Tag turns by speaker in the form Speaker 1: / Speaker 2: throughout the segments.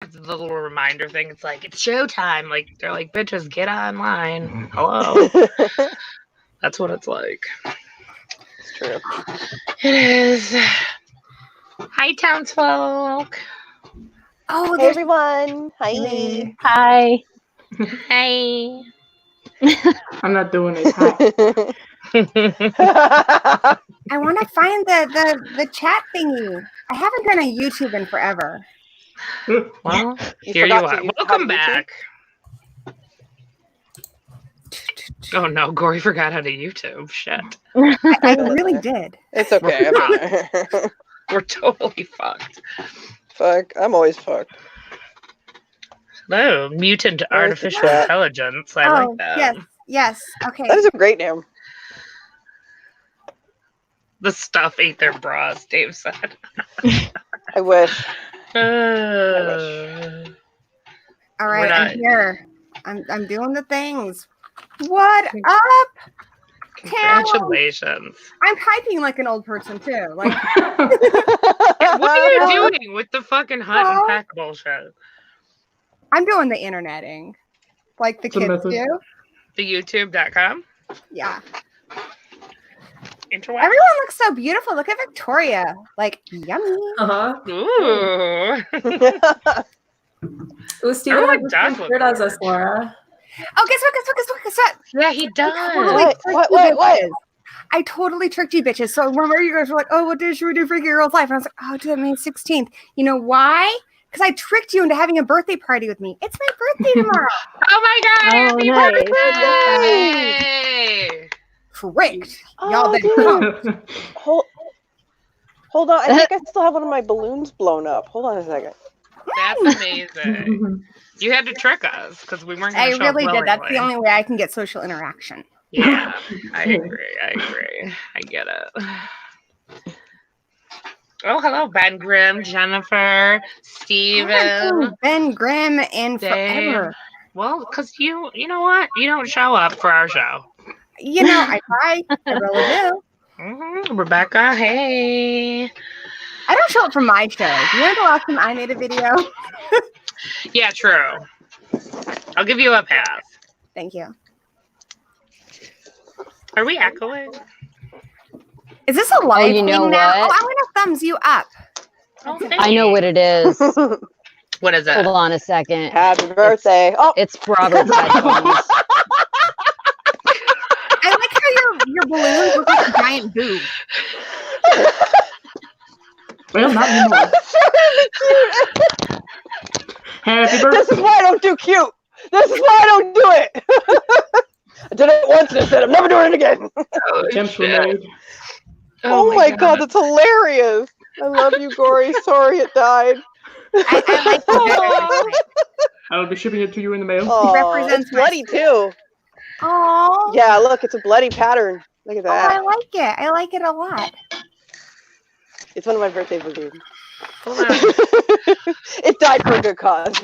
Speaker 1: the little reminder thing. It's like, it's showtime. Like, they're like, bitches, get online. Hello. That's what it's like.
Speaker 2: It's true.
Speaker 1: It is. Hi, townsfolk.
Speaker 3: Oh,
Speaker 2: Hey everyone. Hi.
Speaker 4: Hi.
Speaker 1: Hi.
Speaker 5: I'm not doing it. Hi.
Speaker 3: I want to find the chat thingy. I haven't done a YouTube in forever.
Speaker 1: Well,
Speaker 2: You
Speaker 1: here you
Speaker 2: forgot
Speaker 1: are.
Speaker 2: to have
Speaker 1: Welcome
Speaker 2: YouTube?
Speaker 1: back. Oh no, Gory forgot how to YouTube. Shit.
Speaker 3: I really did.
Speaker 2: It's okay. I'm in there.
Speaker 1: We're totally fucked.
Speaker 2: Fuck. I'm always fucked.
Speaker 1: Hello, mutant
Speaker 2: Where's the
Speaker 1: artificial
Speaker 2: chat?
Speaker 1: intelligence. I like that.
Speaker 3: Yes. Okay.
Speaker 2: That is a great name.
Speaker 1: The stuff ate their bras, Dave said.
Speaker 2: I wish.
Speaker 3: All right,
Speaker 1: not-
Speaker 3: I'm here. I'm doing the things. What up?
Speaker 1: Congratulations.
Speaker 3: I'm typing like an old person too. Like,
Speaker 1: Yeah, what are you doing with the fucking hunt and peck bullshit?
Speaker 3: I'm doing the interneting, like the
Speaker 5: It's a
Speaker 3: kids
Speaker 5: method.
Speaker 3: do.
Speaker 1: The YouTube.com?
Speaker 3: Yeah.
Speaker 1: Interweb?
Speaker 3: Everyone looks so beautiful. Look at Victoria. Like, yummy.
Speaker 1: Ooh.
Speaker 6: Ooh, Steven
Speaker 1: Everyone
Speaker 6: has the
Speaker 1: does
Speaker 6: same
Speaker 1: look
Speaker 6: shirt as us, Laura.
Speaker 3: Oh, guess what?
Speaker 1: Yeah, he
Speaker 3: Totally
Speaker 1: does.
Speaker 3: tricked you bitches. I totally tricked you bitches. So remember you guys were like, oh, what day should we do for your girl's life? And I was like, oh, do it May 16th. You know why? Because I tricked you into having a birthday party with me. It's my birthday tomorrow.
Speaker 1: Oh my god,
Speaker 4: Oh,
Speaker 1: happy
Speaker 4: nice.
Speaker 1: birthday!
Speaker 3: Tricked.
Speaker 2: Oh,
Speaker 3: Y'all didn't
Speaker 2: dude.
Speaker 3: come.
Speaker 2: Hold on. I think I still have one of my balloons blown up. Hold on a second.
Speaker 1: That's amazing. You had to trick us because we weren't going
Speaker 3: I
Speaker 1: to show up
Speaker 3: really did. That's the
Speaker 1: willingly.
Speaker 3: only way I can get social interaction.
Speaker 1: Yeah, I agree. I get it. Oh, hello, Ben Grimm, Jennifer,
Speaker 3: I haven't
Speaker 1: Steven.
Speaker 3: seen Ben Grimm in
Speaker 1: Dave.
Speaker 3: forever.
Speaker 1: Well, because you know what? You don't show up for our show.
Speaker 3: You know, I try. I really do.
Speaker 1: Rebecca, hey.
Speaker 3: I don't show up for my shows. You know the last time I made a video?
Speaker 1: Yeah, true. I'll give you a pass.
Speaker 3: Thank you.
Speaker 1: Are we echoing?
Speaker 3: Is this a live
Speaker 4: you know
Speaker 3: thing now?
Speaker 4: what?
Speaker 3: Oh, I'm going to thumbs you up.
Speaker 1: Oh,
Speaker 4: I know what it is.
Speaker 1: What is it?
Speaker 4: Hold on a second.
Speaker 2: Happy birthday. Oh,
Speaker 4: It's Robert's headphones.
Speaker 3: I like how your balloons look like a giant boob.
Speaker 5: Well, not anymore. Happy birthday.
Speaker 2: this is why I don't do cute. This is why I don't do it. I did it once and I said I'm never doing it again.
Speaker 5: Attempts were made.
Speaker 2: Oh my god, that's hilarious. I love you, Gory. Sorry it died.
Speaker 3: I like the
Speaker 5: I'll be shipping it to you in the mail.
Speaker 2: Oh,
Speaker 3: represents
Speaker 2: it's bloody
Speaker 3: my
Speaker 2: too.
Speaker 3: Oh,
Speaker 2: Yeah, look, it's a bloody pattern. Look at
Speaker 3: oh, I
Speaker 2: that.
Speaker 3: like it. I like it a lot.
Speaker 2: It's one of my birthday balloons.
Speaker 1: Hold on.
Speaker 2: It died for a good cause.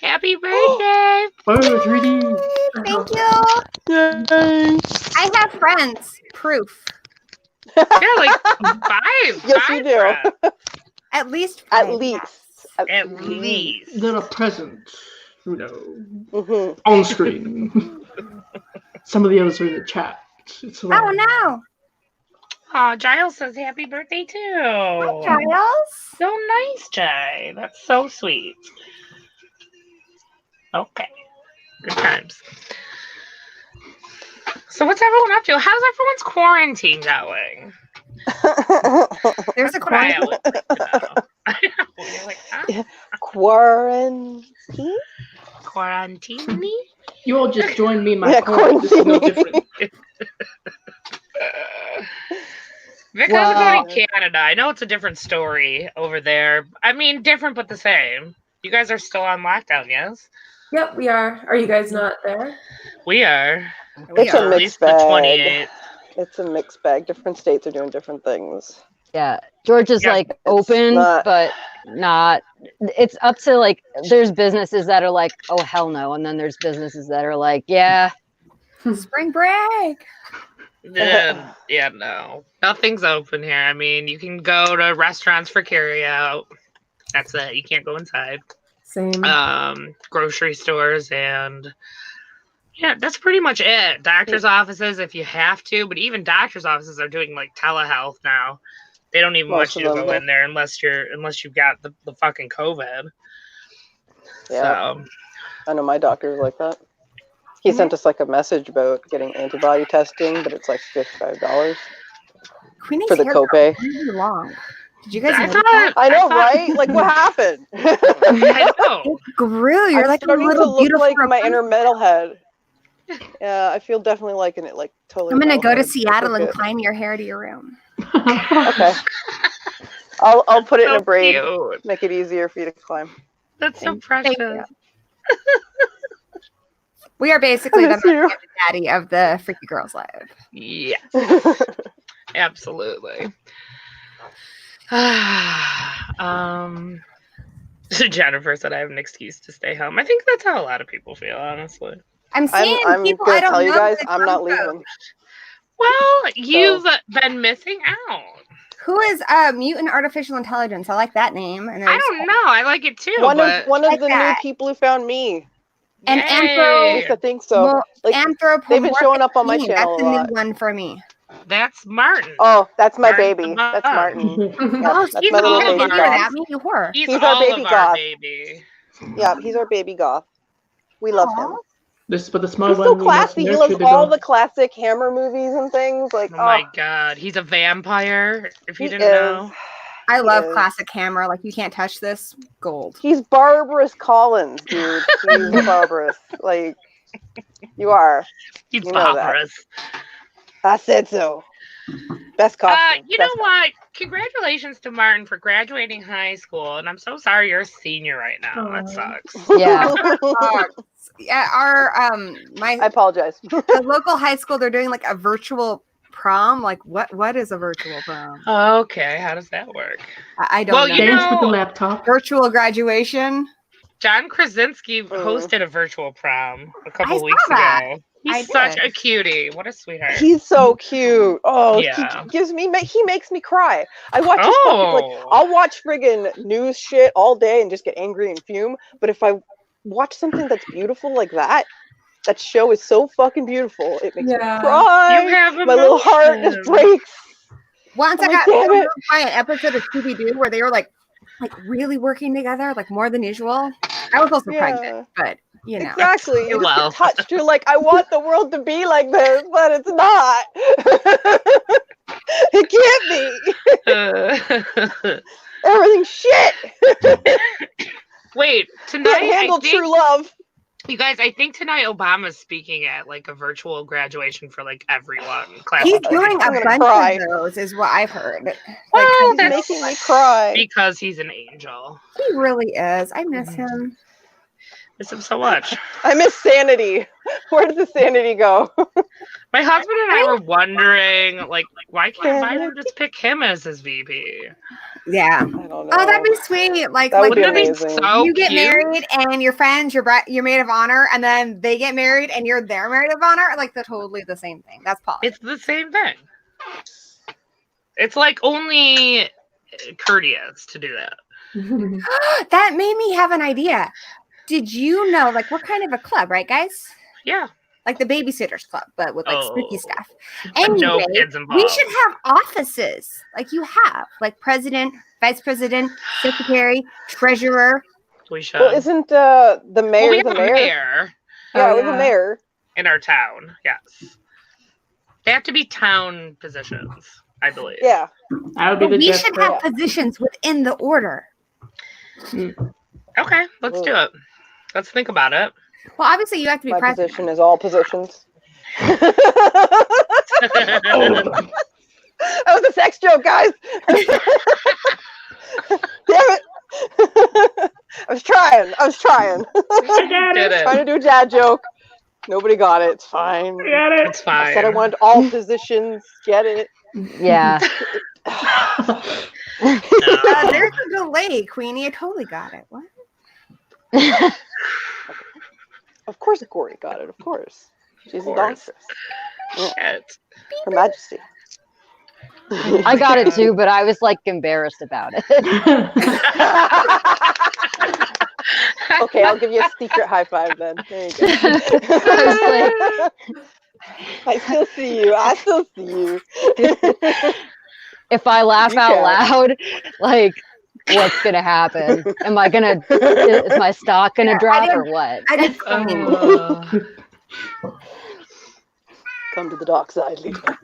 Speaker 1: Happy birthday!
Speaker 5: Oh, 3D.
Speaker 3: Thank you.
Speaker 2: Yay.
Speaker 3: I have friends. Proof.
Speaker 1: Yeah, like five.
Speaker 2: Yes,
Speaker 1: five
Speaker 2: you do.
Speaker 1: friends.
Speaker 3: At least.
Speaker 2: At
Speaker 3: five,
Speaker 2: least.
Speaker 3: yes.
Speaker 1: At least.
Speaker 5: They're a present, you know,
Speaker 2: Mhm.
Speaker 5: on screen. Some of the others are in the chat. It's
Speaker 3: Oh,
Speaker 5: allowed.
Speaker 3: no.
Speaker 1: Oh, Giles says happy birthday too.
Speaker 3: Hi, Giles.
Speaker 1: So nice, Jay. That's so sweet. Okay. Good times. So what's everyone up to? How's everyone's quarantine going?
Speaker 3: There's a
Speaker 1: What I
Speaker 3: quarantine.
Speaker 1: always like to know. I know. You're like, huh?
Speaker 2: Quarantine?
Speaker 1: Quarantine?
Speaker 5: You all just joined me in my
Speaker 2: Yeah,
Speaker 5: corner. This is no
Speaker 2: quarantine.
Speaker 5: different.
Speaker 1: Vic, how's it going in Canada? I know it's a different story over there. I mean, different but the same. You guys are still on lockdown, yes?
Speaker 6: Yep, we are. Are you guys not there?
Speaker 1: We are.
Speaker 2: It's a
Speaker 1: At
Speaker 2: mixed
Speaker 1: least the
Speaker 2: bag.
Speaker 1: 28th.
Speaker 2: It's a mixed bag. Different states are doing different things.
Speaker 4: Yeah. George is
Speaker 1: Yeah,
Speaker 4: like open,
Speaker 2: not-
Speaker 4: but not. It's up to like, there's businesses that are like, oh, hell no. And then there's businesses that are like, yeah.
Speaker 3: Spring break.
Speaker 1: Yeah, no. Nothing's open here. I mean, you can go to restaurants for carry out. That's it. You can't go inside.
Speaker 6: Same.
Speaker 1: Grocery stores and yeah, that's pretty much it. Doctor's offices if you have to, but even doctor's offices are doing like telehealth now. They don't even
Speaker 2: Most
Speaker 1: want you
Speaker 2: of
Speaker 1: to
Speaker 2: them
Speaker 1: go
Speaker 2: do.
Speaker 1: in there unless you've got the fucking COVID.
Speaker 2: Yeah.
Speaker 1: So
Speaker 2: I know my doctor's like that. He sent us like a message about getting antibody testing, but it's like $55
Speaker 3: Queenie's
Speaker 2: for the
Speaker 3: hair got
Speaker 2: copay.
Speaker 3: really long. Did you guys
Speaker 1: I
Speaker 3: know
Speaker 1: thought
Speaker 3: that?
Speaker 2: I know,
Speaker 1: thought-
Speaker 2: right? Like, what happened?
Speaker 1: I know.
Speaker 3: It grew. You're
Speaker 2: I'm
Speaker 3: like a
Speaker 2: starting to
Speaker 3: little
Speaker 2: look
Speaker 3: beautiful.
Speaker 2: like my inner
Speaker 3: Rapunzel.
Speaker 2: metalhead. Yeah, I feel definitely liking it. Like totally.
Speaker 3: I'm gonna go to
Speaker 2: metalhead.
Speaker 3: Seattle and
Speaker 2: Look
Speaker 3: climb your hair to your room.
Speaker 2: good. Okay. I'll put it in
Speaker 1: So
Speaker 2: a braid.
Speaker 1: cute.
Speaker 2: Make it easier for you to climb.
Speaker 1: That's so
Speaker 3: Thank
Speaker 1: precious.
Speaker 3: you. We are basically
Speaker 2: I
Speaker 3: the
Speaker 2: miss you.
Speaker 3: daddy of the Freaky Girls Live.
Speaker 1: Yeah, absolutely. Jennifer said I have an excuse to stay home. I think that's how a lot of people feel, honestly.
Speaker 3: I'm seeing
Speaker 2: I'm
Speaker 3: people I
Speaker 2: gonna
Speaker 3: don't
Speaker 2: tell you
Speaker 3: know
Speaker 2: guys,
Speaker 3: that
Speaker 2: I'm not
Speaker 3: don't go.
Speaker 2: leaving.
Speaker 1: Well, you've been missing out.
Speaker 3: Who is Mutant Artificial Intelligence? I like that name. And
Speaker 1: I
Speaker 3: there's
Speaker 1: don't know. I like it too.
Speaker 2: One
Speaker 1: but
Speaker 2: of
Speaker 3: like
Speaker 2: the
Speaker 3: that.
Speaker 2: new people who found me.
Speaker 3: And
Speaker 1: Yay.
Speaker 3: Anthro-
Speaker 2: At least I think so.
Speaker 3: well,
Speaker 2: Like
Speaker 3: anthropomorphic
Speaker 2: they've been showing up on my
Speaker 3: being.
Speaker 2: channel
Speaker 3: That's
Speaker 2: a
Speaker 3: a
Speaker 2: lot.
Speaker 3: new one for me.
Speaker 1: That's Martin.
Speaker 2: Oh, that's my
Speaker 1: Martin
Speaker 2: baby.
Speaker 1: the
Speaker 2: That's
Speaker 1: Mom.
Speaker 2: Martin. Yeah,
Speaker 3: Oh,
Speaker 2: that's
Speaker 1: he's
Speaker 2: my little
Speaker 1: all
Speaker 2: baby
Speaker 1: of
Speaker 3: you
Speaker 1: our-
Speaker 2: goth.
Speaker 3: at me, you whore.
Speaker 1: He's
Speaker 2: He's our
Speaker 1: all
Speaker 2: baby
Speaker 1: of our
Speaker 2: goth.
Speaker 1: baby.
Speaker 2: Yeah, he's our baby goth. We love him.
Speaker 5: This, but the small
Speaker 2: He's
Speaker 5: one.
Speaker 2: so
Speaker 5: we must
Speaker 2: classy. He
Speaker 5: nurture
Speaker 2: loves
Speaker 5: the
Speaker 2: all
Speaker 5: dog.
Speaker 2: the classic Hammer movies and things. Like,
Speaker 1: Oh my god. He's a vampire, if you
Speaker 2: he
Speaker 1: didn't know.
Speaker 3: I love
Speaker 2: is.
Speaker 3: classic Hammer. Like, you can't touch this. Gold.
Speaker 2: He's Barbarous Collins, dude. He's barbarous. Like, you are.
Speaker 1: He's
Speaker 2: You know that.
Speaker 1: barbarous.
Speaker 2: I said so. Best costume.
Speaker 1: You know
Speaker 2: Best
Speaker 1: what? Congratulations to Martin for graduating high school, and I'm so sorry you're a senior right now. That sucks.
Speaker 4: Yeah.
Speaker 3: Yeah, our
Speaker 2: I apologize.
Speaker 3: the local high school, they're doing like a virtual prom. Like, what is a virtual prom?
Speaker 1: Okay, how does that work?
Speaker 3: I don't
Speaker 1: Well,
Speaker 3: know.
Speaker 1: you
Speaker 5: Dance with the
Speaker 1: know-
Speaker 5: laptop.
Speaker 3: Virtual graduation.
Speaker 1: John Krasinski hosted a virtual prom a couple
Speaker 3: I saw
Speaker 1: weeks
Speaker 3: that.
Speaker 1: ago.
Speaker 3: I
Speaker 1: He's such
Speaker 3: did.
Speaker 1: a cutie. What a sweetheart.
Speaker 2: He's so cute. Oh,
Speaker 1: Yeah.
Speaker 2: he gives me. He makes me cry. I watch his fucking, like.
Speaker 1: Oh.
Speaker 2: I'll watch friggin' news shit all day and just get angry and fume. But if I watch something that's beautiful like that show is so fucking beautiful. It makes me
Speaker 6: Yeah.
Speaker 2: cry.
Speaker 1: You have
Speaker 2: My little heart just
Speaker 1: emotions.
Speaker 2: breaks.
Speaker 3: Once
Speaker 2: I'm
Speaker 3: I
Speaker 2: like,
Speaker 3: got
Speaker 2: damn it.
Speaker 3: moved by an episode of Scooby Doo where they were like really working together, like more than usual. I was also pregnant, but you know.
Speaker 2: Exactly. You just
Speaker 1: Well.
Speaker 2: get touched. You're like, I want the world to be like this, but it's not. It can't be. Everything's shit.
Speaker 1: Wait,
Speaker 2: Can't
Speaker 1: tonight
Speaker 2: handle
Speaker 1: I think,
Speaker 2: true love.
Speaker 1: you guys, I think tonight Obama's speaking at like a virtual graduation for like everyone.
Speaker 3: He's
Speaker 1: Classically.
Speaker 3: doing a
Speaker 2: I'm gonna
Speaker 3: bunch
Speaker 2: cry.
Speaker 3: of those, is what I've heard.
Speaker 1: Well,
Speaker 2: He's
Speaker 1: that's
Speaker 2: making me cry.
Speaker 1: because he's an angel.
Speaker 3: He really is. I miss him.
Speaker 1: Miss him so much.
Speaker 2: I miss sanity. Where did the sanity go?
Speaker 1: My husband and I were wondering, like, why can't Biden just pick him as his VP?
Speaker 3: Yeah.
Speaker 2: I don't know.
Speaker 3: Oh, that'd be sweet. Like,
Speaker 2: That would
Speaker 3: like
Speaker 2: be
Speaker 1: Wouldn't it be
Speaker 2: amazing.
Speaker 1: so
Speaker 3: you get
Speaker 1: cute?
Speaker 3: married and your friends, your maid of honor, and then they get married and you're their maid of honor. Like, they're totally the same thing. That's politics.
Speaker 1: It's the same thing. It's like only courteous to do that.
Speaker 3: That made me have an idea. Did you know, like, we're kind of a club, right, guys?
Speaker 1: Yeah.
Speaker 3: Like the Babysitters Club, but with like spooky
Speaker 1: Oh.
Speaker 3: stuff.
Speaker 1: But no
Speaker 3: Anyway,
Speaker 1: kids involved.
Speaker 3: we should have offices like you have, like president, vice president, secretary, treasurer.
Speaker 1: We should.
Speaker 2: Well, isn't the mayor
Speaker 1: Well, we
Speaker 2: the
Speaker 1: have a
Speaker 2: mayor?
Speaker 1: mayor
Speaker 2: Yeah,
Speaker 3: Oh,
Speaker 2: we have
Speaker 3: yeah.
Speaker 2: a mayor.
Speaker 1: in our town. Yes. They have to be town positions, I believe.
Speaker 2: Yeah.
Speaker 5: I would be the
Speaker 3: We
Speaker 5: Jeff
Speaker 3: should
Speaker 5: Bell.
Speaker 3: have positions within the order.
Speaker 1: Okay, let's do it. Let's think about it.
Speaker 3: Well, obviously you have to be
Speaker 2: My
Speaker 3: president.
Speaker 2: position is all positions. That was a sex joke, guys. Damn it. I was trying.
Speaker 5: I got
Speaker 1: Did
Speaker 5: it.
Speaker 1: it.
Speaker 2: Trying to do a dad joke. Nobody got it. It's fine.
Speaker 5: I got it.
Speaker 1: It's fine.
Speaker 2: I said I wanted all positions. Get it?
Speaker 4: Yeah.
Speaker 1: No.
Speaker 3: There's a delay, Queenie. I totally got it. What?
Speaker 2: Of course, Corey got it. Of course. She's a
Speaker 1: course.
Speaker 2: doctress.
Speaker 1: Shit.
Speaker 2: Her Majesty.
Speaker 4: I got it too, but I was like embarrassed about it.
Speaker 2: Okay, I'll give you a secret high five then. There you go.
Speaker 4: I
Speaker 2: I still see you. I still see you.
Speaker 4: If I laugh
Speaker 2: You
Speaker 4: out
Speaker 2: can.
Speaker 4: loud, like, what's gonna happen? Am I gonna? Is my stock gonna drop or what?
Speaker 3: I did fine.
Speaker 2: Come to the dark side, Lita.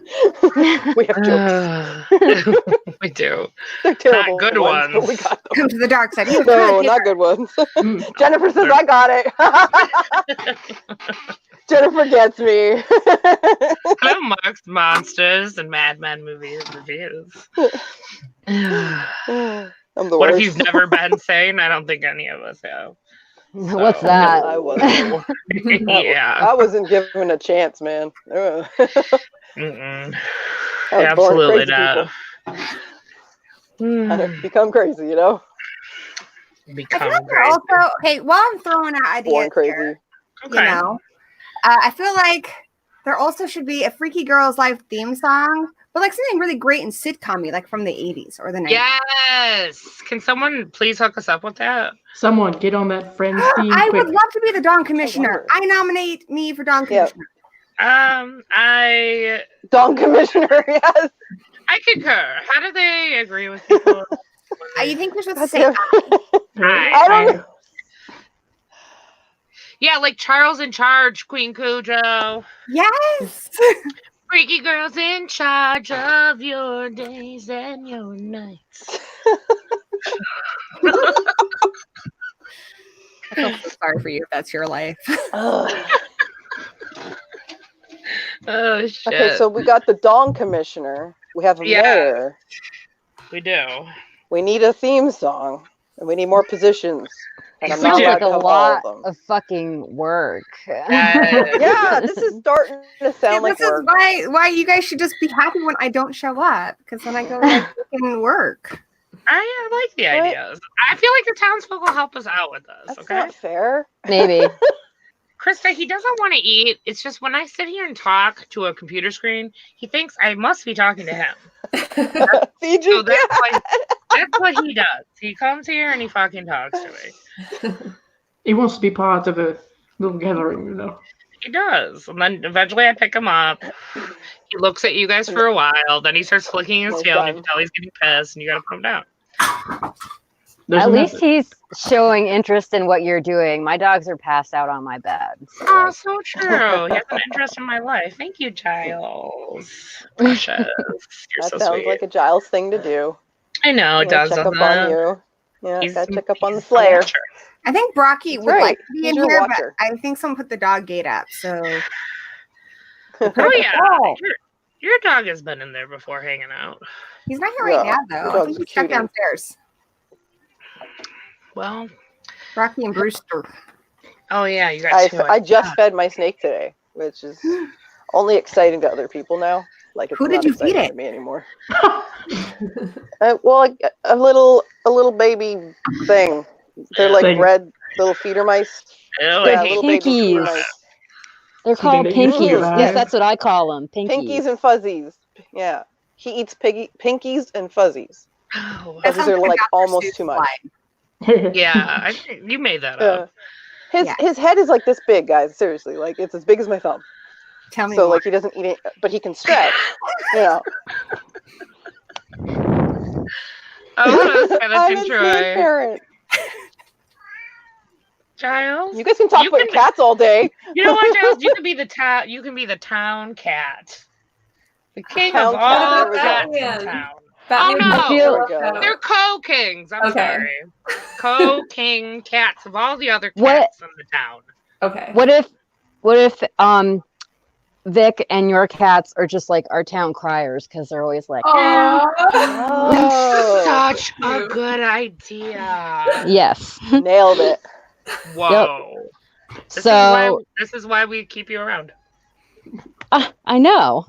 Speaker 2: We have jokes.
Speaker 1: We do.
Speaker 2: They're terrible
Speaker 1: good
Speaker 2: ones, but we
Speaker 1: ones.
Speaker 2: got them.
Speaker 3: Come to the dark side. You
Speaker 2: No,
Speaker 3: could,
Speaker 2: not good ones.
Speaker 5: Mm.
Speaker 2: Jennifer says I got it. Jennifer gets me.
Speaker 1: Hello, Mark's Monsters and Mad Men movies reviews.
Speaker 2: I'm the
Speaker 1: What if
Speaker 2: worst.
Speaker 1: you've never been sane? I don't think any of us have.
Speaker 4: What's
Speaker 1: So-
Speaker 4: that?
Speaker 2: I wasn't.
Speaker 1: Yeah.
Speaker 2: I wasn't given a chance, man. Ugh.
Speaker 1: Mm-mm.
Speaker 2: I was born
Speaker 1: Absolutely
Speaker 2: crazy
Speaker 1: not.
Speaker 2: people. And it become crazy, you know?
Speaker 3: I
Speaker 1: Become
Speaker 3: feel like they're
Speaker 1: crazy.
Speaker 3: also okay. While I'm throwing out ideas,
Speaker 2: Born crazy.
Speaker 3: here,
Speaker 1: Okay.
Speaker 3: you know, I feel like there also should be a Freaky Girls Life theme song, but like something really great and sitcom-y, like from the 80s or the 90s.
Speaker 1: Yes. Can someone please hook us up with that?
Speaker 5: Someone get on that Friends theme
Speaker 3: I
Speaker 5: quick.
Speaker 3: would love to be the Dawn Commissioner.
Speaker 2: wonder.
Speaker 3: I nominate me for Dawn
Speaker 2: Yeah.
Speaker 3: Commissioner.
Speaker 1: I
Speaker 2: Dawn Commissioner, yes.
Speaker 1: concur. How do they agree with people? when they-
Speaker 3: You think we're supposed to
Speaker 2: That's
Speaker 3: say
Speaker 2: it.
Speaker 1: I-
Speaker 2: I don't know.
Speaker 1: Yeah, like Charles in Charge, Queen Cujo.
Speaker 3: yes?
Speaker 1: Freaky girls in charge of your days and your nights.
Speaker 3: I feel so sorry for you if that's your life.
Speaker 2: Ugh.
Speaker 1: Oh shit.
Speaker 2: Okay, so we got the Dawn Commissioner. We have a
Speaker 1: Yeah.
Speaker 2: mayor.
Speaker 1: we do.
Speaker 2: We need a theme song. And we need more positions. And I'm
Speaker 1: We
Speaker 2: not
Speaker 1: do.
Speaker 2: allowed
Speaker 4: Like
Speaker 2: to
Speaker 4: a
Speaker 2: have
Speaker 4: lot
Speaker 2: all of them.
Speaker 4: of fucking work.
Speaker 2: Yeah, this is starting to sound like
Speaker 3: this is
Speaker 2: work.
Speaker 3: why you guys should just be happy when I don't show up, because then I go like freaking work.
Speaker 1: I like the
Speaker 2: What?
Speaker 1: ideas. I feel like the townsfolk will help us out with this.
Speaker 2: That's
Speaker 1: Okay,
Speaker 2: not fair.
Speaker 4: Maybe.
Speaker 1: Krista, he doesn't want to eat. It's just when I sit here and talk to a computer screen, he thinks I must be talking to him.
Speaker 2: Feed
Speaker 1: So
Speaker 2: you.
Speaker 1: that's what he does. He comes here and he fucking talks to me.
Speaker 5: He wants to be part of a little gathering, you know.
Speaker 1: He does. And then eventually I pick him up. He looks at you guys for a while. Then he starts flicking his
Speaker 2: Oh,
Speaker 1: tail. And you
Speaker 2: God.
Speaker 1: can tell he's getting pissed and you gotta put him down.
Speaker 5: Doesn't
Speaker 4: At least
Speaker 5: matter.
Speaker 4: he's showing interest in what you're doing. My dogs are passed out on my bed. so,
Speaker 1: Oh,
Speaker 4: like,
Speaker 1: so true. He has an interest in my life. Thank you, Giles. Precious. You're
Speaker 2: That
Speaker 1: so
Speaker 2: sounds
Speaker 1: sweet.
Speaker 2: like a Giles thing to do.
Speaker 1: I know it
Speaker 2: You know,
Speaker 1: does.
Speaker 2: check up
Speaker 1: doesn't
Speaker 2: on
Speaker 1: it?
Speaker 2: you. Yeah,
Speaker 1: He's-
Speaker 2: gotta check up on the
Speaker 1: he's a
Speaker 2: Slayer.
Speaker 1: watcher.
Speaker 3: I think Brocky
Speaker 2: That's
Speaker 3: would
Speaker 2: right.
Speaker 3: like to be
Speaker 2: He's
Speaker 3: in
Speaker 2: your
Speaker 3: here,
Speaker 2: watcher.
Speaker 3: but I think someone put the dog gate up. So
Speaker 1: Oh yeah.
Speaker 3: Oh.
Speaker 1: Your dog has been in there before hanging out.
Speaker 3: he's not here right
Speaker 2: Yeah,
Speaker 3: now,
Speaker 2: your
Speaker 3: though. I
Speaker 2: dog's
Speaker 3: think
Speaker 2: a
Speaker 3: he's stuck
Speaker 2: cutie.
Speaker 3: downstairs.
Speaker 1: Well,
Speaker 3: Brocky and Brewster.
Speaker 1: oh yeah, you got two.
Speaker 2: I just fed my snake today, which is only exciting to other people now. Like it's
Speaker 3: Who did
Speaker 2: not
Speaker 3: you feed
Speaker 2: exciting
Speaker 3: it?
Speaker 2: to me anymore. Well, a little baby thing. They're like
Speaker 5: Thing.
Speaker 2: red little feeder mice.
Speaker 1: Ew,
Speaker 2: Yeah,
Speaker 1: I hate
Speaker 2: little baby feeder
Speaker 4: Pinkies.
Speaker 2: mice.
Speaker 4: They're
Speaker 5: So
Speaker 4: called
Speaker 5: they usually
Speaker 4: pinkies.
Speaker 2: arrive-
Speaker 4: Yes, that's what I call them. Pinkies.
Speaker 2: Pinkies and fuzzies. Yeah, he eats pinkies and fuzzies.
Speaker 1: Oh,
Speaker 3: That
Speaker 2: Fuzzies
Speaker 3: sounds
Speaker 2: are like
Speaker 3: Dr.
Speaker 2: almost
Speaker 3: Seuss
Speaker 2: too much.
Speaker 3: slide.
Speaker 1: yeah, you made that
Speaker 2: Uh,
Speaker 1: up.
Speaker 2: his head is like this big, guys. Seriously, like it's as big as my thumb.
Speaker 3: Tell me
Speaker 2: So
Speaker 3: more.
Speaker 2: like he doesn't eat it, but he can stretch. You know.
Speaker 1: Oh, what else
Speaker 2: I'm
Speaker 1: can
Speaker 2: a
Speaker 1: I
Speaker 2: snake
Speaker 1: Troy?
Speaker 2: parent.
Speaker 1: Giles,
Speaker 2: You guys can talk
Speaker 1: You
Speaker 2: about
Speaker 1: can-
Speaker 2: cats all day.
Speaker 1: you know what, Giles? You can be the town. You can be the town cat, the king
Speaker 2: Town
Speaker 1: of
Speaker 2: cat,
Speaker 1: all
Speaker 2: there we go.
Speaker 1: cats in
Speaker 6: Batman.
Speaker 1: town.
Speaker 6: Batman
Speaker 1: Oh, no.
Speaker 6: Beyond
Speaker 2: There we go.
Speaker 6: Cat.
Speaker 1: They're co-kings. I'm
Speaker 6: Okay.
Speaker 1: sorry, co-king cats of all the other
Speaker 4: What-
Speaker 1: cats in the town.
Speaker 6: Okay.
Speaker 4: What if Vic and your cats are just like our town criers because they're always like,
Speaker 6: Aww.
Speaker 2: Oh,
Speaker 1: Such a
Speaker 6: Cute.
Speaker 1: good idea.
Speaker 4: yes.
Speaker 2: nailed it.
Speaker 1: Whoa. This
Speaker 4: So
Speaker 1: is why we keep you around.
Speaker 4: I know.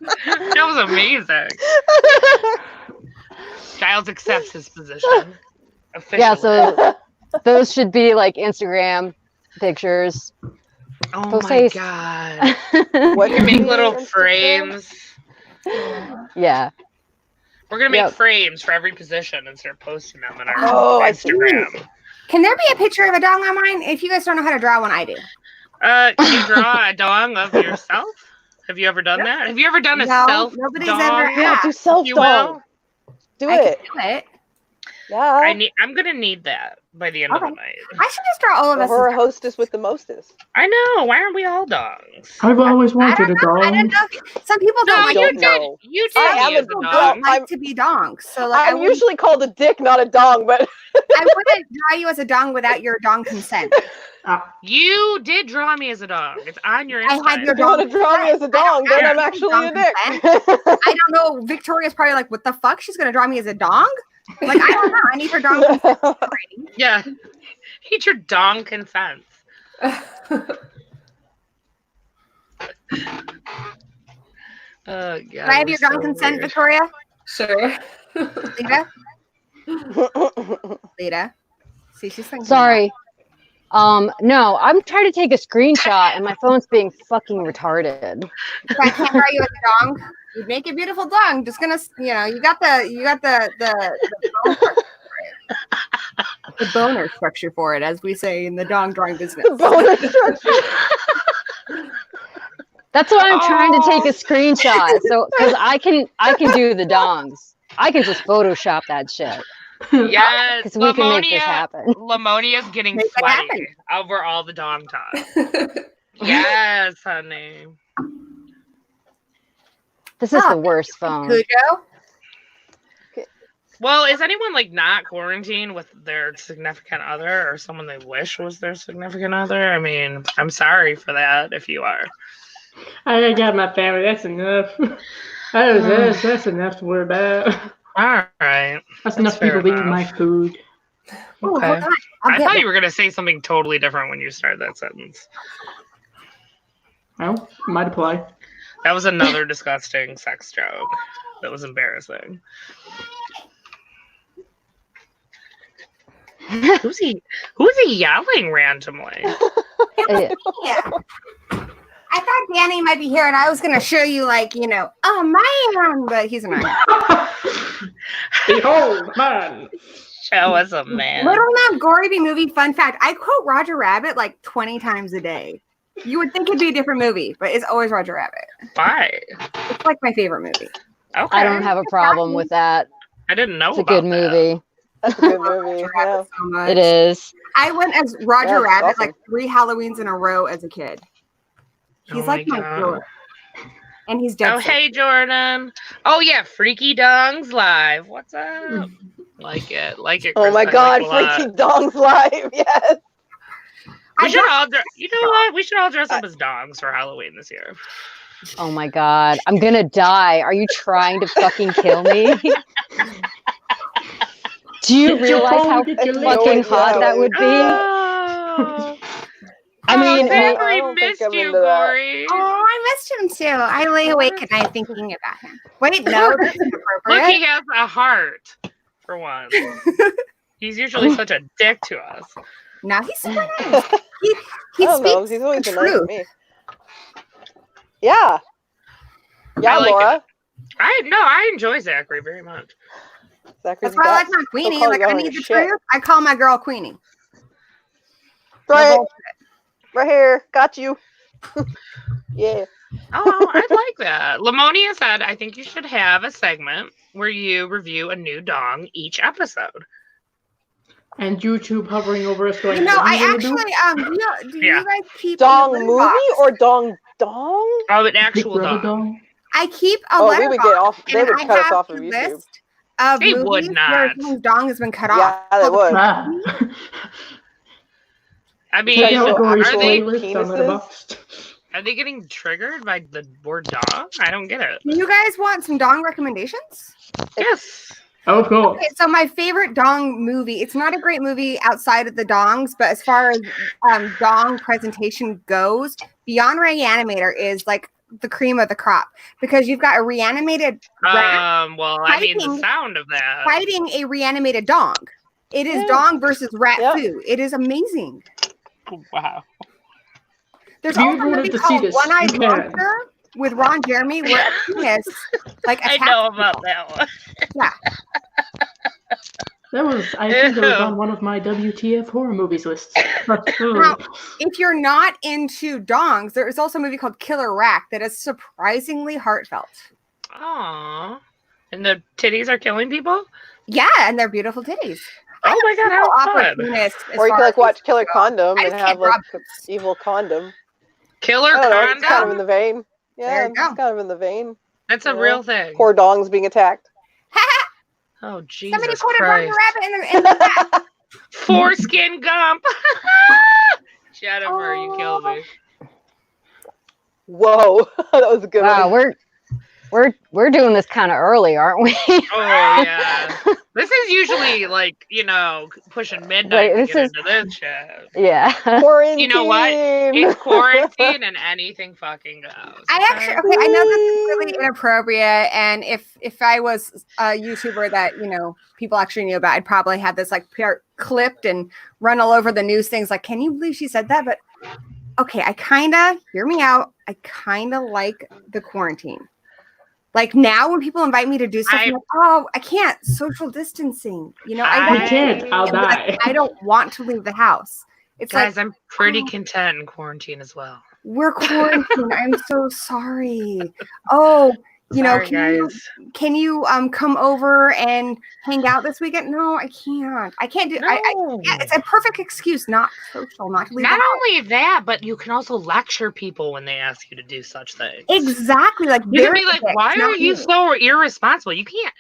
Speaker 1: That was amazing. Giles accepts his position. Officially.
Speaker 4: Yeah, so those should be like Instagram pictures.
Speaker 1: Oh
Speaker 4: Go
Speaker 1: my
Speaker 4: say-
Speaker 1: god.
Speaker 2: What
Speaker 1: We can make
Speaker 2: is
Speaker 1: little
Speaker 2: Instagram?
Speaker 1: frames.
Speaker 4: Yeah.
Speaker 1: We're gonna make
Speaker 4: Yep.
Speaker 1: frames for every position and start posting them on our
Speaker 2: Oh, I see.
Speaker 1: Instagram.
Speaker 3: Can there be a picture of a dong on mine? If you guys don't know how to draw one, I do.
Speaker 1: Can you draw a dong of yourself? Have you ever done that? Have you ever done a
Speaker 3: No,
Speaker 1: self
Speaker 3: nobody's
Speaker 1: dong?
Speaker 3: ever
Speaker 2: Yeah,
Speaker 3: asked.
Speaker 2: do self
Speaker 1: You
Speaker 2: dong.
Speaker 1: will?
Speaker 2: Do
Speaker 3: I
Speaker 2: it.
Speaker 3: can do it.
Speaker 2: Yeah.
Speaker 1: I'm gonna need that by the end of the
Speaker 3: Okay.
Speaker 1: night.
Speaker 3: I should just draw all of
Speaker 2: For
Speaker 3: us.
Speaker 2: her
Speaker 3: as
Speaker 2: hostess with the mostest.
Speaker 1: I know. Why aren't we all dongs?
Speaker 5: I've always
Speaker 3: I
Speaker 5: wanted
Speaker 3: don't
Speaker 5: a
Speaker 3: know. I don't
Speaker 5: dog.
Speaker 3: know. Some people don't
Speaker 1: No,
Speaker 3: like.
Speaker 1: you
Speaker 2: don't
Speaker 1: did.
Speaker 2: know.
Speaker 1: You
Speaker 2: I
Speaker 1: did
Speaker 2: am
Speaker 1: me
Speaker 2: a
Speaker 1: as a
Speaker 3: People
Speaker 1: dong.
Speaker 3: don't like
Speaker 2: I'm-
Speaker 3: to be dongs. So like, I
Speaker 2: I'm
Speaker 3: wouldn't,
Speaker 2: usually called a dick, not a dong, but
Speaker 3: I wouldn't draw you as a dong without your dong consent.
Speaker 1: You did draw me as a dong. It's on your
Speaker 3: I
Speaker 1: Insta.
Speaker 3: had your
Speaker 2: if you want to
Speaker 3: dong
Speaker 2: draw me as a dong, then
Speaker 1: Yeah.
Speaker 2: I'm actually a dick.
Speaker 3: I don't know. Victoria's probably like, what the fuck? She's gonna draw me as a dong? Like, I don't know. I need her dong consent. already.
Speaker 1: Yeah. Need your dong consent. Oh god.
Speaker 3: Can I have your
Speaker 1: we're
Speaker 3: dong
Speaker 1: so
Speaker 3: consent,
Speaker 1: weird.
Speaker 3: Victoria?
Speaker 6: Sure.
Speaker 3: Lita? Lita? See, she's thinking.
Speaker 4: Sorry. No, I'm trying to take a screenshot and my phone's being fucking retarded.
Speaker 3: If I can't draw you as a dong, you'd make a beautiful dong. Just gonna, you got the boner structure for it, as we say in the dong drawing business.
Speaker 2: Boner structure.
Speaker 4: That's why I'm trying to take a screenshot. So because I can do the dongs. I can just Photoshop that shit.
Speaker 1: Yes.
Speaker 4: Because we can make this
Speaker 1: Lamonia.
Speaker 4: happen.
Speaker 1: Lamonia's getting
Speaker 3: Make it
Speaker 1: sweaty
Speaker 3: happen.
Speaker 1: over all the dong talk. Yes, honey.
Speaker 4: This is
Speaker 3: Oh,
Speaker 4: the worst phone.
Speaker 3: Cujo?
Speaker 1: Well, is anyone like not quarantined with their significant other or someone they wish was their significant other? I mean, I'm sorry for that if you are.
Speaker 5: I got my family. That's enough. That's enough to worry about.
Speaker 1: All right.
Speaker 5: That's enough
Speaker 1: fair
Speaker 5: people eating
Speaker 1: enough.
Speaker 5: my food.
Speaker 3: Ooh,
Speaker 1: Okay.
Speaker 3: hold on. I'll
Speaker 1: I
Speaker 3: get
Speaker 1: thought
Speaker 3: it.
Speaker 1: you were going to say something totally different when you started that sentence.
Speaker 5: Well, might apply.
Speaker 1: That was another disgusting sex joke. That was embarrassing. Who's he yelling randomly?
Speaker 4: Yeah.
Speaker 3: Yeah. I thought Danny might be here, and I was gonna show you, like, oh man, but he's not.
Speaker 5: Behold, man.
Speaker 1: Show us a man.
Speaker 3: Little Mount Gory movie. Fun fact: I quote Roger Rabbit like 20 times a day. You would think it'd be a different movie, but it's always Roger Rabbit.
Speaker 1: Why?
Speaker 3: It's like my favorite movie.
Speaker 1: Okay.
Speaker 4: I don't have a problem with that.
Speaker 1: I didn't know
Speaker 4: It's a
Speaker 1: about
Speaker 4: good
Speaker 1: that.
Speaker 4: movie.
Speaker 2: That's a good movie.
Speaker 3: Roger
Speaker 2: Yeah.
Speaker 3: Rabbit so much.
Speaker 4: It is.
Speaker 3: I went as Roger
Speaker 2: Yeah, it's
Speaker 3: Rabbit
Speaker 2: awesome.
Speaker 3: like 3 Halloweens in a row as a kid. He's
Speaker 1: Oh
Speaker 3: like
Speaker 1: my
Speaker 3: my
Speaker 1: God.
Speaker 3: hero. And he's dead.
Speaker 1: Oh, hey, Jordan. Oh, yeah. Freaky Dongs Live. What's up? Like it. Like it.
Speaker 2: Oh my
Speaker 1: Chris. I
Speaker 2: god,
Speaker 1: like it a lot.
Speaker 2: freaking dongs live. Yes.
Speaker 1: We should all you know what? We should all dress up as dongs for Halloween this year.
Speaker 4: Oh my god. I'm gonna die. Are you trying to fucking kill me? Do you
Speaker 5: Get your
Speaker 4: realize
Speaker 5: phone,
Speaker 4: how
Speaker 5: get your
Speaker 4: fucking
Speaker 2: link.
Speaker 4: hot
Speaker 2: Yeah.
Speaker 4: that would be?
Speaker 1: Oh,
Speaker 4: I mean,
Speaker 2: I
Speaker 1: Zachary
Speaker 2: don't think
Speaker 1: missed
Speaker 2: I'm
Speaker 1: you,
Speaker 2: into that.
Speaker 1: Gory.
Speaker 3: Oh, I missed him too. I lay awake at night thinking about him. Wait, no, that's
Speaker 1: Look,
Speaker 3: inappropriate.
Speaker 1: he has a heart for once. He's usually such a dick to us.
Speaker 3: No, he's super nice. He
Speaker 2: I don't know.
Speaker 3: speaks
Speaker 2: He's always
Speaker 3: the
Speaker 2: been nice to
Speaker 3: truth.
Speaker 2: me. Yeah. Yeah,
Speaker 1: I like
Speaker 2: Laura.
Speaker 1: I enjoy Zachary very much.
Speaker 2: Zachary's
Speaker 3: That's why I like
Speaker 2: got-
Speaker 3: my Queenie.
Speaker 2: He'll call
Speaker 3: Like,
Speaker 2: you
Speaker 3: I
Speaker 2: out on
Speaker 3: need
Speaker 2: your
Speaker 3: the
Speaker 2: shit.
Speaker 3: truth. I call my girl Queenie.
Speaker 2: Right,
Speaker 3: No
Speaker 2: right here. Got you. Yeah.
Speaker 1: Oh, I'd like that. Lamonia said, I think you should have a segment where you review a new dong each episode.
Speaker 5: And YouTube hovering over us going,
Speaker 3: You know,
Speaker 5: what are
Speaker 3: I
Speaker 5: you gonna do?
Speaker 3: actually, do
Speaker 1: Yeah.
Speaker 3: you guys keep
Speaker 2: Dong
Speaker 3: a
Speaker 2: movie
Speaker 3: letterbox?
Speaker 2: or dong dong?
Speaker 1: Oh, an
Speaker 5: Big
Speaker 1: actual
Speaker 5: Brother
Speaker 1: dong.
Speaker 5: dong?
Speaker 3: I keep a
Speaker 2: Oh, we would get
Speaker 3: letterbox,
Speaker 2: off. They
Speaker 3: and
Speaker 2: would
Speaker 3: I
Speaker 2: cut us
Speaker 3: have
Speaker 2: off
Speaker 3: a
Speaker 2: of YouTube.
Speaker 3: list of
Speaker 1: They would
Speaker 3: movies where
Speaker 1: not.
Speaker 3: someone's dong has been cut off.
Speaker 2: Yeah, they would.
Speaker 5: Ah.
Speaker 1: I mean,
Speaker 5: Check out
Speaker 2: so
Speaker 5: Gory's
Speaker 1: are they
Speaker 5: playlist on
Speaker 2: penises?
Speaker 5: Letterboxd.
Speaker 1: getting triggered by the word dong? I don't get it.
Speaker 3: Do you guys want some dong recommendations?
Speaker 1: Yes.
Speaker 5: Oh, cool.
Speaker 3: Okay, so my favorite dong movie, it's not a great movie outside of the dongs, but as far as dong presentation goes, Beyond Reanimator is like the cream of the crop because you've got a reanimated rat
Speaker 1: Well, I mean, the
Speaker 3: fighting-
Speaker 1: sound of that.
Speaker 3: fighting a reanimated dong. It is
Speaker 2: Yeah.
Speaker 3: dong versus rat
Speaker 2: Yep.
Speaker 3: food. It is amazing.
Speaker 1: Wow.
Speaker 3: There's
Speaker 5: If you
Speaker 3: also a
Speaker 5: wanted
Speaker 3: movie
Speaker 5: to see
Speaker 3: called
Speaker 5: this,
Speaker 3: One Eyed
Speaker 5: you can.
Speaker 3: Monster with Ron Jeremy where a penis like
Speaker 1: I
Speaker 3: attacks
Speaker 1: know about
Speaker 3: people.
Speaker 1: that one.
Speaker 3: Yeah.
Speaker 5: I think that was
Speaker 1: Ew.
Speaker 5: on one of my WTF horror movies lists.
Speaker 3: Now, if you're not into dongs, there is also a movie called Killer Rack that is surprisingly heartfelt.
Speaker 1: Aww. And the titties are killing people?
Speaker 3: Yeah, and they're beautiful titties.
Speaker 1: Oh my god, how fun.
Speaker 3: Opportunist as
Speaker 2: Or you
Speaker 3: far
Speaker 2: could like
Speaker 3: as
Speaker 2: watch
Speaker 3: these
Speaker 2: Killer
Speaker 3: go.
Speaker 2: Condom
Speaker 3: I
Speaker 2: and
Speaker 3: just
Speaker 2: have
Speaker 3: can't
Speaker 2: like
Speaker 3: rob
Speaker 2: an evil condom.
Speaker 1: Killer
Speaker 2: I don't know, it's kind of
Speaker 1: condom?
Speaker 2: in the vein.
Speaker 3: There
Speaker 2: Yeah,
Speaker 3: you go.
Speaker 2: it's kind of in the vein.
Speaker 1: That's a
Speaker 2: Yeah.
Speaker 1: real thing.
Speaker 2: Poor dongs being attacked.
Speaker 1: Oh,
Speaker 3: Somebody
Speaker 1: Jesus
Speaker 3: put a Roger
Speaker 1: Christ.
Speaker 3: Rabbit in the
Speaker 1: Foreskin Gump. Jennifer, you killed me.
Speaker 2: Whoa, that was a good
Speaker 4: Wow,
Speaker 2: one.
Speaker 4: we're doing this kind of early, aren't we?
Speaker 1: Oh, yeah. This is usually like, pushing midnight
Speaker 4: Wait,
Speaker 1: to
Speaker 4: this
Speaker 1: get
Speaker 4: is-
Speaker 1: into this shit.
Speaker 4: Yeah.
Speaker 2: Quarantine.
Speaker 1: You know what? It's quarantine and anything fucking goes.
Speaker 3: I actually, okay, I know this is really inappropriate, and if I was a YouTuber that people actually knew about, I'd probably have this like clipped and run all over the news things. Like, can you believe she said that? But okay, hear me out. I kind of like the quarantine. Like now, when people invite me to do stuff, I'm like, oh, I can't social distancing.
Speaker 5: I can't. I'll die.
Speaker 3: I don't want to leave the house. It's
Speaker 1: Guys,
Speaker 3: like
Speaker 1: I'm pretty content in quarantine as well.
Speaker 3: we're quarantined. I'm so sorry. Oh,
Speaker 1: Sorry, guys.
Speaker 3: can you come over and hang out this weekend? No, I can't. I can't do. Yeah, it's a perfect excuse not social, not to leave.
Speaker 1: Not
Speaker 3: the house.
Speaker 1: only that, but you can also lecture people when they ask you to do such things.
Speaker 3: Exactly. Like
Speaker 1: You can
Speaker 3: they're
Speaker 1: be like,
Speaker 3: dicks,
Speaker 1: why are
Speaker 3: not
Speaker 1: you
Speaker 3: me.
Speaker 1: so irresponsible? You can't.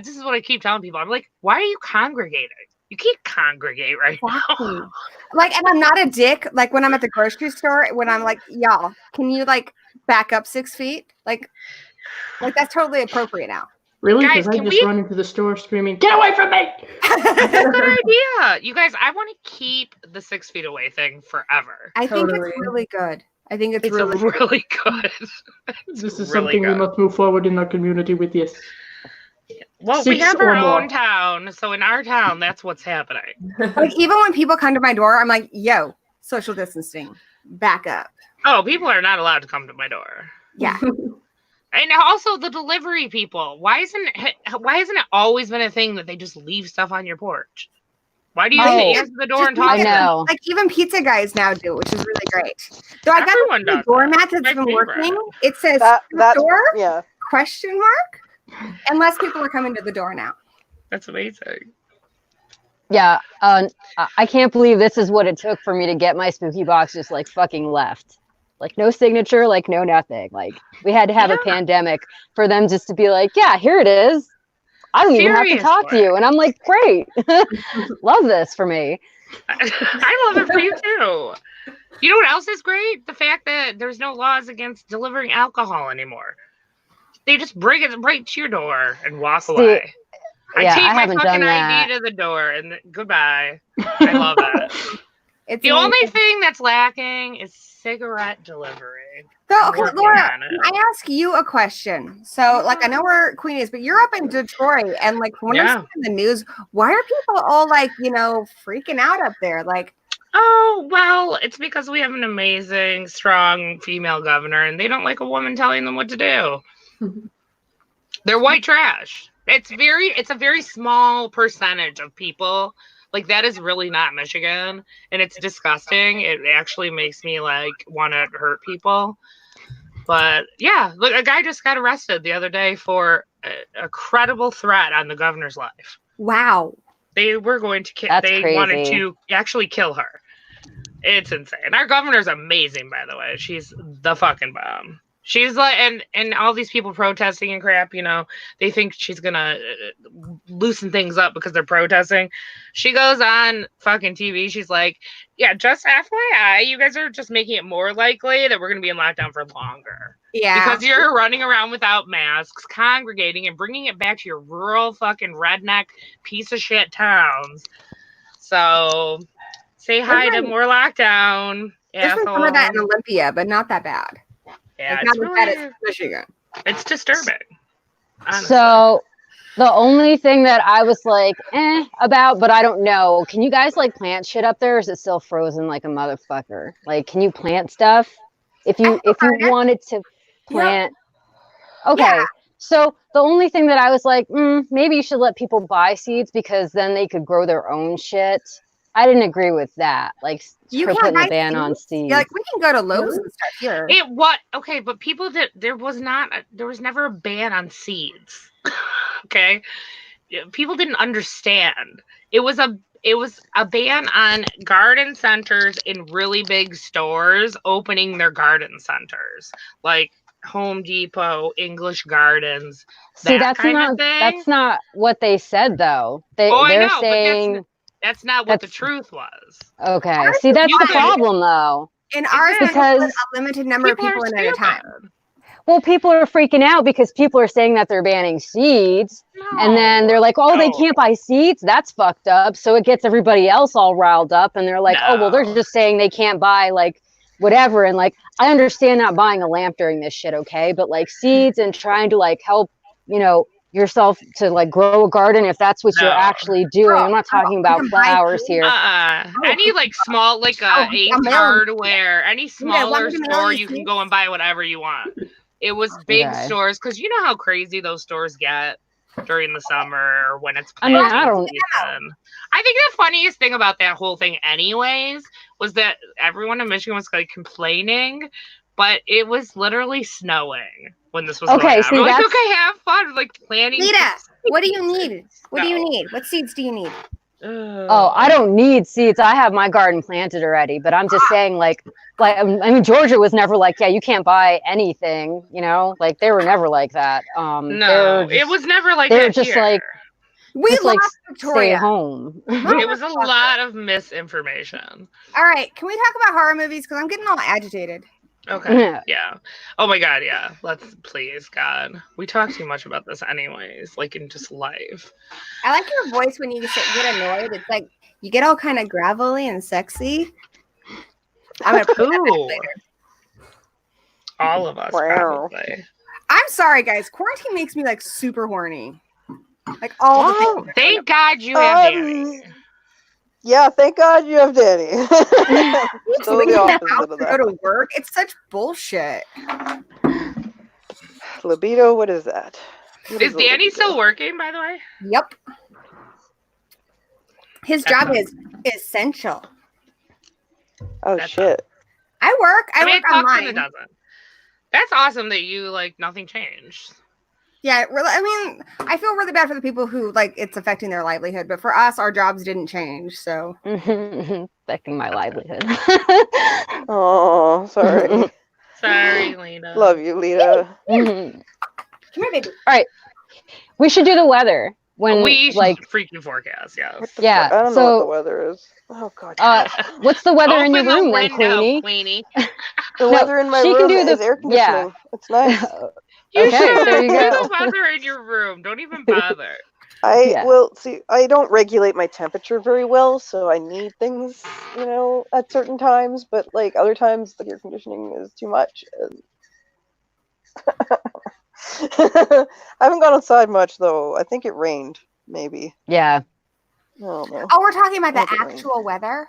Speaker 1: This is what I keep telling people. I'm like, why are you congregating? You can't congregate right
Speaker 3: Exactly.
Speaker 1: now.
Speaker 3: Like, and I'm not a dick. Like when I'm at the grocery store, when I'm like, y'all, can you like back up 6 feet? Like that's totally appropriate now.
Speaker 5: Really?
Speaker 1: Guys,
Speaker 5: Because I
Speaker 1: can
Speaker 5: just
Speaker 1: we-
Speaker 5: run into the store screaming, "Get away from me!"
Speaker 1: That's a good idea. You guys, I want to keep the 6 feet away thing forever.
Speaker 3: I think
Speaker 6: Totally.
Speaker 3: it's really good. I think it's
Speaker 1: It's
Speaker 3: really
Speaker 1: really good. It's
Speaker 5: This is
Speaker 1: really
Speaker 5: something we
Speaker 1: good.
Speaker 5: must move forward in our community with. Yes.
Speaker 1: Well, we
Speaker 5: 6
Speaker 1: have
Speaker 5: or
Speaker 1: our
Speaker 5: more.
Speaker 1: own town, so in our town, that's what's happening.
Speaker 3: like even when people come to my door, I'm like, yo, social distancing, back up.
Speaker 1: Oh, people are not allowed to come to my door.
Speaker 3: Yeah.
Speaker 1: And also the delivery people. Why isn't it always been a thing that they just leave stuff on your porch? Why do you have to answer the door and
Speaker 3: Just
Speaker 1: talk
Speaker 4: I
Speaker 1: to them?
Speaker 4: know.
Speaker 3: Like even pizza guys now do, which is really great. So I got
Speaker 1: Everyone
Speaker 3: this
Speaker 1: does
Speaker 3: doormat
Speaker 1: that.
Speaker 3: that's
Speaker 1: My
Speaker 3: been
Speaker 1: favorite.
Speaker 3: working. It says
Speaker 2: That
Speaker 3: door
Speaker 2: yeah.
Speaker 3: question mark, and less people are coming to the door now.
Speaker 1: That's amazing.
Speaker 4: Yeah. I can't believe this is what it took for me to get my spooky box just like fucking left. Like no signature, like no nothing. Like we had to have a
Speaker 1: Yeah.
Speaker 4: pandemic for them just to be like, yeah, here it is. I don't even have to talk to
Speaker 1: Seriously.
Speaker 4: you. And I'm like, great. Love this for me.
Speaker 1: I love it for you too. You know what else is great? The fact that there's no laws against delivering alcohol anymore. They just bring it right to your door and walk
Speaker 4: See,
Speaker 1: away.
Speaker 4: yeah,
Speaker 1: I take
Speaker 4: I
Speaker 1: my
Speaker 4: haven't
Speaker 1: fucking
Speaker 4: done that.
Speaker 1: ID to the door and goodbye. I love it.
Speaker 3: It's
Speaker 1: The only
Speaker 3: amazing.
Speaker 1: thing that's lacking is cigarette delivery.
Speaker 3: So,
Speaker 1: I'm
Speaker 3: okay,
Speaker 1: working
Speaker 3: Laura,
Speaker 1: on it.
Speaker 3: I ask you a question. So, like, I know where Queenies, but you're up in Detroit, and like, when I'm
Speaker 1: Yeah.
Speaker 3: seeing the news, why are people all like, freaking out up there? Like,
Speaker 1: Oh, well, it's because we have an amazing, strong female governor and they don't like a woman telling them what to do. They're white trash. It's a very small percentage of people. Like that is really not Michigan and it's disgusting. It actually makes me like want to hurt people. But yeah, look, a guy just got arrested the other day for a credible threat on the governor's life.
Speaker 3: wow.
Speaker 1: They were going to kill.
Speaker 4: That's
Speaker 1: They
Speaker 4: crazy.
Speaker 1: wanted to actually kill her. It's insane. Our governor's amazing, by the way. She's the fucking bomb. She's like, and all these people protesting and crap, they think she's gonna loosen things up because they're protesting. She goes on fucking TV. She's like, yeah, just FYI, you guys are just making it more likely that we're gonna be in lockdown for longer.
Speaker 3: Yeah.
Speaker 1: Because you're running around without masks, congregating, and bringing it back to your rural fucking redneck piece of shit towns. So say hi to more lockdown.
Speaker 3: There's been some of that in
Speaker 1: asshole.
Speaker 3: Olympia, but not that bad.
Speaker 1: Yeah,
Speaker 3: Like,
Speaker 1: it's
Speaker 3: not as bad
Speaker 1: really,
Speaker 3: as Michigan.
Speaker 1: it's disturbing. Honestly.
Speaker 4: So The only thing that I was like, about, but I don't know. Can you guys like plant shit up there? Or is it still frozen like a motherfucker? Like, can you plant stuff? If you wanted to plant, okay.
Speaker 3: Yeah.
Speaker 4: So the only thing that I was like, maybe you should let people buy seeds because then they could grow their own shit. I didn't agree with that. Like,
Speaker 3: You
Speaker 4: for
Speaker 3: can't
Speaker 4: putting
Speaker 3: buy
Speaker 4: a ban on
Speaker 3: seeds?
Speaker 4: seeds.
Speaker 3: Yeah, like we can go to Lowe's and stuff here.
Speaker 1: It what? Okay, but people did. There was never a ban on seeds. Okay, people didn't understand. It was a ban on garden centers in really big stores opening their garden centers, like Home Depot, English Gardens.
Speaker 4: See,
Speaker 1: that kind of thing.
Speaker 4: that's not what they said though.
Speaker 1: I
Speaker 4: They're
Speaker 1: know,
Speaker 4: saying
Speaker 1: but that's not what the
Speaker 4: that's-
Speaker 1: truth was.
Speaker 4: okay. See, that's
Speaker 1: You
Speaker 4: the
Speaker 1: could-
Speaker 4: problem though.
Speaker 3: In ours,
Speaker 4: Because-
Speaker 3: because a limited number of people
Speaker 1: are
Speaker 3: in at a time.
Speaker 1: stupid.
Speaker 4: Well, people are freaking out because people are saying that they're banning seeds, and then they're like, "Oh, they
Speaker 1: No.
Speaker 4: can't buy seeds. That's fucked up." So it gets everybody else all riled up, and they're like, "Oh, well, they're
Speaker 1: No.
Speaker 4: just saying they can't buy like whatever." And like, I understand not buying a lamp during this shit, okay? But like seeds and trying to like help, yourself to like grow a garden if that's what you're
Speaker 1: No.
Speaker 4: actually doing. I'm not talking about
Speaker 3: you can buy
Speaker 4: flowers
Speaker 3: seeds.
Speaker 4: here.
Speaker 1: Any like small, like Ace
Speaker 3: a million-
Speaker 1: Hardware, any smaller
Speaker 3: 1
Speaker 1: store,
Speaker 3: million
Speaker 1: you can
Speaker 3: seeds.
Speaker 1: go and buy whatever you want. It was big
Speaker 4: Okay.
Speaker 1: stores because you know how crazy those stores get during the summer or when it's
Speaker 4: I mean,
Speaker 1: planting
Speaker 4: I don't-
Speaker 1: season. I think the funniest thing about that whole thing, anyways, was that everyone in Michigan was like complaining, but it was literally snowing when this was
Speaker 4: Okay,
Speaker 1: going on.
Speaker 4: see,
Speaker 1: We're like,
Speaker 4: that's-
Speaker 1: okay, have fun, like planting.
Speaker 3: Lita, what do you need? What do you
Speaker 1: No.
Speaker 3: need? What seeds do you need?
Speaker 4: Oh, I don't need seeds. I have my garden planted already, but I'm just saying, like, I mean, Georgia was never like, yeah, you can't buy anything, like they were never like that.
Speaker 1: No, it was never like
Speaker 4: they're
Speaker 1: that
Speaker 4: just
Speaker 1: here.
Speaker 4: like,
Speaker 3: We
Speaker 4: just
Speaker 3: lost
Speaker 4: like stay
Speaker 3: Victoria.
Speaker 4: home.
Speaker 1: It was a lot of misinformation.
Speaker 3: All right, can we talk about horror movies? Because I'm getting all agitated.
Speaker 1: Okay.
Speaker 4: Yeah.
Speaker 1: Yeah. Oh my God. Yeah. Let's please, God. We talk too much about this, anyways. Like in just life.
Speaker 3: I like your voice when you get annoyed. It's like you get all kind of gravelly and sexy. I'm gonna put that back
Speaker 1: Ooh.
Speaker 3: later.
Speaker 1: All of us,
Speaker 2: Wow.
Speaker 1: probably.
Speaker 3: I'm sorry, guys. Quarantine makes me like super horny. Like all the
Speaker 1: Oh,
Speaker 3: things.
Speaker 1: thank God you have Danny.
Speaker 2: Yeah, thank God you have Danny.
Speaker 3: Just
Speaker 2: So
Speaker 3: leave
Speaker 2: the
Speaker 3: the
Speaker 2: opposite
Speaker 3: house
Speaker 2: of
Speaker 3: to
Speaker 2: that.
Speaker 3: go to work. It's such bullshit.
Speaker 2: Libido, what is that? What
Speaker 1: Is
Speaker 2: a
Speaker 1: Danny
Speaker 2: libido?
Speaker 1: still working, by the way?
Speaker 3: Yep. His job is essential.
Speaker 2: Oh
Speaker 1: That's
Speaker 2: shit.
Speaker 3: I work. I
Speaker 1: mean,
Speaker 3: work
Speaker 1: it sucks when it
Speaker 3: online.
Speaker 1: doesn't. That's awesome that you like nothing changed.
Speaker 3: Yeah, really. I mean, I feel really bad for the people who like it's affecting their livelihood, but for us, our jobs didn't change. So
Speaker 4: Affecting my livelihood.
Speaker 2: Oh, sorry.
Speaker 1: Sorry, Lena.
Speaker 2: Love you, Lita.
Speaker 3: come here, baby.
Speaker 4: We should do the weather when
Speaker 1: We
Speaker 4: like
Speaker 1: freaking forecast, yes.
Speaker 2: What the
Speaker 4: Yeah,
Speaker 2: fuck? I don't know what
Speaker 4: so-
Speaker 2: the weather is. Oh god.
Speaker 4: what's the weather in your
Speaker 1: Open the
Speaker 4: room then,
Speaker 1: window,
Speaker 4: Queenie?
Speaker 1: Queenie.
Speaker 2: The weather in my
Speaker 4: she can
Speaker 2: room
Speaker 4: do the-
Speaker 2: is air
Speaker 4: yeah.
Speaker 2: conditioning. It's nice.
Speaker 1: You
Speaker 4: Okay,
Speaker 1: should
Speaker 4: there you
Speaker 1: do
Speaker 4: go.
Speaker 1: the weather in your room. Don't even bother.
Speaker 4: Yeah.
Speaker 2: Well, see, I don't regulate my temperature very well, so I need things, at certain times. But like other times, the air conditioning is too much. And... I haven't gone outside much though. I think it rained, maybe.
Speaker 4: Yeah.
Speaker 2: I don't know.
Speaker 3: Oh, we're talking about the
Speaker 2: Look at me.
Speaker 3: actual weather.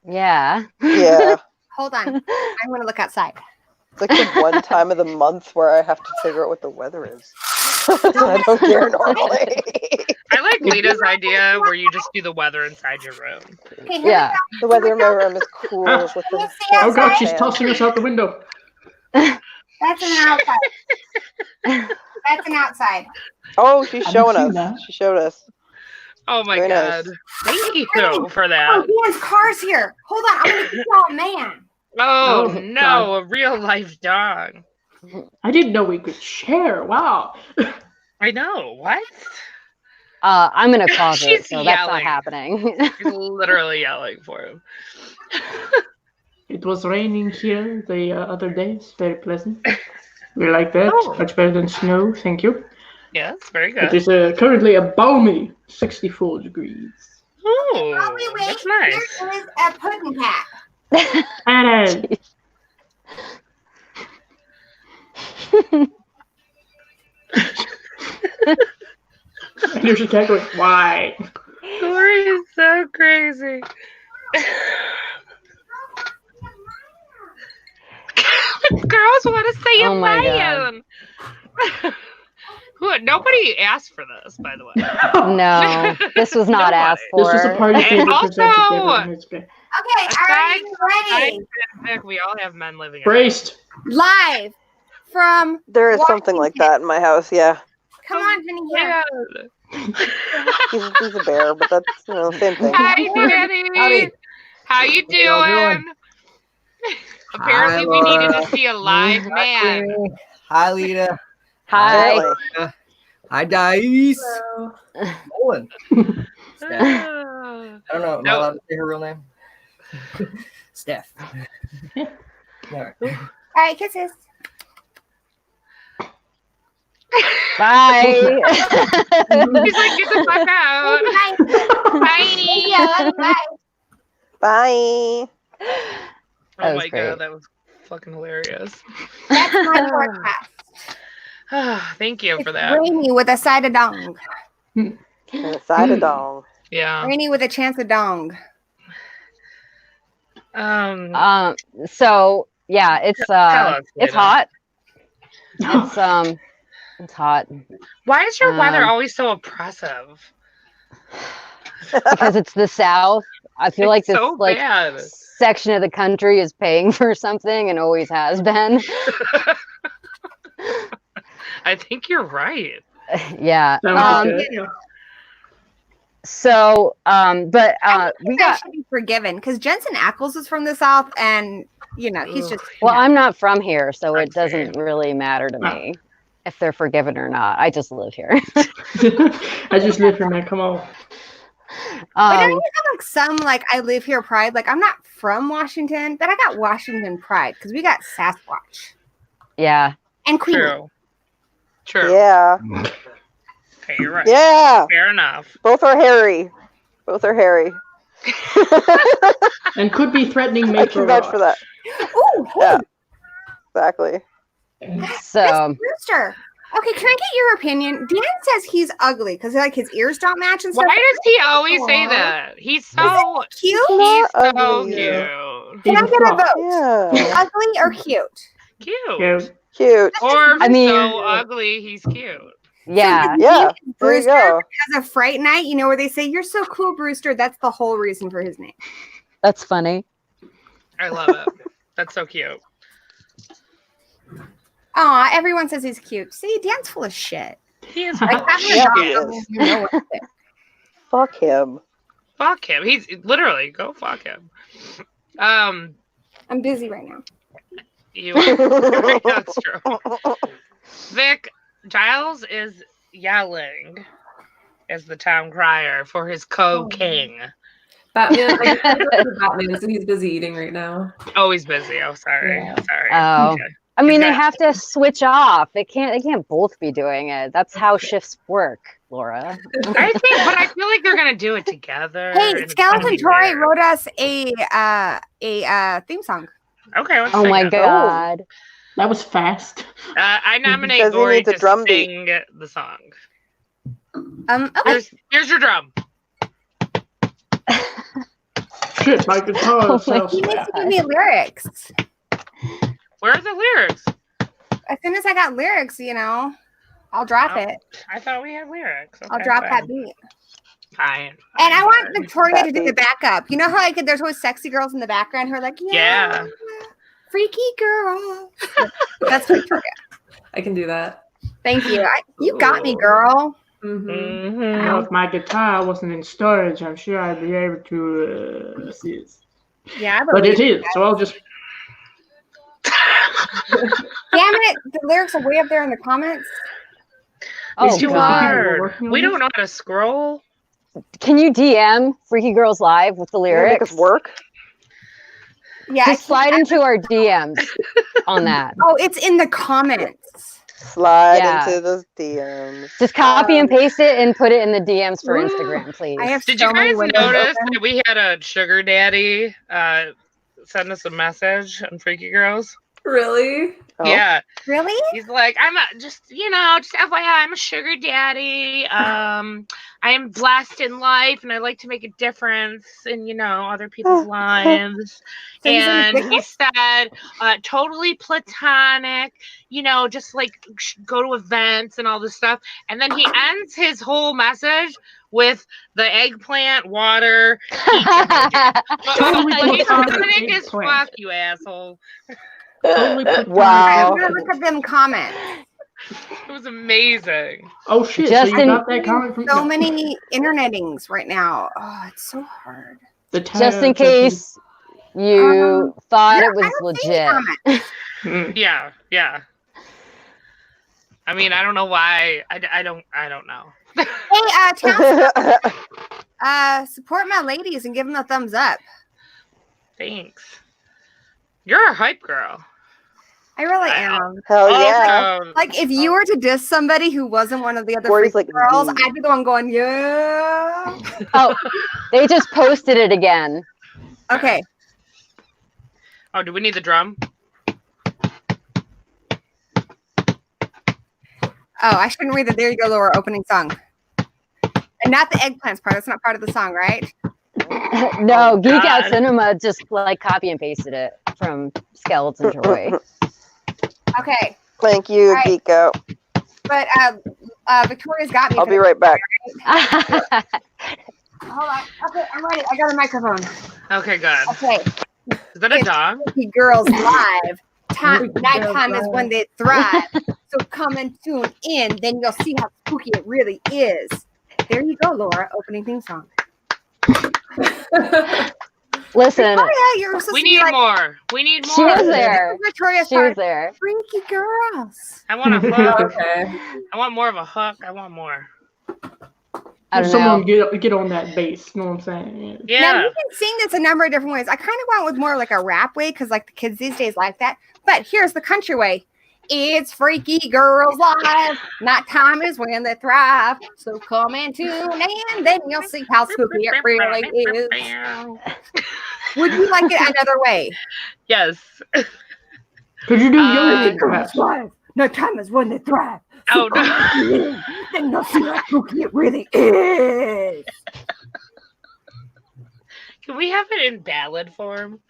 Speaker 4: Yeah.
Speaker 2: Yeah,
Speaker 3: Hold on, I'm gonna look outside.
Speaker 2: it's like the one time of the month where I have to figure out what the weather is. I don't care normally.
Speaker 1: I like Lita's idea where you just do the weather inside your room.
Speaker 3: Okay, here
Speaker 4: Yeah.
Speaker 2: The weather in my room is cool with
Speaker 3: Can you
Speaker 2: the
Speaker 3: see
Speaker 5: Oh god,
Speaker 3: outside?
Speaker 5: she's tossing us out the window.
Speaker 3: That's an outside. That's an outside.
Speaker 2: Oh, she's
Speaker 5: Haven't
Speaker 2: showing
Speaker 5: seen
Speaker 2: us.
Speaker 5: that.
Speaker 2: She showed us.
Speaker 1: Oh my
Speaker 2: Very
Speaker 1: God.
Speaker 2: nice.
Speaker 1: Thank you for
Speaker 3: Oh,
Speaker 1: that.
Speaker 3: Dan's car's here. Hold on, I'm gonna get y'all, man.
Speaker 1: Oh
Speaker 5: Oh,
Speaker 1: no,
Speaker 5: God.
Speaker 1: a real life dog.
Speaker 5: I didn't know we could share. Wow.
Speaker 1: I know. What?
Speaker 4: I'm in a closet,
Speaker 1: She's
Speaker 4: so that's not
Speaker 1: yelling.
Speaker 4: happening.
Speaker 1: She's literally yelling for him.
Speaker 5: It was raining here the other day. It's very pleasant. We like that.
Speaker 1: Oh.
Speaker 5: Much better than snow. Thank you.
Speaker 1: Yes, very
Speaker 5: It
Speaker 1: good.
Speaker 5: is currently a balmy 64 degrees.
Speaker 1: Oh,
Speaker 3: Oh, wait, wait.
Speaker 1: that's nice.
Speaker 3: There is a pudding cat.
Speaker 5: And I knew she kept going, why?
Speaker 1: Lori is so crazy. Girls want to say
Speaker 4: Oh my
Speaker 1: Lion. Nobody asked for this, by the way.
Speaker 4: No, this was not
Speaker 1: Nobody.
Speaker 4: asked
Speaker 5: This
Speaker 4: for.
Speaker 5: was a party
Speaker 1: And
Speaker 5: favor
Speaker 1: also-
Speaker 5: presented to everyone who's been
Speaker 3: Okay, are you ready?
Speaker 1: Vic, we all have men living in
Speaker 5: braced.
Speaker 3: Live from.
Speaker 2: There is something like that in my house. Yeah,
Speaker 3: Come on, honey. Here.
Speaker 2: he's a bear, but that's same thing.
Speaker 1: Hi, Danny.
Speaker 7: Howdy.
Speaker 1: How you
Speaker 7: How y'all
Speaker 1: doing?
Speaker 7: doing?
Speaker 1: Apparently,
Speaker 7: Hi,
Speaker 1: we needed
Speaker 7: Laura.
Speaker 1: to see a live man.
Speaker 7: Hi, Lita.
Speaker 4: Hi.
Speaker 2: Apparently.
Speaker 7: Hi, Dice.
Speaker 6: So,
Speaker 7: Nolan. Steph. I
Speaker 1: Ah.
Speaker 7: don't know. Am I
Speaker 1: No.
Speaker 7: allowed to say her real name? Steph. All right.
Speaker 3: All right, kisses.
Speaker 4: Bye.
Speaker 1: He's like, get the fuck out.
Speaker 3: Bye.
Speaker 1: Bye.
Speaker 3: Yeah, bye.
Speaker 2: Bye.
Speaker 4: That
Speaker 1: Oh
Speaker 4: was
Speaker 1: my
Speaker 4: great.
Speaker 1: god, that was fucking hilarious.
Speaker 3: That's my forecast.
Speaker 1: Thank you for
Speaker 3: It's
Speaker 1: that.
Speaker 3: rainy with a side of dong.
Speaker 2: And a side of dong.
Speaker 1: Yeah.
Speaker 3: Rainy with a chance of dong.
Speaker 4: So yeah, it's
Speaker 1: Tell us,
Speaker 4: it's
Speaker 1: Lita.
Speaker 4: hot. It's hot
Speaker 1: Why is your weather
Speaker 4: Um,
Speaker 1: always so oppressive?
Speaker 4: because it's the South. I feel like
Speaker 1: It's
Speaker 4: this
Speaker 1: so
Speaker 4: like
Speaker 1: bad.
Speaker 4: section of the country is paying for something and always has been.
Speaker 1: I think you're right.
Speaker 4: Yeah.
Speaker 5: That was good. Yeah.
Speaker 4: So but
Speaker 3: I
Speaker 4: we
Speaker 3: think that
Speaker 4: got
Speaker 3: should be forgiven because Jensen Ackles is from the South, and he's just.
Speaker 4: well, I'm not from here, so
Speaker 1: I
Speaker 4: it doesn't really matter to me if they're forgiven or not. I just live here.
Speaker 5: I just live here, man. Come on.
Speaker 3: But don't you have like some I live here pride? Like I'm not from Washington, but I got Washington pride because we got Sasquatch
Speaker 4: Yeah.
Speaker 3: and Queen.
Speaker 1: True.
Speaker 2: Yeah.
Speaker 1: Okay, you're right.
Speaker 2: Yeah.
Speaker 1: Fair enough.
Speaker 2: Both are hairy. Both are hairy.
Speaker 5: And could be threatening
Speaker 2: I
Speaker 5: mate
Speaker 2: can vouch for that.
Speaker 3: Ooh, hey,
Speaker 2: Yeah. Exactly.
Speaker 4: So
Speaker 3: Rooster. Okay, can I get your opinion? Dan says he's ugly because his ears don't match and stuff.
Speaker 1: Why does he always say
Speaker 3: Aw.
Speaker 1: that? He's so
Speaker 3: Cute?
Speaker 1: he's
Speaker 2: Not
Speaker 1: so
Speaker 2: ugly.
Speaker 1: cute.
Speaker 3: Can
Speaker 5: He's
Speaker 3: I
Speaker 5: a
Speaker 3: get a
Speaker 5: frog.
Speaker 3: vote?
Speaker 2: Yeah.
Speaker 3: Ugly or cute?
Speaker 1: Cute.
Speaker 5: Yeah.
Speaker 2: Cute.
Speaker 1: Or
Speaker 4: I mean-
Speaker 1: so ugly, he's cute.
Speaker 4: yeah.
Speaker 2: Yeah. There you
Speaker 3: Brewster
Speaker 2: go.
Speaker 3: has a fright night, where they say, "You're so cool, Brewster." That's the whole reason for his name.
Speaker 4: That's funny.
Speaker 1: I love it. That's so cute.
Speaker 3: Aw, everyone says he's cute. See, Dan's full of shit.
Speaker 1: He is
Speaker 3: Like, having a
Speaker 2: Yeah,
Speaker 3: dog
Speaker 2: he
Speaker 3: doesn't
Speaker 2: is.
Speaker 3: even know what to say.
Speaker 2: Fuck him.
Speaker 1: fuck him. He's literally go fuck him.
Speaker 3: I'm busy right now.
Speaker 1: You that's true. Vic, Giles is yelling as the town crier for his co-king.
Speaker 6: Batman, Batman, so he's busy eating right now.
Speaker 1: Oh, he's busy. Oh, sorry.
Speaker 6: Yeah.
Speaker 1: Sorry.
Speaker 4: Oh.
Speaker 1: Okay.
Speaker 4: I mean, they
Speaker 1: got-
Speaker 4: have to switch off. They can't both be doing it. That's how shifts work, Laura.
Speaker 1: I think, but I feel like they're gonna do it together. and
Speaker 3: Hey,
Speaker 1: it's gonna
Speaker 3: Skeleton
Speaker 1: be
Speaker 3: Troy
Speaker 1: weird.
Speaker 3: wrote us a theme song.
Speaker 1: Okay, let's
Speaker 4: Oh
Speaker 1: sing
Speaker 4: my
Speaker 1: it.
Speaker 4: god.
Speaker 5: That was fast.
Speaker 1: I nominate
Speaker 2: Because he
Speaker 1: Gory
Speaker 2: needs a
Speaker 1: to
Speaker 2: drum beat.
Speaker 1: sing the song.
Speaker 3: Okay.
Speaker 1: Here's your drum.
Speaker 5: Shit, my guitar
Speaker 4: Oh my
Speaker 5: sounds
Speaker 3: He needs
Speaker 5: fast.
Speaker 3: to give me lyrics.
Speaker 1: Where are the lyrics?
Speaker 3: As soon as I got lyrics, I'll drop
Speaker 1: Oh,
Speaker 3: it.
Speaker 1: I thought we had lyrics.
Speaker 3: I'll
Speaker 1: Okay,
Speaker 3: drop
Speaker 1: fine.
Speaker 3: that beat.
Speaker 1: Fine.
Speaker 3: And I
Speaker 1: fine,
Speaker 3: want
Speaker 1: fine.
Speaker 3: Victoria to
Speaker 2: That
Speaker 3: do the
Speaker 2: beat.
Speaker 3: backup. You know how there's always sexy girls in the background who are like,
Speaker 1: Yeah.
Speaker 3: freaky girl. That's Victoria.
Speaker 6: I can do that.
Speaker 3: Thank you. You got me, girl.
Speaker 6: Mm-hmm.
Speaker 1: Mhm.
Speaker 5: Now, if my guitar wasn't in storage, I'm sure I'd be able to assist.
Speaker 3: Yeah, I
Speaker 5: But
Speaker 3: believe
Speaker 5: it is, so I'll just.
Speaker 3: Damn it. The lyrics are way up there in the comments.
Speaker 4: Oh
Speaker 1: It's too
Speaker 4: god.
Speaker 1: hard.
Speaker 5: working on
Speaker 1: We
Speaker 5: this?
Speaker 1: don't know how to scroll.
Speaker 4: Can you DM Freaky Girls Live with the
Speaker 2: You gonna make
Speaker 4: lyrics?
Speaker 2: us work?
Speaker 3: Yeah.
Speaker 4: Just slide into our DMs on that.
Speaker 3: Oh, it's in the comments.
Speaker 2: Slide
Speaker 4: Yeah.
Speaker 2: into those DMs.
Speaker 4: Just copy and paste it and put it in the DMs for
Speaker 3: Ooh.
Speaker 4: Instagram, please.
Speaker 3: I have
Speaker 1: Did
Speaker 3: so
Speaker 1: you
Speaker 3: many
Speaker 1: guys
Speaker 3: windows
Speaker 1: notice
Speaker 3: open.
Speaker 1: that we had a sugar daddy send us a message on Freaky Girls?
Speaker 6: Really?
Speaker 2: Oh.
Speaker 1: Yeah.
Speaker 3: Really?
Speaker 1: He's like, just FYI, I'm a sugar daddy. I am blessed in life, and I like to make a difference in, other people's lives.
Speaker 3: So he's in
Speaker 1: And
Speaker 3: the
Speaker 1: he said, totally platonic, just like go to events and all this stuff. And then he ends his whole message with the eggplant, water, peach emoji.
Speaker 5: Totally
Speaker 1: He's
Speaker 5: platonic
Speaker 1: platonic as
Speaker 5: eggplant.
Speaker 1: fuck, you asshole.
Speaker 5: Totally platonic.
Speaker 4: Wow.
Speaker 3: I'm gonna look at them comments.
Speaker 1: It was amazing.
Speaker 5: Oh shit! So
Speaker 4: Justin-
Speaker 5: you got that comment from
Speaker 3: So many internetings right now. Oh, it's so hard.
Speaker 5: the
Speaker 4: Just in case you thought
Speaker 3: yeah,
Speaker 4: it was
Speaker 3: I don't see any
Speaker 4: legit.
Speaker 3: comments.
Speaker 1: Yeah. I mean, I don't know why. I don't know.
Speaker 3: Hey, Townsend, support my ladies and give them a thumbs up.
Speaker 1: Thanks. You're a hype girl.
Speaker 3: I really am.
Speaker 2: Hell yeah.
Speaker 1: Also,
Speaker 3: Like, if you were to diss somebody who wasn't one of the other
Speaker 2: Corey's
Speaker 3: freak
Speaker 2: like,
Speaker 3: girls,
Speaker 2: "Mm."
Speaker 3: I'd be the one going, yeah.
Speaker 4: Oh, they just posted it again.
Speaker 3: Okay.
Speaker 1: oh, do we need the drum?
Speaker 3: Oh, I shouldn't read the There You Go, Laura opening song. And not the eggplants part. That's not part of the song, right?
Speaker 4: No,
Speaker 1: Oh,
Speaker 4: Geek Out
Speaker 1: God.
Speaker 4: Cinema just like copy and pasted it from Skeleton Troy.
Speaker 3: Okay.
Speaker 2: Thank you,
Speaker 3: Right.
Speaker 2: Geeko.
Speaker 3: But Victoria's got me.
Speaker 2: I'll
Speaker 3: for
Speaker 2: be
Speaker 3: the-
Speaker 2: right back.
Speaker 3: Hold on. Okay, I'm ready. I got a microphone.
Speaker 1: Okay, good.
Speaker 3: Okay.
Speaker 1: Is that a dog?
Speaker 3: Spooky Girls Live.
Speaker 6: Spooky
Speaker 3: Nighttime
Speaker 6: Girls
Speaker 3: is when they thrive. So come and tune in, then you'll see how spooky it really is. There you go, Laura. Opening theme song.
Speaker 4: Listen,
Speaker 3: Victoria, you're supposed
Speaker 1: We
Speaker 3: to be
Speaker 1: need
Speaker 3: like,
Speaker 1: more. We need more.
Speaker 4: she was there.
Speaker 3: Victoria's
Speaker 4: She was
Speaker 3: part.
Speaker 4: there.
Speaker 3: Freaky girls.
Speaker 1: I want a hook.
Speaker 6: Okay.
Speaker 1: I want more of a hook. I want more.
Speaker 4: I don't
Speaker 5: Someone
Speaker 4: know.
Speaker 5: get on that bass. You know what I'm saying?
Speaker 3: Now,
Speaker 1: Yeah.
Speaker 3: you can sing this a number of different ways. I kind of went with more like a rap way because like the kids these days like that. But here's the country way. It's Freaky Girls Live. Nighttime is when they thrive. So come and tune in, then you'll see how spooky it really is. Would you like it another way?
Speaker 1: Yes.
Speaker 5: Could you do
Speaker 1: Uh,
Speaker 5: yoga? perhaps?
Speaker 3: Live. Nighttime is when they thrive.
Speaker 1: Oh no.
Speaker 3: Then you'll see how spooky it really is.
Speaker 1: Can we have it in ballad form?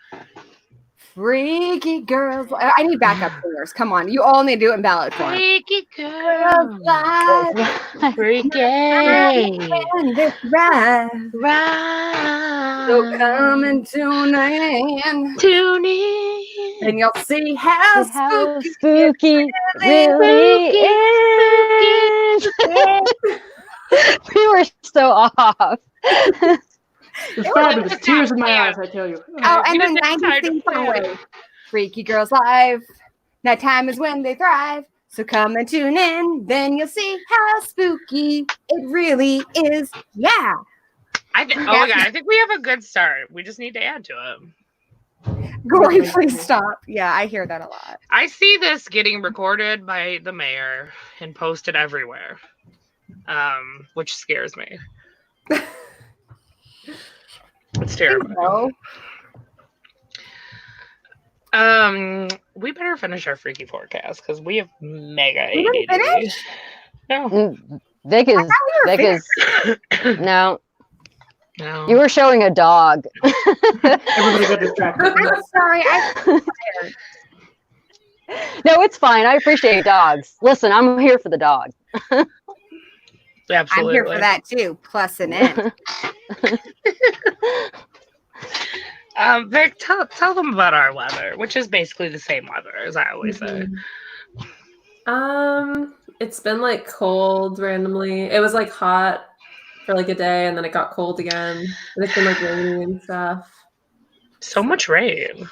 Speaker 3: Freaky Girls. I need backup singers. Come on. You all need to do it in ballad form.
Speaker 1: Freaky girl.
Speaker 3: Live.
Speaker 1: Freaky.
Speaker 3: And they thrive.
Speaker 1: Right.
Speaker 3: So come and tune in,
Speaker 1: Tune in.
Speaker 3: and you'll see how
Speaker 4: How
Speaker 3: spooky.
Speaker 4: spooky really is. We were so off.
Speaker 5: It's fabulous.
Speaker 1: It's
Speaker 5: Tears in my
Speaker 1: yeah.
Speaker 5: eyes, I tell you.
Speaker 3: Oh, and
Speaker 1: We
Speaker 3: then
Speaker 1: just got
Speaker 3: 90s
Speaker 1: tired of
Speaker 3: theme song
Speaker 1: playing.
Speaker 3: way. Freaky Girls Live. Nighttime is when they thrive. So come and tune in, then you'll see how spooky it really is. Yeah.
Speaker 1: Oh my god, I think we have a good start. We just need to add to it.
Speaker 3: Gory, please stop. Yeah, I hear that a lot.
Speaker 1: I see this getting recorded by the mayor and posted everywhere, which scares me. It's terrible.
Speaker 3: So,
Speaker 1: We better finish our freaky forecast because we have mega
Speaker 3: We didn't
Speaker 1: ADD.
Speaker 3: finish?
Speaker 1: No,
Speaker 4: Vic
Speaker 3: I
Speaker 4: is
Speaker 3: thought we were
Speaker 4: Vic is no.
Speaker 1: no.
Speaker 4: You were showing a dog.
Speaker 5: Everybody got distracted.
Speaker 3: I'm sorry. I'm tired.
Speaker 4: No, it's fine. I appreciate dogs. Listen, I'm here for the dog.
Speaker 1: Absolutely.
Speaker 3: I'm here for that too. Plus an N.
Speaker 1: Vic, tell them about our weather, which is basically the same weather as I always say.
Speaker 6: It's been like cold randomly. It was like hot for like a day and then it got cold again. And it's been like rainy and stuff.
Speaker 1: So much rain.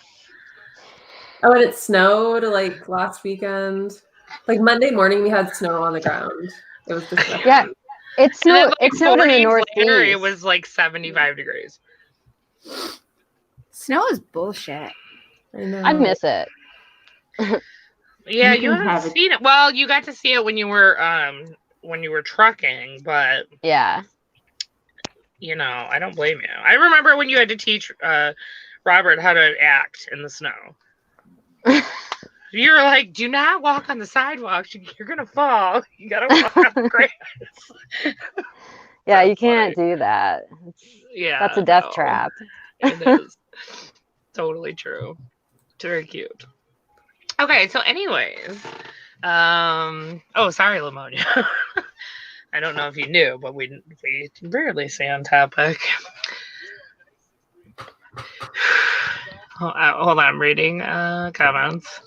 Speaker 6: Oh, and it snowed like last weekend. Like Monday morning we had snow on the ground. It was disgusting.
Speaker 4: Yeah, it
Speaker 1: And then,
Speaker 4: snowed.
Speaker 1: like,
Speaker 4: It snowed
Speaker 1: 4
Speaker 4: in the
Speaker 1: days
Speaker 4: northeast.
Speaker 1: later, it was like 75 degrees.
Speaker 3: Snow is bullshit.
Speaker 6: I know.
Speaker 4: I miss it.
Speaker 1: Yeah,
Speaker 5: You
Speaker 1: you
Speaker 5: can have
Speaker 1: haven't
Speaker 5: it.
Speaker 1: seen it. Well, you got to see it when you were trucking, but
Speaker 4: Yeah.
Speaker 1: I don't blame you. I remember when you had to teach Robert how to act in the snow. You're like, do not walk on the sidewalk. You're gonna fall. You gotta walk on the grass.
Speaker 4: Yeah,
Speaker 1: So
Speaker 4: you can't
Speaker 1: funny.
Speaker 4: do that.
Speaker 1: Yeah,
Speaker 4: That's a death
Speaker 1: no,
Speaker 4: trap.
Speaker 1: It is totally true. It's very cute. Okay, so anyways, oh, sorry, Lamonia. I don't know if you knew, but we rarely stay on topic. Hold on, I'm reading comments.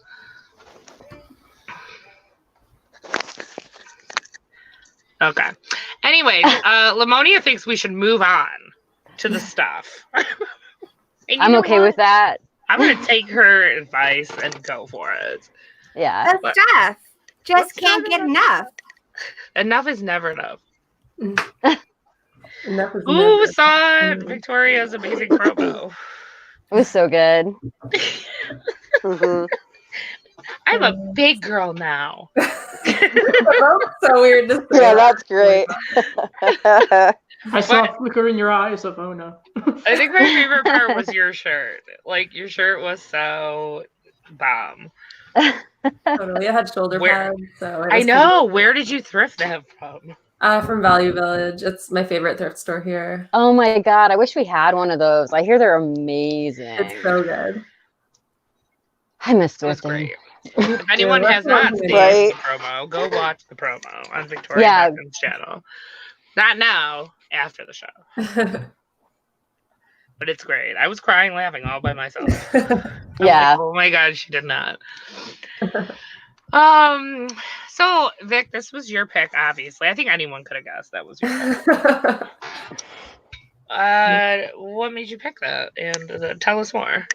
Speaker 1: Okay. Anyways, Lamonia thinks we should move on to the stuff. And you
Speaker 4: I'm
Speaker 1: know
Speaker 4: okay
Speaker 1: what?
Speaker 4: with that.
Speaker 1: I'm gonna take her advice and go for it.
Speaker 4: Yeah.
Speaker 3: The stuff just
Speaker 1: What's
Speaker 3: can't
Speaker 1: that
Speaker 3: get
Speaker 1: about?
Speaker 3: enough.
Speaker 1: Enough is never enough.
Speaker 6: Enough is
Speaker 1: Who
Speaker 6: never.
Speaker 1: saw Victoria's amazing promo?
Speaker 4: It was so good.
Speaker 2: Mhm.
Speaker 1: I'm a big girl now.
Speaker 6: That's so weird to say.
Speaker 2: Yeah, that's great.
Speaker 5: I saw a flicker in your eyes of, oh no.
Speaker 1: I think my favorite part was your shirt. Like, your shirt was so bomb.
Speaker 6: Totally. I had shoulder
Speaker 1: Where-
Speaker 6: pads, so it
Speaker 1: I
Speaker 6: was
Speaker 1: know. Where did you thrift that from?
Speaker 6: from Value Village. It's my favorite thrift store here.
Speaker 4: Oh my god, I wish we had one of those. I hear they're amazing.
Speaker 6: It's so good.
Speaker 4: I miss
Speaker 1: It was
Speaker 4: thrifting.
Speaker 1: great. If anyone
Speaker 6: Yeah,
Speaker 1: has
Speaker 6: that's
Speaker 1: not
Speaker 6: what
Speaker 1: seen
Speaker 6: I'm
Speaker 2: Right.
Speaker 1: the promo, go watch the promo on Victoria
Speaker 4: Yeah.
Speaker 1: Beckham's channel. Not now, after the show. But it's great. I was crying laughing all by myself. I'm
Speaker 4: Yeah.
Speaker 1: like, oh my god, she did not. So Vic, this was your pick, obviously. I think anyone could have guessed that was your pick. What made you pick that? And tell us more.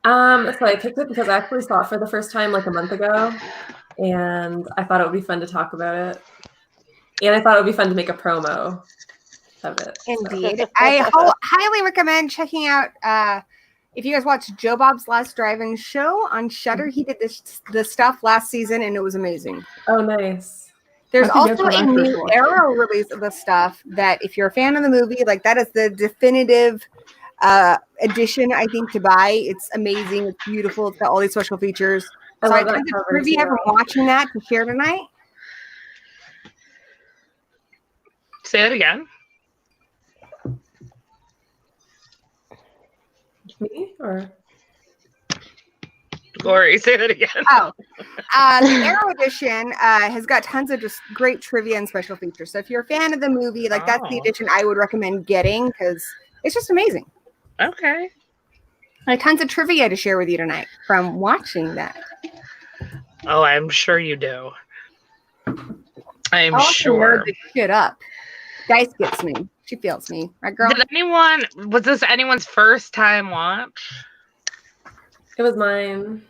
Speaker 6: So I picked it because I actually saw it for the first time like a month ago, and I thought it would be fun to talk about it. And I thought it would be fun to make a promo of it.
Speaker 3: Indeed. I highly recommend checking out if you guys watch Joe Bob's Last Drive-In Show on Shudder. He did the stuff last season and it was amazing.
Speaker 6: Oh, nice.
Speaker 3: There's
Speaker 5: I think that's
Speaker 3: also
Speaker 5: when
Speaker 3: a
Speaker 5: I first
Speaker 3: new
Speaker 5: watched it.
Speaker 3: Arrow release of the stuff that if you're a fan of the movie, like that is the definitive edition, I think, to buy. It's amazing. It's beautiful. It's got all these special features.
Speaker 6: I
Speaker 3: So I
Speaker 6: love that
Speaker 3: tons of
Speaker 6: cover,
Speaker 3: trivia
Speaker 6: too.
Speaker 3: from watching that to share tonight.
Speaker 1: Say it again.
Speaker 6: Me or
Speaker 1: Glory, say that again.
Speaker 3: Oh, the Arrow edition has got tons of just great trivia and special features. So if you're a fan of the movie, like that's the
Speaker 1: Oh.
Speaker 3: edition I would recommend getting because it's just amazing.
Speaker 1: Okay.
Speaker 3: Like tons of trivia to share with you tonight from watching that.
Speaker 1: Oh, I'm sure you do. I'm
Speaker 3: I also
Speaker 1: sure.
Speaker 3: nerd this shit up. Dice gets me. She feels me. Right, girl?
Speaker 1: Was this anyone's first time watch?
Speaker 6: it was mine.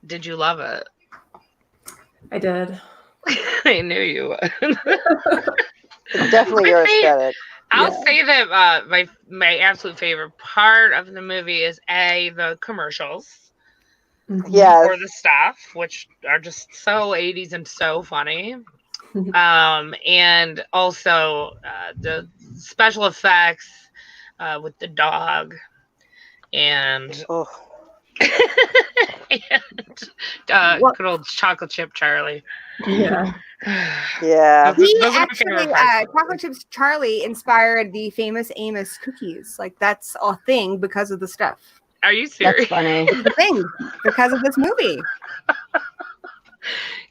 Speaker 1: Did you love it?
Speaker 6: I did.
Speaker 1: I knew you would.
Speaker 2: It's definitely your aesthetic.
Speaker 1: I'll
Speaker 6: Yeah.
Speaker 1: say that my absolute favorite part of the movie is the commercials
Speaker 2: Yes.
Speaker 1: or the stuff, which are just so 80s and so funny. And also the special effects with the dog and,
Speaker 2: Oh,
Speaker 1: good old chocolate chip Charlie.
Speaker 6: Yeah.
Speaker 2: yeah.
Speaker 1: Those
Speaker 3: He
Speaker 1: are my
Speaker 3: actually,
Speaker 1: favorite parts.
Speaker 3: Chocolate Chips Charlie inspired the famous Amos cookies. Like that's a thing because of the stuff.
Speaker 1: Are you
Speaker 4: That's
Speaker 1: serious?
Speaker 4: funny.
Speaker 3: It's a thing because of this movie.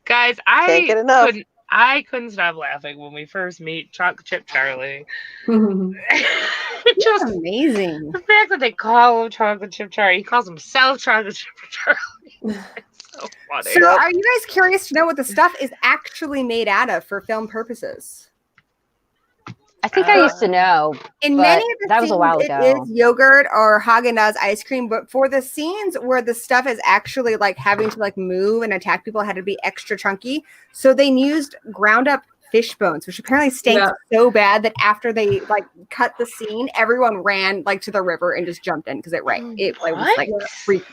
Speaker 1: Guys,
Speaker 2: Can't get enough.
Speaker 1: I couldn't stop laughing when we first meet Chocolate Chip Charlie.
Speaker 3: It's
Speaker 1: Just
Speaker 3: amazing.
Speaker 1: the fact that they call him Chocolate Chip Charlie, he calls himself Chocolate Chip Charlie. It's so funny.
Speaker 3: So, are you guys curious to know what the stuff is actually made out of for film purposes?
Speaker 4: I think I used to know.
Speaker 3: In
Speaker 4: But
Speaker 3: many of the
Speaker 4: that was a
Speaker 3: scenes,
Speaker 4: while
Speaker 3: it
Speaker 4: ago.
Speaker 3: is yogurt or Haagen-Dazs ice cream. But for the scenes where the stuff is actually like having to like move and attack people, it had to be extra chunky. So they used ground up fish bones, which apparently stinks so bad that after they like cut the scene, everyone ran like to the river and just jumped in because it like was like freaky.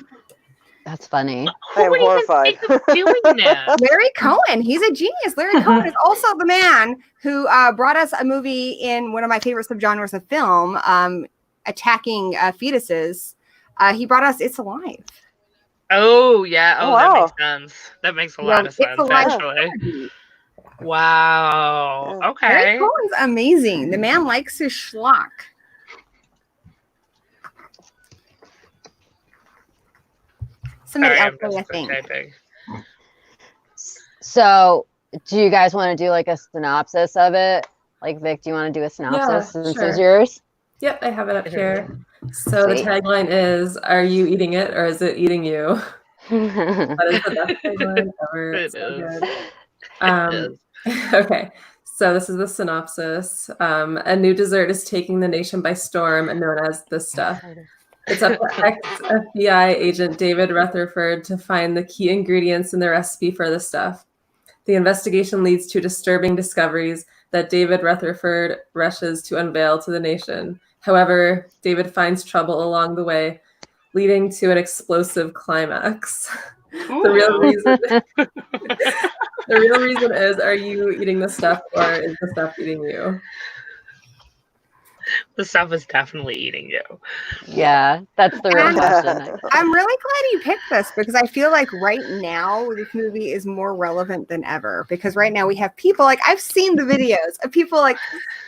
Speaker 4: That's funny.
Speaker 2: I am
Speaker 1: Who would even
Speaker 2: horrified.
Speaker 1: think of doing that?
Speaker 3: Larry Cohen, he's a genius. Larry Cohen is also the man who brought us a movie in one of my favorite subgenres of film, attacking fetuses. He brought us It's Alive.
Speaker 1: Oh yeah. Oh,
Speaker 2: Oh,
Speaker 1: that
Speaker 2: wow.
Speaker 1: makes sense. That makes a
Speaker 3: Yeah,
Speaker 1: lot of
Speaker 3: it's a
Speaker 1: sense,
Speaker 3: lot of
Speaker 1: actually. Wow.
Speaker 2: Yeah.
Speaker 3: Gary
Speaker 1: Okay.
Speaker 3: Cohen's amazing. The man likes his schlock. Somebody
Speaker 1: Sorry,
Speaker 3: else,
Speaker 1: I'm
Speaker 3: I
Speaker 1: just
Speaker 3: think.
Speaker 1: typing.
Speaker 4: So, do you guys want to do like a synopsis of it? Like, Vic, do you want to do a synopsis since
Speaker 6: sure.
Speaker 4: it's yours?
Speaker 6: Yep, I have it up here. So the
Speaker 4: Sweet.
Speaker 6: tagline is, "Are you eating it or is it eating you?" That is the best tagline ever.
Speaker 1: It
Speaker 6: So
Speaker 1: is.
Speaker 6: good.
Speaker 1: It is.
Speaker 6: Okay, so this is the synopsis. A new dessert is taking the nation by storm, known as the stuff. It's up to ex-FBI agent David Rutherford to find the key ingredients in the recipe for the stuff. The investigation leads to disturbing discoveries that David Rutherford rushes to unveil to the nation. However, David finds trouble along the way, leading to an explosive climax. The real reason is, are you eating the stuff or is the stuff eating you?
Speaker 1: The stuff is definitely eating you.
Speaker 4: Yeah, that's the real
Speaker 3: And
Speaker 4: question.
Speaker 3: I'm really glad you picked this because I feel like right now this movie is more relevant than ever because right now we have people like I've seen the videos of people like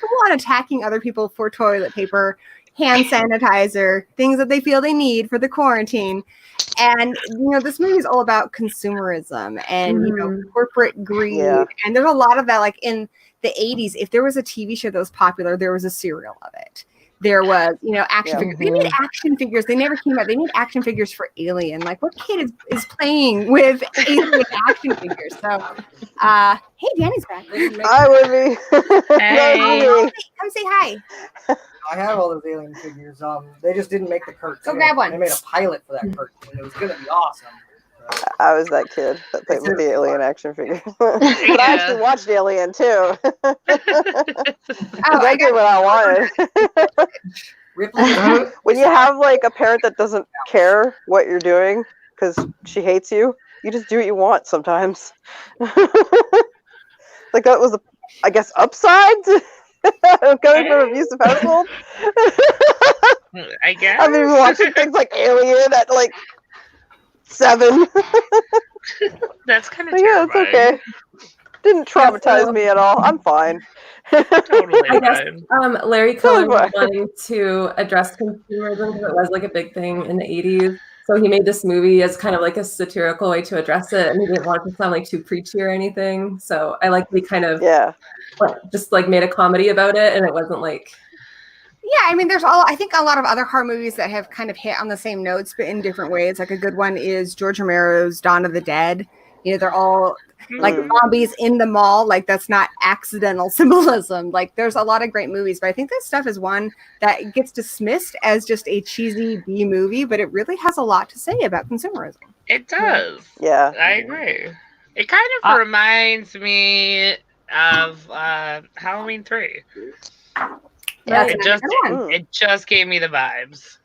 Speaker 3: full on attacking other people for toilet paper, hand sanitizer, things that they feel they need for the quarantine. And this movie is all about consumerism and corporate greed.
Speaker 2: Yeah.
Speaker 3: And there's a lot of that like in the 80s. If there was a TV show that was popular, there was a serial of it. There was, action figures. They made action figures. They never came out. They made action figures for Alien. Like, what kid is playing with Alien action figures? So, hey, Danny's back.
Speaker 2: Hi, Libby.
Speaker 1: Hey.
Speaker 3: Come say hi.
Speaker 7: I have all those Alien figures. They just didn't make the Kurt.
Speaker 3: Go grab one.
Speaker 7: They made a pilot for that Kurt, and it was gonna be awesome.
Speaker 2: I was that kid that played with the Alien action figure. But I actually watched Alien too. I did what I wanted. When you have like a parent that doesn't care what you're doing because she hates you, you just do what you want sometimes. Like that was, I guess, upside to coming from an abusive household.
Speaker 1: I guess.
Speaker 2: I mean, watching things like Alien at like 7.
Speaker 1: That's kind of
Speaker 2: Yeah, it's okay. Didn't traumatize me at all. I'm fine.
Speaker 1: Totally
Speaker 6: I guess
Speaker 1: fine.
Speaker 6: Larry Cohen was wanting to address consumerism because it was like a big thing in the 80s. So he made this movie as kind of like a satirical way to address it, and he didn't want it to sound like too preachy or anything. So I like we kind of just like made a comedy about it, and it wasn't like.
Speaker 3: Yeah, I mean, I think a lot of other horror movies that have kind of hit on the same notes, but in different ways. Like a good one is George Romero's Dawn of the Dead. They're all like zombies in the mall. Like that's not accidental symbolism. Like there's a lot of great movies, but I think this stuff is one that gets dismissed as just a cheesy B movie, but it really has a lot to say about consumerism.
Speaker 1: It does.
Speaker 2: Yeah.
Speaker 1: I agree. It kind of reminds me of Halloween 3.
Speaker 3: Yeah,
Speaker 1: It just gave me the vibes.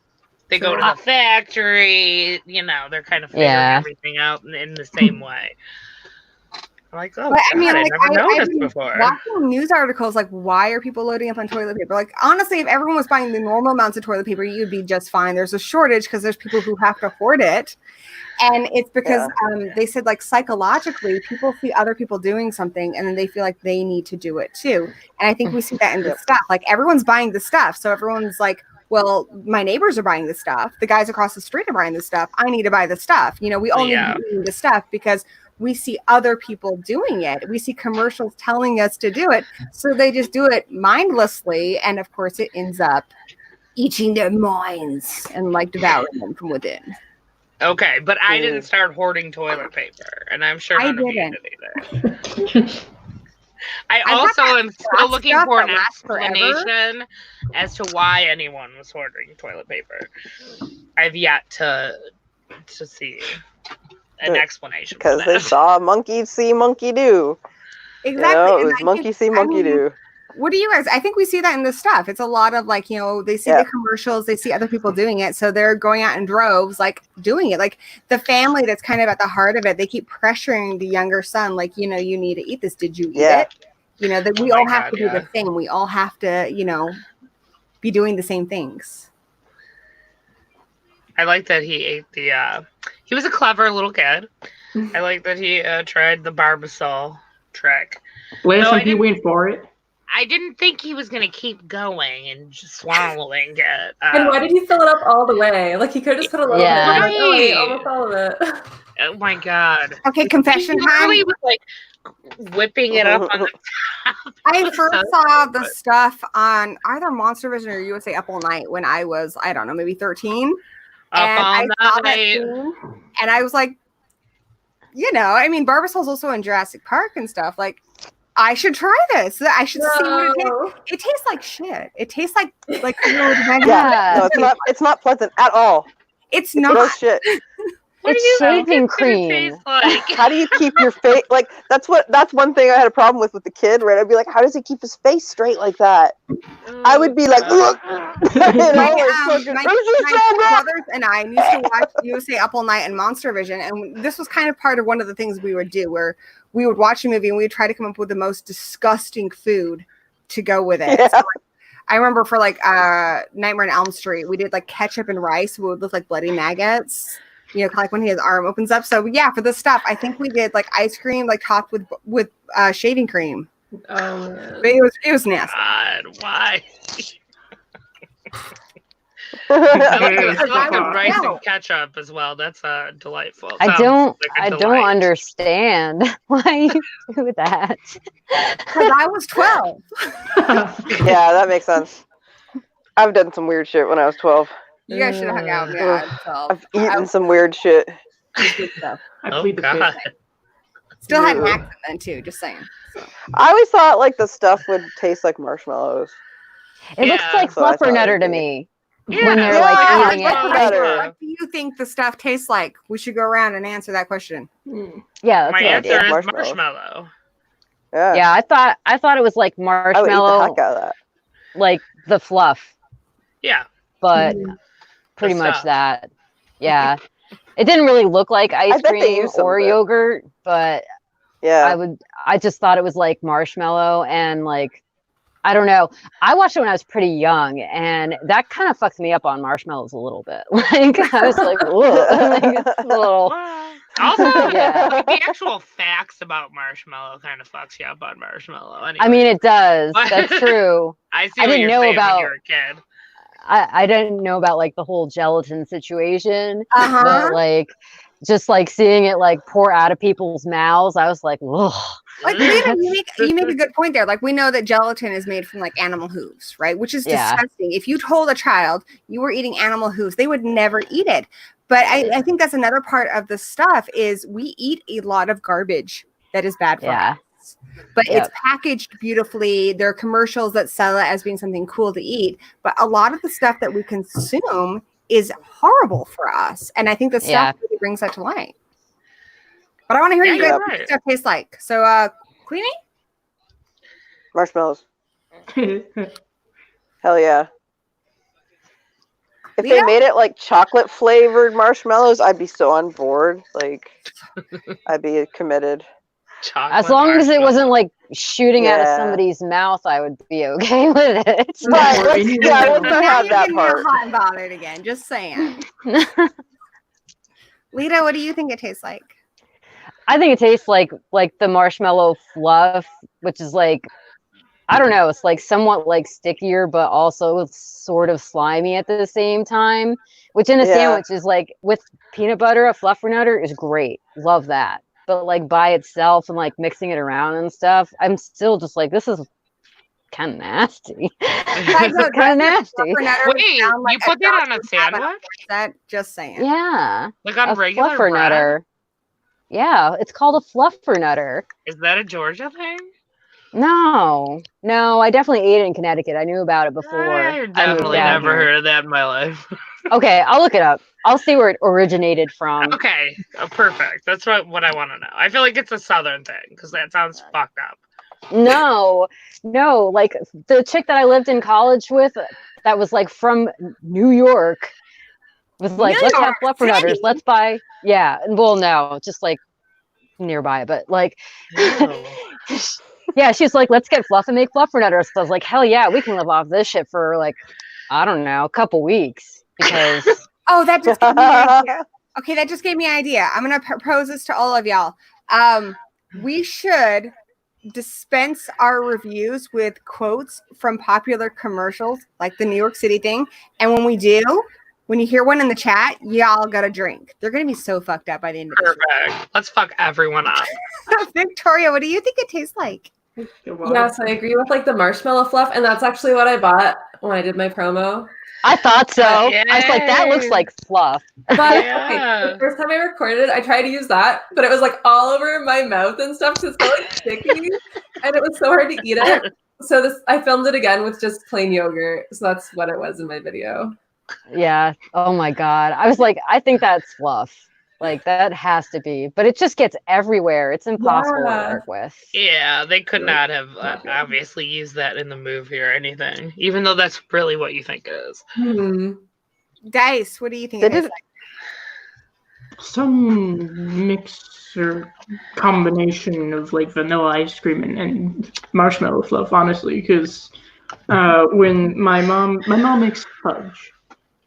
Speaker 1: They go to the factory, they're kind of figuring everything out in the same way. I'm like, oh,
Speaker 3: but,
Speaker 1: God, I never noticed before.
Speaker 3: Watching news articles like, why are people loading up on toilet paper? Like, honestly, if everyone was buying the normal amounts of toilet paper, you'd be just fine. There's a shortage because there's people who have to hoard it. And it's because they said, like, psychologically, people see other people doing something and then they feel like they need to do it too. And I think we see that in the stuff. Like, everyone's buying the stuff. So everyone's like, well, my neighbors are buying the stuff. The guys across the street are buying the stuff. I need to buy the stuff. We all need to be doing the stuff because we see other people doing it. We see commercials telling us to do it. So they just do it mindlessly. And of course, it ends up eating their minds and like devouring them from within.
Speaker 1: Okay, but I didn't start hoarding toilet paper, and I'm sure none of you did either. I also am still looking for an explanation as to why anyone was hoarding toilet paper. I've yet to see an explanation.
Speaker 2: Because they saw a monkey see monkey do.
Speaker 3: Exactly.
Speaker 2: It was monkey see monkey do.
Speaker 3: What do you guys? I think we see that in the stuff. It's a lot of like, they see the commercials, they see other people doing it. So they're going out in droves, like doing it. Like the family that's kind of at the heart of it, they keep pressuring the younger son, like, you need to eat this. Did you eat it? That we all have to do the same. We all have to, be doing the same things.
Speaker 1: I like that he ate He was a clever little kid. I like that he tried the Barbasol trick.
Speaker 5: Last
Speaker 1: No,
Speaker 5: time he went for it.
Speaker 1: I didn't think he was going to keep going and just swallowing it.
Speaker 6: And why did he fill it up all the way? Like, he could have just put a little
Speaker 4: Yeah.
Speaker 6: bit. Oh, wait, almost all of it.
Speaker 1: Oh my god.
Speaker 3: Okay, confession
Speaker 1: He
Speaker 3: time.
Speaker 1: literally was like whipping it up on the top.
Speaker 3: I first saw the stuff on either Monster Vision or USA Up All Night when I was, I don't know, maybe 13.
Speaker 1: Up
Speaker 3: And
Speaker 1: all
Speaker 3: I saw that
Speaker 1: night.
Speaker 3: scene, and I was like, you know, I mean, Barbasol's also in Jurassic Park and stuff. Like, I should try this. I should see what it tastes. It tastes like shit. It tastes like
Speaker 2: Yeah. No, it's not pleasant at all.
Speaker 3: It's
Speaker 2: No
Speaker 3: not.
Speaker 2: shit.
Speaker 1: What
Speaker 4: It's
Speaker 1: do you think
Speaker 4: shaving
Speaker 1: it's gonna
Speaker 4: cream.
Speaker 1: taste like?
Speaker 2: How do you keep your face like that's one thing I had a problem with the kid, right? I'd be like, how does he keep his face straight like that? I would be like, look.
Speaker 3: My brothers and I used to watch USA Up All Night and Monster Vision, and this was kind of part of one of the things we would do, where we would watch a movie and we would try to come up with the most disgusting food to go with it.
Speaker 2: Yeah.
Speaker 3: So, like, I remember for like Nightmare on Elm Street, we did like ketchup and rice would look like bloody maggots. You know, like when his arm opens up. So yeah, for this stuff, I think we did like ice cream, like topped with shaving cream.
Speaker 6: Oh,
Speaker 3: But it was nasty.
Speaker 1: God, why? I like the stuff with rice
Speaker 3: No.
Speaker 1: and ketchup as well. That's delightful.
Speaker 4: I
Speaker 1: Sounds
Speaker 4: don't
Speaker 1: like a
Speaker 4: I don't
Speaker 1: delight.
Speaker 4: understand why you do that.
Speaker 3: Because I was 12.
Speaker 2: Yeah, that makes sense. I've done some weird shit when I was 12.
Speaker 3: You guys should have hung out with me. I was 12.
Speaker 2: I've eaten some weird shit.
Speaker 3: Good stuff.
Speaker 5: I
Speaker 1: Oh
Speaker 5: plead the
Speaker 1: god.
Speaker 5: fifth.
Speaker 3: Still had an accent then too. Just saying.
Speaker 2: I always thought like the stuff would taste like marshmallows.
Speaker 4: It looks
Speaker 1: Yeah.
Speaker 4: like
Speaker 2: That's what I thought it
Speaker 4: fluffernutter
Speaker 2: would
Speaker 4: to
Speaker 2: be.
Speaker 4: me.
Speaker 1: Yeah,
Speaker 4: When they're
Speaker 2: Yeah,
Speaker 4: like eating
Speaker 2: I
Speaker 4: it.
Speaker 2: like better.
Speaker 3: What do you think the stuff tastes like? We should go around and answer that question.
Speaker 5: Mm.
Speaker 4: Yeah, that's
Speaker 1: My
Speaker 4: a good
Speaker 1: answer
Speaker 4: idea.
Speaker 1: is
Speaker 2: Marshmallow.
Speaker 1: marshmallow.
Speaker 2: Yeah.
Speaker 4: Yeah, I thought it was like
Speaker 2: I would eat the
Speaker 4: marshmallow,
Speaker 2: heck out of that.
Speaker 4: like the fluff,
Speaker 1: Yeah.
Speaker 4: but
Speaker 5: Mm.
Speaker 4: pretty
Speaker 1: The
Speaker 4: much
Speaker 1: stuff.
Speaker 4: that. Yeah. It didn't really look like ice
Speaker 2: bet they
Speaker 4: cream
Speaker 2: used some
Speaker 4: or
Speaker 2: of it.
Speaker 4: yogurt, but
Speaker 2: Yeah.
Speaker 4: I just thought it was like marshmallow and like, I don't know. I watched it when I was pretty young, and that kind of fucked me up on marshmallows a little bit. Like, I was like, whoa, like, it's a little.
Speaker 1: Also,
Speaker 4: Yeah.
Speaker 1: like, the actual facts about marshmallow kind of fucks you up on marshmallow. Anyway.
Speaker 4: I mean, it does. That's true.
Speaker 1: I see
Speaker 4: I
Speaker 1: what
Speaker 4: didn't
Speaker 1: you're
Speaker 4: know
Speaker 1: saying
Speaker 4: about-
Speaker 1: when you were a kid.
Speaker 4: I didn't know about like the whole gelatin situation,
Speaker 3: Uh-huh.
Speaker 4: but like, just like seeing it like pour out of people's mouths, I was like, ugh.
Speaker 3: Like Lena, you make a good point there. Like we know that gelatin is made from like animal hooves, right? Which is
Speaker 4: Yeah.
Speaker 3: disgusting. If you told a child you were eating animal hooves, they would never eat it. But I think that's another part of the stuff is we eat a lot of garbage that is bad for
Speaker 4: Yeah.
Speaker 3: us. But
Speaker 4: Yep.
Speaker 3: it's packaged beautifully. There are commercials that sell it as being something cool to eat. But a lot of the stuff that we consume is horrible for us. And I think the stuff
Speaker 4: Yeah.
Speaker 3: really brings that to light. But I want to hear
Speaker 1: Yeah,
Speaker 3: you guys
Speaker 1: you're
Speaker 3: what
Speaker 1: right.
Speaker 3: stuff tastes like. So Queenie?
Speaker 2: Marshmallows. Hell yeah. If
Speaker 3: Leah?
Speaker 2: they made it like chocolate flavored marshmallows, I'd be so on board. Like, I'd be committed.
Speaker 1: Chocolate
Speaker 4: As long as it
Speaker 1: marshmallow.
Speaker 4: wasn't like shooting out of
Speaker 2: Yeah.
Speaker 4: somebody's mouth, I would be okay with it.
Speaker 2: Right,
Speaker 5: Or
Speaker 2: let's,
Speaker 5: any
Speaker 2: yeah,
Speaker 5: other-
Speaker 2: let's not
Speaker 3: Now
Speaker 2: have
Speaker 3: you're
Speaker 2: that
Speaker 3: getting real
Speaker 2: part.
Speaker 3: hot and bothered again. Just saying. Lita, what do you think it tastes like?
Speaker 4: I think it tastes like the marshmallow fluff, which is like, I don't know, it's like somewhat like stickier, but also sort of slimy at the same time. Which in a
Speaker 2: Yeah.
Speaker 4: sandwich is like with peanut butter, a fluffernutter is great. Love that. But like by itself and like mixing it around and stuff, I'm still just like, this is kind of nasty.
Speaker 3: Guys,
Speaker 4: It's kind of nasty.
Speaker 3: Fluffernutter
Speaker 1: Wait,
Speaker 3: sound like
Speaker 1: you put that on a
Speaker 3: dog would have
Speaker 1: sandwich?
Speaker 3: That just saying.
Speaker 4: Yeah,
Speaker 1: Like on
Speaker 4: a
Speaker 1: regular bread?
Speaker 4: fluffernutter. Yeah, it's called a fluffernutter.
Speaker 1: Is that a Georgia thing?
Speaker 4: No, I definitely ate it in Connecticut. I knew about it before. I
Speaker 1: I've
Speaker 4: moved
Speaker 1: definitely
Speaker 4: down
Speaker 1: never
Speaker 4: here.
Speaker 1: heard of that in my life.
Speaker 4: Okay, I'll look it up. I'll see where it originated from.
Speaker 1: Okay, perfect. That's what I want to know. I feel like it's a southern thing because that sounds fucked up.
Speaker 4: No, like the chick that I lived in college with that was like from New York was like,
Speaker 3: New
Speaker 4: let's have
Speaker 3: York
Speaker 4: fluffernutters.
Speaker 3: City?
Speaker 4: Let's buy, yeah. Well, no, just like nearby, but like,
Speaker 1: Ew.
Speaker 4: yeah, she's like, let's get fluff and make fluffernutters. So I was like, hell yeah, we can live off this shit for like, I don't know, a couple weeks because
Speaker 3: Oh, that just gave me an idea. Okay, that just gave me an idea. I'm gonna propose this to all of y'all. We should dispense our reviews with quotes from popular commercials, like the New York City thing. And when we do, when you hear one in the chat, y'all got a drink. They're gonna be so fucked up by the end of the
Speaker 1: Perfect. Let's fuck everyone up.
Speaker 3: show. Victoria, what do you think it tastes like?
Speaker 6: Yes, I agree with like the marshmallow fluff, and that's actually what I bought when I did my promo.
Speaker 4: I thought so. I was like, that looks
Speaker 1: Yay.
Speaker 4: like fluff.
Speaker 6: But
Speaker 1: Yeah.
Speaker 6: okay, the first time I recorded, I tried to use that, but it was like all over my mouth and stuff, so it's so like sticky, and it was so hard to eat it. So I filmed it again with just plain yogurt. So that's what it was in my video.
Speaker 4: Yeah. Oh my God. I was like, I think that's fluff. Like that has to be, but it just gets everywhere. It's impossible
Speaker 6: Yeah.
Speaker 4: to work with.
Speaker 1: Yeah, they could not have obviously used that in the movie or anything, even though that's really what you think it is.
Speaker 6: Hmm.
Speaker 3: Dice, what do you think
Speaker 2: They
Speaker 3: it tastes
Speaker 2: did-
Speaker 3: like?
Speaker 5: Some mix or combination of like vanilla ice cream and marshmallow fluff, honestly, because when my mom makes fudge,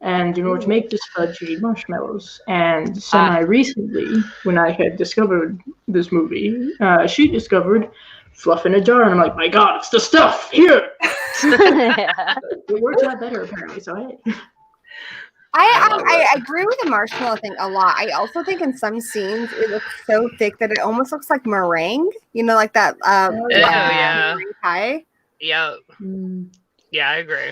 Speaker 5: and in order to make this fudge, you need marshmallows. And semi-recently, when I had discovered this movie, she discovered fluff in a jar, and I'm like, my God, it's the stuff here. It works out better apparently. So hey.
Speaker 3: I agree with the marshmallow thing a lot. I also think in some scenes it looks so thick that it almost looks like meringue. You know, like that
Speaker 1: Yeah.
Speaker 3: meringue pie.
Speaker 1: Yeah,
Speaker 6: Mm.
Speaker 1: yeah, I agree.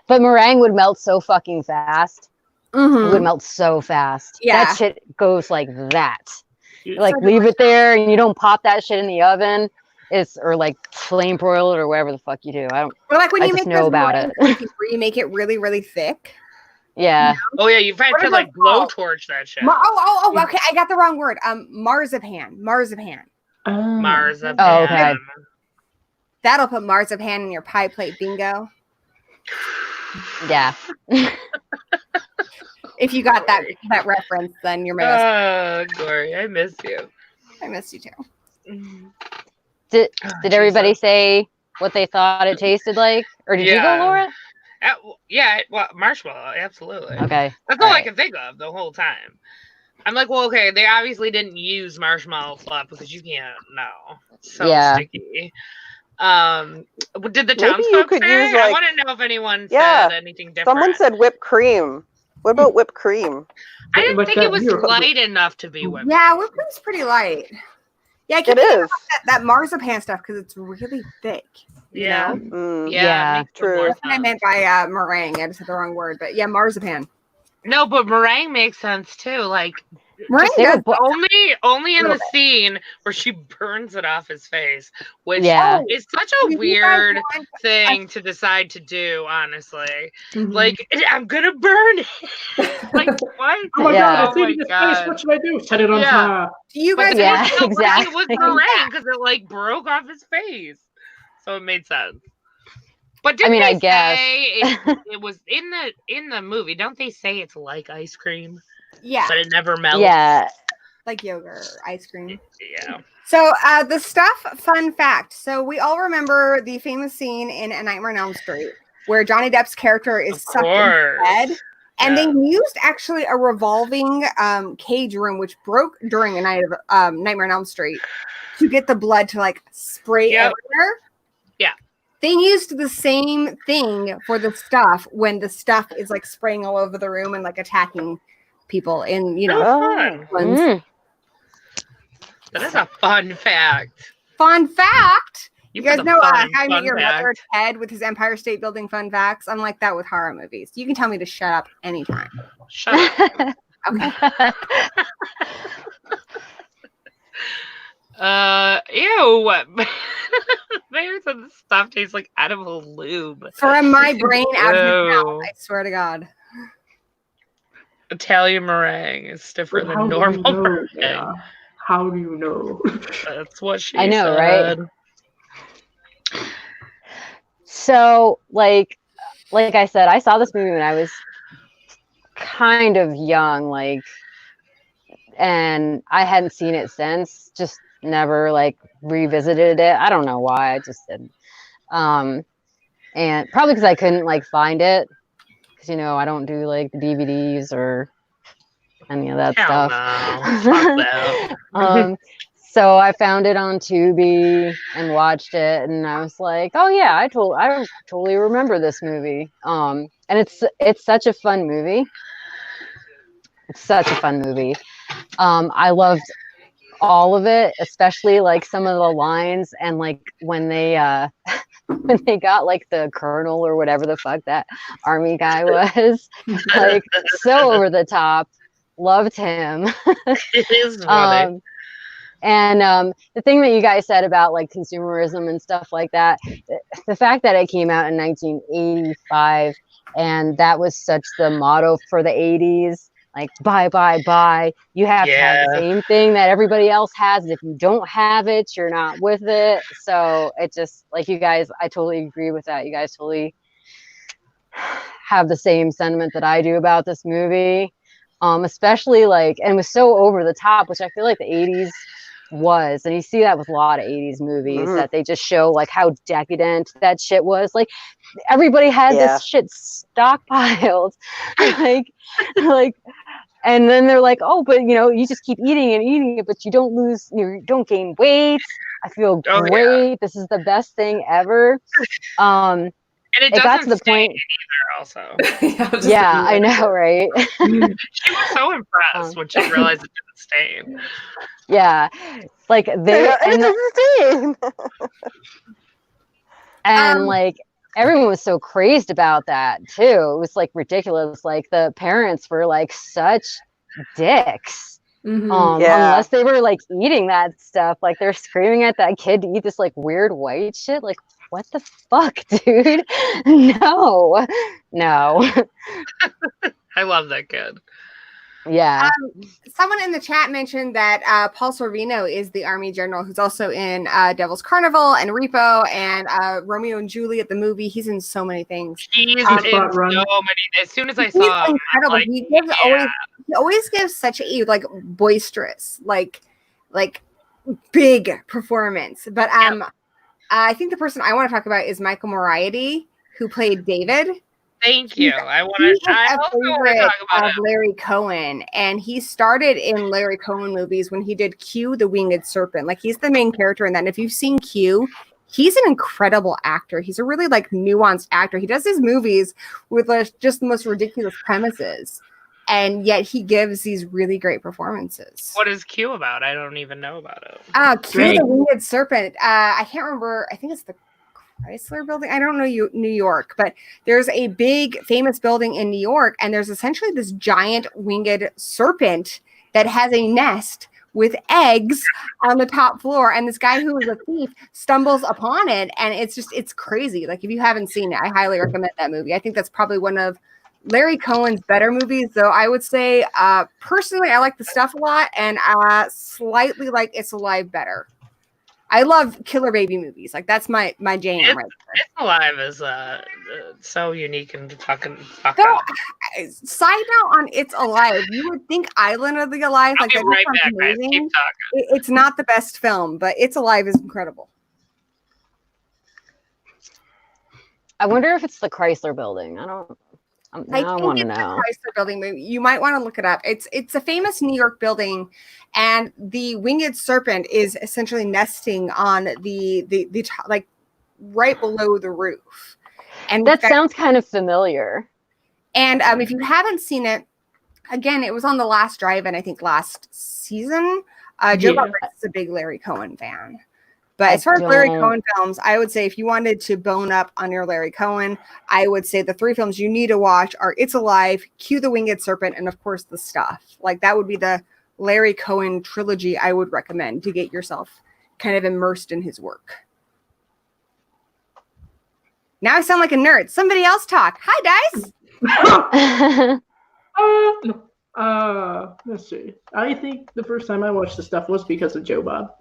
Speaker 4: But meringue would melt so fucking fast. It would melt so fast.
Speaker 3: Yeah.
Speaker 4: That shit goes like that.
Speaker 5: Yeah.
Speaker 4: Like leave it there and you don't pop that shit in the oven. Or like flame broil it or whatever the fuck you do. I don't.
Speaker 3: Or like when
Speaker 4: I
Speaker 3: you
Speaker 4: just
Speaker 3: make
Speaker 4: know
Speaker 3: those
Speaker 4: about
Speaker 3: meringue
Speaker 4: it.
Speaker 3: cookies where you make it really, really thick.
Speaker 4: Yeah.
Speaker 1: Oh yeah, you've had
Speaker 3: What
Speaker 1: to
Speaker 3: are
Speaker 1: like
Speaker 3: those called?
Speaker 1: blowtorch that shit.
Speaker 3: Okay, I got the wrong word. Marzipan.
Speaker 1: Marzipan.
Speaker 4: Oh, okay.
Speaker 3: That'll put marzipan in your pie plate bingo.
Speaker 4: Yeah.
Speaker 3: If you got that reference, then you're my best.
Speaker 1: Glory, I miss you.
Speaker 3: I missed you too.
Speaker 4: Did
Speaker 1: Oh,
Speaker 4: everybody
Speaker 1: Jesus.
Speaker 4: say what they thought it tasted like? Or did you go,
Speaker 1: Yeah.
Speaker 4: Laura?
Speaker 1: Yeah, well, marshmallow, absolutely.
Speaker 4: Okay.
Speaker 1: That's all I
Speaker 4: Alright.
Speaker 1: can think of the whole time. I'm like, well, okay, they obviously didn't use marshmallow fluff because you can't know. It's so
Speaker 4: Yeah.
Speaker 1: sticky. Did the
Speaker 2: Maybe you
Speaker 1: townsfolk
Speaker 2: could
Speaker 1: say?
Speaker 2: use,
Speaker 1: I
Speaker 2: like-
Speaker 1: want to know if anyone
Speaker 2: Yeah,
Speaker 1: said anything different.
Speaker 2: Someone said whipped cream. What about whipped cream?
Speaker 1: I didn't
Speaker 5: Like
Speaker 1: think
Speaker 5: that
Speaker 1: it was
Speaker 5: New York-
Speaker 1: light enough to be whipped.
Speaker 3: Yeah, whipped cream's pretty light. Yeah, I keep
Speaker 2: It
Speaker 3: thinking
Speaker 2: is.
Speaker 3: that marzipan stuff because it's really thick. You
Speaker 1: Yeah.
Speaker 3: know?
Speaker 2: Mm.
Speaker 1: Yeah,
Speaker 4: Yeah.
Speaker 1: it makes
Speaker 2: True.
Speaker 1: more
Speaker 3: That's what I
Speaker 1: sense.
Speaker 3: meant by meringue. I just had the wrong word, but yeah, marzipan.
Speaker 1: No, but meringue makes sense too. Like
Speaker 3: Meringue
Speaker 4: They
Speaker 3: does.
Speaker 4: were bo-
Speaker 1: only in the
Speaker 3: Little
Speaker 1: scene where she burns it off his face, which
Speaker 4: Yeah.
Speaker 1: is such
Speaker 3: Do
Speaker 1: a
Speaker 3: you guys
Speaker 1: weird
Speaker 3: want-
Speaker 1: thing to decide to do. Honestly,
Speaker 6: Mhm.
Speaker 1: like I'm gonna burn it. Like what?
Speaker 5: Oh my
Speaker 4: Yeah.
Speaker 5: God,
Speaker 1: Oh
Speaker 5: it's eating
Speaker 1: my
Speaker 5: its face.
Speaker 1: God.
Speaker 5: What should I do? Set it on
Speaker 1: Yeah.
Speaker 5: fire.
Speaker 3: Do you
Speaker 1: But
Speaker 3: guys
Speaker 1: then
Speaker 4: Yeah,
Speaker 1: it was still like it was
Speaker 4: exactly.
Speaker 1: meringue because it like broke off his face, so it made sense. But didn't
Speaker 4: mean, I
Speaker 1: they
Speaker 4: guess.
Speaker 1: say it was in the movie? Don't they say it's like ice cream,
Speaker 3: Yeah,
Speaker 1: but it never melts?
Speaker 4: Yeah.
Speaker 3: like yogurt or ice cream.
Speaker 1: Yeah.
Speaker 3: So the stuff, fun fact. So we all remember the famous scene in A Nightmare on Elm Street where Johnny Depp's character is
Speaker 1: Of
Speaker 3: sucked in
Speaker 1: course.
Speaker 3: bed. And
Speaker 1: Yeah.
Speaker 3: they used actually a revolving cage room, which broke during a night of Nightmare on Elm Street, to get the blood to like spray
Speaker 1: Yep.
Speaker 3: everywhere.
Speaker 1: Yeah.
Speaker 3: They used the same thing for the stuff when the stuff is like spraying all over the room and like attacking people in, you know.
Speaker 1: Oh, fun.
Speaker 3: ones.
Speaker 4: Mm.
Speaker 1: That is a fun fact.
Speaker 3: Fun fact. You guys
Speaker 1: put
Speaker 3: know
Speaker 1: the fun
Speaker 3: How I Met
Speaker 1: fun
Speaker 3: Your
Speaker 1: fact.
Speaker 3: Mother Ted with his Empire State Building fun facts? I'm like that with horror movies. You can tell me to shut up anytime.
Speaker 1: Shut up.
Speaker 3: Okay.
Speaker 1: Ew. Maybe some stuff tastes like edible lube.
Speaker 3: From my brain out of his mouth,
Speaker 1: Ew.
Speaker 3: I swear to God.
Speaker 1: Italian meringue is different
Speaker 5: How
Speaker 1: than
Speaker 5: do you
Speaker 1: normal
Speaker 5: know?
Speaker 1: meringue.
Speaker 5: Yeah. How do you know?
Speaker 1: That's what she
Speaker 4: I know,
Speaker 1: said.
Speaker 4: right? So, like I said, I saw this movie when I was kind of young, like, and I hadn't seen it since. Just never like revisited it. I don't know why. I just didn't. And probably because I couldn't like find it, because I don't do like the DVDs or any of that
Speaker 1: Hell
Speaker 4: stuff.
Speaker 1: no. Fuck that.
Speaker 4: So I found it on Tubi and watched it, and I was like, "Oh yeah, I totally remember this movie." And it's such a fun movie. It's such a fun movie. I loved all of it, especially like some of the lines and like when they got like the colonel or whatever the fuck that army guy was, like so over the top. Loved him.
Speaker 1: It is funny.
Speaker 4: And the thing that you guys said about like consumerism and stuff like that, the fact that it came out in 1985 and that was such the motto for the 80s, like buy, you have to have the same thing that everybody else has. If you don't have it, you're not with it. So it just like you guys, I totally agree with that. You guys totally have the same sentiment that I do about this movie. Especially like, and it was so over the top, which I feel like the 80s was, and you see that with a lot of 80s movies that they just show like how decadent that shit was. Like everybody had this shit stockpiled, like, and then they're like, oh, but you know, you just keep eating it, but you don't gain weight. I feel great. This is the best thing ever. And
Speaker 1: it got to the point either, also.
Speaker 4: Yeah, I know, right?
Speaker 1: She was so impressed when she realized it didn't stain.
Speaker 4: Yeah, like they and like everyone was so crazed about that too. It was like ridiculous. Like the parents were like such dicks. Unless they were like eating that stuff, like they're screaming at that kid to eat this like weird white shit. Like, what the fuck, dude? No.
Speaker 1: I love that kid.
Speaker 4: Yeah.
Speaker 3: Someone in the chat mentioned that Paul Sorvino is the Army general who's also in Devil's Carnival and Repo and Romeo and Juliet, the movie. He's in so many things.
Speaker 1: He's in so many. As soon as I saw him,
Speaker 3: incredible. Like, he always gives such a like boisterous, like big performance. But I think the person I want to talk about is Michael Moriarty, who played David.
Speaker 1: Thank you. I also want to talk about
Speaker 3: Larry Cohen, and he started in Larry Cohen movies when he did Q, the Winged Serpent. Like he's the main character in that. And if you've seen Q, he's an incredible actor. He's a really like nuanced actor. He does his movies with just the most ridiculous premises, and yet he gives these really great performances.
Speaker 1: What is Q about? I don't even know about it.
Speaker 3: Q, the Winged Serpent. I can't remember. I think it's the Chrysler Building. I don't know New York, but there's a big famous building in New York, and there's essentially this giant winged serpent that has a nest with eggs on the top floor, and this guy who is a thief stumbles upon it, and it's crazy. Like if you haven't seen it, I highly recommend that movie. I think that's probably one of Larry Cohen's better movies, though I would say personally I like The Stuff a lot, and slightly like It's Alive better. I love killer baby movies. Like that's my jam right there.
Speaker 1: It's Alive is so unique and fucking
Speaker 3: side note on It's Alive, you would think Island of the Alive,
Speaker 1: I'll be right back, guys. Keep talking.
Speaker 3: It's not the best film, but It's Alive is incredible.
Speaker 4: I wonder if it's the Chrysler Building. I want to know.
Speaker 3: Chrysler Building movie. You might want to look it up. It's a famous New York building, and the winged serpent is essentially nesting on the top, like right below the roof. And
Speaker 4: that sounds kind of familiar.
Speaker 3: And if you haven't seen it, again, it was on the last drive-in, I think last season. Joe Roberts is a big Larry Cohen fan. But as far as Larry Cohen films, I would say if you wanted to bone up on your Larry Cohen, I would say the 3 films you need to watch are It's Alive, Q the Winged Serpent, and of course The Stuff. Like that would be the Larry Cohen trilogy I would recommend to get yourself kind of immersed in his work. Now I sound like a nerd. Somebody else talk. Hi, Dice.
Speaker 5: Let's see. I think the first time I watched The Stuff was because of Joe Bob.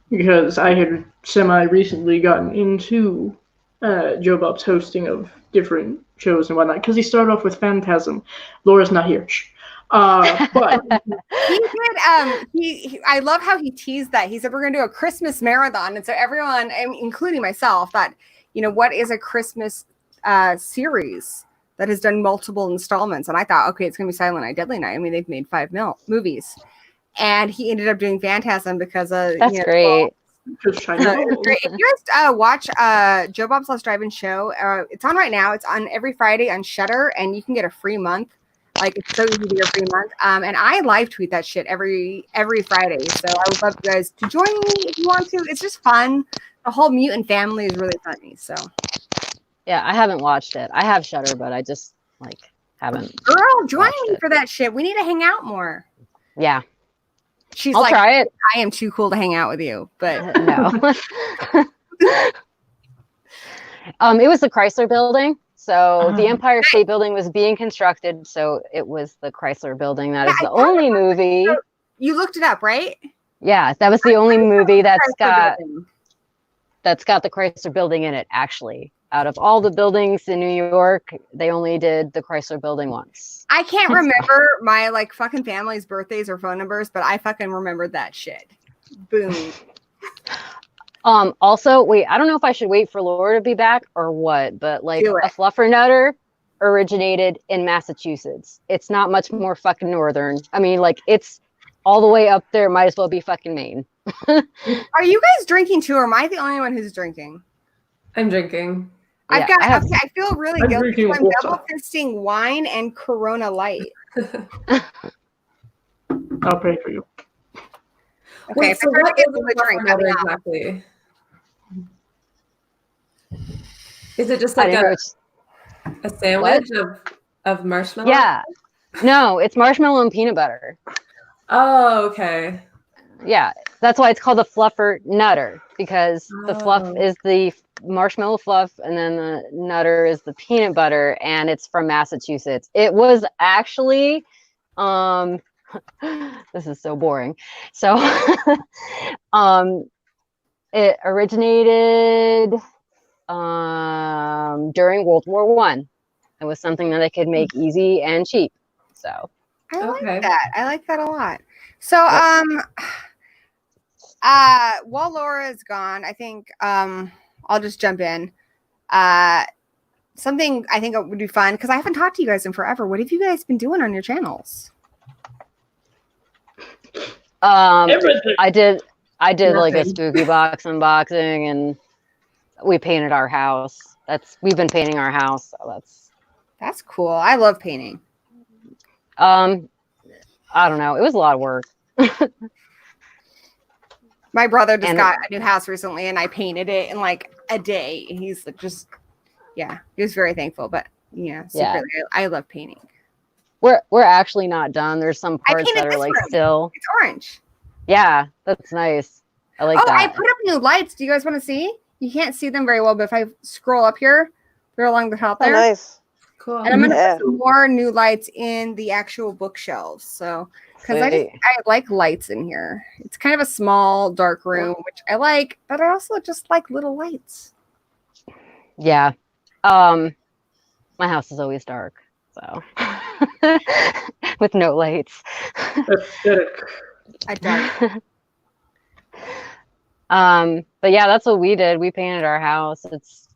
Speaker 5: Because I had semi-recently gotten into Joe Bob's hosting of different shows and whatnot. Because he started off with Phantasm. Laura's not here. But
Speaker 3: he did. I love how he teased that. He said we're going to do a Christmas marathon, and so everyone, including myself, thought, what is a Christmas series that has done multiple installments. And I thought, okay, it's going to be Silent Night, Deadly Night. I mean, they've made 5 movies. And he ended up doing Phantasm because of...
Speaker 4: That's great.
Speaker 5: Just trying to.
Speaker 3: If you guys watch Joe Bob's Lost Drive-In Show, it's on right now. It's on every Friday on Shudder, and you can get a free month. Like, it's so easy to get a free month. And I live tweet that shit every Friday. So I would love you guys to join me if you want to. It's just fun. The whole mutant family is really funny. So
Speaker 4: Yeah, I haven't watched it. I have Shudder, but I just haven't.
Speaker 3: girl, join
Speaker 4: watched
Speaker 3: me
Speaker 4: it.
Speaker 3: for that shit. We need to hang out more.
Speaker 4: Yeah,
Speaker 3: She's
Speaker 4: I'll
Speaker 3: like,
Speaker 4: try it.
Speaker 3: I am too cool to hang out with you. But
Speaker 4: No. It was the Chrysler Building. So the Empire State Building was being constructed. So it was the Chrysler Building. That is the only movie.
Speaker 3: you looked it up, right?
Speaker 4: Yeah, that was the only movie that's
Speaker 3: Chrysler
Speaker 4: got
Speaker 3: Building.
Speaker 4: the Chrysler Building in it. Actually, out of all the buildings in New York, they only did the Chrysler Building once.
Speaker 3: I can't remember my fucking family's birthdays or phone numbers, but I fucking remembered that shit. Boom.
Speaker 4: Also, wait, I don't know if I should wait for Laura to be back or what, but
Speaker 3: Do it.
Speaker 4: a Fluffernutter originated in Massachusetts. It's not much more fucking northern. I mean, it's all the way up there. Might as well be fucking Maine.
Speaker 3: Are you guys drinking too, or am I the only one who's drinking?
Speaker 6: I'm drinking.
Speaker 3: I've
Speaker 4: Yeah,
Speaker 3: got. I feel really
Speaker 5: I'm
Speaker 3: guilty.
Speaker 5: drinking
Speaker 3: I'm
Speaker 5: water.
Speaker 3: double fisting wine and Corona Light.
Speaker 5: I'll pray for you.
Speaker 3: Okay,
Speaker 6: Wait,
Speaker 3: if
Speaker 6: so
Speaker 3: I try
Speaker 6: what
Speaker 3: to
Speaker 6: is
Speaker 3: get them
Speaker 6: a
Speaker 3: to drink,
Speaker 6: fluffernutter
Speaker 3: I'm out.
Speaker 6: exactly? Is it just
Speaker 4: I
Speaker 6: like
Speaker 4: didn't know
Speaker 6: a sandwich of marshmallow?
Speaker 4: Yeah. No, it's marshmallow and peanut butter.
Speaker 6: Oh, okay.
Speaker 4: Yeah, that's why it's called a fluffer nutter, because the fluff
Speaker 6: Oh.
Speaker 4: is the marshmallow fluff and then the nutter is the peanut butter, and it's from Massachusetts. It was actually this is so boring. So it originated during World War I. It was something that they could make easy and cheap. So
Speaker 3: I like
Speaker 6: Okay.
Speaker 3: that. I like that a lot. So, while Laura is gone, I think I'll just jump in. Something I think would be fun because I haven't talked to you guys in forever. What have you guys been doing on your channels?
Speaker 5: Everything.
Speaker 4: I did like a
Speaker 6: Nothing.
Speaker 4: spooky box unboxing, and we painted our house. We've been painting our house, so
Speaker 3: That's cool. I love painting.
Speaker 4: I don't know. It was a lot of work.
Speaker 3: My brother just
Speaker 4: And
Speaker 3: got a new house recently, and I painted it in a day. And he's just, he was very thankful. But secretly, I love painting.
Speaker 4: We're actually not done. There's some
Speaker 3: I
Speaker 4: parts
Speaker 3: painted
Speaker 4: that are
Speaker 3: this room.
Speaker 4: still.
Speaker 3: It's orange.
Speaker 4: Yeah, that's nice. I like
Speaker 3: I
Speaker 4: that.
Speaker 3: put up new lights. Do you guys want to see? You can't see them very well, but if I scroll up here, they're along the top
Speaker 2: Oh,
Speaker 3: there.
Speaker 2: nice.
Speaker 6: Cool.
Speaker 3: And I'm going to
Speaker 2: Yeah.
Speaker 3: put some more new lights in the actual bookshelves. So, because I
Speaker 4: Sweet.
Speaker 3: like lights in here. It's kind of a small, dark room, which I like, but I also just like little lights.
Speaker 4: Yeah. My house is always dark, so with no lights.
Speaker 5: Aesthetic.
Speaker 3: I dark.
Speaker 4: But yeah, that's what we did. We painted our house. It's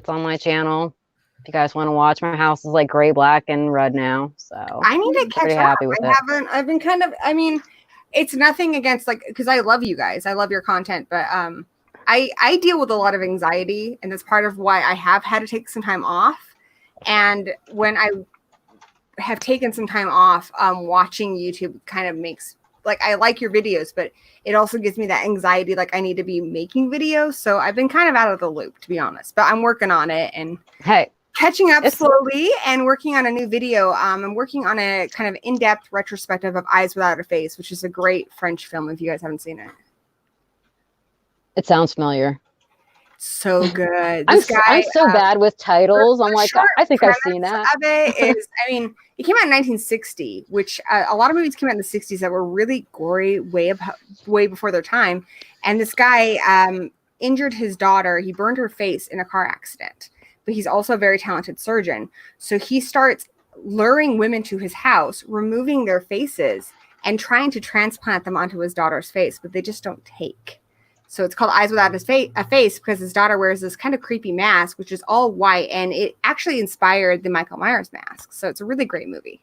Speaker 4: on my channel. If you guys want to watch, my house is gray, black, and red now. So
Speaker 3: I need to catch
Speaker 4: pretty
Speaker 3: up.
Speaker 4: happy with
Speaker 3: I
Speaker 4: it.
Speaker 3: haven't. I've been kind of. I mean, it's nothing against because I love you guys. I love your content, but I deal with a lot of anxiety, and that's part of why I have had to take some time off. And when I have taken some time off, watching YouTube kind of makes I like your videos, but it also gives me that anxiety. I need to be making videos, so I've been kind of out of the loop, to be honest. But I'm working on it and
Speaker 4: Hey,
Speaker 3: catching up
Speaker 4: It's-
Speaker 3: slowly and working on a new video. I'm working on a kind of in-depth retrospective of Eyes Without a Face, which is a great French film if you guys haven't seen it.
Speaker 4: it sounds familiar.
Speaker 3: So good.
Speaker 4: I'm
Speaker 3: This guy,
Speaker 4: so bad with titles. I'm
Speaker 3: the
Speaker 4: like,
Speaker 3: short
Speaker 4: I think I've seen
Speaker 3: premise
Speaker 4: that.
Speaker 3: Of it is, I mean, it came out in 1960, which a lot of movies came out in the 60s that were really gory, way before their time. And this guy injured his daughter. He burned her face in a car accident, but he's also a very talented surgeon. So he starts luring women to his house, removing their faces, and trying to transplant them onto his daughter's face, but they just don't take. So it's called Eyes Without a Face because his daughter wears this kind of creepy mask, which is all white, and it actually inspired the Michael Myers mask. So it's a really great movie.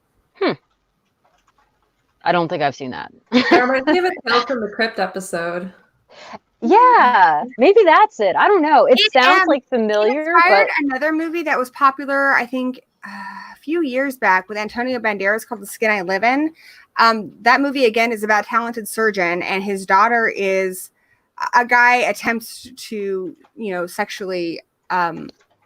Speaker 4: I don't think I've seen that.
Speaker 6: It reminds me of a Tale from the Crypt episode.
Speaker 4: Yeah, maybe that's it. I don't know. It sounds like
Speaker 3: It
Speaker 4: familiar,
Speaker 3: inspired
Speaker 4: but
Speaker 3: another movie that was popular, I think, a few years back with Antonio Banderas called The Skin I Live In. That movie, again, is about a talented surgeon, and his daughter is a guy attempts to, sexually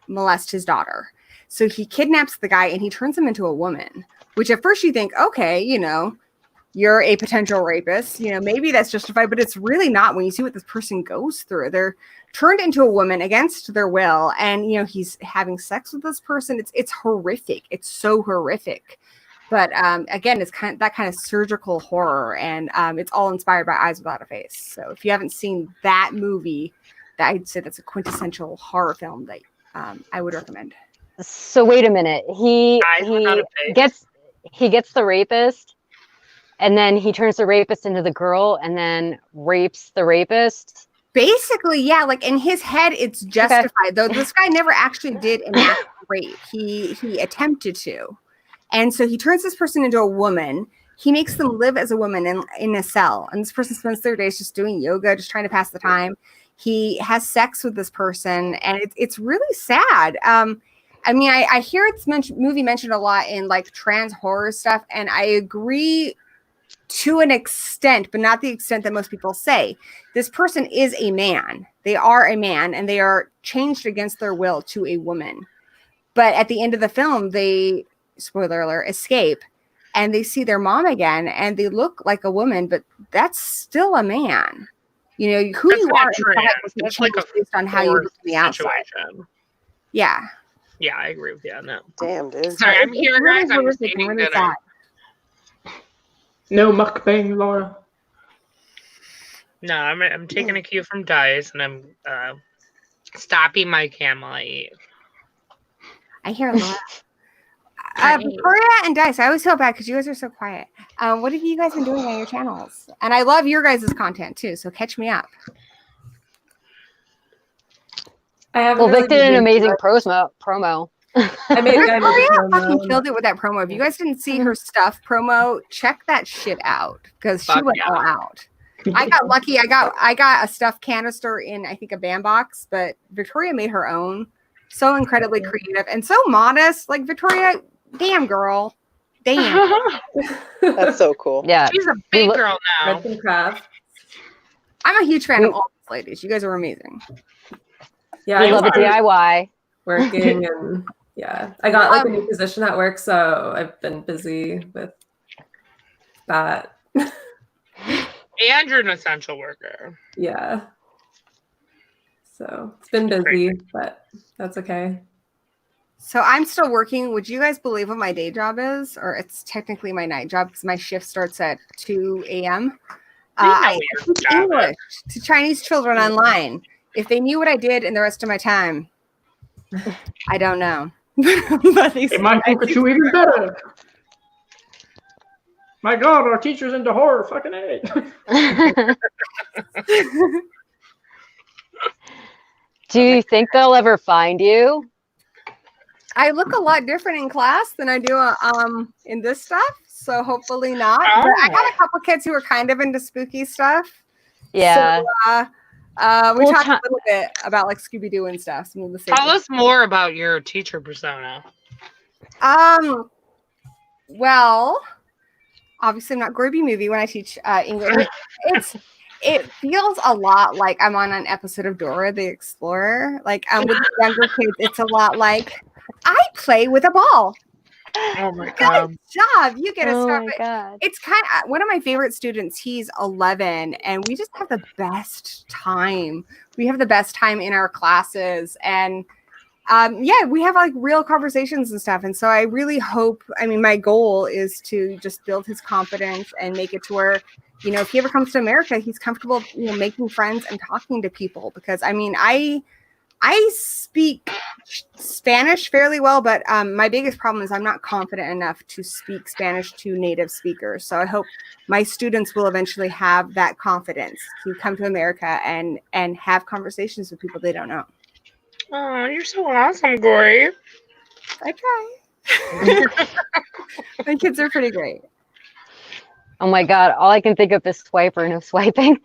Speaker 3: molest his daughter. So he kidnaps the guy and he turns him into a woman, which at first you think, okay, you're a potential rapist, maybe that's justified, but it's really not when you see what this person goes through. They're turned into a woman against their will, and he's having sex with this person. It's horrific. It's so horrific. But again, it's that kind of surgical horror, and it's all inspired by Eyes Without a Face. So if you haven't seen that movie, I'd say that's a quintessential horror film that I would recommend.
Speaker 4: so wait a minute. He
Speaker 1: Without a Face.
Speaker 4: gets the rapist, and then he turns the rapist into the girl, and then rapes the rapist.
Speaker 3: Basically, yeah, like in his head, it's justified. Though this guy never actually did an act of rape. He attempted to. And so he turns this person into a woman. He makes them live as a woman in a cell. And this person spends their days just doing yoga, just trying to pass the time. He has sex with this person, and it's really sad. I hear it's movie mentioned a lot in like trans horror stuff, and I agree to an extent, but not the extent that most people say. This person is a man. They are a man, and they are changed against their will to a woman. But at the end of the film, they, spoiler alert, escape, and they see their mom again, and they look like a woman, but that's still a man. Who
Speaker 1: That's
Speaker 3: you
Speaker 1: not
Speaker 3: are
Speaker 1: trans.
Speaker 3: inside
Speaker 1: It's like a
Speaker 3: based on how you look on the outside.
Speaker 1: situation.
Speaker 3: Yeah.
Speaker 1: Yeah, I agree with you on that.
Speaker 2: Damn, dude.
Speaker 1: Sorry, I'm here,
Speaker 3: It's really
Speaker 1: guys. I'm just
Speaker 3: horrific and
Speaker 1: eating
Speaker 3: really
Speaker 1: dinner.
Speaker 3: sad.
Speaker 5: No mukbang, Laura.
Speaker 1: No, I'm taking a cue from Dice, and I'm stopping my camel I eat.
Speaker 3: I hear a lot. Victoria and Dice, I always feel bad because you guys are so quiet. What have you guys been doing on your channels? And I love your guys' content too, so catch me up.
Speaker 6: I have
Speaker 4: Well, Vic did an amazing promo.
Speaker 6: I made a
Speaker 3: Victoria
Speaker 6: promo.
Speaker 3: fucking killed it with that promo. If you guys didn't see her stuff promo, check that shit out because she
Speaker 1: Fuck
Speaker 3: went
Speaker 1: yeah.
Speaker 3: all out. I got lucky. I got a stuffed canister in, I think, a bandbox, but Victoria made her own. So incredibly creative and so modest. Like, Victoria, damn girl. Damn.
Speaker 2: That's so cool.
Speaker 4: Yeah.
Speaker 1: She's a big girl now.
Speaker 6: Arts and crafts.
Speaker 3: I'm a huge fan of all these ladies. You guys are amazing.
Speaker 6: Yeah,
Speaker 4: We
Speaker 6: I
Speaker 4: love a
Speaker 6: was
Speaker 4: DIY.
Speaker 6: working and yeah, I got like a new position at work, so I've been busy with that.
Speaker 1: And you're an essential worker.
Speaker 6: Yeah. So it's been busy, but that's okay.
Speaker 3: So I'm still working. Would you guys believe what my day job is? Or it's technically my night job because my shift starts at 2 a.m. I teach English to Chinese children online. If they knew what I did in the rest of my time, I don't know. But
Speaker 5: It might look at you even better. My God, our teacher's into horror. Fucking A.
Speaker 4: Do you think they'll ever find you?
Speaker 3: I look a lot different in class than I do in this stuff. So hopefully not. But I got a couple kids who are kind of into spooky stuff.
Speaker 4: Yeah.
Speaker 3: So, we
Speaker 4: Well,
Speaker 3: talked a little bit about like Scooby-Doo and stuff. Some of the
Speaker 1: Tell us more about your teacher persona.
Speaker 3: Well, obviously I'm not Gorby Movie when I teach English. It feels a lot like I'm on an episode of Dora the Explorer. Like with the younger kids, it's a lot like I play with a ball.
Speaker 1: Oh my
Speaker 3: Good
Speaker 1: God.
Speaker 3: job. You get a
Speaker 4: Oh
Speaker 3: star.
Speaker 4: my God.
Speaker 3: It's kind of one of my favorite students. He's 11, and we just have the best time. We have the best time in our classes, and we have like real conversations and stuff. And so I really hope. I mean, my goal is to just build his confidence and make it to where, if he ever comes to America, he's comfortable, making friends and talking to people. Because I mean, I I speak Spanish fairly well, but my biggest problem is I'm not confident enough to speak Spanish to native speakers. So I hope my students will eventually have that confidence to come to America and have conversations with people they don't know.
Speaker 1: Oh, you're so awesome, Gory.
Speaker 3: I try. My kids are pretty great.
Speaker 4: Oh my god! All I can think of is swiper, no swiping.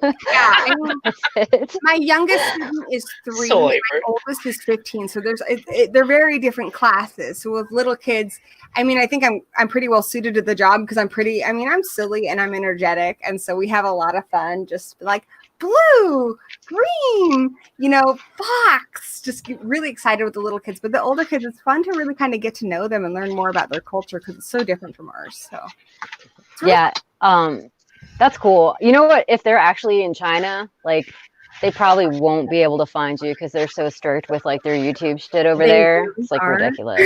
Speaker 3: Yeah, I mean,
Speaker 4: That's it.
Speaker 3: my youngest student is 3.
Speaker 1: Soy.
Speaker 3: My oldest is 15. So they're very different classes. So with little kids, I mean, I think I'm pretty well suited to the job because I'm silly and I'm energetic, and so we have a lot of fun. Just like blue, green, fox. Just get really excited with the little kids. But the older kids, it's fun to really kind of get to know them and learn more about their culture because it's so different from ours. So
Speaker 4: Yeah. That's cool. You know what? If they're actually in China, like they probably won't be able to find you because they're so strict with like their YouTube shit over there. It's like ridiculous.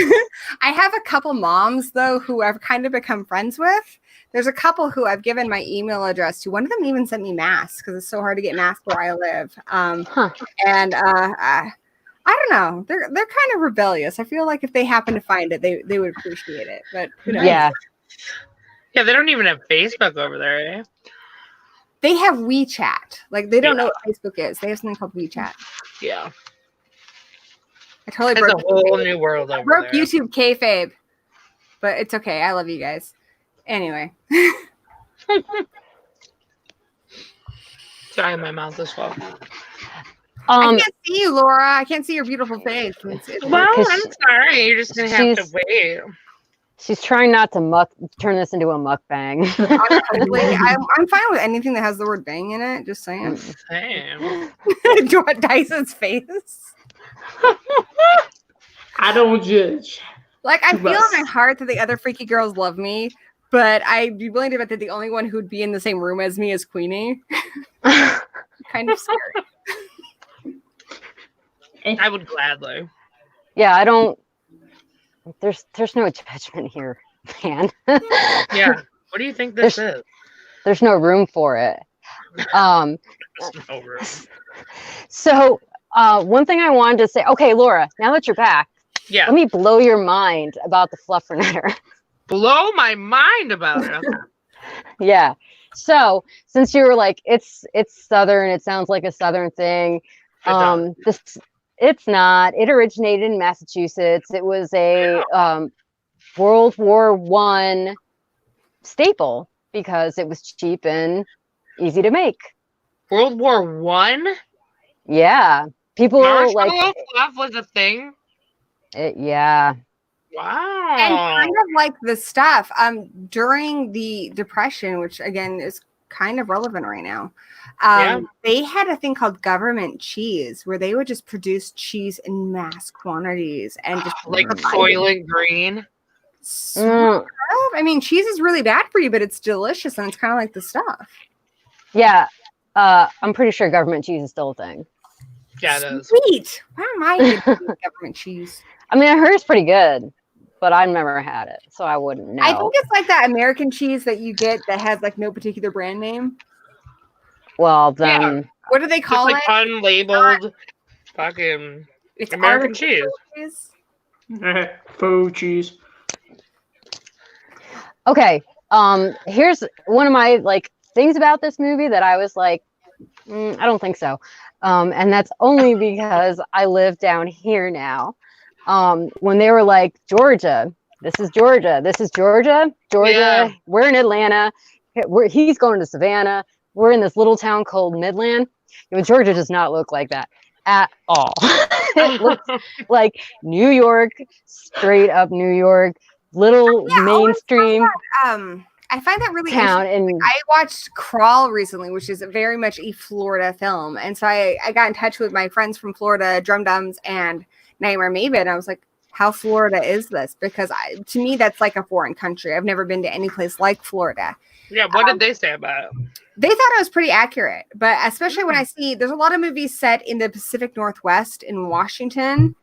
Speaker 3: I have a couple moms though who I've kind of become friends with. There's a couple who I've given my email address to. One of them even sent me masks because it's so hard to get masks where I live. And I don't know. They're kind of rebellious. I feel like if they happen to find it, they would appreciate it. But who knows?
Speaker 4: Yeah.
Speaker 1: Yeah, they don't even have Facebook over there, eh?
Speaker 3: They have WeChat. Like they don't know what Facebook is. They have something called WeChat.
Speaker 1: Yeah.
Speaker 3: I totally
Speaker 1: It's
Speaker 3: broke
Speaker 1: a whole new world over
Speaker 3: broke
Speaker 1: there.
Speaker 3: YouTube kayfabe. But it's okay. I love you guys. Anyway.
Speaker 1: Sorry, my mouth is full.
Speaker 3: I can't see you, Laura. I can't see your beautiful face.
Speaker 1: Well, I'm sorry. You're just gonna have to wait.
Speaker 4: She's trying not to turn this into a mukbang.
Speaker 3: I'm fine with anything that has the word bang in it. Just saying.
Speaker 1: Damn.
Speaker 3: Do you want Dyson's face?
Speaker 5: I don't judge.
Speaker 3: Like, I feel in my heart that the other freaky girls love me, but I'd be willing to bet that the only one who'd be in the same room as me is Queenie. Kind of scary.
Speaker 1: I would gladly.
Speaker 4: Yeah, I don't. There's no judgment here, man.
Speaker 1: Yeah. What do you think this is?
Speaker 4: There's no room for it.
Speaker 1: No room.
Speaker 4: So one thing I wanted to say. Okay, Laura. Now that you're back,
Speaker 1: Yeah.
Speaker 4: let me blow your mind about the Fluffernutter.
Speaker 1: Blow my mind about it. Okay.
Speaker 4: Yeah. So since you were like, it's Southern, it sounds like a Southern thing. It's not. It originated in Massachusetts. It was a World War I staple because it was cheap and easy to make.
Speaker 1: World War One?
Speaker 4: Yeah. People
Speaker 1: Marshmallow fluff was a thing?
Speaker 4: Yeah.
Speaker 1: Wow.
Speaker 3: And kind of like the stuff during the Depression, which again is kind of relevant right now. They had a thing called government cheese where they would just produce cheese in mass quantities and just
Speaker 1: like Soylent Green.
Speaker 3: I mean, cheese is really bad for you, but it's delicious and it's kind of like the stuff.
Speaker 4: Yeah. I'm pretty sure government cheese is still a thing.
Speaker 1: Yeah, it is.
Speaker 3: Sweet. Why am I getting government cheese?
Speaker 4: I mean, I heard it's pretty good, but I've never had it, so I wouldn't know.
Speaker 3: I think it's like that American cheese that you get that has like no particular brand name.
Speaker 4: Well, then
Speaker 3: what do they call
Speaker 1: just like unlabeled fucking
Speaker 3: it's
Speaker 1: American cheese.
Speaker 5: Faux cheese.
Speaker 4: Okay. Here's one of my like things about this movie that I was like, I don't think so. And that's only because I live down here now. When they were like, Georgia, this is Georgia,
Speaker 1: Yeah.
Speaker 4: we're in Atlanta, he's going to Savannah, we're in this little town called Midland. Georgia does not look like that at all. It looks like New York, straight up New York, little mainstream
Speaker 3: I find that really
Speaker 4: town.
Speaker 3: interesting.
Speaker 4: And
Speaker 3: I watched Crawl recently, which is very much a Florida film. And so I got in touch with my friends from Florida, Drum Dums and Nightmare Maven. And I was like, how Florida is this? Because to me, that's like a foreign country. I've never been to any place like Florida.
Speaker 1: Yeah, what did they say about it?
Speaker 3: They thought it was pretty accurate, but especially when I see there's a lot of movies set in the Pacific Northwest in Washington.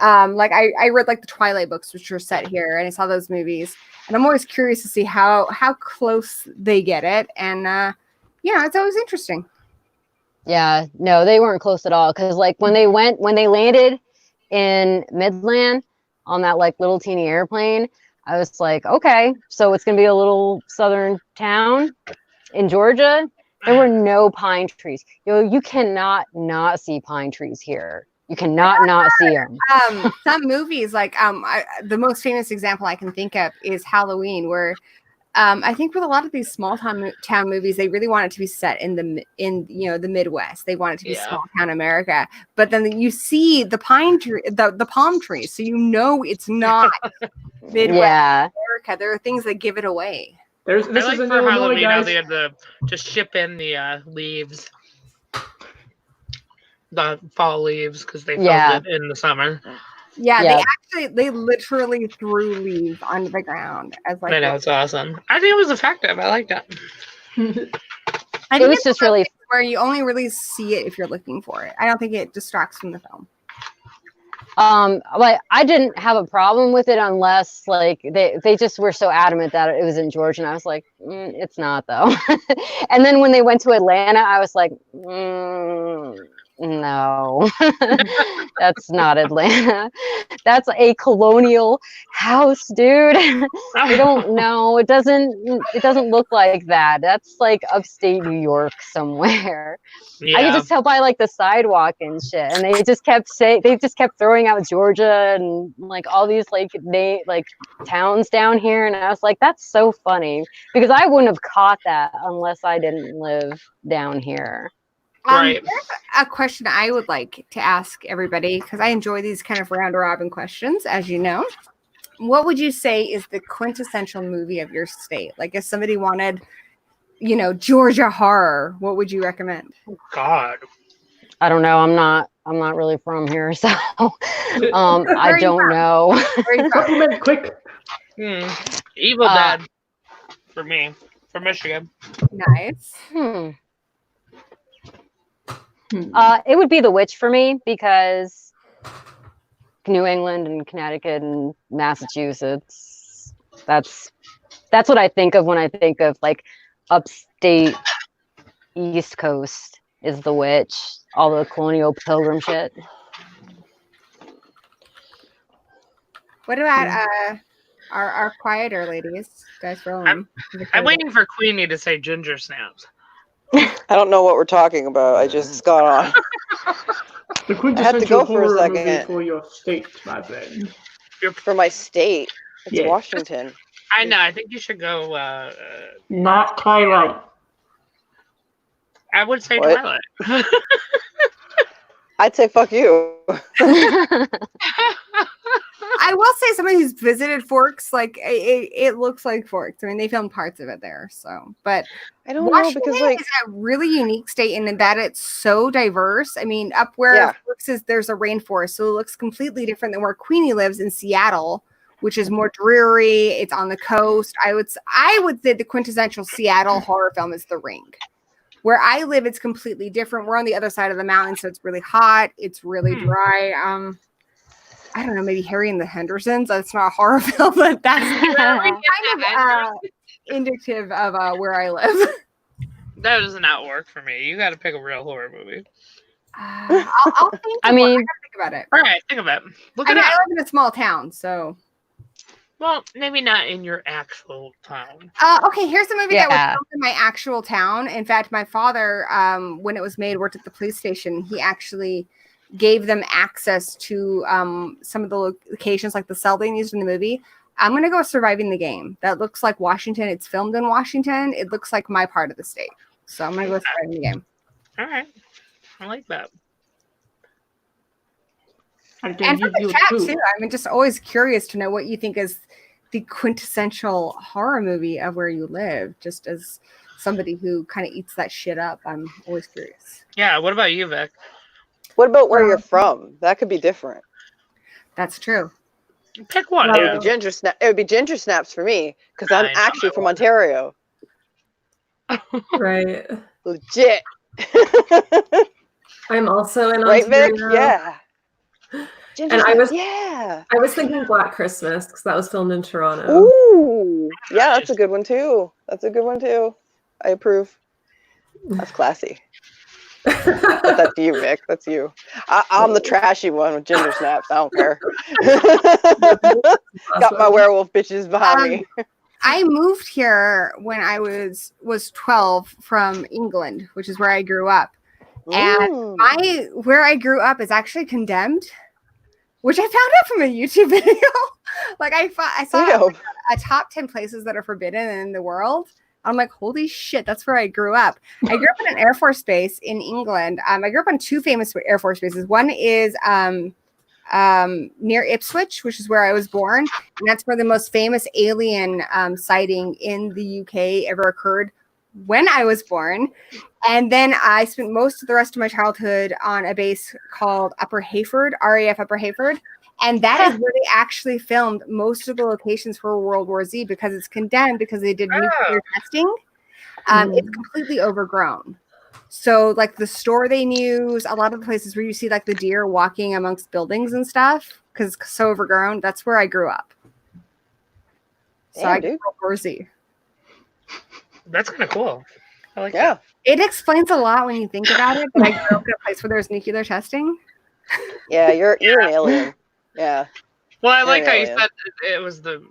Speaker 3: Like I read like the Twilight books, which are set here, and I saw those movies, and I'm always curious to see how close they get it, and it's always interesting.
Speaker 4: Yeah, no, they weren't close at all. Because like when they landed in Midland on that like little teeny airplane, I was like, okay, so it's gonna be a little southern town in Georgia. There were no pine trees. You cannot not see pine trees here. You cannot not see them.
Speaker 3: Some movies, like the most famous example I can think of is Halloween, where I think with a lot of these small town movies, they really want it to be set in the Midwest. They want it to be small town America. But then you see the pine tree, the palm trees, so you know it's not Midwest America. There are things that give it away.
Speaker 5: This
Speaker 1: I like
Speaker 5: is in
Speaker 1: for
Speaker 5: Illinois,
Speaker 1: Halloween how
Speaker 5: guys.
Speaker 1: they had to just ship in the leaves, the fall leaves, because they filmed it in the summer.
Speaker 3: Yeah, they literally threw leaves onto the ground as like.
Speaker 1: I know, it's awesome. I think it was effective. I like that.
Speaker 3: It
Speaker 4: was just really
Speaker 3: where you only really see it if you're looking for it. I don't think it distracts from the film.
Speaker 4: Like I didn't have a problem with it unless like they just were so adamant that it was in Georgia, and I was like, it's not though. And then when they went to Atlanta, I was like, no, that's not Atlanta. That's a colonial house, dude. I don't know. It doesn't look like that. That's like upstate New York somewhere. I could just tell by like the sidewalk and shit. And they just kept throwing out Georgia and like all these like towns down here. And I was like, that's so funny, because I wouldn't have caught that unless I didn't live down here.
Speaker 1: Right.
Speaker 3: There's a question I would like to ask everybody, because I enjoy these kind of round robin questions, as you know. What would you say is the quintessential movie of your state? Like if somebody wanted, Georgia horror, what would you recommend?
Speaker 1: Oh, God.
Speaker 4: I don't know. I'm not really from here, so I don't know.
Speaker 5: Supplement quick.
Speaker 1: Evil Dead for me, from Michigan.
Speaker 3: Nice.
Speaker 4: It would be The Witch for me, because New England and Connecticut and Massachusetts, that's what I think of when I think of like upstate East Coast is The Witch, all the colonial pilgrim shit.
Speaker 3: What about our quieter ladies? Guys, rolling.
Speaker 1: I'm waiting for Queenie to say ginger snaps.
Speaker 2: I don't know what we're talking about. I just got on.
Speaker 5: The
Speaker 2: I had to go
Speaker 5: quintessential
Speaker 2: for a
Speaker 5: horror movie
Speaker 2: second.
Speaker 5: for your state, my friend.
Speaker 2: For my state, it's
Speaker 5: Yeah.
Speaker 2: Washington.
Speaker 1: I know. I think you should go.
Speaker 5: Not Twilight.
Speaker 1: I would say
Speaker 2: What?
Speaker 1: Twilight.
Speaker 2: I'd say fuck you.
Speaker 3: I will say, somebody who's visited Forks, like it looks like Forks. I mean, they filmed parts of it there. So, but
Speaker 2: I don't know,
Speaker 3: Washington
Speaker 2: because like
Speaker 3: is a really unique state in that it's so diverse. I mean, up where Forks is, there's a rainforest, so it looks completely different than where Queenie lives in Seattle, which is more dreary. It's on the coast. I would say the quintessential Seattle horror film is The Ring. Where I live, it's completely different. We're on the other side of the mountain, so it's really hot. It's really dry. I don't know, maybe Harry and the Hendersons. That's not a horror film, but that's kind of indicative of where I live.
Speaker 1: That does not work for me. You got to pick a real horror movie.
Speaker 3: I'll think.
Speaker 4: I mean,
Speaker 3: I gotta think about it.
Speaker 1: All right, think of it. Look
Speaker 3: I
Speaker 1: it
Speaker 3: mean,
Speaker 1: up.
Speaker 3: I live in a small town, so.
Speaker 1: Well, maybe not in your actual town.
Speaker 3: Okay, here's a movie that was filmed in my actual town. In fact, my father, when it was made, worked at the police station. He actually gave them access to some of the locations, like the cell they used in the movie. I'm going to go Surviving the Game. That looks like Washington. It's filmed in Washington. It looks like my part of the state. So I'm going to go Surviving the Game.
Speaker 1: All right. I like that.
Speaker 3: And for the chat, too. I'm just always curious to know what you think is the quintessential horror movie of where you live. Just as somebody who kind of eats that shit up, I'm always curious.
Speaker 1: Yeah, what about you, Vic?
Speaker 2: What about where you're from? That could be different.
Speaker 3: That's true.
Speaker 1: Pick one.
Speaker 2: It would be ginger snap. It would be ginger snaps for me, because I'm actually from Ontario.
Speaker 6: Right.
Speaker 2: Legit.
Speaker 6: I'm also in
Speaker 2: Right,
Speaker 6: Ontario.
Speaker 2: Vic? Yeah. Ginger
Speaker 6: And
Speaker 2: snaps,
Speaker 6: I was thinking Black Christmas, because that was filmed in Toronto.
Speaker 2: Ooh. Yeah, that's a good one too. I approve. That's classy. But that's you, Vic. That's you. I'm the trashy one with ginger snaps. I don't care. Got my werewolf bitches behind me.
Speaker 3: I moved here when I was 12 from England, which is where I grew up. And where I grew up is actually condemned, which I found out from a YouTube video. Like I saw a top 10 places that are forbidden in the world. I'm like, holy shit, that's where I grew up. I grew up in an Air Force base in England. I grew up on two famous Air Force bases. One is near Ipswich, which is where I was born. And that's where the most famous alien sighting in the UK ever occurred when I was born. And then I spent most of the rest of my childhood on a base called Upper Heyford, RAF Upper Heyford. And that is where they actually filmed most of the locations for World War Z because it's condemned because they did nuclear testing. It's completely overgrown. So like the store they use, a lot of the places where you see like the deer walking amongst buildings and stuff because it's so overgrown, that's where I grew up. So I grew up World War Z.
Speaker 1: That's kind of cool. I like
Speaker 2: Yeah.
Speaker 1: that.
Speaker 3: It explains a lot when you think about it, but I grew up in a place where there's nuclear testing.
Speaker 2: Yeah, you're an alien. Yeah.
Speaker 1: Well, I like how you
Speaker 2: alien.
Speaker 1: said it was the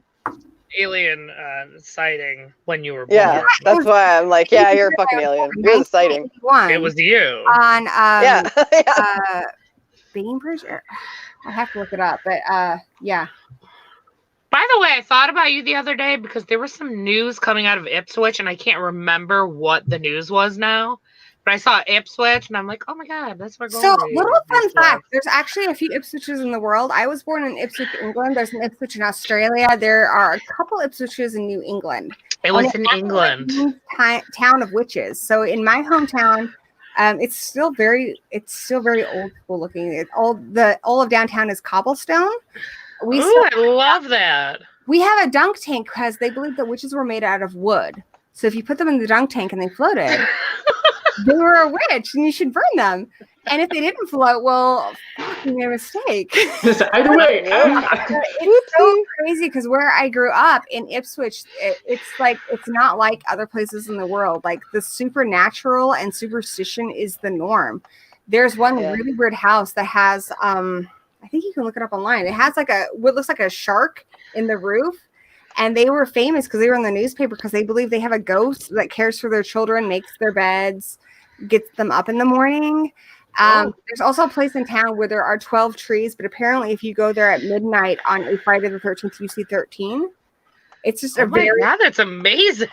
Speaker 1: alien sighting when you were born.
Speaker 2: Yeah, that's why I'm like, yeah, you're a fucking alien. You're the sighting.
Speaker 1: It was you.
Speaker 3: On
Speaker 2: Yeah.
Speaker 3: Bainbridge. I have to look it up, but yeah.
Speaker 1: By the way, I thought about you the other day because there was some news coming out of Ipswich, and I can't remember what the news was now. But I saw Ipswich, and I'm like, oh my god, that's where.
Speaker 3: So, little fun fact: there's actually a few Ipswiches in the world. I was born in Ipswich, England. There's an Ipswich in Australia. There are a couple Ipswiches in New England.
Speaker 1: It was in England.
Speaker 3: Town of witches. So in my hometown, it's still very old school looking. All of downtown is cobblestone.
Speaker 1: I love that.
Speaker 3: We have a dunk tank because they believe that witches were made out of wood. So if you put them in the dunk tank and they floated, they were a witch and you should burn them. And if they didn't float, well, you made a mistake.
Speaker 5: Either way.
Speaker 3: It's so crazy because where I grew up in Ipswich, it's not like other places in the world. Like the supernatural and superstition is the norm. There's one really weird house that has, I think you can look it up online. It has like what looks like a shark in the roof. And they were famous because they were in the newspaper because they believe they have a ghost that cares for their children, makes their beds, gets them up in the morning. There's also a place in town where there are 12 trees, but apparently if you go there at midnight on a Friday the 13th, you see 13. It's just
Speaker 1: that's amazing.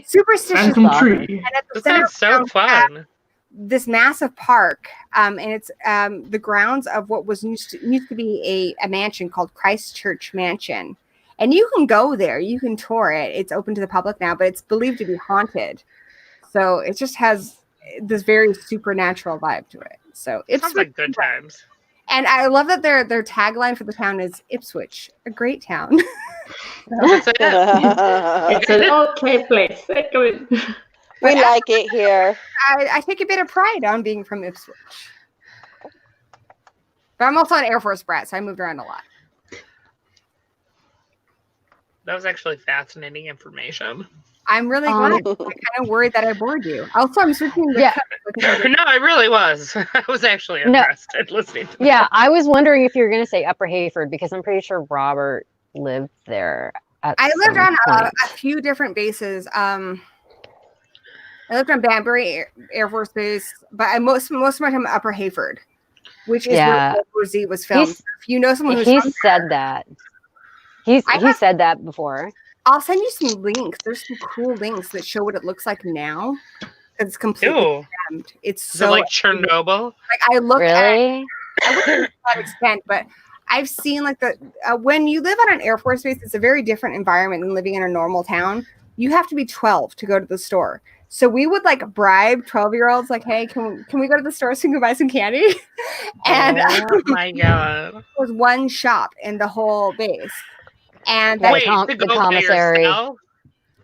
Speaker 3: Superstitious.
Speaker 5: Tree.
Speaker 1: That sounds so fun.
Speaker 3: This massive park, and it's the grounds of what was used to be a mansion called Christchurch Mansion. And you can go there. You can tour it. It's open to the public now, but it's believed to be haunted. So it just has this very supernatural vibe to it. So it's
Speaker 1: sounds like good times.
Speaker 3: And I love that their tagline for the town is Ipswich, a great town.
Speaker 5: It's an okay place.
Speaker 2: We like it here.
Speaker 3: I take a bit of pride on being from Ipswich. But I'm also an Air Force brat, so I moved around a lot.
Speaker 1: That was actually fascinating information.
Speaker 3: I'm really glad. I'm kind of worried that I bored you. Also, I'm switching.
Speaker 1: No, I really was. I was actually interested listening to
Speaker 4: that. I was wondering if you were going to say Upper Heyford because I'm pretty sure Robert lived there.
Speaker 3: I lived on a few different bases. I lived on Banbury Air Force Base, but most of my time Upper Heyford, which is where World War Z was filmed. If you know someone who's
Speaker 4: said that. He said that before.
Speaker 3: I'll send you some links. There's some cool links that show what it looks like now. It's completely condemned. It's so
Speaker 1: like Chernobyl.
Speaker 3: Like I look
Speaker 4: really?
Speaker 3: I wouldn't to that extent, but I've seen like when you live on an Air Force base, it's a very different environment than living in a normal town. You have to be 12 to go to the store. So we would like bribe 12-year-olds, like, hey, can we go to the store so we can buy some candy? And
Speaker 1: oh my god,
Speaker 3: there was one shop in the whole base. And
Speaker 4: the commissary.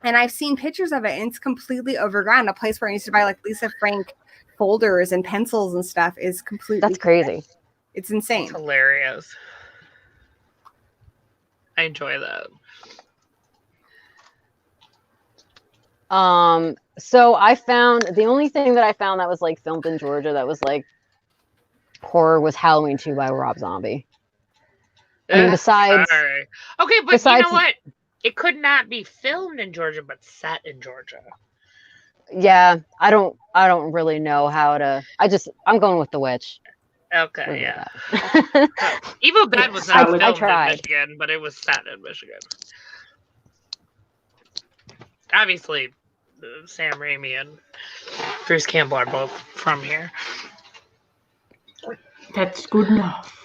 Speaker 3: And I've seen pictures of it, and it's completely overgrown. A place where I used to buy like Lisa Frank folders and pencils and stuff is completely.
Speaker 4: That's crazy.
Speaker 3: It's insane.
Speaker 1: It's hilarious. I enjoy that.
Speaker 4: So I found the only thing that I found that was like filmed in Georgia that was like horror was Halloween 2 by Rob Zombie. I mean, besides,
Speaker 1: Sorry. Okay, but you know what? It could not be filmed in Georgia, but set in Georgia.
Speaker 4: yeah, I don't really know how to. I'm going with The Witch.
Speaker 1: Okay, yeah. Evil Dead was not filmed in Michigan, but it was set in Michigan. Obviously, Sam Raimi and Bruce Campbell are both from here.
Speaker 5: That's good enough.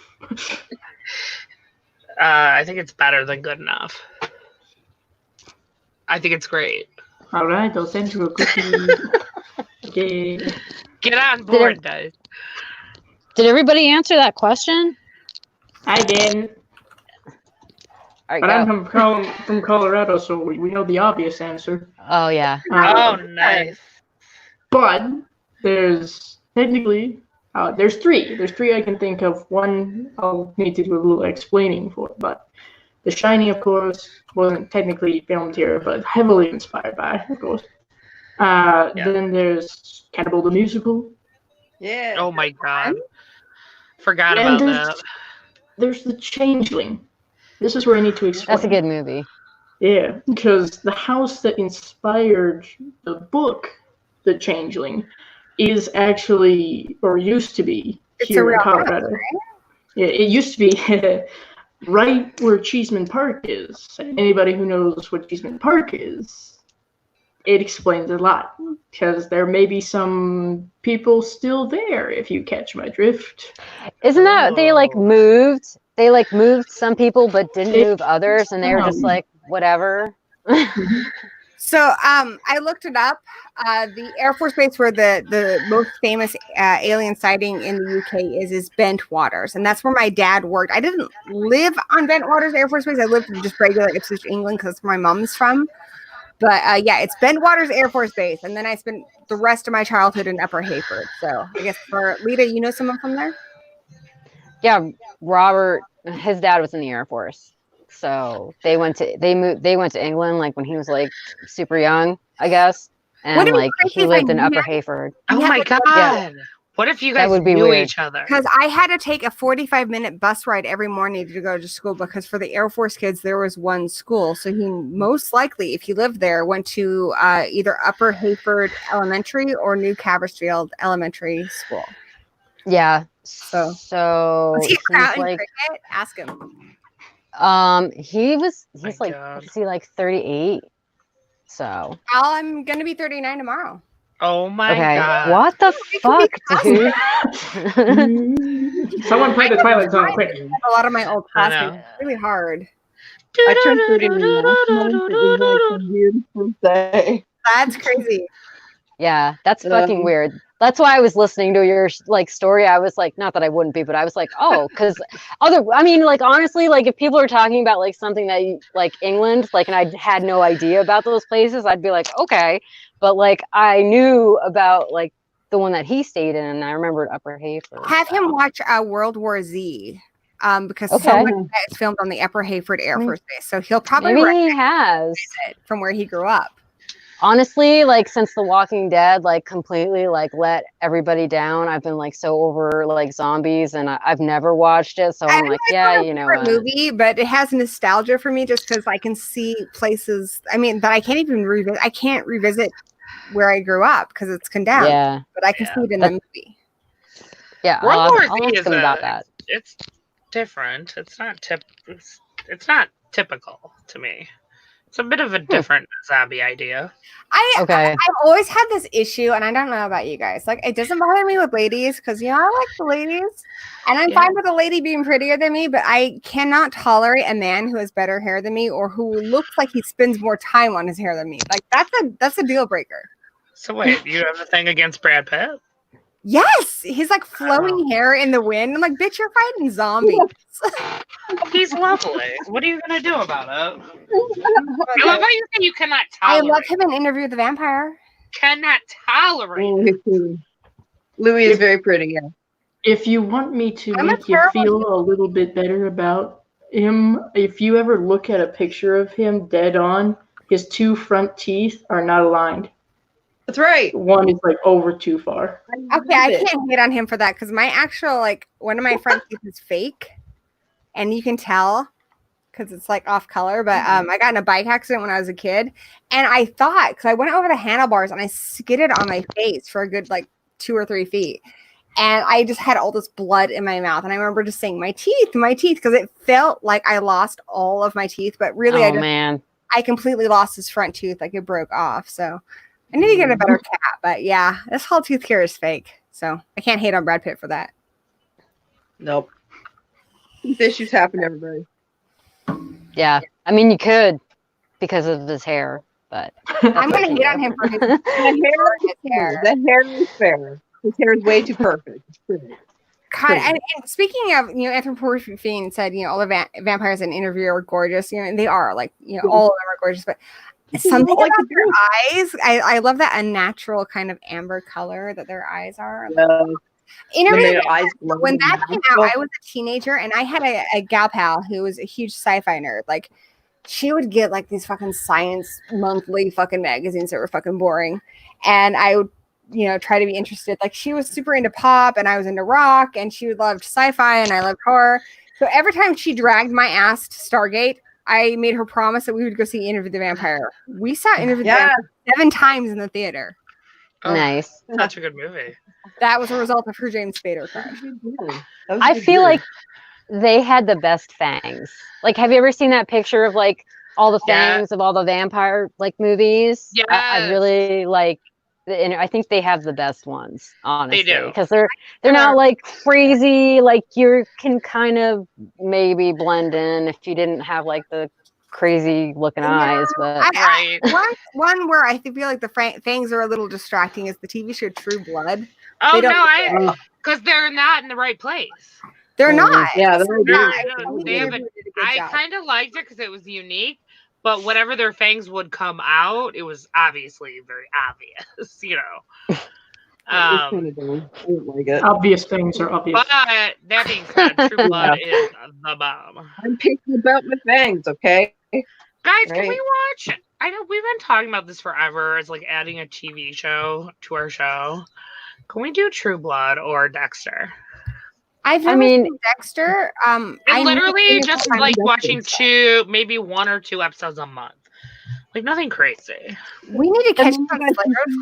Speaker 1: I think it's better than good enough. I think it's great.
Speaker 5: All right, I'll send you a cookie. Okay.
Speaker 1: Get on board, guys.
Speaker 4: Did everybody answer that question?
Speaker 5: I didn't.
Speaker 4: Right,
Speaker 5: but I'm from Colorado, so we know the obvious answer.
Speaker 4: Oh, yeah.
Speaker 1: Oh, nice.
Speaker 5: But there's technically, there's three. There's three I can think of. One I'll need to do a little explaining for, but The Shining, of course, wasn't technically filmed here, but heavily inspired by, of course. Then there's Cannibal the Musical.
Speaker 2: Yeah.
Speaker 1: Oh my god. Forgot about that.
Speaker 5: There's The Changeling. This is where I need to explain.
Speaker 4: That's a good movie.
Speaker 5: Yeah, because the house that inspired the book, The Changeling, is actually, or used to be, here in Colorado. House, right? Yeah, it used to be right where Cheeseman Park is. Anybody who knows what Cheeseman Park is, it explains a lot. Because there may be some people still there, if you catch my drift.
Speaker 4: Isn't that they like moved? They like moved some people, but didn't move others, and they were just like whatever.
Speaker 3: So I looked it up. The Air Force Base where the most famous alien sighting in the UK is Bentwaters, and that's where my dad worked. I didn't live on Bentwaters Air Force Base. I lived in just regular Ipswich, England, because that's where my mom's from. But yeah, it's Bentwaters Air Force Base, and then I spent the rest of my childhood in Upper Hayford. So I guess for Lita, you know someone from there?
Speaker 4: Yeah, Robert, his dad was in the Air Force. So they went to England like when he was like super young, I guess. And like he lived in Upper Hayford.
Speaker 1: Oh my god. Yeah. What if you guys knew each other?
Speaker 3: Because I had to take a 45-minute bus ride every morning to go to school, because for the Air Force kids there was one school. So he most likely, if he lived there, went to either Upper Hayford Elementary or New Cabersfield Elementary School.
Speaker 4: Yeah. So
Speaker 3: was he out in cricket? Ask him.
Speaker 4: He's like, is he like 38? So
Speaker 3: I'm gonna be 39 tomorrow.
Speaker 1: Oh my god!
Speaker 4: What the fuck, dude?
Speaker 5: Someone play the Twilight Zone quick.
Speaker 3: A lot of my old classmates. It's really hard.
Speaker 2: I turned 39.
Speaker 3: That's crazy.
Speaker 4: Yeah, that's fucking weird. That's why I was listening to your like story. I was like, not that I wouldn't be, but I was like, oh, because I mean, like honestly, like if people are talking about like something that like England, like, and I had no idea about those places, I'd be like, okay, but like I knew about like the one that he stayed in, and I remembered Upper Hayford.
Speaker 3: Have him watch World War Z, because so much of that is filmed on the Upper Hayford Air Force Base, so he'll probably
Speaker 4: he has
Speaker 3: it from where he grew up.
Speaker 4: Honestly, like since The Walking Dead like completely like let everybody down, I've been like so over like zombies, and I've never watched it, so I'm like, yeah, you know,
Speaker 3: movie, but it has nostalgia for me just because I can see places. I mean, that I can't even revisit. I can't revisit where I grew up because it's condemned.
Speaker 4: Yeah,
Speaker 3: but I can see it in the movie.
Speaker 4: Yeah,
Speaker 1: World War Z is
Speaker 4: about that.
Speaker 1: It's different. It's not typical to me. It's a bit of a different zombie idea.
Speaker 3: I've always had this issue, and I don't know about you guys. Like, it doesn't bother me with ladies because, you know, I like the ladies, and I'm fine with a lady being prettier than me, but I cannot tolerate a man who has better hair than me or who looks like he spends more time on his hair than me. Like, that's a deal breaker.
Speaker 1: So wait, you have a thing against Brad Pitt?
Speaker 3: Yes, he's like flowing hair in the wind. I'm like, bitch, you're fighting zombies.
Speaker 1: He's lovely. What are you gonna do about it? I love how you say you cannot tolerate.
Speaker 3: I love him in Interview with the Vampire.
Speaker 1: Cannot tolerate.
Speaker 2: Louis is very pretty. Yeah.
Speaker 5: If you want me to make you feel a little bit better about him, if you ever look at a picture of him dead on, his 2 front teeth are not aligned.
Speaker 2: That's right.
Speaker 5: One is like over too far.
Speaker 3: Okay, I can't hate on him for that because my actual one of my front teeth is fake, and you can tell because it's like off color. But I got in a bike accident when I was a kid, and I thought because I went over the handlebars and I skidded on my face for a good 2 or 3 feet, and I just had all this blood in my mouth. And I remember just saying my teeth, because it felt like I lost all of my teeth, but really, I completely lost his front tooth, like it broke off. So. I need to get a better cat, but yeah, this whole tooth care is fake. So I can't hate on Brad Pitt for that.
Speaker 2: Nope. These issues happen to everybody.
Speaker 4: Yeah. I mean, you could because of his hair, but
Speaker 3: I'm going to hate on him for his hair.
Speaker 2: The hair is fair. His hair is way too perfect.
Speaker 3: God, and speaking of, Anthropomorphine said, all the vampires in Interview are gorgeous. And they are, all of them are gorgeous, but something about their eyes. I love that unnatural kind of amber color that their eyes are. When that came out, I was a teenager and I had a gal pal who was a huge sci-fi nerd. She would get these fucking science monthly fucking magazines that were fucking boring. And I would, try to be interested. She was super into pop and I was into rock, and she loved sci-fi and I loved horror. So every time she dragged my ass to Stargate, I made her promise that we would go see Interview the Vampire. We saw Interview the Vampire 7 times in the theater.
Speaker 1: Oh,
Speaker 4: nice.
Speaker 1: Such a good movie.
Speaker 3: That was a result of her James Spader crush.
Speaker 4: I feel like they had the best fangs. Have you ever seen that picture of all the fangs of all the vampire movies?
Speaker 1: Yeah,
Speaker 4: I really and I think they have the best ones, honestly.
Speaker 1: They do.
Speaker 4: Because they're not crazy, you can kind of maybe blend in if you didn't have the crazy looking eyes. But
Speaker 3: one where I feel like the fangs are a little distracting is the TV show True Blood.
Speaker 1: Oh no, because they're not in the right place.
Speaker 3: They're not.
Speaker 2: Yeah,
Speaker 1: I kind of liked it because it was unique. But whenever their fangs would come out, it was obviously very obvious,
Speaker 2: I didn't like it.
Speaker 5: Obvious things are obvious.
Speaker 1: But that being said, True Blood is the bomb.
Speaker 2: I'm picky about my fangs, okay?
Speaker 1: Guys, can we watch? I know we've been talking about this forever. It's adding a TV show to our show. Can we do True Blood or Dexter?
Speaker 3: I've never seen Dexter.
Speaker 1: I literally just watching 1 or 2 episodes a month. Nothing crazy.
Speaker 3: We need to catch up on Slayers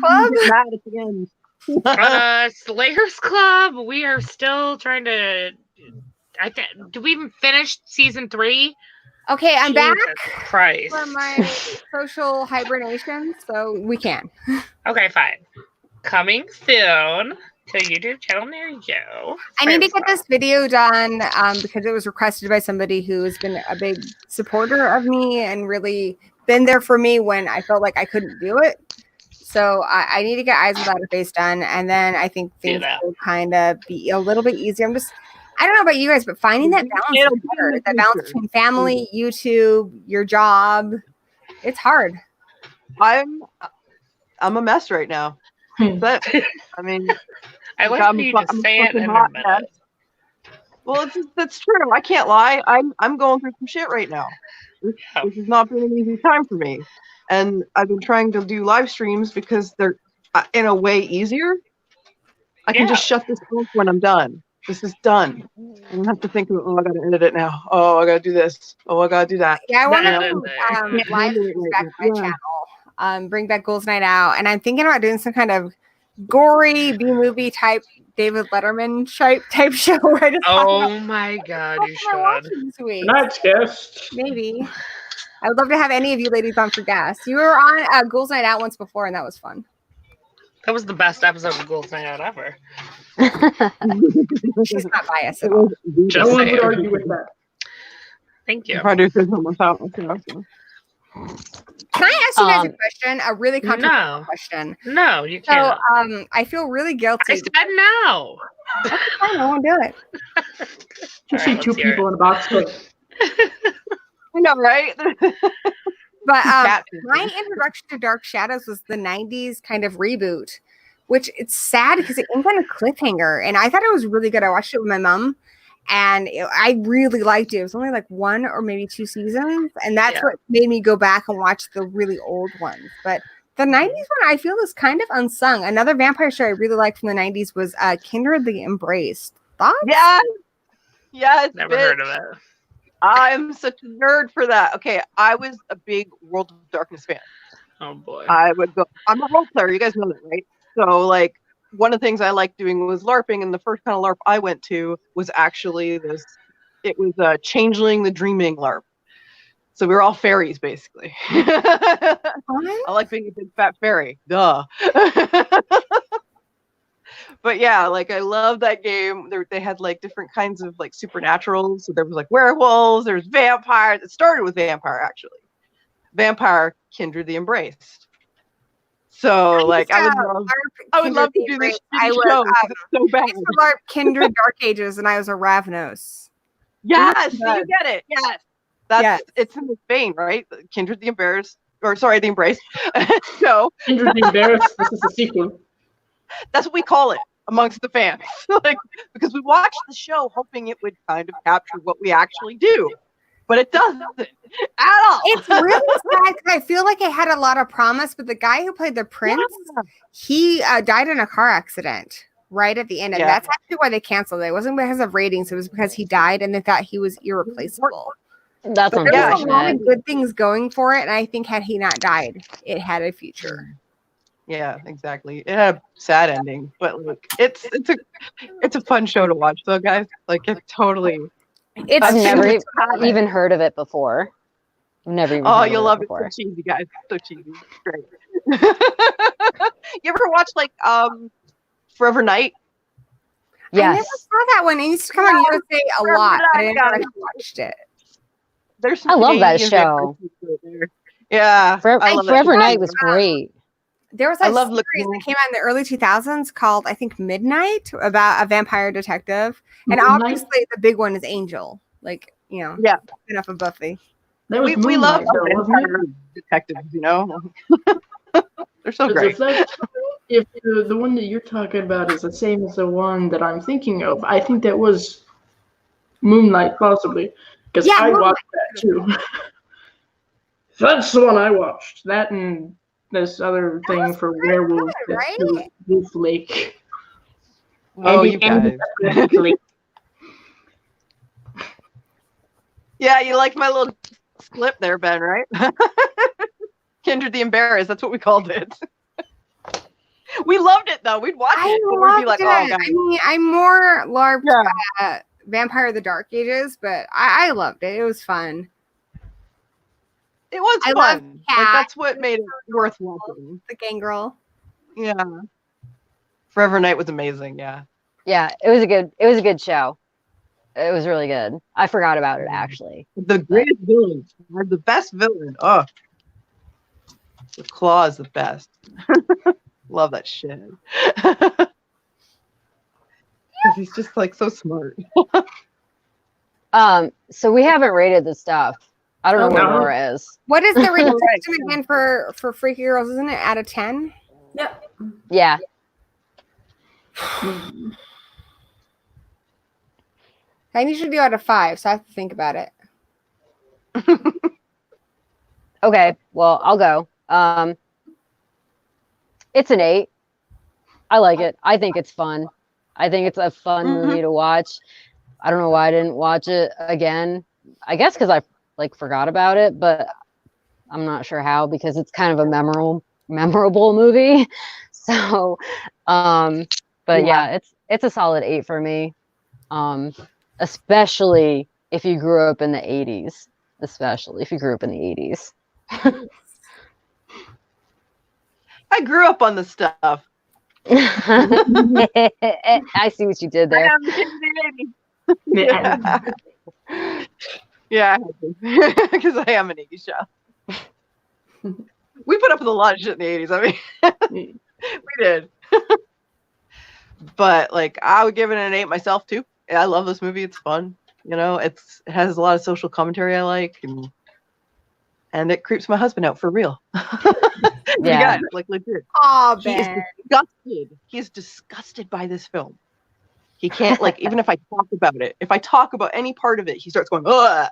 Speaker 3: Club.
Speaker 1: Slayers Club. We are still trying to. Do we even finish season 3?
Speaker 3: Okay, I'm back
Speaker 1: Christ.
Speaker 3: for my social hibernation, so we can.
Speaker 1: Okay, fine. Coming soon to YouTube channel near you.
Speaker 3: I need to get this video done because it was requested by somebody who has been a big supporter of me and really been there for me when I felt like I couldn't do it. So I need to get Eyes Without a Face done, and then I think things will kind of be a little bit easier. I don't know about you guys, but finding that balance is better. That balance between family, YouTube, your job, it's hard.
Speaker 2: I'm a mess right now. But I mean,
Speaker 1: I like for you to say it in a minute.
Speaker 2: Well, that's true. I can't lie. I'm going through some shit right now. This has not been an easy time for me, and I've been trying to do live streams because they're in a way easier. I can just shut this off when I'm done. This is done. I don't have to think of, I gotta edit it now. Oh, I gotta do this. Oh, I gotta do that.
Speaker 3: Yeah, I want to live back my channel. Bring back Ghouls Night Out, and I'm thinking about doing some kind of gory B-movie type David Letterman type show. Where I just
Speaker 1: oh my God, you should.
Speaker 5: Tonight's guest.
Speaker 3: Maybe. I would love to have any of you ladies on for guests. You were on Ghouls Night Out once before, and that was fun.
Speaker 1: That was the best episode of Ghouls Night Out ever.
Speaker 3: She's not biased at all.
Speaker 1: Just
Speaker 5: no one
Speaker 1: saying.
Speaker 5: would argue with that.
Speaker 1: Thank you.
Speaker 3: Can I ask you guys a question? A really controversial question.
Speaker 1: No, you can't.
Speaker 3: So, I feel really guilty.
Speaker 1: I said no.
Speaker 3: Okay, fine, I won't do it.
Speaker 5: You see 2 people in a box.
Speaker 2: I know, right?
Speaker 3: But my introduction to Dark Shadows was the 90s kind of reboot, which it's sad because it ends on a cliffhanger. And I thought it was really good. I watched it with my mom. and I really liked it. It was only like 1 or maybe 2 seasons, and that's
Speaker 1: Yeah.
Speaker 3: what made me go back and watch the really old ones. But the 90s one I feel is kind of unsung. Another vampire show I really liked from the 90s was Kindred the Embraced. Thoughts?
Speaker 2: Yes,
Speaker 1: Never
Speaker 2: bitch.
Speaker 1: heard of it.
Speaker 2: I'm such a nerd for that. Okay, I was a big World of Darkness fan.
Speaker 1: Oh boy.
Speaker 2: I'm a role player. You guys know that, right? So, like, one of the things I liked doing was LARPing, and the first kind of LARP I went to was actually this. It was Changeling the Dreaming LARP. So we were all fairies, basically. I like being a big fat fairy. Duh. But yeah, like, I love that game. They had like different kinds of like supernaturals. So there was like werewolves, there's vampires. It started with vampire, actually. Vampire Kindred the Embraced. So like I would love to do this shitty show. It's so bad.
Speaker 3: I used to LARP Kindred Dark Ages, and I was a Ravnos.
Speaker 2: Yes, you get it. Yes. It's in the vein, right? Kindred the Embarrassed, or sorry, the Embraced. So
Speaker 5: Kindred the Embarrassed. This is a sequel.
Speaker 2: That's what we call it amongst the fans. Like, because we watched the show hoping it would kind of capture what we actually do. But it doesn't at all.
Speaker 3: It's really sad because I feel like it had a lot of promise, but the guy who played the prince, he died in a car accident right at the end. And that's actually why they canceled it. It wasn't because of ratings. It was because he died and they thought he was irreplaceable.
Speaker 4: That's
Speaker 3: But there was a lot
Speaker 4: unfortunate.
Speaker 3: of good things going for it. And I think had he not died, it had a future.
Speaker 2: Yeah, exactly. It had a sad ending, but like it's a fun show to watch though, guys. Like it totally.
Speaker 4: I've never even heard of it before. I've never even.
Speaker 2: Oh,
Speaker 4: heard
Speaker 2: you'll
Speaker 4: of
Speaker 2: love
Speaker 4: it
Speaker 2: it. So
Speaker 4: before.
Speaker 2: cheesy, guys. So cheesy. Great. You ever watch like Forever Night?
Speaker 3: I never
Speaker 4: Yes,
Speaker 3: saw that one. It used to come on USA a lot, but I never actually watched it.
Speaker 2: There's some
Speaker 4: I love that
Speaker 2: Canadian
Speaker 4: show.
Speaker 2: vampires there. Yeah, I love that
Speaker 4: Forever
Speaker 2: show.
Speaker 4: Night was great.
Speaker 3: There was
Speaker 2: I
Speaker 3: a
Speaker 2: love
Speaker 3: series that came out in the early 2000s called, I think, Midnight, about a vampire detective. And
Speaker 5: Midnight?
Speaker 3: obviously the big one is Angel. Like, you know,
Speaker 2: Yeah.
Speaker 3: enough of Buffy.
Speaker 5: That was
Speaker 2: We love
Speaker 5: Moonlight, though, wasn't it?
Speaker 2: vampire detectives, you know? They're so
Speaker 5: But
Speaker 2: great.
Speaker 5: if the one that you're talking about is the same as the one that I'm thinking of, I think that was Moonlight, possibly, because
Speaker 3: Yeah,
Speaker 5: I
Speaker 3: Moonlight.
Speaker 5: watched that too. That's the one I watched. That and this other thing
Speaker 3: was
Speaker 5: for
Speaker 3: pretty
Speaker 5: werewolves.
Speaker 3: good,
Speaker 5: That
Speaker 3: right?
Speaker 5: was Wolf Lake.
Speaker 2: Oh, you guys.
Speaker 5: Lake.
Speaker 2: Yeah, you liked my little slip there, Ben, right? Kindred the Embarrassed. That's what we called it. We loved it, though. We'd watch
Speaker 3: I
Speaker 2: it. And we'd
Speaker 3: loved
Speaker 2: be like,
Speaker 3: it.
Speaker 2: oh,
Speaker 3: I
Speaker 2: God.
Speaker 3: mean, I'm more LARP
Speaker 2: Yeah.
Speaker 3: Vampire of the Dark Ages, but I loved it. It was fun.
Speaker 2: It was
Speaker 3: I love
Speaker 2: fun.
Speaker 3: Cat.
Speaker 2: Like, that's what made it worth watching.
Speaker 3: The Gangrel.
Speaker 2: Yeah. Forever Night was amazing, yeah.
Speaker 4: Yeah, it was a good show. It was really good. I forgot about it actually.
Speaker 2: The greatest villain. The best villain. Oh. The Claw is the best. Love that shit. Because he's just like so smart.
Speaker 4: So we haven't rated the stuff. I don't know what
Speaker 5: No.
Speaker 4: Laura is.
Speaker 3: What is the rating
Speaker 2: Right.
Speaker 3: system again for Freaky Girls? Isn't it out of 10?
Speaker 6: Yep.
Speaker 4: Yeah.
Speaker 3: I usually do out of 5, so I have to think about it.
Speaker 4: Okay. Well, I'll go. It's an 8. I like it. I think it's fun. I think it's a fun movie to watch. I don't know why I didn't watch it again. I guess because I forgot about it, but I'm not sure how because it's kind of a memorable movie. So, but yeah, it's a solid 8 for me. Especially if you grew up in the 80s. Especially if you grew up in the 80s.
Speaker 2: I grew up on the stuff.
Speaker 4: I see what you did there.
Speaker 2: Yeah. Yeah, because I am an 80s child. We put up with a lot of shit in the 80s. I mean, we did. But like, I would give it an 8 myself too. I love this movie. It's fun. You know, it has a lot of social commentary I like, and it creeps my husband out for real.
Speaker 4: Yeah.
Speaker 2: Guys, like legit.
Speaker 3: Oh,
Speaker 2: He is
Speaker 3: Ben.
Speaker 2: disgusted. He is disgusted by this film. He can't like even if I talk about it. If I talk about any part of it, he starts going, ugh.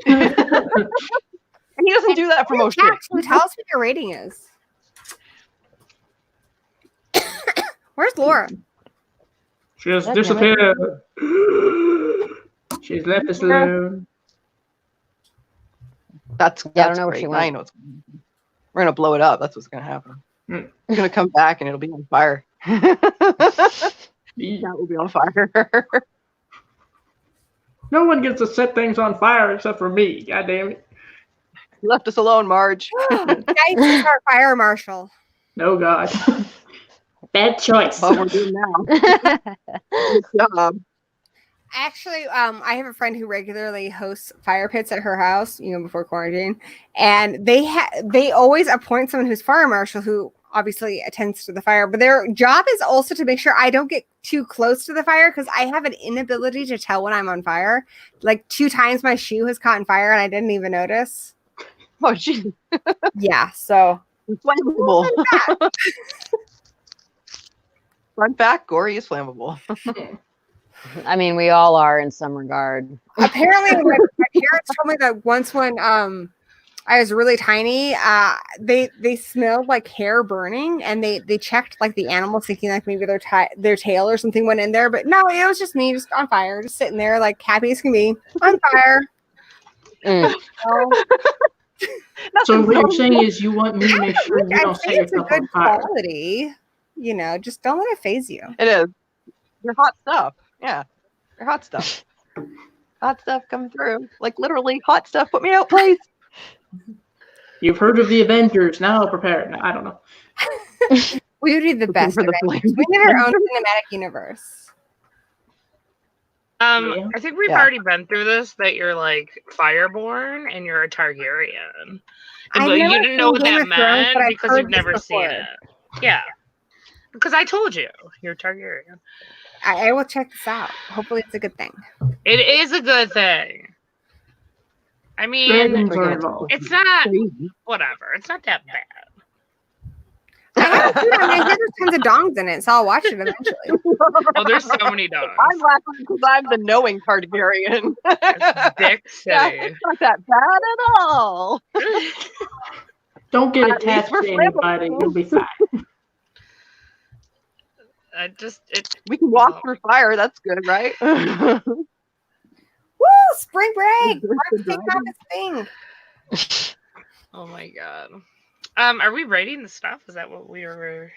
Speaker 2: And he doesn't do that for most
Speaker 3: Jack,
Speaker 2: things.
Speaker 3: tell us what your rating is. Where's Laura?
Speaker 5: She has
Speaker 4: God damn it.
Speaker 5: disappeared. She's left us alone.
Speaker 2: That's
Speaker 4: Yeah, I don't know where
Speaker 2: great.
Speaker 4: she
Speaker 2: I
Speaker 4: went.
Speaker 2: know we're gonna blow it up. That's what's gonna happen.
Speaker 5: Mm.
Speaker 2: It's gonna come back and it'll be on fire. That will be on fire.
Speaker 5: No one gets to set things on fire except for me. God damn it.
Speaker 2: You left us alone, Marge.
Speaker 3: Guys, is our fire marshal.
Speaker 5: No God. Bad choice.
Speaker 2: What we're doing now. Good job.
Speaker 3: Actually, I have a friend who regularly hosts fire pits at her house, before quarantine, and they always appoint someone who's fire marshal who obviously attends to the fire, but their job is also to make sure I don't get too close to the fire because I have an inability to tell when I'm on fire. Like 2 times my shoe has caught on fire and I didn't even notice.
Speaker 2: Oh, geez.
Speaker 3: Yeah, so
Speaker 2: It's flammable. Fun fact, Gory is flammable.
Speaker 4: I mean, we all are in some regard.
Speaker 3: apparently my parents told me that once when I was really tiny, they smelled like hair burning, and they checked like the animals, thinking like maybe their tail or something went in there, but no, it was just me, just on fire, just sitting there like happy as can be on fire.
Speaker 4: Mm.
Speaker 5: So what you're saying is you want me to make sure you
Speaker 3: I
Speaker 5: don't
Speaker 3: think
Speaker 5: set
Speaker 3: it's a
Speaker 5: yourself on
Speaker 3: good
Speaker 5: fire.
Speaker 3: quality, just don't let it phase you.
Speaker 2: It is. Your hot stuff. Yeah. Your hot stuff. Hot stuff coming through. Like literally hot stuff. Put me out, please.
Speaker 5: You've heard of the Avengers. Now prepare. No, I don't know.
Speaker 3: We would be the best
Speaker 2: for the
Speaker 3: Avengers. We need our own cinematic universe.
Speaker 5: Yeah.
Speaker 1: I think we've
Speaker 2: Yeah.
Speaker 1: already been through this. That you're like Fireborn and you're a Targaryen.
Speaker 3: I've
Speaker 1: But
Speaker 3: never
Speaker 1: you didn't know what
Speaker 3: seen Game
Speaker 1: that
Speaker 3: of Thrones,
Speaker 1: meant
Speaker 3: but I've
Speaker 1: because
Speaker 3: heard
Speaker 1: you've
Speaker 3: this
Speaker 1: never seen
Speaker 3: before.
Speaker 1: it. Yeah, because I told you you're Targaryen.
Speaker 3: I will check this out. Hopefully, it's a good thing.
Speaker 1: It is a good thing. I mean,
Speaker 5: Dragons are involved.
Speaker 1: it's not
Speaker 2: Crazy.
Speaker 1: whatever. It's not that bad.
Speaker 3: I haven't seen it. I mean, there's tons of dongs in it, so I'll watch it eventually.
Speaker 1: Oh, there's so many dogs.
Speaker 2: I'm laughing because I'm the knowing Targaryen.
Speaker 1: It's Dick
Speaker 2: Yeah,
Speaker 1: City.
Speaker 2: it's not that bad at all.
Speaker 5: Don't get
Speaker 2: At least
Speaker 5: attached
Speaker 2: we're
Speaker 5: to anybody.
Speaker 2: flammable.
Speaker 5: You'll be fine.
Speaker 2: We can walk through fire. That's good, right?
Speaker 3: Woo! Spring break. Mark's taking off his thing.
Speaker 1: Oh my god. Are we rating the stuff? Is that what we were?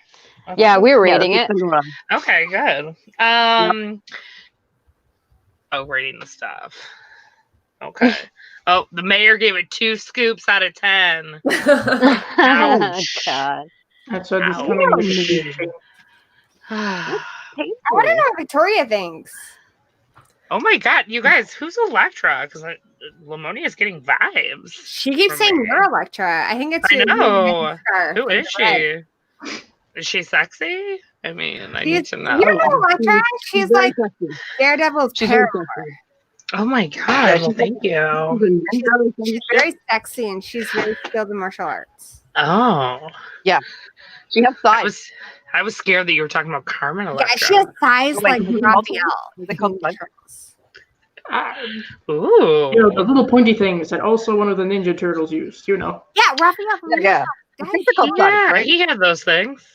Speaker 1: Okay.
Speaker 4: Yeah, we were reading it.
Speaker 1: Okay, good. Oh, rating the stuff. Okay. Oh, the mayor gave it 2 scoops out of 10. Ouch.
Speaker 4: God.
Speaker 5: That's what is
Speaker 1: Ow.
Speaker 5: coming with the future.
Speaker 3: I want to know what Victoria thinks.
Speaker 1: Oh my god, you guys, who's Electra? Because Lamonia is getting vibes.
Speaker 3: She keeps
Speaker 1: from
Speaker 3: saying
Speaker 1: me.
Speaker 3: you're Electra. I think it's
Speaker 1: I
Speaker 3: you.
Speaker 1: know.
Speaker 3: Her.
Speaker 1: Who is she? Is she sexy? I mean, I need to know.
Speaker 3: You don't know Electra? She's like Daredevil's
Speaker 2: She's
Speaker 3: paramour.
Speaker 1: Oh my god, well, thank you.
Speaker 3: She's very sexy and she's very skilled in martial arts.
Speaker 1: Oh.
Speaker 2: She has size.
Speaker 1: I was scared that you were talking about Carmen
Speaker 3: Yeah,
Speaker 1: Electra.
Speaker 3: she has thighs
Speaker 2: Like,
Speaker 3: like
Speaker 2: multiple-
Speaker 3: Raphael.
Speaker 2: They call them size.
Speaker 1: Ooh.
Speaker 5: You know, the little pointy things that also one of the Ninja Turtles used, you know.
Speaker 3: Yeah, Raphael. From
Speaker 2: Yeah. I think they're called size,
Speaker 1: Yeah,
Speaker 2: right?
Speaker 1: he had those things.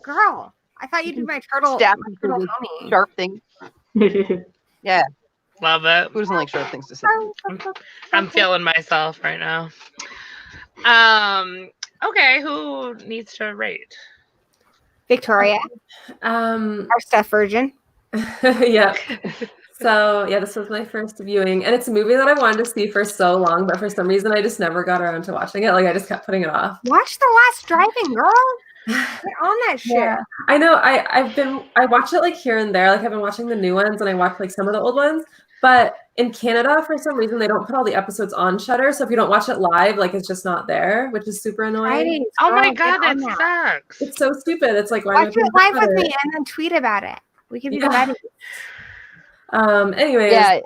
Speaker 3: Girl, I thought you did my turtle.
Speaker 2: Stab
Speaker 3: my turtle
Speaker 2: with
Speaker 3: homie.
Speaker 2: Sharp things.
Speaker 1: Love it.
Speaker 2: Who doesn't like sharp things to say?
Speaker 1: I'm feeling myself right now. Okay, who needs to rate?
Speaker 3: Victoria,
Speaker 6: Um,
Speaker 3: our stuff virgin.
Speaker 6: yeah. So yeah, this was my first viewing, and it's a movie that I wanted to see for so long, but for some reason I just never got around to watching it. Like I just kept putting it off.
Speaker 3: Watch The Last Driving, girl. Get on that shit.
Speaker 6: Yeah, I know. I watch it like here and there. Like I've been watching the new ones, and I watch like some of the old ones. But in Canada, for some reason, they don't put all the episodes on Shudder. So if you don't watch it live, like it's just not there, which is super annoying.
Speaker 3: Fridays,
Speaker 1: Oh my
Speaker 3: girl,
Speaker 1: god,
Speaker 3: get on
Speaker 1: that sucks.
Speaker 6: It's so stupid. It's like why
Speaker 3: Watch
Speaker 6: do I
Speaker 3: it
Speaker 6: put
Speaker 3: live with
Speaker 6: Shudder?
Speaker 3: me and then tweet about it. We can be
Speaker 6: Yeah.
Speaker 3: ready.
Speaker 6: Anyways,
Speaker 4: Yeah.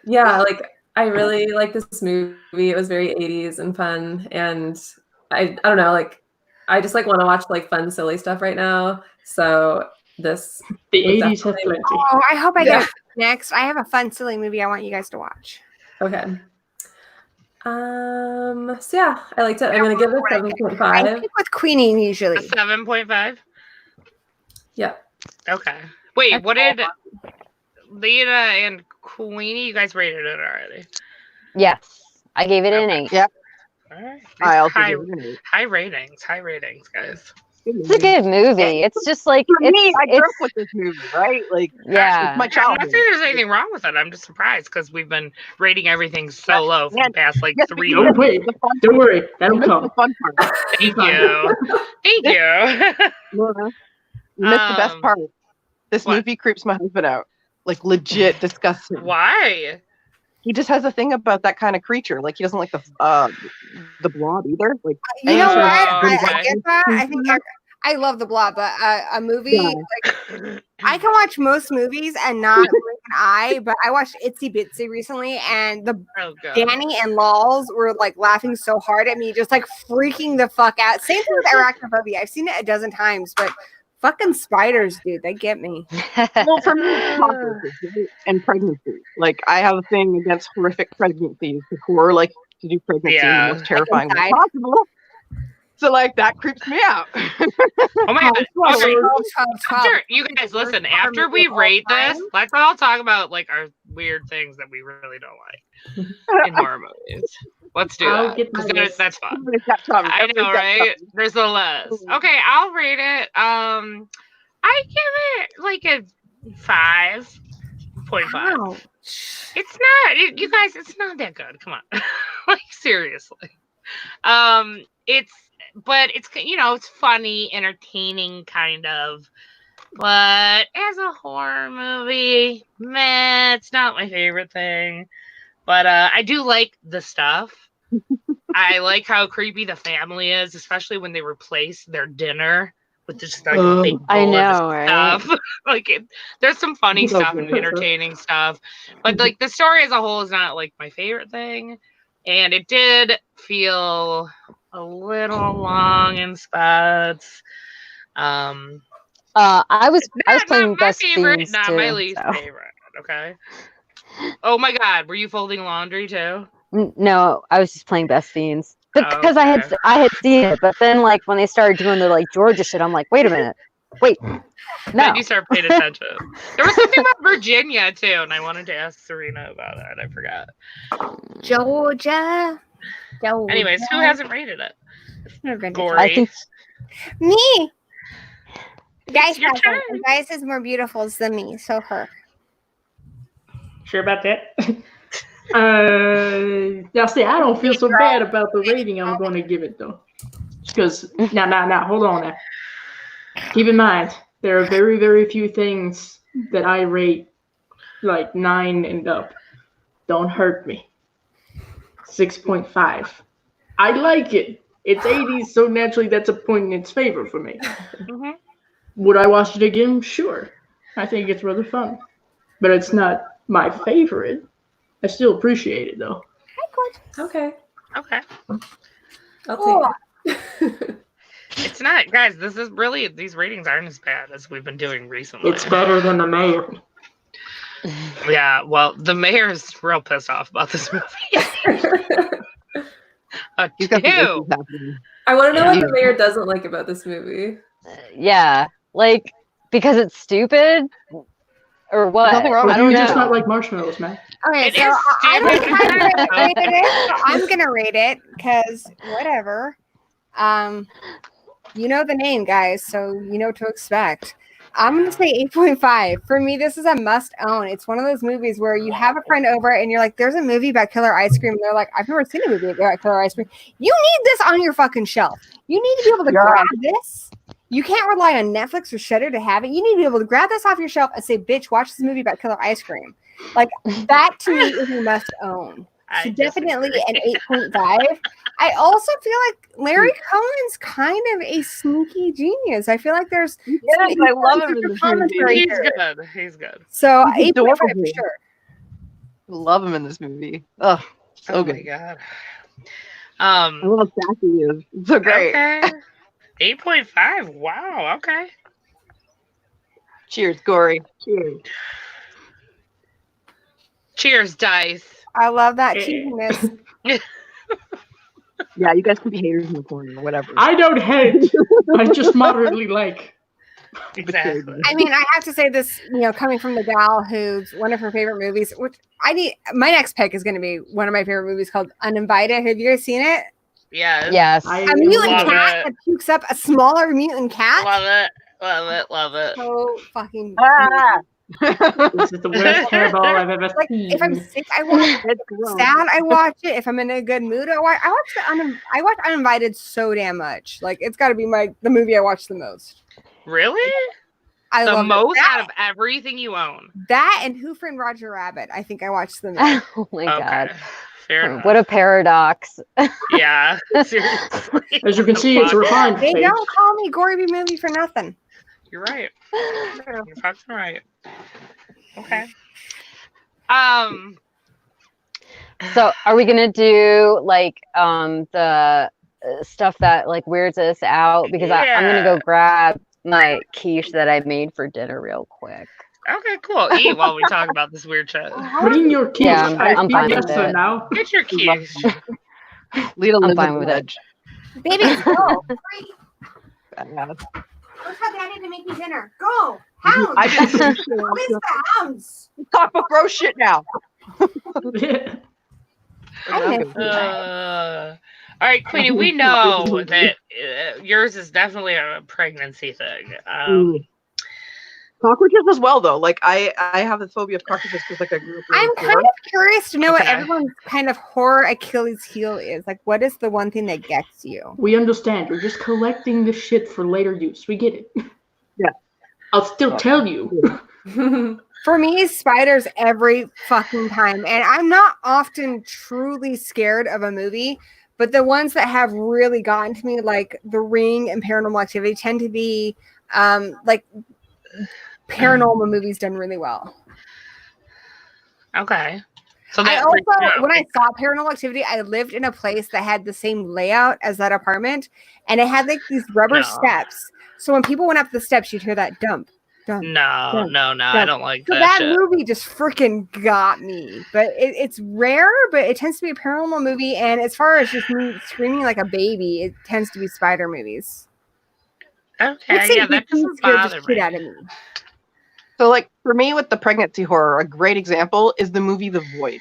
Speaker 6: yeah, like I really like this movie. It was very 80s and fun, and I don't know, like I just like want to watch like fun silly stuff right now. So this.
Speaker 5: The
Speaker 6: would
Speaker 5: 80s have
Speaker 6: definitely-
Speaker 5: plenty.
Speaker 3: Oh, I hope I
Speaker 6: Yeah.
Speaker 3: get it next. I have a fun, silly movie I want you guys to watch.
Speaker 6: Okay. So yeah, I liked it. I'm gonna give it
Speaker 3: I
Speaker 6: 7.5.
Speaker 3: pick with Queenie
Speaker 1: A
Speaker 3: usually.
Speaker 1: 7.5.
Speaker 6: Yeah.
Speaker 1: Okay. Wait,
Speaker 3: That's
Speaker 1: what did Lena and Queenie? You guys rated it already.
Speaker 4: Yes, I gave it an 8.
Speaker 1: All right.
Speaker 2: I also
Speaker 1: high,
Speaker 2: give it an 8.
Speaker 1: high ratings, guys.
Speaker 4: It's a good movie. It's just like
Speaker 2: For me, I grew up
Speaker 4: it's
Speaker 2: with this movie, right? Like,
Speaker 4: yeah.
Speaker 2: it's my
Speaker 1: I'm not
Speaker 2: childhood.
Speaker 1: saying there's anything wrong with it. I'm just surprised because we've been rating everything so low for the past like
Speaker 2: Yes,
Speaker 1: 3
Speaker 2: you
Speaker 1: years.
Speaker 5: Don't wait.
Speaker 2: The fun
Speaker 5: Don't worry.
Speaker 2: You
Speaker 5: That'll
Speaker 2: missed the
Speaker 5: come.
Speaker 2: fun part.
Speaker 1: Thank you. Thank you.
Speaker 2: Laura, you missed the best part. This
Speaker 1: what?
Speaker 2: movie creeps my husband out. Like, legit disgusts him.
Speaker 1: Why?
Speaker 2: He just has a thing about that kind of creature. Like, he doesn't like the Blob either. Like,
Speaker 3: You know
Speaker 2: sort of
Speaker 3: what?
Speaker 1: good
Speaker 3: I get that. I think I love The Blob, but a movie
Speaker 2: Yeah.
Speaker 3: like I can watch most movies and not blink an eye. But I watched Itsy Bitsy recently, and the
Speaker 1: Oh god.
Speaker 3: Danny and Lols were like laughing so hard at me, just like freaking the fuck out. Same thing with arachnophobia. I've seen it a dozen times, but fucking spiders, dude, they get me.
Speaker 2: well, for me, it's cockroaches, right? And pregnancy. Like, I have a thing against horrific pregnancies. The horror, like, to do pregnancy in
Speaker 1: Yeah.
Speaker 2: the most terrifying way
Speaker 3: inside.
Speaker 2: possible. So, like, that creeps me out.
Speaker 1: Oh my god. Okay.
Speaker 3: 12.
Speaker 1: After, you guys listen, after we rate this, let's all talk about like our weird things that we really don't like in horror movies. Let's do
Speaker 5: I'll
Speaker 1: that.
Speaker 5: get
Speaker 1: 'cause
Speaker 5: my
Speaker 1: then
Speaker 5: list.
Speaker 1: that's fun.
Speaker 2: Everybody's got something.
Speaker 1: I know,
Speaker 2: Everybody's got
Speaker 1: right?
Speaker 2: something.
Speaker 1: There's a list. Okay, I'll rate it. I give it like a 5.5.
Speaker 3: Wow.
Speaker 1: It's not, you guys. It's not that good. Come on, like seriously. But it's it's funny, entertaining, kind of. But as a horror movie, meh, it's not my favorite thing. But I do like the stuff. I like how creepy the family is, especially when they replace their dinner with just like a big bowl
Speaker 4: I
Speaker 1: of
Speaker 4: know, right?
Speaker 1: stuff. There's some funny
Speaker 2: So
Speaker 1: stuff and
Speaker 2: good.
Speaker 1: entertaining stuff, but like the story as a whole is not like my favorite thing, and it did feel a little long in spots.
Speaker 4: I was playing
Speaker 1: my
Speaker 4: Best
Speaker 1: favorite,
Speaker 4: Fiends
Speaker 1: not
Speaker 4: too.
Speaker 1: my least
Speaker 4: so.
Speaker 1: favorite. Okay. Oh my god, were you folding laundry too?
Speaker 4: No, I was just playing Best Fiends because I
Speaker 1: Okay.
Speaker 4: had seen it, but then like when they started doing the like Georgia shit, I'm like, wait a minute, wait, no.
Speaker 1: Then you start paying attention. There was something about Virginia too, and I wanted to ask Serena about it. I forgot.
Speaker 3: Georgia.
Speaker 1: Anyways, who hasn't rated it? Gory.
Speaker 4: I think
Speaker 3: Me. Guys,
Speaker 1: Your
Speaker 3: hasn't.
Speaker 1: turn.
Speaker 3: And Guys is more beautiful than me, so her.
Speaker 5: Sure about that? Now see, I don't feel so bad about the rating I'm going to give it though, because now, hold on now. Keep in mind, there are very, very few things that I rate like 9 and up. Don't hurt me. 6.5. I like it. It's 80s, so naturally that's a point in its favor for me.
Speaker 1: Mhm.
Speaker 5: Would I watch it again? Sure. I think it's rather fun, but it's not my favorite. I still appreciate it though.
Speaker 6: Okay.
Speaker 1: Okay.
Speaker 6: I'll take it.
Speaker 1: It's not, guys. This is really, these ratings aren't as bad as we've been doing recently.
Speaker 5: It's better than the mayor.
Speaker 1: Yeah, well, the mayor's real pissed off about this movie.
Speaker 2: He's got some
Speaker 1: Two.
Speaker 2: issues happening.
Speaker 6: I want to know
Speaker 1: Yeah.
Speaker 6: what the mayor doesn't like about this movie.
Speaker 4: yeah, like because it's stupid or what?
Speaker 2: Nothing wrong with
Speaker 4: I
Speaker 5: Do
Speaker 4: don't
Speaker 5: you
Speaker 4: know.
Speaker 5: just not like marshmallows, man?
Speaker 3: Okay,
Speaker 1: It
Speaker 3: so
Speaker 1: is
Speaker 3: I don't
Speaker 1: stupid.
Speaker 3: have to rate it, so I'm gonna rate it because whatever. You know the name, guys, so you know what to expect. I'm gonna say 8.5. For me, this is a must own. It's one of those movies where you have a friend over and you're like, "There's a movie about killer ice cream." And they're like, "I've never seen a movie about killer ice cream." You need this on your fucking shelf. You need to be able to
Speaker 2: Yeah.
Speaker 3: grab this. You can't rely on Netflix or Shudder to have it. You need to be able to grab this off your shelf and say, "Bitch, watch this movie about killer ice cream." Like that to me is a must own.
Speaker 1: I
Speaker 3: So definitely
Speaker 1: disagree.
Speaker 3: an 8.5. I also feel like Larry Cohen's kind of a sneaky genius. I feel like there's
Speaker 2: Yes, I love him in this
Speaker 3: commentary
Speaker 2: movie.
Speaker 1: He's
Speaker 3: here.
Speaker 1: good. He's good.
Speaker 3: So
Speaker 2: He's
Speaker 3: 8.5 for
Speaker 2: adorable.
Speaker 3: sure.
Speaker 2: Love him in this movie. Oh, so
Speaker 1: Oh
Speaker 2: good.
Speaker 1: my god.
Speaker 2: I love how sassy he is. It's so great.
Speaker 1: Okay. 8.5. Wow. Okay.
Speaker 2: Cheers, Gory. Cheers.
Speaker 1: Cheers, Dice.
Speaker 3: I love that cheesiness.
Speaker 2: Yeah, you guys can be haters in the corner or whatever.
Speaker 5: I don't hate. I just moderately like.
Speaker 1: Exactly.
Speaker 3: I mean, I have to say this, coming from the gal who's one of her favorite movies, which my next pick is going to be one of my favorite movies called Uninvited. Have you guys seen it?
Speaker 1: Yes.
Speaker 4: Yes.
Speaker 3: A mutant
Speaker 1: love
Speaker 3: cat
Speaker 1: it.
Speaker 3: that pukes up a smaller mutant cat.
Speaker 1: Love it. Love it. Love it.
Speaker 3: So fucking.
Speaker 2: Ah!
Speaker 5: This is the worst hairball I've ever
Speaker 3: Like,
Speaker 5: seen.
Speaker 3: if I'm sick, I watch it. If I'm sad, I watch it. If I'm in a good mood, I watch Uninvited so damn much. Like, it's got to be the movie I watch the most.
Speaker 1: Really?
Speaker 3: I
Speaker 1: The
Speaker 3: love
Speaker 1: most
Speaker 3: that,
Speaker 1: out of everything you own.
Speaker 3: that and Who Framed Roger Rabbit. I think I watched the most.
Speaker 4: Oh my
Speaker 1: Okay.
Speaker 4: god.
Speaker 1: Fair enough.
Speaker 4: What a paradox.
Speaker 1: Yeah. Seriously.
Speaker 5: As you can see, it's refined.
Speaker 3: They
Speaker 5: face.
Speaker 3: don't call me Gory B movie for nothing.
Speaker 1: You're right. You're fucking right. Okay.
Speaker 4: So are we gonna do like the stuff that like weirds us out? Because I'm gonna go grab my quiche that I made for dinner real quick.
Speaker 1: Okay, cool. Eat while we talk about this weird shit.
Speaker 5: Bring your keys.
Speaker 4: Yeah, I'm
Speaker 5: I
Speaker 4: fine
Speaker 5: feel
Speaker 4: with
Speaker 5: better
Speaker 4: it.
Speaker 5: now.
Speaker 1: Get your keys.
Speaker 2: Lita
Speaker 4: I'm
Speaker 2: lives
Speaker 4: fine
Speaker 2: on
Speaker 4: with
Speaker 2: the
Speaker 4: it.
Speaker 2: edge.
Speaker 3: Baby, go.
Speaker 2: Yeah.
Speaker 3: Go tell Daddy to make you dinner. Go. Hounds.
Speaker 2: I just
Speaker 3: Where's the hounds?
Speaker 2: talk about gross shit now.
Speaker 1: All right, Queenie, we know that yours is definitely a pregnancy thing.
Speaker 2: Cockroaches as well, though. Like I have a phobia of cockroaches because like I grew up.
Speaker 3: I'm
Speaker 2: in
Speaker 3: kind of curious to know what
Speaker 1: Okay.
Speaker 3: everyone's kind of horror Achilles heel is. Like, what is the one thing that gets you?
Speaker 5: We understand. You're just collecting the shit for later use. We get it.
Speaker 2: Yeah.
Speaker 5: I'll still tell you.
Speaker 3: For me, spiders every fucking time. And I'm not often truly scared of a movie, but the ones that have really gotten to me, like The Ring and Paranormal Activity, tend to be like paranormal movies done really well.
Speaker 1: Okay. So
Speaker 3: I
Speaker 1: that
Speaker 3: also, when I saw Paranormal Activity, I lived in a place that had the same layout as that apartment, and it had like these rubber
Speaker 1: No.
Speaker 3: steps. So when people went up the steps, you'd hear that dump, dump.
Speaker 1: No,
Speaker 3: Yeah.
Speaker 1: I don't like
Speaker 3: So
Speaker 1: that
Speaker 3: that
Speaker 1: shit.
Speaker 3: movie just freaking got me. But it's rare, but it tends to be a paranormal movie. And as far as just me screaming like a baby, it tends to be spider movies.
Speaker 1: Okay,
Speaker 3: I'd say
Speaker 1: yeah, that
Speaker 3: Disney
Speaker 1: doesn't
Speaker 3: scared the
Speaker 1: bother
Speaker 3: shit
Speaker 1: me.
Speaker 3: out of me.
Speaker 2: So like for me with the pregnancy horror, a great example is the movie The Void.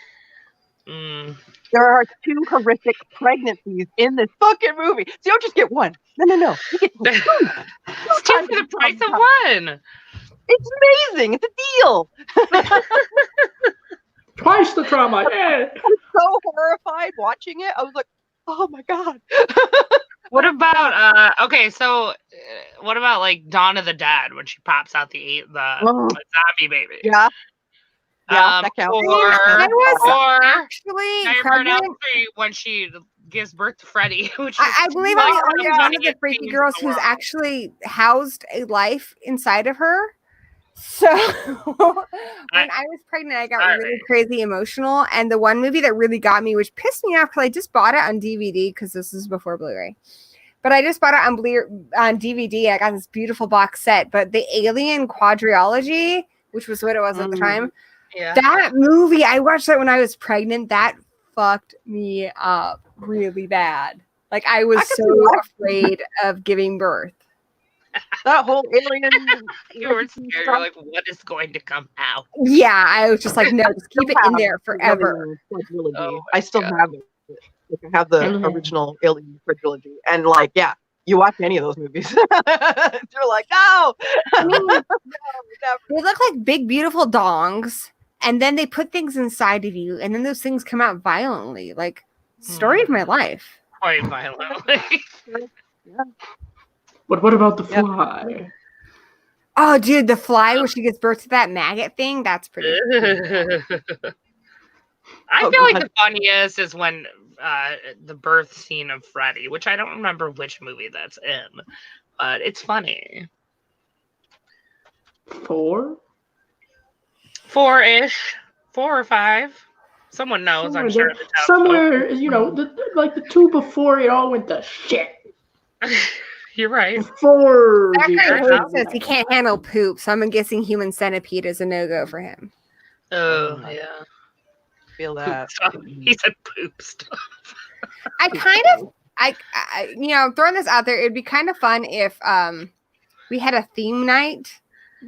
Speaker 1: Mm.
Speaker 2: There are 2 horrific pregnancies in this fucking movie. So you don't just get one. No. You get 2.
Speaker 1: It's two for the price of one.
Speaker 2: It's amazing. It's a deal.
Speaker 5: Twice the trauma. Yeah.
Speaker 2: I was so horrified watching it. I was like, oh my god.
Speaker 1: What about what about like Dawn of the Dead when she pops out the zombie baby?
Speaker 2: Yeah. Yeah, that counts.
Speaker 3: I was
Speaker 1: Or
Speaker 3: actually
Speaker 1: Nightmare on Elm
Speaker 3: pregnant.
Speaker 1: Street when she gives birth to Freddy. Which
Speaker 3: I
Speaker 1: is
Speaker 3: believe
Speaker 1: like
Speaker 3: I'm the
Speaker 1: one
Speaker 3: only
Speaker 1: the
Speaker 3: one of the
Speaker 1: funniest
Speaker 3: freaky
Speaker 1: things
Speaker 3: girls
Speaker 1: in the
Speaker 3: who's
Speaker 1: world.
Speaker 3: actually housed a life inside of her. So when I was pregnant, I got really
Speaker 1: Sorry.
Speaker 3: crazy emotional. And the one movie that really got me, which pissed me off because I just bought it on DVD because this is before Blu-ray. But I just bought it on DVD. I got this beautiful box set. But the Alien Quadrilogy, which was what it was at the time,
Speaker 1: Yeah.
Speaker 3: that movie, I watched that when I was pregnant. That fucked me up really bad. Like I was
Speaker 2: I could
Speaker 3: so
Speaker 2: see that.
Speaker 3: afraid of giving birth.
Speaker 2: That whole alien.
Speaker 1: You were scared. You're like, what is going to come out?
Speaker 3: Yeah, I was just like, no, just keep it in there forever.
Speaker 2: Quadrilogy.
Speaker 1: Oh my
Speaker 2: I still
Speaker 1: God.
Speaker 2: have it. Like, I have the
Speaker 5: Mhm.
Speaker 2: original Alien Quadrilogy, and like, yeah, you watch any of those movies, you're like, no,
Speaker 3: I mean,
Speaker 2: never.
Speaker 3: they look like big, beautiful dongs, and then they put things inside of you, and then those things come out violently. Like, story of my life.
Speaker 1: Quite violently.
Speaker 5: But what about the
Speaker 2: Yeah.
Speaker 5: fly?
Speaker 3: Oh, dude, the fly where she gives birth to that maggot thing. That's pretty.
Speaker 1: I
Speaker 2: Oh,
Speaker 1: feel like
Speaker 2: God.
Speaker 1: the funniest is when the birth scene of Freddy, which I don't remember which movie that's in, but it's funny.
Speaker 5: 4?
Speaker 1: 4-ish, 4 or 5. Someone knows, I'm sure. in the town.
Speaker 5: Somewhere, you know, like the 2 before it all went to shit.
Speaker 1: You're right.
Speaker 5: For
Speaker 3: That
Speaker 5: the
Speaker 3: guy
Speaker 5: actual-
Speaker 3: says he can't handle poop, so I'm guessing human centipede is a no-go for him.
Speaker 1: Oh, yeah.
Speaker 2: Feel
Speaker 1: Poop
Speaker 2: that.
Speaker 1: stuff. He said poop stuff.
Speaker 3: I kind of, throwing this out there, it'd be kind of fun if we had a theme night.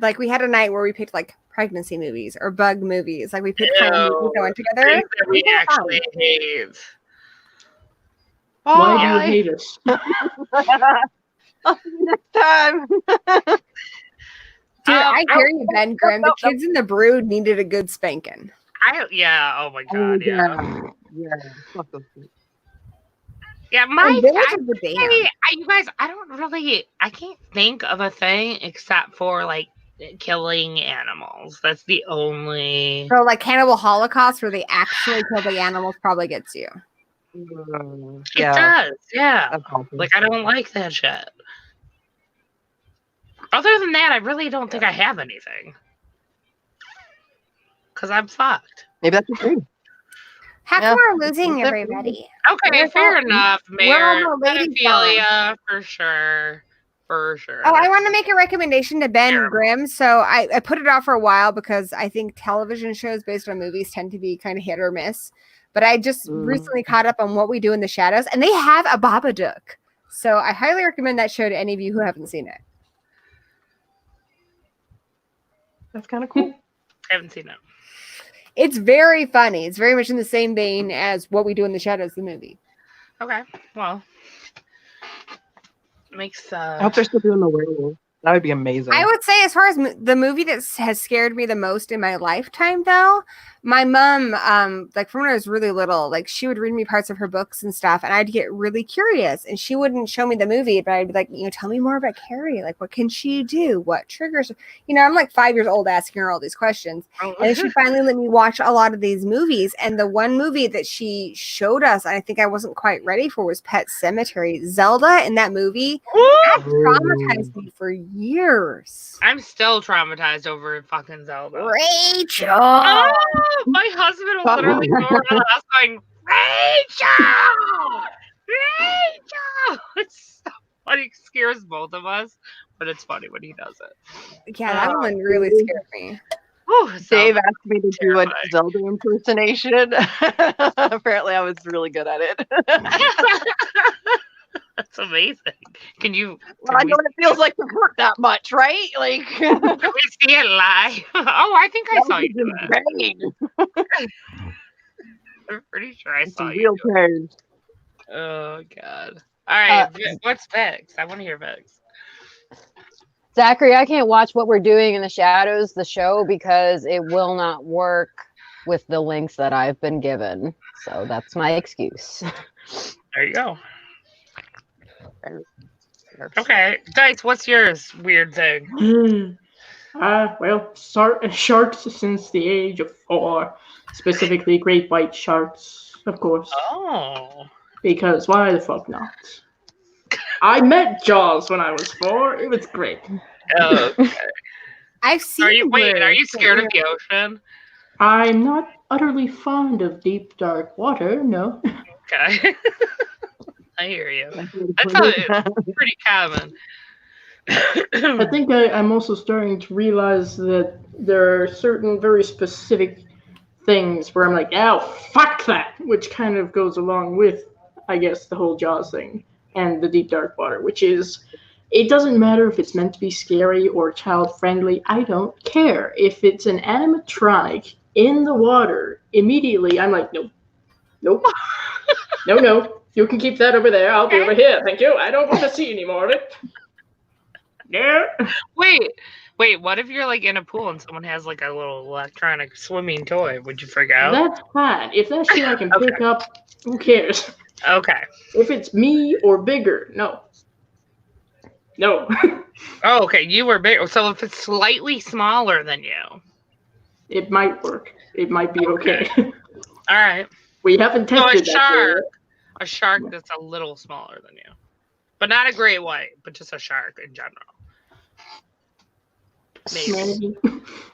Speaker 3: Like we had a night where we picked like pregnancy movies or bug movies. Like we picked kind of movies that went together.
Speaker 1: Things that we actually hate.
Speaker 5: Why do
Speaker 2: Bye.
Speaker 5: you hate us?
Speaker 2: I'll see you next time.
Speaker 3: Dude, I hear you, Ben Grimm. The
Speaker 2: nope.
Speaker 3: kids in the brood needed a good spanking.
Speaker 1: Yeah. Oh my god. Yeah.
Speaker 2: Yeah. Fuck those kids.
Speaker 1: Yeah.
Speaker 3: And Village of the Damned.
Speaker 1: You guys, I can't think of a thing except for like killing animals. That's the only.
Speaker 3: So like Cannibal Holocaust, where they actually kill the animals, probably gets you.
Speaker 1: It
Speaker 2: Yeah.
Speaker 1: does. Yeah.
Speaker 2: That's awesome.
Speaker 1: Like I don't like that shit. Other than that, I really don't think I have anything. Cause I'm fucked.
Speaker 2: Maybe that's the thing.
Speaker 3: How
Speaker 2: Yeah.
Speaker 3: come we're losing everybody?
Speaker 1: Okay,
Speaker 3: We're
Speaker 1: fair
Speaker 3: all-
Speaker 1: enough,
Speaker 3: we're
Speaker 1: Mayor.
Speaker 3: all the ladies
Speaker 1: Pedophilia, for sure. For sure.
Speaker 3: Oh, I want to make a recommendation to Ben
Speaker 1: Terrible.
Speaker 3: Grimm. So I put it off for a while because I think television shows based on movies tend to be kind of hit or miss. But I just recently caught up on What We Do in the Shadows, and they have a Babadook. So I highly recommend that show to any of you who haven't seen it.
Speaker 2: That's kind of cool.
Speaker 1: I haven't seen it.
Speaker 3: It's very funny. It's very much in the same vein as What We Do in the Shadows, the movie.
Speaker 1: Okay. Well. Makes
Speaker 2: I hope they're still doing the werewolf. That would be amazing.
Speaker 3: I would say, as far as the movie that has scared me the most in my lifetime, though, my mom, like from when I was really little, like she would read me parts of her books and stuff, and I'd get really curious. And she wouldn't show me the movie, but I'd be like, tell me more about Carrie. Like, what can she do? What triggers? I'm like 5 years old asking her all these questions. And then she finally let me watch a lot of these movies. And the one movie that she showed us, I think I wasn't quite ready for, was Pet Sematary. Zelda in that movie that traumatized me for years.
Speaker 1: I'm still traumatized over fucking Zelda.
Speaker 3: Rachel!
Speaker 1: Oh, my husband was literally going around the house going, Rachel! Rachel! It's so funny. It scares both of us, but it's funny when he does it.
Speaker 3: Yeah, that one really scared me.
Speaker 1: Whew,
Speaker 2: Dave
Speaker 1: Zelda.
Speaker 2: asked me to do a
Speaker 1: Terrifying.
Speaker 2: Zelda impersonation. Apparently, I was really good at it.
Speaker 1: That's amazing. Can you
Speaker 2: Well, I know what it feels like to hurt that much, right? Like,
Speaker 1: can we see it live? Oh, I think I saw you do that.
Speaker 2: pain.
Speaker 1: I'm pretty sure I saw
Speaker 2: Some
Speaker 1: you
Speaker 2: real
Speaker 1: do it.
Speaker 2: pain.
Speaker 1: Oh god. All right, what's Vex? I want to hear Vex.
Speaker 4: Zachary, I can't watch What We're Doing in the Shadows, the show, because it will not work with the links that I've been given. So that's my excuse.
Speaker 1: There you go. Okay, Dice, what's yours? Weird thing.
Speaker 5: Well, sharks since the age of 4, specifically great white sharks, of course.
Speaker 1: Oh.
Speaker 5: Because why the fuck not? I met Jaws when I was 4. It was great.
Speaker 1: Oh.
Speaker 3: I've seen.
Speaker 1: Are you
Speaker 3: Blue.
Speaker 1: scared of the ocean?
Speaker 5: I'm not utterly fond of deep, dark water, no.
Speaker 1: Okay. I hear you. That's pretty common.
Speaker 5: I think I'm also starting to realize that there are certain very specific things where I'm like, oh, fuck that, which kind of goes along with, I guess, the whole Jaws thing and the deep, dark water, which is, it doesn't matter if it's meant to be scary or child-friendly. I don't care. If it's an animatronic in the water, immediately I'm like, nope. No. You can keep that over there. I'll be over here. Thank you. I don't want to see any more of it. No.
Speaker 1: Wait, what if you're like in a pool and someone has like a little electronic swimming toy? Would you freak out?
Speaker 5: That's fine. If that shit I can pick up, who cares?
Speaker 1: Okay.
Speaker 5: If it's me or bigger, no.
Speaker 1: Oh, okay. You were big. So if it's slightly smaller than you.
Speaker 5: It might work. It might be okay.
Speaker 1: All right.
Speaker 5: We haven't
Speaker 1: So
Speaker 5: tested that.
Speaker 1: a shark that's a little smaller than you. But not a great white, but just a shark in general. Maybe.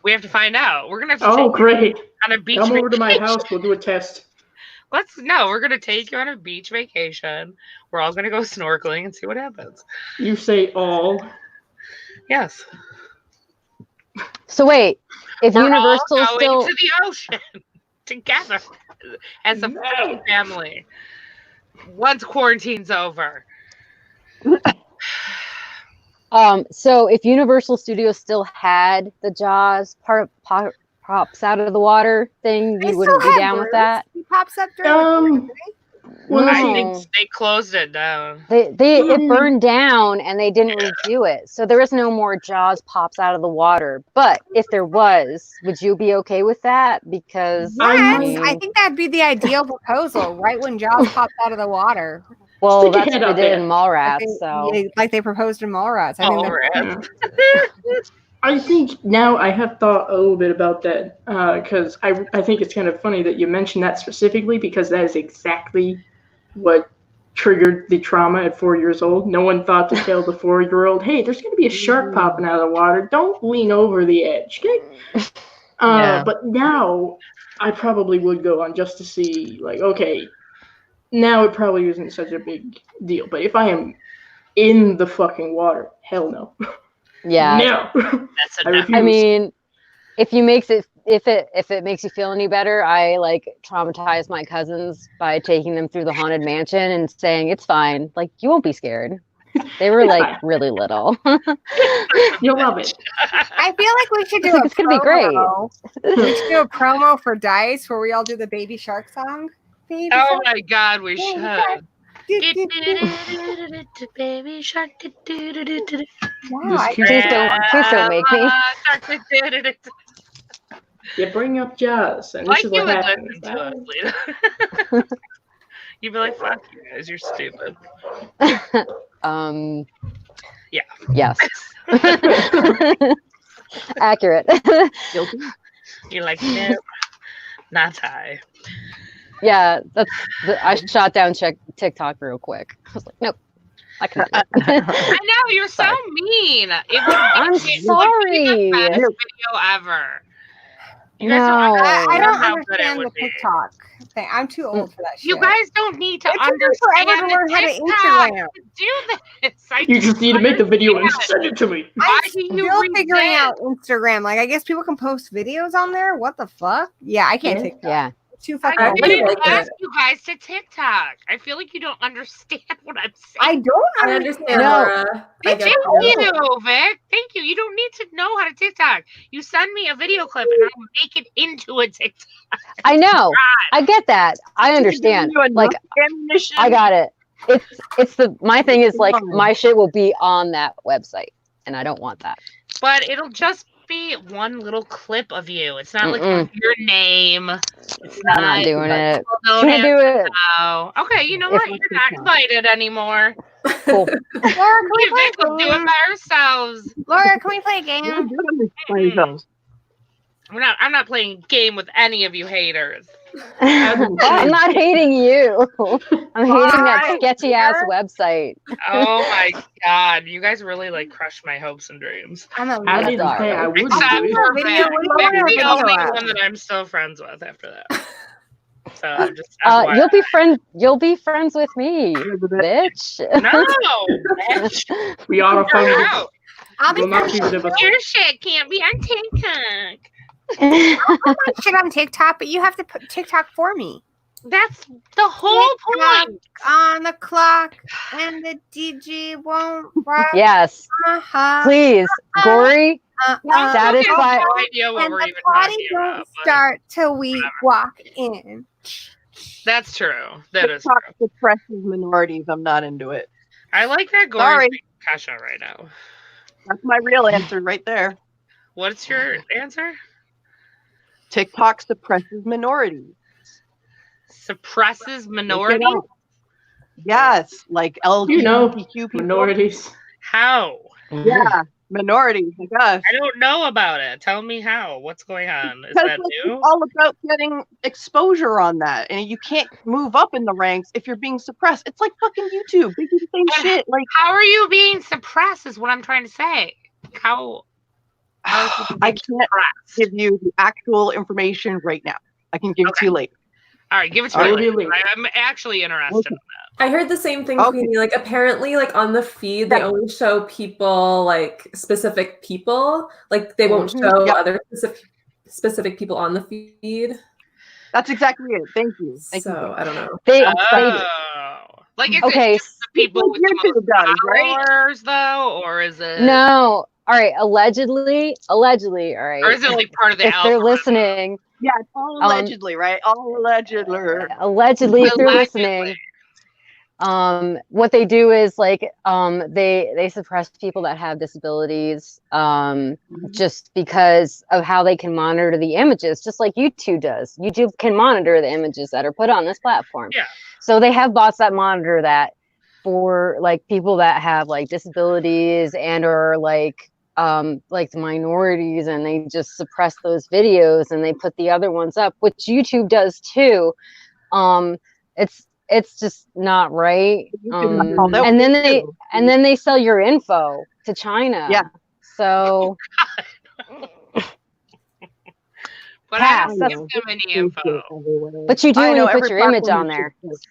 Speaker 1: We have to find out. We're gonna have to
Speaker 5: Oh,
Speaker 1: take
Speaker 5: great.
Speaker 1: on a beach
Speaker 5: Come over to my
Speaker 1: vacation.
Speaker 5: house. We'll do a test.
Speaker 1: We're gonna take you on a beach vacation. We're all gonna go snorkeling and see what happens.
Speaker 5: You say all.
Speaker 1: Yes.
Speaker 4: So wait, if
Speaker 1: We're
Speaker 4: Universal
Speaker 1: all going
Speaker 4: still
Speaker 1: to the ocean together as a freaking family. Once quarantine's over.
Speaker 4: so if Universal Studios still had the Jaws pops out of the water thing,
Speaker 3: They
Speaker 4: you wouldn't
Speaker 3: still
Speaker 4: be
Speaker 3: have
Speaker 4: down with
Speaker 3: Bruce.
Speaker 4: that?
Speaker 3: He pops up during
Speaker 5: Well,
Speaker 1: I
Speaker 4: No.
Speaker 1: think they closed it down.
Speaker 4: It burned down and they didn't redo it. So there is no more Jaws pops out of the water. But if there was, would you be okay with that? Because
Speaker 3: Yes, I think that'd be the ideal proposal, right when Jaws pops out of the water.
Speaker 4: well,
Speaker 5: Stick your
Speaker 4: that's
Speaker 5: head
Speaker 4: what
Speaker 5: out
Speaker 4: they did
Speaker 5: there.
Speaker 4: in Mallrats. So
Speaker 3: Like they proposed in Mallrats. I think that's
Speaker 1: Mallrats.
Speaker 5: I think now I have thought a little bit about that because I think it's kind of funny that you mentioned that specifically because that is exactly what triggered the trauma at 4 years old. No one thought to tell the 4-year-old, hey, there's going to be a shark popping out of the water. Don't lean over the edge. Okay?
Speaker 2: Yeah.
Speaker 5: But now I probably would go on just to see, like, okay, now it probably isn't such a big deal. But if I am in the fucking water, hell no.
Speaker 4: yeah.
Speaker 5: No.
Speaker 1: That's
Speaker 5: I
Speaker 1: enough.
Speaker 5: refuse.
Speaker 4: I mean, if it makes you feel any better, I like traumatize my cousins by taking them through the haunted mansion and saying it's fine. Like you won't be scared. They were
Speaker 5: It's
Speaker 4: like
Speaker 5: fine.
Speaker 4: really little.
Speaker 5: You'll love it.
Speaker 3: I feel like we should do
Speaker 4: It's
Speaker 3: a
Speaker 4: it's gonna be great.
Speaker 3: promo. We should do a promo for Dice where we all do the Baby Shark song. Baby
Speaker 1: Oh
Speaker 3: Shark.
Speaker 1: my God, we
Speaker 3: Baby
Speaker 1: should.
Speaker 3: Shark.
Speaker 1: Baby shark.
Speaker 3: Wow, I
Speaker 5: This
Speaker 4: Please don't make me.
Speaker 5: You bring up Jaws, and
Speaker 1: Like
Speaker 5: this is
Speaker 1: you
Speaker 5: what
Speaker 1: would
Speaker 5: happens.
Speaker 1: listen to us, Lita. You'd be like, fuck you guys, you're stupid. Yeah.
Speaker 4: Yes. Accurate.
Speaker 2: Guilty.
Speaker 1: You're like, no, not I.
Speaker 4: Yeah, I shot down TikTok real quick. I was like, nope. I can't do it.
Speaker 1: I know, you're so mean.
Speaker 4: I'm
Speaker 1: It would be
Speaker 4: sorry.
Speaker 1: the best video ever. You guys
Speaker 4: No.
Speaker 1: don't
Speaker 3: I
Speaker 1: know
Speaker 3: don't
Speaker 1: how good it
Speaker 3: understand the
Speaker 1: would be.
Speaker 3: TikTok thing. I'm too old for that shit.
Speaker 1: You guys don't need to
Speaker 3: It took me
Speaker 1: understand
Speaker 3: forever to learn how to
Speaker 1: TikTok
Speaker 3: Instagram.
Speaker 1: to do this.
Speaker 5: You just need to make the video and
Speaker 1: understand.
Speaker 5: send it to me.
Speaker 1: Why
Speaker 3: I'm
Speaker 1: do you
Speaker 3: still figuring
Speaker 1: resist?
Speaker 3: out Instagram. Like, I guess people can post videos on there. What the fuck? Yeah, I can't
Speaker 5: Yeah.
Speaker 3: TikTok.
Speaker 4: Yeah.
Speaker 3: It's too
Speaker 1: I
Speaker 3: fucking.
Speaker 6: really
Speaker 1: didn't
Speaker 6: like
Speaker 1: ask
Speaker 6: it.
Speaker 1: you guys to TikTok. I feel like you don't understand what I'm saying.
Speaker 3: I don't
Speaker 6: I
Speaker 3: understand.
Speaker 6: understand,
Speaker 4: No.
Speaker 6: Laura. I
Speaker 1: Thank
Speaker 6: get
Speaker 1: you, Vic. Thank you. You don't need to know how to TikTok. You send me a video clip and I'll make it into a TikTok.
Speaker 4: I know. I get that. I understand.
Speaker 2: You
Speaker 4: Like
Speaker 2: ammunition.
Speaker 4: I got it. It's my thing is like my shit will be on that website and I don't want that.
Speaker 1: But it'll just be one little clip of you. It's not like
Speaker 4: Mm-mm.
Speaker 1: your name. It's
Speaker 4: I'm not doing it.
Speaker 1: People don't
Speaker 4: Can't
Speaker 1: have
Speaker 4: do it.
Speaker 1: to know. Okay, you know
Speaker 2: It's
Speaker 1: what?
Speaker 2: not
Speaker 1: You're not
Speaker 2: TikTok.
Speaker 1: invited anymore.
Speaker 4: Cool.
Speaker 3: Laura, can we
Speaker 1: We
Speaker 3: play
Speaker 1: Vic will do it
Speaker 3: a game?
Speaker 1: by ourselves.
Speaker 3: Laura, can we play a
Speaker 2: We're
Speaker 3: game?
Speaker 2: good on this by yourselves.
Speaker 1: I'm not playing a game with any of you haters.
Speaker 4: I'm not hating you. I'm hating that
Speaker 3: Why?
Speaker 4: sketchy ass website.
Speaker 1: Oh my god, you guys really like crushed my hopes and dreams.
Speaker 3: I'm a
Speaker 5: I
Speaker 3: little
Speaker 5: didn't say I wouldn't
Speaker 1: Except
Speaker 5: do it.
Speaker 1: for
Speaker 3: Video-
Speaker 1: Vic.
Speaker 3: we
Speaker 1: Vic's
Speaker 3: don't have
Speaker 1: the
Speaker 3: video
Speaker 1: only
Speaker 3: app.
Speaker 1: one that I'm still friends with after that. So just
Speaker 4: You'll be friends with me, bitch.
Speaker 1: no, bitch.
Speaker 5: We are a
Speaker 1: You're
Speaker 5: fun.
Speaker 1: out.
Speaker 3: I'll be
Speaker 5: Will not
Speaker 3: friends
Speaker 5: be rid of us.
Speaker 1: Your shit can't be on TikTok.
Speaker 3: with shit on TikTok, but you have to put TikTok for me.
Speaker 1: That's the whole point.
Speaker 3: On the clock, and the DJ won't rock.
Speaker 4: Yes,
Speaker 3: Uh-huh.
Speaker 4: please, Gory.
Speaker 3: Uh-uh.
Speaker 4: Satisfy-
Speaker 1: I have no idea what
Speaker 3: And
Speaker 1: we're
Speaker 3: the
Speaker 1: even
Speaker 3: party
Speaker 1: talking
Speaker 3: don't
Speaker 1: about. but
Speaker 3: start till we walk in.
Speaker 1: That's true. That is
Speaker 2: TikTok
Speaker 1: true.
Speaker 2: suppresses minorities. I'm not into it.
Speaker 1: I like that
Speaker 2: Sorry.
Speaker 1: Gory Kasha right now.
Speaker 2: That's my real answer right there.
Speaker 1: What's your answer?
Speaker 2: TikTok suppresses minorities.
Speaker 1: Suppresses
Speaker 2: Look
Speaker 1: minority?
Speaker 2: it up. Yes, like
Speaker 5: You know,
Speaker 2: LGBTQ people.
Speaker 5: minorities.
Speaker 1: How?
Speaker 2: Yeah, minorities. I guess.
Speaker 1: I don't know about it. Tell me how. What's going on? Is
Speaker 2: Because
Speaker 1: that
Speaker 2: like,
Speaker 1: new?
Speaker 2: it's all about getting exposure on that, and you can't move up in the ranks if you're being suppressed. It's like fucking YouTube. They do the same
Speaker 1: But
Speaker 2: shit. Like
Speaker 1: How are you being suppressed is what I'm trying to say. How are you
Speaker 2: I
Speaker 1: being
Speaker 2: can't
Speaker 1: suppressed?
Speaker 2: give you the actual information right now. I can give it to you later.
Speaker 1: All right, give it to
Speaker 5: I
Speaker 1: me.
Speaker 5: will be
Speaker 1: later.
Speaker 5: late.
Speaker 1: I'm actually interested.
Speaker 2: Okay.
Speaker 6: I heard the same thing,
Speaker 2: Okay.
Speaker 6: Queenie. Like apparently, like on the feed, they only show people, like specific people. Like they won't
Speaker 4: Mhm.
Speaker 6: show
Speaker 2: Yep.
Speaker 6: other specific people on the feed.
Speaker 2: That's exactly it. Thank you. Thank you.
Speaker 6: So I don't know.
Speaker 4: They
Speaker 1: Like, is
Speaker 4: okay.
Speaker 1: it just the people with the
Speaker 2: YouTube
Speaker 1: most
Speaker 2: does, right?
Speaker 1: followers, though, or is it
Speaker 4: No. All right. Allegedly. All right.
Speaker 1: or is it like part of the
Speaker 4: if they're
Speaker 1: algorithm?
Speaker 4: listening,
Speaker 2: Yeah, it's all allegedly, right? All allegedly.
Speaker 4: allegedly, if they're
Speaker 1: Allegedly.
Speaker 4: listening, what they do is like they suppress people that have disabilities just because of how they can monitor the images, just like YouTube does. YouTube can monitor the images that are put on this platform.
Speaker 1: Yeah.
Speaker 4: So they have bots that monitor that for like people that have like disabilities and or like the minorities, and they just suppress those videos and they put the other ones up, which YouTube does too. It's just not right. And then they sell your info to China.
Speaker 2: Yeah.
Speaker 4: So
Speaker 1: But
Speaker 4: Pass,
Speaker 1: I don't
Speaker 4: that's-
Speaker 1: give them any info.
Speaker 4: but you do
Speaker 2: I
Speaker 4: when
Speaker 2: know,
Speaker 4: you put
Speaker 2: every
Speaker 4: your image
Speaker 2: platform
Speaker 4: on
Speaker 2: is
Speaker 4: there.
Speaker 2: just-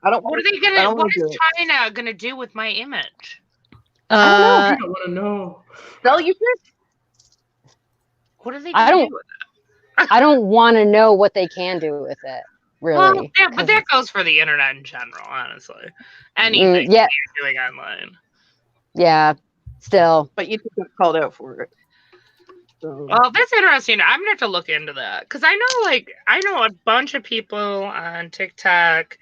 Speaker 2: I don't.
Speaker 1: What are they
Speaker 2: I
Speaker 1: gonna?
Speaker 2: don't
Speaker 1: What
Speaker 2: wanna do
Speaker 1: is
Speaker 2: it.
Speaker 1: China gonna do with my image?
Speaker 5: I don't want to know.
Speaker 2: Sell you shit?
Speaker 1: What are they
Speaker 4: I
Speaker 1: gonna
Speaker 4: don't-
Speaker 1: do with it?
Speaker 4: I don't want to know what they can do with it. Really.
Speaker 1: Well, yeah, but that goes for the internet in general, honestly. Anything
Speaker 4: yeah.
Speaker 1: you're doing online.
Speaker 4: Yeah. Still.
Speaker 2: But you got called out for it. So
Speaker 1: Well, that's interesting. I'm gonna have to look into that because I know a bunch of people on TikTok,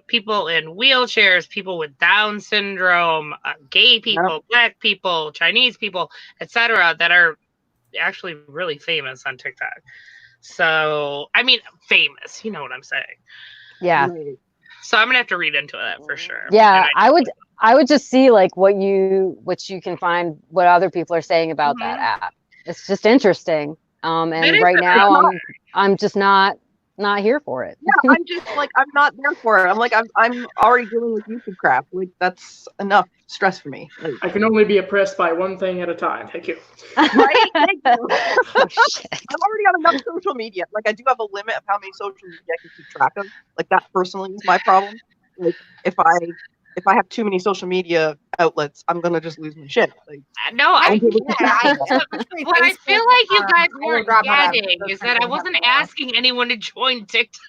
Speaker 1: people in wheelchairs, people with Down syndrome, gay people, Black people, Chinese people, etc., that are actually really famous on TikTok. So, I mean, famous. You know what I'm saying?
Speaker 4: Yeah.
Speaker 2: right.
Speaker 1: So I'm gonna have to read into that for sure.
Speaker 4: Yeah.
Speaker 1: And
Speaker 4: I would just see like what you can find, what other people are saying about that app. It's just interesting. And
Speaker 1: It is
Speaker 4: right now
Speaker 1: interesting.
Speaker 4: I'm just not here for it.
Speaker 2: Yeah, I'm just like I'm not there for it. I'm like I'm already dealing with YouTube crap. Like that's enough stress for me. Like,
Speaker 5: I can only be oppressed by one thing at a time. Thank you.
Speaker 2: right? Thank you.
Speaker 4: Oh, shit.
Speaker 2: I'm already on enough social media. Like I do have a limit of how many social media I can keep track of. Like that personally is my problem. Like if I have too many social media outlets, I'm gonna just lose my shit. Like
Speaker 1: no, I
Speaker 3: Yeah,
Speaker 1: what I feel like you guys
Speaker 3: I will
Speaker 1: weren't
Speaker 3: drop out.
Speaker 1: getting is that I wasn't asking anyone to join TikTok.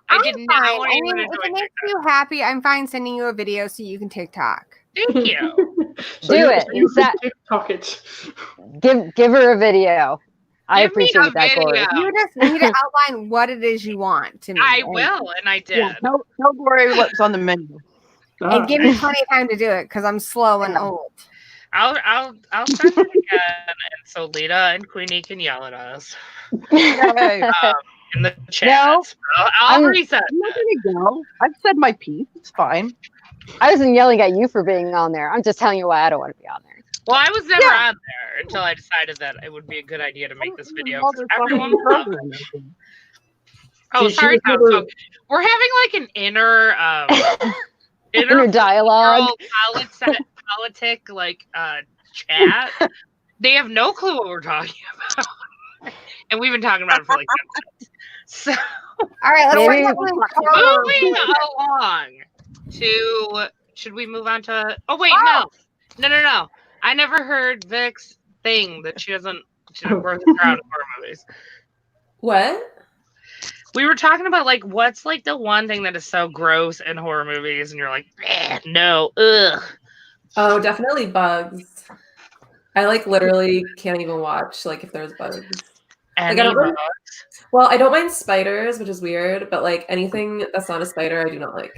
Speaker 1: I
Speaker 3: I'm
Speaker 1: did not
Speaker 3: fine.
Speaker 1: want
Speaker 3: I
Speaker 1: anyone
Speaker 3: mean,
Speaker 1: to
Speaker 3: if
Speaker 1: join
Speaker 3: it makes
Speaker 1: TikTok.
Speaker 3: you happy, I'm fine sending you a video so you can TikTok.
Speaker 1: Thank you.
Speaker 5: So
Speaker 4: Do
Speaker 5: you-
Speaker 4: it.
Speaker 5: so you
Speaker 4: Zach-
Speaker 5: can TikTok it.
Speaker 4: Give her a video. I
Speaker 1: Give me
Speaker 4: appreciate
Speaker 1: a
Speaker 4: that, Corey.
Speaker 1: video.
Speaker 3: You just need to outline what it is you want to me.
Speaker 1: I
Speaker 3: and-
Speaker 1: will, and I did.
Speaker 2: yeah, tell Glory what's on the menu.
Speaker 3: And give me plenty of time to do it because I'm slow and old.
Speaker 1: I'll send it again, and so Lita and Queenie can yell at us
Speaker 2: Yay.
Speaker 1: in the chat.
Speaker 4: No,
Speaker 1: I'll
Speaker 4: I'm-
Speaker 1: reset.
Speaker 2: I'm not gonna go. I've said my piece. It's fine.
Speaker 4: I wasn't yelling at you for being on there. I'm just telling you why I don't want to be on there.
Speaker 1: Well, I was never
Speaker 2: Yeah.
Speaker 1: on there until I decided that it would be a good idea to make this video.
Speaker 2: All
Speaker 1: 'Cause
Speaker 2: this
Speaker 1: everyone
Speaker 2: fucking
Speaker 1: loves it.
Speaker 2: program.
Speaker 1: Oh,
Speaker 5: She
Speaker 1: sorry,
Speaker 5: was
Speaker 1: Tom.
Speaker 5: never-
Speaker 1: So we're having like an inner
Speaker 4: Inner dialogue.
Speaker 1: politic like chat. They have no clue what we're talking about. And we've been talking about it for like 10 minutes. So
Speaker 3: All right, let's
Speaker 4: Maybe-
Speaker 3: start with Carl.
Speaker 1: moving along to should we move on to wait, no. I never heard Vic's thing that she doesn't work around in horror movies.
Speaker 6: What?
Speaker 1: We were talking about like what's like the one thing that is so gross in horror movies and you're like, no, ugh.
Speaker 6: Oh, definitely bugs. I like literally can't even watch like if there's bugs.
Speaker 1: Any
Speaker 6: I don't
Speaker 1: bugs.
Speaker 6: mind- Well, I don't mind spiders, which is weird, but like anything that's not a spider, I do not like.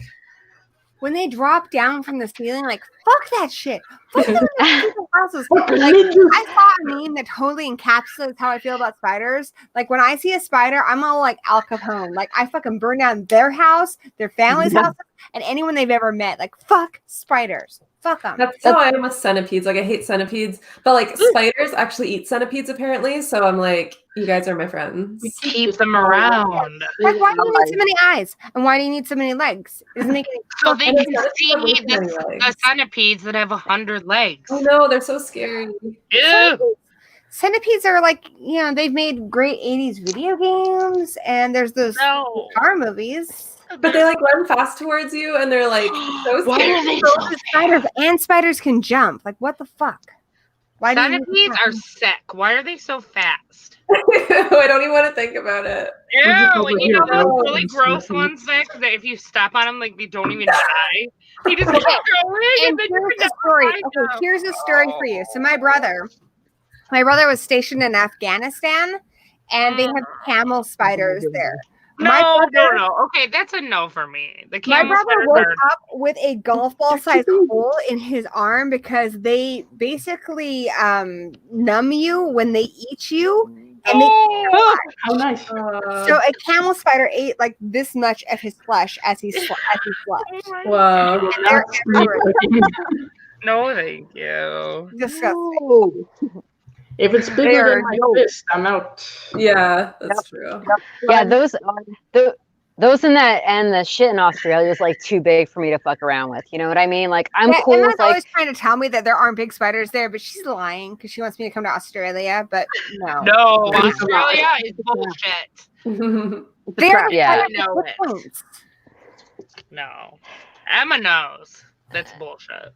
Speaker 3: When they drop down from the ceiling, like, fuck that shit. Fuck them in their stupid houses. Like,
Speaker 5: Ninja.
Speaker 3: I saw a meme that totally encapsulates how I feel about spiders. Like, when I see a spider, I'm all like Al Capone. Like, I fucking burn down their house, their family's house, and anyone they've ever met. Like, fuck spiders. Fuck them.
Speaker 6: That's how I am with centipedes. Like I hate centipedes, but like spiders actually eat centipedes apparently. So I'm like, you guys are my friends.
Speaker 1: Keep them around.
Speaker 3: Like, why do you need so many eyes? And why do you need so many legs? Doesn't make any
Speaker 1: So they
Speaker 6: And
Speaker 1: can
Speaker 6: the
Speaker 1: see
Speaker 6: centipedes have way too
Speaker 1: the
Speaker 6: many legs.
Speaker 1: centipedes that have 100 legs.
Speaker 6: Oh no, they're so scary.
Speaker 1: Ew.
Speaker 3: Centipedes are like, they've made great 80s video games, and there's those
Speaker 1: No.
Speaker 3: car movies.
Speaker 6: But they like run fast towards you, and they're like so
Speaker 1: Why
Speaker 6: scary.
Speaker 1: are they
Speaker 3: So
Speaker 1: so
Speaker 3: do spiders, and spiders can jump. Like, what the fuck? Why do you
Speaker 1: Centipedes are sick. Why are they so fast?
Speaker 6: I don't even want to think about it.
Speaker 1: Ew,
Speaker 5: just
Speaker 1: and
Speaker 5: over
Speaker 1: you know
Speaker 5: here,
Speaker 1: those
Speaker 5: bro.
Speaker 1: really gross ones, Nick, that if you step on them, like, they don't even die? You just keep going,
Speaker 3: And
Speaker 1: and then you
Speaker 3: here's
Speaker 1: can
Speaker 3: the story.
Speaker 1: find
Speaker 3: Okay,
Speaker 1: them.
Speaker 3: here's a story for you. So my brother was stationed in Afghanistan, and they have camel spiders there. My
Speaker 1: No,
Speaker 3: brother-
Speaker 1: no. Okay, that's a no for me. The
Speaker 3: My
Speaker 1: camel
Speaker 3: brother
Speaker 1: spiders
Speaker 3: woke
Speaker 1: are
Speaker 3: up with a golf ball sized hole in his arm because they basically numb you when they eat you. And they
Speaker 1: Oh,
Speaker 5: How nice.
Speaker 3: so a camel spider ate like this much of his flesh as he slept.
Speaker 6: Whoa.
Speaker 5: Will
Speaker 3: they're
Speaker 5: not sleep
Speaker 3: everywhere.
Speaker 5: again.
Speaker 1: no, thank you.
Speaker 3: Disgusting.
Speaker 2: No.
Speaker 5: If it's
Speaker 2: They
Speaker 5: bigger
Speaker 2: are
Speaker 5: than my
Speaker 2: no.
Speaker 5: fist, I'm out.
Speaker 6: Yeah, that's true.
Speaker 4: Yeah, those in that and the shit in Australia is like too big for me to fuck around with. You know what I mean? Like I'm
Speaker 3: Yeah,
Speaker 4: cool
Speaker 3: Emma's
Speaker 4: with like
Speaker 3: always trying to tell me that there aren't big spiders there, but she's lying because she wants me to come to Australia. But no,
Speaker 1: No,
Speaker 5: That is a lie.
Speaker 1: Australia is bullshit.
Speaker 3: they're
Speaker 4: Yeah.
Speaker 3: the
Speaker 1: know
Speaker 3: good
Speaker 1: it.
Speaker 3: points.
Speaker 1: No. Emma knows. That's bullshit.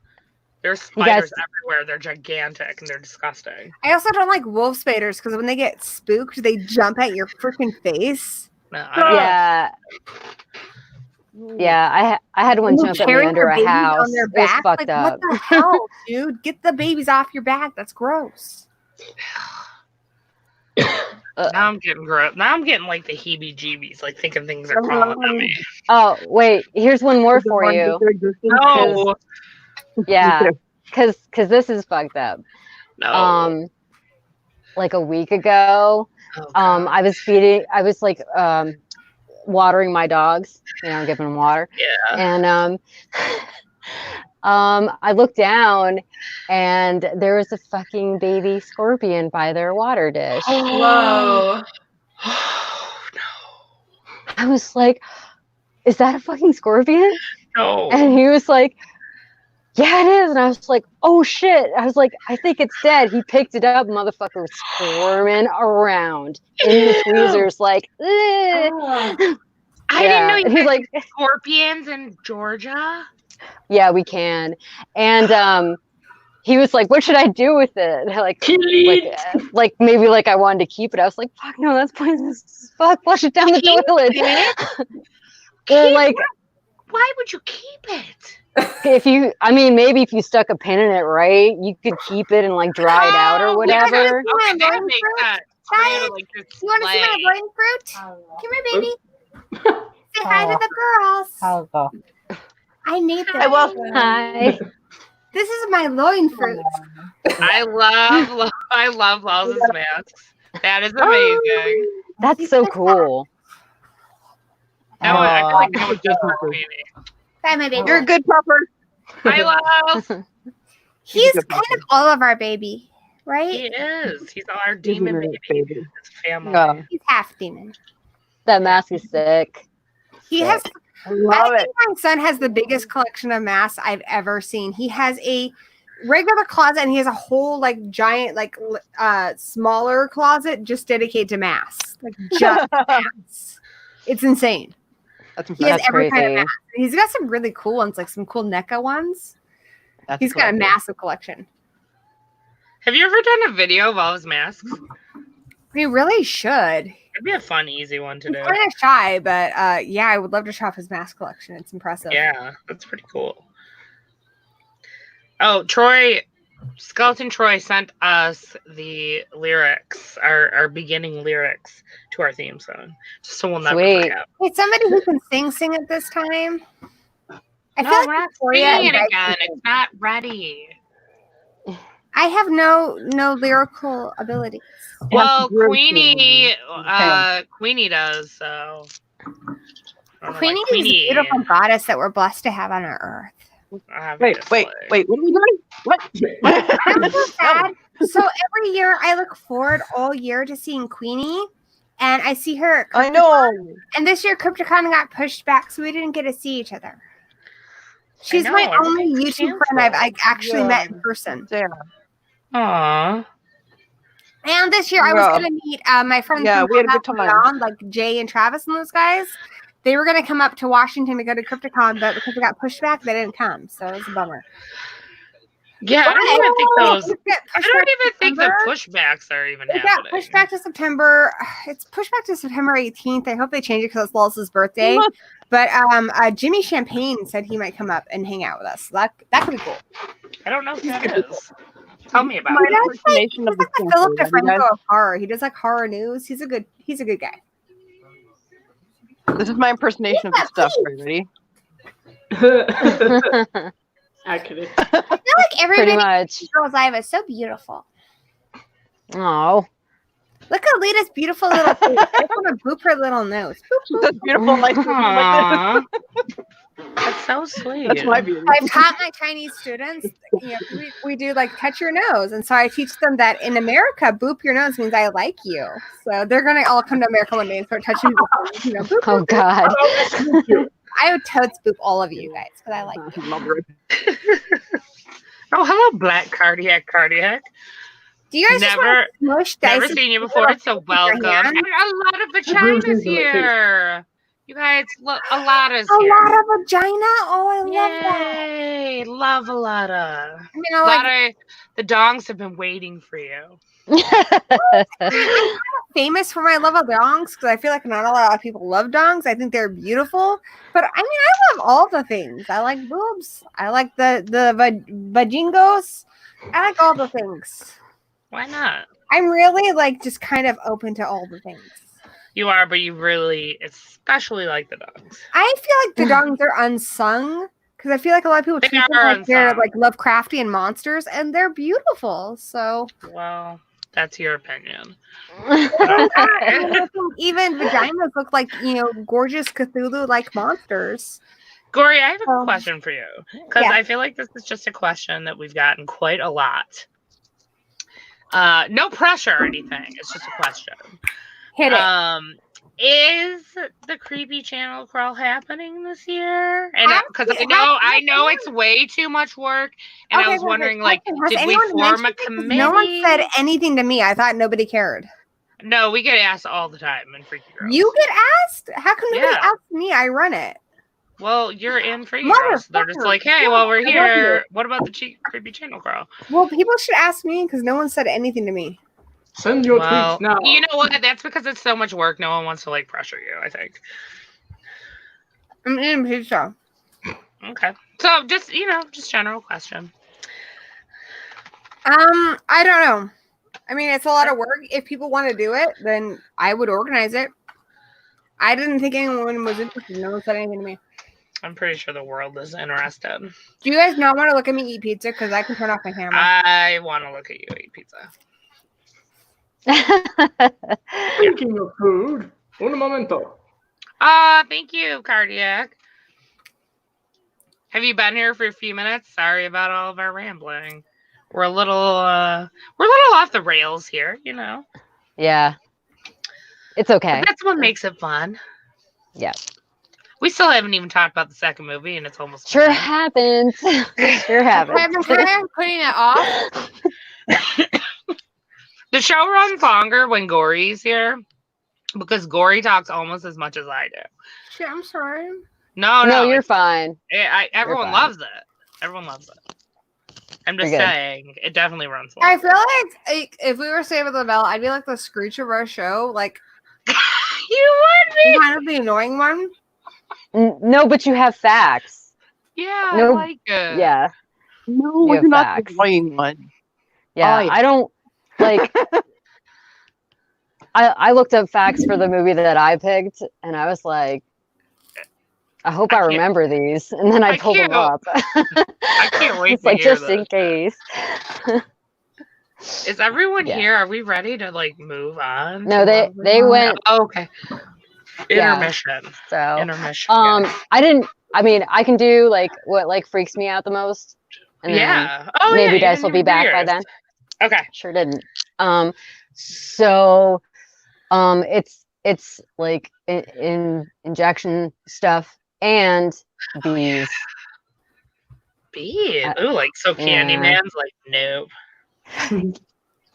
Speaker 1: There's
Speaker 4: You guys-
Speaker 1: spiders everywhere. They're gigantic and they're disgusting.
Speaker 3: I also don't like wolf spiders because when they get spooked, they jump at your freaking face.
Speaker 1: No, I
Speaker 4: yeah. Yeah, I had one
Speaker 3: And they
Speaker 4: jump at me
Speaker 3: carry
Speaker 4: under
Speaker 3: their
Speaker 4: a
Speaker 3: babies
Speaker 4: house.
Speaker 3: on their
Speaker 4: It was
Speaker 3: back.
Speaker 4: fucked
Speaker 3: Like,
Speaker 4: up.
Speaker 3: what the hell, dude? Get the babies off your back. That's gross.
Speaker 1: now I'm getting gross. Now I'm getting like the heebie-jeebies, like thinking things are crawling at me.
Speaker 4: Oh, wait, here's one more for you.
Speaker 1: No,
Speaker 4: Yeah, because this is fucked up.
Speaker 1: no.
Speaker 4: Like a week ago,
Speaker 1: Oh,
Speaker 4: I was like watering my dogs, giving them water.
Speaker 1: yeah.
Speaker 4: And I looked down and there was a fucking baby scorpion by their water dish.
Speaker 6: Whoa.
Speaker 1: Oh,
Speaker 4: I was like, is that a fucking scorpion?
Speaker 1: no.
Speaker 4: And he was like, yeah, it is. And I was like, oh shit. I was like, I think it's dead. He picked it up, motherfucker was squirming around in the tweezers, like, "Ugh."
Speaker 1: I
Speaker 4: Yeah,
Speaker 1: didn't know you
Speaker 4: and he's
Speaker 1: had
Speaker 4: like,
Speaker 1: scorpions in Georgia.
Speaker 4: yeah, we can. And he was like, what should I do with it?
Speaker 5: Kill it.
Speaker 4: Like maybe like I wanted to keep it. I was like, fuck no, that's poisonous as fuck. Flush it down the
Speaker 1: Keep
Speaker 4: toilet. Well, like
Speaker 1: Why would you keep it?
Speaker 4: maybe if you stuck a pin in it, right, you could keep it and like dry it out or
Speaker 1: Oh,
Speaker 4: whatever.
Speaker 1: Okay,
Speaker 3: My
Speaker 1: that
Speaker 3: loin
Speaker 1: makes
Speaker 3: fruit?
Speaker 1: sense.
Speaker 3: Guys,
Speaker 1: Yeah, like this
Speaker 3: You want to see my
Speaker 1: sleigh.
Speaker 3: loin fruit? Come here, baby. Say hi to the girls. I need this.
Speaker 2: I will.
Speaker 4: Hi.
Speaker 3: This is my loin fruit.
Speaker 1: I love Laws's masks. That is amazing.
Speaker 4: That's so cool.
Speaker 1: I feel like that was just for me.
Speaker 3: Bye, my baby.
Speaker 2: You're a good pupper.
Speaker 1: I love.
Speaker 3: He's
Speaker 2: good
Speaker 3: kind
Speaker 2: puppy.
Speaker 3: of all of our baby, right?
Speaker 1: He is. He's our demon baby.
Speaker 2: baby.
Speaker 1: His family.
Speaker 2: Yeah.
Speaker 3: He's half demon.
Speaker 4: That mask is sick.
Speaker 3: He has.
Speaker 2: I love
Speaker 3: I
Speaker 2: it.
Speaker 3: think my son has the biggest collection of masks I've ever seen. He has a regular closet and he has a whole like giant smaller closet just dedicated to masks, like just masks. It's insane.
Speaker 2: That's
Speaker 3: He has
Speaker 4: That's
Speaker 3: every kind of
Speaker 4: crazy.
Speaker 3: mask. He's got some really cool ones, like some cool NECA ones. He's got a massive collection.
Speaker 1: Have you ever done a video of all his masks?
Speaker 3: We really should.
Speaker 1: It'd be a fun, easy one to
Speaker 3: He's
Speaker 1: do.
Speaker 3: kind of shy, but yeah, I would love to show off his mask collection. It's impressive.
Speaker 1: Yeah, that's pretty cool. Oh, Skeleton Troy sent us the lyrics, our beginning lyrics to our theme song, just so we'll never
Speaker 4: Sweet.
Speaker 1: forget.
Speaker 3: Hey, somebody who can sing at this time. I
Speaker 1: No,
Speaker 3: feel like
Speaker 1: we're not
Speaker 3: Victoria
Speaker 1: singing
Speaker 3: and
Speaker 1: it
Speaker 3: I-
Speaker 1: again. It's not ready.
Speaker 3: I have no lyrical abilities.
Speaker 1: Well,
Speaker 2: Great
Speaker 1: Queenie does. So
Speaker 3: Queenie is a beautiful goddess that we're blessed to have on our earth.
Speaker 2: Wait. What are we doing? What?
Speaker 3: I'm so sad. So every year I look forward all year to seeing Queenie, and I see her. At
Speaker 2: I know.
Speaker 3: And this year Crypticon got pushed back, so we didn't get to see each other. She's
Speaker 1: know,
Speaker 3: my only
Speaker 1: everything's
Speaker 3: YouTube friend I've
Speaker 1: canceled.
Speaker 3: actually
Speaker 2: Yeah.
Speaker 3: met in person.
Speaker 2: Yeah.
Speaker 1: Aww.
Speaker 3: And this year I was
Speaker 2: Yeah.
Speaker 3: gonna meet my friends.
Speaker 2: Yeah,
Speaker 3: from
Speaker 2: we had a good
Speaker 3: From
Speaker 2: time.
Speaker 3: Beyond, like Jay and Travis and those guys. They were gonna come up to Washington to go to Crypticon, but because they got pushed back, they didn't come. So it was a bummer.
Speaker 1: Yeah, I don't even think those.
Speaker 3: They get
Speaker 1: I
Speaker 3: pushed
Speaker 1: don't
Speaker 3: back to
Speaker 1: even think the
Speaker 3: September.
Speaker 1: pushbacks are even
Speaker 3: It got
Speaker 1: happening.
Speaker 3: pushed back to September. It's pushed back to September 18th. I hope they change it because it's Lawless's birthday. But Jimmy Champagne said he might come up and hang out with us. That could be cool.
Speaker 1: I don't know who that is. Tell me about
Speaker 2: My
Speaker 1: it.
Speaker 2: impersonation of
Speaker 3: He's like
Speaker 2: the
Speaker 3: the Philip
Speaker 2: Chancellor, you guys.
Speaker 3: DeFranco of horror. He does like horror news. He's a good guy.
Speaker 2: This is my impersonation of the stuff. Are you ready?
Speaker 5: Accurate.
Speaker 3: I feel like
Speaker 4: Pretty
Speaker 3: everybody
Speaker 4: much.
Speaker 3: in Girls Live is so beautiful.
Speaker 4: Oh,
Speaker 3: Look at Lita's beautiful little face. I want to boop her little nose. Boop, boop.
Speaker 2: That's beautiful. Like this.
Speaker 1: Aw. That's so sweet.
Speaker 2: That's my beauty.
Speaker 3: I've taught my Chinese students, we do like touch your nose. And so I teach them that in America, boop your nose means I like you. So they're going to all come to America one day and start touching you. Boop,
Speaker 4: oh
Speaker 3: boop.
Speaker 4: God.
Speaker 3: I would totes boop all of you guys because I like you.
Speaker 1: Oh, hello, Black Cardiac.
Speaker 3: Do you guys just
Speaker 1: Never,
Speaker 3: want to smush
Speaker 1: never
Speaker 3: dice?
Speaker 1: seen you before, so welcome.
Speaker 3: hand?
Speaker 1: And a lot of vaginas here. You guys, look, a lot is
Speaker 3: A
Speaker 1: here.
Speaker 3: lot of vagina? Oh, I love that.
Speaker 1: Yay! Love a lot of.
Speaker 3: I mean, I
Speaker 1: A
Speaker 3: like
Speaker 1: lot of the dongs have been waiting for you.
Speaker 3: famous for my love of dongs because I feel like not a lot of people love dongs. I think they're beautiful, but I mean, I love all the things. I like boobs. I like the vagingos. I like all the things.
Speaker 1: Why not?
Speaker 3: I'm really like just kind of open to all the things.
Speaker 1: You are, but you really, especially like the dogs.
Speaker 3: I feel like the dongs are unsung because I feel like a lot of people
Speaker 1: They
Speaker 3: treat them
Speaker 1: are
Speaker 3: like they're
Speaker 1: unsung.
Speaker 3: like Lovecraftian monsters, and they're beautiful. So
Speaker 1: Well, that's your opinion.
Speaker 3: I think even vaginas look like gorgeous Cthulhu-like monsters.
Speaker 1: Gory, I have a
Speaker 3: Um,
Speaker 1: question for you because
Speaker 3: yeah.
Speaker 1: I feel like this is just a question that we've gotten quite a lot. No pressure or anything. It's just a question.
Speaker 3: Hit it.
Speaker 1: Is the creepy channel crawl happening this year? And because
Speaker 3: Has-
Speaker 1: I know it's way too much work, and I was
Speaker 3: wait,
Speaker 1: wondering,
Speaker 3: wait.
Speaker 1: like,
Speaker 3: Has
Speaker 1: did we
Speaker 3: anyone
Speaker 1: form a
Speaker 3: mentioned it? 'Cause
Speaker 1: committee?
Speaker 3: No one said anything to me. I thought nobody cared.
Speaker 1: No, we get asked all the time in Freaky Girls.
Speaker 3: You get asked? How come nobody
Speaker 1: Yeah.
Speaker 3: asked me? I run it.
Speaker 1: Well, you're in Freaky Girls. They're just
Speaker 3: Motherfucker.
Speaker 1: like, hey,
Speaker 3: Yeah,
Speaker 1: well, we're
Speaker 3: I love
Speaker 1: here. What about the creepy channel crawl?
Speaker 3: Well, people should ask me because no one said anything to me.
Speaker 5: Send your
Speaker 1: Well,
Speaker 5: tweets now.
Speaker 1: you know what? That's because it's so much work. No one wants to like pressure you, I think.
Speaker 3: I'm eating pizza.
Speaker 1: Okay. So just general question.
Speaker 3: I don't know. I mean, it's a lot of work. If people want to do it, then I would organize it. I didn't think anyone was interested. No one said anything to me.
Speaker 1: I'm pretty sure the world is interested.
Speaker 3: Do you guys not want to look at me eat pizza? Because I can turn off my camera.
Speaker 1: I want to look at you eat pizza.
Speaker 5: Speaking of food, un momento.
Speaker 1: Thank you, Cardiac. Have you been here for a few minutes? Sorry about all of our rambling. We're a little off the rails here,
Speaker 4: Yeah. It's okay.
Speaker 1: But that's what makes it fun.
Speaker 4: Yeah.
Speaker 1: We still haven't even talked about the second movie, and it's almost
Speaker 4: Sure
Speaker 1: done.
Speaker 4: happens. Sure
Speaker 3: I've been
Speaker 4: happens.
Speaker 3: kind of putting it off.
Speaker 1: The show runs longer when Gory's here because Gory talks almost as much as I do.
Speaker 3: Shit, I'm sorry.
Speaker 1: No,
Speaker 4: No, you're fine.
Speaker 1: everyone
Speaker 4: fine.
Speaker 1: loves it. Everyone loves it. I'm just
Speaker 4: You're good.
Speaker 1: saying, it definitely runs
Speaker 3: I
Speaker 1: longer.
Speaker 3: feel like if we were Saved by the Bell, I'd be like the Screech of our show, like
Speaker 1: You would be.
Speaker 3: kind of the annoying one.
Speaker 4: No, but you have facts.
Speaker 1: Yeah,
Speaker 4: No,
Speaker 1: I like it.
Speaker 4: Yeah.
Speaker 2: No,
Speaker 4: You have
Speaker 2: you're not
Speaker 4: facts.
Speaker 2: the annoying one.
Speaker 4: Yeah.
Speaker 2: Oh, yeah.
Speaker 4: I don't like. I looked up facts for the movie that I picked, and I was like, I hope I
Speaker 1: can't-
Speaker 4: remember these. And then I
Speaker 1: I
Speaker 4: pulled them
Speaker 1: can't-
Speaker 4: up.
Speaker 1: I can't wait
Speaker 4: It's
Speaker 1: to
Speaker 4: like
Speaker 1: hear
Speaker 4: just in
Speaker 1: this.
Speaker 4: case.
Speaker 1: Is everyone
Speaker 4: Yeah.
Speaker 1: here? Are we ready to like move on?
Speaker 4: No,
Speaker 1: to
Speaker 4: they
Speaker 1: what
Speaker 4: they
Speaker 1: we're-
Speaker 4: went.
Speaker 1: Oh, okay.
Speaker 4: Yeah.
Speaker 1: Intermission.
Speaker 4: So
Speaker 1: Intermission. guys.
Speaker 4: I mean, I can do like what like freaks me out the most. And then
Speaker 1: Yeah. Oh,
Speaker 4: maybe
Speaker 1: yeah,
Speaker 4: you guys
Speaker 1: didn't
Speaker 4: will be
Speaker 1: even do
Speaker 4: back by
Speaker 1: yours.
Speaker 4: then.
Speaker 1: Okay.
Speaker 4: Sure didn't. So it's like in injection stuff and bees.
Speaker 1: Bees. Ooh, like so
Speaker 4: Yeah.
Speaker 1: Candyman's like nope.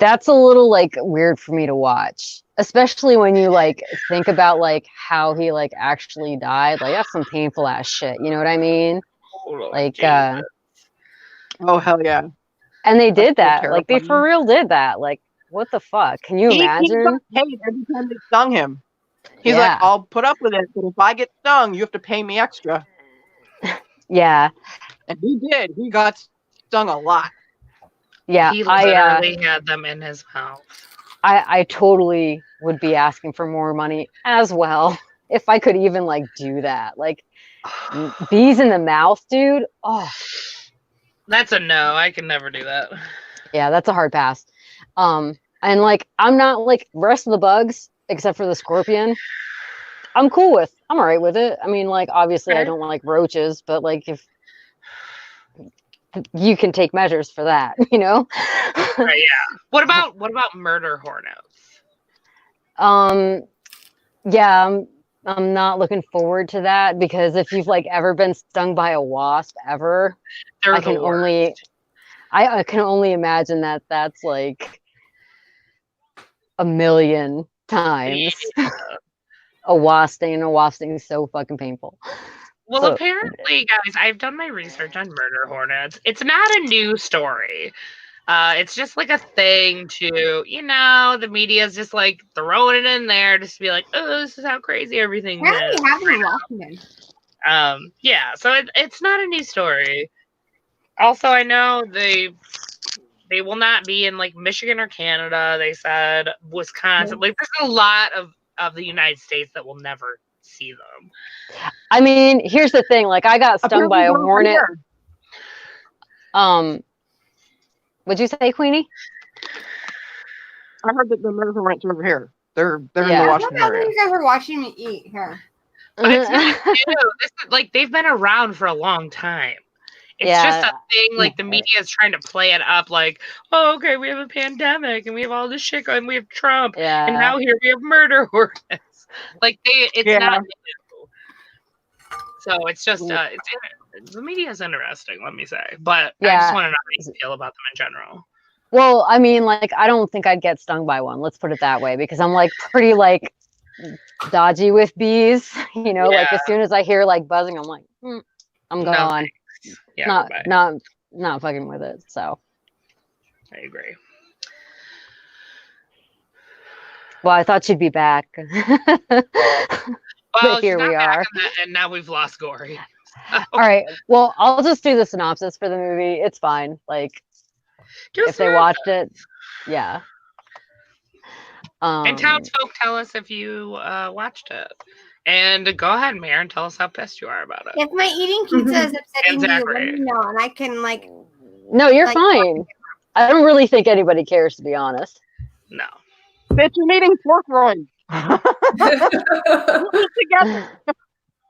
Speaker 4: that's a little like weird for me to watch, especially when you like think about like how he like actually died. Like that's some painful ass shit. You know what I mean? Like,
Speaker 2: Oh hell yeah!
Speaker 4: and they did
Speaker 2: That's so
Speaker 4: that. Like they for
Speaker 2: terrifying.
Speaker 4: real did that. Like, what the fuck? Can you
Speaker 2: He
Speaker 4: imagine?
Speaker 2: got paid every time they stung him. He's
Speaker 4: Yeah.
Speaker 2: like, I'll put up with it, but if I get stung, you have to pay me extra.
Speaker 4: Yeah.
Speaker 2: And he did. He got stung a lot.
Speaker 4: Yeah.
Speaker 1: He literally had them in his mouth.
Speaker 4: I totally would be asking for more money as well if I could even like do that. Like bees in the mouth, dude. Oh,
Speaker 1: That's a no. I can never do that.
Speaker 4: yeah, that's a hard pass. And like I'm not like rest of the bugs except for the scorpion. I'm cool with. I'm all right with it. I mean, like obviously I don't like roaches, but like if you can take measures for that, you know.
Speaker 1: Right, yeah. What about murder hornets?
Speaker 4: Yeah, I'm not looking forward to that because if you've like ever been stung by a wasp ever,
Speaker 1: They're
Speaker 4: I can
Speaker 1: the worst.
Speaker 4: only I can only imagine that that's like a million times a wasp sting, and a wasp sting is so fucking painful.
Speaker 1: Well,
Speaker 4: So-
Speaker 1: apparently, guys, I've done my research on murder hornets. It's not a new story. It's just like a thing to, the media's just like throwing it in there just to be like, oh, this is how crazy everything
Speaker 3: Apparently
Speaker 1: is.
Speaker 3: it happened in Washington.
Speaker 1: Yeah, so it's not a new story. Also, I know they will not be in like Michigan or Canada. They said Wisconsin. Like, there's a lot of the United States that will never see them.
Speaker 4: I mean, here's the thing. Like I got stung by a
Speaker 2: Apparently we're over
Speaker 4: hornet.
Speaker 2: here.
Speaker 4: What'd you say, Queenie?
Speaker 2: I heard that the murder hornets are over here. They're in
Speaker 4: Yeah.
Speaker 2: the
Speaker 3: I don't
Speaker 2: Washington
Speaker 3: know if
Speaker 2: area.
Speaker 3: you guys are watching me eat here.
Speaker 1: But it's not new. This is, like, they've been around for a long time. It's just a thing, like, the media is trying to play it up, like, oh, okay, we have a pandemic, and we have all this shit going, we have Trump,
Speaker 4: Yeah.
Speaker 1: and now here we have murder hornets. Like, it's not new. So it's just, the media is interesting, let me say. But I just want to know how you feel about them in general.
Speaker 4: Well, I mean, like, I don't think I'd get stung by one. Let's put it that way, because I'm like pretty like dodgy with bees. You know, like as soon as I hear like buzzing, I'm like, I'm gone.
Speaker 1: Yeah,
Speaker 4: not fucking with it. So
Speaker 1: I agree.
Speaker 4: Well, I thought she'd be back.
Speaker 1: Well,
Speaker 4: here
Speaker 1: she's not
Speaker 4: we
Speaker 1: back
Speaker 4: are.
Speaker 1: and now we've lost Gory.
Speaker 4: All right. Well, I'll just do the synopsis for the movie. It's fine. Like, if they watched it, yeah.
Speaker 1: And townsfolk, tell us if you watched it. And go ahead, Mayor, and tell us how pissed you are about it.
Speaker 3: If my eating pizza is upsetting
Speaker 1: Exactly.
Speaker 3: you, let me know, and I can like.
Speaker 4: No, you're
Speaker 3: like,
Speaker 4: fine. I don't really think anybody cares, to be honest.
Speaker 1: No.
Speaker 2: Bitch, you're eating pork rinds. We'll eat together.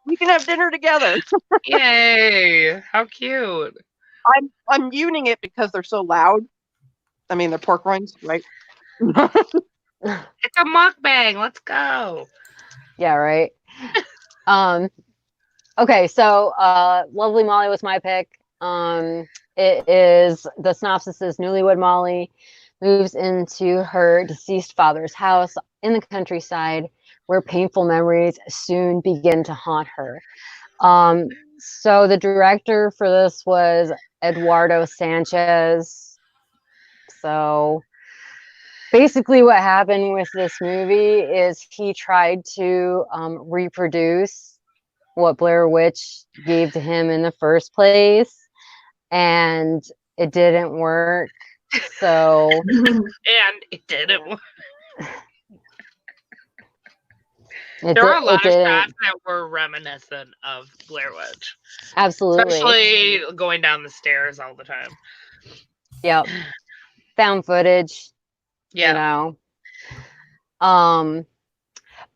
Speaker 2: We can have dinner together.
Speaker 1: Yay! How cute.
Speaker 2: I'm muting it because they're so loud. I mean, they're pork rinds, right?
Speaker 1: It's a mukbang. Let's go.
Speaker 4: Yeah, right. Okay, so Lovely Molly was my pick. It is, the synopsis is newlywed Molly moves into her deceased father's house in the countryside where painful memories soon begin to haunt her. So the director for this was Eduardo Sanchez. So basically what happened with this movie is he tried to reproduce what Blair Witch gave to him in the first place, and it didn't work. So
Speaker 1: And it didn't work. There were a lot of shots that were reminiscent of Blair Witch.
Speaker 4: Absolutely.
Speaker 1: Especially going down the stairs all the time.
Speaker 4: Yep. Found footage.
Speaker 1: Yeah.
Speaker 4: You know.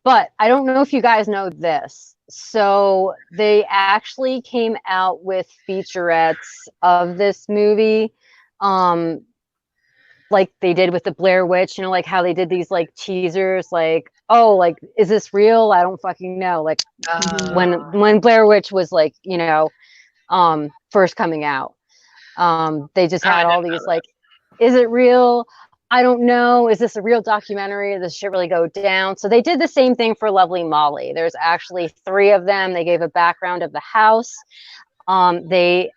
Speaker 4: But I don't know if you guys know this. So they actually came out with featurettes of this movie. Like they did with the Blair Witch, you know, like how they did these like teasers, like, oh, like, is this real? I don't fucking know. Like when Blair Witch was like, you know, first coming out, they just had all these like, is it real? I don't know, is this a real documentary? Does this shit really go down? So they did the same thing for Lovely Molly. There's actually 3 of them. They gave a background of the house. They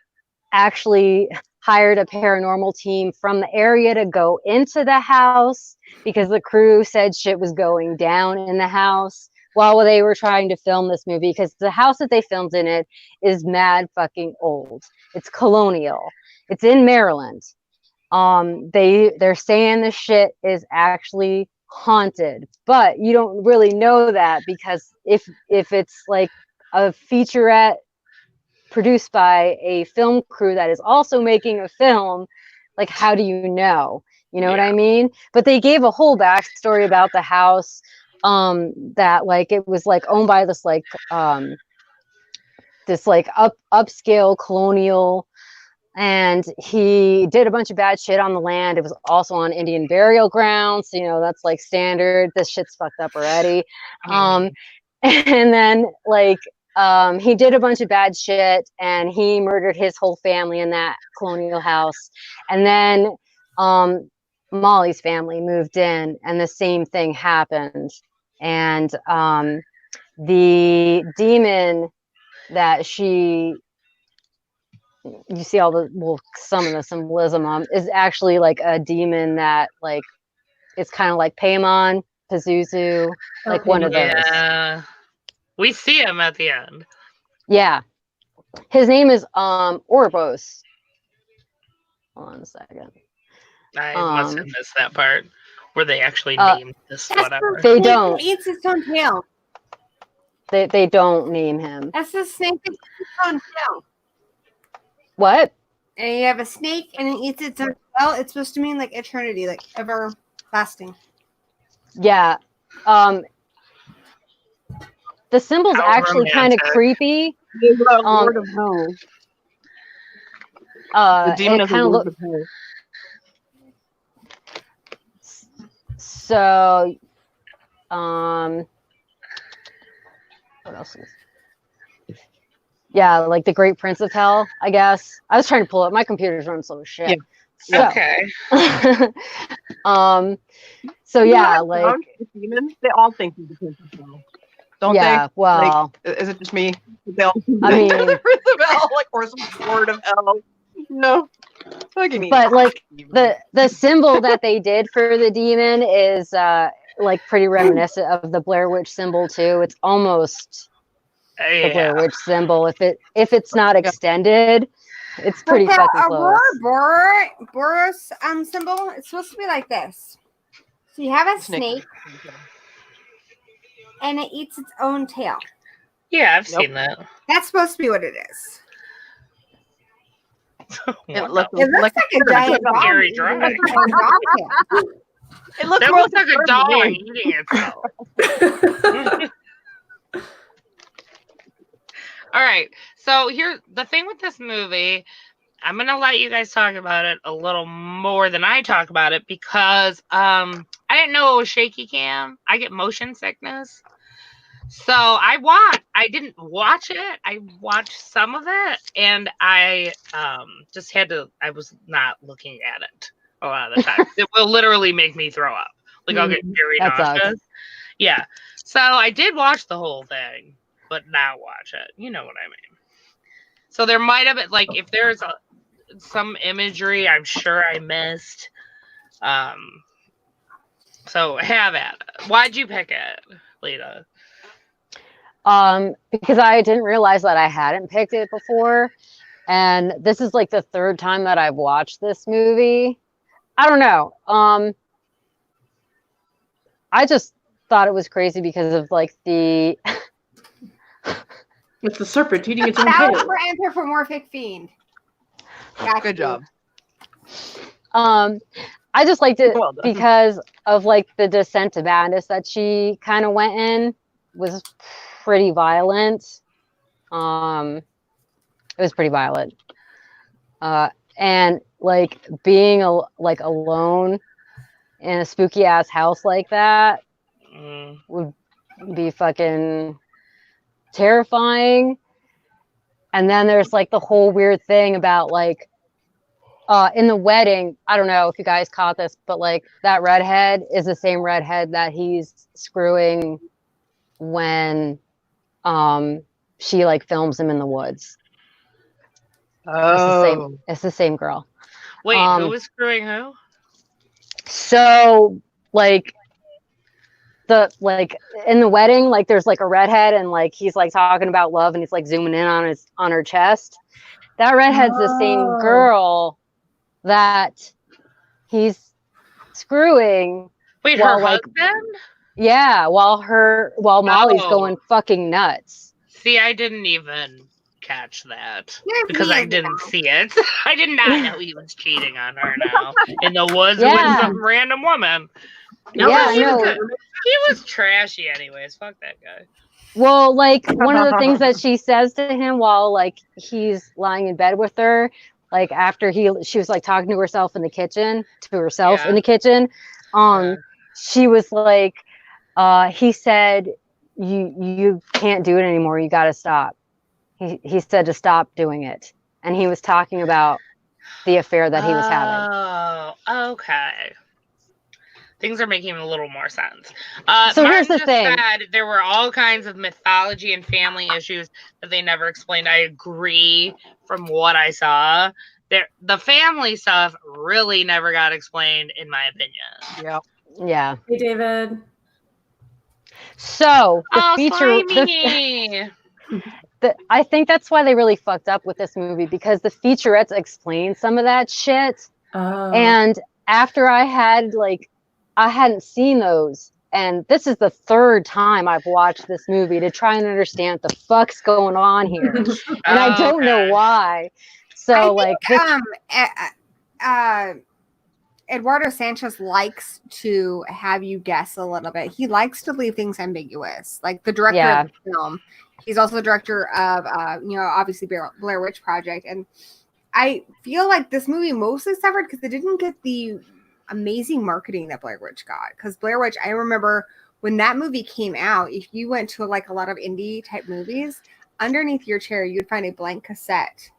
Speaker 4: actually hired a paranormal team from the area to go into the house because the crew said shit was going down in the house while they were trying to film this movie, because the house that they filmed in it is mad fucking old. It's colonial. It's in Maryland. They're saying the shit is actually haunted, but you don't really know that, because if it's like a featurette produced by a film crew that is also making a film, like, how do you know? You know what I mean? But they gave a whole backstory about the house, that like it was like owned by this like upscale colonial, and he did a bunch of bad shit on the land. It was also on Indian burial grounds, so, that's like standard. This shit's fucked up already. And then like he did a bunch of bad shit, and he murdered his whole family in that colonial house. And then Molly's family moved in, and the same thing happened. And the demon that you see all some of the symbolism is actually like a demon that like it's kind of like Paimon, Pazuzu, like one of those.
Speaker 1: Yeah. We see him at the end.
Speaker 4: Yeah. His name is Oribos. Hold on a second.
Speaker 1: I must have missed that part where they actually named this whatever.
Speaker 4: They don't.
Speaker 3: It eats its own tail.
Speaker 4: They don't name him.
Speaker 3: That's the snake that eats its own tail.
Speaker 4: What?
Speaker 3: And you have a snake and it eats its own tail. It's supposed to mean like eternity, like everlasting.
Speaker 4: Yeah. The symbol's
Speaker 1: How
Speaker 4: actually kind of
Speaker 1: romantic.
Speaker 4: creepy.
Speaker 2: Lord of Hell. The demon
Speaker 4: it
Speaker 2: of the
Speaker 4: kind of
Speaker 2: Lord
Speaker 4: look.
Speaker 2: of Hell.
Speaker 4: So, what else is? Yeah, like the Great Prince of Hell, I guess. I was trying to pull it. My computer's running slow as shit.
Speaker 2: Yeah.
Speaker 1: Okay.
Speaker 4: So
Speaker 2: You
Speaker 4: yeah,
Speaker 2: know,
Speaker 4: like
Speaker 2: the demons, they all think he's the Prince of Hell. Don't
Speaker 4: yeah,
Speaker 2: they?
Speaker 4: well,
Speaker 2: Is it just me? They all think
Speaker 4: I
Speaker 2: he's
Speaker 4: mean-
Speaker 2: the Prince of Hell, like, or some Lord of Hell. No.
Speaker 4: but like the symbol that they did for the demon is like pretty reminiscent of the Blair Witch symbol too. It's almost the Blair Witch symbol. If it's not extended, it's pretty
Speaker 3: But
Speaker 4: fucking close.
Speaker 3: Boros symbol, it's supposed to be like this. So you have a snake and it eats its own tail.
Speaker 1: Yeah, I've seen that.
Speaker 3: That's supposed to be what it is.
Speaker 2: It
Speaker 1: What
Speaker 2: looks
Speaker 1: the-
Speaker 3: It looks like a giant dog.
Speaker 1: Scary
Speaker 3: eating
Speaker 1: drawing.
Speaker 3: a dog tail.
Speaker 2: It looks
Speaker 1: That
Speaker 2: more
Speaker 1: looks like a
Speaker 2: bird
Speaker 1: dog
Speaker 2: than me.
Speaker 1: eating itself. All right. So here's the thing with this movie. I'm gonna let you guys talk about it a little more than I talk about it, because I didn't know it was shaky cam. I get motion sickness. So I didn't watch it. I watched some of it, and I just had to. I was not looking at it a lot of the time. It will literally make me throw up. Like I'll get very
Speaker 4: That sucks.
Speaker 1: nauseous. Yeah. So I did watch the whole thing, but not watch it. You know what I mean. So there might have been, like, if there's some imagery, I'm sure I missed. So have at it. Why'd you pick it, Lita?
Speaker 4: Because I didn't realize that I hadn't picked it before, and this is like the 3rd time that I've watched this movie. I don't know. I just thought it was crazy because of like the
Speaker 5: It's the serpent eating its own
Speaker 3: That was
Speaker 5: tail.
Speaker 3: for anthropomorphic fiend. Got
Speaker 2: Good
Speaker 3: you.
Speaker 2: job.
Speaker 4: I just liked it
Speaker 2: Well done.
Speaker 4: because of like the descent to madness that she kind of went in was pretty violent. It was pretty violent. And like being alone in a spooky ass house like that would be fucking terrifying. And then there's like the whole weird thing about like in the wedding, I don't know if you guys caught this, but like that redhead is the same redhead that he's screwing when she like films him in the woods.
Speaker 2: Oh,
Speaker 4: It's the same girl.
Speaker 1: Wait,
Speaker 4: Um,
Speaker 1: who was screwing who?
Speaker 4: So like in the wedding, like there's like a redhead and like he's like talking about love and he's like zooming in on her chest. That redhead's the same girl that he's screwing.
Speaker 1: Wait,
Speaker 4: Well,
Speaker 1: her
Speaker 4: like-
Speaker 1: husband?
Speaker 4: Yeah, while Molly's
Speaker 1: Oh.
Speaker 4: going fucking nuts.
Speaker 1: See, I didn't even catch that
Speaker 3: Yeah,
Speaker 1: because
Speaker 3: me
Speaker 1: I
Speaker 3: either.
Speaker 1: didn't see it. I did not know he was cheating on her now in the woods with
Speaker 4: Yeah.
Speaker 1: some random woman.
Speaker 4: Yeah,
Speaker 1: he,
Speaker 4: no.
Speaker 1: he was trashy anyways. Fuck that guy.
Speaker 4: Well, like one of the things that she says to him while like he's lying in bed with her, like after she was like talking to herself in the kitchen,
Speaker 1: Yeah.
Speaker 4: in the kitchen.
Speaker 1: Yeah.
Speaker 4: She was like, he said, you can't do it anymore. You got to stop. He said to stop doing it. And he was talking about the affair that he was having.
Speaker 1: Oh, okay. Things are making a little more sense.
Speaker 4: So
Speaker 1: Martin
Speaker 4: here's the
Speaker 1: just
Speaker 4: thing.
Speaker 1: said there were all kinds of mythology and family issues that they never explained. I agree from what I saw. The family stuff really never got explained, in my opinion.
Speaker 2: yeah.
Speaker 4: Yeah.
Speaker 6: Hey, David.
Speaker 4: So the
Speaker 1: Oh,
Speaker 4: feature,
Speaker 1: slimy!
Speaker 4: I think that's why they really fucked up with this movie, because the featurettes explain some of that shit.
Speaker 6: Oh.
Speaker 4: And after I hadn't seen those, and this is the third time I've watched this movie to try and understand what the fuck's going on here, and I don't know
Speaker 1: Okay.
Speaker 4: why. So
Speaker 3: I think,
Speaker 4: this,
Speaker 3: Eduardo Sanchez likes to have you guess a little bit. He likes to leave things ambiguous. Like the director
Speaker 4: Yeah.
Speaker 3: of the film, he's also the director of, obviously Blair Witch Project. And I feel like this movie mostly suffered because they didn't get the amazing marketing that Blair Witch got. Because Blair Witch, I remember when that movie came out, if you went to like a lot of indie type movies, underneath your chair, you'd find a blank cassette.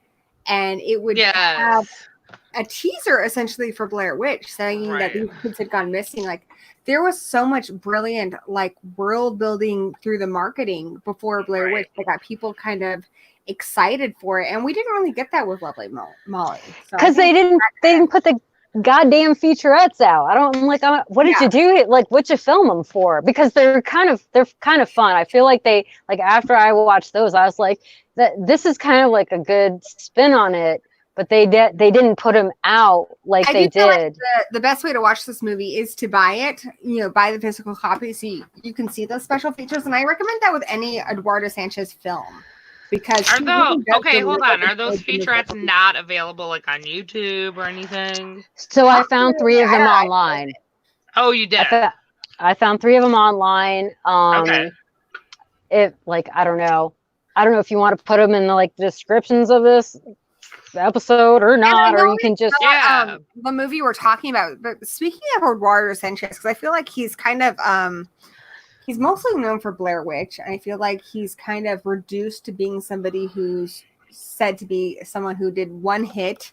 Speaker 3: And it would have
Speaker 1: Yes.
Speaker 3: a teaser essentially for Blair Witch saying that
Speaker 1: Right.
Speaker 3: these kids had gone missing. Like there was so much brilliant like world building through the marketing before Blair
Speaker 1: Right.
Speaker 3: Witch that got people kind of excited for it. And we didn't really get that with Lovely Molly. So I
Speaker 4: because they
Speaker 3: think
Speaker 4: didn't put the goddamn featurettes out. What did you do? Like, what'd you film them for? Because they're kind of fun. I feel like they, like, after I watched those, I was like, this is kind of like a good spin on it. But they didn't put them out like
Speaker 3: I
Speaker 4: they
Speaker 3: do feel like
Speaker 4: did.
Speaker 3: the best way to watch this movie is to buy it, buy the physical copy so you can see those special features. And I recommend that with any Eduardo Sanchez film because
Speaker 1: Are
Speaker 3: he
Speaker 1: those
Speaker 3: really does
Speaker 1: okay? Hold
Speaker 3: deliver
Speaker 1: on. Are those
Speaker 3: the
Speaker 1: featurettes not available like on YouTube or anything?
Speaker 4: So I found 3 of them
Speaker 3: Yeah,
Speaker 4: online.
Speaker 1: Oh, you did.
Speaker 4: I found 3 of them online.
Speaker 1: Okay.
Speaker 4: It I don't know if you want to put them in the descriptions of this episode or not, or you can just
Speaker 1: Yeah.
Speaker 3: The movie we're talking about. But speaking of Eduardo Sanchez, because I feel like he's kind of he's mostly known for Blair Witch, and I feel like he's kind of reduced to being somebody who's said to be someone who did one hit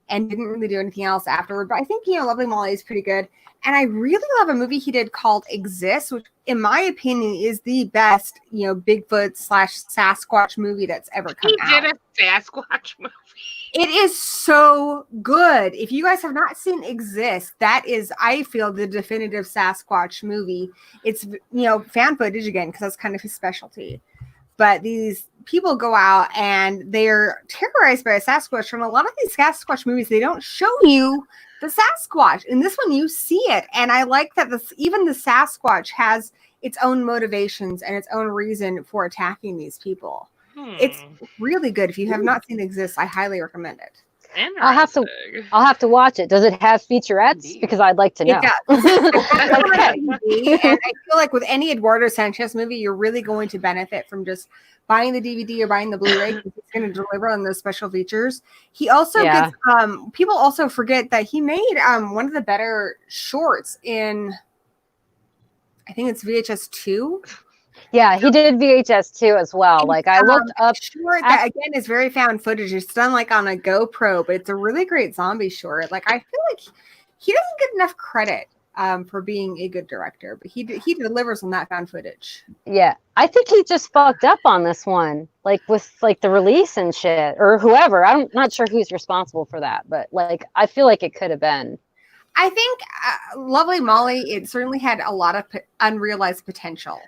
Speaker 3: and didn't really do anything else afterward. But I think Lovely Molly is pretty good, and I really love a movie he did called Exist, which in my opinion is the best Bigfoot / Sasquatch movie that's ever come
Speaker 1: He
Speaker 3: out.
Speaker 1: did a Sasquatch movie.
Speaker 3: It is so good. If you guys have not seen Exist, that is, I feel, the definitive Sasquatch movie. It's, fan footage again, because that's kind of his specialty. But these people go out and they're terrorized by a Sasquatch. From a lot of these Sasquatch movies, they don't show you the Sasquatch. In this one, you see it. And I like that even the Sasquatch has its own motivations and its own reason for attacking these people. It's really good. If you have not seen Exist, I highly recommend it.
Speaker 4: I'll have to watch it. Does it have featurettes? Because I'd like to know.
Speaker 3: It does. And I feel like with any Eduardo Sanchez movie, you're really going to benefit from just buying the DVD or buying the Blu-ray because it's going to deliver on those special features. He also gets people also forget that he made one of the better shorts in, I think it's VHS 2.
Speaker 4: Yeah, he did VHS too as well. Like I looked up.
Speaker 3: Short that again is very found footage. It's done like on a GoPro, but it's a really great zombie short. Like I feel like he doesn't get enough credit for being a good director, but he delivers on that found footage.
Speaker 4: Yeah, I think he just fucked up on this one, like with like the release and shit, or whoever. I'm not sure who's responsible for that, but like I feel like it could have been.
Speaker 3: I think Lovely Molly, it certainly had a lot of unrealized potential.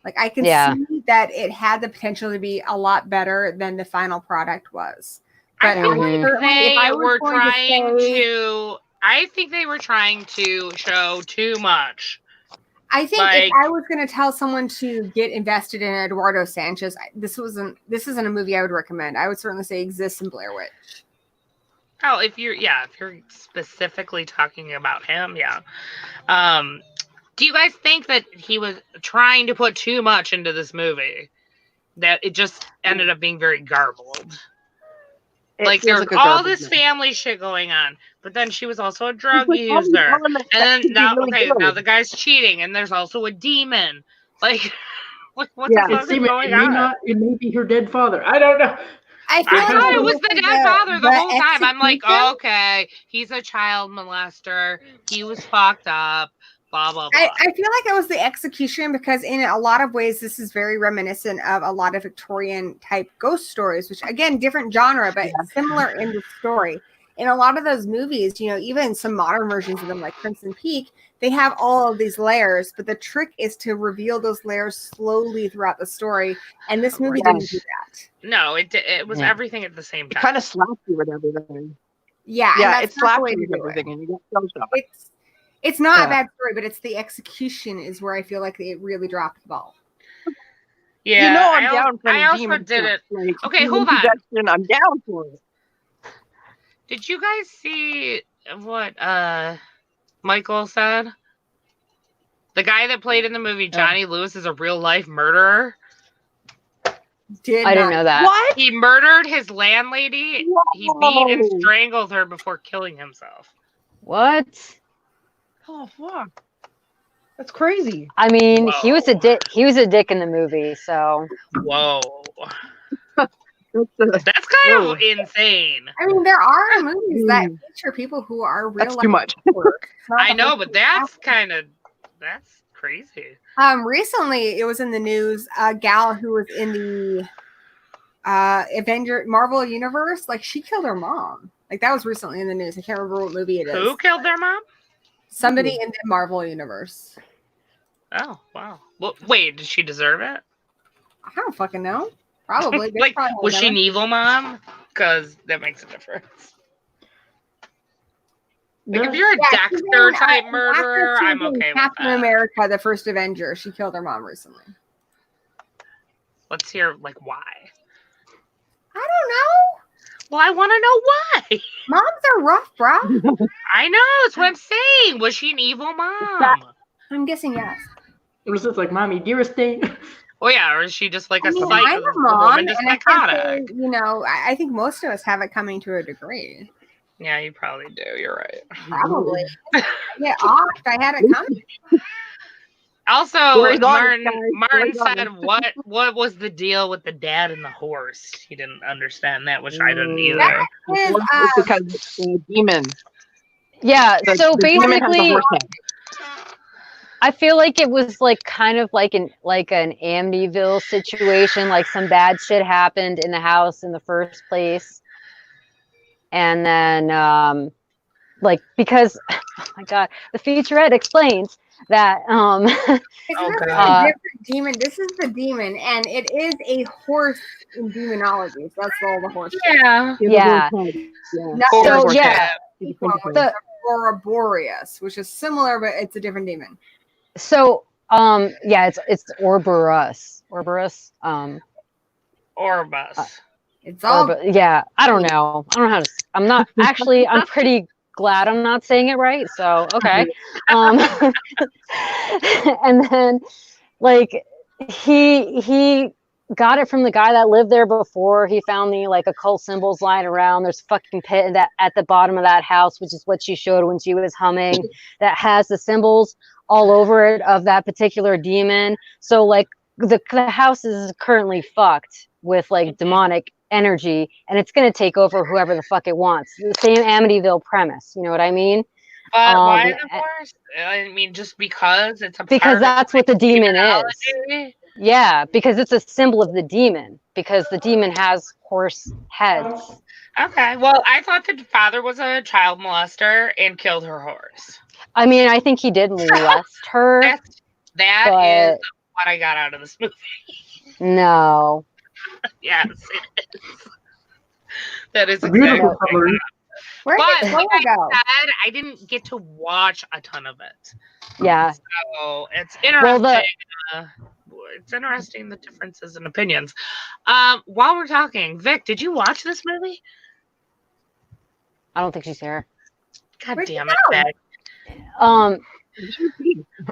Speaker 3: Like I can see that it had the potential to be a lot better than the final product was. But
Speaker 1: I think they were trying to show too much.
Speaker 3: I think if I was going to tell someone to get invested in Eduardo Sanchez, this isn't a movie I would recommend. I would certainly say Exists and Blair Witch.
Speaker 1: Oh, if you're specifically talking about him, yeah. Do you guys think that he was trying to put too much into this movie? That it just ended up being very garbled? Like there's all this family shit going on, but then she was also a drug user, and then now the guy's cheating, and there's also a demon. Like what the fuck is going on?
Speaker 5: It may be her dead father. I don't know.
Speaker 1: I thought it was the dead father the whole time. I'm like, okay, he's a child molester. He was fucked up. Blah, blah, blah.
Speaker 3: I feel like it was the execution because in a lot of ways, this is very reminiscent of a lot of Victorian type ghost stories, which again, different genre, but similar in the story. In a lot of those movies, you know, even some modern versions of them like Crimson Peak, they have all of these layers, but the trick is to reveal those layers slowly throughout the story. And this movie didn't do that.
Speaker 1: No, it was everything at the same time.
Speaker 2: It kind of slapped you with everything.
Speaker 3: Yeah,
Speaker 2: it slapped you with everything, and you get so stuff.
Speaker 3: It's not a bad story, but it's the execution is where I feel like it really dropped the ball.
Speaker 1: Yeah,
Speaker 2: you know I'm down for
Speaker 1: I also
Speaker 2: demon
Speaker 1: did it.
Speaker 2: Like,
Speaker 1: okay, hold on.
Speaker 2: I'm down for it.
Speaker 1: Did you guys see what Michael said? The guy that played in the movie Johnny Lewis is a real life murderer.
Speaker 4: I didn't know that.
Speaker 2: What?
Speaker 1: He murdered his landlady.
Speaker 2: Whoa.
Speaker 1: He beat and strangled her before killing himself.
Speaker 4: What?
Speaker 2: Oh fuck! That's crazy.
Speaker 4: I mean, he was a dick. He was a dick in the movie, so.
Speaker 1: Whoa. That's kind of insane.
Speaker 3: I mean, there are movies that feature people who are real.
Speaker 2: That's too much.
Speaker 1: I know, but that's crazy.
Speaker 3: Recently, it was in the news. A gal who was in the Marvel universe, like she killed her mom. Like that was recently in the news. I can't remember what movie it is.
Speaker 1: Who killed their mom?
Speaker 3: Somebody in the Marvel universe.
Speaker 1: Oh wow! Well, wait, did she deserve it?
Speaker 3: I don't fucking know. Probably.
Speaker 1: Like, was she an evil mom? Because that makes a difference. Like, if you're a Dexter type murderer, I'm okay with that.
Speaker 3: Captain America, the first Avenger, she killed her mom recently.
Speaker 1: Let's hear, like, why.
Speaker 3: I don't know.
Speaker 1: Well, I want to know why.
Speaker 3: Moms are rough, bro.
Speaker 1: I know. That's what I'm saying. Was she an evil mom?
Speaker 3: I'm guessing yes.
Speaker 5: It was just like, mommy, dearest thing.
Speaker 1: Oh, yeah. Or is she just like
Speaker 3: I'm a mom, and I think most of us have it coming to a degree.
Speaker 1: Yeah, you probably do. You're right.
Speaker 3: Probably. Yeah, I had it coming.
Speaker 1: Also, Martin said, what was the deal with the dad and the horse? He didn't understand that, which I didn't either.
Speaker 3: That is,
Speaker 2: because it's a demon.
Speaker 4: Yeah, so basically,
Speaker 2: demon
Speaker 4: I feel like it was like kind of like an Amityville situation. Like some bad shit happened in the house in the first place, and then because oh my god, the featurette explains that
Speaker 3: it's a different demon. This is the demon, and it is a horse in demonology. So that's all the horse.
Speaker 4: Yeah.
Speaker 3: So
Speaker 4: yeah,
Speaker 3: the Ouroboros, which is similar, but it's a different demon.
Speaker 4: So it's Ouroboros.
Speaker 1: Orbus.
Speaker 3: It's all
Speaker 4: I don't know. I don't know how to. I'm not actually. I'm pretty glad I'm not saying it right. So okay. And then like he got it from the guy that lived there before. He found the like occult symbols lying around. There's a fucking pit at the bottom of that house, which is what she showed when she was humming, that has the symbols all over it of that particular demon. So like the house is currently fucked with like demonic energy, and it's gonna take over whoever the fuck it wants. The same Amityville premise, you know what I mean?
Speaker 1: But why
Speaker 4: Um,
Speaker 1: the horse? I mean, just because it's a
Speaker 4: Because
Speaker 1: part
Speaker 4: that's what the demon is.
Speaker 1: demonology?
Speaker 4: Yeah, because it's a symbol of the demon. Because the demon has horse heads.
Speaker 1: Okay, well, I thought the father was a child molester and killed her horse.
Speaker 4: I mean, I think he did molest her.
Speaker 1: That
Speaker 4: But-
Speaker 1: is what I got out of this movie.
Speaker 4: No.
Speaker 1: Yes, it is. That is
Speaker 5: A
Speaker 1: exactly.
Speaker 5: beautiful
Speaker 1: what I
Speaker 5: summary.
Speaker 1: got.
Speaker 3: Where
Speaker 1: But
Speaker 3: did
Speaker 1: like
Speaker 3: Claire go?
Speaker 1: I said, I didn't get to watch a ton of it.
Speaker 4: Yeah.
Speaker 1: So it's interesting.
Speaker 4: Well,
Speaker 1: It's interesting the differences in opinions. While we're talking, Vic, did you watch this movie?
Speaker 4: I don't think she's here.
Speaker 1: God
Speaker 3: Where'd she
Speaker 1: damn it,
Speaker 3: go?
Speaker 1: Vic.
Speaker 4: Um.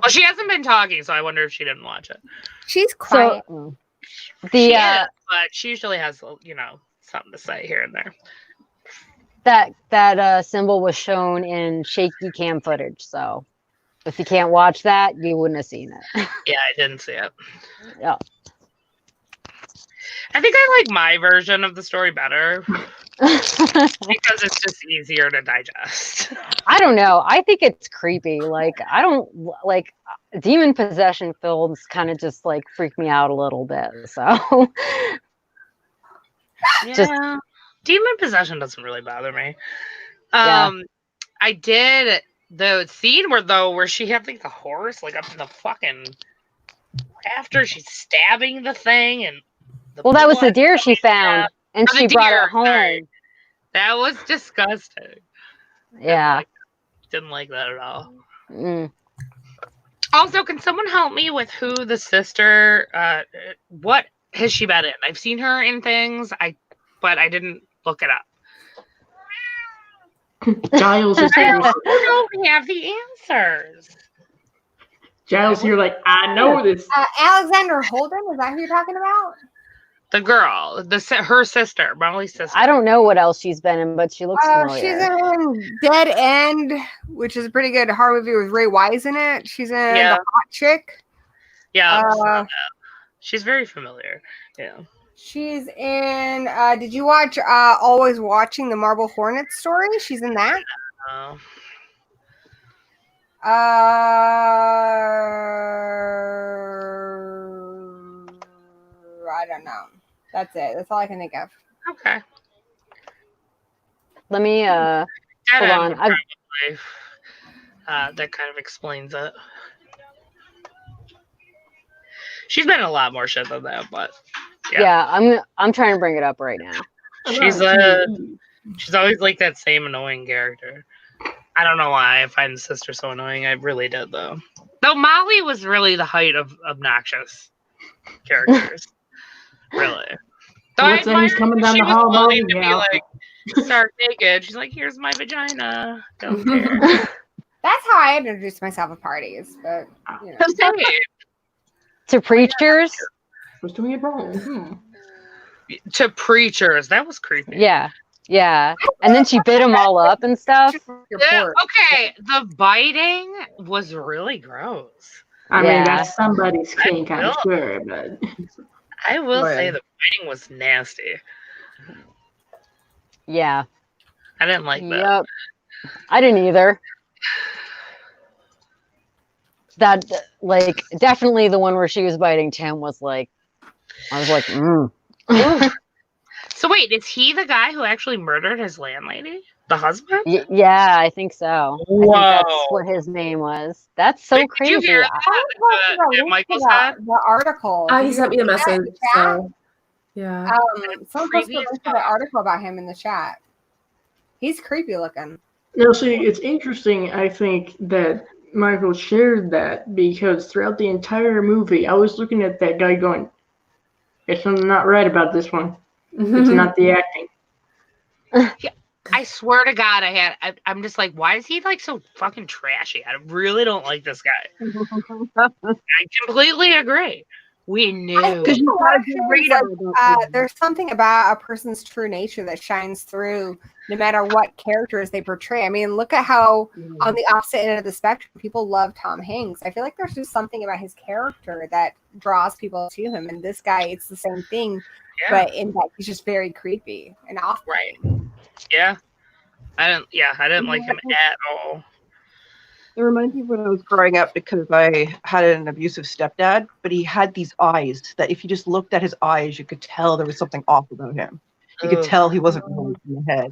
Speaker 1: Well, she hasn't been talking, so I wonder if she didn't watch it.
Speaker 3: She's quiet.
Speaker 4: So
Speaker 1: She
Speaker 4: the
Speaker 1: is, but she usually has, something to say here and there.
Speaker 4: that symbol was shown in shaky cam footage. So if you can't watch that, you wouldn't have seen it.
Speaker 1: Yeah, I didn't see it.
Speaker 4: Yeah.
Speaker 1: I think I like my version of the story better because it's just easier to digest.
Speaker 4: I don't know. I think it's creepy. Like I don't like demon possession films. Kind of just like freak me out a little bit. So
Speaker 1: Yeah.
Speaker 4: Just-
Speaker 1: Demon possession doesn't really bother me.
Speaker 4: Yeah.
Speaker 1: I did the scene where she had like the horse like up in the fucking after she's stabbing the thing and
Speaker 4: well, that was the
Speaker 1: blood
Speaker 4: deer she
Speaker 1: coming
Speaker 4: found,
Speaker 1: out.
Speaker 4: and
Speaker 1: Oh, the
Speaker 4: she brought
Speaker 1: deer,
Speaker 4: it home.
Speaker 1: sorry. That was disgusting.
Speaker 4: Yeah.
Speaker 1: Didn't like that at all.
Speaker 4: Mm.
Speaker 1: Also, can someone help me with who the sister? What has she been in? I've seen her in things. but I didn't look it up.
Speaker 5: Giles is here.
Speaker 1: I don't have the answers.
Speaker 5: Giles here, like, I know this.
Speaker 3: Alexander Holden, is that who you're talking about?
Speaker 1: The girl, her sister, Molly's sister.
Speaker 4: I don't know what else she's been in, but she looks familiar.
Speaker 3: She's in Dead End, which is a pretty good horror movie with Ray Wise in it. She's in
Speaker 1: Yeah.
Speaker 3: The Hot Chick.
Speaker 1: Yeah,
Speaker 3: Uh,
Speaker 1: she's very familiar. Yeah.
Speaker 3: She's in. Did you watch Always Watching the Marble Hornets story? She's in that.
Speaker 1: Uh,
Speaker 3: I don't know. That's it. That's all I can think of.
Speaker 1: okay.
Speaker 4: Let me
Speaker 1: Dead
Speaker 4: hold
Speaker 1: End
Speaker 4: on.
Speaker 1: would probably, that kind of explains it. She's been in a lot more shit than that, but
Speaker 4: yeah, I'm trying to bring it up right now.
Speaker 1: she's always like that same annoying character. I don't know why I find the sister so annoying. I really did though. Though Molly was really the height of obnoxious characters. Really. Though
Speaker 5: What's that? He's
Speaker 1: admired
Speaker 5: coming
Speaker 1: that
Speaker 5: down
Speaker 1: she
Speaker 5: the
Speaker 1: was
Speaker 5: hall,
Speaker 1: willing
Speaker 5: Molly?
Speaker 1: to be
Speaker 5: Yeah.
Speaker 1: like start naked. She's like, here's my vagina. Don't care.
Speaker 3: That's how I introduce myself at parties. But you know.
Speaker 1: Same.
Speaker 4: To preachers,
Speaker 5: Was doing it wrong.
Speaker 1: To preachers. That was creepy.
Speaker 4: yeah, and then she bit them all up and stuff.
Speaker 3: Your
Speaker 1: Yeah,
Speaker 3: port.
Speaker 1: okay, the biting was really gross.
Speaker 5: I mean,
Speaker 4: Yeah.
Speaker 5: that's somebody's kink, I'm
Speaker 1: know.
Speaker 5: sure, but
Speaker 1: I will
Speaker 2: Right.
Speaker 1: say the biting was nasty.
Speaker 4: Yeah,
Speaker 1: I didn't like that.
Speaker 4: yep. I didn't either. That like definitely the one where she was biting Tim was like, I was like,
Speaker 1: So wait, is he the guy who actually murdered his landlady? The husband?
Speaker 4: yeah, I think so. I think
Speaker 1: Whoa.
Speaker 4: that's what his name was. That's so
Speaker 1: Wait, did you
Speaker 4: crazy.
Speaker 1: hear that?
Speaker 3: That
Speaker 1: Michael
Speaker 3: that,
Speaker 1: said?
Speaker 3: the article.
Speaker 6: He
Speaker 3: Did
Speaker 6: sent me
Speaker 3: you
Speaker 6: a
Speaker 3: see that in
Speaker 6: message.
Speaker 3: the chat?
Speaker 6: So, yeah.
Speaker 3: Someone posted a link to the article about him in the chat. He's creepy looking.
Speaker 5: no, see, it's interesting, I think, that Michael shared that because throughout the entire movie, I was looking at that guy going, there's something not right about this one. It's not the acting.
Speaker 1: I swear to God, I'm just like, why is he like so fucking trashy? I really don't like this guy. I completely agree. We
Speaker 3: I
Speaker 1: knew.
Speaker 3: think
Speaker 2: you
Speaker 3: a lot
Speaker 2: gotta
Speaker 3: of
Speaker 2: get
Speaker 3: shows,
Speaker 2: rid
Speaker 3: like,
Speaker 2: of it.
Speaker 3: there's something about a person's true nature that shines through no matter what characters they portray. I mean, look at how on the opposite end of the spectrum, people love Tom Hanks. I feel like there's just something about his character that draws people to him. And this guy, it's the same thing,
Speaker 1: Yeah.
Speaker 3: but in that he's just very creepy and off.
Speaker 1: Right. Yeah. I didn't like him at all.
Speaker 2: It reminds me of when I was growing up because I had an abusive stepdad, but he had these eyes that if you just looked at his eyes, you could tell there was something off about him. You could
Speaker 1: Ugh.
Speaker 2: tell he wasn't right in the head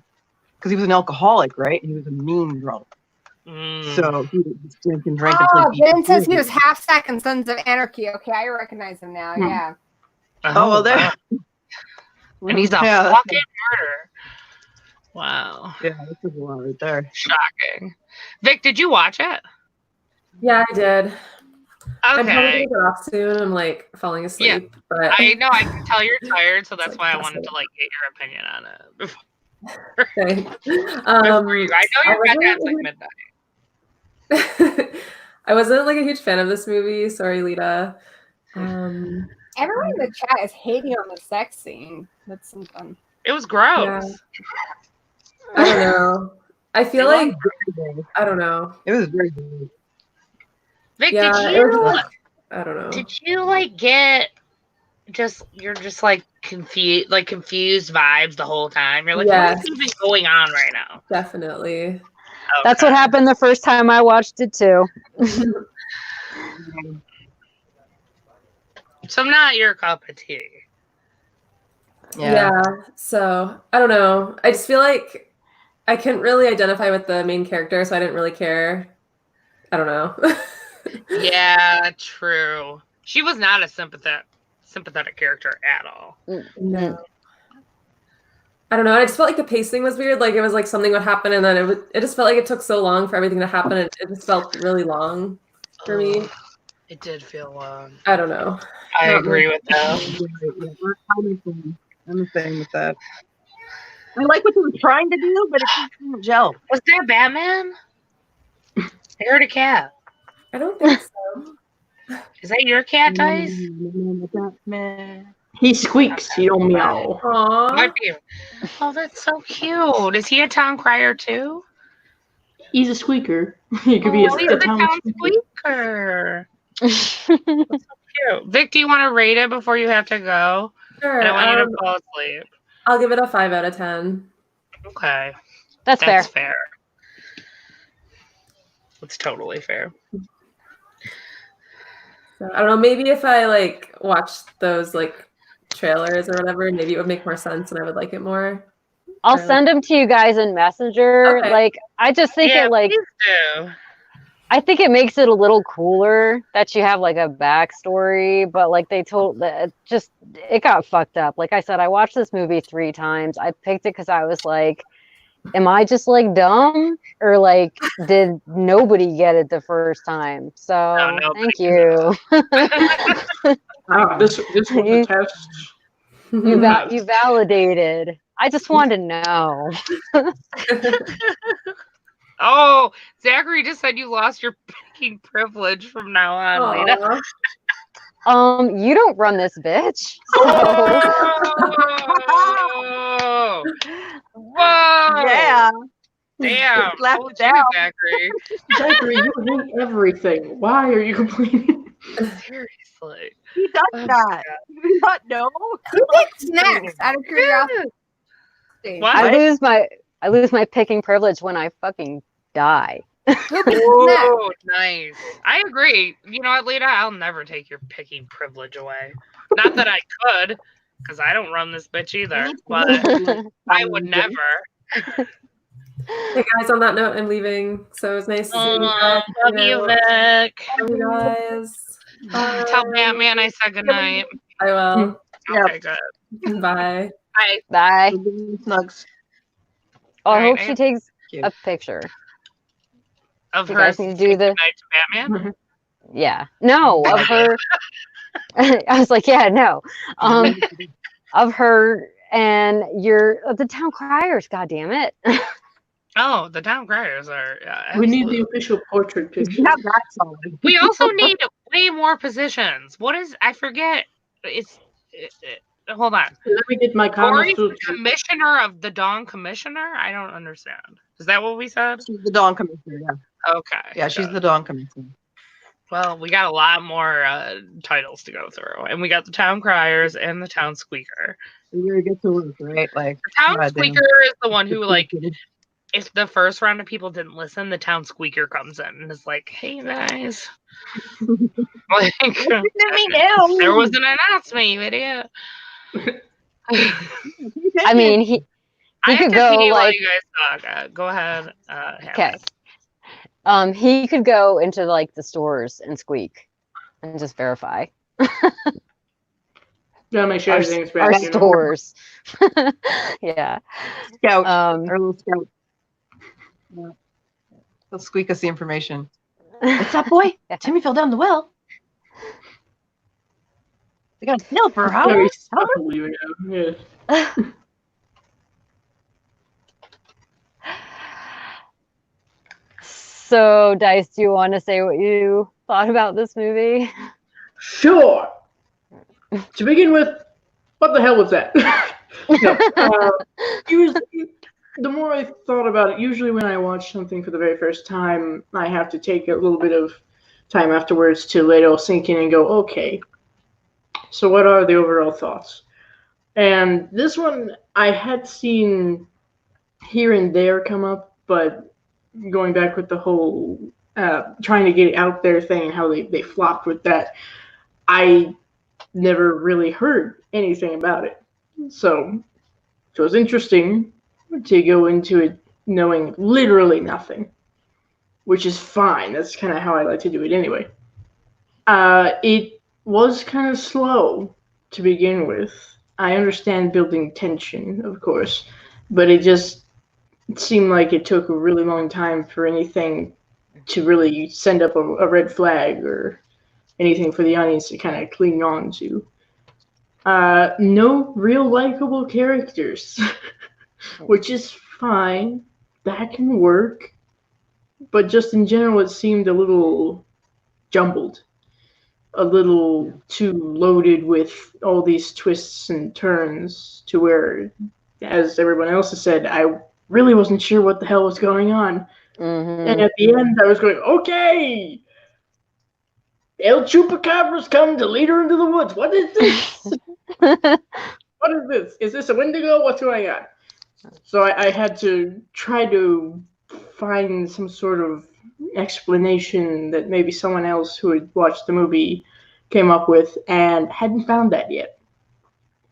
Speaker 2: because he was an alcoholic, right? He was a mean drunk.
Speaker 1: Mm.
Speaker 2: So he would just drink and drink
Speaker 3: Oh,
Speaker 2: until
Speaker 3: Ben says he was half sack in Sons of Anarchy. Okay, I recognize him now.
Speaker 2: Hmm.
Speaker 3: Yeah.
Speaker 2: Oh, well, there.
Speaker 1: wow. And he's a
Speaker 2: Yeah, that's-
Speaker 1: fucking murderer. Wow.
Speaker 2: Yeah, this is a lot right there.
Speaker 1: Shocking. Vic, did you watch it?
Speaker 6: Yeah, I did. I'm probably
Speaker 1: Okay.
Speaker 6: gonna get off soon. I'm like falling asleep, but
Speaker 1: I know, I can tell you're tired, so that's
Speaker 6: It's
Speaker 1: why I
Speaker 6: like
Speaker 1: wanted to
Speaker 6: fascinating.
Speaker 1: like get your opinion on it. Before
Speaker 6: okay.
Speaker 1: I know your
Speaker 6: I
Speaker 1: bedtime's
Speaker 6: wasn't-
Speaker 1: like midnight.
Speaker 6: I wasn't like a huge fan of this movie. Sorry, Lita.
Speaker 3: Everyone in the chat is hating on the sex scene. That's something.
Speaker 1: It was gross.
Speaker 6: Yeah. I don't know. I feel
Speaker 1: It
Speaker 6: like I don't know.
Speaker 2: It was very good.
Speaker 1: Vic,
Speaker 6: Yeah,
Speaker 1: did
Speaker 6: it was
Speaker 1: you
Speaker 6: like, I don't know.
Speaker 1: did you like get you're just like confused vibes the whole time? You're like,
Speaker 6: Yes.
Speaker 1: what is even going on right now?
Speaker 6: Definitely.
Speaker 4: That's
Speaker 1: Okay.
Speaker 4: what happened the first time I watched it too.
Speaker 1: So not your cup of tea.
Speaker 6: Yeah. So I don't know. I just feel like I couldn't really identify with the main character, so I didn't really care. I don't know.
Speaker 1: Yeah, true. She was not a sympathetic character at all.
Speaker 6: No. I don't know. I just felt like the pacing was weird. Like it was like something would happen, and then it just felt like it took so long for everything to happen. And it just felt really long for me.
Speaker 1: It did feel long.
Speaker 6: I don't know.
Speaker 1: I agree with that.
Speaker 2: I'm the same with that. I like what they were trying to do, but it just didn't gel.
Speaker 1: Was that Batman? I heard a cat.
Speaker 6: I don't think so.
Speaker 1: Is that your cat, Dice?
Speaker 5: He squeaks, he don't meow.
Speaker 6: Aww.
Speaker 1: Might be. Oh, that's so cute. Is he a town crier too?
Speaker 5: He's a squeaker. He could be
Speaker 1: Oh, he's
Speaker 5: a
Speaker 1: the
Speaker 5: town
Speaker 1: town
Speaker 5: squeaker.
Speaker 1: squeaker. Cute. Vic, do you want to rate it before you have to go?
Speaker 6: Sure.
Speaker 1: I don't want you to fall asleep.
Speaker 6: I'll give it a 5 out of 10.
Speaker 1: Okay.
Speaker 4: That's fair.
Speaker 1: That's fair. It's totally fair.
Speaker 6: So, I don't know. Maybe if I like watched those like trailers or whatever, maybe it would make more sense and I would like it more.
Speaker 4: I'll
Speaker 6: Or,
Speaker 4: send them to you guys in Messenger.
Speaker 6: Okay.
Speaker 4: Like, I just think
Speaker 1: Yeah,
Speaker 4: it like
Speaker 1: please do.
Speaker 4: I think it makes it a little cooler that you have like a backstory, but like they told that it got fucked up. Like I said, I watched this movie 3 times. I picked it because I was like, am I just like dumb or like did nobody get it the first time? So
Speaker 1: No, nobody
Speaker 4: thank you.
Speaker 5: This was a test.
Speaker 4: You validated. I just wanted to know.
Speaker 1: Oh, Zachary just said you lost your picking privilege from now on, Lita.
Speaker 6: Aw.
Speaker 4: You don't run this bitch.
Speaker 1: Oh! Whoa!
Speaker 2: Yeah.
Speaker 1: Damn.
Speaker 2: Slap
Speaker 1: Hold
Speaker 2: it
Speaker 1: you,
Speaker 2: down.
Speaker 1: Zachary.
Speaker 5: Zachary, you hate everything. Why are you complaining?
Speaker 1: Seriously.
Speaker 2: He does that. Do you not know?
Speaker 3: Who picks next? Out of curiosity.
Speaker 1: What?
Speaker 4: I lose my picking privilege when I fucking die.
Speaker 3: Who picks next?
Speaker 1: Whoa, nice. I agree. You know what, Lita? I'll never take your picking privilege away. Not that I could, because I don't run this bitch either. But I would never.
Speaker 6: Hey guys, on that note, I'm leaving. So it was nice to see you guys.
Speaker 1: Love you, Vic.
Speaker 6: Love you guys. Bye.
Speaker 1: Tell Batman I said goodnight.
Speaker 6: I will.
Speaker 1: Okay, good.
Speaker 6: Bye.
Speaker 1: Bye.
Speaker 4: Bye.
Speaker 2: Snugs.
Speaker 4: Oh, I
Speaker 1: Alright,
Speaker 4: hope she takes
Speaker 2: you.
Speaker 4: a picture.
Speaker 1: Of
Speaker 4: You
Speaker 1: her
Speaker 4: guys need to do the
Speaker 1: goodnight to Batman.
Speaker 4: yeah. No, of her. I was like, yeah, no. Of her and the town criers. God damn it.
Speaker 1: Oh, the town criers are.
Speaker 5: We need the
Speaker 1: absolutely.
Speaker 5: official portrait
Speaker 2: You
Speaker 5: picture.
Speaker 2: have that solid.
Speaker 1: We also need way more positions. What is? I forget. It's. Hold on.
Speaker 5: Let me get my Kama
Speaker 1: Tori's the
Speaker 5: Sutra.
Speaker 1: commissioner of the Dawn Commissioner? I don't understand. Is that what we said?
Speaker 2: She's the Dawn Commissioner. Yeah,
Speaker 1: Okay.
Speaker 2: yeah, she's
Speaker 1: good.
Speaker 2: the Dawn Commissioner.
Speaker 1: Well, we got a lot more titles to go through, and we got the Town Criers and the Town Squeaker.
Speaker 2: You gotta get to work, right? Like
Speaker 1: The Town
Speaker 2: goddamn.
Speaker 1: Squeaker is the one who, like, if the first round of people didn't listen, the Town Squeaker comes in and is like, "Hey guys, like, there was an announcement, you idiot."
Speaker 4: I mean, he
Speaker 1: I
Speaker 4: could
Speaker 1: have to
Speaker 4: go,
Speaker 1: pee while
Speaker 4: like-
Speaker 1: you guys talk. Go ahead.
Speaker 4: okay. He could go into like the stores and squeak and just verify.
Speaker 5: Gotta make sure
Speaker 2: Our-
Speaker 5: everything's
Speaker 4: Our
Speaker 5: back. You know?
Speaker 4: stores. Yeah.
Speaker 2: Scout,
Speaker 4: Um,
Speaker 2: our little scout. Yeah. They'll squeak us the information. What's up, boy? Timmy fell down the well. They got a nail for her
Speaker 5: Very
Speaker 2: house.
Speaker 5: subtle, you know. Yeah.
Speaker 4: So, Dice, do you want to say what you thought about this movie?
Speaker 5: Sure. To begin with, what the hell was that? No, usually, the more I thought about it, usually when I watch something for the very first time, I have to take a little bit of time afterwards to let it all sink in and go, okay, so what are the overall thoughts? And this one I had seen here and there come up, but going back with the whole trying to get it out there thing and how they flopped with that, I never really heard anything about it. So it was interesting to go into it knowing literally nothing, which is fine. That's kind of how I like to do it anyway. It was kind of slow to begin with. I understand building tension, of course, but it just seemed like it took a really long time for anything to really send up a red flag or anything for the audience to kind of cling on to. No real likable characters, which is fine. That can work. But just in general, it seemed a little jumbled, a little too loaded with all these twists and turns to where, as everyone else has said, I really wasn't sure what the hell was going on.
Speaker 4: Mhm.
Speaker 5: And at the end, I was going, okay, El Chupacabra's come to lead her into the woods. What is this? What is this? Is this a Wendigo? What's going on? So I had to try to find some sort of explanation that maybe someone else who had watched the movie came up with and hadn't found that yet.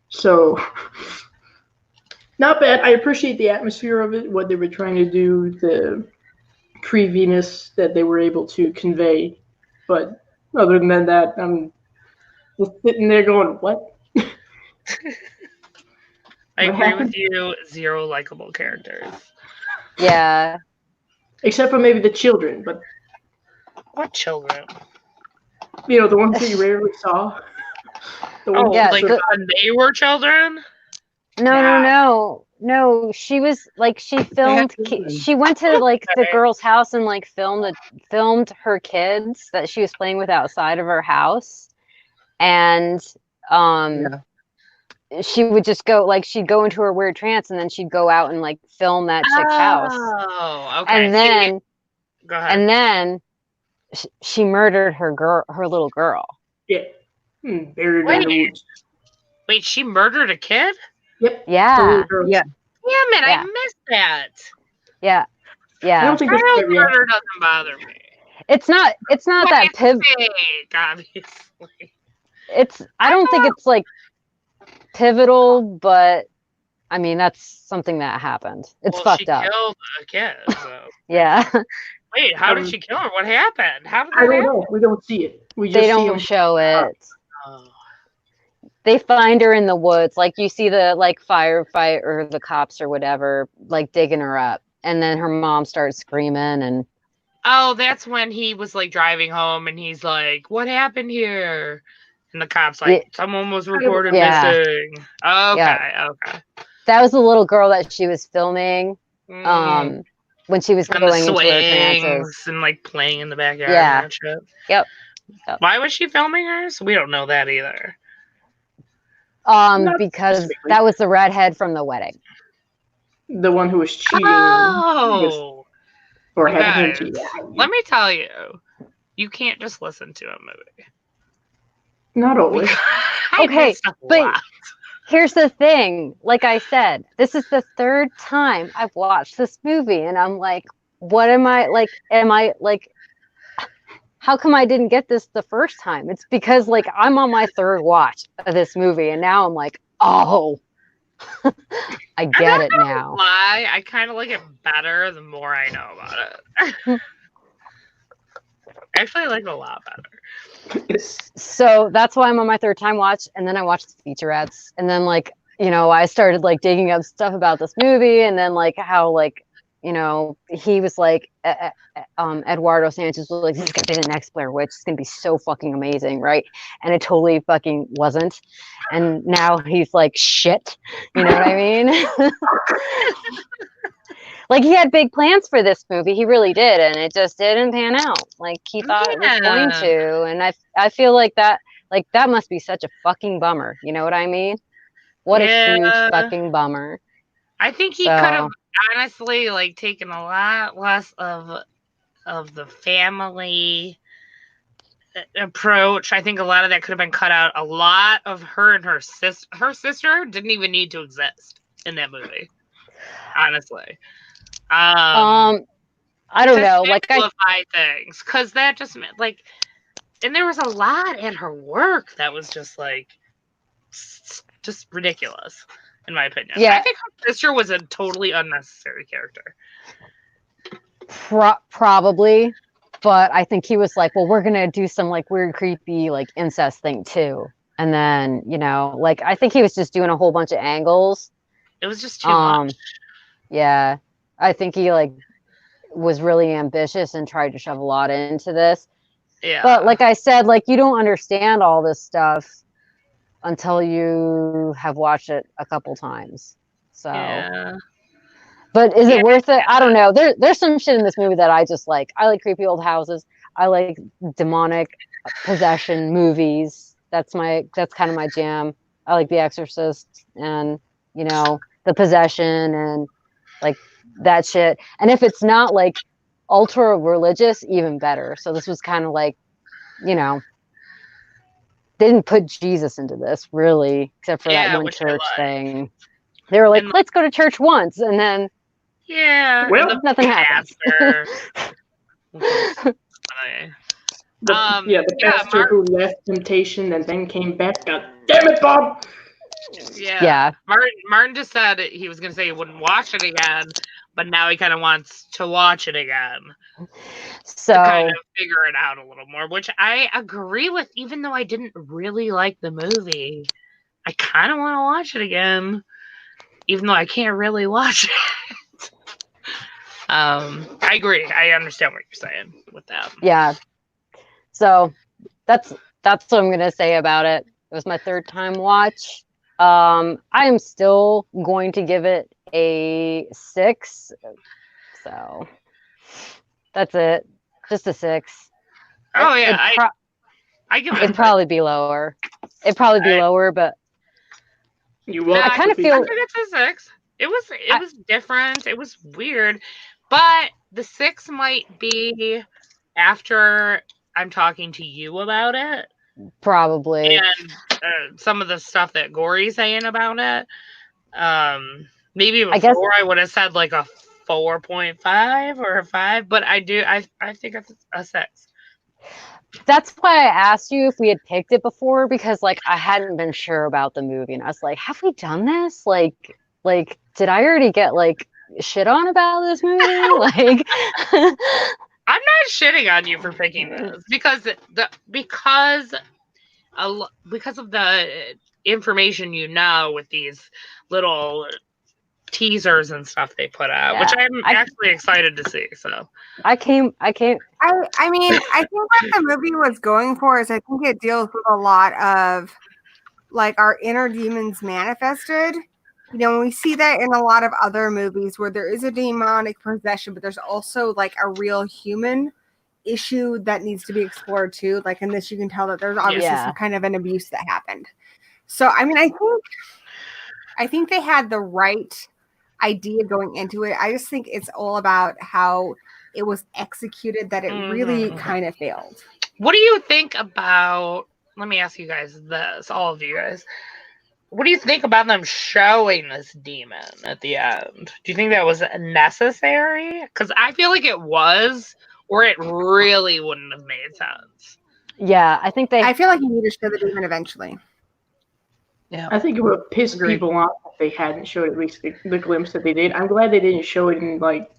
Speaker 5: So, not bad. I appreciate the atmosphere of it, what they were trying to do, the creepiness that they were able to convey. But other than that, I'm just sitting there going, what?
Speaker 1: I
Speaker 5: What
Speaker 1: agree
Speaker 5: happened?
Speaker 1: with you. Zero likable characters.
Speaker 4: Yeah.
Speaker 5: Except for maybe the children, but
Speaker 1: What children?
Speaker 5: you know, the ones that you rarely saw. The
Speaker 1: Oh,
Speaker 5: ones
Speaker 4: yeah,
Speaker 5: that
Speaker 1: like
Speaker 5: survived.
Speaker 1: when they were children?
Speaker 4: No. She was like she filmed.
Speaker 2: children.
Speaker 4: She went to like the
Speaker 1: Okay.
Speaker 4: girl's house and like filmed her kids that she was playing with outside of her house, and
Speaker 2: Yeah.
Speaker 4: she would just go like she'd go into her weird trance and then she'd go out and like film that chick's house,
Speaker 1: Oh, okay.
Speaker 4: and then
Speaker 1: Go ahead.
Speaker 4: and then she murdered her little girl.
Speaker 5: Yeah. Buried in the
Speaker 1: Wait.
Speaker 5: woods.
Speaker 1: Wait, she murdered a kid?
Speaker 5: Yep. the
Speaker 4: Yeah,
Speaker 5: little girl.
Speaker 2: Yeah.
Speaker 1: Damn it,
Speaker 4: Yeah.
Speaker 1: I missed that.
Speaker 4: yeah,
Speaker 5: I
Speaker 4: yeah.
Speaker 5: don't think it's
Speaker 1: Child
Speaker 5: quite real.
Speaker 1: murder doesn't bother me.
Speaker 4: It's not that pivotal.
Speaker 1: Fake, obviously.
Speaker 4: I don't think it's like pivotal, but I mean that's something that happened. It's
Speaker 1: Well,
Speaker 4: fucked
Speaker 1: she
Speaker 4: up.
Speaker 1: killed a kid. So.
Speaker 4: Yeah,
Speaker 1: Wait, how did she kill her? What happened? How did that
Speaker 5: I don't
Speaker 1: happen?
Speaker 5: know. We don't see it. We just
Speaker 4: they
Speaker 5: see
Speaker 4: don't
Speaker 5: them.
Speaker 4: show it.
Speaker 1: Oh.
Speaker 4: They find her in the woods, like you see the like firefight or the cops or whatever, like digging her up, and then her mom starts screaming, and
Speaker 1: Oh, that's when he was like driving home and he's like, "What happened here?" And the cops like, "Someone was reported
Speaker 4: Yeah.
Speaker 1: missing." Okay, okay.
Speaker 4: that was the little girl that she was filming.
Speaker 1: Mm.
Speaker 4: when she was
Speaker 1: And the
Speaker 4: going into her trances.
Speaker 1: swings and like playing in the backyard
Speaker 4: Yeah.
Speaker 1: and that shit.
Speaker 4: Yep.
Speaker 1: Why was she filming hers? We don't know that either.
Speaker 5: Not
Speaker 4: Because
Speaker 5: specifically.
Speaker 4: that was the redhead from the wedding.
Speaker 5: The one who was cheating
Speaker 1: Oh,
Speaker 5: or
Speaker 1: you
Speaker 5: having him
Speaker 1: guys,
Speaker 5: cheat.
Speaker 1: let me tell you, you can't just listen to a movie.
Speaker 5: Not always.
Speaker 1: I
Speaker 4: Okay,
Speaker 1: missed a
Speaker 4: but-
Speaker 1: lot.
Speaker 4: Here's the thing. Like I said, this is the third time I've watched this movie, and I'm like, what am I like? Am I like? How come I didn't get this the first time? It's because like I'm on my third watch of this movie, and now I'm like, oh, I get it now.
Speaker 1: Why? I kind of like it better the more I know about it. Actually, I like it a lot better.
Speaker 4: So that's why I'm on my third time watch, and then I watched the featurettes, and then like I started like digging up stuff about this movie, and then like how like he was like Eduardo Sanchez was like, this is gonna be the next Blair Witch, it's gonna be so fucking amazing, right? And it totally fucking wasn't, and now he's like shit, you know what I mean? Like he had big plans for this movie, he really did, and it just didn't pan out like he thought it was going to, and I feel like that must be such a fucking bummer, you know what I mean? What a huge fucking bummer.
Speaker 1: I think he could have honestly like taken a lot less of the family approach. I think a lot of that could have been cut out. A lot of her and her sister didn't even need to exist in that movie. Honestly.
Speaker 4: I don't know. Like
Speaker 1: simplify things, because that just meant like, and there was a lot at her work that was just like, just ridiculous, in my opinion.
Speaker 4: Yeah.
Speaker 1: I think her sister was a totally unnecessary character.
Speaker 4: Probably, but I think he was like, well, we're gonna do some like weird, creepy, like incest thing too, and then like I think he was just doing a whole bunch of angles.
Speaker 1: It was just too much.
Speaker 4: Yeah, I think he like was really ambitious and tried to shove a lot into this.
Speaker 1: Yeah.
Speaker 4: But like I said, like you don't understand all this stuff until you have watched it a couple times. So.
Speaker 1: Yeah.
Speaker 4: But is it worth it? I don't know. There's some shit in this movie that I just like. I like creepy old houses. I like demonic possession movies. That's kind of my jam. I like The Exorcist and The Possession and like that shit. And if it's not like ultra religious, even better. So this was kind of like, didn't put Jesus into this really, except for that one church thing. They were like, let's go to church once, and then
Speaker 5: well,
Speaker 4: nothing happens.
Speaker 5: The pastor who left temptation and then came back. God damn it, Bob!
Speaker 4: Yeah.
Speaker 1: Martin just said he was going to say he wouldn't watch it again, but now he kind of wants to watch it again.
Speaker 4: So
Speaker 1: to kind of figure it out a little more, which I agree with, even though I didn't really like the movie. I kind of want to watch it again, even though I can't really watch it. I agree. I understand what you're saying with that.
Speaker 4: Yeah. So that's what I'm gonna say about it. It was my third time watch. I am still going to give it a 6. So that's it. Just a 6.
Speaker 1: Oh yeah, I give it.
Speaker 4: It'd probably be lower. It'd probably be lower, but
Speaker 5: I
Speaker 4: kind of feel.
Speaker 1: I think it's a 6. It was different. It was weird, but the 6 might be after I'm talking to you about it.
Speaker 4: Probably.
Speaker 1: And some of the stuff that Gory's saying about it. Maybe before I would have said like a 4.5 or a 5, but I think it's a 6.
Speaker 4: That's why I asked you if we had picked it before, because like I hadn't been sure about the movie, and I was like, have we done this? Like did I already get like shit on about this movie? Like
Speaker 1: I'm not shitting on you for picking this because of the information with these little teasers and stuff they put out, which I'm actually excited to see. So
Speaker 3: I mean, I think what the movie was going for is I think it deals with a lot of like our inner demons manifested, You know, we see that in a lot of other movies where there is a demonic possession, but there's also like a real human issue that needs to be explored too. Like in this, you can tell that there's obviously
Speaker 4: Yeah.
Speaker 3: some kind of an abuse that happened. So, I mean, I think they had the right idea going into it. I just think it's all about how it was executed that it really kind of failed.
Speaker 1: What do you think about? Let me ask you guys this, all of you guys. What do you think about them showing this demon at the end? Do you think that was necessary? Because I feel like it was, or it really wouldn't have made sense.
Speaker 4: Yeah, I think they.
Speaker 3: I feel like you need to show the demon eventually.
Speaker 5: I think it would have pissed people off if they hadn't showed at least the glimpse that they did. I'm glad they didn't show it in like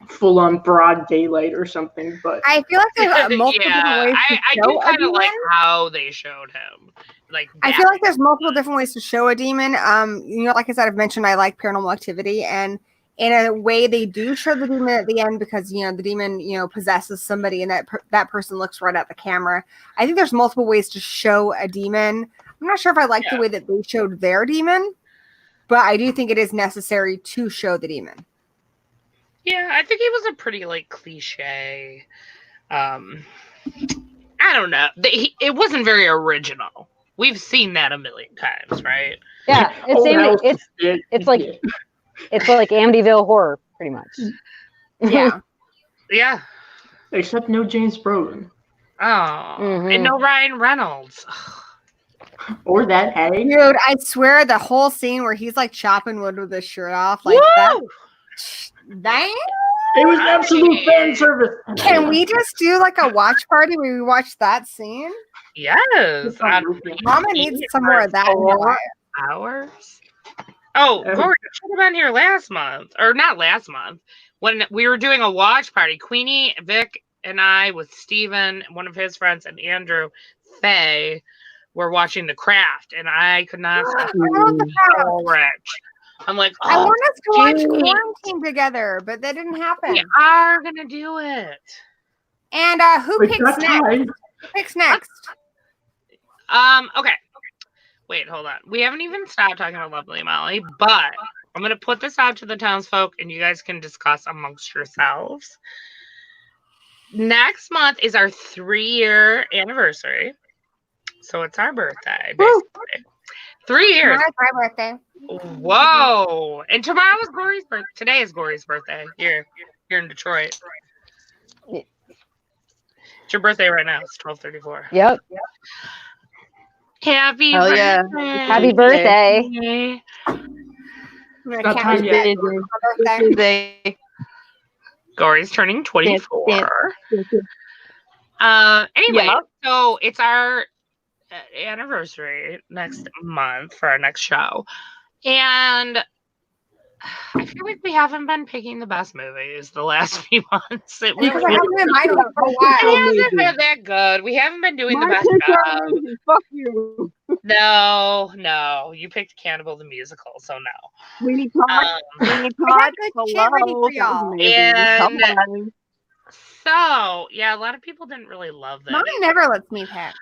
Speaker 5: full on broad daylight or something. But
Speaker 3: I feel like there's multiple different ways to
Speaker 1: I
Speaker 3: show
Speaker 1: do
Speaker 3: a
Speaker 1: kind of
Speaker 3: demon.
Speaker 1: like how they showed him. Like
Speaker 3: I feel like there's multiple different ways to show a demon. You know, like I said, I've mentioned I like Paranormal Activity, and in a way they do show the demon at the end because, you know, the demon, you know, possesses somebody and that person looks right at the camera. I think there's multiple ways to show a demon. I'm not sure if I like the way that they showed their demon, but I do think it is necessary to show the demon.
Speaker 1: Yeah, I think it was a pretty like cliche. I don't know. It wasn't very original. We've seen that a million times, right?
Speaker 4: Yeah, it's like Amityville Horror, pretty much.
Speaker 3: Yeah.
Speaker 1: Yeah.
Speaker 5: except no James Brolin
Speaker 1: Oh, and no Ryan Reynolds.
Speaker 5: or that Harry.
Speaker 3: Dude, I swear the whole scene where he's like chopping wood with his shirt off, like that. Dang.
Speaker 5: It was absolute fan service.
Speaker 3: Can we just do like a watch party where we watch that scene?
Speaker 1: Yes.
Speaker 3: Mama needs some more of that. in her life.
Speaker 1: Hours. Oh, Corey should have been here last month, or not last month, when we were doing a watch party. Queenie, Vic, and I with Steven, one of his friends, and Andrew Faye were watching The Craft, and I could not stop so rich. I'm like,
Speaker 3: I want us to watch
Speaker 1: dude.
Speaker 3: Quarantine together, but that didn't happen.
Speaker 1: We are gonna do it.
Speaker 3: And who
Speaker 5: It's
Speaker 3: picks
Speaker 5: not
Speaker 3: next?
Speaker 5: time.
Speaker 3: Who picks next?
Speaker 1: Okay. Wait, hold on. We haven't even stopped talking about Lovely Molly, but I'm gonna put this out to the townsfolk, and you guys can discuss amongst yourselves. Next month is our 3-year anniversary, so it's our birthday, basically. 3 years.
Speaker 3: Tomorrow's my birthday.
Speaker 1: Whoa! And tomorrow is Gory's birthday. Today is Gory's birthday. Here in Detroit. It's your birthday right now. It's 12:34.
Speaker 4: Yep.
Speaker 1: Happy
Speaker 2: Hell
Speaker 1: birthday!
Speaker 2: yeah.
Speaker 4: Happy birthday.
Speaker 5: Not time yet.
Speaker 2: They
Speaker 1: Gory's turning 24. Anyway,
Speaker 2: Yeah.
Speaker 1: so it's our anniversary next month for our next show. And I feel like we haven't been picking the best movies the last few months. It
Speaker 3: Because I
Speaker 1: really
Speaker 3: haven't been in my life for a while.
Speaker 1: hasn't been that good. We haven't been doing the best job.
Speaker 2: Fuck you.
Speaker 1: No. You picked Cannibal the Musical, so no.
Speaker 2: We need Todd. We need
Speaker 3: I
Speaker 2: Todd.
Speaker 3: got good shit ready for y'all.
Speaker 1: And-
Speaker 2: Come on.
Speaker 1: So, yeah, a lot of people didn't really love that.
Speaker 3: Mom never lets me pick.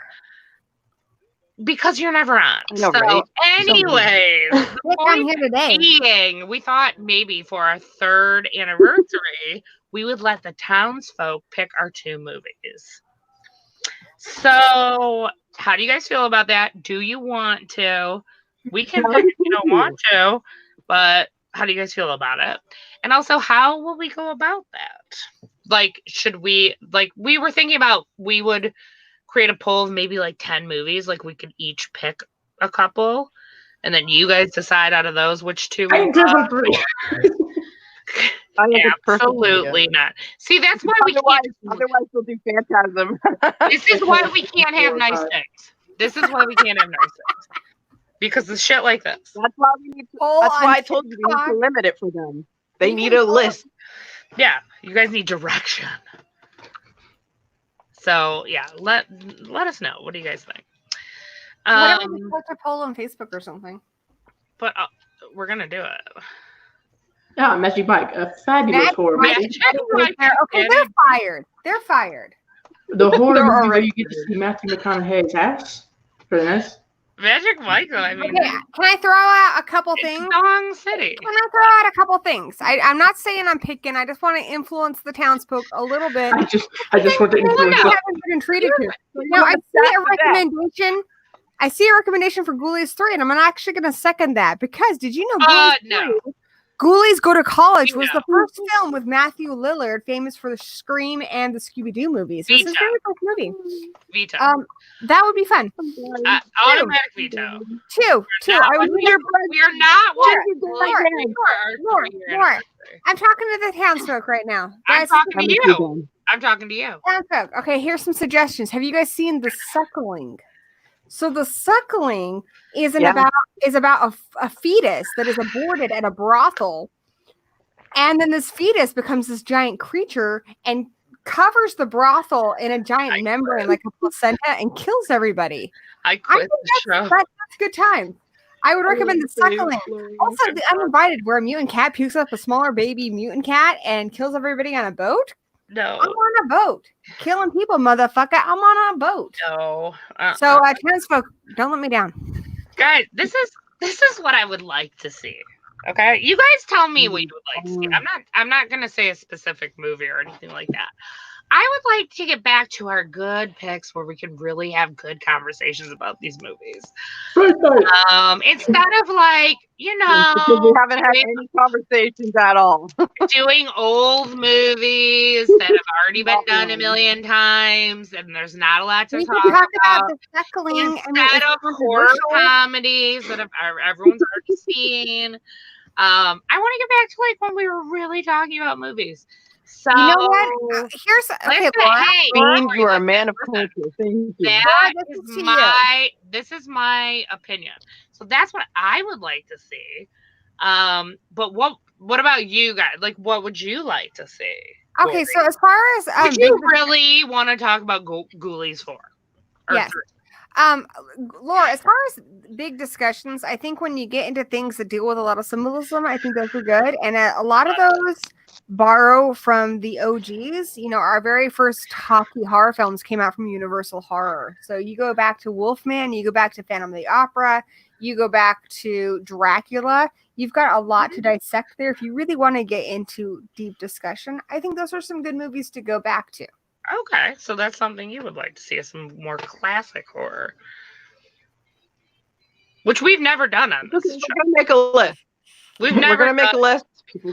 Speaker 1: Because you're never on.
Speaker 2: I know,
Speaker 1: So,
Speaker 2: right?
Speaker 1: anyways, the
Speaker 3: Look, I'm
Speaker 1: point
Speaker 3: here today.
Speaker 1: being, we thought maybe for our 3rd anniversary, we would let the townsfolk pick our 2 movies. So, how do you guys feel about that? Do you want to? We can pick if you don't want to, but how do you guys feel about it? And also, how will we go about that? Like, should we, like, we were thinking about, we would create a poll of maybe like 10 movies, like we could each pick a couple, and then you guys decide out of those which 2 we
Speaker 5: I
Speaker 1: want.
Speaker 5: disagree.
Speaker 2: I think it's perfect.
Speaker 1: Absolutely not. See, that's why we
Speaker 2: Otherwise,
Speaker 1: can't.
Speaker 2: otherwise we'll do Phantasm.
Speaker 1: This is why we can't have nice things. This is why we can't have nice things. Because of shit like this.
Speaker 2: That's why we need to,
Speaker 3: Poll
Speaker 2: that's
Speaker 3: on
Speaker 2: why I told you we need
Speaker 3: TikTok.
Speaker 2: to limit it for them. They need a list.
Speaker 1: Yeah, you guys need direction. So yeah, let us know. What do you guys think?
Speaker 3: Whatever, we post a poll on Facebook or something.
Speaker 1: But we're gonna do it.
Speaker 5: Yeah, Magic Mike, a fabulous
Speaker 3: Magic
Speaker 5: horror
Speaker 3: Mike.
Speaker 5: movie.
Speaker 3: Okay, they're fired. They're fired.
Speaker 5: The horror
Speaker 2: They're
Speaker 5: movie where
Speaker 2: already
Speaker 5: you get to see Matthew McConaughey's ass for this.
Speaker 1: Magic Michael. I mean,
Speaker 3: Okay, can I throw out a couple
Speaker 1: it's
Speaker 3: things?
Speaker 1: Dong City.
Speaker 3: Can I throw out a couple things? I'm not saying I'm picking. I just want to influence the townsfolk a little bit.
Speaker 5: I just want to
Speaker 3: Things
Speaker 5: influence
Speaker 3: I
Speaker 5: it.
Speaker 3: haven't been treated to. Now I see a recommendation. I see a recommendation for Ghoulies 3, and I'm actually going to second that because did you know Ghoulies
Speaker 1: No.
Speaker 3: 3, Ghoulies Go to College was
Speaker 1: No.
Speaker 3: the first film with Matthew Lillard, famous for the Scream and the Scooby-Doo movies. This is
Speaker 1: Veto.
Speaker 3: very first movie.
Speaker 1: Veto.
Speaker 3: That would be fun.
Speaker 1: Automatic veto.
Speaker 3: Two. I would.
Speaker 1: We are not watching
Speaker 3: Laura. I'm talking to the townsfolk right now.
Speaker 1: I'm
Speaker 3: Guys,
Speaker 1: talking to you. I'm talking to you.
Speaker 3: townsfolk. Okay, here's some suggestions. Have you guys seen The Suckling? So The Suckling is about a fetus that is aborted at a brothel, and then this fetus becomes this giant creature and covers the brothel in a giant membrane like a placenta and kills everybody.
Speaker 1: I
Speaker 3: I
Speaker 1: quit
Speaker 3: think
Speaker 1: the show.
Speaker 3: that's a good time. I would recommend The Suckling. Also, The Uninvited, where a mutant cat pukes up a smaller baby mutant cat and kills everybody on a boat.
Speaker 1: No.
Speaker 3: I'm on a boat, killing people, motherfucker. I'm on a boat.
Speaker 1: No.
Speaker 3: So, townsfolk, don't let me down.
Speaker 1: Guys, this is what I would like to see. Okay, you guys tell me what you would like to see. I'm not gonna say a specific movie or anything like that. I would like to get back to our good picks where we can really have good conversations about these movies. Instead of like,
Speaker 2: Because we haven't had any conversations at all.
Speaker 1: doing old movies that have already been done a million times and there's not a lot to
Speaker 3: We
Speaker 1: talk
Speaker 3: can talk
Speaker 1: about.
Speaker 3: about The Suckling.
Speaker 1: Instead of horror comedies that everyone's already seen. I want to get back to like when we were really talking about movies. So
Speaker 3: You know what? Here's okay,
Speaker 1: listen,
Speaker 3: Laura.
Speaker 1: hey,
Speaker 2: James, you are a
Speaker 1: listen,
Speaker 2: man of
Speaker 1: listen.
Speaker 2: culture. Thank you.
Speaker 1: That
Speaker 3: This is
Speaker 1: is
Speaker 3: to
Speaker 1: my opinion. So that's what I would like to see. But what about you guys? Like, what would you like to see?
Speaker 3: Okay, so as far as
Speaker 1: Would you really want to talk about Ghoulies 4? Or
Speaker 3: Yes.
Speaker 1: 3?
Speaker 3: Laura, as far as big discussions, I think when you get into things that deal with a lot of symbolism, I think those are good. And a lot of those borrow from the OGs. Our very first talkie horror films came out from Universal Horror. So you go back to Wolfman, you go back to Phantom of the Opera, you go back to Dracula. You've got a lot to dissect there. If you really want to get into deep discussion, I think those are some good movies to go back to.
Speaker 1: Okay, so that's something you would like to see, some more classic horror, which we've never done on this
Speaker 2: We're
Speaker 1: show.
Speaker 2: gonna make a list.
Speaker 1: We're
Speaker 2: gonna make a list.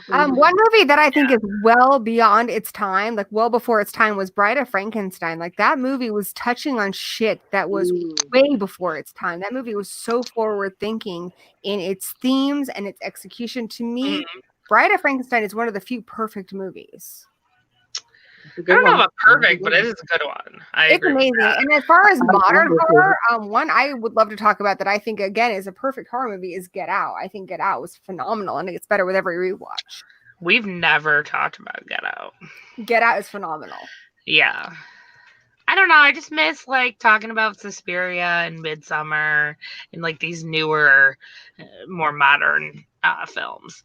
Speaker 3: One movie that I think is well beyond its time, like well before its time, was Bride of Frankenstein. Like that movie was touching on shit that was way before its time. That movie was so forward thinking in its themes and its execution. To me, Bride of Frankenstein is one of the few perfect movies.
Speaker 1: I don't know about perfect, but it is a good one. I
Speaker 3: It's
Speaker 1: agree with
Speaker 3: amazing.
Speaker 1: that.
Speaker 3: And as far as modern
Speaker 2: agree with
Speaker 3: horror, one I would love to talk about that I think again is a perfect horror movie is Get Out. I think Get Out was phenomenal, and it gets better with every rewatch.
Speaker 1: We've never talked about Get Out.
Speaker 3: Get Out is phenomenal.
Speaker 1: Yeah. I don't know. I just miss like talking about Suspiria and Midsummer and like these newer, more modern films.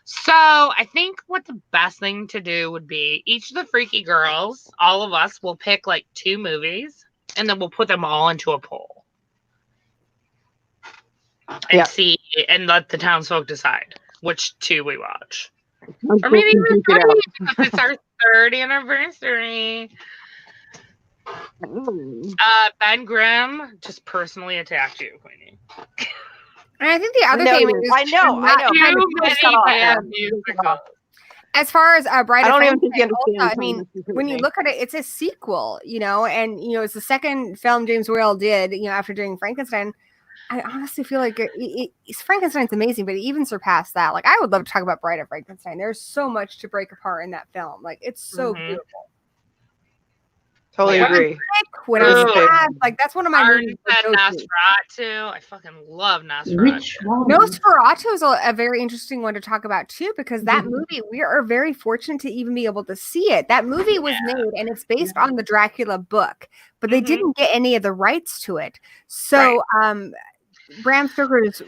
Speaker 1: So I think what the best thing to do would be each of the freaky girls, all of us will pick like 2 movies and then we'll put them all into a poll. And see and let the townsfolk decide which 2 we watch. Or maybe even 3 because it's our 3rd anniversary. Ben Grimm just personally attacked you, Queenie.
Speaker 3: And I think the other thing is
Speaker 2: I know.
Speaker 1: Too many bad musicals.
Speaker 3: as far as Bride
Speaker 2: I
Speaker 3: of
Speaker 2: don't even think you
Speaker 3: Frankenstein,
Speaker 2: understand.
Speaker 3: also, I mean, when you look at it, it's a sequel, and it's the second film James Whale did, after doing Frankenstein. I honestly feel like Frankenstein's amazing, but it even surpassed that. Like, I would love to talk about Bride of Frankenstein. There's so much to break apart in that film. Like, it's so beautiful.
Speaker 2: Totally agree.
Speaker 3: When I'm sad, like that's one of my movies.
Speaker 1: Nosferatu. I fucking love Nosferatu.
Speaker 5: Which one?
Speaker 3: Nosferatu is a very interesting one to talk about too, because that movie, we are very fortunate to even be able to see it. That movie was made and it's based on the Dracula book, but they didn't get any of the rights to it. So Bram Stoker's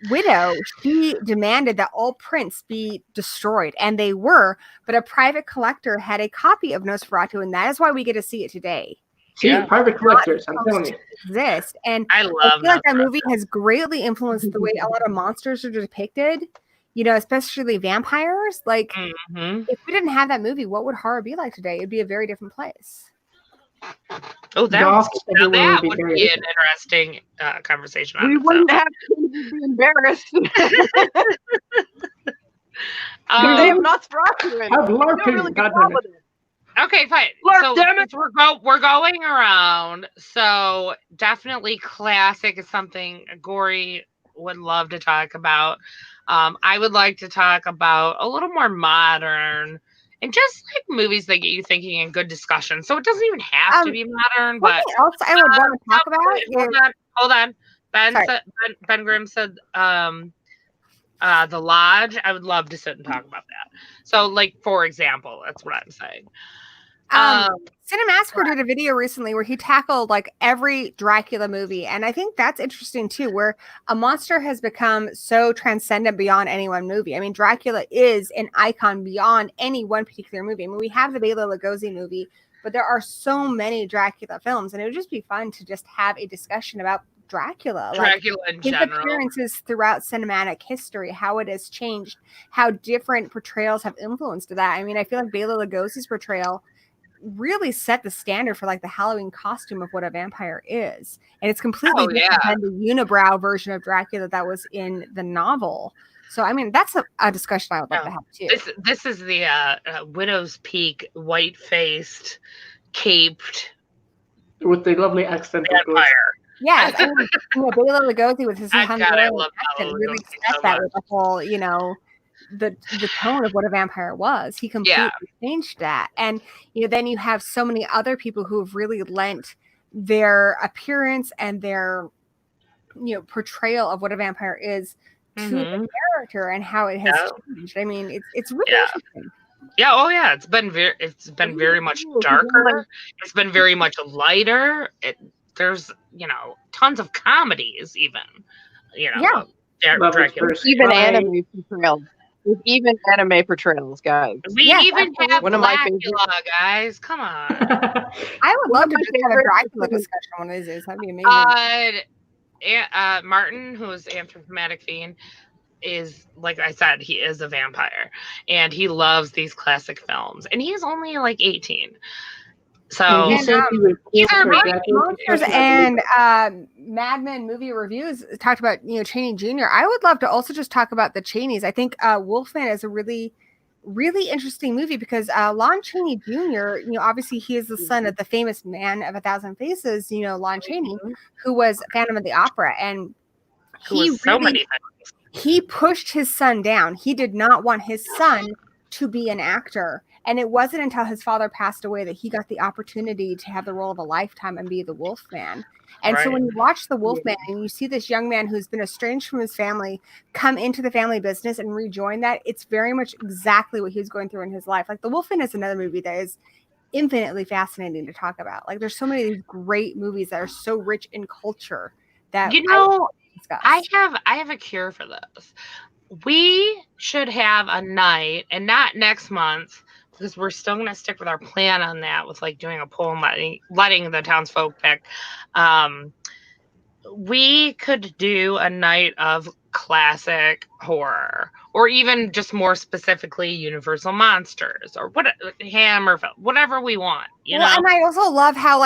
Speaker 3: widow, she demanded that all prints be destroyed, and they were, but a private collector had a copy of Nosferatu, and that is why we get to see it today.
Speaker 5: See,
Speaker 1: Yeah.
Speaker 5: private collectors, I'm telling you.
Speaker 3: exist. And
Speaker 1: I
Speaker 3: I
Speaker 1: love
Speaker 3: feel like that
Speaker 1: Nosferatu.
Speaker 3: movie has greatly influenced the way a lot of monsters are depicted, you know, especially vampires. Like,
Speaker 1: Mhm.
Speaker 3: if we didn't have that movie, what would horror be like today? It'd be a very different place.
Speaker 1: Oh, that
Speaker 5: Goth
Speaker 1: now
Speaker 5: everywhere
Speaker 1: that
Speaker 5: would
Speaker 1: would
Speaker 5: be very
Speaker 1: be an
Speaker 5: different.
Speaker 1: interesting conversation on
Speaker 2: We
Speaker 1: its own.
Speaker 2: wouldn't have to be embarrassed.
Speaker 1: Um,
Speaker 2: They have Nosferatu in it.
Speaker 5: Have
Speaker 2: They do a
Speaker 5: LARPing,
Speaker 2: really good
Speaker 5: goddamn
Speaker 2: job
Speaker 5: it.
Speaker 2: with it.
Speaker 1: Okay, fine.
Speaker 2: Larp,
Speaker 1: So
Speaker 2: damn it.
Speaker 1: since we're going around, so definitely classic is something Gory would love to talk about. I would like to talk about a little more modern and just like movies that get you thinking and good discussion. So it doesn't even have to be modern, but
Speaker 3: Something else I would want to talk about
Speaker 1: hold
Speaker 3: is
Speaker 1: on.
Speaker 3: Sorry.
Speaker 1: Ben Grimm said The Lodge. I would love to sit and talk about that. So, like, for example, that's what I'm saying.
Speaker 3: Cinemassacre did a video recently where he tackled like every Dracula movie, and I think that's interesting too, where a monster has become so transcendent beyond any one movie. I mean, Dracula is an icon beyond any one particular movie. I mean, we have the Bela Lugosi movie, but there are so many Dracula films, and it would just be fun to just have a discussion about Dracula,
Speaker 1: Dracula in
Speaker 3: his
Speaker 1: general.
Speaker 3: appearances throughout cinematic history, how it has changed, how different portrayals have influenced that. I mean, I feel like Bela Lugosi's portrayal really set the standard for like the Halloween costume of what a vampire is, and it's completely different than the unibrow version of Dracula that was in the novel. So I mean, that's a discussion I would love to have too.
Speaker 1: This is the Widow's Peak, white-faced, caped
Speaker 5: With the lovely accent, of course.
Speaker 1: vampire.
Speaker 3: Yes, I mean, you know, Bela Lugosi with his
Speaker 1: I
Speaker 3: Hungarian
Speaker 1: love
Speaker 3: accent
Speaker 1: Bela
Speaker 3: really
Speaker 1: Lugosi
Speaker 3: set
Speaker 1: so
Speaker 3: that
Speaker 1: much.
Speaker 3: with the whole, you know, the tone of what a vampire was. He completely changed that. And you know, then you have so many other people who have really lent their appearance and their, you know, portrayal of what a vampire is to the character and how it has changed. I mean, it's really interesting.
Speaker 1: Yeah, oh yeah, it's been very much darker. It's been very much lighter. There's, you know, tons of comedies even. You know, Dracula.
Speaker 2: Even anime portrayals. Even anime portrayals, guys.
Speaker 1: We even have
Speaker 2: one of my
Speaker 1: Blackula,
Speaker 2: favorite
Speaker 1: guys. Come on.
Speaker 3: I would love to just have a Dracula discussion one of these days. That'd be amazing.
Speaker 1: Martin, who's Anthropomanic Fiend, is, like I said, he is a vampire, and he loves these classic films, and he's only like 18. So
Speaker 3: Monsters and Mad Men movie reviews talked about, you know, Chaney Jr. I would love to also just talk about the Cheneys. I think Wolfman is a really, really interesting movie because Lon Chaney Jr., you know, obviously he is the son of the famous man of 1,000 faces, you know, Lon Chaney, who was Phantom of the Opera, and he pushed his son down. He did not want his son to be an actor. And it wasn't until his father passed away that he got the opportunity to have the role of a lifetime and be the Wolfman. And so when you watch the Wolfman and you see this young man who's been estranged from his family come into the family business and rejoin that, it's very much exactly what he was going through in his life. Like The Wolfman is another movie that is infinitely fascinating to talk about. Like there's so many of these great movies that are so rich in culture that,
Speaker 1: you know, I have a cure for this. We should have a night, and not next month, because we're still going to stick with our plan on that with like doing a poll and letting the townsfolk pick. We could do a night of classic horror, or even just more specifically Universal Monsters, or Hammer, whatever we want. You know?
Speaker 3: And I also love how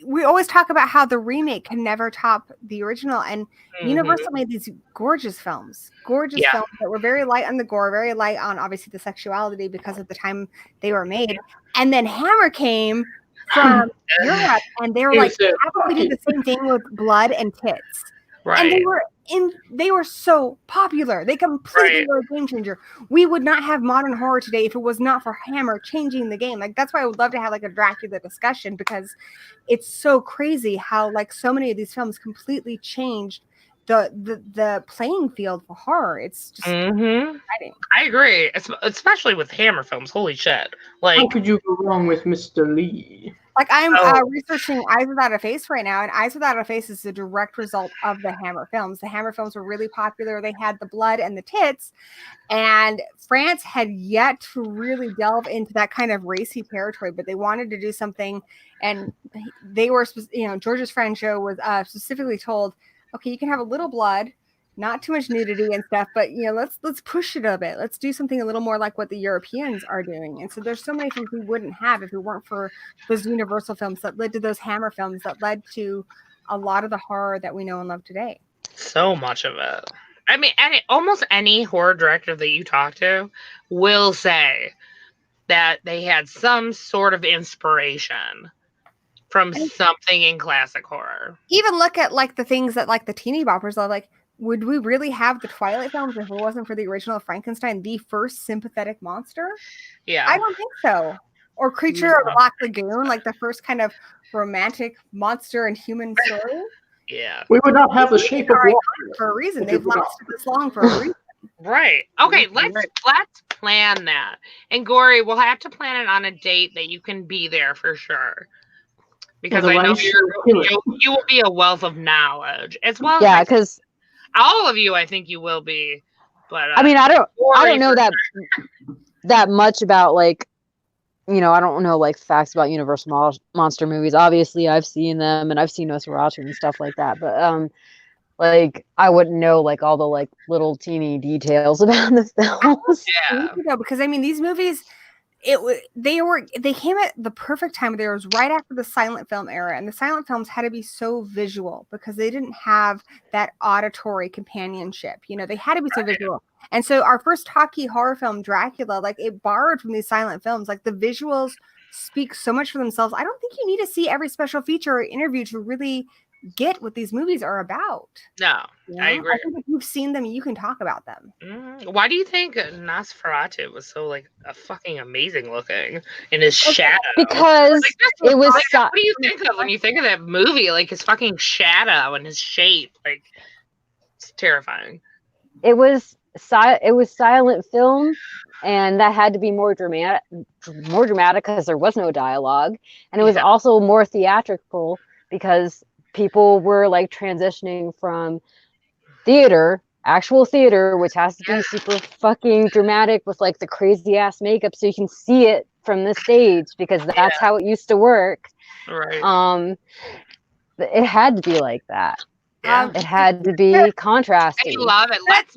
Speaker 3: we always talk about how the remake can never top the original, and Universal made these gorgeous films that were very light on the gore, very light on obviously the sexuality because of the time they were made. And then Hammer came from Europe, and they were like, how about we do the same thing with blood and tits? Right. And they were so popular. They completely were a game changer. We would not have modern horror today if it was not for Hammer changing the game. Like that's why I would love to have like a Dracula discussion, because it's so crazy how like so many of these films completely changed the playing field for horror. It's just exciting.
Speaker 1: I agree, especially with Hammer films. Holy shit! Like,
Speaker 5: how could you go wrong with Mr. Lee?
Speaker 3: Like I'm
Speaker 1: Oh.
Speaker 3: researching Eyes Without a Face right now, and Eyes Without a Face is a direct result of the Hammer films. The Hammer films were really popular. They had the blood and the tits, and France had yet to really delve into that kind of racy territory, but they wanted to do something, and they were, Georges Franchot was specifically told, okay, you can have a little blood, not too much nudity and stuff, but let's push it a bit. Let's do something a little more like what the Europeans are doing. And so there's so many things we wouldn't have if it weren't for those Universal films that led to those Hammer films that led to a lot of the horror that we know and love today.
Speaker 1: So much of it. I mean, almost any horror director that you talk to will say that they had some sort of inspiration from something in classic horror.
Speaker 3: Even look at like the things that like the teeny boppers love, like, would we really have the Twilight films if it wasn't for the original Frankenstein, the first sympathetic monster?
Speaker 1: Yeah.
Speaker 3: I don't think so. Or Creature of the Black Lagoon, like the first kind of romantic monster and human story.
Speaker 1: Yeah.
Speaker 5: We would not have the Shape of Water
Speaker 3: for a reason. They've lasted this long for a reason.
Speaker 1: Right. Okay, let's plan that. And Gory, we'll have to plan it on a date that you can be there for sure. Because I know you will be a wealth of knowledge as well.
Speaker 4: Yeah, because
Speaker 1: all of you, I think you will be. But
Speaker 4: I mean, I don't know that much about like, I don't know like facts about Universal monster movies. Obviously, I've seen them and I've seen Nosferatu and stuff like that. But like I wouldn't know like all the like little teeny details about the films.
Speaker 1: Yeah,
Speaker 3: because I mean these movies. They came at the perfect time. They was right after the silent film era, and the silent films had to be so visual because they didn't have that auditory companionship. They had to be so visual. And so our first talkie horror film, Dracula, like it borrowed from these silent films. Like the visuals speak so much for themselves. I don't think you need to see every special feature or interview to really get what these movies are about.
Speaker 1: No, I agree.
Speaker 3: I think if you've seen them, you can talk about them.
Speaker 1: Why do you think Nosferatu was so like a fucking amazing looking in his shadow?
Speaker 4: Because
Speaker 1: like,
Speaker 4: it was.
Speaker 1: What do you think of when you think of that movie? Like his fucking shadow and his shape, like it's terrifying.
Speaker 4: It was silent film, and that had to be more dramatic because there was no dialogue, and it was also more theatrical because people were like transitioning from actual theater, which has to be super fucking dramatic with like the crazy ass makeup so you can see it from the stage because that's how it used to work.
Speaker 1: Right.
Speaker 4: It had to be like that.
Speaker 1: Yeah.
Speaker 4: It had to be contrasting.
Speaker 1: I love it.
Speaker 3: Let's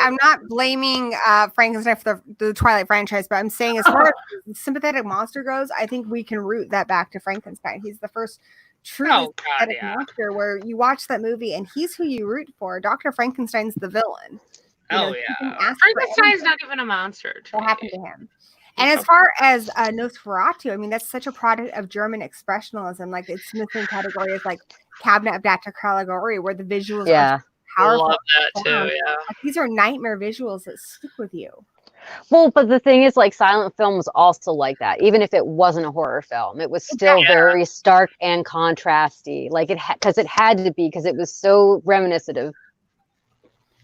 Speaker 3: I'm not blaming Frankenstein for the Twilight franchise, but I'm saying as far as sympathetic monster goes, I think we can root that back to Frankenstein. He's the first true sympathetic monster where you watch that movie and he's who you root for. Dr. Frankenstein's the villain.
Speaker 1: Frankenstein's not even a monster.
Speaker 3: What happened to him? And as far as Nosferatu, I mean, that's such a product of German expressionism. Like it's in the same category as like Cabinet of Dr. Caligari, where the visuals are powerful.
Speaker 1: I love that too, yeah.
Speaker 3: Like, these are nightmare visuals that stick with you.
Speaker 4: Well, but the thing is, like, silent film was also like that. Even if it wasn't a horror film, it was still very stark and contrasty. Like, because it had to be, because it was so reminiscent of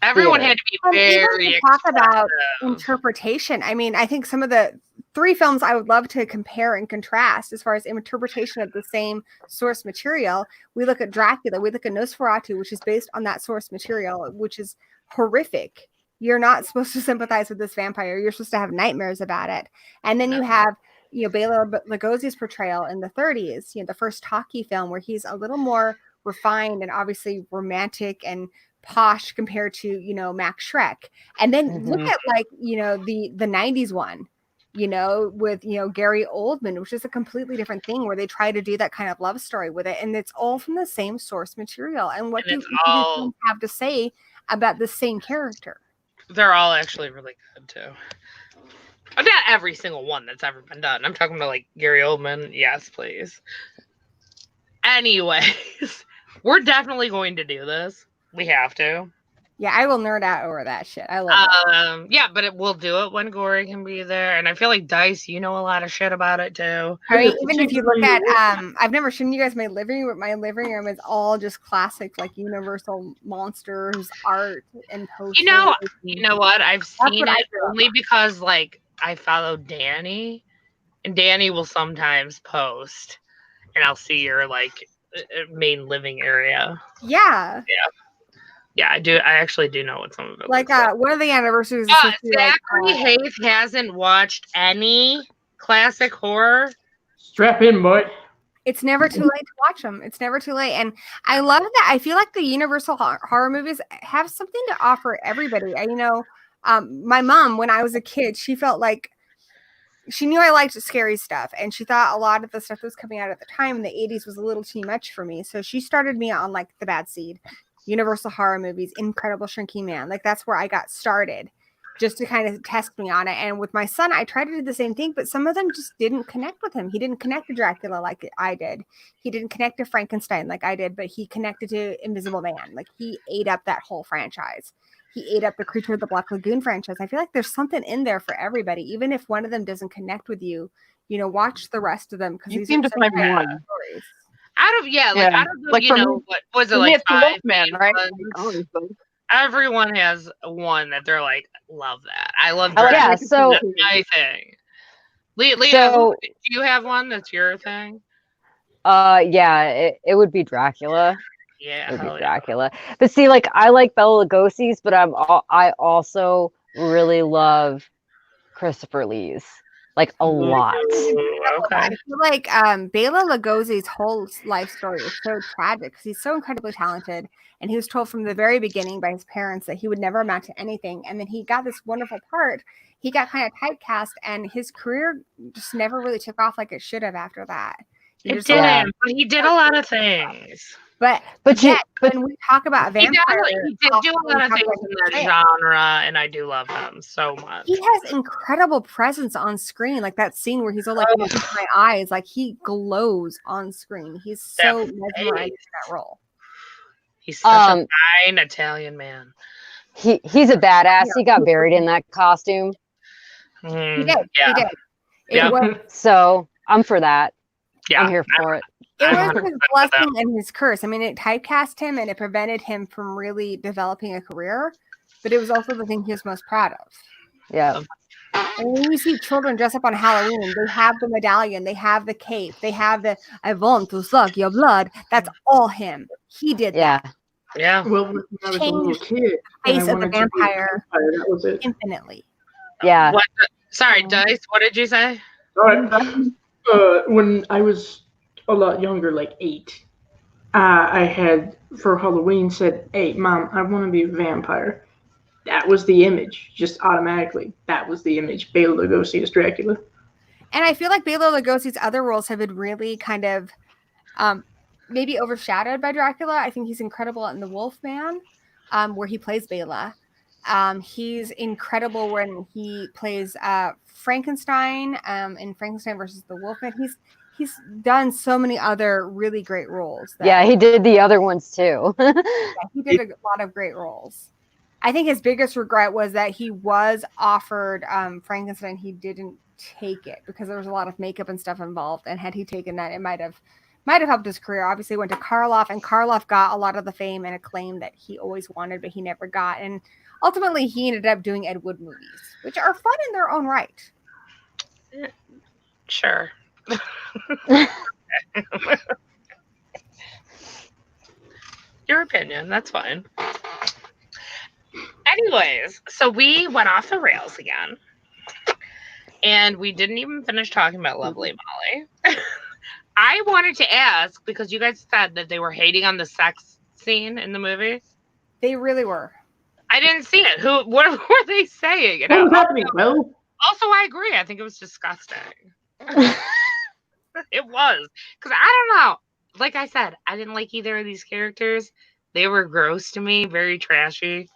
Speaker 1: everyone had to be very
Speaker 3: talk about interpretation. I mean, I think some of the 3 films I would love to compare and contrast as far as interpretation of the same source material. We look at Dracula, we look at Nosferatu, which is based on that source material, which is horrific. You're not supposed to sympathize with this vampire. You're supposed to have nightmares about it. And then you have, Bela Lugosi's portrayal in the 30s, the first talkie film where he's a little more refined and obviously romantic and posh compared to, Max Schreck. And then look at like, the 90s one, with, Gary Oldman, which is a completely different thing where they try to do that kind of love story with it. And it's all from the same source material. And what do you have to say about the same character?
Speaker 1: They're all actually really good too. Not every single one that's ever been done. I'm talking about like Gary Oldman. Yes, please. Anyways, we're definitely going to do this. We have to.
Speaker 3: Yeah, I will nerd out over that shit. I love it.
Speaker 1: Yeah, but we'll do it when Gory can be there. And I feel like Dice, you know a lot of shit about it too.
Speaker 3: I mean, even if you look at, I've never shown you guys my living room, but my living room is all just classic, like Universal monsters, art, and posters. You
Speaker 1: know what? I've seen it only because, like, I follow Danny and Danny will sometimes post, and I'll see your like main living area.
Speaker 3: Yeah.
Speaker 1: Yeah, I do. I actually do know what some of it
Speaker 3: Like
Speaker 1: looks like.
Speaker 3: one of the anniversaries is supposed to be
Speaker 1: Zachary
Speaker 3: like,
Speaker 1: Hayes hasn't watched any classic horror.
Speaker 5: Strap in, boy.
Speaker 3: it's never too late to watch them. It's never too late. And I love that. I feel like the Universal horror movies have something to offer everybody. My mom, when I was a kid, she felt like she knew I liked scary stuff. And she thought a lot of the stuff that was coming out at the time in the 80s was a little too much for me. So she started me on like The Bad Seed, Universal horror movies, Incredible Shrinking Man. Like that's where I got started, just to kind of test me on it. And with my son, I tried to do the same thing, but some of them just didn't connect with him. He didn't connect to Dracula like I did. He didn't connect to Frankenstein like I did, but he connected to Invisible Man. Like he ate up that whole franchise. He ate up the Creature of the Black Lagoon franchise. I feel like there's something in there for everybody. Even if one of them doesn't connect with you, watch the rest of them, because
Speaker 2: You
Speaker 3: these
Speaker 2: seem
Speaker 3: are
Speaker 2: to find
Speaker 3: such
Speaker 2: one.
Speaker 3: stories.
Speaker 1: Out of the,
Speaker 2: Like for me-
Speaker 1: what was it
Speaker 2: For me,
Speaker 1: like
Speaker 2: it's the
Speaker 1: 5
Speaker 2: Wolfman,
Speaker 1: main
Speaker 2: right?
Speaker 1: ones?
Speaker 2: Obviously.
Speaker 1: Everyone has one that they're like, love that. I love
Speaker 4: Oh,
Speaker 1: Dracula.
Speaker 4: yeah, so
Speaker 1: That's my thing. Leah,
Speaker 4: So-
Speaker 1: do you have one that's your thing?
Speaker 4: yeah, it would be Dracula.
Speaker 1: Yeah,
Speaker 4: It would be
Speaker 1: hell yeah.
Speaker 4: Dracula. But see, like I like Bela Lugosi's, but I also really love Christopher Lee's, like a lot.
Speaker 1: Okay.
Speaker 3: I feel like Bela Lugosi's whole life story is so tragic because he's so incredibly talented, and he was told from the very beginning by his parents that he would never amount to anything. And then he got this wonderful part. He got kind of typecast, and his career just never really took off like it should have after that. He
Speaker 1: It
Speaker 3: just-
Speaker 1: didn't,
Speaker 4: Yeah.
Speaker 1: but he did a lot of things.
Speaker 3: But
Speaker 4: But
Speaker 3: yet,
Speaker 4: but
Speaker 3: when we talk about
Speaker 1: He did
Speaker 3: vampires,
Speaker 1: do a lot of things in that genre, and I do love him so much.
Speaker 3: he has incredible presence on screen. Like that scene where he's all like, "Look at my eyes," like he glows on screen. He's so mesmerized in that role.
Speaker 1: He's such a fine Italian man.
Speaker 4: he's a badass. He got buried in that costume,
Speaker 3: He
Speaker 1: Mm,
Speaker 3: did.
Speaker 1: yeah.
Speaker 3: He did. It
Speaker 1: Yeah.
Speaker 3: was
Speaker 4: so I'm for that.
Speaker 1: Yeah.
Speaker 4: I'm here for it.
Speaker 3: It
Speaker 1: I'm
Speaker 3: was
Speaker 1: 100%
Speaker 3: his blessing and his curse. I mean, it typecast him and it prevented him from really developing a career, but it was also the thing he was most proud of.
Speaker 4: Yeah.
Speaker 3: And when you see children dress up on Halloween, they have the medallion, they have the cape, they have the "I want to suck your blood." That's all him. He did
Speaker 4: Yeah.
Speaker 3: that.
Speaker 1: Yeah.
Speaker 5: Well, when I was a little
Speaker 3: Changed
Speaker 5: kid, and I
Speaker 3: face of the
Speaker 5: wanted to be a
Speaker 3: vampire
Speaker 5: vampire, that was it.
Speaker 3: infinitely.
Speaker 4: Yeah.
Speaker 1: Sorry, Dice. What did you say?
Speaker 5: When I was a lot younger, like 8, I had for Halloween said, "Hey, Mom, I want to be a vampire." That was the image, just automatically. That was the image. Bela Lugosi as Dracula.
Speaker 3: And I feel like Bela Lugosi's other roles have been really kind of maybe overshadowed by Dracula. I think he's incredible in The Wolfman, where he plays Bela. He's incredible when he plays Frankenstein in Frankenstein versus the Wolfman. He's done so many other really great roles.
Speaker 4: Yeah, he did the other ones too.
Speaker 3: He did a lot of great roles. I think his biggest regret was that he was offered Frankenstein. He didn't take it because there was a lot of makeup and stuff involved. And had he taken that, it might have helped his career. Obviously, he went to Karloff, and Karloff got a lot of the fame and acclaim that he always wanted, but he never got. And ultimately, he ended up doing Ed Wood movies, which are fun in their own right.
Speaker 1: Sure. Your opinion. That's fine. Anyways, so we went off the rails again. And we didn't even finish talking about Lovely Molly. I wanted to ask, because you guys said that they were hating on the sex scene in the movie.
Speaker 3: They really were.
Speaker 1: I didn't see it. What were they saying?
Speaker 5: What was happening, Will?
Speaker 1: Also, I agree. I think it was disgusting. It was. Because I don't know. Like I said, I didn't like either of these characters. They were gross to me, very trashy.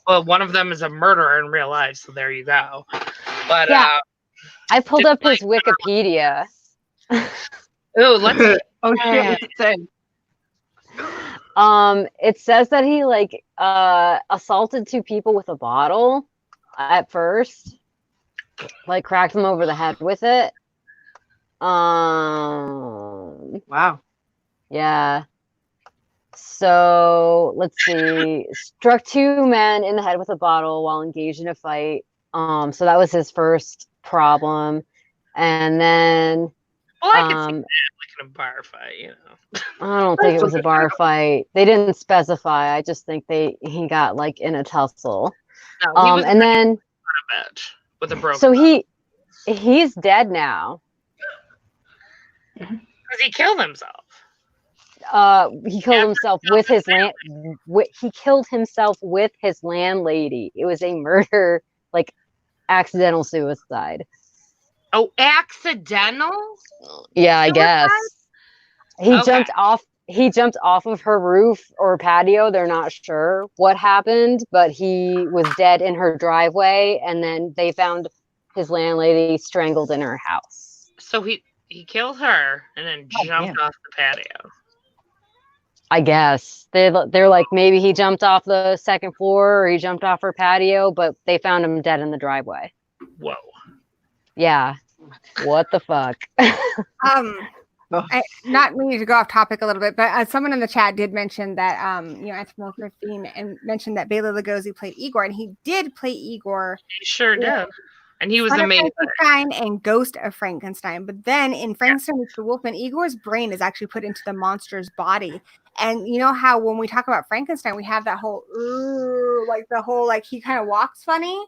Speaker 1: Well, one of them is a murderer in real life, so there you go. But
Speaker 4: Yeah. I pulled up his
Speaker 1: like-
Speaker 4: Wikipedia.
Speaker 1: oh, let's
Speaker 2: Oh shit! What's it say?
Speaker 4: It says that he like assaulted 2 people with a bottle at first, like cracked them over the head with it.
Speaker 2: Wow.
Speaker 4: Yeah. So let's see. Struck 2 men in the head with a bottle while engaged in a fight. So that was his first problem. And then
Speaker 1: Well, I could see
Speaker 4: um,
Speaker 1: that like in a bar fight, you know.
Speaker 4: I don't think it was a bar fight. They didn't specify. I just think he got like in a tussle.
Speaker 1: No, he was
Speaker 4: And then
Speaker 1: a bitch with a broken.
Speaker 4: so he's dead now.
Speaker 1: Because he killed himself.
Speaker 4: He killed himself with his he killed himself with his landlady. It was a murder, like accidental suicide.
Speaker 1: Oh, accidental?
Speaker 4: Yeah, I guess. He
Speaker 1: Okay.
Speaker 4: jumped off of her roof or patio. They're not sure what happened, but he was dead in her driveway, and then they found his landlady strangled in her house.
Speaker 1: So he killed her and then jumped off the patio.
Speaker 4: I guess they're like, maybe he jumped off the second floor or he jumped off her patio, but they found him dead in the driveway.
Speaker 1: Whoa.
Speaker 4: Yeah. What the fuck?
Speaker 3: Not meaning to go off topic a little bit, but someone in the chat did mention that Anthony 15 and mentioned that Bela Lugosi played Igor, and he did play Igor.
Speaker 1: He sure did. And he was
Speaker 3: Son of
Speaker 1: amazing.
Speaker 3: Frankenstein and Ghost of Frankenstein. But then in Frankenstein with the Wolfman, Igor's brain is actually put into the monster's body. And you know how when we talk about Frankenstein, we have that whole he kind of walks funny.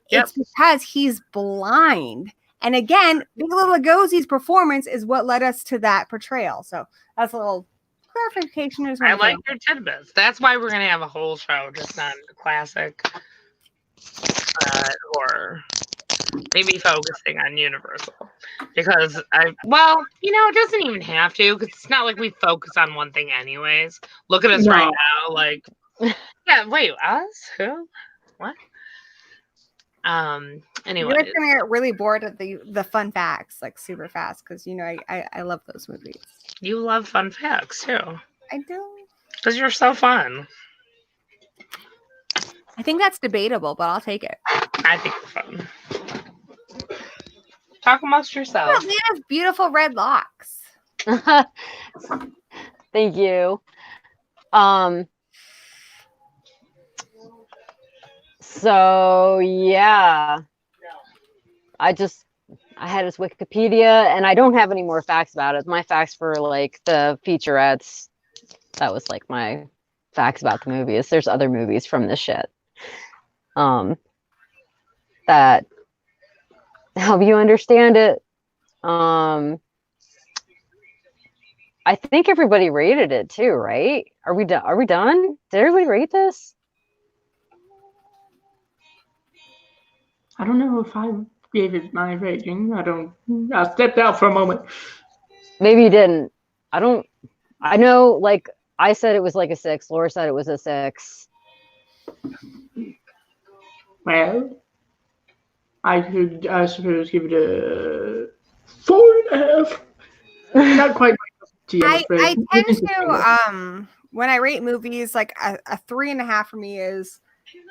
Speaker 1: Yep.
Speaker 3: It's because he's blind. And again, Bela Lugosi's performance is what led us to that portrayal. So that's a little clarification.
Speaker 1: I like your tidbits. That's why we're gonna have a whole show just on classic horror. Maybe focusing on Universal, because it doesn't even have to, because it's not like we focus on one thing anyways. Look at us right now, like, yeah. Wait, us? Who? What? Anyway,
Speaker 3: you're gonna get really bored of the fun facts like super fast, because I love those movies.
Speaker 1: You love fun facts too.
Speaker 3: I do,
Speaker 1: because you're so fun.
Speaker 3: I think that's debatable, but I'll take it.
Speaker 1: I think you're fun. Talk amongst yourselves.
Speaker 3: Oh, Lena's beautiful red locks.
Speaker 4: Thank you. So yeah, I had his Wikipedia, and I don't have any more facts about it. My facts for like the featurettes, that was like my facts about the movies. There's other movies from this shit that help you understand it. I think everybody rated it too, right? Are we done? Did everybody rate this?
Speaker 5: I don't know if I gave it my rating. I stepped out for a moment.
Speaker 4: Maybe you didn't. I know, like, I said it was like a 6. Laura said it was a 6.
Speaker 5: Well, I could, I suppose, give it a 4.5. Not quite.
Speaker 3: I tend to when I rate movies, like a 3.5 for me is,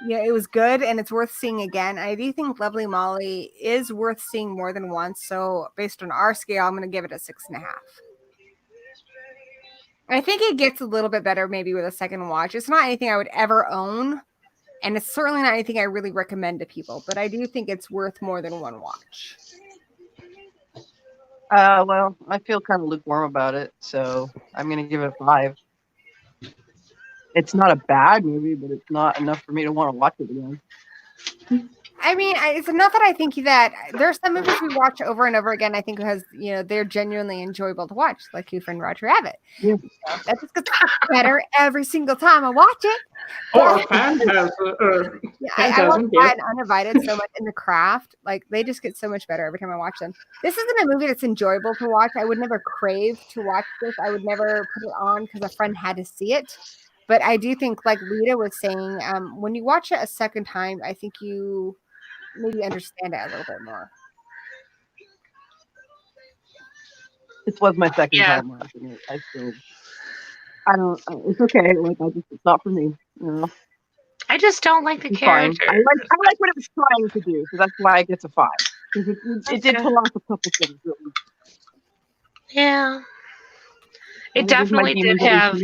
Speaker 3: it was good and it's worth seeing again. I do think Lovely Molly is worth seeing more than once. So based on our scale, I'm going to give it a 6.5. I think it gets a little bit better maybe with a second watch. It's not anything I would ever own, and it's certainly not anything I really recommend to people, but I do think it's worth more than one watch.
Speaker 2: Well, I feel kind of lukewarm about it, so I'm going to give it a 5. It's not a bad movie, but it's not enough for me to want to watch it again.
Speaker 3: I mean, it's enough that I think that there's some movies we watch over and over again. I think because they're genuinely enjoyable to watch, like Who Framed Roger Rabbit.
Speaker 2: Yeah.
Speaker 3: That just gets better every single time I watch it.
Speaker 5: Or Phantasm.
Speaker 3: I watch that Uninvited so much in The Craft. Like, they just get so much better every time I watch them. This isn't a movie that's enjoyable to watch. I would never crave to watch this. I would never put it on because a friend had to see it. But I do think, like Lita was saying, when you watch it a second time, I think you maybe understand it a little bit more.
Speaker 2: This was my second time watching it. It's okay. Like, it's not for me.
Speaker 1: I just don't like the character.
Speaker 2: I like what it was trying to do, so that's why it gets a 5. Because it did pull off a couple things.
Speaker 1: Yeah. It definitely did have.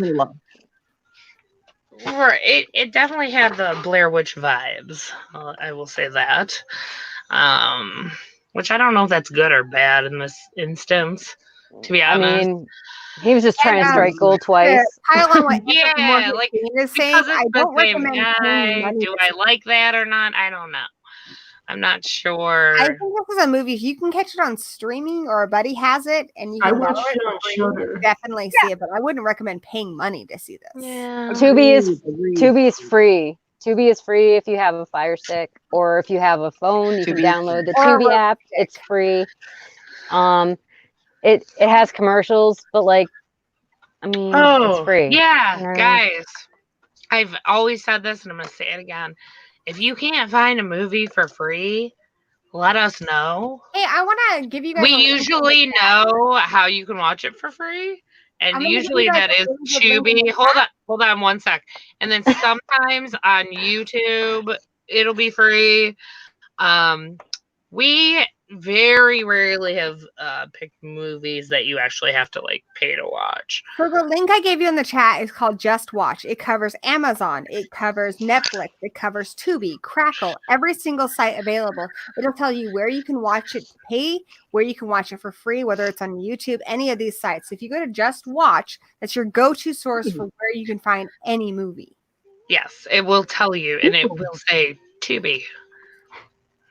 Speaker 1: It definitely had the Blair Witch vibes. I will say that. which I don't know if that's good or bad in this instance, to be
Speaker 4: I
Speaker 1: honest.
Speaker 4: mean, he was just trying to strike gold
Speaker 3: To
Speaker 4: twice.
Speaker 3: pile on what
Speaker 1: Yeah,
Speaker 3: Morgan
Speaker 1: like,
Speaker 3: is saying,
Speaker 1: because
Speaker 3: I
Speaker 1: it's the
Speaker 3: don't
Speaker 1: same
Speaker 3: recommend paying
Speaker 1: guy.
Speaker 3: money.
Speaker 1: Do I like that or not? I don't know. I'm not sure.
Speaker 3: I think this is a movie. If you can catch it on streaming or a buddy has it and you
Speaker 5: I
Speaker 3: can borrow
Speaker 5: watched
Speaker 3: it
Speaker 5: it on
Speaker 3: for free,
Speaker 5: Shudder.
Speaker 3: definitely see it. But I wouldn't recommend paying money to see this.
Speaker 1: Yeah.
Speaker 4: Tubi is
Speaker 2: Agreed.
Speaker 4: Tubi is free. Tubi is free if you have a Fire Stick, or if you have a phone, you can
Speaker 2: Tubi.
Speaker 4: download the
Speaker 3: Or a
Speaker 4: Tubi
Speaker 3: Roku
Speaker 4: app.
Speaker 3: stick.
Speaker 4: It's free. It has commercials, but like, I mean, it's free.
Speaker 1: Yeah,
Speaker 4: You know what I mean?
Speaker 1: guys. I've always said this and I'm going to say it again. If you can't find a movie for free, let us know.
Speaker 3: Hey, I want to give you guys.
Speaker 1: We
Speaker 3: a link in the
Speaker 1: usually
Speaker 3: chat.
Speaker 1: know how you can watch it for free.
Speaker 3: I'm
Speaker 1: And
Speaker 3: gonna give
Speaker 1: usually
Speaker 3: you guys
Speaker 1: that
Speaker 3: a
Speaker 1: is
Speaker 3: really good link in
Speaker 1: Tubi.
Speaker 3: the
Speaker 1: Hold on 1 sec. And then sometimes on YouTube it'll be free. We very rarely have picked movies that you actually have to like pay to watch.
Speaker 3: So the link I gave you in the chat is called Just Watch. It covers Amazon, it covers Netflix, it covers Tubi, Crackle, every single site available. It'll tell you where you can watch it to pay, where you can watch it for free, whether it's on YouTube, any of these sites. If you go to Just Watch, that's your go-to source for where you can find any movie.
Speaker 1: Yes, it will tell you, and it will say Tubi.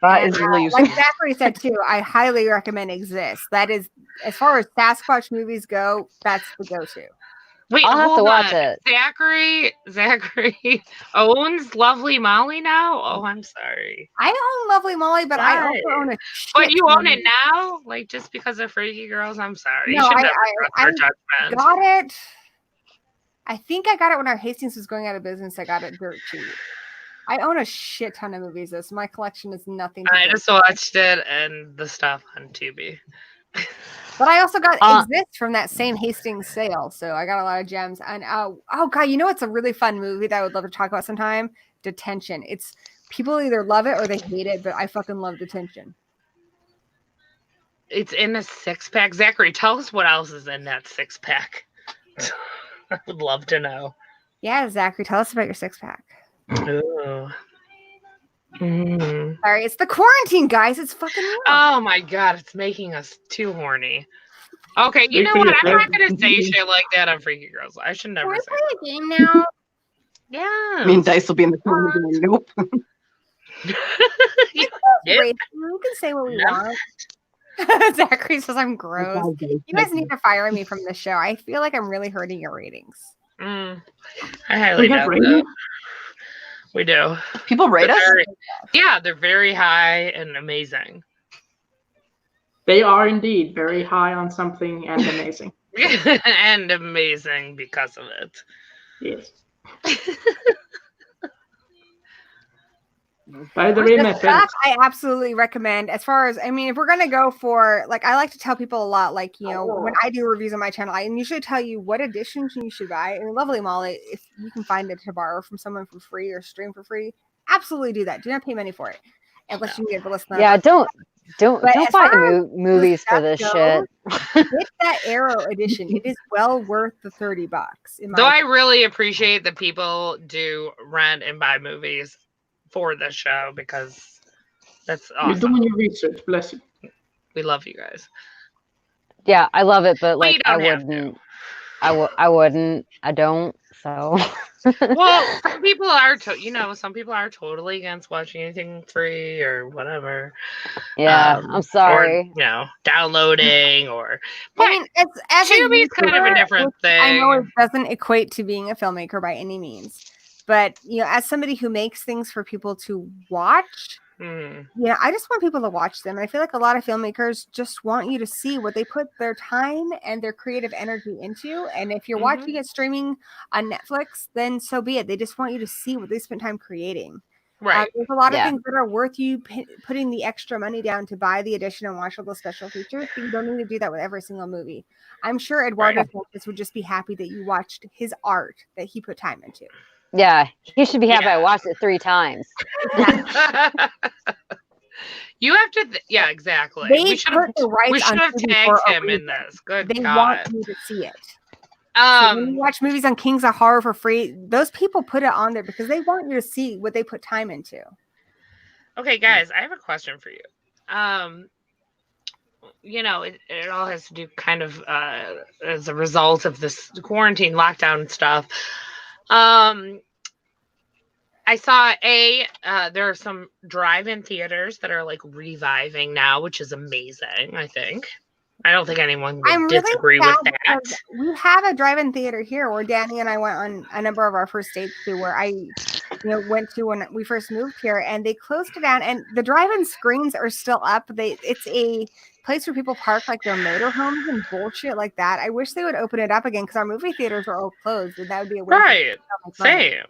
Speaker 2: That
Speaker 3: And,
Speaker 2: is really useful.
Speaker 3: like Zachary said too, I highly recommend Exist. That is, as far as Sasquatch movies go, that's the go-to.
Speaker 1: Wait,
Speaker 4: I'll have to
Speaker 1: hold
Speaker 4: watch
Speaker 1: on.
Speaker 4: it.
Speaker 1: Zachary owns Lovely Molly now? Oh, I'm sorry.
Speaker 3: I own Lovely Molly, but I also
Speaker 1: Why?
Speaker 3: own a
Speaker 1: But
Speaker 3: shit
Speaker 1: you own
Speaker 3: ton
Speaker 1: it now? Like, just because they're freaky girls? I'm sorry.
Speaker 3: No,
Speaker 1: you should
Speaker 3: I-
Speaker 1: never
Speaker 3: I-
Speaker 1: trust our judgment.
Speaker 3: got it. I think I got it when our Hastings was going out of business. I got it dirt cheap. I own a shit ton of movies, though, so my collection is nothing. To
Speaker 1: I
Speaker 3: do.
Speaker 1: just watched it and the stuff on Tubi.
Speaker 3: But I also got
Speaker 4: Uh,
Speaker 3: Exist from that same Hastings sale, so I got a lot of gems. And oh god, you know what's a really fun movie that I would love to talk about sometime? Detention. It's people either love it or they hate it, but I fucking love Detention.
Speaker 1: It's in a 6-pack. Zachary, tell us what else is in that 6-pack. I would love to know.
Speaker 3: Yeah, Zachary, tell us about your 6-pack.
Speaker 1: Ooh. Mm.
Speaker 3: Sorry, it's the quarantine, guys. It's fucking real.
Speaker 1: Oh my god, it's making us too horny. Okay, you
Speaker 5: Wait
Speaker 1: know
Speaker 5: for
Speaker 1: what?
Speaker 5: your
Speaker 1: I'm not
Speaker 5: therapy.
Speaker 1: gonna say shit like that on Freaky Girls. I should
Speaker 3: Can
Speaker 1: never
Speaker 3: we
Speaker 1: say
Speaker 3: play a game now?
Speaker 1: Yeah.
Speaker 2: I mean, Dice will be in the corner going, nope.
Speaker 1: Yeah.
Speaker 3: Wait, we can say what we
Speaker 1: No.
Speaker 3: want. Zachary says I'm gross. You guys need to fire me from the show. I feel like I'm really hurting your ratings.
Speaker 1: I highly
Speaker 5: We have
Speaker 1: doubt
Speaker 5: ratings?
Speaker 1: that. We do.
Speaker 2: People rate
Speaker 1: They're
Speaker 2: us?
Speaker 1: very- yeah, they're very high and amazing.
Speaker 5: They are indeed very high on something and amazing.
Speaker 1: And amazing because of it.
Speaker 5: Yes. By the way, my
Speaker 3: The
Speaker 5: friends,
Speaker 3: stuff I absolutely recommend. As far as, I mean, if we're gonna go for, like, I like to tell people a lot, like, you know, when I do reviews on my channel, I usually tell you what editions you should buy. And Lovely Molly, if you can find it to borrow from someone for free or stream for free, absolutely do that. Do not pay money for it, unless you get to listen. To
Speaker 4: Yeah,
Speaker 3: the
Speaker 4: don't
Speaker 3: But as
Speaker 4: buy
Speaker 3: far as
Speaker 4: movies for
Speaker 3: stuff
Speaker 4: this
Speaker 3: goes,
Speaker 4: shit.
Speaker 3: Get that Arrow edition. It is well worth the $30. In my
Speaker 1: Though I really appreciate that people do rent and buy movies for this show because that's
Speaker 5: you're
Speaker 1: awesome.
Speaker 5: doing your research, bless you.
Speaker 1: We love you guys.
Speaker 4: Yeah, I love it, but
Speaker 1: Well,
Speaker 4: like
Speaker 1: you
Speaker 4: I
Speaker 1: don't have to.
Speaker 4: wouldn't. I wouldn't. I don't. So.
Speaker 1: Well, some people are, some people are totally against watching anything free or whatever.
Speaker 4: Yeah, I'm sorry.
Speaker 1: Or, downloading or.
Speaker 3: I mean, it's as a
Speaker 1: Tubi's kind of a
Speaker 3: YouTuber,
Speaker 1: different thing.
Speaker 3: I know it doesn't equate to being a filmmaker by any means, but as somebody who makes things for people to watch, I just want people to watch them. And I feel like a lot of filmmakers just want you to see what they put their time and their creative energy into. And if you're watching it streaming on Netflix, then so be it. They just want you to see what they spent time creating.
Speaker 1: Right.
Speaker 3: There's a lot of things that are worth you putting the extra money down to buy the edition and watch all the special features, but you don't need to do that with every single movie. I'm sure Eduardo Sanchez would just be happy that you watched his art that he put time into.
Speaker 4: Yeah, he should be happy. I watched it 3 times.
Speaker 1: You have to, exactly.
Speaker 3: They
Speaker 1: we should
Speaker 3: put the rights
Speaker 1: have
Speaker 3: on TV
Speaker 1: tagged
Speaker 3: for a
Speaker 1: him in
Speaker 3: reason.
Speaker 1: this. Good
Speaker 3: They
Speaker 1: God.
Speaker 3: want you to see it. So when you watch movies on Kings of Horror for free, those people put it on there because they want you to see what they put time into.
Speaker 1: Okay, guys, I have a question for you. it all has to do kind of as a result of this quarantine lockdown stuff. I saw there are some drive-in theaters that are like reviving now, which is amazing. I think. I don't think anyone would
Speaker 3: I'm really
Speaker 1: disagree
Speaker 3: sad
Speaker 1: with that.
Speaker 3: because we have a drive-in theater here where Danny and I went on a number of our first dates to, where I went to when we first moved here, and they closed it down, and the drive-in screens are still up. It's a place where people park like their motorhomes and bullshit like that. I wish they would open it up again because our movie theaters are all closed, and that would be a way
Speaker 1: Right.
Speaker 3: for money.
Speaker 1: Same.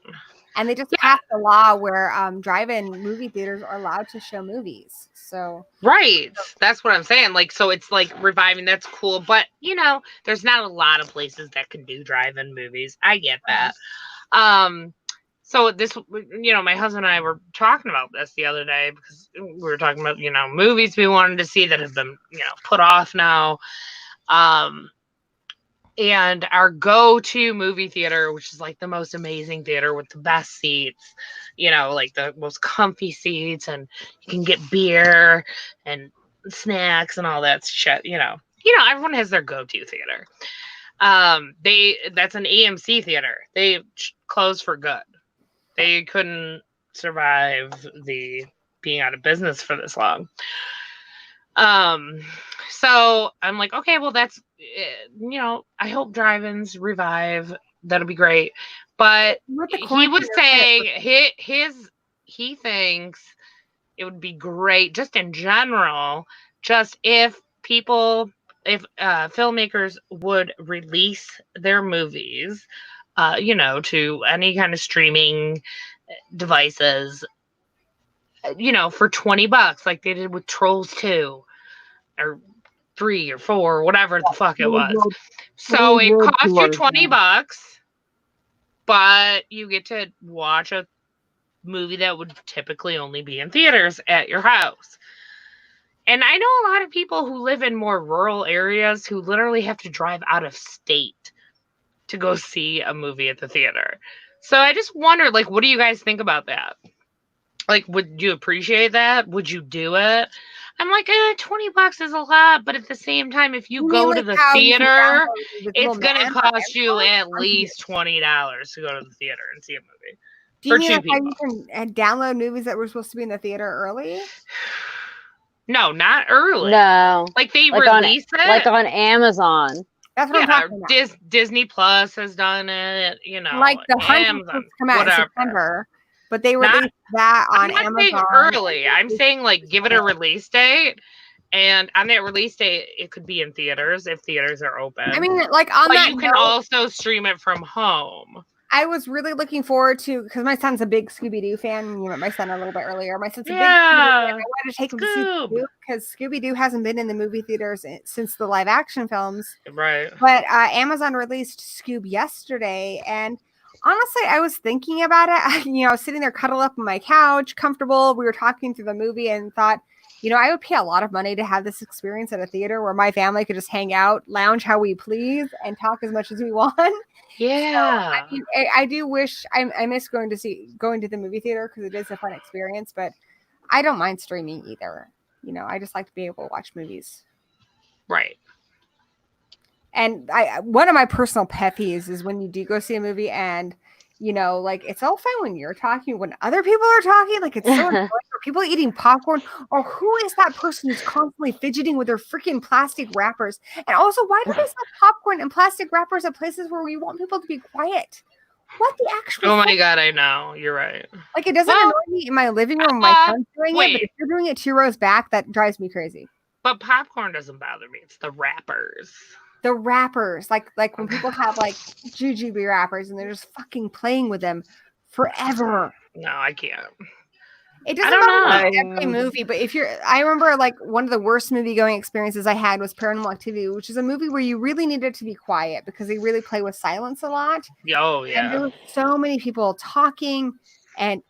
Speaker 3: And they just passed a law where drive-in movie theaters are allowed to show movies. So
Speaker 1: Right. That's what I'm saying. Like, so it's like reviving. That's cool. But, there's not a lot of places that can do drive-in movies. I get that. So this, my husband and I were talking about this the other day because we were talking about, movies we wanted to see that have been, put off now. And our go-to movie theater, which is like the most amazing theater with the best seats, like the most comfy seats, and you can get beer and snacks and all that shit. Everyone has their go-to theater. That's an AMC theater. They closed for good. They couldn't survive the being out of business for this long. So I'm like, okay, well, that's, I hope drive-ins revive. That'll be great. But he was saying he thinks it would be great just in general, just if filmmakers would release their movies, to any kind of streaming devices, for $20, like they did with Trolls 2 or 3 or 4, whatever the fuck it was. So it cost you $20, but you get to watch a movie that would typically only be in theaters at your house. And I know a lot of people who live in more rural areas who literally have to drive out of state to go see a movie at the theater. So I just wondered, like, what do you guys think about that? Like, would you appreciate that? Would you do it? I'm like, $20 is a lot, but at the same time, if you go to the theater, it's gonna cost you at least $20 to go to the theater and see a movie.
Speaker 3: Do you mean like how you can download movies that were supposed to be in the theater early?
Speaker 1: No, not early.
Speaker 4: No,
Speaker 1: like they release it,
Speaker 4: like on Amazon.
Speaker 3: That's what I'm talking about.
Speaker 1: Disney Plus has done it.
Speaker 3: Like the Hunt come out in September. But they released that on Amazon.
Speaker 1: I'm saying early. I'm saying like give it a release date, and on that release date, it could be in theaters if theaters are open.
Speaker 3: I mean, like on that,
Speaker 1: you can also stream it from home.
Speaker 3: I was really looking forward to, because my son's a big Scooby-Doo fan. You met my son a little bit earlier. My son's a big Scooby-Doo fan. I wanted to take him to see Scooby-Doo because Scooby-Doo hasn't been in the movie theaters since the live action films.
Speaker 1: Right.
Speaker 3: But Amazon released Scoob yesterday, and honestly, I was thinking about it. I was sitting there cuddled up on my couch, comfortable. We were talking through the movie and thought, I would pay a lot of money to have this experience at a theater where my family could just hang out, lounge how we please, and talk as much as we want.
Speaker 1: Yeah.
Speaker 3: So, I do wish I miss going to the movie theater because it is a fun experience, but I don't mind streaming either. I just like to be able to watch movies.
Speaker 1: Right.
Speaker 3: And one of my personal pet peeves is when you do go see a movie and, like it's all fine when you're talking, when other people are talking, like it's so annoying, or people eating popcorn, or who is that person who's constantly fidgeting with their freaking plastic wrappers? And also, why do they sell popcorn and plastic wrappers at places where we want people to be quiet? What the actual?
Speaker 1: Oh my God, I know. You're right.
Speaker 3: Like it doesn't annoy me in my living room when my son's doing it, but if you're doing it 2 rows back, that drives me crazy.
Speaker 1: But popcorn doesn't bother me. It's the wrappers.
Speaker 3: The wrappers, like when people have like jujube wrappers and they're just fucking playing with them forever.
Speaker 1: No, I can't.
Speaker 3: It doesn't matter every movie, but I remember like one of the worst movie going experiences I had was Paranormal Activity, which is a movie where you really needed to be quiet because they really play with silence a lot.
Speaker 1: Oh yeah.
Speaker 3: And there were so many people talking and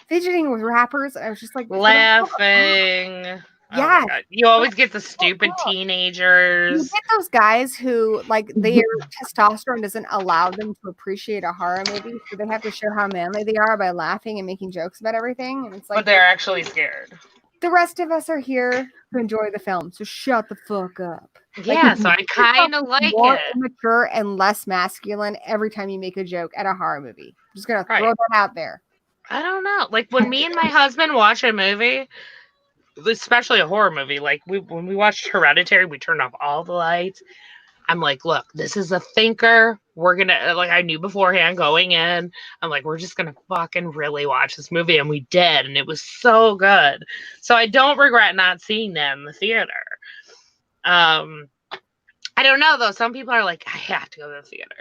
Speaker 3: fidgeting with wrappers. I was just like
Speaker 1: laughing.
Speaker 3: Yeah,
Speaker 1: oh you always get the stupid teenagers.
Speaker 3: You get those guys who like their testosterone doesn't allow them to appreciate a horror movie, so they have to show how manly they are by laughing and making jokes about everything. And it's like,
Speaker 1: but they're actually scared.
Speaker 3: the rest of us are here to enjoy the film, so shut the fuck up.
Speaker 1: Yeah, so I kind of like
Speaker 3: more
Speaker 1: it.
Speaker 3: immature and less masculine every time you make a joke at a horror movie. I'm just gonna
Speaker 1: Right.
Speaker 3: throw that out there.
Speaker 1: I don't know. Like when me and my husband watch a movie, especially a horror movie, like when we watched Hereditary, we turned off all the lights. I'm like, look, this is a thinker. We're gonna, like, I knew beforehand going in. I'm like, we're just gonna fucking really watch this movie, and we did, and it was so good. So I don't regret not seeing that in the theater. I don't know though. Some people are like, I have to go to the theater.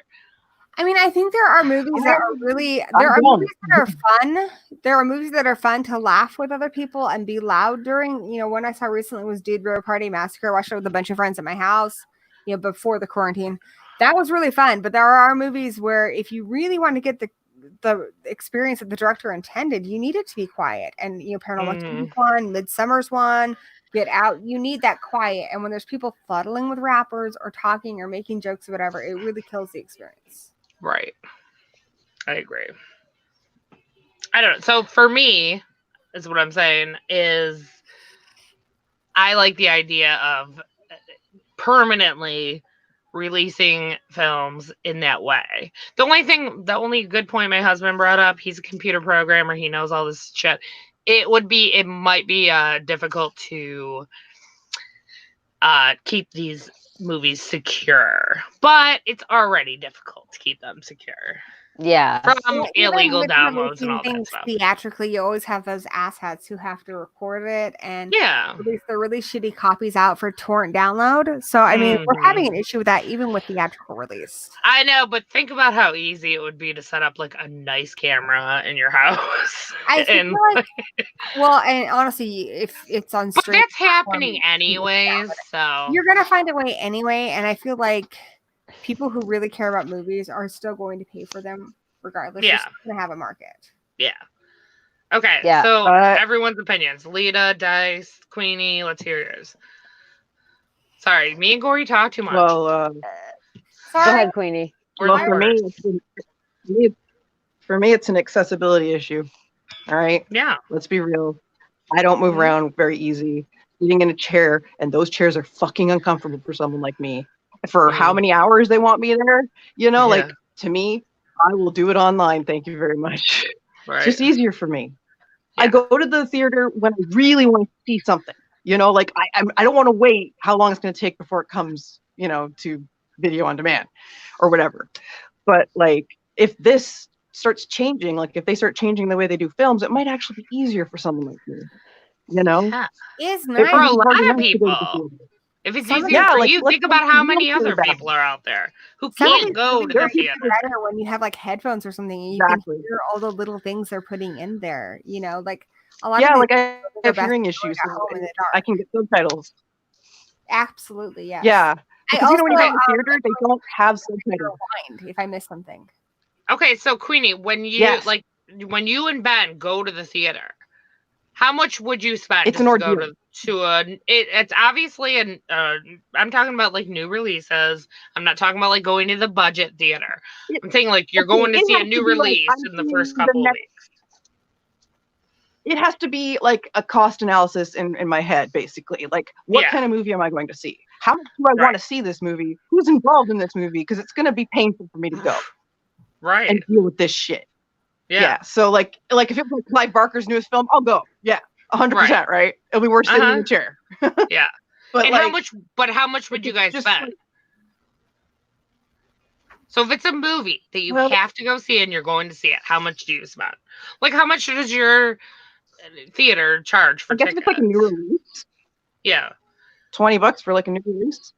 Speaker 3: I mean, I think there are movies that are really movies that are fun. There are movies that are fun to laugh with other people and be loud during. You know, one I saw recently was Dude Bro Party Massacre. I watched it with a bunch of friends at my house, you know, before the quarantine. That was really fun. But there are movies where if you really want to get the experience that the director intended, you need it to be quiet. And you know, Paranormal Activity one, Midsummer's one, Get Out, you need that quiet. And when there's people fuddling with rappers or talking or making jokes or whatever, it really kills the experience.
Speaker 1: Right. I agree. I don't know. So for me, is what I'm saying, is I like the idea of permanently releasing films in that way. The only good point my husband brought up, he's a computer programmer, he knows all this shit. It might be difficult to keep these movies secure, but it's already difficult to keep them secure.
Speaker 4: Yeah.
Speaker 1: From illegal downloads and all that
Speaker 3: things
Speaker 1: stuff.
Speaker 3: Theatrically, you always have those asshats who have to record it and
Speaker 1: Yeah.
Speaker 3: release the really shitty copies out for torrent download. So I mean, we're having an issue with that even with theatrical release.
Speaker 1: I know, but think about how easy it would be to set up like a nice camera in your house.
Speaker 3: I feel like, well, and honestly, if it's on
Speaker 1: But
Speaker 3: stream,
Speaker 1: that's happening anyways, so
Speaker 3: you're gonna find a way anyway. And I feel like people who really care about movies are still going to pay for them regardless.
Speaker 1: Yeah.
Speaker 3: You're still gonna have a market.
Speaker 1: yeah. Okay,
Speaker 4: Yeah.
Speaker 1: so everyone's opinions. Lita, Dice, Queenie, let's hear yours. Sorry, me and Gory talk too much.
Speaker 2: Well,
Speaker 4: Go
Speaker 3: Sorry.
Speaker 4: ahead, Queenie.
Speaker 1: We're
Speaker 2: well,
Speaker 1: the
Speaker 2: for me,
Speaker 1: worst.
Speaker 2: for me, it's an accessibility issue. All right,
Speaker 1: Yeah.
Speaker 2: let's be real. I don't move around very easy. Sitting in a chair, and those chairs are fucking uncomfortable for someone like me. For how many hours they want me there, you know, like to me, I will do it online. Thank you very much.
Speaker 1: Right.
Speaker 2: It's just easier for me.
Speaker 1: Yeah.
Speaker 2: I go to the theater when I really want to see something. You know, like I don't want to wait how long it's going to take before it comes, you know, to video on demand or whatever. But like if this starts changing, like if they start changing the way they do films, it might actually be easier for someone like me. You know,
Speaker 1: Yeah.
Speaker 3: Is
Speaker 2: It
Speaker 3: nice.
Speaker 1: For a
Speaker 2: might be
Speaker 1: lot
Speaker 2: harder
Speaker 1: of
Speaker 2: not to go to the
Speaker 1: people.
Speaker 2: theater.
Speaker 1: If it's
Speaker 3: Some of
Speaker 1: easier
Speaker 2: yeah,
Speaker 1: for
Speaker 2: like,
Speaker 1: you,
Speaker 2: let's
Speaker 1: think about how many
Speaker 2: feel
Speaker 1: other
Speaker 2: bad.
Speaker 1: people are out there who
Speaker 3: Some of
Speaker 1: can't
Speaker 3: these
Speaker 1: go to
Speaker 3: movies
Speaker 1: the
Speaker 3: are
Speaker 1: theater.
Speaker 3: better when you have like headphones or something and you
Speaker 2: Exactly.
Speaker 3: can hear all the little things they're putting in there. You know, like a lot
Speaker 2: Yeah,
Speaker 3: of
Speaker 2: like
Speaker 3: these
Speaker 2: I
Speaker 3: are
Speaker 2: have
Speaker 3: best
Speaker 2: hearing
Speaker 3: at
Speaker 2: issues,
Speaker 3: home
Speaker 2: so
Speaker 3: in the dark.
Speaker 2: I can get subtitles.
Speaker 3: Absolutely, yes.
Speaker 2: Yeah, because you know when you go to the
Speaker 3: also,
Speaker 2: theater, they don't have subtitles.
Speaker 3: rewind if I miss something.
Speaker 1: Okay, so Queenie, when you
Speaker 2: Yes.
Speaker 1: when you and Ben go to the theater, how much would you spend
Speaker 2: It's
Speaker 1: just
Speaker 2: an
Speaker 1: to go
Speaker 2: ordeal.
Speaker 1: it's obviously an I'm talking about like new releases. I'm not talking about like going to the budget theater. I'm saying like you're going to
Speaker 2: It
Speaker 1: see a
Speaker 2: has
Speaker 1: new
Speaker 2: to be, like,
Speaker 1: release
Speaker 2: I'm
Speaker 1: in the
Speaker 2: seeing
Speaker 1: first
Speaker 2: the
Speaker 1: couple of
Speaker 2: next-
Speaker 1: weeks.
Speaker 2: It has to be like a cost analysis in my head, basically. Like, what
Speaker 1: Yeah.
Speaker 2: kind of movie am I going to see? How much do I want to see this movie? Who's involved in this movie? Because it's going to be painful for me to go
Speaker 1: Right.
Speaker 2: and deal with this shit.
Speaker 1: Yeah.
Speaker 2: So like if it was Clive Barker's newest film, I'll go. Yeah, 100%. Right? It'll be worth sitting in the chair.
Speaker 1: Yeah.
Speaker 2: But
Speaker 1: And
Speaker 2: like,
Speaker 1: how much would you guys
Speaker 2: just
Speaker 1: spend?
Speaker 2: like-
Speaker 1: So if it's a movie that you
Speaker 2: Well-
Speaker 1: have to go see and you're going to see it, how much do you spend? Like how much does your theater charge for
Speaker 2: I guess if
Speaker 1: tickets?
Speaker 2: it's like a new release,
Speaker 1: Yeah.
Speaker 2: $20 for like a new release.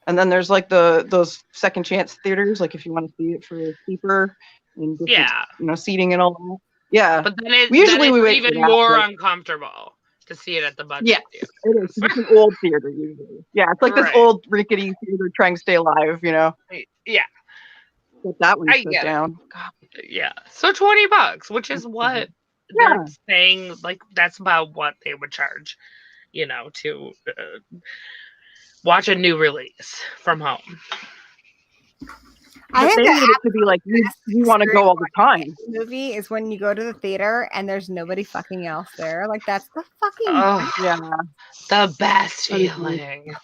Speaker 2: And then there's like those second chance theaters, like if you want to see it for cheaper and different,
Speaker 1: Yeah.
Speaker 2: you know, seating and all that. Yeah,
Speaker 1: But then
Speaker 2: Usually we
Speaker 1: it's
Speaker 2: wait for
Speaker 1: even
Speaker 2: that,
Speaker 1: more
Speaker 2: but-
Speaker 1: uncomfortable to see it at the budget
Speaker 2: Yeah.
Speaker 1: theater.
Speaker 2: it is. It's an old theater usually. Yeah, it's like
Speaker 1: Right.
Speaker 2: this old rickety theater trying to stay alive, you know.
Speaker 1: Yeah.
Speaker 2: But that one
Speaker 1: I
Speaker 2: shut
Speaker 1: get it.
Speaker 2: down. God.
Speaker 1: Yeah. So $20, which is what
Speaker 2: Yeah.
Speaker 1: they're saying, like that's about what they would charge, you know, to watch a new release from home.
Speaker 3: I
Speaker 2: But
Speaker 3: think
Speaker 2: they
Speaker 3: the
Speaker 2: need it to be like you want to go all the time.
Speaker 3: movie is when you go to the theater and there's nobody fucking else there. Like that's the fucking
Speaker 1: Oh,
Speaker 2: Yeah,
Speaker 1: the best
Speaker 2: That is
Speaker 1: feeling.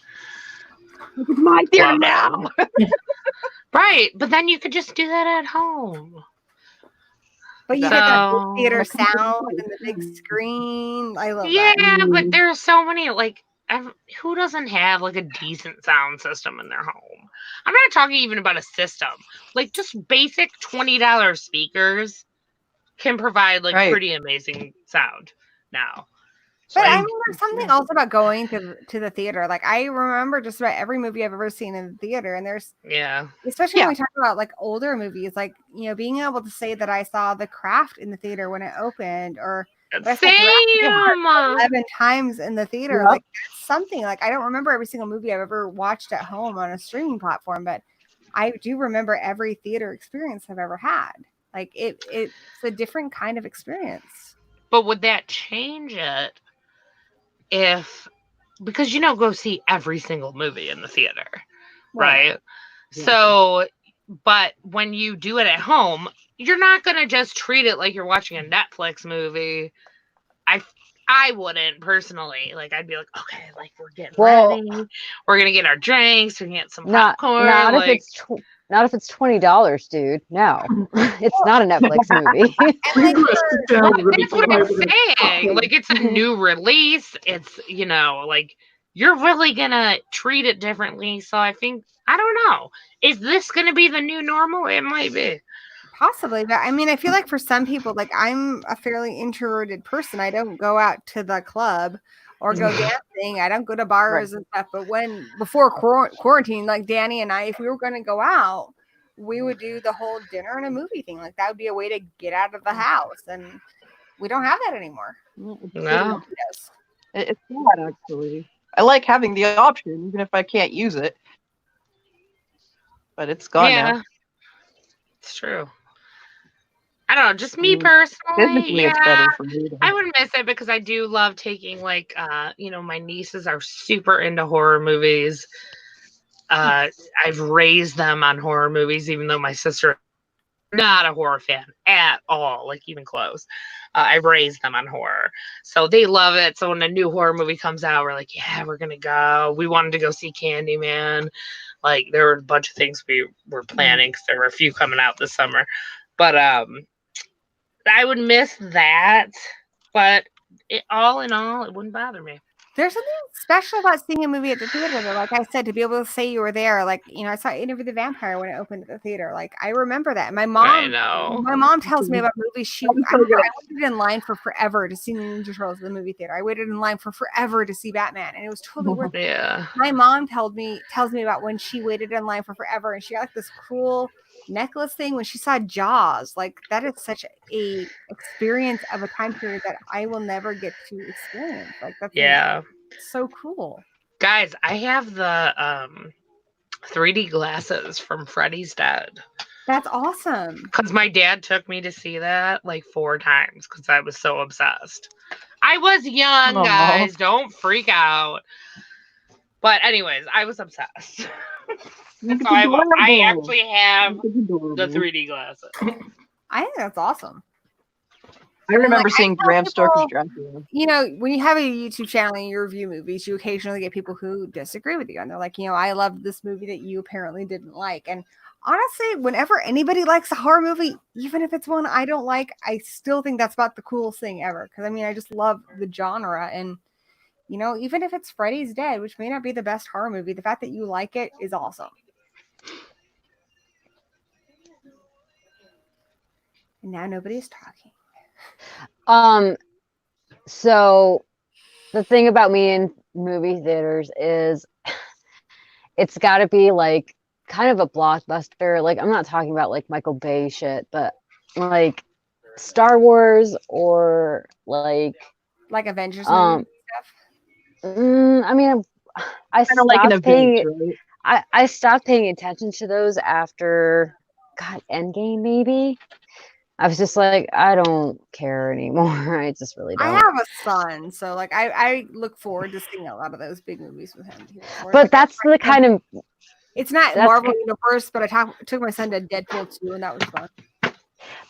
Speaker 2: it's my theater
Speaker 1: Love
Speaker 2: now.
Speaker 1: Right, but then you could just do that at home.
Speaker 3: but you get that
Speaker 1: So-
Speaker 3: big theater
Speaker 2: That comes with
Speaker 3: sound
Speaker 2: the
Speaker 3: and the big
Speaker 2: price.
Speaker 3: screen. I love
Speaker 1: Yeah,
Speaker 3: that.
Speaker 1: but there are so many like who doesn't have like a decent sound system in their home? I'm not talking even about a system. Like just basic $20 speakers can provide like
Speaker 2: Right.
Speaker 1: pretty amazing sound now.
Speaker 3: But I
Speaker 1: Like,
Speaker 3: mean, there's something else about going to the theater. Like I remember just about every movie I've ever seen in the theater, and there's
Speaker 1: yeah.
Speaker 3: especially
Speaker 2: Yeah.
Speaker 3: when we talk about like older movies, like being able to say that I saw The Craft in the theater when it opened, or I saw
Speaker 1: Same.
Speaker 3: 11 times in the theater.
Speaker 2: Yep.
Speaker 3: Like that's something. Like I don't remember every single movie I've ever watched at home on a streaming platform, but I do remember every theater experience I've ever had. Like it's a different kind of experience.
Speaker 1: But would that change it if because go see every single movie in the theater, right?
Speaker 2: Yeah.
Speaker 1: So, but when you do it at home, you're not gonna just treat it like you're watching a Netflix movie. I wouldn't personally. Like I'd be like, okay, like we're getting
Speaker 4: Well-
Speaker 1: ready, we're gonna get our drinks, we're gonna get some
Speaker 4: Not
Speaker 1: popcorn.
Speaker 4: not
Speaker 1: like,
Speaker 4: if it's not if it's $20, dude. No, it's not a Netflix movie.
Speaker 3: And like,
Speaker 5: People are sit down and really
Speaker 1: that's what I'm
Speaker 5: quiet with their
Speaker 1: saying.
Speaker 5: popcorn.
Speaker 1: Like it's a new release. It's like you're really gonna treat it differently. So I think I don't know. Is this gonna be the new normal? It might be.
Speaker 3: possibly, but I mean, I feel like for some people, like I'm a fairly introverted person. I don't go out to the club or go dancing. I don't go to bars and stuff. But before quarantine, like Danny and I, if we were going to go out, we would do the whole dinner and a movie thing. Like that would be a way to get out of the house, and we don't have that anymore.
Speaker 1: No.
Speaker 3: Yes.
Speaker 2: It's sad actually. I like having the option, even if I can't use it. But it's gone
Speaker 1: Yeah.
Speaker 2: now.
Speaker 1: It's true. I don't know. Just me
Speaker 2: Mm.
Speaker 1: personally.
Speaker 2: Physically, it's better for me. though.
Speaker 1: I would miss it because I do love taking like my nieces are super into horror movies. I've raised them on horror movies, even though my sister not a horror fan at all, like even close. I raised them on horror, so they love it. So when a new horror movie comes out, we're like, yeah, we're gonna go. We wanted to go see Candyman. Like there were a bunch of things we were planning because there were a few coming out this summer, but I would miss that. But all in all, it wouldn't bother me.
Speaker 3: There's something special about seeing a movie at the theater, though. Like I said, to be able to say you were there, like I saw Interview with the Vampire when it opened at the theater. Like I remember that. My
Speaker 1: I know.
Speaker 3: mom tells me about movies. I
Speaker 2: That's so
Speaker 3: remember
Speaker 2: good.
Speaker 3: I waited in line for forever to see Ninja Turtles at the movie theater. I waited in line for forever to see Batman, and it was totally worth it.
Speaker 1: Yeah.
Speaker 3: My mom tells me about when she waited in line for forever, and she got like this cool necklace thing when she saw Jaws. Like that is such a experience of a time period that I will never get to experience. Like that's
Speaker 1: Yeah.
Speaker 3: so cool.
Speaker 1: Guys, I have the 3D glasses from Freddy's Dead
Speaker 3: That's awesome.
Speaker 1: because my dad took me to see that like 4 times because I was so obsessed. I was young,
Speaker 2: Aw.
Speaker 1: guys. Don't freak out. But anyways, I was obsessed. So
Speaker 2: It's
Speaker 1: I
Speaker 2: adorable.
Speaker 1: actually have
Speaker 2: It's adorable.
Speaker 1: the 3D glasses.
Speaker 3: I think that's awesome.
Speaker 2: I remember
Speaker 3: Like, I
Speaker 2: seeing
Speaker 3: tell
Speaker 2: Bram Stoker's
Speaker 3: people-
Speaker 2: Dracula.
Speaker 3: When you have a YouTube channel and you review movies, you occasionally get people who disagree with you. And they're like, I loved this movie that you apparently didn't like. And honestly, whenever anybody likes a horror movie, even if it's one I don't like, I still think that's about the coolest thing ever. Because I just love the genre. And, even if it's Freddy's Dead, which may not be the best horror movie, the fact that you like it is awesome. And now nobody's talking.
Speaker 4: So the thing about me in movie theaters is it's got to be like kind of a blockbuster. Like I'm not talking about like Michael Bay shit, but like Star Wars or like
Speaker 3: Avengers
Speaker 4: um
Speaker 3: stuff.
Speaker 4: I mean I
Speaker 2: Kind of like an
Speaker 4: stopped paying
Speaker 2: event, right?
Speaker 4: I stopped paying attention to those after Endgame maybe. I was just like, I don't care anymore. I just really don't.
Speaker 3: I have a son, so I look forward to seeing a lot of those big movies with him.
Speaker 4: But that's the kind of
Speaker 3: It's not
Speaker 4: That's
Speaker 3: Marvel
Speaker 4: ki-
Speaker 3: Universe, but I took my son to Deadpool 2, and that was fun.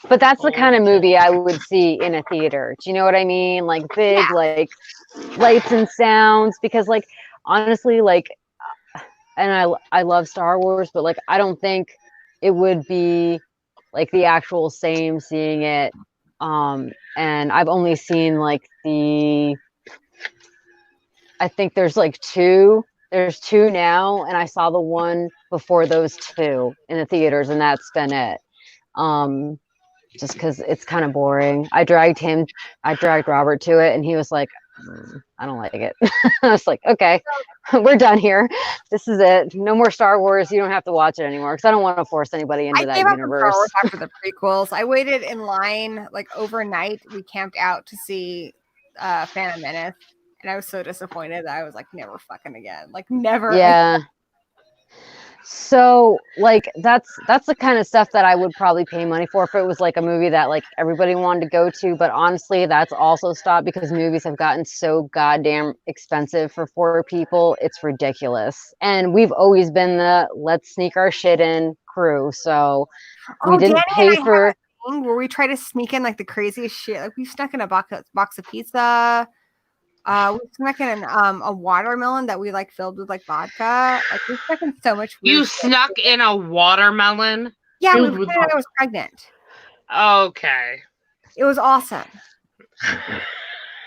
Speaker 4: But that's the kind of movie I would see in a theater. Do you know what I mean? Like big, like lights and sounds. Because, like, honestly, like, and I love Star Wars, but like I don't think it would be like the actual same seeing it. And I've only seen like I think there's like two. There's two now, and I saw the one before those two in the theaters, and that's been it. Just because it's kind of boring. I dragged Robert to it, and he was like, I don't like it. I was like, okay, we're done here. This is it. No more Star Wars. You don't have to watch it anymore, because I don't want to force anybody into that
Speaker 3: gave up on Star
Speaker 4: universe.
Speaker 3: Wars after the prequels. I waited in line like overnight. We camped out to see Phantom Menace, and I was so disappointed that I was like, never fucking again. Like, never.
Speaker 4: Yeah. So like that's the kind of stuff that I would probably pay money for if it was like a movie that like everybody wanted to go to. But honestly, that's also stopped because movies have gotten so goddamn expensive for 4 people. It's ridiculous. And we've always been the let's sneak our shit in crew. So we didn't
Speaker 3: Danny
Speaker 4: pay for
Speaker 3: where we try to sneak in like the craziest shit. Like we snuck in a box of pizza. We snuck in a watermelon that we like filled with like vodka. Like we snuck in so much.
Speaker 1: You snuck in a watermelon?
Speaker 3: Yeah,
Speaker 5: Filled
Speaker 3: we
Speaker 5: with
Speaker 3: pretended I was pregnant.
Speaker 1: Okay.
Speaker 3: It was awesome.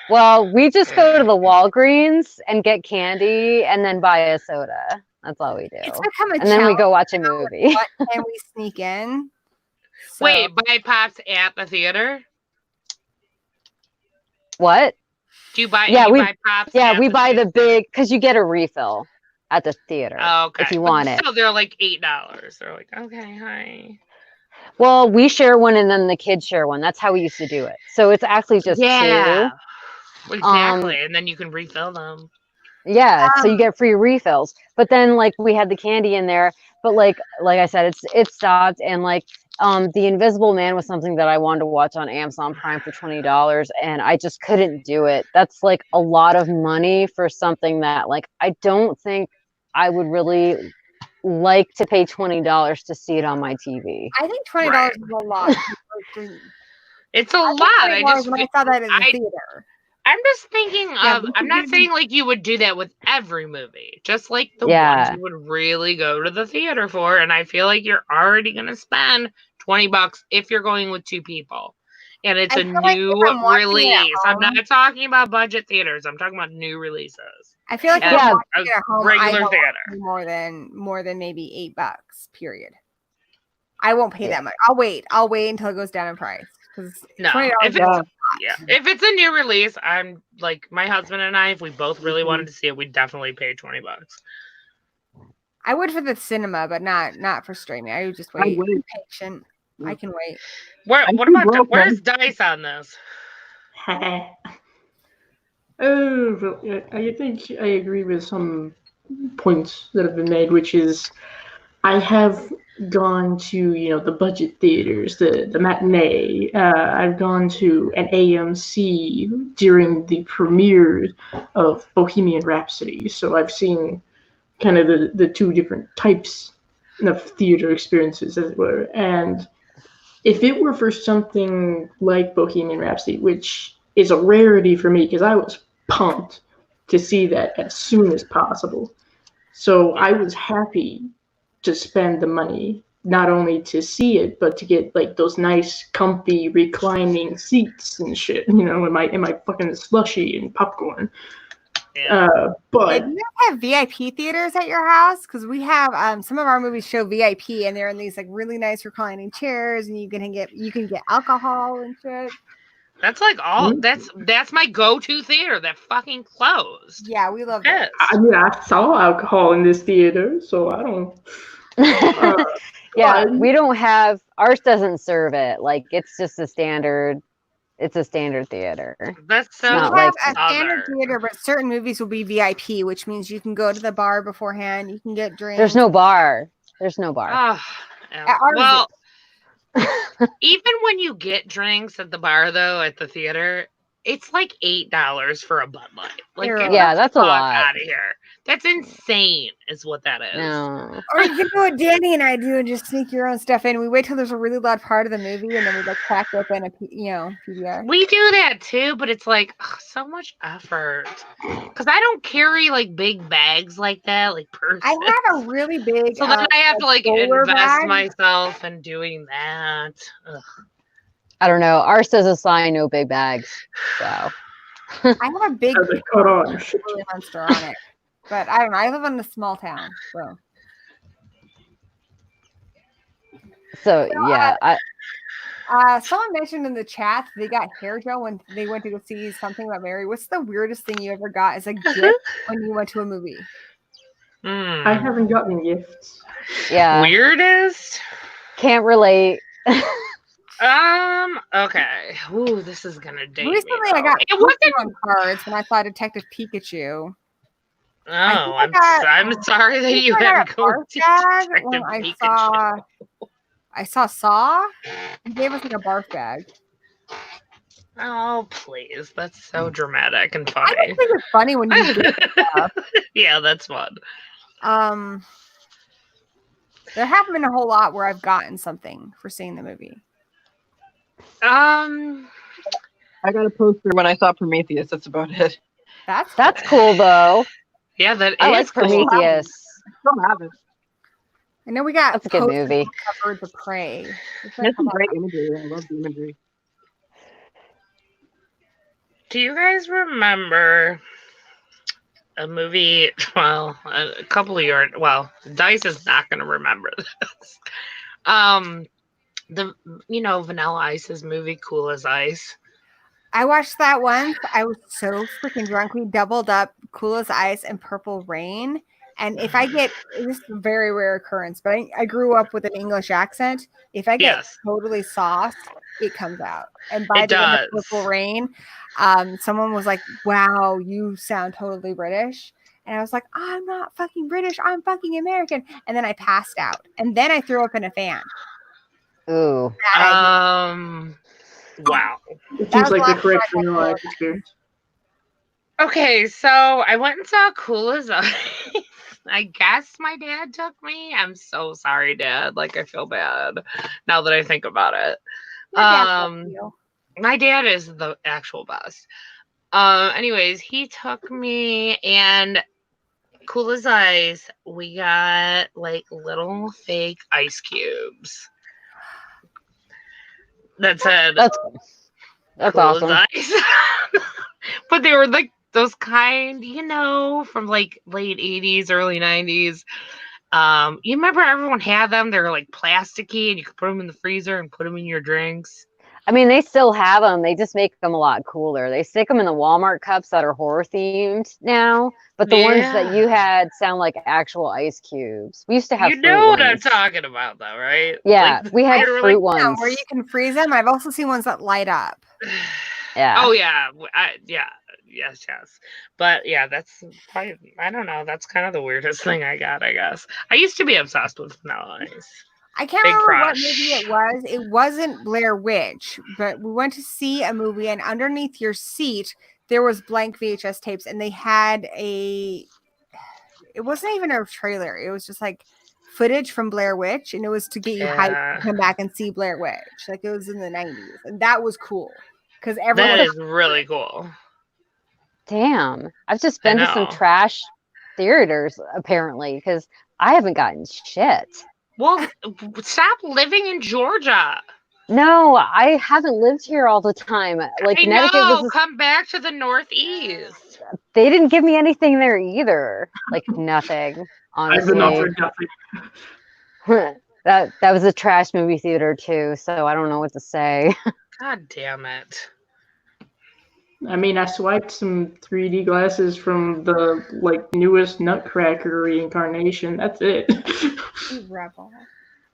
Speaker 4: well, we just go to the Walgreens and get candy and then buy a soda. That's all we do.
Speaker 3: It's become a
Speaker 4: And then we
Speaker 3: challenge
Speaker 4: go watch a
Speaker 3: now,
Speaker 4: movie.
Speaker 3: like, what can we sneak in? So,
Speaker 1: Wait, buy pops at the theater?
Speaker 4: What?
Speaker 1: Do you buy?
Speaker 4: Yeah,
Speaker 1: you
Speaker 4: we-
Speaker 1: buy pops.
Speaker 4: Yeah,
Speaker 1: at
Speaker 4: we
Speaker 1: the
Speaker 4: buy
Speaker 1: theater?
Speaker 4: the big because you get a refill at the theater
Speaker 1: Okay.
Speaker 4: if you want it.
Speaker 1: So they're like $8. They're like, okay, hi.
Speaker 4: Well, we share one and then the kids share one. That's how we used to do it. So it's actually just
Speaker 1: Yeah.
Speaker 4: two.
Speaker 1: Exactly. And then you can refill them.
Speaker 4: Yeah, so you get free refills. But then like we had the candy in there, but like I said, it stopped. And like The Invisible Man was something that I wanted to watch on Amazon Prime for $20, and I just couldn't do it. That's like a lot of money for something that like I don't think I would really like to pay $20 to see it on my TV.
Speaker 3: I think $20
Speaker 1: Right.
Speaker 3: is a lot.
Speaker 1: It's a
Speaker 3: I
Speaker 1: lot.
Speaker 3: think $20 when I saw that in the
Speaker 1: I-
Speaker 3: theater.
Speaker 1: I'm just thinking
Speaker 2: Yeah,
Speaker 1: of.
Speaker 2: this
Speaker 1: I'm
Speaker 2: is
Speaker 1: not
Speaker 2: gonna
Speaker 1: saying like you would do that with every movie, just like the
Speaker 4: Yeah.
Speaker 1: ones you would really go to the theater for. And I feel like you're already gonna spend $20 if you're going with 2 people, and it's
Speaker 3: I
Speaker 1: a
Speaker 3: feel like
Speaker 1: new
Speaker 3: if I'm watching it at
Speaker 1: release. I'm
Speaker 3: home-
Speaker 1: not talking about budget theaters. I'm talking about new releases.
Speaker 3: I feel like if
Speaker 1: Yeah,
Speaker 3: I'm
Speaker 4: Yeah.
Speaker 3: watching it at home, I
Speaker 1: regular
Speaker 3: don't
Speaker 1: theater.
Speaker 3: pay more than maybe $8. Period. I won't pay
Speaker 4: Yeah.
Speaker 3: that much. I'll wait until it goes down in price because
Speaker 1: No,
Speaker 3: $20.
Speaker 1: if
Speaker 2: Yeah.
Speaker 1: if it's a new release, I'm like my husband and I. If we both really wanted to see it, we'd definitely pay $20.
Speaker 3: I would for the cinema, but not for streaming. I would just
Speaker 2: I
Speaker 3: wait.
Speaker 2: would.
Speaker 3: I'm patient. I can wait.
Speaker 2: I'm
Speaker 1: What
Speaker 2: too
Speaker 1: about
Speaker 2: broke,
Speaker 1: where's Dice on this?
Speaker 5: Oh, well, yeah, I think I agree with some points that have been made, which is I have gone to, the budget theaters, the matinee. I've gone to an AMC during the premiere of Bohemian Rhapsody. So I've seen kind of the 2 different types of theater experiences, as it were. And if it were for something like Bohemian Rhapsody, which is a rarity for me because I was pumped to see that as soon as possible. So I was happy to spend the money, not only to see it, but to get like those nice, comfy, reclining seats and shit, in my fucking slushy and popcorn.
Speaker 1: Yeah.
Speaker 5: But
Speaker 3: Do you guys have VIP theaters at your house? Because we have some of our movies show VIP, and they're in these like really nice reclining chairs, and you can get alcohol and shit.
Speaker 1: That's like all. That's my go-to theater that fucking closed.
Speaker 3: Yeah, we love that.
Speaker 1: Yes.
Speaker 5: I mean, I saw alcohol in this theater, so I don't.
Speaker 4: Yeah,
Speaker 5: but-
Speaker 4: we don't have ours doesn't serve it. Like it's just a standard theater.
Speaker 1: That's so
Speaker 3: We
Speaker 4: not
Speaker 3: have
Speaker 4: like
Speaker 3: a standard
Speaker 1: other.
Speaker 3: theater, but certain movies will be VIP, which means you can go to the bar beforehand. You can get drinks.
Speaker 4: There's no bar. There's no bar.
Speaker 1: Oh, yeah.
Speaker 3: At ours
Speaker 1: Well, even when you get drinks at the bar, though, at the theater, It's like $8 for a Bud Light. Like,
Speaker 3: Yeah,
Speaker 1: get the
Speaker 4: that's a
Speaker 1: fuck
Speaker 4: lot.
Speaker 1: out of here. That's insane, is what that is.
Speaker 4: No.
Speaker 3: Or you can do what Danny and I do and just sneak your own stuff in. We wait till there's a really loud part of the movie, and then we like crack open a PVR.
Speaker 1: We do that too, but it's like so much effort. Because I don't carry like big bags like that, like purses.
Speaker 3: I have a really big.
Speaker 1: So then I have to like
Speaker 3: bowler
Speaker 1: invest
Speaker 3: bag.
Speaker 1: myself in doing that. Ugh.
Speaker 4: I don't know. Ours says a sign, no big bags. So
Speaker 3: I have a big
Speaker 5: Has it caught on?
Speaker 3: Willy Monster on it, but I don't know. I live in a small town,
Speaker 4: so yeah.
Speaker 3: someone mentioned in the chat they got hair gel when they went to go see Something About Mary. What's the weirdest thing you ever got as a gift when you went to a movie?
Speaker 5: I haven't gotten gifts.
Speaker 4: Yeah.
Speaker 1: Weirdest?
Speaker 4: Can't relate.
Speaker 1: Okay. Ooh, this is gonna date
Speaker 3: Recently,
Speaker 1: me.
Speaker 3: I got
Speaker 1: It wasn't.
Speaker 3: Pokemon cards when I saw Detective Pikachu.
Speaker 1: Oh,
Speaker 3: I got-
Speaker 1: I'm sorry that you
Speaker 3: I
Speaker 1: had
Speaker 3: got
Speaker 1: to
Speaker 3: a
Speaker 1: go
Speaker 3: barf
Speaker 1: to
Speaker 3: bag
Speaker 1: Detective
Speaker 3: when
Speaker 1: Pikachu.
Speaker 3: I saw Saw. He gave us like a barf bag.
Speaker 1: Oh, please. That's so dramatic and
Speaker 3: I
Speaker 1: funny.
Speaker 3: just think it's funny when you do stuff.
Speaker 1: Yeah, that's fun.
Speaker 3: There haven't been a whole lot where I've gotten something for seeing the movie.
Speaker 1: Um,
Speaker 2: I got a poster when I saw Prometheus. That's about it.
Speaker 4: That's cool though.
Speaker 1: yeah, that
Speaker 4: I like
Speaker 1: is cool.
Speaker 4: Prometheus.
Speaker 2: Still have it.
Speaker 3: I know we got
Speaker 4: That's a good
Speaker 3: posters
Speaker 4: movie.
Speaker 3: of Birds of Prey.
Speaker 2: There's some great imagery. I love the imagery.
Speaker 1: Do you guys remember a movie? Well, a couple of your Dice is not going to remember this. Vanilla Ice's movie Cool as Ice.
Speaker 3: I watched that once. I was so freaking drunk. We doubled up Cool as Ice and Purple Rain. And if I get this is a very rare occurrence, but I grew up with an English accent. If I get totally sauced, it comes out. And by
Speaker 1: It
Speaker 3: the end of
Speaker 1: does.
Speaker 3: Purple Rain, someone was like, "Wow, you sound totally British." And I was like, "I'm not fucking British. I'm fucking American." And then I passed out. And then I threw up in a fan.
Speaker 4: Ooh.
Speaker 1: Wow.
Speaker 5: It
Speaker 3: That
Speaker 5: seems
Speaker 3: was
Speaker 5: like the
Speaker 3: last
Speaker 5: correct
Speaker 3: time I
Speaker 5: Vanilla
Speaker 3: watched
Speaker 5: Ice experience.
Speaker 1: Okay, so I went and saw Cool as Ice. I guess my dad took me. I'm so sorry, Dad. Like, I feel bad now that I think about it. My dad is the actual best. Anyways, he took me, and Cool as Ice, we got like little fake ice cubes. That said,
Speaker 4: That's
Speaker 1: Cool
Speaker 4: awesome.
Speaker 1: as Ice. But they were like those kind, from like late 80s, early 90s. You remember everyone had them? They were like plasticky, and you could put them in the freezer and put them in your drinks.
Speaker 4: I mean, they still have them. They just make them a lot cooler. They stick them in the Walmart cups that are horror themed now, but the ones that you had sound like actual ice cubes. We used to have.
Speaker 1: You know what I'm talking about, though, right?
Speaker 4: Yeah,
Speaker 1: like,
Speaker 4: we had fruit ones
Speaker 3: where you can freeze them. I've also seen ones that light up.
Speaker 4: Yeah.
Speaker 1: Oh yeah. Yes. But yeah, that's probably, I don't know. That's kind of the weirdest thing I got, I guess. I used to be obsessed with Vanilla Ice.
Speaker 3: I can't remember what movie it was. It wasn't Blair Witch, but we went to see a movie, and underneath your seat there was blank VHS tapes, and they had it wasn't even a trailer. It was just like footage from Blair Witch, and it was to get you hyped to come back and see Blair Witch. Like, it was in the 90s, and that was cool because everyone.
Speaker 1: That is really cool.
Speaker 4: Damn, I've just been to some trash theaters apparently because I haven't gotten shit.
Speaker 1: Well, stop living in Georgia.
Speaker 4: No, I haven't lived here all the time. Like, Connecticut
Speaker 1: come back to the Northeast.
Speaker 4: They didn't give me anything there either. Like, nothing. Honestly,
Speaker 5: I've been offered nothing.
Speaker 4: that was a trash movie theater too, so I don't know what to say.
Speaker 1: God damn it.
Speaker 5: I mean, I swiped some 3D glasses from the newest Nutcracker reincarnation. That's it.
Speaker 3: Rebel.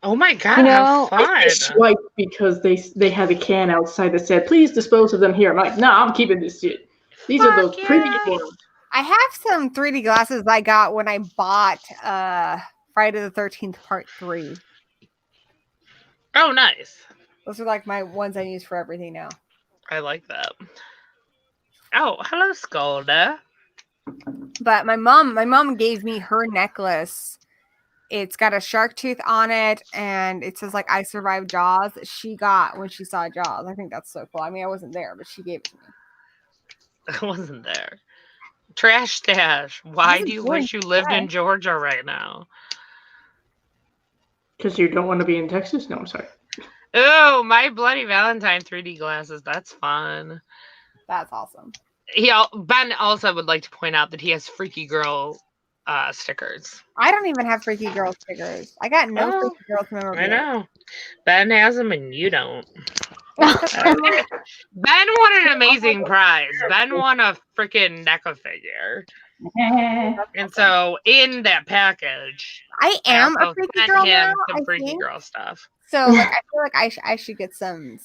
Speaker 1: Oh my god, how fun!
Speaker 5: I swiped because they had a can outside that said, "Please dispose of them here." I'm like, no, I'm keeping this shit. These are those pretty ones.
Speaker 3: I have some 3D glasses I got when I bought Friday the 13th Part 3.
Speaker 1: Oh, nice.
Speaker 3: Those are like my ones I use for everything now.
Speaker 1: I like that. Oh, hello, Skolda.
Speaker 3: But my mom gave me her necklace. It's got a shark tooth on it, and it says like "I survived Jaws." She got when she saw Jaws. I think that's so cool. I mean, I wasn't there, but she gave it to me.
Speaker 1: I wasn't there. Trash stash. Why
Speaker 3: This
Speaker 1: do
Speaker 3: is
Speaker 1: you
Speaker 3: boring
Speaker 1: wish you lived in
Speaker 3: trash.
Speaker 1: Georgia right now?
Speaker 5: Because you don't want to be in Texas? No, I'm sorry.
Speaker 1: Oh, my Bloody Valentine 3D glasses. That's fun.
Speaker 3: That's awesome.
Speaker 1: Ben also would like to point out that he has Freaky Girl stickers.
Speaker 3: I don't even have Freaky Girl stickers. I got no
Speaker 1: Oh,
Speaker 3: Freaky Girls
Speaker 1: I
Speaker 3: memorabilia.
Speaker 1: know. Ben has them and you don't. Ben won an amazing prize. Ben won a freaking NECA figure. And so in that package,
Speaker 3: I am a
Speaker 1: also
Speaker 3: Freaky
Speaker 1: sent
Speaker 3: Girl
Speaker 1: him
Speaker 3: now.
Speaker 1: some
Speaker 3: I
Speaker 1: Freaky
Speaker 3: think.
Speaker 1: Girl stuff.
Speaker 3: So like, I feel like I should get some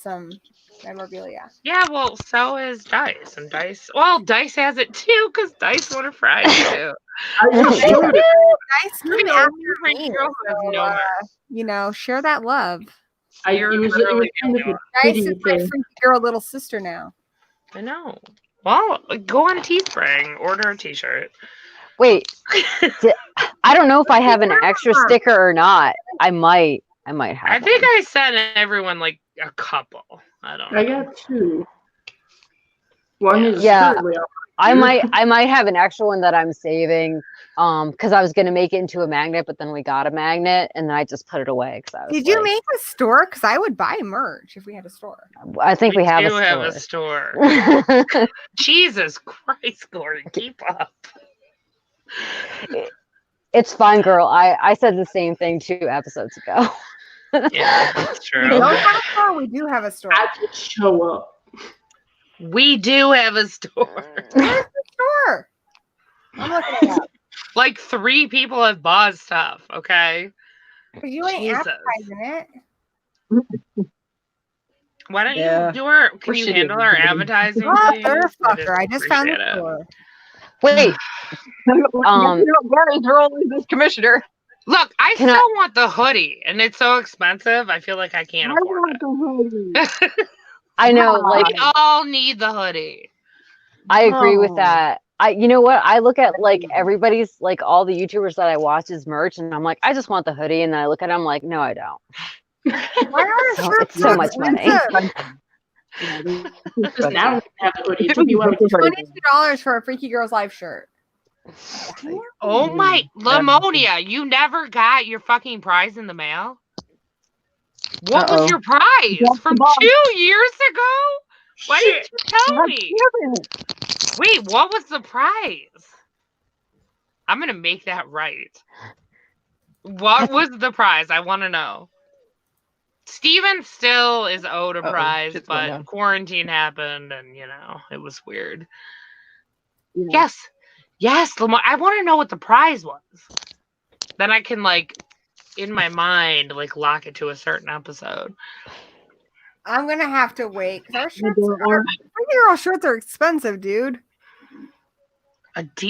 Speaker 3: memorabilia.
Speaker 1: Yeah, well, so is Dice. And Dice has it too, because Dice won a prize too.
Speaker 5: I just showed it.
Speaker 3: Nice
Speaker 1: You
Speaker 3: came
Speaker 1: know,
Speaker 3: after
Speaker 1: Freaky
Speaker 3: me.
Speaker 1: Girl has
Speaker 3: So,
Speaker 1: no
Speaker 3: you know, share that love.
Speaker 1: You're
Speaker 5: It was
Speaker 1: literally
Speaker 5: kind of
Speaker 1: the
Speaker 5: a
Speaker 3: Dice
Speaker 5: pity
Speaker 3: is my
Speaker 5: thing.
Speaker 3: Freaky Girl little sister now.
Speaker 1: I know. Well, go on Teespring, order a t-shirt.
Speaker 4: Wait, I don't know if I have an extra sticker or not. I might have.
Speaker 1: I think I sent everyone like a couple. I don't know.
Speaker 5: I got 2. One is
Speaker 4: Yeah.
Speaker 5: currently up.
Speaker 4: I might have an extra one that I'm saving. Because I was gonna make it into a magnet, but then we got a magnet, and then I just put it away.
Speaker 3: Did you make a store? Because I would buy merch if we had a store.
Speaker 4: I think we have
Speaker 1: do
Speaker 4: a
Speaker 1: have
Speaker 4: store.
Speaker 1: a store. Jesus Christ, Gordon, keep up.
Speaker 4: It's fine, girl. I said the same thing 2 episodes ago.
Speaker 1: Yeah, that's
Speaker 3: We
Speaker 1: true.
Speaker 3: don't have a store. We do have a store.
Speaker 5: I just show up.
Speaker 1: We do have a store.
Speaker 3: Where's the store? I'm looking it up.
Speaker 1: Like 3 people have bought stuff, okay?
Speaker 3: 'Cause you ain't
Speaker 1: Jesus.
Speaker 3: advertising it.
Speaker 1: Why don't
Speaker 7: Yeah.
Speaker 1: you do our can
Speaker 2: We're
Speaker 1: you
Speaker 2: shitty
Speaker 1: handle
Speaker 2: at
Speaker 1: our
Speaker 2: the beginning.
Speaker 1: advertising? please?
Speaker 3: Motherfucker. I just found
Speaker 1: appreciate
Speaker 3: the
Speaker 1: it.
Speaker 3: store.
Speaker 4: Wait,
Speaker 2: Gary's rolling this commissioner.
Speaker 1: Look, I
Speaker 4: Can
Speaker 1: still
Speaker 4: I-
Speaker 1: want the hoodie, and it's so expensive. I feel like I can't afford it.
Speaker 4: I know, like
Speaker 1: We all need the hoodie.
Speaker 4: I agree with
Speaker 2: Oh.
Speaker 4: that. You know what? I look at like everybody's like all the YouTubers that I watch is merch, and I'm like, I just want the hoodie, and then I look at it, I'm like, no, I don't.
Speaker 3: Why are
Speaker 4: So-
Speaker 3: shirts
Speaker 4: it's so much money.
Speaker 5: Because now we have the hoodie. It took me like
Speaker 3: $22 for a Freaky Girls Live shirt.
Speaker 1: Oh my, Lamonia, you never got your fucking prize in the mail? What was your prize?
Speaker 2: That's
Speaker 1: From
Speaker 2: the box.
Speaker 1: 2 years ago? Why didn't you tell me? Wait, what was the prize? I'm gonna make that right. What was the prize? I want to know. Steven still is owed a prize,
Speaker 2: shit's going
Speaker 1: but
Speaker 2: down.
Speaker 1: quarantine happened and, you know, it was weird.
Speaker 2: Yeah.
Speaker 1: Yes, Lamar. I want to know what the prize was. Then I can, like, in my mind, like, lock it to a certain episode.
Speaker 3: I'm gonna have to wait because Freaky Girl shirts are expensive, dude.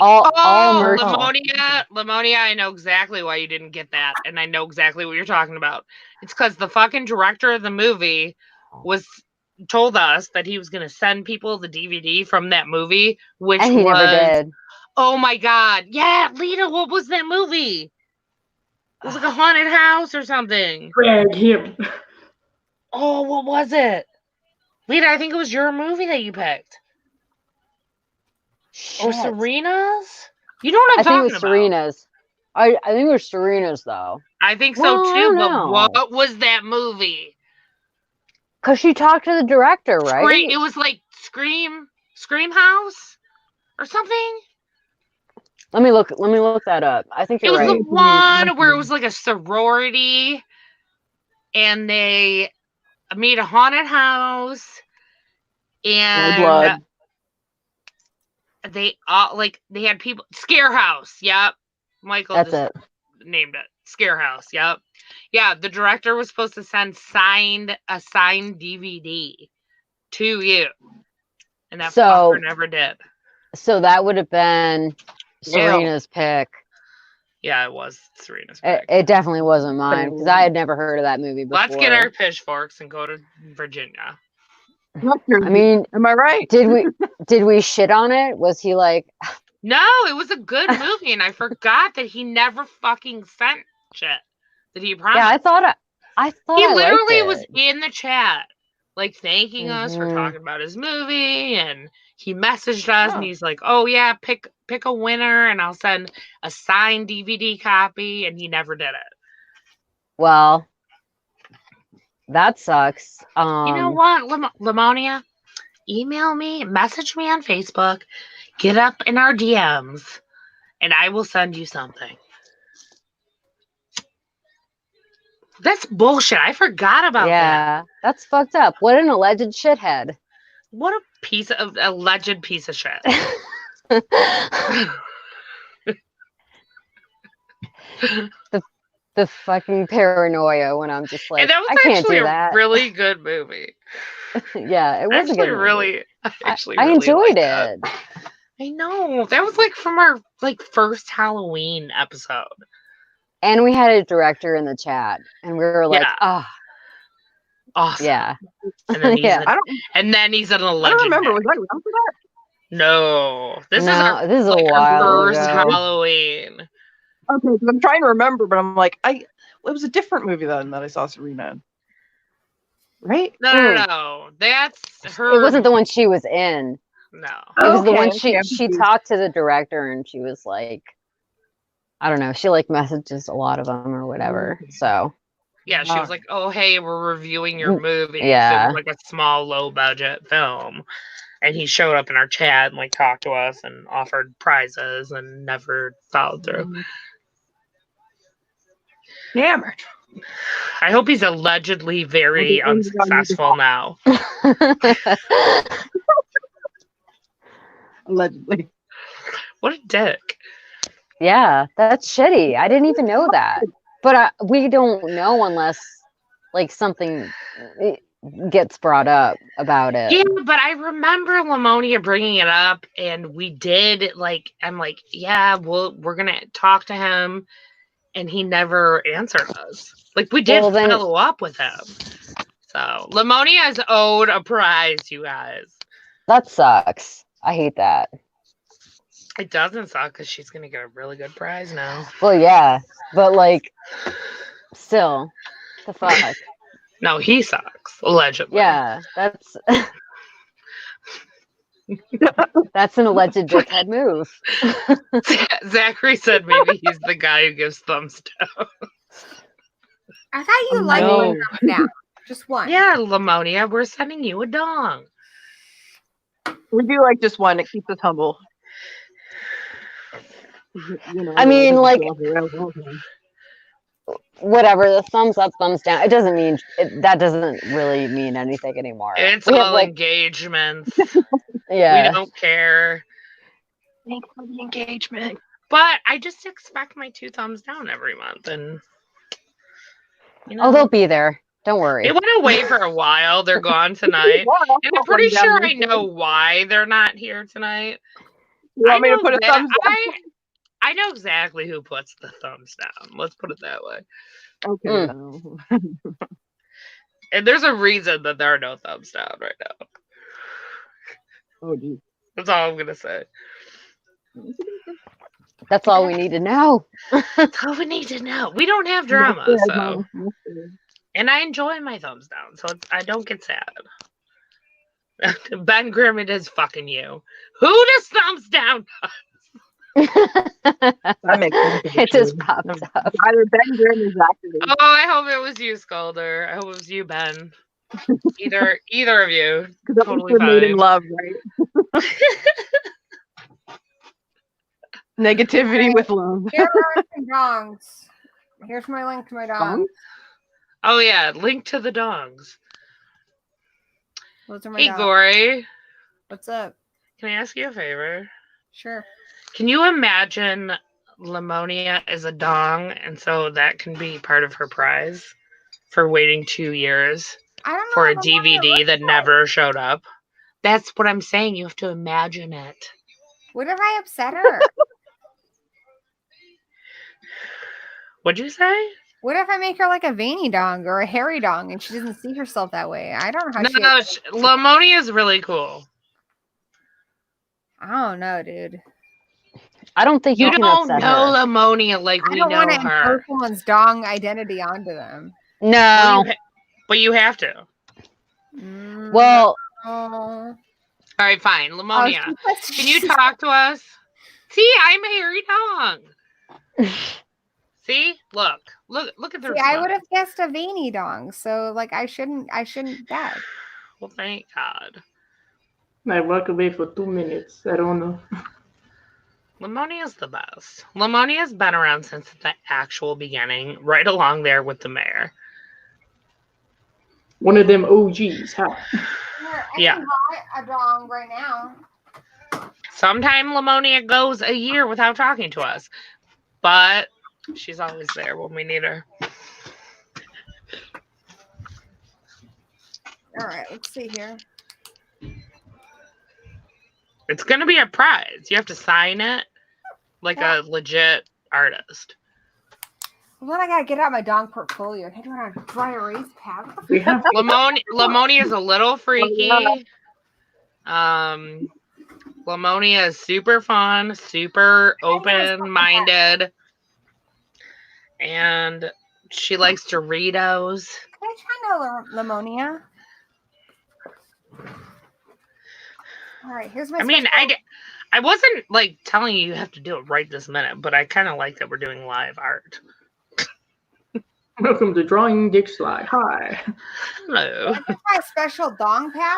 Speaker 4: All merch.
Speaker 1: Lamonia, I know exactly why you didn't get that, and I know exactly what you're talking about. It's because the fucking director of the movie told us that he was going to send people the DVD from that movie, which
Speaker 4: And he never did.
Speaker 1: Oh my god. Yeah, Lita, what was that movie? It was like a haunted house or something.
Speaker 5: Greg him.
Speaker 1: Oh, what was it? Lita, I think it was your movie that you picked. Or
Speaker 4: Shit.
Speaker 1: Serena's? You know what I'm
Speaker 4: I think it
Speaker 1: talking
Speaker 4: was
Speaker 1: about.
Speaker 4: Serena's. I think it was Serena's though.
Speaker 1: I think so
Speaker 4: Well, I
Speaker 1: too,
Speaker 4: don't
Speaker 1: but
Speaker 4: know.
Speaker 1: what was that movie?
Speaker 4: Cause she talked to the director, right?
Speaker 1: It was like Scream House or something.
Speaker 4: Let me look that up. I think
Speaker 1: It
Speaker 4: you're
Speaker 1: was
Speaker 4: right.
Speaker 1: the one where it was like a sorority and they made a haunted house and
Speaker 2: Blood.
Speaker 1: they they had people Scare House. Yep. Michael
Speaker 4: That's
Speaker 1: just
Speaker 4: it.
Speaker 1: named it. Scare House. Yep. Yeah, the director was supposed to send a signed DVD to you. And that fucker never did.
Speaker 4: So that would have been
Speaker 2: Yeah.
Speaker 4: Serena's pick.
Speaker 1: Yeah, it was Serena's pick.
Speaker 4: It definitely wasn't mine because I had never heard of that movie before.
Speaker 1: Let's get our pitchforks and go to Virginia.
Speaker 2: Not your-
Speaker 4: I mean,
Speaker 2: am I right?
Speaker 4: did we shit on it? Was he like,
Speaker 1: No, it was a good movie, and I forgot that he never fucking sent shit that he promised.
Speaker 4: yeah, I thought
Speaker 1: He
Speaker 4: I liked
Speaker 1: literally
Speaker 4: it.
Speaker 1: was in the chat, like thanking us for
Speaker 4: Mhm.
Speaker 1: talking about his movie, and he messaged us, and
Speaker 2: Oh.
Speaker 1: he's like, "Oh yeah, pick a winner, and I'll send a signed DVD copy," and he never did it.
Speaker 4: Well, that sucks.
Speaker 1: You know what, Lamonia? Email me, message me on Facebook, get up in our DMs, and I will send you something. That's bullshit. I forgot about that.
Speaker 4: Yeah, that's fucked up. What an alleged shithead.
Speaker 1: What a piece of alleged piece of shit.
Speaker 4: The fucking paranoia when I'm just like,
Speaker 1: And that was
Speaker 4: I can't
Speaker 1: actually
Speaker 4: do
Speaker 1: a
Speaker 4: that.
Speaker 1: really good movie.
Speaker 4: Yeah, it was a good movie.
Speaker 1: I actually
Speaker 4: I
Speaker 1: really
Speaker 4: enjoyed
Speaker 1: liked that.
Speaker 4: it.
Speaker 1: I know. That was like from our first Halloween episode.
Speaker 4: And we had a director in the chat, and we were like,
Speaker 1: Yeah.
Speaker 4: ah,
Speaker 1: Awesome.
Speaker 4: yeah.
Speaker 1: And then he's
Speaker 4: Yeah.
Speaker 1: an
Speaker 2: I
Speaker 1: alleged.
Speaker 2: don't remember.
Speaker 1: dick.
Speaker 2: Was I around for that?
Speaker 1: No. This is
Speaker 4: No,
Speaker 1: our,
Speaker 4: this is a
Speaker 1: like, our
Speaker 4: while
Speaker 1: first
Speaker 4: ago.
Speaker 1: Halloween.
Speaker 2: Okay, 'cause I'm trying to remember, but I'm like, it was a different movie then that I saw Serena in. Right?
Speaker 1: No. That's her.
Speaker 4: It wasn't the one she was in.
Speaker 1: No.
Speaker 4: It was the one
Speaker 2: Okay, I'm
Speaker 4: she
Speaker 2: confused.
Speaker 4: talked to the director, and she was like, I don't know, she like messages a lot of them or whatever. So
Speaker 1: Yeah, she was like, "Oh, hey, we're reviewing your movie."
Speaker 4: Yeah.
Speaker 1: It was like a small, low-budget film, and he showed up in our chat and like talked to us and offered prizes and never followed through.
Speaker 2: Damn it.
Speaker 1: I hope he's allegedly very
Speaker 2: Well, the-
Speaker 1: unsuccessful now.
Speaker 2: Allegedly.
Speaker 1: What a dick!
Speaker 4: yeah, that's shitty. I didn't even know that. But we don't know unless like something gets brought up about it.
Speaker 1: Yeah, but I remember Lamonia bringing it up, and we did like. I'm like, yeah, we're gonna talk to him, and he never answered us. Like we did
Speaker 4: Well, then-
Speaker 1: follow up with him. So Lamonia is owed a prize, you guys.
Speaker 4: That sucks. I hate that.
Speaker 1: It doesn't suck because she's gonna get a really good prize now.
Speaker 4: Well, yeah, but like, still, the fuck.
Speaker 1: No, he sucks allegedly.
Speaker 4: Yeah, that's that's an alleged dickhead move.
Speaker 1: Zachary said maybe he's the guy who gives thumbs down.
Speaker 3: I thought you liked
Speaker 4: no.
Speaker 3: one thumbs down. Just one.
Speaker 1: Yeah, Lamonia, we're sending you a dong.
Speaker 2: We do like just one. It keeps us humble. You know,
Speaker 4: I mean, like,
Speaker 2: okay.
Speaker 4: Whatever, the thumbs up, thumbs down. It doesn't mean that doesn't really mean anything anymore.
Speaker 1: It's
Speaker 4: We have,
Speaker 1: all
Speaker 4: like,
Speaker 1: engagements.
Speaker 4: yeah.
Speaker 1: We don't care.
Speaker 2: Thanks for the engagement.
Speaker 1: But I just expect my 2 thumbs down every month, and you know,
Speaker 4: Oh, they'll be there. Don't worry.
Speaker 1: they went away for a while. They're gone tonight, and I'm pretty sure I know why they're not here tonight.
Speaker 2: You want me to put a
Speaker 1: that-
Speaker 2: thumbs down?
Speaker 1: I know exactly who puts the thumbs down. Let's put it that way.
Speaker 2: Okay.
Speaker 1: And there's a reason that there are no thumbs down right now.
Speaker 2: Oh, geez.
Speaker 1: That's all I'm gonna say.
Speaker 4: That's all we need to know.
Speaker 1: That's all we need to know. We don't have drama, so. And I enjoy my thumbs down, so I don't get sad. Ben Grimm, it is fucking you. Who does thumbs down?
Speaker 2: That makes sense.
Speaker 4: It just popped up.
Speaker 2: Either Ben Grimm or Zachary.
Speaker 1: Oh, I hope it was you, Skulder. I hope it was you, Ben. Either of you.
Speaker 2: Because
Speaker 1: totally
Speaker 2: we're made in
Speaker 1: fine.
Speaker 2: love, right? Negativity with love.
Speaker 3: Here are some dongs. Here's my link to my dong.
Speaker 1: Oh yeah, link to the dongs.
Speaker 3: Those are my
Speaker 1: Hey,
Speaker 3: dongs.
Speaker 1: Gory,
Speaker 3: What's up?
Speaker 1: can I ask you a favor?
Speaker 3: Sure.
Speaker 1: Can you imagine Lamonia as a dong, and so that can be part of her prize for waiting 2 years
Speaker 3: I don't know
Speaker 1: for a
Speaker 3: what Lamonia
Speaker 1: DVD
Speaker 3: looks
Speaker 1: that
Speaker 3: like.
Speaker 1: never showed up? That's what I'm saying. You have to imagine it.
Speaker 3: What if I upset her?
Speaker 1: What'd you say?
Speaker 3: What if I make her like a veiny dong or a hairy dong and she doesn't see herself that way? I don't know how she.
Speaker 1: No, Lamonia is really cool.
Speaker 3: I don't know, dude.
Speaker 4: I don't think you
Speaker 1: You
Speaker 4: can
Speaker 1: don't
Speaker 4: upset
Speaker 1: know
Speaker 4: her.
Speaker 1: Lamonia like
Speaker 3: I
Speaker 1: we
Speaker 3: don't
Speaker 1: know
Speaker 3: want to
Speaker 1: her.
Speaker 3: impose someone's dong identity onto them.
Speaker 4: No.
Speaker 1: But you have to.
Speaker 4: Well,
Speaker 3: Oh.
Speaker 1: All right, fine. Lamonia,
Speaker 3: Oh,
Speaker 1: can you talk to us? See, I'm a hairy dong. See, look at their.
Speaker 3: See, I would have guessed a veiny dong, so like I shouldn't guess.
Speaker 1: Well, thank God.
Speaker 5: I walk away for 2 minutes. I don't know.
Speaker 1: Lamonia's the best. Lamonia's been around since the actual beginning, right along there with the mayor.
Speaker 5: One of them OGs, huh?
Speaker 1: Yeah.
Speaker 3: can buy a dong right now.
Speaker 1: Sometime Lamonia goes a year without talking to us, but she's always there when we need her.
Speaker 3: All right, let's see here.
Speaker 1: It's going to be a prize. You have to sign it like a legit artist.
Speaker 3: Well, then I gotta get out my dong portfolio. I do it on a dry erase pad.
Speaker 5: We have
Speaker 1: Lamonia is a little freaky. Lamonia is super fun, super open-minded, and she likes Doritos.
Speaker 3: Can I try no Lamonia? All right, here's my.
Speaker 1: I mean, I wasn't like telling you have to do it right this minute, but I kind of like that we're doing live art.
Speaker 5: Welcome to Drawing Dick Slide. Hi.
Speaker 1: Hello.
Speaker 3: This is my special dong pad.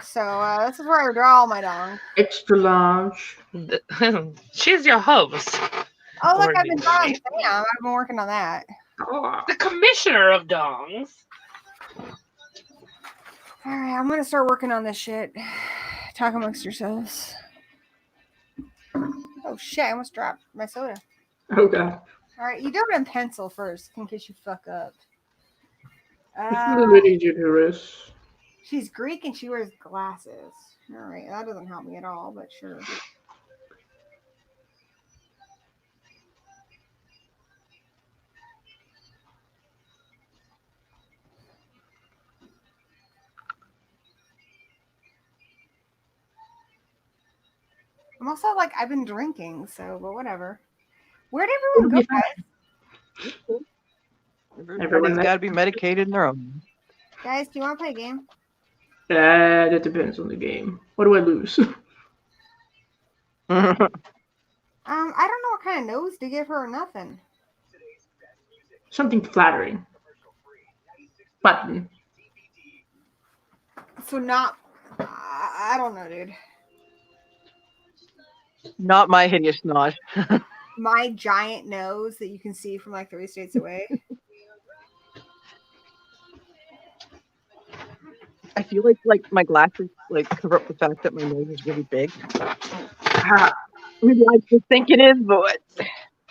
Speaker 3: So this is where I draw all my dong.
Speaker 5: Extra large.
Speaker 1: She's your host.
Speaker 3: Oh, look,
Speaker 1: Or
Speaker 3: I've been
Speaker 1: did
Speaker 3: drawing
Speaker 1: she?
Speaker 3: Sam. I've been working on that.
Speaker 1: The commissioner of dongs.
Speaker 3: All right, I'm gonna start working on this shit. Talk amongst yourselves. Oh shit! I almost dropped my soda.
Speaker 5: Oh god.
Speaker 3: All right, you do it in pencil first, in case you fuck up.
Speaker 5: It's a little bit easier to erase.
Speaker 3: She's Greek and she wears glasses. All right, that doesn't help me at all, but sure. I'm also like, I've been drinking, so, but whatever. Where'd everyone go, guys?
Speaker 2: Everybody's got to be medicated in their own.
Speaker 3: Guys, do you want to play a game?
Speaker 5: That depends on the game. What do I lose?
Speaker 3: I don't know what kind of nose to give her or nothing.
Speaker 5: Something flattering. Button.
Speaker 3: So not, I don't know, dude.
Speaker 2: Not my hideous snot.
Speaker 3: My giant nose that you can see from like 3 states away.
Speaker 2: I feel like my glasses like cover up the fact that my nose is really big. Maybe I just think it is, but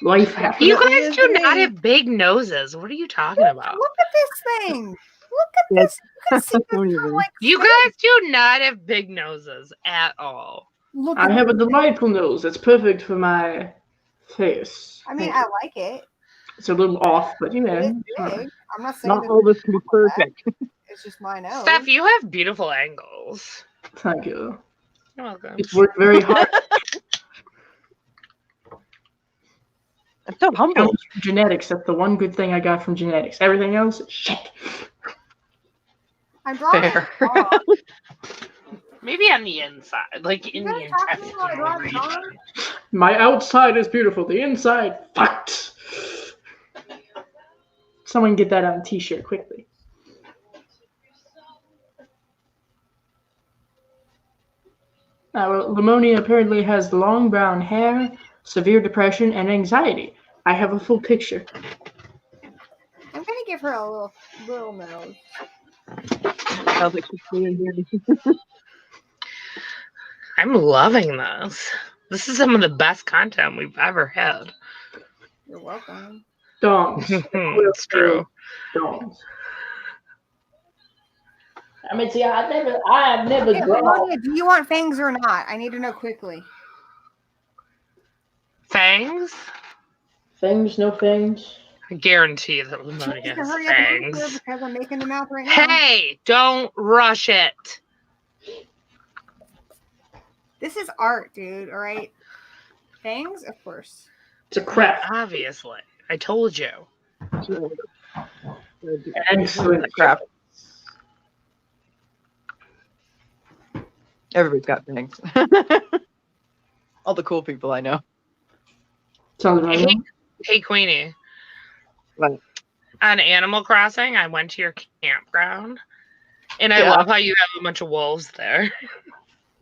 Speaker 5: Life happens.
Speaker 1: You guys do not have big noses. What are you talking about?
Speaker 3: Look at this thing. Look at this. You can see this from, like,
Speaker 1: You guys do not have big noses at all.
Speaker 3: look
Speaker 5: I
Speaker 3: at
Speaker 5: have a
Speaker 3: this.
Speaker 5: delightful nose that's perfect for my face.
Speaker 3: I mean, I like it.
Speaker 5: It's a little off, but you know.
Speaker 3: It's big. I'm not saying
Speaker 2: not
Speaker 3: that
Speaker 2: all this can be perfect.
Speaker 3: it's just my nose.
Speaker 1: Steph, you have beautiful angles.
Speaker 5: Thank you.
Speaker 1: You're welcome.
Speaker 5: It's worked very hard.
Speaker 2: I'm so humble.
Speaker 5: Genetics, that's the one good thing I got from genetics. Everything else, shit.
Speaker 3: I'm drawing
Speaker 2: Fair.
Speaker 3: a dog.
Speaker 1: Maybe on the inside, like in
Speaker 3: You
Speaker 1: the
Speaker 3: guys talking
Speaker 1: intestine
Speaker 3: about drawing a
Speaker 1: region.
Speaker 3: dog?
Speaker 5: My outside is beautiful. The inside, fucked. Someone get that on a t-shirt quickly. Well, Lamonia apparently has long brown hair, severe depression, and anxiety. I have a full picture.
Speaker 3: I'm gonna give her a little nose.
Speaker 2: Sounds like she's doing here.
Speaker 1: I'm loving this. This is some of the best content we've ever had.
Speaker 3: You're welcome.
Speaker 5: Dongs.
Speaker 1: It's true.
Speaker 5: Dongs. I mean, see, I have never
Speaker 3: Hey,
Speaker 5: drawn.
Speaker 3: Lamonia, do you want fangs or not? I need to know quickly.
Speaker 1: Fangs?
Speaker 5: Fangs, no fangs.
Speaker 1: I guarantee that
Speaker 3: Just
Speaker 1: Lamoni
Speaker 3: to
Speaker 1: has
Speaker 3: hurry up and answer
Speaker 1: fangs.
Speaker 3: because I'm making the mouth right now.
Speaker 1: Hey, don't rush it.
Speaker 3: This is art, dude. All right. Fangs, of course.
Speaker 5: It's a crap.
Speaker 1: Obviously. I told you.
Speaker 5: Excellent.
Speaker 2: Crap. Everybody's got things. All the cool people I know.
Speaker 5: Sounds right.
Speaker 1: Hey, Queenie.
Speaker 2: What?
Speaker 1: On Animal Crossing, I went to your campground, and I
Speaker 2: Yeah.
Speaker 1: love how you have a bunch of wolves there.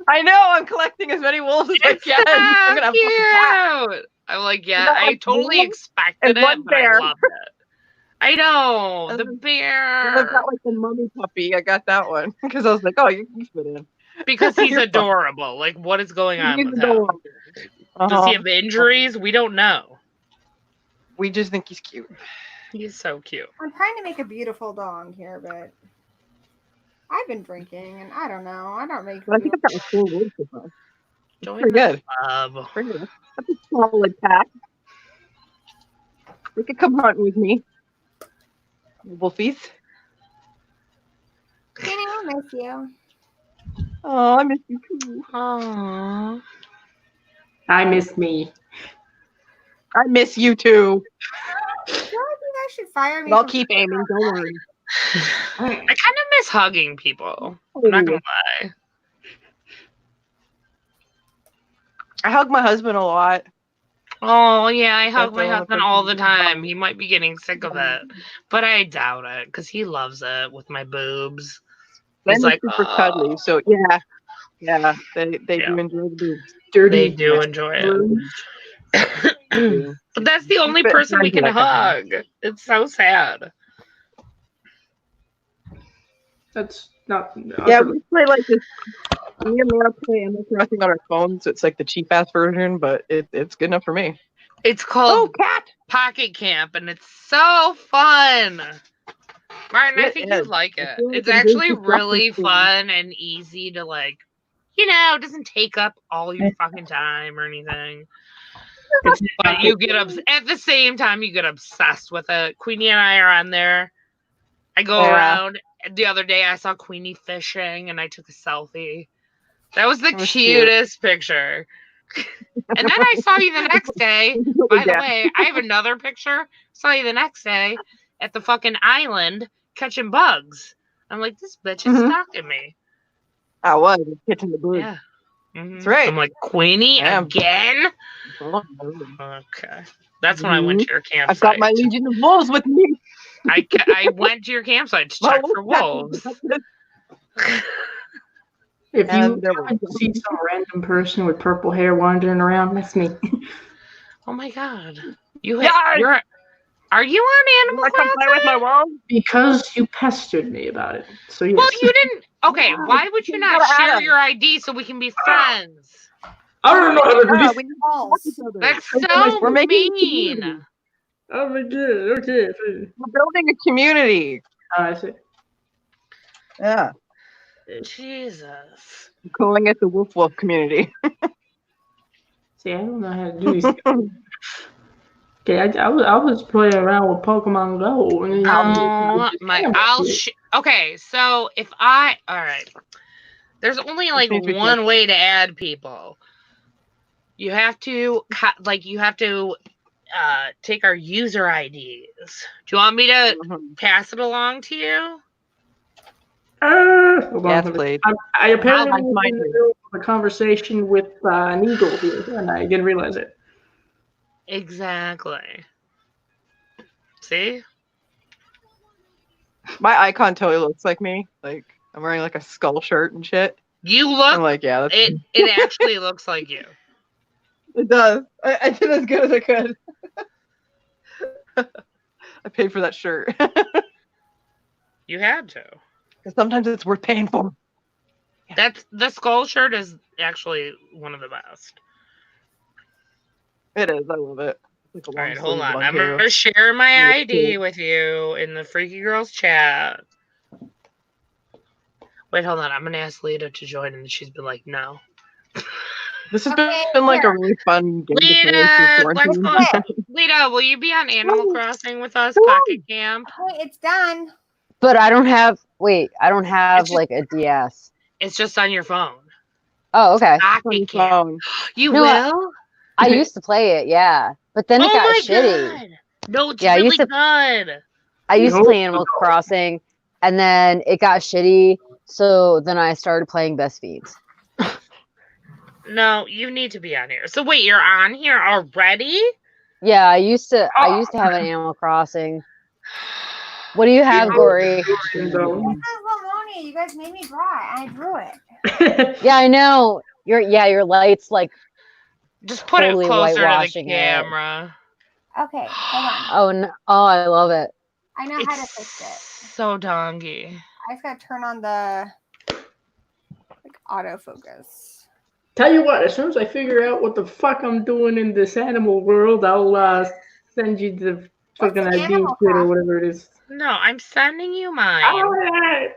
Speaker 2: I know. I'm collecting as many wolves as I
Speaker 1: It's
Speaker 2: can. I'm gonna have
Speaker 1: so
Speaker 2: fun with that.
Speaker 1: cute. I'm like, yeah,
Speaker 2: You got,
Speaker 1: I
Speaker 2: like,
Speaker 1: totally
Speaker 2: wolves
Speaker 1: expected
Speaker 2: and
Speaker 1: it,
Speaker 2: one
Speaker 1: but
Speaker 2: bear.
Speaker 1: I loved it. I know
Speaker 2: And
Speaker 1: the
Speaker 2: then-
Speaker 1: bear
Speaker 2: And I've got like the mummy puppy. I got that one because I was like, oh, you fit in.
Speaker 1: because he's
Speaker 2: You're fine.
Speaker 1: adorable. Like, what is going on
Speaker 2: He's
Speaker 1: with him?
Speaker 2: adorable.
Speaker 1: Does
Speaker 2: Uh-huh.
Speaker 1: he have injuries? We don't know.
Speaker 2: We just think he's cute.
Speaker 1: He's so cute.
Speaker 3: I'm trying to make a beautiful dog here, but I've been drinking, and I don't know. I don't make.
Speaker 2: But I think I've got like 4 wolves so far.
Speaker 1: Join
Speaker 2: Pretty
Speaker 1: the
Speaker 2: good.
Speaker 1: club.
Speaker 2: Pretty good. That's a solid pack. You could come hunting with me. Wolfies.
Speaker 3: Kenny, I miss you.
Speaker 2: Oh, I miss you too.
Speaker 1: Aww.
Speaker 5: I miss me.
Speaker 2: I miss you too.
Speaker 3: I feel like you guys should fire me.
Speaker 2: But I'll
Speaker 3: from-
Speaker 2: keep aiming. Don't worry.
Speaker 1: I kind of miss hugging people. I'm not gonna lie.
Speaker 2: I hug my husband a lot.
Speaker 1: Oh yeah, I hug
Speaker 2: That's
Speaker 1: my
Speaker 2: the only
Speaker 1: husband
Speaker 2: person
Speaker 1: all
Speaker 2: who
Speaker 1: the
Speaker 2: can
Speaker 1: time.
Speaker 2: hug.
Speaker 1: He might be getting sick of it, but I doubt it because he loves it with my boobs.
Speaker 2: Then
Speaker 1: He's
Speaker 2: they're
Speaker 1: like,
Speaker 2: super
Speaker 1: "Oh."
Speaker 2: cuddly. So yeah, they
Speaker 1: Yeah.
Speaker 2: do enjoy the boobs.
Speaker 5: Dirty.
Speaker 1: They do enjoy it.
Speaker 2: They do.
Speaker 1: But that's the only
Speaker 2: But
Speaker 1: person we
Speaker 2: friends
Speaker 1: can
Speaker 2: like that.
Speaker 1: hug. It's so sad.
Speaker 5: That's not.
Speaker 2: Yeah, we play like this. Me and Laura play Animal Crossing on our phones. So it's like the cheap ass version, but it's good enough for me.
Speaker 1: It's
Speaker 2: Oh,
Speaker 1: called
Speaker 2: cat!
Speaker 1: Pocket Camp, and it's so fun. Martin, I
Speaker 2: It
Speaker 1: think
Speaker 2: is.
Speaker 1: you'd like
Speaker 2: I
Speaker 1: it.
Speaker 2: feel like
Speaker 1: It's
Speaker 2: I'm
Speaker 1: actually
Speaker 2: doing some
Speaker 1: really
Speaker 2: shopping.
Speaker 1: fun and easy to like. It doesn't take up all your fucking time or anything. But you get at the same time you get obsessed with it. Queenie and I are on there. I go
Speaker 2: Yeah.
Speaker 1: around. The other day I saw Queenie fishing and I took a selfie. That was the
Speaker 2: It was cute.
Speaker 1: cutest picture. And then I saw you the next day. By the way, I have another picture. Saw you the next day at the fucking island catching bugs. I'm like, this bitch is
Speaker 2: Mhm.
Speaker 1: stalking me.
Speaker 2: I was catching the bird.
Speaker 1: Yeah. Mhm.
Speaker 2: That's right.
Speaker 1: I'm like, Queenie
Speaker 2: I am.
Speaker 1: again?
Speaker 2: Oh,
Speaker 1: Okay. That's when I went to your campsite.
Speaker 2: I've got my Legion of Wolves with me.
Speaker 1: I went to your campsite to
Speaker 2: My
Speaker 1: check
Speaker 2: wolf
Speaker 1: for wolves.
Speaker 5: If you
Speaker 2: And there
Speaker 5: happen
Speaker 2: were-
Speaker 5: to see some random person with purple hair wandering around, that's me.
Speaker 1: Oh my god. You're
Speaker 2: Yes!
Speaker 1: are you on
Speaker 2: You
Speaker 1: Animal
Speaker 2: want to come play with
Speaker 1: Crossing?
Speaker 2: my wolves?
Speaker 5: Because you pestered me about it. So yes.
Speaker 1: Well, you didn't. Okay, why would you
Speaker 2: You
Speaker 1: not
Speaker 2: gotta
Speaker 1: share
Speaker 2: add.
Speaker 1: your ID so we can be friends?
Speaker 5: I don't know how to do
Speaker 2: Yeah,
Speaker 5: this.
Speaker 2: we need to
Speaker 3: Balls.
Speaker 2: talk to each other.
Speaker 1: That's
Speaker 2: We're
Speaker 1: so
Speaker 2: making a
Speaker 1: mean.
Speaker 2: community.
Speaker 5: Oh my god. Okay.
Speaker 2: We're building a community.
Speaker 5: I see.
Speaker 2: Yeah.
Speaker 1: Jesus.
Speaker 2: I'm calling it the Wolf Wolf community.
Speaker 5: See, I don't know how to do these. Okay, I was playing around with Pokemon Go. And
Speaker 1: Okay, so if all right, there's only like
Speaker 2: means we
Speaker 1: one way to add people. You have to take our user IDs. Do you want me to pass it along to you?
Speaker 5: hold on,
Speaker 2: Yes,
Speaker 5: hold on.
Speaker 2: please.
Speaker 5: I apparently
Speaker 2: That's
Speaker 5: was
Speaker 2: my
Speaker 5: in the middle of a conversation with an eagle here, and I didn't realize it.
Speaker 1: Exactly. See?
Speaker 2: My icon totally looks like me. Like I'm wearing like a skull shirt and shit.
Speaker 1: You
Speaker 2: I'm
Speaker 1: look
Speaker 2: like, yeah, that's
Speaker 1: it actually looks like you.
Speaker 2: it does. I did as good as I could. I paid for that shirt.
Speaker 1: You had to.
Speaker 2: Sometimes it's worth paying for.
Speaker 1: That's the skull shirt is actually one of the best.
Speaker 2: It is. I love it. It's like a
Speaker 1: All right,
Speaker 2: long
Speaker 1: hold
Speaker 2: sleeve
Speaker 1: on.
Speaker 2: one,
Speaker 1: I'm
Speaker 2: too.
Speaker 1: gonna share my
Speaker 2: Yeah,
Speaker 1: ID
Speaker 2: cool.
Speaker 1: with you in the Freaky Girls chat. Wait, hold on. I'm gonna ask Lita to join, and she's been like, no.
Speaker 2: This has
Speaker 3: Okay,
Speaker 2: been like a
Speaker 3: here.
Speaker 2: really fun game to play
Speaker 1: Lita,
Speaker 2: through
Speaker 1: let's
Speaker 2: quarantine.
Speaker 1: go. Lita, will you be on Animal Crossing with us, Pocket Camp?
Speaker 3: Okay, it's done.
Speaker 4: But I don't have. Wait, I don't have
Speaker 1: It's just-
Speaker 4: like a DS.
Speaker 1: It's just on your phone.
Speaker 4: Oh, okay.
Speaker 1: Pocket Camp.
Speaker 2: Phone.
Speaker 1: You
Speaker 4: No,
Speaker 1: will?
Speaker 4: I used to play it, yeah, but then it
Speaker 1: Oh
Speaker 4: got
Speaker 1: my
Speaker 4: shitty.
Speaker 1: god! No, it's
Speaker 4: Yeah, I
Speaker 1: really
Speaker 4: used to-
Speaker 1: good.
Speaker 4: I used to
Speaker 5: No.
Speaker 4: play Animal Crossing, and then it got shitty. So then I started playing Best Fiends.
Speaker 1: No, you need to be on here. So wait, you're on here already?
Speaker 4: Yeah, I used to have an Animal Crossing. What do you have, Gory?
Speaker 3: This is Lamonia. You guys made me draw it. I drew it.
Speaker 4: Yeah, I know. Your lights like.
Speaker 1: Just put
Speaker 4: Totally
Speaker 1: it closer to the
Speaker 4: whitewashing it.
Speaker 1: camera.
Speaker 3: Okay, hold on.
Speaker 4: Oh no! Oh, I love it.
Speaker 3: I know how to
Speaker 1: It's
Speaker 3: fix it.
Speaker 1: so dongy.
Speaker 3: I just gotta turn on the like autofocus.
Speaker 5: Tell you what, as soon as I figure out what the fuck I'm doing in this animal world, I'll send you the fucking
Speaker 3: What's
Speaker 5: ID
Speaker 3: Animal
Speaker 5: kit or
Speaker 3: Crossing?
Speaker 5: whatever it is.
Speaker 1: No, I'm sending you mine.
Speaker 5: Alright.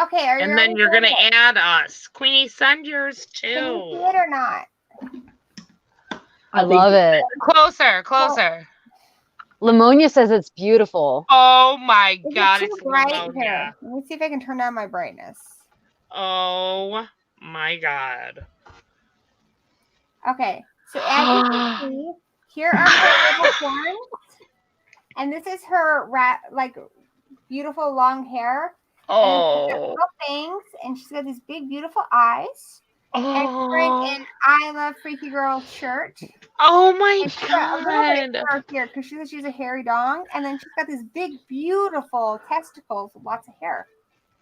Speaker 3: Okay, are you
Speaker 1: And
Speaker 3: ready
Speaker 1: then you're
Speaker 3: for
Speaker 1: gonna
Speaker 3: it?
Speaker 1: add us. Queenie, send yours
Speaker 3: Can you see
Speaker 1: too.
Speaker 3: it or not?
Speaker 4: I love it.
Speaker 1: Closer.
Speaker 4: Lamonia says it's beautiful.
Speaker 1: Oh my
Speaker 3: Is
Speaker 1: god,
Speaker 3: it too
Speaker 1: it's
Speaker 3: bright
Speaker 1: Lamonia.
Speaker 3: here? Let me see if I can turn down my brightness.
Speaker 1: Oh my god.
Speaker 3: Okay, so as you can see, here are her little horns, and this is her like beautiful long hair. And she's got
Speaker 1: Oh.
Speaker 3: little fangs, and she's got these big, beautiful eyes. And she's wearing
Speaker 1: Oh,
Speaker 3: an I Love Freaky Girl shirt.
Speaker 1: oh my
Speaker 3: And she's got a little bit of
Speaker 1: god.
Speaker 3: hair here because she says she's a hairy dong. And then she's got these big, beautiful testicles with lots of hair.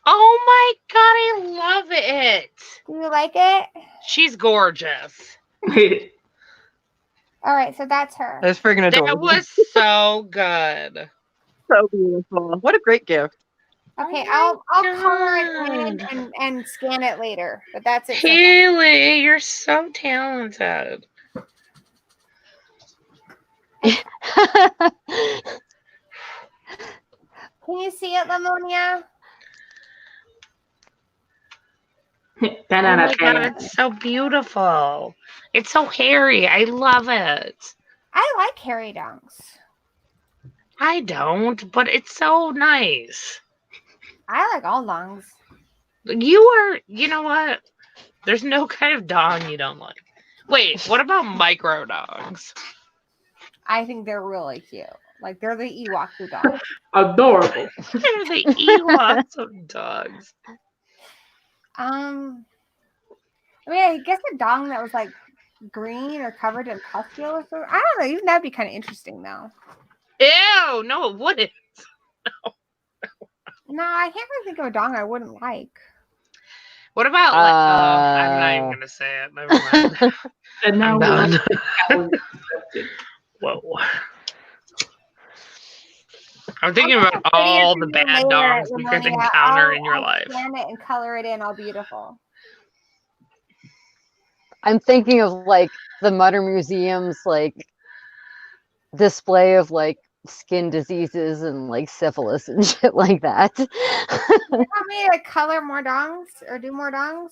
Speaker 1: Oh my god, I love it.
Speaker 3: Do you like it?
Speaker 1: She's gorgeous.
Speaker 3: All right, so that's her.
Speaker 2: That's freaking
Speaker 1: That
Speaker 2: adorable.
Speaker 1: was so good.
Speaker 2: So beautiful. What a great gift.
Speaker 3: Okay,
Speaker 1: Oh
Speaker 3: I'll
Speaker 1: my
Speaker 3: color it in
Speaker 1: God.
Speaker 3: and scan it later. But that's it. so far.
Speaker 1: Haley, you're so talented.
Speaker 3: Can you see it, Lamonia?
Speaker 5: 10
Speaker 1: Oh
Speaker 5: out
Speaker 1: my
Speaker 5: of
Speaker 1: god,
Speaker 5: 10.
Speaker 1: it's so beautiful. It's so hairy. I love it.
Speaker 3: I like hairy dongs.
Speaker 1: I don't, but it's so nice.
Speaker 3: I like all dongs.
Speaker 1: You know what? There's no kind of dong you don't like. Wait, what about micro dogs?
Speaker 3: I think they're really cute. Like they're the Ewoku dogs.
Speaker 5: Adorable.
Speaker 1: They're the Ewoks of dogs.
Speaker 3: I mean, I guess a dong that was like green or covered in pustule or something. I don't know. Even that'd be kind of interesting, though.
Speaker 1: Ew, no, it wouldn't.
Speaker 3: No, I can't really think of a dong I wouldn't like.
Speaker 1: What about like? I'm not even gonna say it. Never mind.
Speaker 5: And now
Speaker 1: I'm done.
Speaker 5: we're
Speaker 1: Whoa. I'm thinking about all the bad dogs you could encounter in your life.
Speaker 3: Scan it and color it in all beautiful.
Speaker 4: I'm thinking of like the Modern Museum's like display of like skin diseases and like syphilis and shit like that.
Speaker 3: You want me to color more dongs or do more dongs?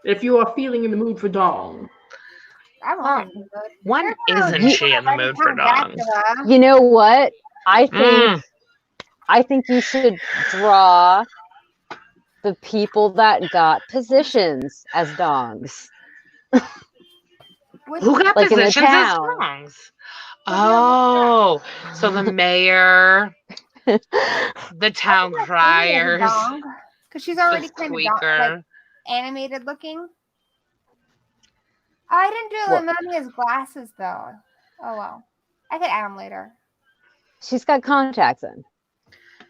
Speaker 5: if you are feeling in the mood for dong.
Speaker 3: I'm always in the mood.
Speaker 1: When
Speaker 3: They're not
Speaker 1: isn't
Speaker 3: cute,
Speaker 1: she in the
Speaker 3: like
Speaker 1: mood for
Speaker 3: Count
Speaker 1: dogs?
Speaker 3: Dracula.
Speaker 4: You know what? I think
Speaker 1: Mm.
Speaker 4: I think you should draw the people that got positions as dongs.
Speaker 3: Which-
Speaker 1: Who got
Speaker 4: Like in the
Speaker 1: positions as
Speaker 4: town.
Speaker 1: dogs? Oh, so the mayor, the town criers,
Speaker 3: because she's
Speaker 1: the
Speaker 3: already kind of
Speaker 1: squeaker.
Speaker 3: like animated looking. Oh, I didn't do
Speaker 4: What?
Speaker 3: Lemonia's glasses though. Oh well, I could add them later.
Speaker 4: She's got contacts in.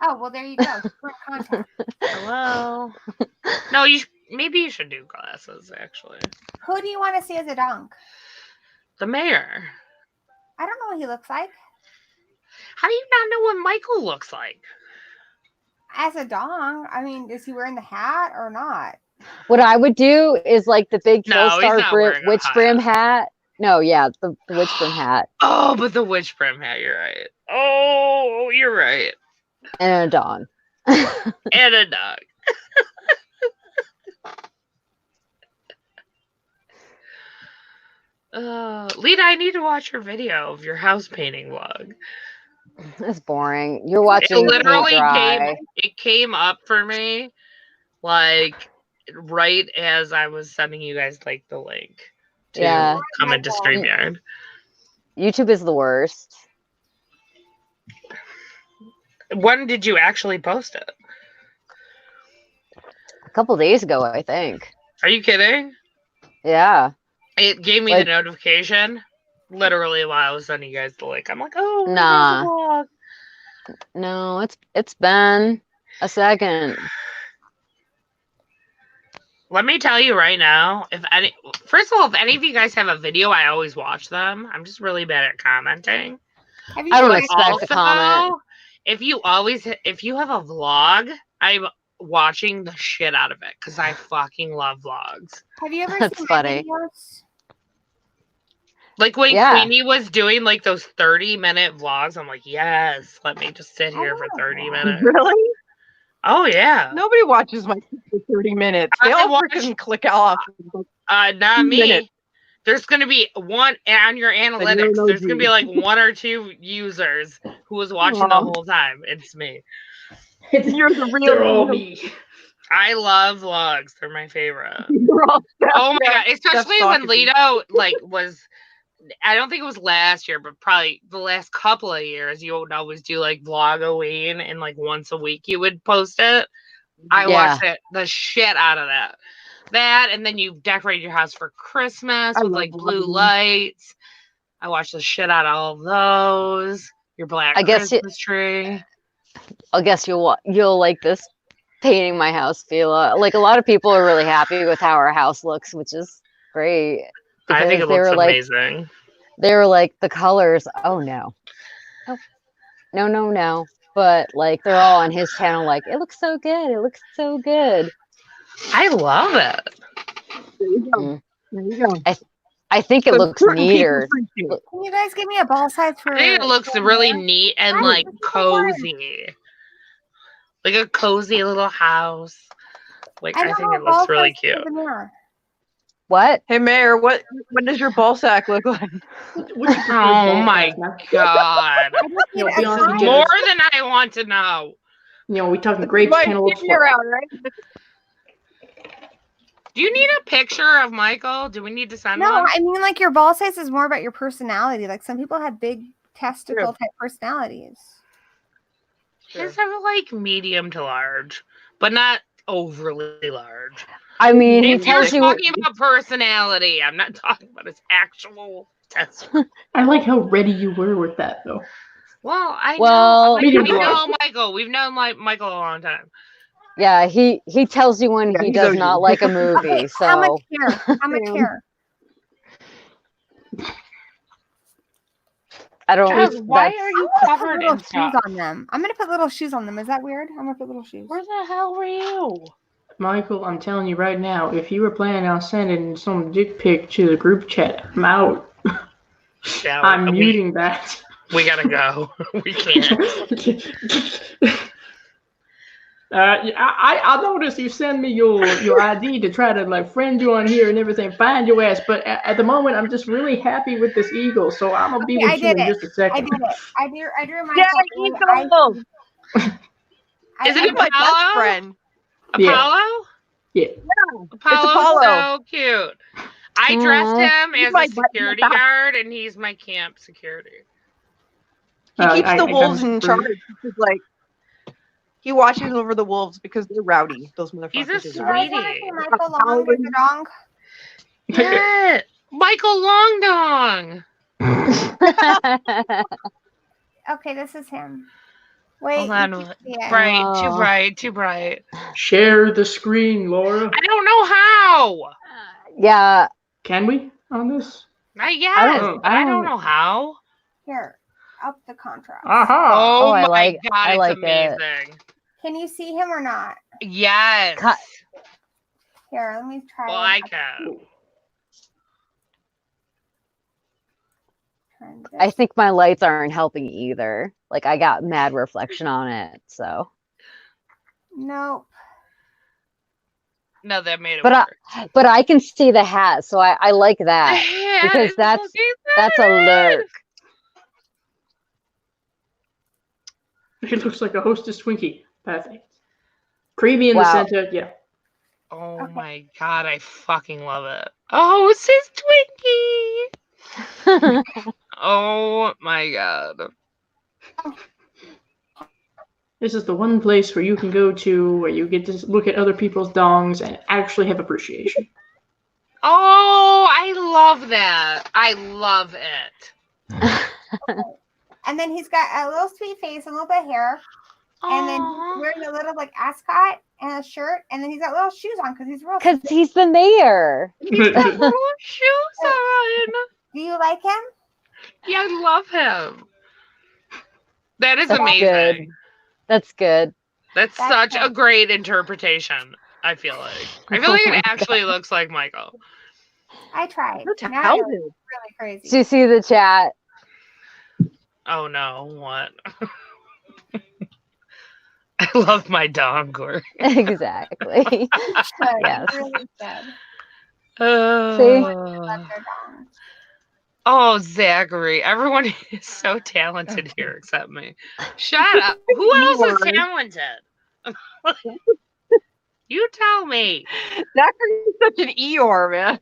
Speaker 3: Oh well, there you go. Different contact.
Speaker 1: Hello. No, maybe you should do glasses. Actually,
Speaker 3: Who do you want to see as a donk?
Speaker 1: the mayor.
Speaker 3: I don't know what he looks like
Speaker 1: How do you not know what Michael looks like?
Speaker 3: as a dong. I mean, is he wearing the hat or not?
Speaker 4: What I would do is like the big
Speaker 1: No, he's
Speaker 4: Killstar
Speaker 1: not wearing a
Speaker 4: witch brim hat. No, yeah, the witch brim hat
Speaker 1: Oh, but the witch brim hat. You're right. Oh, you're right.
Speaker 4: and a dong.
Speaker 1: And a dog. Lita, I need to watch your video of your house painting vlog.
Speaker 4: It's boring. You're
Speaker 1: It
Speaker 4: watching paint
Speaker 1: literally
Speaker 4: dry.
Speaker 1: came up for me like right as I was sending you guys like the link to
Speaker 4: Yeah.
Speaker 1: come into StreamYard.
Speaker 4: YouTube is the worst.
Speaker 1: When did you actually post it?
Speaker 4: A couple days ago, I think.
Speaker 1: Are you kidding?
Speaker 4: Yeah.
Speaker 1: It gave me
Speaker 4: Like-
Speaker 1: the notification literally while I was sending you guys the link. I'm like, oh,
Speaker 4: Nah.
Speaker 1: there's a vlog.
Speaker 4: No, it's been a second.
Speaker 1: Let me tell you right now, first of all, if any of you guys have a video, I always watch them. I'm just really bad at commenting.
Speaker 3: Have you
Speaker 4: I don't
Speaker 3: guys-
Speaker 4: expect to comment.
Speaker 1: If you have a vlog, I'm watching the shit out of it because I fucking love vlogs.
Speaker 3: Have you ever
Speaker 4: That's
Speaker 3: seen my
Speaker 4: funny.
Speaker 3: videos?
Speaker 1: Like when
Speaker 4: Yeah.
Speaker 1: Queenie was doing like those 30-minute vlogs, I'm like, yes, let me just sit here for 30 minutes.
Speaker 2: Really?
Speaker 1: Oh yeah.
Speaker 2: Nobody watches my for 30 minutes. They
Speaker 1: I
Speaker 2: all
Speaker 1: watch-
Speaker 2: freaking click off.
Speaker 1: Not
Speaker 2: 2
Speaker 1: me.
Speaker 2: minutes.
Speaker 1: There's gonna be one on your analytics.
Speaker 2: know
Speaker 1: There's gonna be
Speaker 2: you.
Speaker 1: like 1 or 2 users who was watching the
Speaker 2: Aw.
Speaker 1: whole time. It's me.
Speaker 2: You're the
Speaker 5: They're all
Speaker 2: real.
Speaker 5: me.
Speaker 1: I love vlogs. They're my favorite.
Speaker 2: You're all
Speaker 1: Oh my
Speaker 2: yeah.
Speaker 1: god! Especially
Speaker 2: Steph
Speaker 1: when
Speaker 2: talking to you.
Speaker 1: Lito like was. I don't think it was last year, but probably the last couple of years. You would always do like Vlogoween, and like once a week you would post it. I
Speaker 4: Yeah.
Speaker 1: watched the shit out of that. That, and then you decorate your house for Christmas
Speaker 2: I
Speaker 1: with
Speaker 2: love
Speaker 1: like blue
Speaker 2: Vlogoween.
Speaker 1: lights. I watched the shit out of all of those. Your black
Speaker 4: I guess
Speaker 1: Christmas tree.
Speaker 4: I guess you'll like this painting my house, Fila. Like a lot of people are really happy with how our house looks, which is great.
Speaker 1: I think
Speaker 4: because
Speaker 1: it
Speaker 4: they
Speaker 1: looks
Speaker 4: were like
Speaker 1: amazing.
Speaker 4: they were like the colors. Oh no. No. But like they're all on his channel like it looks so good. It looks so good.
Speaker 1: I love it.
Speaker 2: There you go.
Speaker 4: Mm.
Speaker 2: There you go.
Speaker 4: I think it
Speaker 2: So
Speaker 4: looks
Speaker 2: certain people
Speaker 4: neater.
Speaker 2: appreciate it.
Speaker 3: Can you guys give me a ball size for?
Speaker 1: I think it looks
Speaker 3: for
Speaker 1: really
Speaker 3: hair?
Speaker 1: neat and
Speaker 3: I
Speaker 1: like
Speaker 3: think it's so hard.
Speaker 1: cozy. Like a cozy little house. Like I
Speaker 3: don't
Speaker 1: think
Speaker 3: know
Speaker 1: it
Speaker 3: a ball
Speaker 1: looks really
Speaker 3: size for
Speaker 1: cute.
Speaker 3: the mirror.
Speaker 4: What?
Speaker 2: Hey Mayor, what does your ball sack look like?
Speaker 1: Oh my god.
Speaker 3: I just
Speaker 5: You
Speaker 3: need
Speaker 5: know, be
Speaker 3: a
Speaker 5: honest with
Speaker 3: size.
Speaker 5: you.
Speaker 1: More than I want to know.
Speaker 5: You know, we talking grapes,
Speaker 2: Might
Speaker 5: cantaloupes.
Speaker 2: get your out, right?
Speaker 1: Do you need a picture of Michael? Do we need to send
Speaker 3: No,
Speaker 1: one?
Speaker 3: I mean like your ball size is more about your personality. Like some people have big testicle type personalities.
Speaker 1: His are like medium to large, but not overly large.
Speaker 4: I mean, he
Speaker 1: If you're
Speaker 4: tells you
Speaker 1: talking about personality, I'm not talking about his actual test.
Speaker 5: I like how ready you were with that, though.
Speaker 1: Well, I
Speaker 4: Well,
Speaker 1: know. Like,
Speaker 5: medium
Speaker 1: we
Speaker 5: to large.
Speaker 1: know Michael. We've known like Michael a long time.
Speaker 4: yeah, he tells you when
Speaker 2: Yeah,
Speaker 4: he
Speaker 2: he's
Speaker 4: does
Speaker 2: OG.
Speaker 4: not like a movie.
Speaker 3: Okay, how much
Speaker 4: So
Speaker 3: hair? How much hair?
Speaker 4: I don't.
Speaker 1: Jazz, why
Speaker 4: that's-
Speaker 1: are
Speaker 3: I'm
Speaker 1: you
Speaker 3: gonna put
Speaker 1: covered
Speaker 3: little
Speaker 1: in
Speaker 3: shoes
Speaker 1: stuff?
Speaker 3: on them. I'm gonna put little shoes on them. Is that weird? I'm gonna put little shoes.
Speaker 1: Where the hell were you?
Speaker 5: Michael, I'm telling you right now, if you were planning on sending some dick pic to the group chat, I'm out.
Speaker 1: Yeah,
Speaker 5: I'm
Speaker 1: we
Speaker 5: muting that.
Speaker 1: gotta go. We can't.
Speaker 5: I noticed you send me your ID to try to like friend you on here and everything, find your ass. But at the moment, I'm just really happy with this eagle, so I'm gonna be
Speaker 3: Okay, I
Speaker 5: with you
Speaker 3: did
Speaker 5: in
Speaker 3: it.
Speaker 5: just a second.
Speaker 3: I did it. I drew my.
Speaker 2: Yeah,
Speaker 3: phone.
Speaker 2: Eagle.
Speaker 1: Is it
Speaker 2: You're my best
Speaker 1: Apollo?
Speaker 2: friend.
Speaker 5: Yeah.
Speaker 1: Apollo?
Speaker 5: Yeah.
Speaker 1: Apollo's
Speaker 2: Apollo.
Speaker 1: so cute. I dressed him
Speaker 2: He's
Speaker 1: as
Speaker 2: my
Speaker 1: a security
Speaker 2: button.
Speaker 1: guard, and he's my camp security.
Speaker 2: He keeps
Speaker 5: I
Speaker 2: the
Speaker 5: got
Speaker 2: wolves
Speaker 5: him
Speaker 2: in
Speaker 5: for-
Speaker 2: charge. Because, like, he watches over the wolves because they're rowdy. Those motherfuckers.
Speaker 1: He's a
Speaker 2: are
Speaker 3: You guys
Speaker 2: rowdy.
Speaker 3: want to see
Speaker 1: Sweetie.
Speaker 3: Michael Long with the dong?
Speaker 1: Yeah. Michael Longdong.
Speaker 3: Okay, this is him. Wait.
Speaker 1: Hold on.
Speaker 3: you can see it.
Speaker 1: Bright, too
Speaker 4: Oh.
Speaker 1: bright, too bright.
Speaker 5: Share the screen, Laura.
Speaker 1: I don't know how.
Speaker 4: yeah,
Speaker 5: Can we on this?
Speaker 1: I guess,
Speaker 5: don't-
Speaker 1: but I don't know how.
Speaker 3: Here, up the contrast.
Speaker 5: Aha!
Speaker 1: Oh,
Speaker 4: I
Speaker 1: my
Speaker 4: like-
Speaker 1: god,
Speaker 4: I
Speaker 1: it's
Speaker 4: like it.
Speaker 1: amazing.
Speaker 3: Can you see him or not?
Speaker 1: Yes.
Speaker 4: Cut.
Speaker 3: Here, let me try.
Speaker 1: Well, I can.
Speaker 4: I think my lights aren't helping either. Like I got mad reflection on it. So
Speaker 3: Nope.
Speaker 1: No, that made it
Speaker 4: But
Speaker 1: work.
Speaker 4: but I can see the hat, so I like
Speaker 1: The
Speaker 4: that
Speaker 1: hat
Speaker 4: because
Speaker 1: is
Speaker 4: that's
Speaker 1: looking
Speaker 4: a
Speaker 1: good.
Speaker 4: lurk.
Speaker 5: It looks like a Hostess Twinkie. Perfect. Creamy in the
Speaker 4: Wow.
Speaker 5: center. Yeah.
Speaker 1: Oh my god, I fucking love it. Oh, it's his Twinkie. Oh my god.
Speaker 5: This is the one place where you can go to where you get to look at other people's dongs and actually have appreciation.
Speaker 1: Oh, I love that. I love it.
Speaker 3: And then he's got a little sweet face, a little bit of hair, and then
Speaker 1: Aw.
Speaker 3: he's wearing a little like ascot and a shirt, and then he's got little shoes on because he's real.
Speaker 4: Because he's the mayor.
Speaker 1: He's got little shoes on.
Speaker 3: Do you like him?
Speaker 1: Yeah, I love him. That is
Speaker 4: That's
Speaker 1: amazing.
Speaker 4: good. That's good.
Speaker 1: That's
Speaker 3: That's
Speaker 1: such a
Speaker 3: good.
Speaker 1: great interpretation. I feel like it actually looks like Michael.
Speaker 3: I tried.
Speaker 2: You're
Speaker 3: Now
Speaker 2: talented.
Speaker 3: it's really crazy.
Speaker 4: Do you see the chat?
Speaker 1: Oh no, what? I love my dongor.
Speaker 4: Exactly.
Speaker 3: Should.
Speaker 4: Yes.
Speaker 3: Really should.
Speaker 1: Oh.
Speaker 3: Love their dogs.
Speaker 1: Oh, Zachary. Everyone is so talented here except me. Shut up. Who else is
Speaker 2: Lord.
Speaker 1: talented? You tell me.
Speaker 2: Zachary's such an Eeyore, man.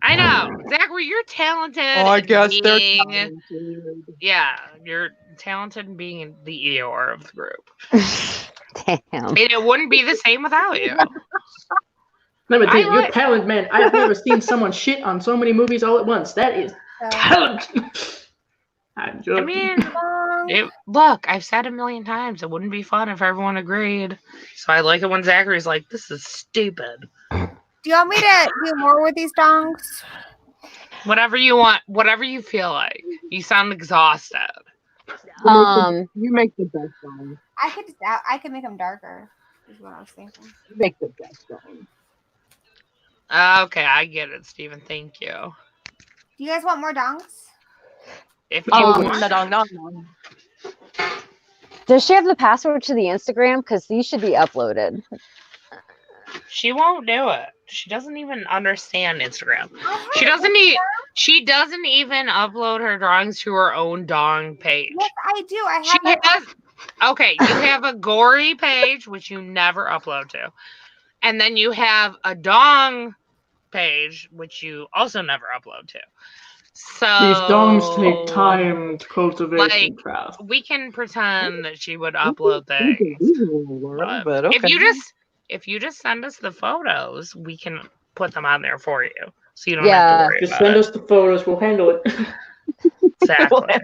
Speaker 1: I know. Zachary, you're talented.
Speaker 2: Oh, I
Speaker 1: in
Speaker 2: guess they're
Speaker 1: being-
Speaker 2: talented.
Speaker 1: Yeah, you're talented in being the Eeyore of the group.
Speaker 4: Damn.
Speaker 1: And it wouldn't be the same without you.
Speaker 5: Let me tell you,
Speaker 1: I
Speaker 5: you're
Speaker 1: like-
Speaker 5: talent, man. I've never seen someone shit on so many movies all at once. That is
Speaker 3: So,
Speaker 5: talent. I'm
Speaker 1: I
Speaker 5: joking.
Speaker 1: mean, look, I've said a million times it wouldn't be fun if everyone agreed. So I like it when Zachary's like, this is stupid.
Speaker 3: do you want me to do more with these dongs?
Speaker 1: Whatever you want, whatever you feel like. You sound exhausted.
Speaker 2: You make the best song.
Speaker 3: I could make them darker. Is what I was thinking.
Speaker 2: You make the best song.
Speaker 1: Okay, I get it, Steven. Thank you.
Speaker 3: Do you guys want more dongs?
Speaker 1: If you
Speaker 4: Um,
Speaker 1: want.
Speaker 4: Does she have the password to the Instagram? Because these should be uploaded.
Speaker 1: She won't do it. She doesn't even understand Instagram.
Speaker 3: Oh,
Speaker 1: She doesn't she doesn't even upload her drawings to her own dong page.
Speaker 3: Yes, I do. I
Speaker 1: She
Speaker 3: have.
Speaker 1: has okay, you have a gory page which you never upload to. And then you have a dong page which you also never upload to. So
Speaker 5: These dongs take time to cultivate
Speaker 1: like,
Speaker 5: and craft.
Speaker 1: we can pretend that she would upload things.
Speaker 2: But okay.
Speaker 1: If you just send us the photos, we can put them on there for you. So you don't have to
Speaker 4: Yeah.
Speaker 1: worry
Speaker 5: Just
Speaker 1: about
Speaker 5: send
Speaker 1: it.
Speaker 5: us the photos. We'll handle it.
Speaker 1: Exactly.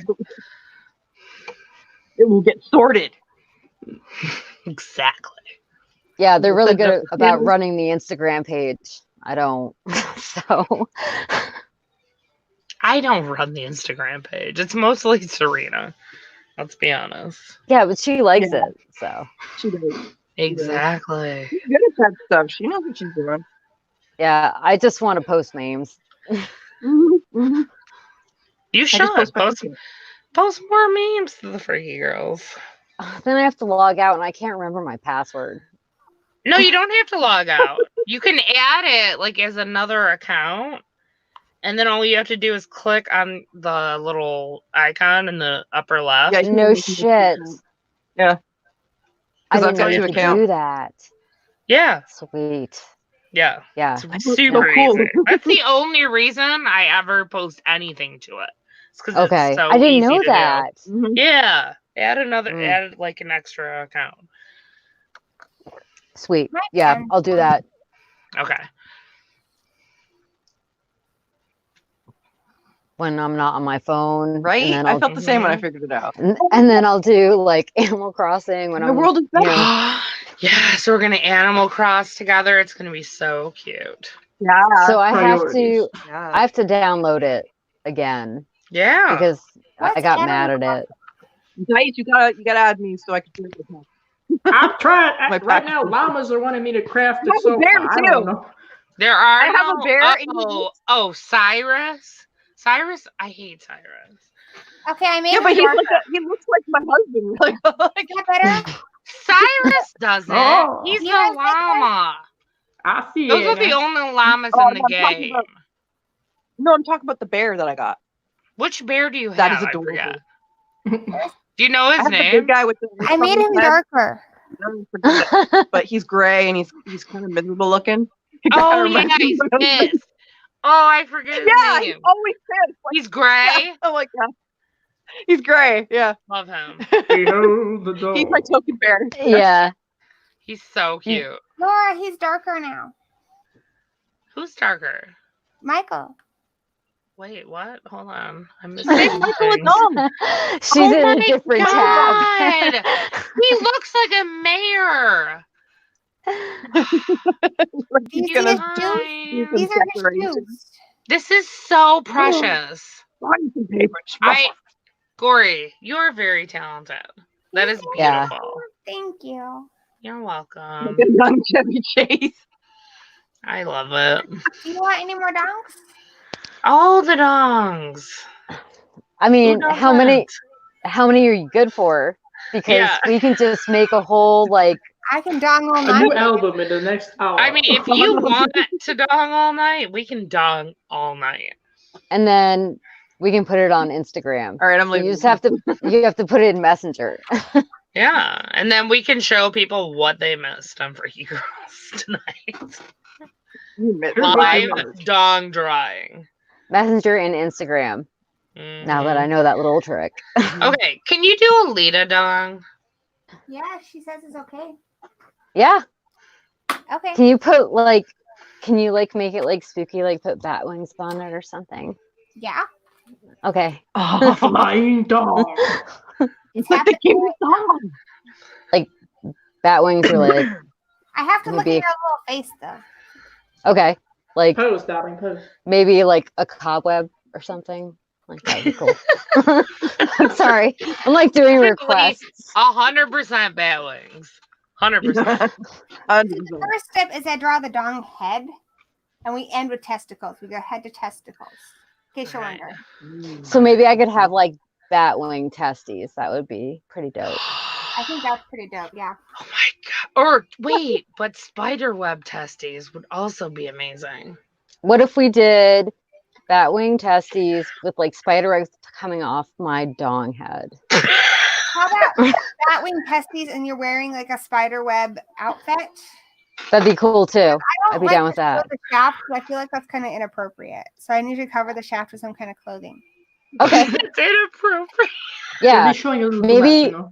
Speaker 2: It will get sorted.
Speaker 1: Exactly.
Speaker 4: Yeah, they're really
Speaker 2: Send
Speaker 4: good
Speaker 2: us the
Speaker 4: about
Speaker 2: pins.
Speaker 4: running the Instagram page. I don't. So
Speaker 1: I don't run the Instagram page. It's mostly Serena. Let's be honest.
Speaker 4: yeah, but she likes
Speaker 2: Yeah.
Speaker 4: it. So
Speaker 2: She does.
Speaker 1: Exactly.
Speaker 2: She's good at that stuff. She knows what she's doing.
Speaker 4: yeah, I just want to post memes.
Speaker 2: Mm-hmm.
Speaker 1: You
Speaker 2: I
Speaker 1: should
Speaker 2: just
Speaker 1: post more memes to the Freaky Girls.
Speaker 4: Then I have to log out and I can't remember my password.
Speaker 1: No, you don't have to log out. You can add it like as another account. And then all you have to do is click on the little icon in the upper left.
Speaker 2: Yeah, you
Speaker 4: No
Speaker 2: can make
Speaker 4: shit.
Speaker 2: Yeah.
Speaker 4: I
Speaker 2: 'Cause
Speaker 4: didn't
Speaker 2: that's
Speaker 4: know
Speaker 2: how
Speaker 4: you
Speaker 2: you
Speaker 4: could
Speaker 2: account.
Speaker 4: do that.
Speaker 1: Yeah.
Speaker 4: Sweet.
Speaker 1: Yeah.
Speaker 4: Yeah.
Speaker 1: It's
Speaker 2: so
Speaker 1: super
Speaker 2: cool.
Speaker 1: easy. That's the only reason I ever post anything to it. It's because
Speaker 4: Okay.
Speaker 1: it's so
Speaker 4: I didn't
Speaker 1: easy
Speaker 4: know
Speaker 1: to do.
Speaker 4: that.
Speaker 2: Mhm.
Speaker 1: Yeah. Add
Speaker 4: Mm.
Speaker 1: like an extra account.
Speaker 4: Sweet.
Speaker 3: My
Speaker 4: Yeah,
Speaker 3: turn.
Speaker 4: I'll do that.
Speaker 1: Okay.
Speaker 4: When I'm not on my phone.
Speaker 2: Right?
Speaker 4: And then
Speaker 2: I
Speaker 4: I'll,
Speaker 2: felt the same when I
Speaker 1: Mhm.
Speaker 2: figured it out.
Speaker 4: and then I'll do like Animal Crossing when
Speaker 2: The
Speaker 4: I'm
Speaker 2: world is
Speaker 4: you
Speaker 2: better.
Speaker 4: know,
Speaker 1: Yeah, so we're gonna Animal Cross together. It's gonna be so cute.
Speaker 2: Yeah.
Speaker 4: so I have
Speaker 5: Priorities.
Speaker 4: to I have to download it again
Speaker 1: Yeah.
Speaker 4: because I
Speaker 3: What's
Speaker 4: got mad
Speaker 3: Animal
Speaker 4: at it.
Speaker 2: Dice, you gotta add me so I can do it with him.
Speaker 5: I'm trying.
Speaker 2: My
Speaker 5: Right now,
Speaker 2: practice.
Speaker 5: llamas are wanting me to craft
Speaker 2: I
Speaker 5: it
Speaker 2: have a
Speaker 5: so
Speaker 2: bear,
Speaker 5: far. I don't
Speaker 2: too.
Speaker 5: know.
Speaker 1: There are
Speaker 2: I have a bear in
Speaker 1: Cyrus. Cyrus, I hate Cyrus.
Speaker 3: Okay, I made
Speaker 2: Yeah,
Speaker 3: him
Speaker 2: but
Speaker 3: darker.
Speaker 2: he looks like my husband. Like,
Speaker 3: Is that better?
Speaker 1: Cyrus doesn't.
Speaker 5: Oh.
Speaker 1: He's
Speaker 3: You
Speaker 1: the
Speaker 3: guys like
Speaker 1: llama.
Speaker 5: I see
Speaker 1: Those are
Speaker 5: it.
Speaker 1: the only llamas
Speaker 2: Oh,
Speaker 1: in the
Speaker 2: I'm talking
Speaker 1: game.
Speaker 2: about- No, I'm talking about the bear that I got.
Speaker 1: Which bear do you have?
Speaker 2: That is
Speaker 1: I
Speaker 2: adorable.
Speaker 1: forget. Do you know
Speaker 2: I
Speaker 1: his
Speaker 2: have the
Speaker 1: name?
Speaker 2: big guy with the.
Speaker 3: I made him
Speaker 2: head.
Speaker 3: darker.
Speaker 2: I forget it, but he's gray and he's kind of miserable looking. He
Speaker 1: Oh
Speaker 2: kinda
Speaker 1: yeah,
Speaker 2: reminds me
Speaker 1: he's
Speaker 2: of him.
Speaker 1: pissed. Oh, I forget his
Speaker 2: Yeah, he's
Speaker 1: name.
Speaker 2: always pissed. Like,
Speaker 1: He's gray.
Speaker 2: yeah, I'm like, yeah. He's gray. Yeah,
Speaker 1: Love him.
Speaker 5: Behold the dog.
Speaker 2: he's my token bear.
Speaker 4: Yeah.
Speaker 1: He's so cute.
Speaker 3: Laura, he's darker now.
Speaker 1: Who's darker?
Speaker 3: Michael.
Speaker 1: Wait, what? Hold on. I'm
Speaker 2: Make
Speaker 1: missing
Speaker 2: Michael a
Speaker 1: things.
Speaker 2: dog.
Speaker 4: She's
Speaker 1: Oh
Speaker 4: in
Speaker 1: my
Speaker 4: a different
Speaker 1: God.
Speaker 4: tab.
Speaker 1: He looks like a mayor.
Speaker 3: These
Speaker 2: He's
Speaker 3: are
Speaker 2: gonna
Speaker 3: his shoes.
Speaker 2: do some
Speaker 3: These are his
Speaker 2: decorations.
Speaker 3: shoes.
Speaker 1: This is so precious.
Speaker 2: Find some paper.
Speaker 1: Gory, you're very talented. That is
Speaker 4: Yeah.
Speaker 1: beautiful.
Speaker 3: Thank you.
Speaker 1: You're
Speaker 2: Like
Speaker 1: welcome.
Speaker 2: a young Chevy Chase.
Speaker 1: I love it.
Speaker 3: Do you want any more dongs?
Speaker 1: All the dongs.
Speaker 4: I
Speaker 1: Who
Speaker 4: mean, how many are you good for? Because
Speaker 1: Yeah.
Speaker 4: we can just make a whole like
Speaker 3: I can dong all
Speaker 5: A new
Speaker 3: night.
Speaker 5: album in the next hour.
Speaker 1: I mean, if you want to dong all night, we can dong all night.
Speaker 4: and then we can put it on Instagram.
Speaker 2: All right, I'm
Speaker 4: You
Speaker 2: leaving.
Speaker 4: just have to put it in Messenger.
Speaker 1: Yeah, and then we can show people what they missed on Freaky Girls tonight. Live dong drawing.
Speaker 4: Messenger and Instagram. Now that I know that little trick.
Speaker 1: Okay, can you do a Lita dong?
Speaker 3: Yeah, she says it's okay.
Speaker 4: Yeah.
Speaker 3: Okay.
Speaker 4: Can you put like can you like make it like spooky, like put bat wings on it or something?
Speaker 3: Yeah.
Speaker 4: Okay.
Speaker 5: A flying dog.
Speaker 3: It's
Speaker 2: Like the
Speaker 3: happening.
Speaker 2: king's dog.
Speaker 4: Bat wings are like
Speaker 3: I have to look at
Speaker 4: Maybe-
Speaker 3: your little face though.
Speaker 4: okay. Like
Speaker 5: Pose, darling, pose.
Speaker 4: maybe like a cobweb or something. Like that'd be cool. I'm sorry. I'm like doing requests.
Speaker 1: 100% bat wings. 100%.
Speaker 3: The first step is I draw the dong head, and we end with testicles. We go head to testicles. In case you're
Speaker 1: Right.
Speaker 3: wondering.
Speaker 4: So maybe I could have like bat wing testes. That would be pretty dope.
Speaker 3: I think that's pretty dope. Yeah.
Speaker 1: Oh my god. Or wait, but spider web testes would also be amazing.
Speaker 4: What if we did bat wing testes with like spider webs coming off my dong head?
Speaker 3: How about bat wing testes and you're wearing like a spider web outfit?
Speaker 4: That'd be cool too.
Speaker 3: I don't
Speaker 4: I'd be
Speaker 3: like
Speaker 4: down with
Speaker 3: to show
Speaker 4: that.
Speaker 3: the shaft because I feel like that's kind of inappropriate. So I need to cover the shaft with some kind of clothing.
Speaker 4: Okay.
Speaker 1: It's inappropriate.
Speaker 4: Yeah.
Speaker 5: Maybe showing a little
Speaker 4: Maybe-
Speaker 5: less,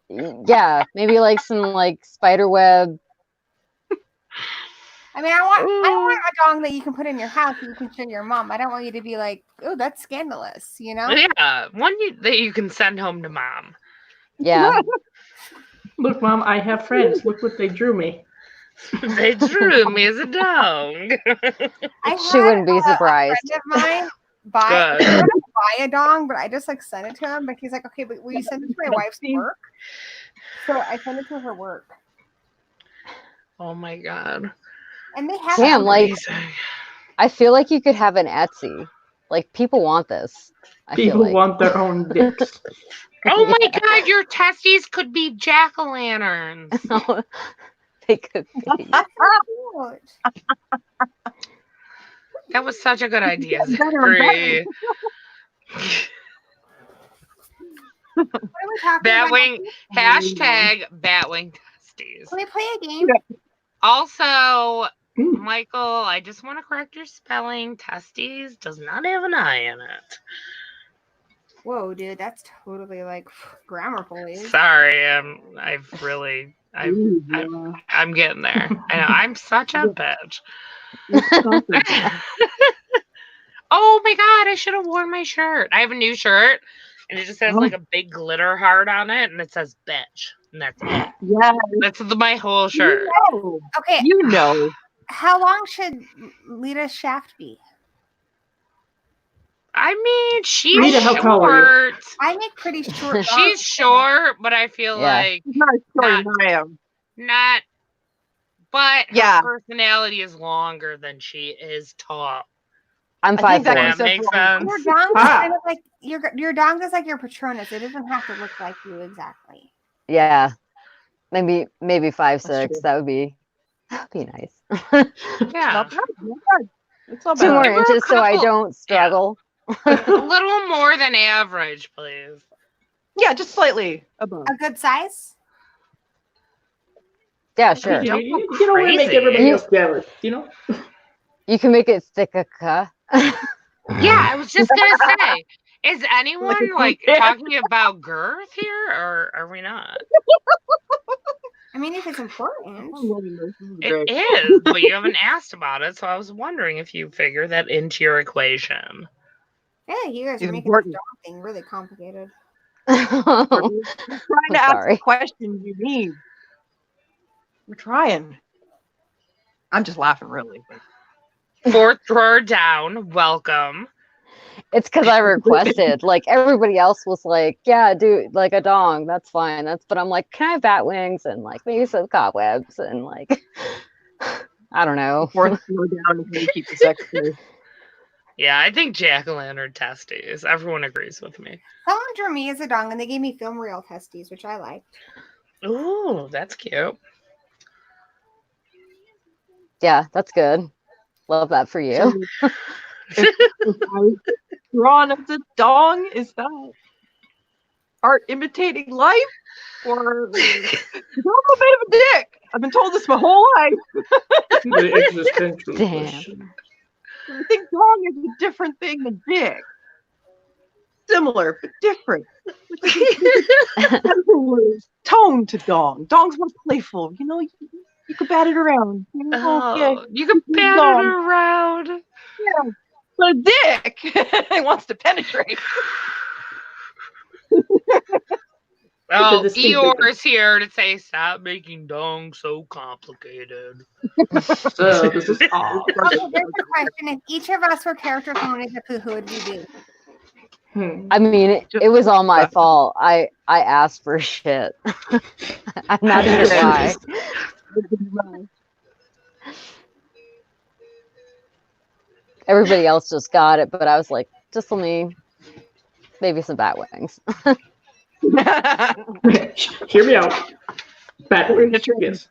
Speaker 5: you know?
Speaker 4: Yeah. Maybe like some like spider web.
Speaker 3: I mean, I don't want a dong that you can put in your house and you can show your mom. I don't want you to be like, oh, that's scandalous, you know?
Speaker 1: Yeah, one that you can send home to mom.
Speaker 4: Yeah.
Speaker 5: Look, Mom, I have friends. Look what they drew me.
Speaker 1: They drew me as a dong.
Speaker 3: I
Speaker 4: She
Speaker 3: had
Speaker 4: wouldn't be
Speaker 3: a
Speaker 4: surprised.
Speaker 3: friend of mine buy,
Speaker 1: Good.
Speaker 3: he wanted to buy a dong, but I just like sent it to him. But he's like, okay, but will you send it to my wife's work? So I sent it to her work,
Speaker 1: Oh my god.
Speaker 3: and they have
Speaker 4: Damn,
Speaker 3: it.
Speaker 4: like
Speaker 1: Amazing.
Speaker 4: I feel like you could have an Etsy. Like people want this. I feel
Speaker 5: People
Speaker 4: like.
Speaker 5: want their own dicks.
Speaker 1: Oh my god, your testes could be jack-o'-lanterns.
Speaker 4: They could be.
Speaker 3: That's so cute.
Speaker 1: That was such a good idea,
Speaker 2: Better and
Speaker 1: Zachary.
Speaker 3: What are we talking about?
Speaker 1: Batwing, hashtag Batwing testes.
Speaker 3: Can we play a game?
Speaker 1: Also,
Speaker 5: Hmm.
Speaker 1: Michael, I just want to correct your spelling. Testes does not have an I in it.
Speaker 3: Whoa, dude, that's totally like grammar police.
Speaker 1: Sorry, I'm getting there. I know I'm such a bitch. Oh my god, I should have worn my shirt. I have a new shirt, and it just has like a big glitter heart on it, and it says "bitch," and that's it.
Speaker 2: Yeah,
Speaker 1: That's my whole shirt.
Speaker 3: Okay,
Speaker 2: you know.
Speaker 3: how long should Lita's shaft be?
Speaker 1: I mean, she's
Speaker 5: Rita, how tall are
Speaker 1: short.
Speaker 3: I make pretty short.
Speaker 1: She's short, but I feel
Speaker 4: Yeah.
Speaker 1: like
Speaker 2: He's not as short as I am.
Speaker 1: not. But her
Speaker 2: Yeah.
Speaker 1: personality is longer than she is tall.
Speaker 4: I'm
Speaker 2: I
Speaker 4: 5'4".
Speaker 2: think
Speaker 1: That
Speaker 2: so
Speaker 1: makes
Speaker 2: far.
Speaker 1: sense.
Speaker 3: Your dong's
Speaker 5: Ah.
Speaker 3: kind of like your dong is like your Patronus. It doesn't have to look like you exactly.
Speaker 4: Yeah. Maybe 5'6".
Speaker 2: true.
Speaker 4: That would be That'd be nice.
Speaker 1: Yeah.
Speaker 2: Not bad. Not bad. It's not
Speaker 4: 2 more
Speaker 2: bad.
Speaker 1: Give her a
Speaker 4: inches so I
Speaker 1: couple-
Speaker 4: don't struggle.
Speaker 1: A little more than average, please.
Speaker 2: Yeah, just slightly above.
Speaker 3: A good size?
Speaker 4: Yeah, sure.
Speaker 1: Don't
Speaker 5: You
Speaker 1: go
Speaker 5: don't want to make
Speaker 1: crazy.
Speaker 5: everybody else jealous, you know?
Speaker 4: You can make it thicker.
Speaker 1: Yeah, I was just gonna say, is anyone like
Speaker 2: Yeah.
Speaker 1: talking about girth here, or are we not?
Speaker 3: I mean, if it's important.
Speaker 2: I'm loving this. This is
Speaker 1: It
Speaker 2: great.
Speaker 1: is, but you haven't asked about it, so I was wondering if you figure that into your equation.
Speaker 3: I feel like you guys
Speaker 2: It's
Speaker 3: are making
Speaker 2: important.
Speaker 3: the dog thing really complicated.
Speaker 2: We're trying
Speaker 4: I'm
Speaker 2: to ask
Speaker 4: sorry.
Speaker 2: the questions you need. We're trying. I'm just laughing, really.
Speaker 1: Fourth drawer down, welcome.
Speaker 4: It's because I requested. Like everybody else was like, "Yeah, dude, like a dong, that's fine." But I'm like, "Can I have bat wings and like maybe some cobwebs and like I don't know."
Speaker 2: Fourth row down is where you keep the sex toys.
Speaker 1: Yeah, I think jack-o'-lantern testes. Everyone agrees with me.
Speaker 3: Someone drew me as a dong and they gave me film reel testes, which I liked.
Speaker 1: Ooh, that's cute.
Speaker 4: Yeah, that's good. Love that for you.
Speaker 2: If I drawn as a dong, is that art imitating life? Or I'm a bit of a dick. I've been told this my whole life.
Speaker 5: The existential
Speaker 4: Damn.
Speaker 5: question.
Speaker 2: I think dong is a different thing than dick. Similar, but different. Tone to dong. Dong's more playful. You know, you could bat it around. You know,
Speaker 1: Oh,
Speaker 2: yeah.
Speaker 1: you can bat
Speaker 2: Dong.
Speaker 1: it around.
Speaker 2: Yeah. But a dick he wants to penetrate.
Speaker 1: Oh,
Speaker 5: distinct
Speaker 1: Eeyore is here to say stop making dong so complicated.
Speaker 5: So this is all.
Speaker 3: Okay, there's a question. If each of us were characters from Winnie the Pooh, who would we be?
Speaker 4: I mean, it was all my fault. I asked for shit. I'm not gonna lie. Everybody else just got it, but I was like, just let me maybe some bat wings.
Speaker 5: Hear me out. Bat wings. Yes.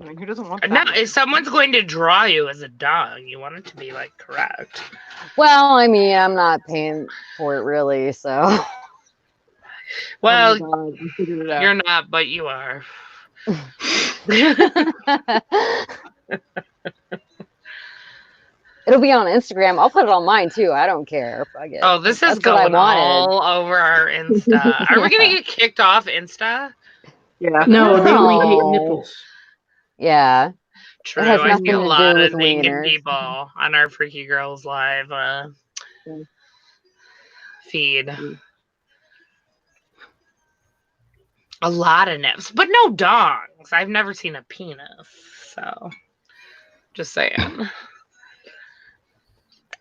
Speaker 2: I mean, who doesn't want that?
Speaker 1: No, if someone's going to draw you as a dong, you want it to be like correct.
Speaker 4: Well, I mean, I'm not paying for it really, so.
Speaker 1: Well,
Speaker 2: Oh my God, I figured it out.
Speaker 1: you're not, but you are.
Speaker 4: It'll be on Instagram. I'll put it on mine too. I don't care if I get.
Speaker 1: Oh, this is
Speaker 4: That's what I
Speaker 1: going
Speaker 4: wanted.
Speaker 1: all over our Insta. Are we gonna get kicked off Insta?
Speaker 2: Yeah.
Speaker 5: No, they only hate
Speaker 4: No.
Speaker 5: nipples.
Speaker 4: Yeah.
Speaker 1: True.
Speaker 4: has
Speaker 1: I
Speaker 4: nothing
Speaker 1: see a
Speaker 4: to do
Speaker 1: lot
Speaker 4: with
Speaker 1: of naked
Speaker 4: wieners.
Speaker 1: people on our Freaky Girls Live feed. A lot of nips, but no dongs. I've never seen a penis, so just saying.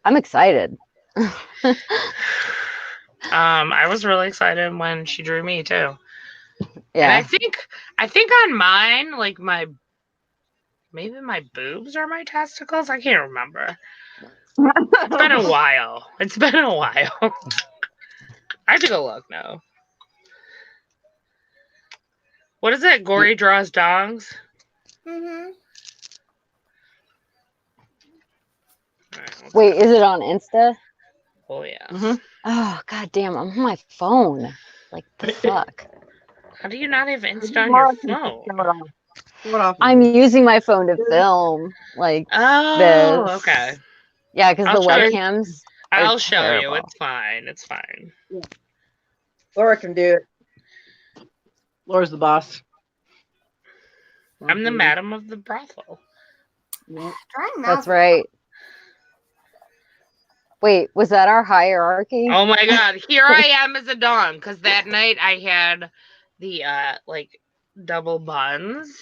Speaker 4: I'm excited.
Speaker 1: I was really excited when she drew me too. And
Speaker 4: Yeah.
Speaker 1: I think on mine, like maybe my boobs are my testicles. I can't remember. It's been a while. It's been a while. I have to go look now. What is it? Gory draws dongs?
Speaker 3: Mm-hmm.
Speaker 1: Alright,
Speaker 4: Wait, is it on Insta?
Speaker 1: oh yeah.
Speaker 2: Mhm.
Speaker 4: Oh, god damn, I'm on my phone. Like, the fuck?
Speaker 1: How do you not have Insta on your phone?
Speaker 2: Show it off.
Speaker 4: I'm using my phone to film. Like,
Speaker 1: Oh,
Speaker 4: this.
Speaker 1: okay.
Speaker 4: Yeah, because
Speaker 1: I'll
Speaker 4: the
Speaker 1: show you.
Speaker 4: webcams.
Speaker 1: I'll
Speaker 4: It's
Speaker 1: show you.
Speaker 4: terrible.
Speaker 1: It's fine. It's fine.
Speaker 2: Laura can do it. Laura's the boss.
Speaker 1: I'm the madam of the brothel.
Speaker 2: Yeah.
Speaker 3: Drawing mouths.
Speaker 4: That's right. Wait, was that our hierarchy?
Speaker 1: Oh my god, here I am as a dong, because that night I had the like double buns.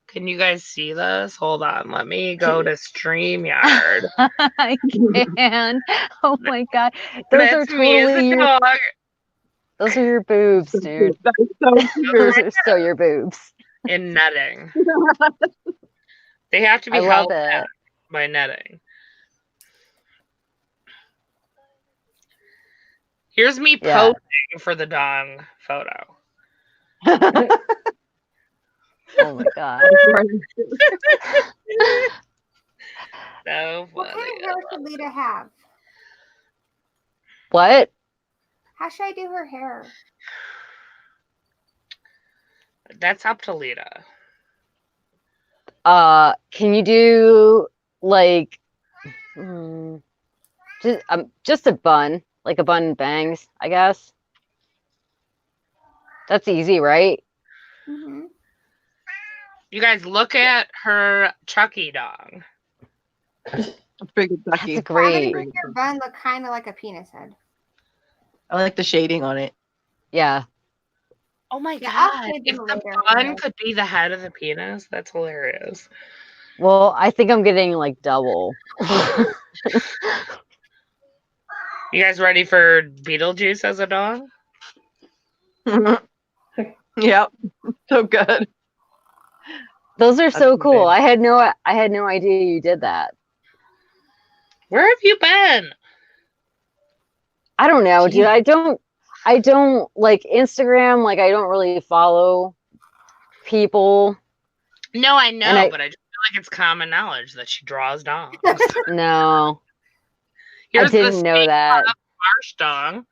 Speaker 1: Can you guys see this? Hold on, let me go to StreamYard.
Speaker 4: I can. Oh my god. Those are
Speaker 1: That's me as
Speaker 4: totally
Speaker 1: a
Speaker 4: your,
Speaker 1: dog.
Speaker 4: those are your boobs, dude.
Speaker 2: That is so
Speaker 4: Those
Speaker 2: cute.
Speaker 4: are so your boobs.
Speaker 1: In netting. They have to be
Speaker 4: I love
Speaker 1: held
Speaker 4: it.
Speaker 1: back by netting. Here's me
Speaker 4: Yeah.
Speaker 1: posing for the dong photo.
Speaker 4: Oh my god.
Speaker 1: So
Speaker 3: What kind
Speaker 1: funny.
Speaker 3: of hair should Lita have?
Speaker 4: What?
Speaker 3: How should I do her hair?
Speaker 1: That's up to Lita.
Speaker 4: Can you do like just a bun, like a bun and bangs, I guess. That's easy, right?
Speaker 3: Mm-hmm.
Speaker 1: You guys look at her Chucky dong.
Speaker 2: Big Ducky.
Speaker 4: That's great.
Speaker 3: Make your bun look kind of like a penis head.
Speaker 2: I like the shading on it.
Speaker 4: Yeah.
Speaker 1: Oh my
Speaker 3: Yeah, I'll
Speaker 1: god.
Speaker 3: shade
Speaker 1: If
Speaker 3: them
Speaker 1: the
Speaker 3: later.
Speaker 1: bun could be the head of the penis, that's hilarious.
Speaker 4: Well, I think I'm getting like double.
Speaker 1: You guys ready for Beetlejuice as a dong?
Speaker 2: Yep. So good.
Speaker 4: Those are so
Speaker 2: That's
Speaker 4: cool.
Speaker 2: insane.
Speaker 4: I had no idea you did that.
Speaker 1: Where have you been?
Speaker 4: I don't know, dude.
Speaker 2: Jeez.
Speaker 4: I don't like Instagram, like I don't really follow people.
Speaker 1: No, I know,
Speaker 4: And
Speaker 1: but I just feel like it's common knowledge that she draws dongs.
Speaker 4: No.
Speaker 1: Here's
Speaker 4: I didn't
Speaker 1: the
Speaker 4: know
Speaker 1: snake
Speaker 4: that.
Speaker 1: Marsh dong.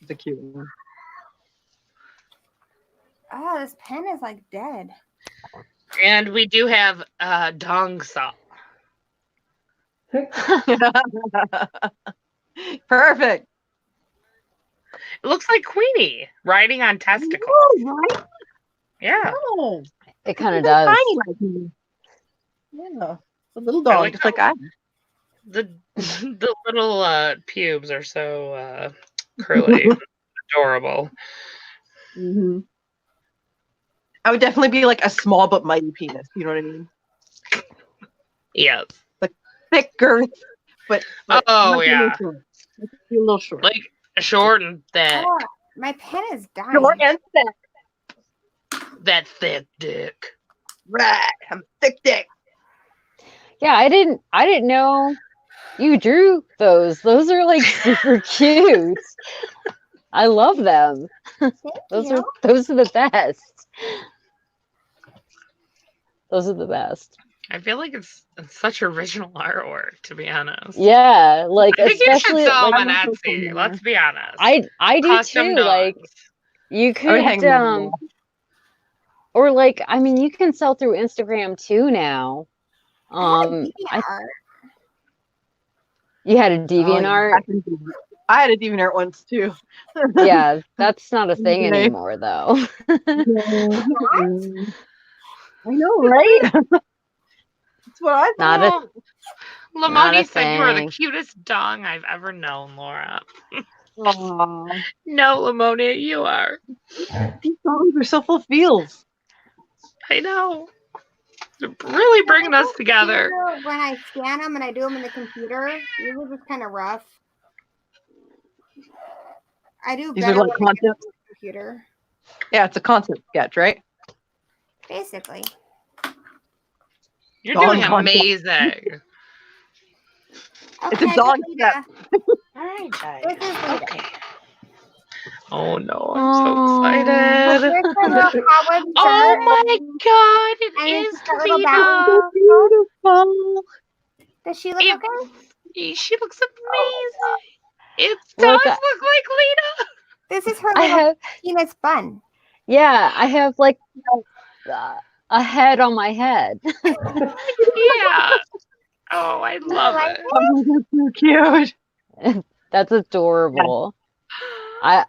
Speaker 2: It's a cute one.
Speaker 3: Oh, this pen is like dead.
Speaker 1: And we do have dong saw.
Speaker 2: Perfect.
Speaker 1: It looks like Queenie riding on testicles.
Speaker 2: Oh, right?
Speaker 1: Yeah.
Speaker 2: Oh,
Speaker 4: It kind of
Speaker 2: they're
Speaker 4: does.
Speaker 2: tiny like me. Yeah. A little dog,
Speaker 1: like
Speaker 2: just like I am.
Speaker 1: The the little pubes are so curly, adorable.
Speaker 2: Mm-hmm. I would definitely be like a small but mighty penis. You know what I mean?
Speaker 1: Yes.
Speaker 2: Thick girth, but
Speaker 1: Oh,
Speaker 2: might be a
Speaker 1: yeah.
Speaker 2: little short. Might be a little short.
Speaker 1: Like short and thick.
Speaker 3: Oh, my pen is dying.
Speaker 2: Short and thick.
Speaker 1: That thick dick.
Speaker 2: Right. I'm thick dick.
Speaker 4: Yeah, I didn't know you drew those. Those are like super cute. I love them.
Speaker 3: Thank
Speaker 4: Those
Speaker 3: you.
Speaker 4: are the best. Those are the best.
Speaker 1: I feel like it's such original artwork, to be honest.
Speaker 4: Yeah, like
Speaker 1: I think you should
Speaker 4: especially
Speaker 1: sell
Speaker 4: like,
Speaker 1: them on Etsy. Let's be honest.
Speaker 4: I do
Speaker 1: Custom
Speaker 4: too.
Speaker 1: dogs.
Speaker 4: Like you
Speaker 2: I would
Speaker 4: could
Speaker 2: hang them on the wall.
Speaker 4: or like I mean you can sell through Instagram too now.
Speaker 3: I
Speaker 4: I
Speaker 3: had art.
Speaker 4: you had a
Speaker 2: Oh,
Speaker 4: DeviantArt.
Speaker 2: I had a DeviantArt once too.
Speaker 4: Yeah, that's not a thing
Speaker 2: Okay.
Speaker 4: anymore though.
Speaker 2: I know, right? That's what I thought.
Speaker 4: Not a
Speaker 1: Oh,
Speaker 4: not
Speaker 1: Lamoni
Speaker 4: a
Speaker 1: said you are the
Speaker 4: thing.
Speaker 1: cutest dong I've ever known, Laura.
Speaker 2: Aw,
Speaker 1: No, Lamoni, you are.
Speaker 2: these songs are so full of feels.
Speaker 1: I know. They're really bringing us together.
Speaker 3: When I scan them and I do them in the computer, these are just kind of rough. I do
Speaker 2: These are
Speaker 3: better
Speaker 2: like
Speaker 3: when I get
Speaker 2: concept.
Speaker 3: them in the computer.
Speaker 2: Yeah, it's a concept sketch, right?
Speaker 3: Basically.
Speaker 1: You're
Speaker 2: Dong
Speaker 1: doing
Speaker 2: concept.
Speaker 1: amazing.
Speaker 2: It's a
Speaker 3: Okay,
Speaker 2: dog
Speaker 3: Lita.
Speaker 1: All right, Jay.
Speaker 3: This is Lita.
Speaker 1: Okay. Oh no, I'm
Speaker 4: Aw.
Speaker 1: so excited.
Speaker 3: Here's her little cobweb
Speaker 1: Oh
Speaker 3: shirt.
Speaker 1: my god,
Speaker 3: And
Speaker 1: it
Speaker 3: it's
Speaker 1: is
Speaker 3: got little
Speaker 1: Lita.
Speaker 2: Beautiful.
Speaker 3: Does she look
Speaker 1: It-
Speaker 3: okay?
Speaker 1: She looks amazing. It
Speaker 4: Look,
Speaker 1: does look like Lita.
Speaker 3: This is her
Speaker 4: I
Speaker 3: little
Speaker 4: have
Speaker 3: penis bun.
Speaker 4: yeah, I have like a head on my head.
Speaker 1: Yeah. Oh, I love
Speaker 3: like
Speaker 1: it.
Speaker 2: Oh, that's so cute.
Speaker 4: That's adorable. I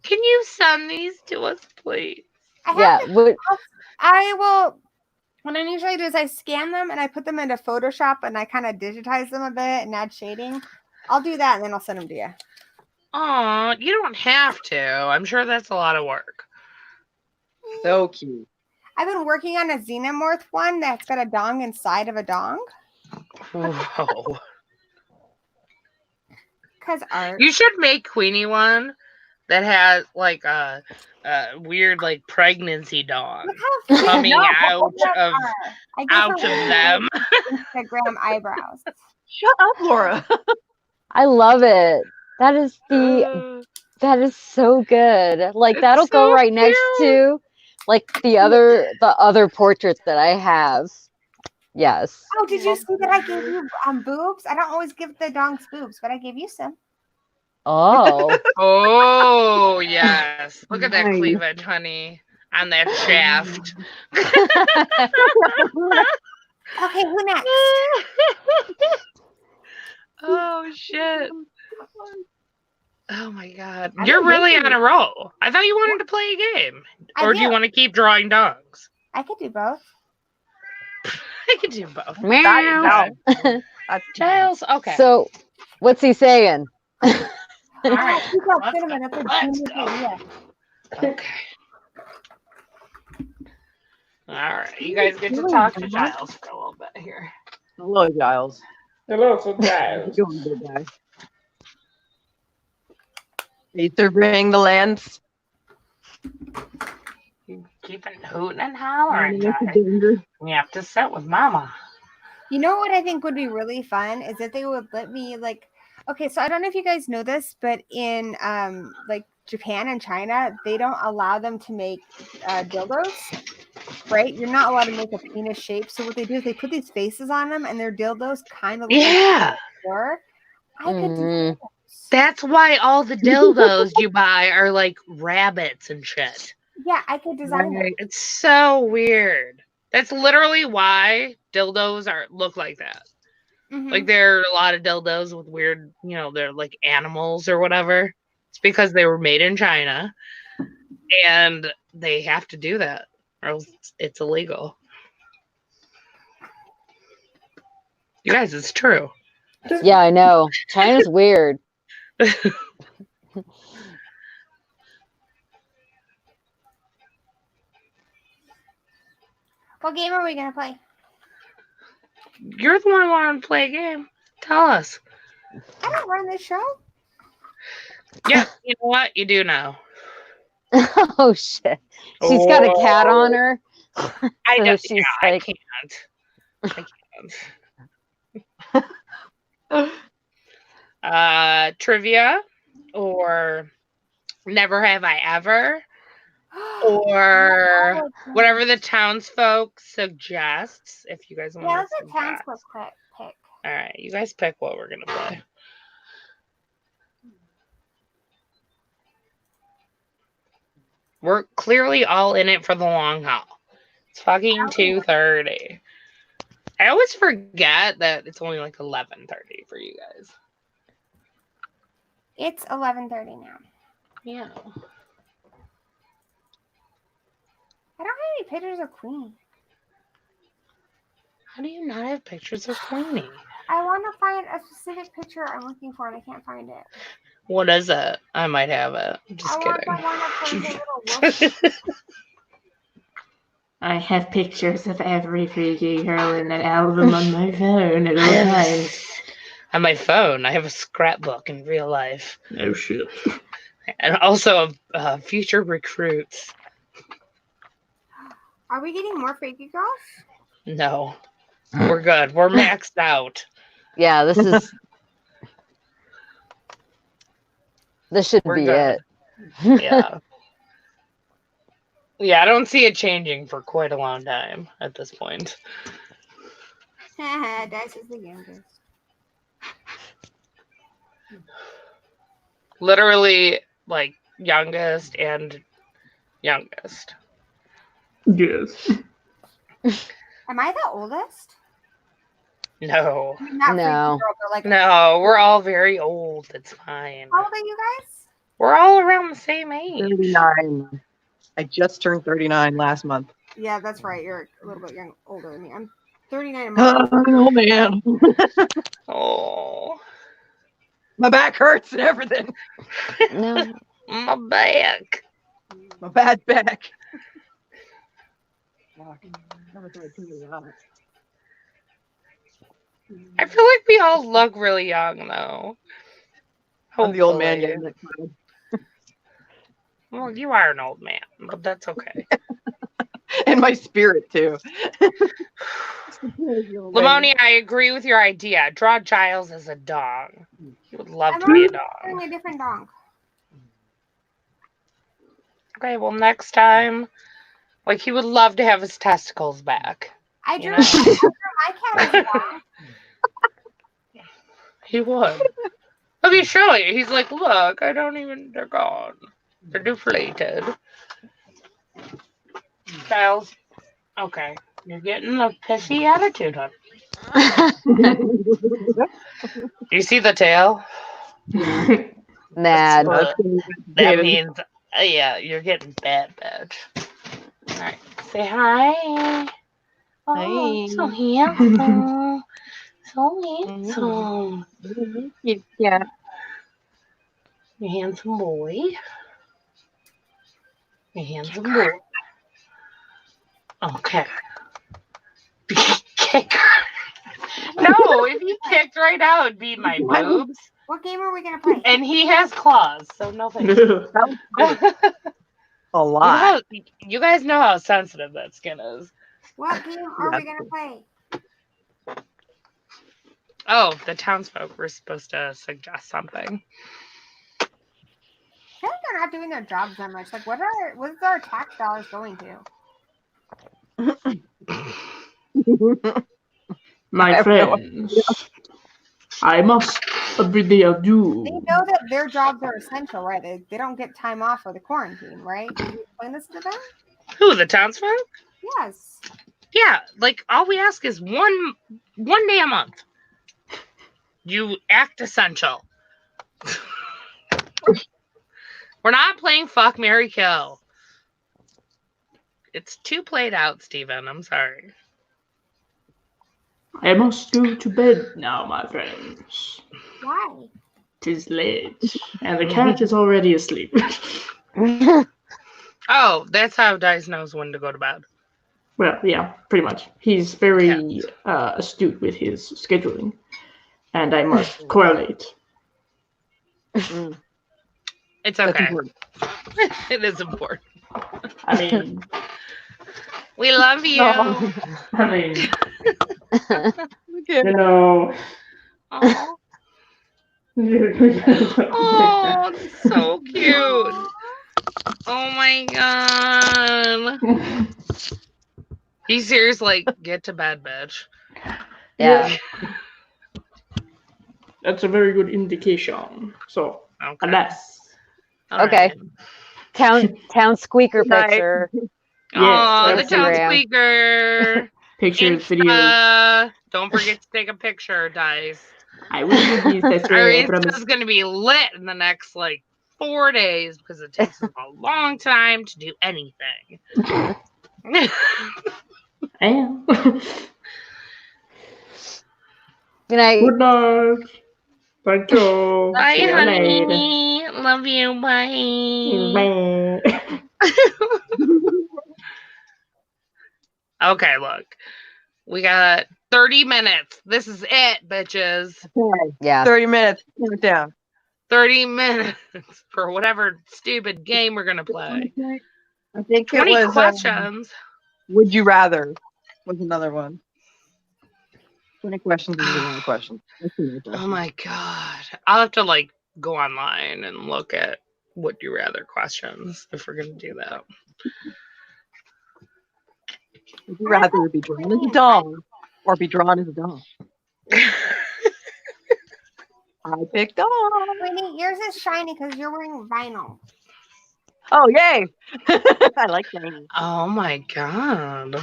Speaker 1: Can you send these to us, please?
Speaker 3: I have
Speaker 4: yeah,
Speaker 3: to-
Speaker 4: what
Speaker 3: I will. What I usually do is I scan them and I put them into Photoshop and I kind of digitize them a bit and add shading. I'll do that and then I'll send them to you.
Speaker 1: Aw, you don't have to. I'm sure that's a lot of work.
Speaker 2: So cute.
Speaker 3: I've been working on a xenomorph one that's got a dong inside of a dong.
Speaker 1: Whoa.
Speaker 3: Cause art.
Speaker 1: You should make Queenie one that has like a weird like pregnancy dong
Speaker 3: Look how cute
Speaker 1: coming
Speaker 3: those
Speaker 1: out
Speaker 3: are.
Speaker 1: of
Speaker 3: I give
Speaker 1: out
Speaker 3: her
Speaker 1: of them.
Speaker 3: Instagram eyebrows.
Speaker 2: Shut up, Laura.
Speaker 4: I love it. That is that is so good. Like
Speaker 1: It's
Speaker 4: that'll go
Speaker 1: so
Speaker 4: right next
Speaker 1: cute.
Speaker 4: to like the other portraits that I have. Yes.
Speaker 3: Oh, did you see that I gave you boobs? I don't always give the donks boobs, but I gave you some.
Speaker 4: Oh.
Speaker 1: Oh yes. Look at that
Speaker 2: Nice.
Speaker 1: cleavage, honey. On that shaft.
Speaker 3: Okay, who next?
Speaker 1: Oh shit. Oh my god.
Speaker 2: I
Speaker 1: You're
Speaker 2: don't
Speaker 1: really
Speaker 2: know.
Speaker 1: on a roll. I thought you wanted to play a game.
Speaker 3: I
Speaker 1: Or do you
Speaker 3: do.
Speaker 1: want to keep drawing dogs?
Speaker 3: I could do both.
Speaker 1: I could do both.
Speaker 4: Meow.
Speaker 2: That's
Speaker 1: Giles, okay.
Speaker 4: So, what's he saying?
Speaker 1: All right.
Speaker 3: You got
Speaker 1: Let's
Speaker 3: cinnamon.
Speaker 1: go.
Speaker 3: That's a
Speaker 1: Let's
Speaker 3: genius
Speaker 1: go.
Speaker 3: idea.
Speaker 1: Okay. All right. You guys get to talk to Giles for a little bit here.
Speaker 2: Hello, Giles.
Speaker 5: Hello, so Giles.
Speaker 2: Go on, big guy. Are you surveying the lands?
Speaker 1: You keeping hooting and hollering,
Speaker 2: That's a
Speaker 1: guys.
Speaker 2: danger.
Speaker 1: You have to sit with Mama.
Speaker 3: You know what I think would be really fun is if they would let me okay, so I don't know if you guys know this, but in like Japan and China, they don't allow them to make dildos, right? You're not allowed to make a penis shape. So what they do is they put these faces on them, and their dildos kind of look
Speaker 1: Yeah.
Speaker 3: like were. I could do
Speaker 4: Mhm.
Speaker 3: those.
Speaker 1: That's why all the dildos you buy are like rabbits and shit.
Speaker 3: Yeah, I could design it.
Speaker 1: It's so weird. That's literally why dildos look like that.
Speaker 3: Mhm.
Speaker 1: Like there are a lot of dildos with weird, they're like animals or whatever. It's because they were made in China, and they have to do that, or else it's illegal. You guys, it's true.
Speaker 4: Yeah, I know. China's weird.
Speaker 3: What game are we gonna play?
Speaker 1: You're the one who wanted to play a game. Tell us.
Speaker 3: I don't run this show.
Speaker 1: Yeah, you know what? You do now.
Speaker 4: Oh shit. She's got a cat on her.
Speaker 1: I
Speaker 4: So
Speaker 1: don't.
Speaker 4: she's
Speaker 1: Yeah,
Speaker 4: like-
Speaker 1: I can't. Trivia or Never Have I Ever or whatever the townsfolk suggests. If you guys want
Speaker 3: Yeah,
Speaker 1: to
Speaker 3: let's let townsfolk pick.
Speaker 1: All right, you guys pick what we're gonna play. We're clearly all in it for the long haul. It's fucking 2:30. I always forget that it's only like 11:30 for you guys.
Speaker 3: It's 11:30 now.
Speaker 1: Yeah.
Speaker 3: I don't have any pictures of Queenie.
Speaker 1: How do you not have pictures of Queenie?
Speaker 3: I want to find a specific picture I'm looking for, and I can't find it.
Speaker 1: What is it? I might have it. I'm
Speaker 3: I
Speaker 1: just
Speaker 3: want the
Speaker 1: kidding.
Speaker 3: one of her little wolf.
Speaker 5: I have pictures of every freaky girl in an album on my phone at all times.
Speaker 1: On my phone, I have a scrapbook in real life.
Speaker 5: Oh shit.
Speaker 1: And also future recruits.
Speaker 3: Are we getting more freaky girls?
Speaker 1: No. We're good. We're maxed out.
Speaker 4: Yeah, this should
Speaker 1: We're
Speaker 4: be
Speaker 1: good.
Speaker 4: it.
Speaker 1: Yeah. Yeah, I don't see it changing for quite a long time at this point.
Speaker 3: Dice is the youngest.
Speaker 1: Literally, like, youngest and youngest.
Speaker 5: Yes.
Speaker 3: Am I the oldest?
Speaker 1: No.
Speaker 3: Not
Speaker 4: No.
Speaker 3: freaky girl, but like
Speaker 1: No, we're all very old. It's fine.
Speaker 3: How old are you guys?
Speaker 1: We're all around the same age.
Speaker 2: 39. I just turned 39 last month.
Speaker 3: Yeah, that's right. You're a little bit older than me. I'm 39 in March.
Speaker 2: Oh, man.
Speaker 1: Oh,
Speaker 2: My back hurts and everything.
Speaker 4: No.
Speaker 1: my back.
Speaker 2: My bad back. Fuck. Never thought I'd do that.
Speaker 1: I feel like we all look really young, though.
Speaker 2: I'm the old man
Speaker 1: Hopefully.
Speaker 2: getting excited.
Speaker 1: Well, you are an old man, but that's okay.
Speaker 2: In my spirit, too.
Speaker 1: Lamonia, I agree with your idea. Draw Giles as a dog. He would love
Speaker 3: I'm
Speaker 1: to be a
Speaker 3: already
Speaker 1: dog.
Speaker 3: doing a different dog.
Speaker 1: Okay, well, next time, like, he would love to have his testicles back.
Speaker 3: I
Speaker 1: You
Speaker 3: drew,
Speaker 1: know?
Speaker 3: I drew my cat as a dog.
Speaker 1: He would. Look, he's showing it. He's like, look, they're gone. They're deflated. Giles, okay. You're getting a pissy attitude, huh? You see the tail?
Speaker 4: Mad.
Speaker 1: That means, yeah, you're getting bad, bitch. All right, say hi. Oh, so handsome. So handsome.
Speaker 2: Yeah.
Speaker 1: You handsome boy. You handsome boy. Okay. Kick her. No, if he kicked right now, it'd be my boobs.
Speaker 3: What game are we gonna play?
Speaker 1: And he has claws, so no thank you.
Speaker 2: A lot.
Speaker 1: You guys know how sensitive that skin is.
Speaker 3: What game are we gonna play?
Speaker 1: Oh, the townsfolk were supposed to suggest something.
Speaker 3: I feel like they're not doing their jobs that much. Like, what is our tax dollars going to?
Speaker 5: My friends, I must bid thee adieu.
Speaker 3: They know that their jobs are essential, right? They don't get time off for the quarantine, right? Can you explain this to them?
Speaker 1: Who, the townsfolk?
Speaker 3: Yes.
Speaker 1: Yeah, like all we ask is one day a month. You act essential. We're not playing fuck, marry, kill. It's too played out, Steven. I'm sorry.
Speaker 5: I must go to bed now, my friends.
Speaker 3: Why?
Speaker 5: 'Tis late, and the cat is already asleep.
Speaker 1: Oh, that's how Dice knows when to go to bed.
Speaker 5: Well, yeah, pretty much. He's very astute with his scheduling, and I must correlate.
Speaker 1: It's
Speaker 2: That's
Speaker 1: okay.
Speaker 2: important.
Speaker 1: It is important.
Speaker 5: I mean,
Speaker 1: We love you.
Speaker 2: No. Okay.
Speaker 5: you know.
Speaker 1: Oh, oh, that's so cute. Oh my god. He's serious, like, get to bed, bitch.
Speaker 4: Yeah.
Speaker 5: That's a very good indication. So,
Speaker 1: Okay.
Speaker 5: unless.
Speaker 1: All
Speaker 4: Okay.
Speaker 1: right.
Speaker 4: Town squeaker
Speaker 2: Good night.
Speaker 4: picture.
Speaker 1: Oh, the
Speaker 5: Yes,
Speaker 1: town
Speaker 4: Instagram.
Speaker 1: squeaker.
Speaker 5: Pictures, videos.
Speaker 1: Insta. Don't forget to take a picture, Dice.
Speaker 5: I will do this this
Speaker 1: Our
Speaker 5: way, I
Speaker 1: Insta's
Speaker 5: promise.
Speaker 1: going to be lit in the next, 4 days because it takes us a long time to do anything.
Speaker 5: I am.
Speaker 4: Good night.
Speaker 5: Good night. Thank you.
Speaker 1: Bye,
Speaker 5: See you later.
Speaker 1: honey. Love you. Bye.
Speaker 5: Bye.
Speaker 1: Okay, look. We got 30 minutes. This is it, bitches.
Speaker 2: Okay.
Speaker 4: Yeah.
Speaker 2: 30 minutes. Put it down.
Speaker 1: 30 minutes for whatever stupid game we're going to play.
Speaker 2: I think
Speaker 1: 20
Speaker 2: it was
Speaker 1: questions.
Speaker 2: Would You Rather was another one. 20 questions is another question. That's another
Speaker 1: Oh
Speaker 2: question.
Speaker 1: my god. I'll have to go online and look at Would You Rather questions if we're going to do that.
Speaker 2: Would you rather be drawn as a dog or be drawn as a dog? I picked dog.
Speaker 3: Winnie, yours is shiny because you're wearing vinyl.
Speaker 2: Oh, yay. I like shiny.
Speaker 1: Oh my god.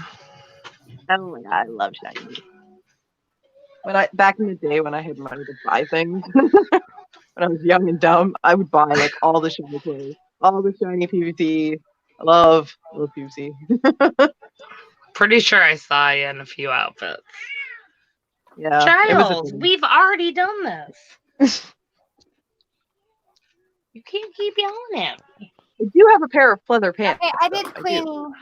Speaker 2: Oh my god, I love shiny. Back in the day when I had money to buy things, when I was young and dumb, I would buy all the shiny clothes, all the shiny PVC. I love PVC.
Speaker 1: Pretty sure I saw you in a few outfits.
Speaker 2: Yeah.
Speaker 1: Giles, we've already done this. You can't keep yelling at me.
Speaker 2: I do have a pair of pleather pants.
Speaker 3: Okay, I
Speaker 2: though.
Speaker 3: did
Speaker 2: do.
Speaker 3: cleaning.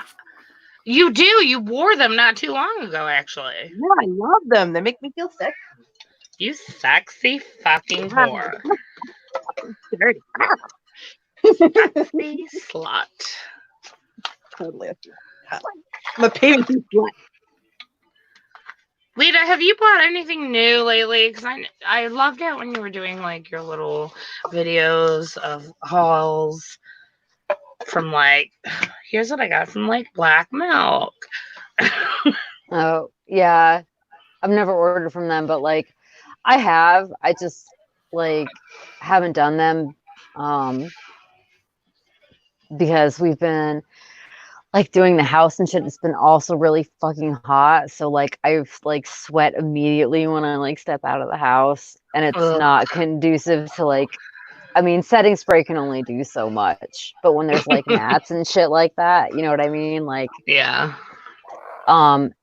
Speaker 1: You do. You wore them not too long ago, actually.
Speaker 2: Yeah, I love them. They make me feel sexy.
Speaker 1: You sexy fucking whore.
Speaker 2: Dirty.
Speaker 1: Sexy slut.
Speaker 2: Totally a slut. I'm a PVC slut.
Speaker 1: Lita, have you bought anything new lately? Because I loved it when you were doing like your little videos of hauls from like, here's what I got from like Black Milk.
Speaker 4: Oh, yeah. I've never ordered from them, but like I have. I just like haven't done them because we've been like doing the house and shit. It's been also really fucking hot. So like I've like sweat immediately when I like step out of the house, and it's
Speaker 1: Ugh.
Speaker 4: not conducive to like, I mean, setting spray can only do so much, but when there's like gnats and shit like that, you know what I mean? Like,
Speaker 1: Yeah.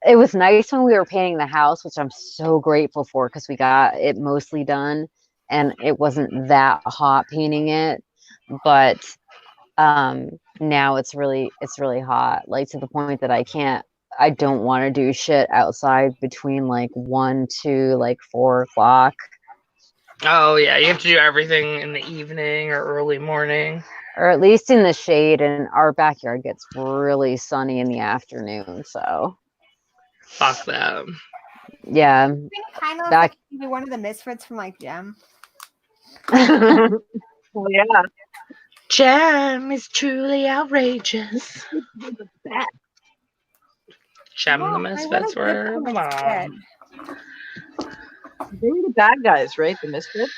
Speaker 4: it was nice when we were painting the house, which I'm so grateful for because we got it mostly done and it wasn't that hot painting it. But now it's really hot, like to the point that I don't want to do shit outside between like 1 to like 4 o'clock.
Speaker 1: Oh yeah, you have to do everything in the evening or early morning.
Speaker 4: Or at least in the shade, and our backyard gets really sunny in the afternoon, so
Speaker 1: Fuck them.
Speaker 4: yeah.
Speaker 3: I think it kind of
Speaker 4: Back-
Speaker 3: like maybe one of the misfits from like Gem.
Speaker 2: Well, yeah.
Speaker 1: Gem is truly outrageous. Gem and the
Speaker 3: Well, I
Speaker 1: Misfits
Speaker 3: wanna
Speaker 1: were
Speaker 3: give
Speaker 1: the
Speaker 3: them a
Speaker 1: bomb.
Speaker 2: They were the bad guys, right? The misfits.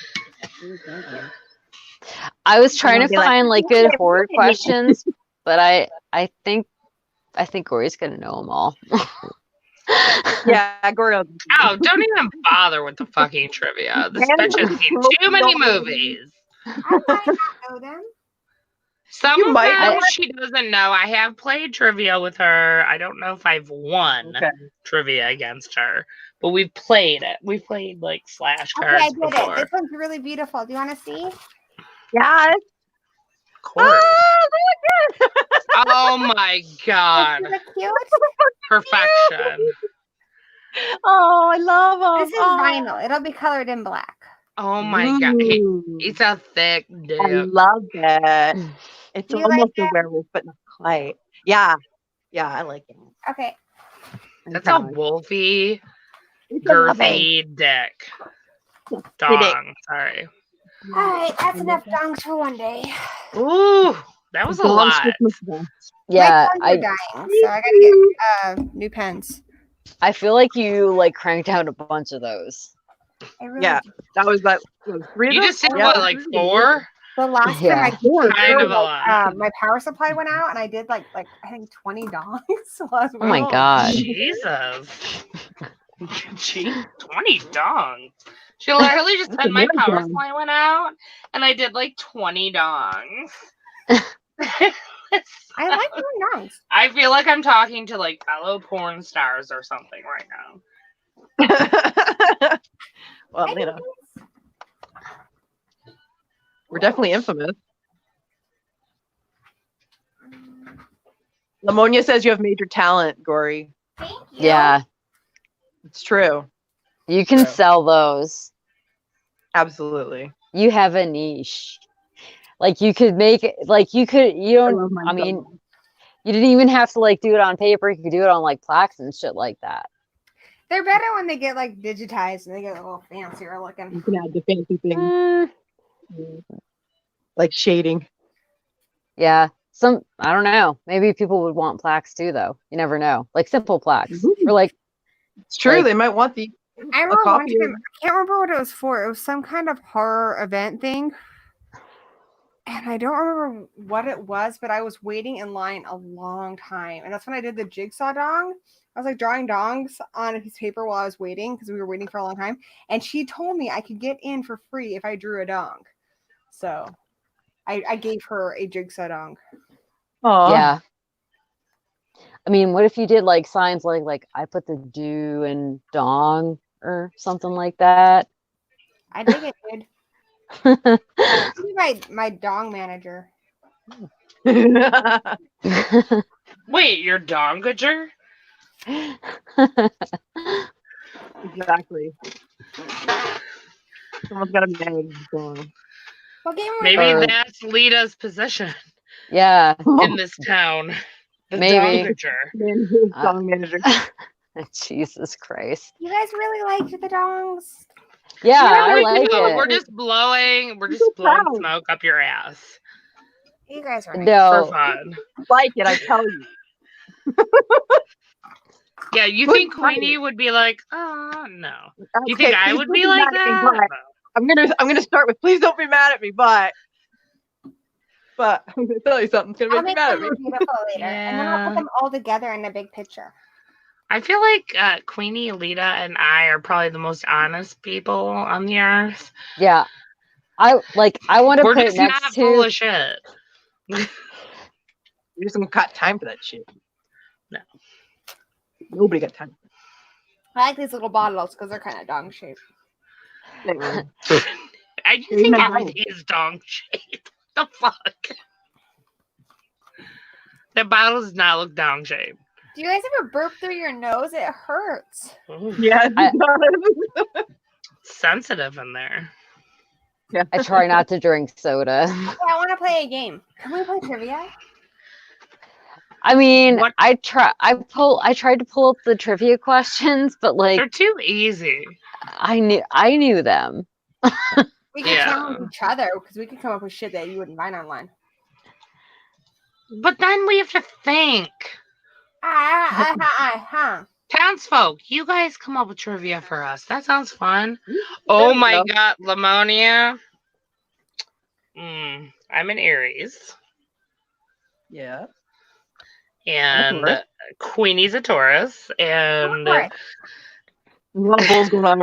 Speaker 4: I was trying to
Speaker 2: Be like,
Speaker 4: find like good
Speaker 2: "Okay,
Speaker 4: horror
Speaker 2: okay."
Speaker 4: questions, but I think Corey's gonna know them all.
Speaker 2: Yeah, Gordo.
Speaker 1: Oh, don't even bother with the fucking trivia. This bitch has seen too many movies.
Speaker 3: I might not know them.
Speaker 1: Some
Speaker 2: You
Speaker 1: of
Speaker 2: might
Speaker 1: them
Speaker 2: not.
Speaker 1: she doesn't know. I have played trivia with her. I don't know if I've won
Speaker 2: Okay.
Speaker 1: trivia against her, but we've played it. We played like flashcards
Speaker 3: Okay, I did
Speaker 1: before.
Speaker 3: it. This one's really beautiful. Do you want to see?
Speaker 2: Yes.
Speaker 1: Of course.
Speaker 2: Oh, look at it.
Speaker 1: Oh my god.
Speaker 3: Isn't it cute?
Speaker 1: Perfection.
Speaker 2: Oh, I love them.
Speaker 3: This is vinyl. It'll be colored in black.
Speaker 1: Oh my god. It's a thick
Speaker 2: I
Speaker 1: dude.
Speaker 2: love it. It's
Speaker 3: Do you like
Speaker 2: almost a
Speaker 3: it?
Speaker 2: werewolf, but not quite. Yeah. Yeah, I like it.
Speaker 3: Okay.
Speaker 1: That's a wolfy,
Speaker 2: It's a lovely-
Speaker 1: girthy dick.
Speaker 2: Dick.
Speaker 1: Dong. Sorry.
Speaker 3: All right, that's enough dongs for one day.
Speaker 1: Ooh, that was a
Speaker 2: Long
Speaker 1: lot.
Speaker 2: Christmas event.
Speaker 4: Yeah,
Speaker 3: My pens are dying, so I gotta get new pens.
Speaker 4: I feel like you like cranked out a bunch of those.
Speaker 3: I really
Speaker 2: Yeah. That was 3 of
Speaker 1: You
Speaker 2: them?
Speaker 1: just did
Speaker 2: Yeah,
Speaker 1: what, like 4?
Speaker 3: The last
Speaker 4: Yeah.
Speaker 3: time
Speaker 1: Kind of a lot.
Speaker 3: my power supply went out, and I did like I think 20 dongs. Last
Speaker 4: Oh my
Speaker 3: week.
Speaker 4: god.
Speaker 1: Jesus. Gee, 20 dongs. She literally just said my power supply went out, and I did like 20 dongs.
Speaker 3: I like doing dongs.
Speaker 1: I feel like I'm talking to like fellow porn stars or something right now.
Speaker 2: Well, you know, we're definitely infamous. Lamonia says you have major talent, Gory.
Speaker 3: Thank you.
Speaker 4: Yeah,
Speaker 2: It's true.
Speaker 4: you can
Speaker 2: Yeah.
Speaker 4: sell those.
Speaker 2: Absolutely.
Speaker 4: You have a niche. Like you could make it, like you don't, I mean, you didn't even have to like do it on paper. You could do it on like plaques and shit like that.
Speaker 3: They're better when they get like digitized and they get a little fancier
Speaker 2: you
Speaker 3: looking.
Speaker 2: can add the fancy things
Speaker 4: Mm,
Speaker 2: like shading.
Speaker 4: yeah. I don't know. Maybe people would want plaques too, though. You never know. Like simple plaques.
Speaker 2: Ooh.
Speaker 4: Or like,
Speaker 2: It's true.
Speaker 4: Like-
Speaker 2: they might want the
Speaker 3: I remember one
Speaker 2: copy
Speaker 3: time, I can't remember what it was for. It was some kind of horror event thing. And I don't remember what it was, but I was waiting in line a long time. And that's when I did the jigsaw dong. I was like drawing dongs on a piece of paper while I was waiting because we were waiting for a long time. And she told me I could get in for free if I drew a dong. So I gave her a jigsaw dong.
Speaker 4: yeah. I mean, what if you did like signs like I put the do and dong or something like that?
Speaker 3: I dig it, dude. Be my dong manager.
Speaker 1: Wait, you're dongager?
Speaker 2: Exactly. Someone's got to manage this going.
Speaker 3: What game were
Speaker 1: Maybe
Speaker 4: Or-
Speaker 1: that's Lita's position
Speaker 4: Yeah.
Speaker 1: in this town. The
Speaker 4: Maybe.
Speaker 1: dongager.
Speaker 2: Song manager.
Speaker 4: Jesus Christ.
Speaker 3: You guys really liked the dongs?
Speaker 4: Yeah, I
Speaker 1: we
Speaker 4: like
Speaker 1: do.
Speaker 4: it.
Speaker 1: We're just blowing
Speaker 2: proud.
Speaker 1: smoke up your ass
Speaker 3: You guys are
Speaker 1: for
Speaker 4: No,
Speaker 1: fun.
Speaker 2: Like it, I tell you.
Speaker 1: Yeah, you
Speaker 2: Who's
Speaker 1: think
Speaker 2: right?
Speaker 1: Queenie would be like, oh no. You
Speaker 2: Okay,
Speaker 1: think I
Speaker 2: please
Speaker 1: would
Speaker 2: don't
Speaker 1: be like
Speaker 2: mad at me,
Speaker 1: that?
Speaker 2: but I'm gonna start with please don't be mad at me, but I'm gonna tell you something. It's gonna
Speaker 3: I'll
Speaker 2: make you
Speaker 3: make
Speaker 2: mad
Speaker 3: them
Speaker 2: at me.
Speaker 3: more beautiful later, and then I'll
Speaker 1: Yeah.
Speaker 3: put them all together in a big picture.
Speaker 1: I feel like Queenie, Lita, and I are probably the most honest people on the earth.
Speaker 4: yeah. I want to
Speaker 1: We're
Speaker 4: put it
Speaker 1: just not
Speaker 4: next
Speaker 1: full
Speaker 4: to
Speaker 1: of shit.
Speaker 2: You just don't got time for that shit.
Speaker 1: No.
Speaker 2: Nobody got time.
Speaker 3: I like these little bottles because they're kind of dong shaped.
Speaker 2: Anyway.
Speaker 1: I just
Speaker 2: You're
Speaker 1: think
Speaker 2: not
Speaker 1: everything is dong shaped. The fuck? The bottle does not look dong shaped.
Speaker 3: Do you guys ever burp through your nose? It hurts.
Speaker 2: Yeah.
Speaker 1: Sensitive in there.
Speaker 2: Yeah.
Speaker 4: I try not to drink soda.
Speaker 3: Okay, I want to play a game. Can we play trivia?
Speaker 4: I mean,
Speaker 1: What?
Speaker 4: I tried to pull up the trivia questions, but like
Speaker 1: They're too easy.
Speaker 4: I knew them.
Speaker 3: We can
Speaker 1: Yeah.
Speaker 3: challenge each other because we can come up with shit that you wouldn't find online.
Speaker 1: But then we have to think. Townsfolk, you guys come up with trivia for us. That sounds fun. Oh
Speaker 2: we
Speaker 1: my
Speaker 2: go.
Speaker 1: god, Lamonia. I'm an Aries.
Speaker 2: Yeah.
Speaker 1: And
Speaker 2: Taurus.
Speaker 1: Queenie's a Taurus. And
Speaker 3: Go for it.
Speaker 2: A lot of bulls going on.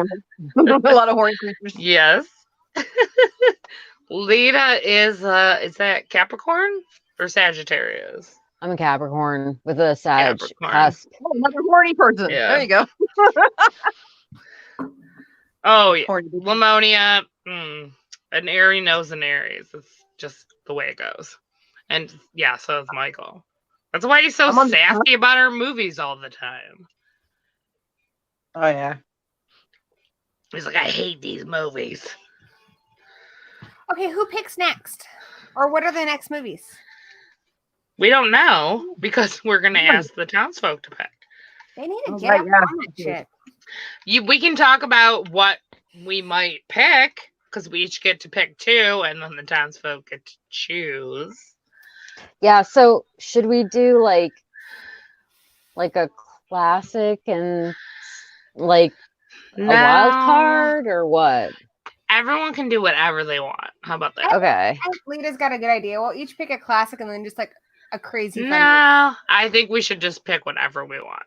Speaker 2: A lot of horny creatures.
Speaker 1: yes. Lita is that Capricorn or Sagittarius?
Speaker 4: I'm a Capricorn with a Sag
Speaker 1: Capricorn.
Speaker 4: cusp.
Speaker 2: Oh, another horny person.
Speaker 1: Yeah.
Speaker 2: There you go.
Speaker 1: Oh yeah.
Speaker 2: Horny bitch.
Speaker 1: Lamonia, an Aries knows an Aries. It's just the way it goes. And yeah, so is Michael. That's why he's so
Speaker 2: I'm on the
Speaker 1: sassy about our movies all the time.
Speaker 2: Oh yeah.
Speaker 1: He's like, I hate these movies.
Speaker 3: Okay, who picks next? Or what are the next movies?
Speaker 1: We don't know because we're gonna ask the townsfolk to pick.
Speaker 3: They need to
Speaker 2: Oh,
Speaker 3: get
Speaker 2: right,
Speaker 3: up
Speaker 2: yeah.
Speaker 3: on that shit.
Speaker 1: We can talk about what we might pick because we each get to pick two, and then the townsfolk get to choose.
Speaker 4: Yeah, so should we do like a classic and like a wild card or what?
Speaker 1: Everyone can do whatever they want. How about that?
Speaker 4: Okay.
Speaker 3: I think Lita's got a good idea. We'll each pick a classic and then just like a crazy fun.
Speaker 1: No, I think we should just pick whatever we want.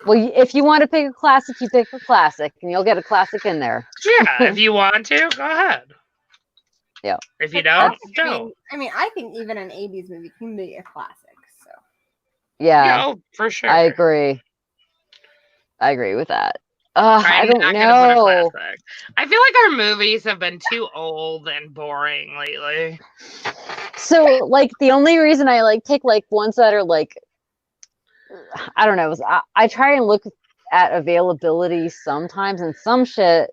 Speaker 4: Well, if you want to pick a classic, you pick a classic, and you'll get a classic in there.
Speaker 1: Yeah, if you want to, go ahead.
Speaker 4: Yeah.
Speaker 1: If you don't,
Speaker 3: I
Speaker 1: don't.
Speaker 3: mean, I think even an 80s movie can be a classic. So
Speaker 4: Yeah,
Speaker 1: Oh, for sure.
Speaker 4: I agree. I agree with that. I
Speaker 1: I'm
Speaker 4: don't
Speaker 1: not gonna put a
Speaker 4: know.
Speaker 1: classic. I feel like our movies have been too old and boring lately.
Speaker 4: So, like, the only reason I like pick like ones that are like, I don't know, is I try and look at availability sometimes, and some shit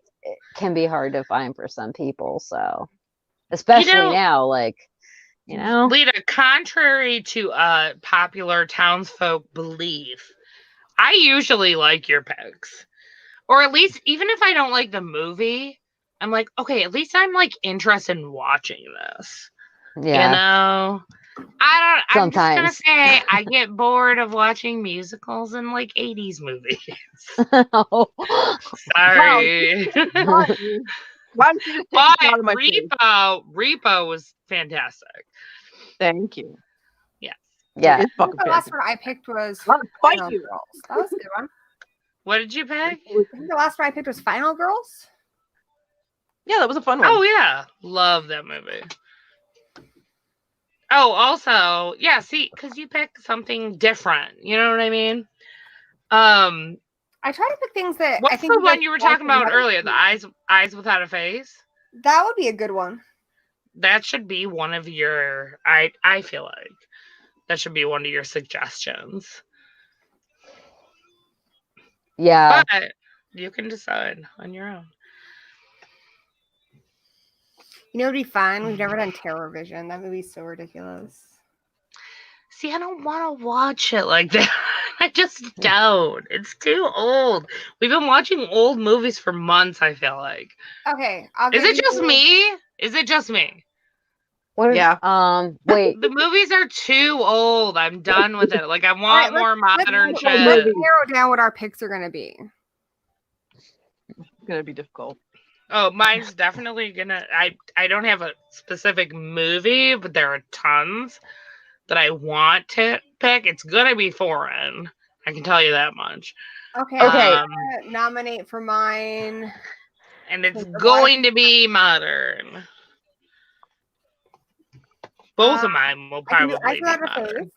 Speaker 4: can be hard to find for some people. So, especially now, like, you know,
Speaker 1: Lita, contrary to popular townsfolk belief, I usually like your picks. Or at least, even if I don't like the movie, I'm like, okay, at least I'm like interested in watching this.
Speaker 4: yeah.
Speaker 1: You know? I'm just gonna
Speaker 4: Sometimes.
Speaker 1: say I get bored of watching musicals and like 80s movies. Sorry.
Speaker 2: Why don't you just take
Speaker 1: But
Speaker 2: it out of my face?
Speaker 1: Repo was fantastic.
Speaker 2: Thank you.
Speaker 4: Yeah.
Speaker 2: It's fucking
Speaker 3: the last
Speaker 2: fantastic.
Speaker 3: one I picked was
Speaker 2: I'll fight
Speaker 3: Final
Speaker 2: you.
Speaker 3: Girls. That was a good one.
Speaker 1: What did you pick?
Speaker 3: I think the last one I picked was Final Girls.
Speaker 2: Yeah, that was a fun one.
Speaker 1: Oh yeah, love that movie. Oh, also, yeah, see, because you pick something different. You know what I mean?
Speaker 3: I try to pick things that I
Speaker 1: What's
Speaker 3: think
Speaker 1: the
Speaker 3: guys
Speaker 1: one you were
Speaker 3: like
Speaker 1: talking about
Speaker 3: and
Speaker 1: earlier? The eyes without a face.
Speaker 3: that would be a good one.
Speaker 1: That should be one of your. I feel like that should be one of your suggestions.
Speaker 4: Yeah.
Speaker 1: But you can decide on your own.
Speaker 3: You know, it'd be fun. We've never done Terror Vision. That movie's so ridiculous.
Speaker 1: See, I don't want to watch it like that. I just don't. It's too old. We've been watching old movies for months, I feel like.
Speaker 3: Okay, I'll
Speaker 1: Is
Speaker 3: give
Speaker 1: it just
Speaker 3: you-
Speaker 1: me? Is it just me?
Speaker 4: What is,
Speaker 2: Yeah.
Speaker 4: wait.
Speaker 1: The movies are too old. I'm done with it. Like, I want
Speaker 3: let's-
Speaker 1: more modern
Speaker 3: let's
Speaker 1: shit.
Speaker 3: narrow down what our picks are gonna be.
Speaker 2: It's gonna be difficult.
Speaker 1: Oh, mine's definitely gonna. I don't have a specific movie, but there are tons that I want to pick. It's gonna be foreign. I can tell you that much.
Speaker 3: Okay.
Speaker 4: Okay.
Speaker 3: I'm gonna nominate for mine.
Speaker 1: And it's
Speaker 3: Okay, so
Speaker 1: going to be modern. Both of
Speaker 3: Uh,
Speaker 1: mine will
Speaker 3: I can do
Speaker 1: probably
Speaker 3: Eyes
Speaker 1: be
Speaker 3: Without a
Speaker 1: modern.
Speaker 3: Face.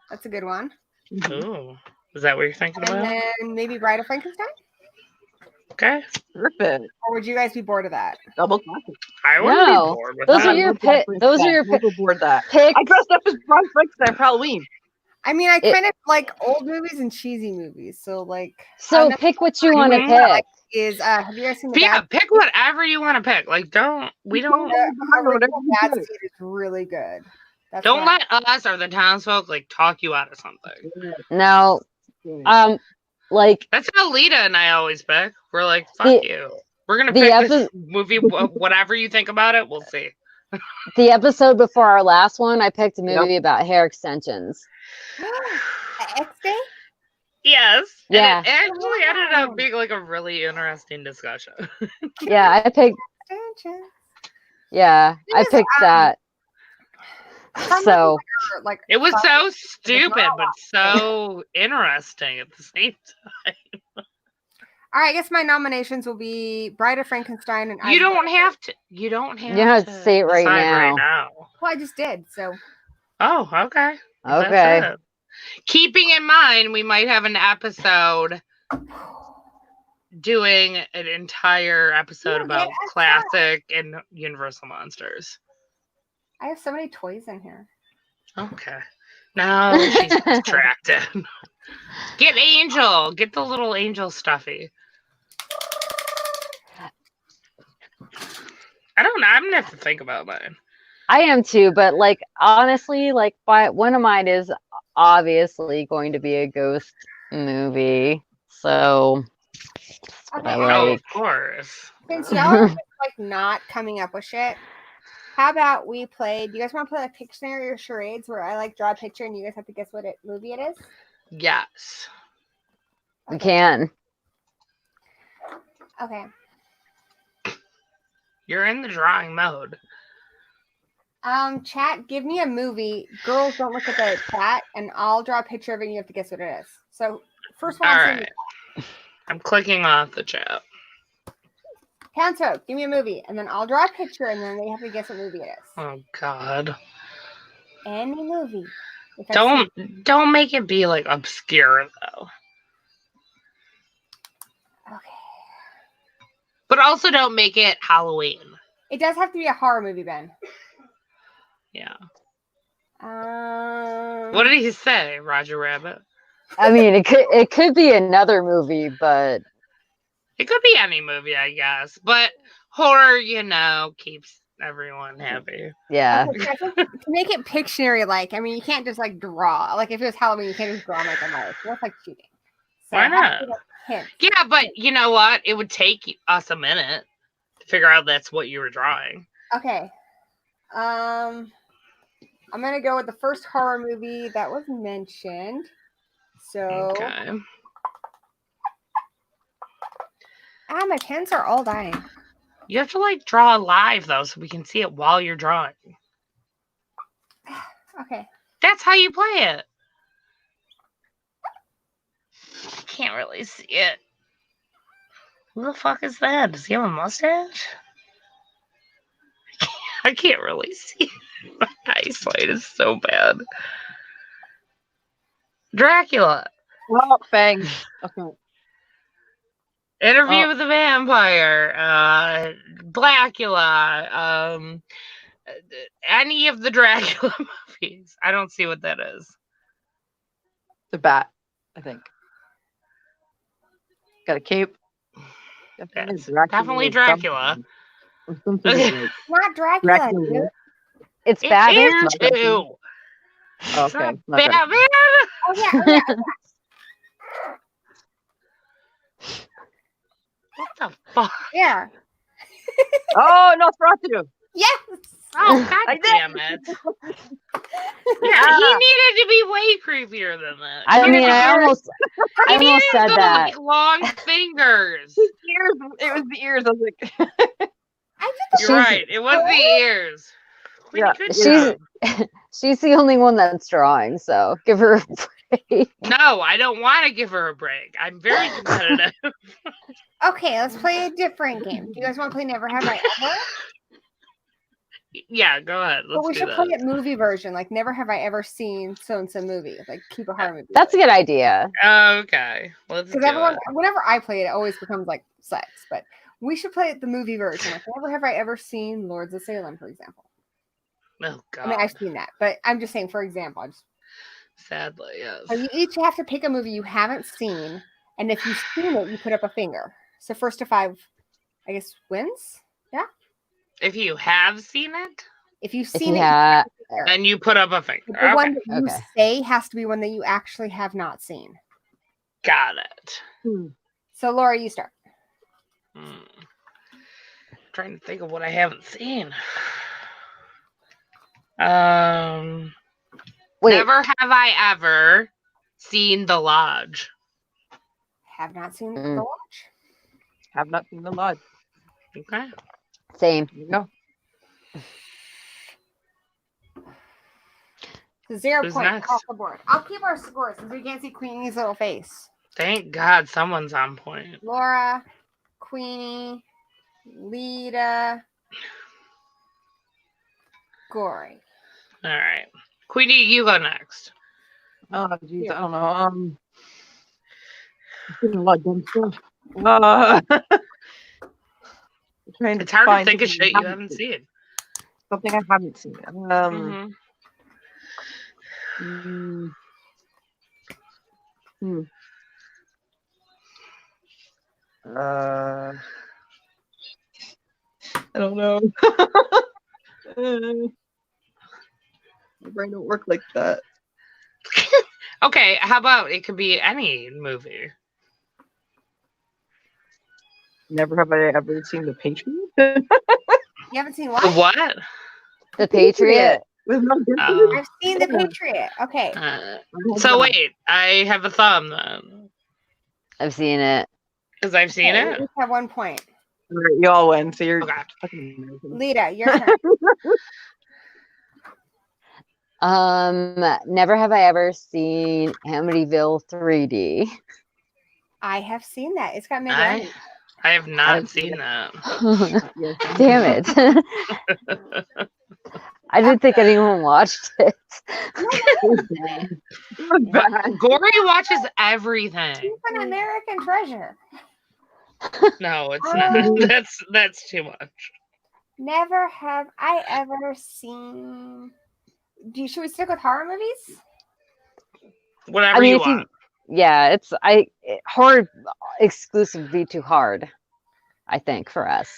Speaker 3: That's a good one.
Speaker 1: Ooh, is that what you're thinking
Speaker 3: And
Speaker 1: about?
Speaker 3: then maybe Bride of Frankenstein?
Speaker 1: Okay,
Speaker 2: Perfect.
Speaker 3: Or would you guys be bored of that?
Speaker 2: Double classic.
Speaker 1: I wouldn't
Speaker 4: No,
Speaker 1: be bored with
Speaker 4: those
Speaker 1: that.
Speaker 4: are your pick. Those are your
Speaker 2: We'll board that.
Speaker 4: picks.
Speaker 2: I dressed up as Bride Frankenstein for Halloween.
Speaker 3: I mean, I
Speaker 4: It-
Speaker 3: kind of like old movies and cheesy movies. So, like,
Speaker 4: So
Speaker 3: I'm
Speaker 4: pick what you want to
Speaker 1: Mhm.
Speaker 4: pick.
Speaker 3: have you guys seen the
Speaker 1: Yeah,
Speaker 3: Bad
Speaker 1: pick whatever you want to pick. Like, we don't
Speaker 3: The
Speaker 2: Whatever
Speaker 3: original
Speaker 2: you
Speaker 3: Bad
Speaker 2: pick.
Speaker 3: Seed is really good. That's
Speaker 1: don't
Speaker 3: what
Speaker 1: let us or the townsfolk like talk you out of something.
Speaker 4: No,
Speaker 2: Yeah.
Speaker 4: like
Speaker 1: That's how Lita and I always pick. We're like, fuck
Speaker 4: The-
Speaker 1: you. We're gonna
Speaker 4: the
Speaker 1: pick this
Speaker 4: epi-
Speaker 1: movie. Whatever you think about it, we'll see.
Speaker 4: the episode before our last one, I picked a movie about hair extensions.
Speaker 3: X Day.
Speaker 1: Yes.
Speaker 4: Yeah.
Speaker 1: And it actually ended
Speaker 3: Wow.
Speaker 1: up being like a really interesting discussion.
Speaker 4: Yeah, I picked.
Speaker 3: Extension.
Speaker 4: Yeah,
Speaker 3: It
Speaker 4: I
Speaker 3: was,
Speaker 4: picked that.
Speaker 3: Some
Speaker 4: So
Speaker 3: are, like
Speaker 1: It was
Speaker 3: fun.
Speaker 1: so stupid,
Speaker 3: not
Speaker 1: but so interesting at the same time.
Speaker 3: All right, I guess my nominations will be Bride of Frankenstein and
Speaker 1: You don't have to. You don't have.
Speaker 4: You don't have to say it right
Speaker 1: decide
Speaker 4: now.
Speaker 3: Well, I just did. So
Speaker 1: Oh, okay. That's
Speaker 4: okay.
Speaker 1: it. Keeping in mind, we might have an episode doing an entire episode
Speaker 3: Yeah,
Speaker 1: about
Speaker 3: yeah.
Speaker 1: classic and Universal monsters.
Speaker 3: I have so many toys in here.
Speaker 1: Okay. No, she's distracted. Get Angel. Get the little Angel stuffy. I'm gonna have to think about mine.
Speaker 4: I am too, but like honestly, like one of mine is obviously going to be a ghost movie. So
Speaker 3: Okay,
Speaker 4: I
Speaker 1: Oh,
Speaker 4: like.
Speaker 1: of course.
Speaker 3: since y'all are just, like not coming up with shit, how about we play? Do you guys want to play like Pictionary or charades, where I like draw a picture and you guys have to guess what movie it is?
Speaker 1: Yes.
Speaker 4: We can.
Speaker 3: Okay.
Speaker 1: You're in the drawing mode.
Speaker 3: Chat, give me a movie. Girls, don't look at the chat, and I'll draw a picture of it and you have to guess what it is. So, first one,
Speaker 1: All
Speaker 3: I'm
Speaker 1: right. I'm clicking off the chat.
Speaker 3: Panto, give me a movie, and then I'll draw a picture, and then they have to guess what movie it is.
Speaker 1: Oh God.
Speaker 3: Any movie. If I say-
Speaker 1: Don't make it be like obscure though.
Speaker 3: Okay.
Speaker 1: But also don't make it Halloween.
Speaker 3: It does have to be a horror movie, Ben.
Speaker 1: Yeah.
Speaker 3: Um,
Speaker 1: What did he say, Roger Rabbit?
Speaker 4: I mean, it could be another movie, but
Speaker 1: It could be any movie, I guess. But horror, keeps everyone happy.
Speaker 4: yeah.
Speaker 3: okay, I think to make it Pictionary-like, I mean, you can't just like draw. Like if it was Halloween, you can't just draw like a mouse. That's like cheating. So
Speaker 1: Why
Speaker 3: I have
Speaker 1: not?
Speaker 3: to give hints.
Speaker 1: Yeah, but you know what? It would take us a minute to figure out that's what you were drawing.
Speaker 3: Okay. I'm gonna go with the first horror movie that was mentioned. So
Speaker 1: Okay.
Speaker 3: my pens are all dying.
Speaker 1: You have to like draw live though, so we can see it while you're drawing.
Speaker 3: Okay.
Speaker 1: That's how you play it. Can't really see it. Who the fuck is that? Does he have a mustache? I can't really see. My eyesight is so bad. Dracula.
Speaker 2: Well, bang. Okay.
Speaker 1: Interview with the Vampire. Blackula. Any of the Dracula movies. I don't see what that is.
Speaker 2: The bat, I think. Got a cape.
Speaker 1: That's definitely Dracula.
Speaker 2: Or something like
Speaker 3: Not Dracula.
Speaker 2: Dracula.
Speaker 3: Dude.
Speaker 4: It's
Speaker 1: It
Speaker 4: Batman.
Speaker 1: is too. It's
Speaker 2: Okay.
Speaker 1: not
Speaker 2: not Dracula.
Speaker 1: Batman.
Speaker 3: Oh yeah.
Speaker 1: What the fuck?
Speaker 3: Yeah.
Speaker 2: Oh, Nosferatu.
Speaker 3: Yes.
Speaker 1: Oh, god
Speaker 2: I did.
Speaker 1: damn it. Yeah,
Speaker 2: Yeah.
Speaker 1: he needed to be way creepier than that.
Speaker 4: I
Speaker 1: He
Speaker 4: mean,
Speaker 1: needed
Speaker 4: I
Speaker 1: to-
Speaker 4: almost
Speaker 1: he needed
Speaker 4: said
Speaker 1: those
Speaker 4: that.
Speaker 1: long fingers.
Speaker 2: Ears. It was the ears. I was like,
Speaker 3: I did the
Speaker 1: You're
Speaker 4: She's-
Speaker 1: right. It was the ears. Queenie,
Speaker 2: Yeah,
Speaker 1: good
Speaker 4: she's-
Speaker 1: job.
Speaker 4: She's the only one that's drawing, so give her a break.
Speaker 1: No, I don't want to give her a break. I'm very competitive.
Speaker 3: Okay, let's play a different game. Do you guys want to play Never Have I Ever?
Speaker 1: Yeah, go ahead.
Speaker 3: But
Speaker 1: Let's
Speaker 3: we
Speaker 1: do
Speaker 3: should
Speaker 1: that.
Speaker 3: play it movie version. Like, never have I ever seen so and so movie. Like, keep a horror movie.
Speaker 4: That's a good idea.
Speaker 1: Okay, let's do
Speaker 3: Because everyone,
Speaker 1: it.
Speaker 3: whenever I play it, it always becomes like sex. But we should play it the movie version. Like, never have I ever seen Lords of Salem, for example.
Speaker 1: Oh god.
Speaker 3: I mean, I've seen that, but I'm just saying, for example,
Speaker 1: Sadly, yes.
Speaker 3: so you each have to pick a movie you haven't seen, and if you've seen it, you put up a finger. So first to 5, I guess, wins.
Speaker 1: If you have seen it,
Speaker 3: If you've
Speaker 4: If
Speaker 3: seen
Speaker 4: you
Speaker 3: it,
Speaker 4: have,
Speaker 1: then you put up a finger.
Speaker 3: the
Speaker 1: Okay,
Speaker 3: one that you
Speaker 4: Okay.
Speaker 3: say has to be one that you actually have not seen.
Speaker 1: got it.
Speaker 3: So Laura, you start.
Speaker 1: Trying to think of what I haven't seen.
Speaker 4: wait,
Speaker 1: Never have I ever seen The Lodge.
Speaker 3: Have not seen
Speaker 4: Mm.
Speaker 3: The Watch.
Speaker 2: have not seen The Lodge.
Speaker 1: Okay.
Speaker 4: same.
Speaker 2: There you go.
Speaker 3: So 0
Speaker 1: Who's
Speaker 3: points
Speaker 1: next?
Speaker 3: off the board. I'll keep our scores since we can't see Queenie's little face.
Speaker 1: Thank God someone's on point.
Speaker 3: Laura, Queenie, Lita, Gory.
Speaker 1: All right. Queenie, you go next.
Speaker 2: Oh, geez,
Speaker 3: Yeah.
Speaker 2: I don't know. I've seen a lot of dumb stuff. Trying
Speaker 1: It's hard to
Speaker 2: find
Speaker 1: think of
Speaker 2: something
Speaker 1: shit
Speaker 2: I
Speaker 1: you haven't seen.
Speaker 2: Something I haven't seen.
Speaker 1: Mhm.
Speaker 2: Mm, hmm. I don't know. My brain don't work like that.
Speaker 1: Okay, how about it could be any movie?
Speaker 2: Never have I ever seen The Patriot.
Speaker 3: You haven't seen
Speaker 1: The
Speaker 3: what?
Speaker 1: what?
Speaker 4: The Patriot.
Speaker 2: With Mel Gibson.
Speaker 1: Oh.
Speaker 3: I've seen The Patriot. Okay.
Speaker 1: So wait, I have a thumb then.
Speaker 4: I've seen it.
Speaker 1: Because I've seen
Speaker 3: Okay, we
Speaker 1: it.
Speaker 3: each have 1 point.
Speaker 2: All right, you all win. So you're
Speaker 1: Okay.
Speaker 2: fucking amazing.
Speaker 3: Lita, your turn.
Speaker 4: Never have I ever seen Amityville 3D.
Speaker 3: I have seen that. It's got Meg
Speaker 1: I,
Speaker 3: Ryan.
Speaker 1: I have not seen that.
Speaker 2: Yes.
Speaker 4: Damn it. I didn't think anyone watched it.
Speaker 2: It was bad.
Speaker 1: Gory watches everything.
Speaker 3: She's an American treasure.
Speaker 1: No, it's not. That's too much.
Speaker 3: Never have I ever seen. Should we stick with horror movies?
Speaker 1: Whatever
Speaker 4: I mean,
Speaker 1: you
Speaker 4: if you,
Speaker 1: want.
Speaker 4: yeah, horror exclusive would be too hard, I think, for us.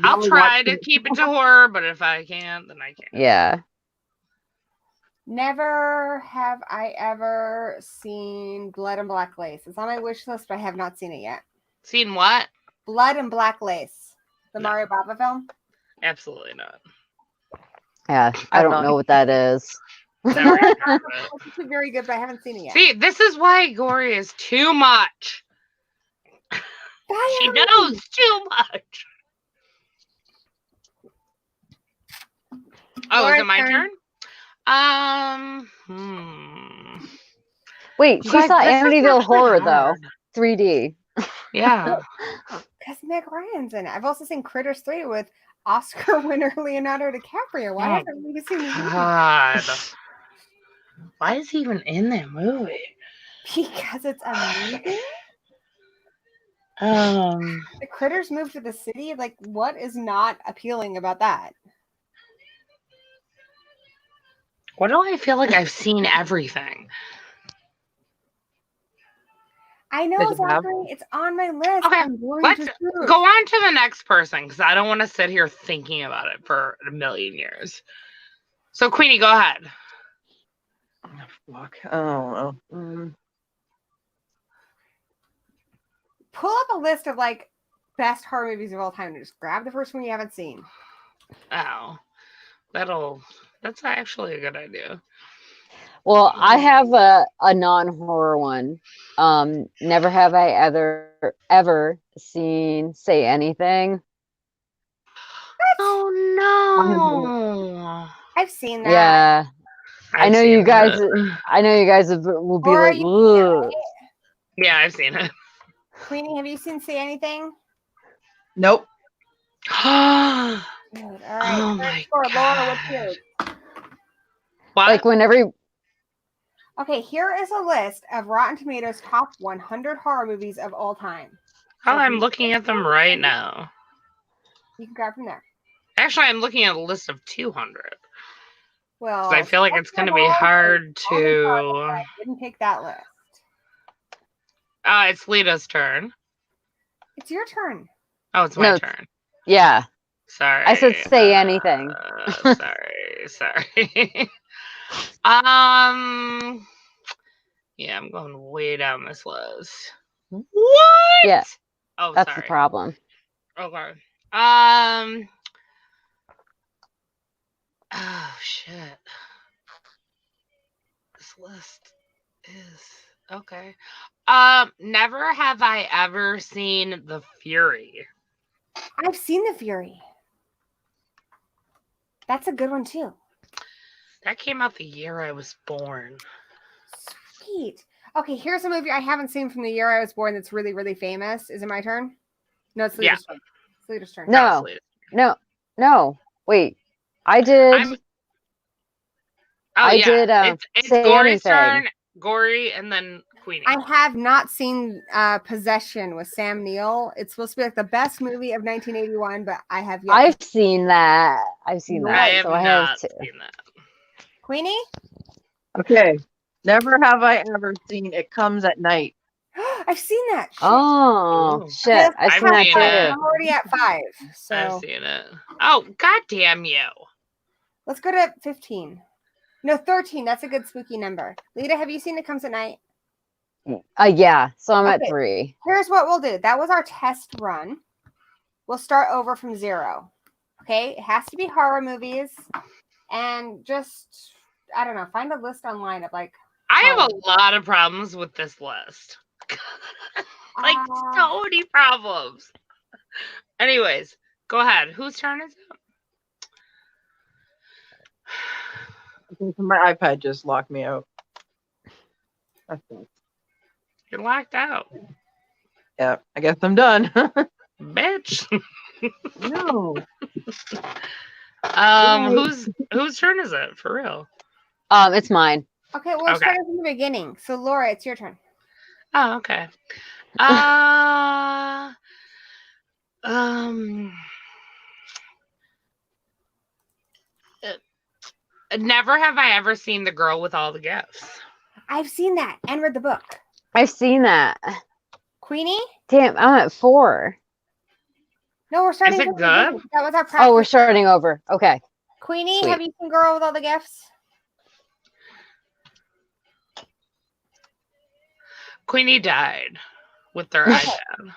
Speaker 1: I'll try to keep it to horror, but if I can't, then I can't.
Speaker 4: Yeah.
Speaker 3: Never have I ever seen Blood and Black Lace. It's on my wish list, but I have not seen it yet.
Speaker 1: Seen what?
Speaker 3: Blood and Black Lace, the
Speaker 1: No.
Speaker 3: Mario Bava film.
Speaker 1: Absolutely not.
Speaker 4: Yeah. I don't know what that is.
Speaker 1: Never even heard of it.
Speaker 3: It's actually very good, but I haven't seen it yet.
Speaker 1: See, this is why Gory is too much. She knows too much. Oh, is
Speaker 3: Your
Speaker 1: it my
Speaker 3: turn.
Speaker 1: turn?
Speaker 4: Wait, she
Speaker 1: Guys,
Speaker 4: saw
Speaker 1: this is
Speaker 4: Amityville
Speaker 1: actually
Speaker 4: Horror, though.
Speaker 1: hard.
Speaker 4: 3D.
Speaker 1: Yeah.
Speaker 3: Because Meg Ryan's in it. I've also seen Critters 3 with Oscar winner Leonardo DiCaprio. Why
Speaker 1: Oh,
Speaker 3: haven't we seen the movie?
Speaker 1: God. Why is he even in that movie?
Speaker 3: Because it's amazing. The critters moved to the city. Like, what is not appealing about that?
Speaker 1: Why do I feel like I've seen everything?
Speaker 3: I know,
Speaker 2: Does it have-
Speaker 3: Zachary. It's on my list.
Speaker 1: Okay,
Speaker 3: I'm going
Speaker 1: let's
Speaker 3: to choose.
Speaker 1: Go on to the next person because I don't want to sit here thinking about it for a million years. So, Queenie, go ahead.
Speaker 2: Oh, fuck. I don't know.
Speaker 3: Pull up a list of like best horror movies of all time. Just grab the first one you haven't seen.
Speaker 1: Oh, that's actually a good idea.
Speaker 4: Well, I have a non-horror one. Never have I ever seen Say Anything.
Speaker 1: Oh no!
Speaker 3: I've seen that.
Speaker 4: Yeah, I know you
Speaker 1: seen
Speaker 4: guys.
Speaker 1: it.
Speaker 4: I know you guys will be
Speaker 3: Or
Speaker 4: like,
Speaker 3: you-
Speaker 4: "Ugh."
Speaker 1: Yeah, I've seen it.
Speaker 3: Queenie, have you seen Say Anything?
Speaker 2: Nope.
Speaker 3: Good. All right.
Speaker 1: Oh
Speaker 3: Third
Speaker 1: my
Speaker 3: score. Laura, what's
Speaker 1: God.
Speaker 3: yours?
Speaker 1: What?
Speaker 4: Like whenever.
Speaker 3: Okay, here is a list of Rotten Tomatoes top 100 horror movies of all time.
Speaker 1: Oh,
Speaker 3: So if
Speaker 1: I'm
Speaker 3: you-
Speaker 1: looking at them right now.
Speaker 3: You can grab from there.
Speaker 1: Actually, I'm looking at a list of 200.
Speaker 3: Well,
Speaker 1: 'Cause I feel like it's going to be hard to.
Speaker 3: I didn't pick that list.
Speaker 1: It's Lita's turn.
Speaker 3: It's your turn.
Speaker 1: Oh, it's my
Speaker 4: No,
Speaker 1: turn.
Speaker 4: Yeah,
Speaker 1: Sorry.
Speaker 4: I said Say Anything.
Speaker 1: Sorry. Yeah, I'm going way down this list. What?
Speaker 4: Yeah,
Speaker 1: Oh,
Speaker 4: that's
Speaker 1: sorry.
Speaker 4: the problem.
Speaker 1: Okay. Oh shit. This list is okay. Never have I ever seen The Fury.
Speaker 3: I've seen The Fury. That's a good one too.
Speaker 1: That came out the year I was born.
Speaker 3: Sweet. Okay, here's a movie I haven't seen from the year I was born that's really, really famous. Is it my turn? No, it's Lita's turn. It's Lita's turn.
Speaker 4: No.
Speaker 1: Absolutely.
Speaker 4: No. Wait, I did. I did,
Speaker 1: it's
Speaker 4: Say
Speaker 1: Gory's
Speaker 4: Anything.
Speaker 1: turn, Gory, and then Queenie.
Speaker 3: I have not seen Possession with Sam Neill. It's supposed to be like the best movie of 1981, but I have yet.
Speaker 4: I've seen that. I've seen
Speaker 3: No,
Speaker 4: that.
Speaker 1: I have
Speaker 4: So I
Speaker 1: not
Speaker 4: have to.
Speaker 1: seen that.
Speaker 3: Queenie?
Speaker 2: Okay. Never have I ever seen It Comes at Night.
Speaker 3: I've seen that. Shit.
Speaker 4: Oh
Speaker 1: Ooh.
Speaker 4: shit! I've
Speaker 1: I've
Speaker 4: seen that
Speaker 1: seen it.
Speaker 3: I'm already at 5.
Speaker 1: I've
Speaker 3: So
Speaker 1: seen it. Oh, god damn you.
Speaker 3: let's go to 15. No, 13. That's a good spooky number. Lita, have you seen It Comes at Night?
Speaker 4: too. Yeah. So I'm at
Speaker 3: Okay.
Speaker 4: 3.
Speaker 3: Here's what we'll do. That was our test run. We'll start over from 0. Okay, it has to be horror movies, and just I don't know, find a list online of like
Speaker 1: I have a lot of problems with this list. Like, so many problems. Anyways, go ahead. Whose turn is it?
Speaker 2: My iPad just locked me out. That's it.
Speaker 1: You're locked out.
Speaker 2: Yeah, I guess I'm done.
Speaker 1: Bitch.
Speaker 2: No.
Speaker 1: Whose turn is it? For real.
Speaker 4: It's mine.
Speaker 3: Okay, we'll
Speaker 1: Okay.
Speaker 3: start from the beginning. So Laura, it's your turn.
Speaker 1: Oh, okay. Never have I ever seen The Girl with All the Gifts.
Speaker 3: I've seen that and read the book.
Speaker 4: I've seen that.
Speaker 3: Queenie?
Speaker 4: Damn, I'm at 4.
Speaker 3: No, we're starting.
Speaker 1: Is it
Speaker 3: from the beginning.
Speaker 1: good?
Speaker 3: That was our practice.
Speaker 4: Oh, we're starting over. Okay.
Speaker 3: Queenie,
Speaker 4: Sweet.
Speaker 3: have you seen Girl with All the Gifts?
Speaker 1: Queenie died with their iPad.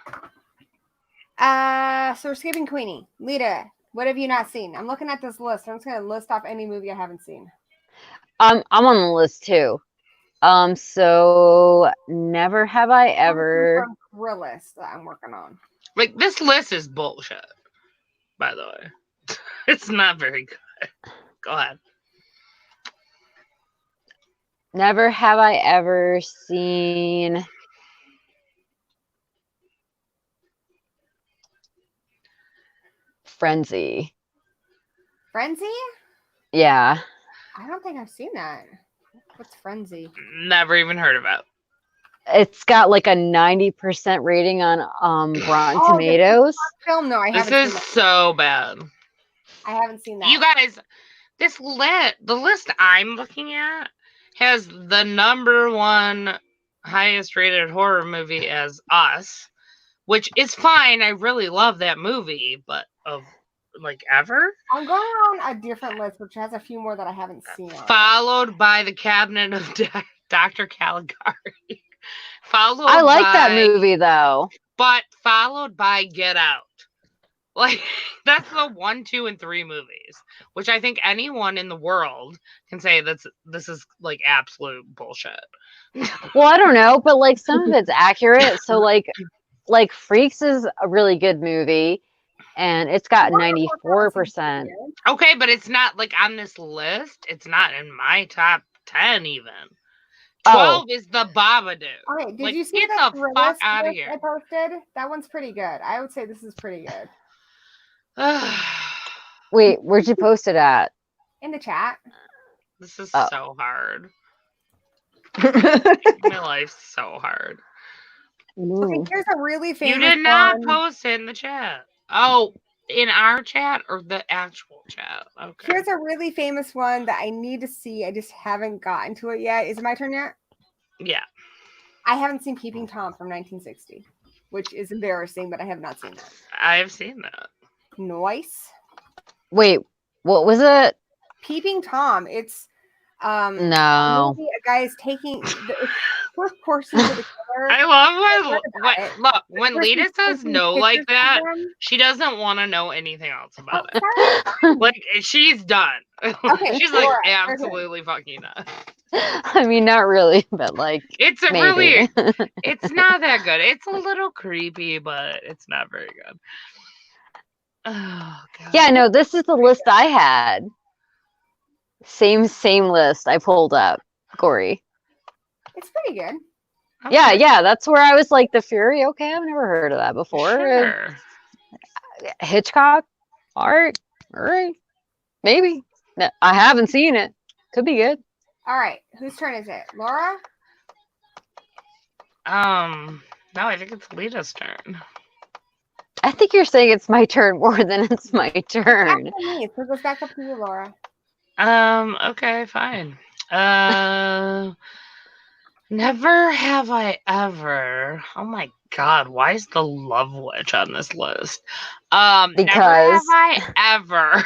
Speaker 3: So we're skipping Queenie. Lita, what have you not seen? I'm looking at this list. I'm just gonna list off any movie I haven't seen.
Speaker 4: I'm on the list too. So never have I ever.
Speaker 3: From Thrillist that I'm working on.
Speaker 1: Like, this list is bullshit, by the way. It's not very good. Go ahead.
Speaker 4: Never have I ever seen. Frenzy.
Speaker 3: Frenzy?
Speaker 4: Yeah.
Speaker 3: I don't think I've seen that. What's Frenzy?
Speaker 1: Never even heard of it.
Speaker 4: It's got like a 90% rating on Rotten
Speaker 3: Oh,
Speaker 4: Tomatoes.
Speaker 3: Film? No, I
Speaker 1: This
Speaker 3: haven't
Speaker 1: is
Speaker 3: seen that.
Speaker 1: so bad.
Speaker 3: I haven't seen that.
Speaker 1: You guys, the list I'm looking at has the number 1 highest rated horror movie as Us, which is fine. I really love that movie, but of like ever.
Speaker 3: I'm going on a different list, which has a few more that I haven't seen. on it.
Speaker 1: Followed by The Cabinet of Dr. Caligari. Followed
Speaker 4: I like that
Speaker 1: by
Speaker 4: movie though.
Speaker 1: but followed by Get Out. Like, that's the 1, 2, and 3 movies, which I think anyone in the world can say this is like absolute bullshit.
Speaker 4: Well, I don't know, but like some of it's accurate. So like Freaks is a really good movie, and it's got 94%.
Speaker 1: Okay, but it's not like on this list. It's not in my top 10 even. 12 is the Babadook.
Speaker 3: Okay, did
Speaker 1: Like,
Speaker 3: you see
Speaker 1: get
Speaker 3: the
Speaker 1: the fuck
Speaker 3: list
Speaker 1: out of
Speaker 3: I
Speaker 1: here.
Speaker 3: posted? That one's pretty good. I would say this is pretty good.
Speaker 4: Wait, where'd you post it at?
Speaker 3: In the chat.
Speaker 1: This is
Speaker 4: Oh.
Speaker 1: so hard. My life's so hard.
Speaker 3: Okay, here's a really famous
Speaker 1: You did not
Speaker 3: one.
Speaker 1: post it in the chat. Oh, in our chat or the actual chat? Okay.
Speaker 3: Here's a really famous one that I need to see. I just haven't gotten to it yet. Is it my turn yet?
Speaker 1: Yeah.
Speaker 3: I haven't seen Peeping Tom from 1960, which is embarrassing, but I have not seen that.
Speaker 1: I've seen that.
Speaker 3: Noise.
Speaker 4: Wait, what was it?
Speaker 3: Peeping Tom. It's a
Speaker 4: No.
Speaker 3: movie a guy is taking the first portion of the killer.
Speaker 1: I love
Speaker 3: Forget
Speaker 1: when
Speaker 3: First
Speaker 1: Lita
Speaker 3: he's
Speaker 1: says
Speaker 3: taking
Speaker 1: no
Speaker 3: pictures
Speaker 1: like
Speaker 3: of
Speaker 1: that,
Speaker 3: them.
Speaker 1: she doesn't want to know anything else about it.
Speaker 3: Sorry.
Speaker 1: Like, she's done.
Speaker 3: Okay,
Speaker 1: She's like,
Speaker 3: Laura,
Speaker 1: absolutely fucking not.
Speaker 4: I mean, not really, but like
Speaker 1: It's a
Speaker 4: maybe.
Speaker 1: really, it's not that good. It's a little creepy, but it's not very good. Oh, God.
Speaker 4: Yeah, no, this is the list I had. Same list I pulled up, Gory.
Speaker 3: It's pretty good.
Speaker 4: Yeah, that's where I was like, The Fury. Okay, I've never heard of that before.
Speaker 1: Sure.
Speaker 4: Hitchcock, all right, maybe. No, I haven't seen it. Could be good.
Speaker 3: All right, whose turn is it? Laura?
Speaker 1: No, I think it's Lita's turn.
Speaker 4: I think you're saying it's my turn more than it's my
Speaker 3: Back
Speaker 4: turn.
Speaker 3: to me. So it goes back up to you, Laura.
Speaker 1: Okay, fine. Never have I ever. Oh my God, why is the Love Witch on this list? Never have
Speaker 4: Because-
Speaker 1: I ever.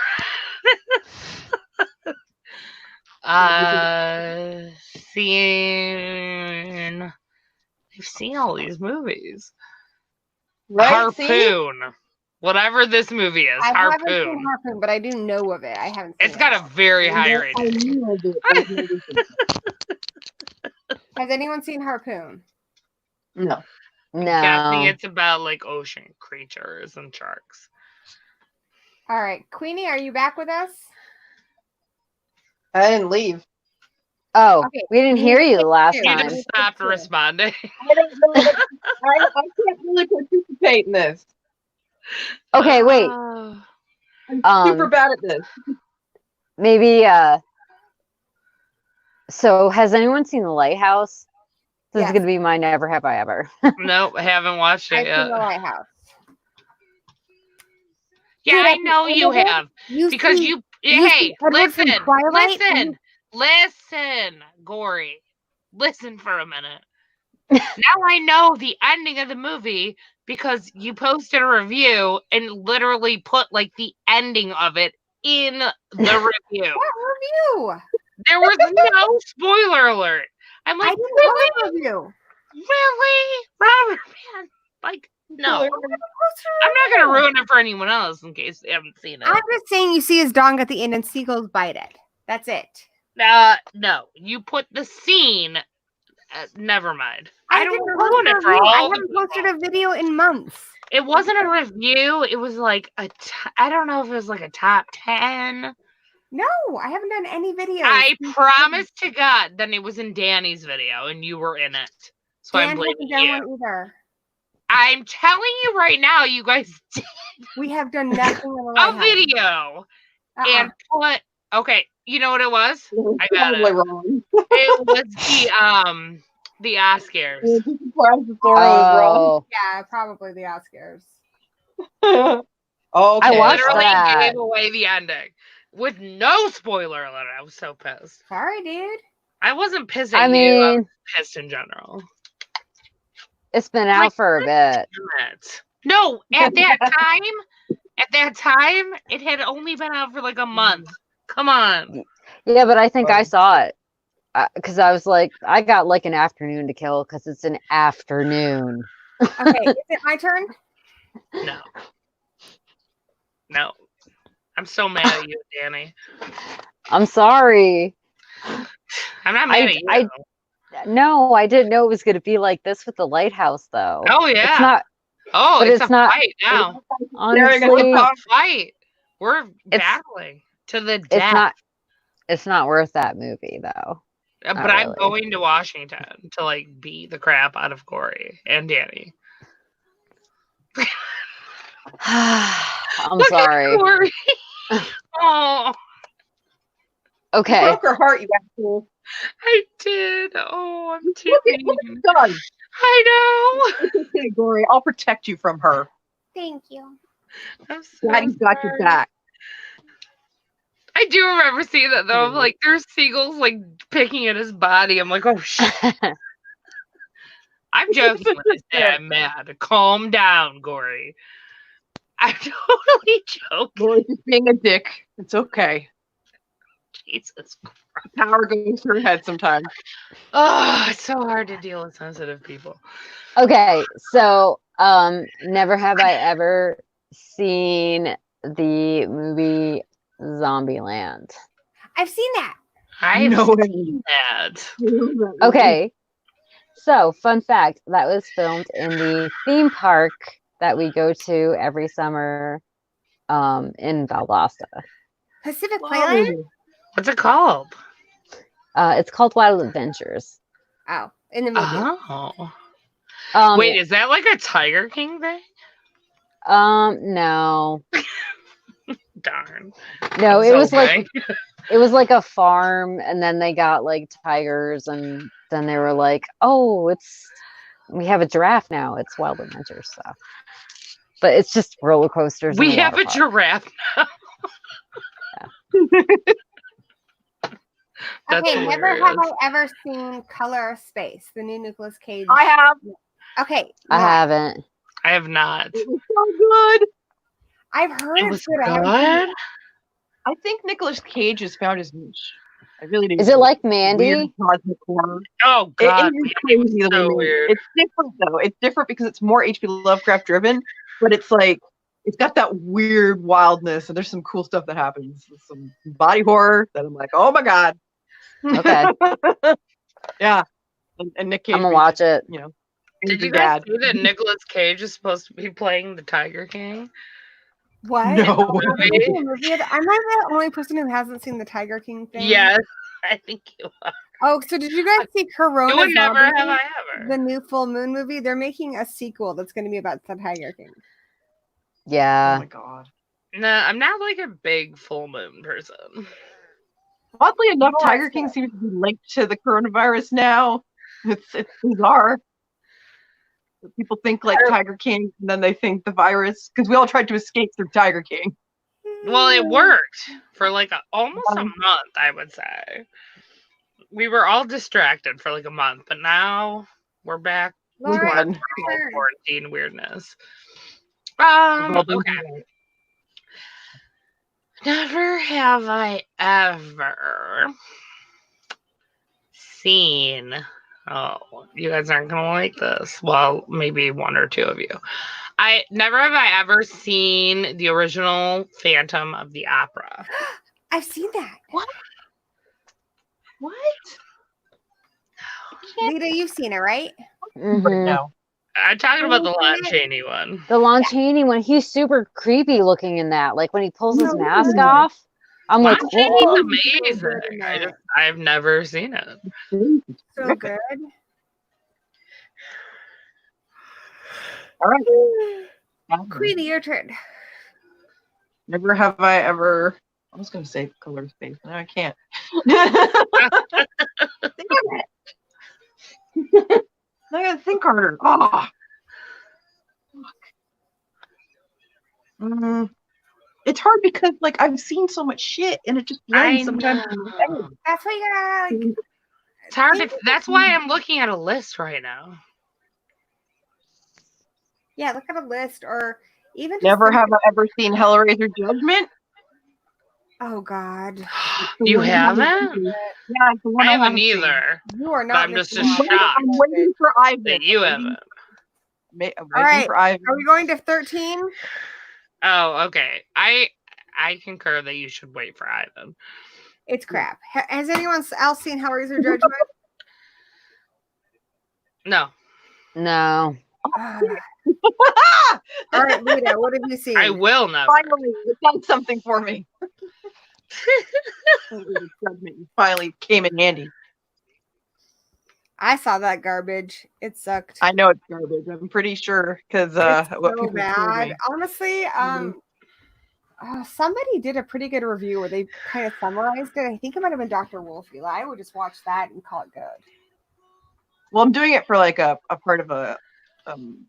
Speaker 1: I've seen all these movies.
Speaker 2: Right? See?
Speaker 1: Harpoon. Whatever this movie is,
Speaker 3: I haven't seen
Speaker 1: Harpoon.
Speaker 3: Harpoon, but I do know of it. I haven't seen
Speaker 1: It's got a very high rating.
Speaker 3: Has anyone seen Harpoon?
Speaker 2: No.
Speaker 1: Guessing
Speaker 4: No.
Speaker 1: it's about like ocean creatures and sharks.
Speaker 3: All right, Queenie, are you back with us?
Speaker 2: I didn't leave.
Speaker 4: Oh,
Speaker 3: Okay,
Speaker 4: we didn't hear you the last
Speaker 1: You
Speaker 4: time.
Speaker 1: just stopped responding.
Speaker 2: I don't know. I can't really participate in this.
Speaker 4: Okay, wait.
Speaker 1: Oh.
Speaker 2: I'm super bad at this.
Speaker 4: Maybe so has anyone seen The Lighthouse? This
Speaker 3: Yes.
Speaker 4: is gonna be my never have I ever.
Speaker 1: Nope, I haven't watched
Speaker 3: I've
Speaker 1: it
Speaker 3: seen The
Speaker 1: yet.
Speaker 3: Lighthouse.
Speaker 1: Yeah,
Speaker 3: Dude,
Speaker 1: I
Speaker 3: at the
Speaker 1: know
Speaker 3: end
Speaker 1: you
Speaker 3: of it,
Speaker 1: have.
Speaker 3: you
Speaker 1: Because
Speaker 3: see-
Speaker 1: you
Speaker 3: you
Speaker 1: hey,
Speaker 3: see Edward from
Speaker 1: listen,
Speaker 3: Twilight and
Speaker 1: listen, Gory. Listen for a minute. Now I know the ending of the movie because you posted a review and literally put like the ending of it in the review.
Speaker 3: What review?
Speaker 1: There was no spoiler alert. I'm
Speaker 3: I
Speaker 1: like,
Speaker 3: didn't
Speaker 1: really?
Speaker 3: want a review.
Speaker 1: Really? Robert, man. Like, no. I'm not going to ruin it for anyone else in case they haven't seen it.
Speaker 3: I'm just saying you see his dong at the end and seagulls bite it. That's it.
Speaker 1: No, you put the scene. Never mind.
Speaker 3: I
Speaker 1: I don't
Speaker 3: didn't
Speaker 1: want to ruin
Speaker 3: post a
Speaker 1: it for
Speaker 3: review. I
Speaker 1: all the
Speaker 3: haven't posted
Speaker 1: people.
Speaker 3: a video in months.
Speaker 1: It wasn't a review. It was like I don't know if it was like a top 10.
Speaker 3: No, I haven't done any videos.
Speaker 1: I promise to God. Then it was in Danny's video and you were in it. So
Speaker 3: Dan
Speaker 1: I'm
Speaker 3: hasn't
Speaker 1: blaming
Speaker 3: done
Speaker 1: you.
Speaker 3: one either.
Speaker 1: I'm telling you right now, you guys did
Speaker 3: We have done nothing in the
Speaker 1: a
Speaker 3: Lighthouse.
Speaker 1: video and put. Okay, you know what it was? I got
Speaker 2: Probably
Speaker 1: it.
Speaker 2: wrong.
Speaker 1: It was the Oscars.
Speaker 2: It's a surprise the story was
Speaker 4: Oh,
Speaker 3: Yeah, probably the Oscars.
Speaker 2: wrong. Okay.
Speaker 4: I watched
Speaker 1: Literally
Speaker 4: that.
Speaker 1: gave away the ending with no spoiler alert. I was so pissed.
Speaker 3: Sorry, dude.
Speaker 1: I wasn't pissed at
Speaker 4: I
Speaker 1: you. I was
Speaker 4: mean,
Speaker 1: pissed in general.
Speaker 4: it's been out for a bit.
Speaker 1: Damn it. No, at that time, it had only been out for like a month. Come on.
Speaker 4: Yeah, but I think I
Speaker 2: Right.
Speaker 4: saw it because I was like, I got like an afternoon to kill because it's an afternoon.
Speaker 3: Okay, is it my turn?
Speaker 1: No. No. I'm so mad at you, Danny.
Speaker 4: I'm sorry.
Speaker 1: I'm not mad at you.
Speaker 4: No, I didn't know it was going to be like this with the lighthouse, though.
Speaker 1: Oh, yeah.
Speaker 4: It's not.
Speaker 1: Oh,
Speaker 4: but
Speaker 1: it's a
Speaker 4: it's not-
Speaker 1: fight now.
Speaker 4: Honestly,
Speaker 1: It's a fight. We're battling to the death.
Speaker 4: It's not worth that movie, though.
Speaker 1: But
Speaker 4: Not
Speaker 1: I'm
Speaker 4: really.
Speaker 1: going to Washington to like beat the crap out of Corey and Danny.
Speaker 4: I'm
Speaker 1: Look
Speaker 4: sorry.
Speaker 1: at Corey. Oh,
Speaker 4: Okay.
Speaker 2: Broke her heart, you asshole.
Speaker 1: I did. Oh, I'm too
Speaker 2: Look at
Speaker 1: mean.
Speaker 2: what it's done.
Speaker 1: I know.
Speaker 2: It's okay, Gory. I'll protect you from her.
Speaker 3: Thank you.
Speaker 1: I'm so
Speaker 2: Daddy's got your
Speaker 1: sorry.
Speaker 2: back.
Speaker 1: I do remember seeing that though. I'm like, there's seagulls like picking at his body. I'm like, oh shit. I'm joking when I say I'm mad. Calm down, Gory. I'm totally joking.
Speaker 2: Gory's just being a dick. It's okay.
Speaker 1: Jesus.
Speaker 2: Power goes to her head sometimes.
Speaker 1: Oh, it's so hard to deal with sensitive people.
Speaker 4: Okay, so never have I ever seen the movie Zombieland.
Speaker 3: I've seen that.
Speaker 1: I've
Speaker 2: No
Speaker 1: seen that.
Speaker 4: Okay, so fun fact, that was filmed in the theme park that we go to every summer in Valdosta.
Speaker 3: Pacific Playland?
Speaker 1: What's it called?
Speaker 4: It's called Wild Adventures.
Speaker 3: Oh, in the movie.
Speaker 1: Oh. Wait, is that like a Tiger King thing?
Speaker 4: No.
Speaker 1: Darn.
Speaker 4: No,
Speaker 1: I'm
Speaker 4: it
Speaker 1: so
Speaker 4: was like
Speaker 1: big.
Speaker 4: it was like a farm, and then they got like tigers, and then they were like, "Oh, we have a giraffe now. It's Wild Adventures." So, but it's just roller coasters.
Speaker 1: We
Speaker 4: and
Speaker 1: have a
Speaker 4: water park.
Speaker 1: giraffe now. That's
Speaker 3: Okay, never have
Speaker 1: hilarious.
Speaker 3: I ever seen Color of Space, the new Nicolas Cage.
Speaker 2: I have.
Speaker 3: Okay.
Speaker 4: I
Speaker 3: why?
Speaker 4: haven't.
Speaker 1: I have not.
Speaker 2: It was so good.
Speaker 3: I've heard
Speaker 1: It
Speaker 3: it's
Speaker 1: was
Speaker 3: good. I haven't seen
Speaker 1: good.
Speaker 3: it.
Speaker 2: I think Nicolas Cage has found his niche. I really do.
Speaker 4: Is it like
Speaker 2: Weird
Speaker 4: Mandy?
Speaker 2: cosmic horror.
Speaker 1: Oh
Speaker 2: It
Speaker 1: god,
Speaker 2: is
Speaker 1: Mandy was
Speaker 2: crazy.
Speaker 1: so
Speaker 2: Louise.
Speaker 1: weird.
Speaker 2: It's different though. It's different because it's more H.P. Lovecraft driven, but it's like it's got that weird wildness, and there's some cool stuff that happens. Some body horror that I'm like, oh my god.
Speaker 4: Okay.
Speaker 2: Yeah. And Nick Cage.
Speaker 4: I'm gonna watch it.
Speaker 2: You know.
Speaker 1: Did you
Speaker 2: crazy
Speaker 1: guys
Speaker 2: dad.
Speaker 1: see that Nicolas Cage is supposed to be playing the Tiger King?
Speaker 3: What?
Speaker 2: No.
Speaker 3: I'm not the only person who hasn't seen the Tiger King thing.
Speaker 1: Yes, I think you are.
Speaker 3: Oh, so did you guys see Corona?
Speaker 1: You would never
Speaker 3: Zombie,
Speaker 1: have I ever.
Speaker 3: the new full moon movie? They're making a sequel that's going to be about the Tiger King.
Speaker 2: Oh
Speaker 4: Yeah.
Speaker 2: my god.
Speaker 1: No, I'm not like a big full moon person.
Speaker 2: Oddly enough,
Speaker 3: Oh,
Speaker 2: Tiger
Speaker 3: I see.
Speaker 2: King seems to be linked to the coronavirus now. It's bizarre. People think like Tiger King, and then they think the virus, because we all tried to escape through Tiger King.
Speaker 1: Well, it worked for like almost a month, I would say. We were all distracted for like a month, but now we're back
Speaker 2: We're
Speaker 3: Laura,
Speaker 2: done.
Speaker 3: it's your
Speaker 1: to
Speaker 3: turn.
Speaker 1: quarantine weirdness.
Speaker 2: Well,
Speaker 1: Okay. Never have I ever seen. Oh, you guys aren't gonna like this. Well, maybe one or two of you. I never have I ever seen the original Phantom of the Opera.
Speaker 3: I've seen that.
Speaker 2: What?
Speaker 3: Lita, you've seen it, right?
Speaker 4: Mhm.
Speaker 2: No.
Speaker 1: I'm talking about the Lon Chaney one.
Speaker 4: The Lon Chaney one, he's super creepy looking in that. Like when he pulls his
Speaker 3: No,
Speaker 4: mask
Speaker 3: no.
Speaker 4: off, I'm like,
Speaker 1: Lon Chaney's
Speaker 4: "Whoa."
Speaker 1: amazing. I've never seen it.
Speaker 3: So good.
Speaker 2: All right.
Speaker 3: Queenie, your turn.
Speaker 2: Never have I ever. I was going to say Color Space. Now I can't. Damn it. I gotta think harder. Oh. It's hard because like I've seen so much shit and it just blends sometimes. in my head.
Speaker 3: That's why you gotta like,
Speaker 1: It's hard to. That's why I'm looking at a list right now.
Speaker 3: yeah, look at a list or even just
Speaker 2: Never
Speaker 3: think-
Speaker 2: have I ever seen Hellraiser Judgment.
Speaker 3: Oh God.
Speaker 1: You
Speaker 2: one
Speaker 1: haven't?
Speaker 2: Yeah, it's the one
Speaker 1: I haven't
Speaker 2: seen.
Speaker 1: either.
Speaker 3: You are
Speaker 1: But
Speaker 3: not
Speaker 1: I'm just
Speaker 3: missing out.
Speaker 1: shocked
Speaker 2: I'm waiting for Ivan.
Speaker 1: that you haven't.
Speaker 2: waiting
Speaker 3: right.
Speaker 2: for Ivan.
Speaker 3: Are we going to 13?
Speaker 1: Oh, okay. I concur that you should wait for Ivan.
Speaker 3: It's crap. Has anyone else seen How Is Your Judgment?
Speaker 1: No,
Speaker 4: No.
Speaker 3: All right, Lita, what have you seen?
Speaker 1: I will never.
Speaker 2: Finally, it done something for me. You finally came in handy.
Speaker 3: I saw that garbage. It sucked.
Speaker 2: I know it's garbage. I'm pretty sure because
Speaker 3: It's
Speaker 2: what
Speaker 3: so
Speaker 2: people told
Speaker 3: bad.
Speaker 2: me.
Speaker 3: Honestly, somebody did a pretty good review where they kind of summarized it. I think it might have been Dr. Wolfie. I would just watch that and call it good.
Speaker 2: Well, I'm doing it for like a part of a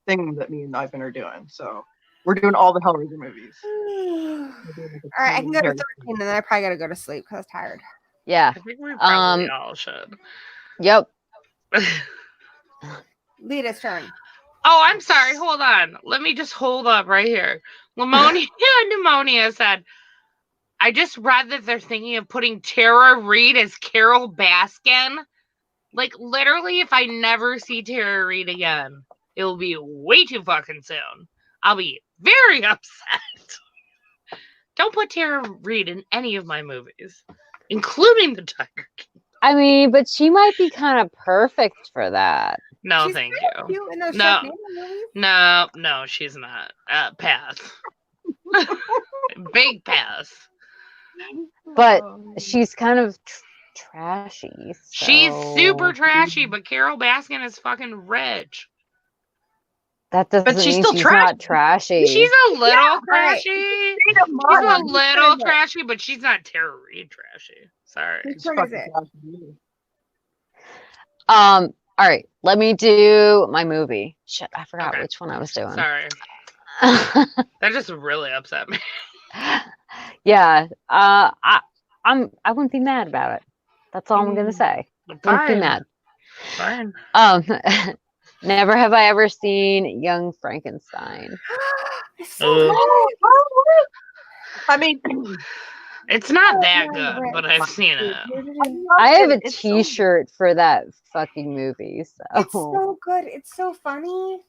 Speaker 2: thing that me and Ivan are doing. So we're doing all the Hellraiser movies.
Speaker 3: All right, I can go to 13 and then I probably got to go to sleep because I'm tired.
Speaker 4: Yeah.
Speaker 1: I think we probably all should.
Speaker 4: Yep.
Speaker 3: Lita's turn.
Speaker 1: Oh, I'm sorry. Hold on. Let me just hold up right here. Pneumonia said, I just read that they're thinking of putting Tara Reid as Carol Baskin. Like, literally, if I never see Tara Reid again, it'll be way too fucking soon. I'll be very upset. Don't put Tara Reid in any of my movies, including The Tiger King.
Speaker 4: I mean, but she might be kind of perfect for that.
Speaker 1: No,
Speaker 3: She's
Speaker 1: thank
Speaker 3: kind of
Speaker 1: you.
Speaker 3: cute in those
Speaker 1: No.
Speaker 3: Sharknado movies.
Speaker 1: No, she's not. Pass. Big pass.
Speaker 4: But she's kind of trashy.
Speaker 1: She's super
Speaker 4: so-
Speaker 1: trashy, but Carol Baskin is fucking rich.
Speaker 4: That doesn't
Speaker 2: But she's
Speaker 4: mean
Speaker 2: still
Speaker 4: she's
Speaker 2: trashy.
Speaker 4: not trashy.
Speaker 1: She's a little
Speaker 3: right.
Speaker 1: trashy. She's a little trashy, but she's not Tara Reid trashy. Sorry.
Speaker 3: Whose turn is it?
Speaker 4: All right, let me do my movie. Shit, I forgot
Speaker 1: Okay.
Speaker 4: which one I was doing.
Speaker 1: Sorry. That just really upset me.
Speaker 4: Yeah, I wouldn't be mad about it. That's all I'm gonna say. Wouldn't be
Speaker 1: Fine.
Speaker 4: mad.
Speaker 1: Fine.
Speaker 4: Never have I ever seen Young Frankenstein.
Speaker 3: It's so
Speaker 1: Ugh.
Speaker 3: good.
Speaker 2: I mean,
Speaker 1: It's not that
Speaker 3: Oh,
Speaker 1: good,
Speaker 3: right.
Speaker 1: but I've seen it.
Speaker 4: I have a
Speaker 2: It's so-
Speaker 4: T-shirt for that fucking movie. So
Speaker 3: It's so good. It's so funny.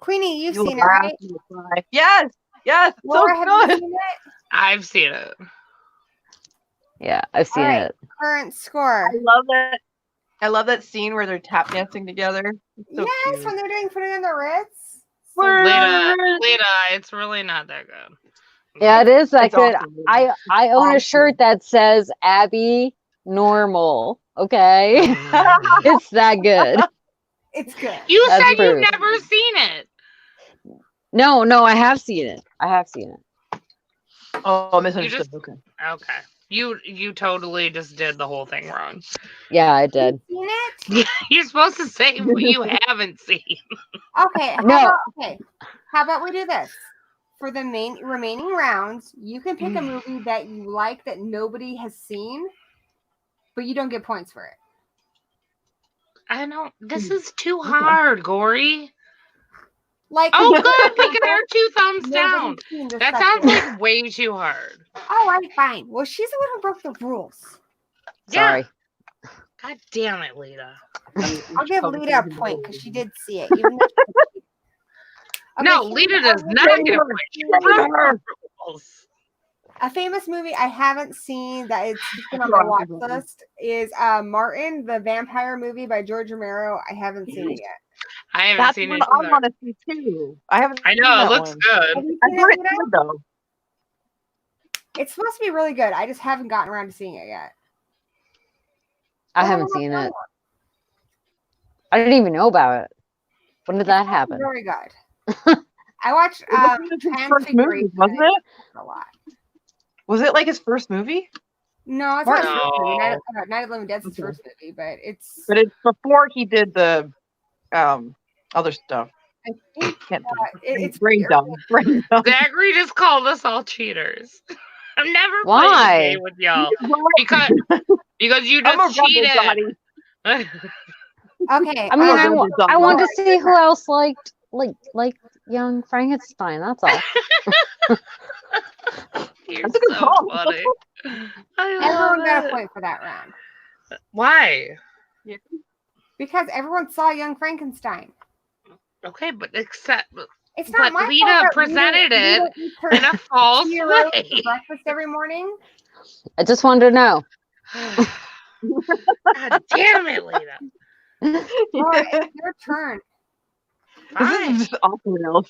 Speaker 3: Queenie, you've
Speaker 2: you'll
Speaker 3: seen it,
Speaker 2: laugh,
Speaker 3: right?
Speaker 2: you'll cry. Yes, it's
Speaker 3: Laura,
Speaker 2: so
Speaker 3: have you
Speaker 2: good.
Speaker 3: seen it?
Speaker 1: I've seen it.
Speaker 4: yeah, I've seen
Speaker 3: All right.
Speaker 4: it.
Speaker 3: Current score.
Speaker 2: I love that. I love that scene where they're tap dancing together. It's so
Speaker 3: Yes,
Speaker 2: cute.
Speaker 3: when they're doing putting in the Ritz. So
Speaker 1: Lita, it's really not that good.
Speaker 4: Yeah, it is that
Speaker 2: It's
Speaker 4: good.
Speaker 2: awesome.
Speaker 4: I own a
Speaker 2: Awesome.
Speaker 4: shirt that says Abby Normal. Okay, it's that good.
Speaker 3: it's good.
Speaker 1: You
Speaker 4: That's
Speaker 1: said you've
Speaker 4: proof.
Speaker 1: never seen it.
Speaker 4: No, I have seen it. I have seen it.
Speaker 2: Oh, misunderstood.
Speaker 1: just-
Speaker 2: Okay.
Speaker 1: Okay. You totally just did the whole thing wrong.
Speaker 4: Yeah, I did.
Speaker 3: Seen it?
Speaker 1: You're supposed to say what you haven't seen.
Speaker 3: Okay.
Speaker 4: No.
Speaker 3: How about we do this? For the remaining rounds, you can pick a movie that you like that nobody has seen, but you don't get points for it.
Speaker 1: I know this is too hard, Gory.
Speaker 3: Like,
Speaker 1: Oh, good. We can hear 2 thumbs down.
Speaker 3: nobody's seen this
Speaker 1: That
Speaker 3: stuff
Speaker 1: sounds
Speaker 3: yet.
Speaker 1: like way too hard.
Speaker 3: All right, fine. Well, she's the one who broke the rules.
Speaker 4: Sorry.
Speaker 1: God damn it, Lita.
Speaker 3: I'll give Lita a point because she did see it. Even though she-
Speaker 1: No,
Speaker 3: Okay,
Speaker 1: Lita
Speaker 3: here's
Speaker 1: does
Speaker 3: a-
Speaker 1: not get a point. She broke the rules.
Speaker 3: A famous movie I haven't seen that is just on my watch list is Martin, the vampire movie by George Romero. I haven't seen it yet.
Speaker 1: I haven't
Speaker 2: That's
Speaker 1: seen
Speaker 2: what
Speaker 1: it
Speaker 2: I
Speaker 1: either.
Speaker 2: want to see too. I haven't.
Speaker 1: I
Speaker 2: seen
Speaker 1: know,
Speaker 2: that
Speaker 1: it looks
Speaker 2: one.
Speaker 1: good.
Speaker 3: Have you
Speaker 2: I
Speaker 3: seen
Speaker 2: heard
Speaker 3: it,
Speaker 2: it's
Speaker 3: Lita?
Speaker 2: good though.
Speaker 3: It's supposed to be really good. I just haven't gotten around to seeing it yet.
Speaker 4: I haven't seen it. I didn't even know about it. When did that happen?
Speaker 3: Very good. I watched
Speaker 2: It was his first movie,
Speaker 3: Transfiguration
Speaker 2: wasn't it?
Speaker 3: a lot.
Speaker 2: Was it like his first movie?
Speaker 3: No, it's not his
Speaker 1: No.
Speaker 3: first movie. Night of the Living Dead's his
Speaker 2: Okay.
Speaker 3: first movie, but it's.
Speaker 2: But it's before he did the other stuff.
Speaker 3: I think
Speaker 2: Can't
Speaker 3: it's
Speaker 2: brain dumb. Brain dumb.
Speaker 1: Zachary just called us all cheaters. I'm never
Speaker 4: Why?
Speaker 1: playing a game with y'all because you
Speaker 2: I'm a
Speaker 1: just
Speaker 2: rebel,
Speaker 1: cheated.
Speaker 2: Johnny.
Speaker 3: Okay.
Speaker 4: I mean,
Speaker 2: I'm a rebel,
Speaker 4: I
Speaker 2: Johnny.
Speaker 4: wanted to see who else liked Young Frankenstein. That's all.
Speaker 1: You're
Speaker 2: That's a good
Speaker 1: so
Speaker 2: call.
Speaker 1: funny. I
Speaker 3: Everyone
Speaker 1: love
Speaker 3: got a
Speaker 1: it.
Speaker 3: point for that round
Speaker 1: Why?
Speaker 3: because everyone saw Young Frankenstein.
Speaker 1: Okay, but except
Speaker 3: It's not
Speaker 1: but
Speaker 3: my
Speaker 1: Lita
Speaker 3: fault that
Speaker 1: presented
Speaker 3: Lita
Speaker 1: it
Speaker 3: eats her
Speaker 1: in a false
Speaker 3: Cheerios
Speaker 1: way.
Speaker 3: for breakfast every morning.
Speaker 4: I just wanted to know.
Speaker 1: God damn it, Lita.
Speaker 3: Laura, it's your turn.
Speaker 2: This
Speaker 1: Fine.
Speaker 2: is just off the rails.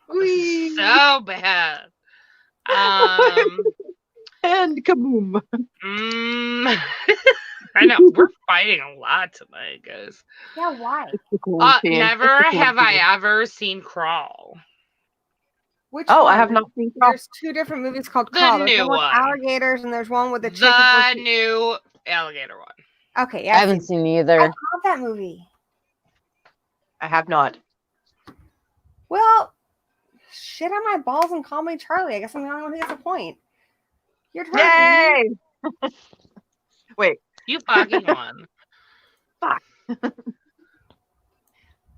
Speaker 2: Whee!
Speaker 1: So bad.
Speaker 2: And kaboom.
Speaker 1: I know we're fighting a lot tonight, guys.
Speaker 3: Yeah, why?
Speaker 2: It's the quarantine.
Speaker 1: Never
Speaker 2: It's the
Speaker 1: have I
Speaker 2: quarantine.
Speaker 1: ever seen Crawl.
Speaker 3: Which
Speaker 2: Oh,
Speaker 3: one?
Speaker 2: I have not seen Crawl.
Speaker 3: There's two different movies called
Speaker 1: The
Speaker 3: Crawl. There's
Speaker 1: new
Speaker 3: one with
Speaker 1: one.
Speaker 3: alligators and there's one with the chick.
Speaker 1: The new alligator one.
Speaker 3: Okay,
Speaker 4: I
Speaker 3: yeah.
Speaker 4: haven't seen
Speaker 3: I
Speaker 4: either.
Speaker 3: love that movie.
Speaker 2: I have not.
Speaker 3: Well, shit on my balls and call me Charlie. I guess I'm the only one who gets a point. Your turn.
Speaker 2: Yay! Wait,
Speaker 1: You fucking won.
Speaker 2: I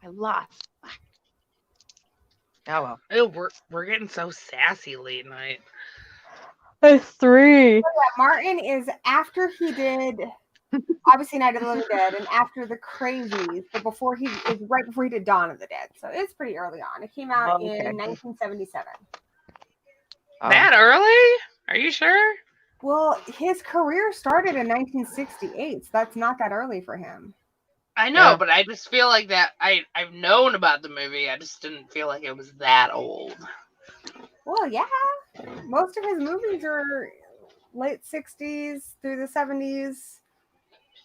Speaker 2: lost. Oh well.
Speaker 1: Oh, we're getting so sassy late night.
Speaker 4: There's 3.
Speaker 3: Yeah, Martin is after he did obviously Night of the Living Dead and after the Crazies, but before he is right before he did Dawn of the Dead. So it's pretty early on. It came out
Speaker 2: Okay.
Speaker 3: in 1977.
Speaker 1: That early? Are you sure?
Speaker 3: Well, his career started in 1968, so that's not that early for him.
Speaker 1: I know,
Speaker 2: Yeah.
Speaker 1: but I just feel like that I've known about the movie. I just didn't feel like it was that old.
Speaker 3: Well, yeah. Most of his movies are late 60s through the 70s,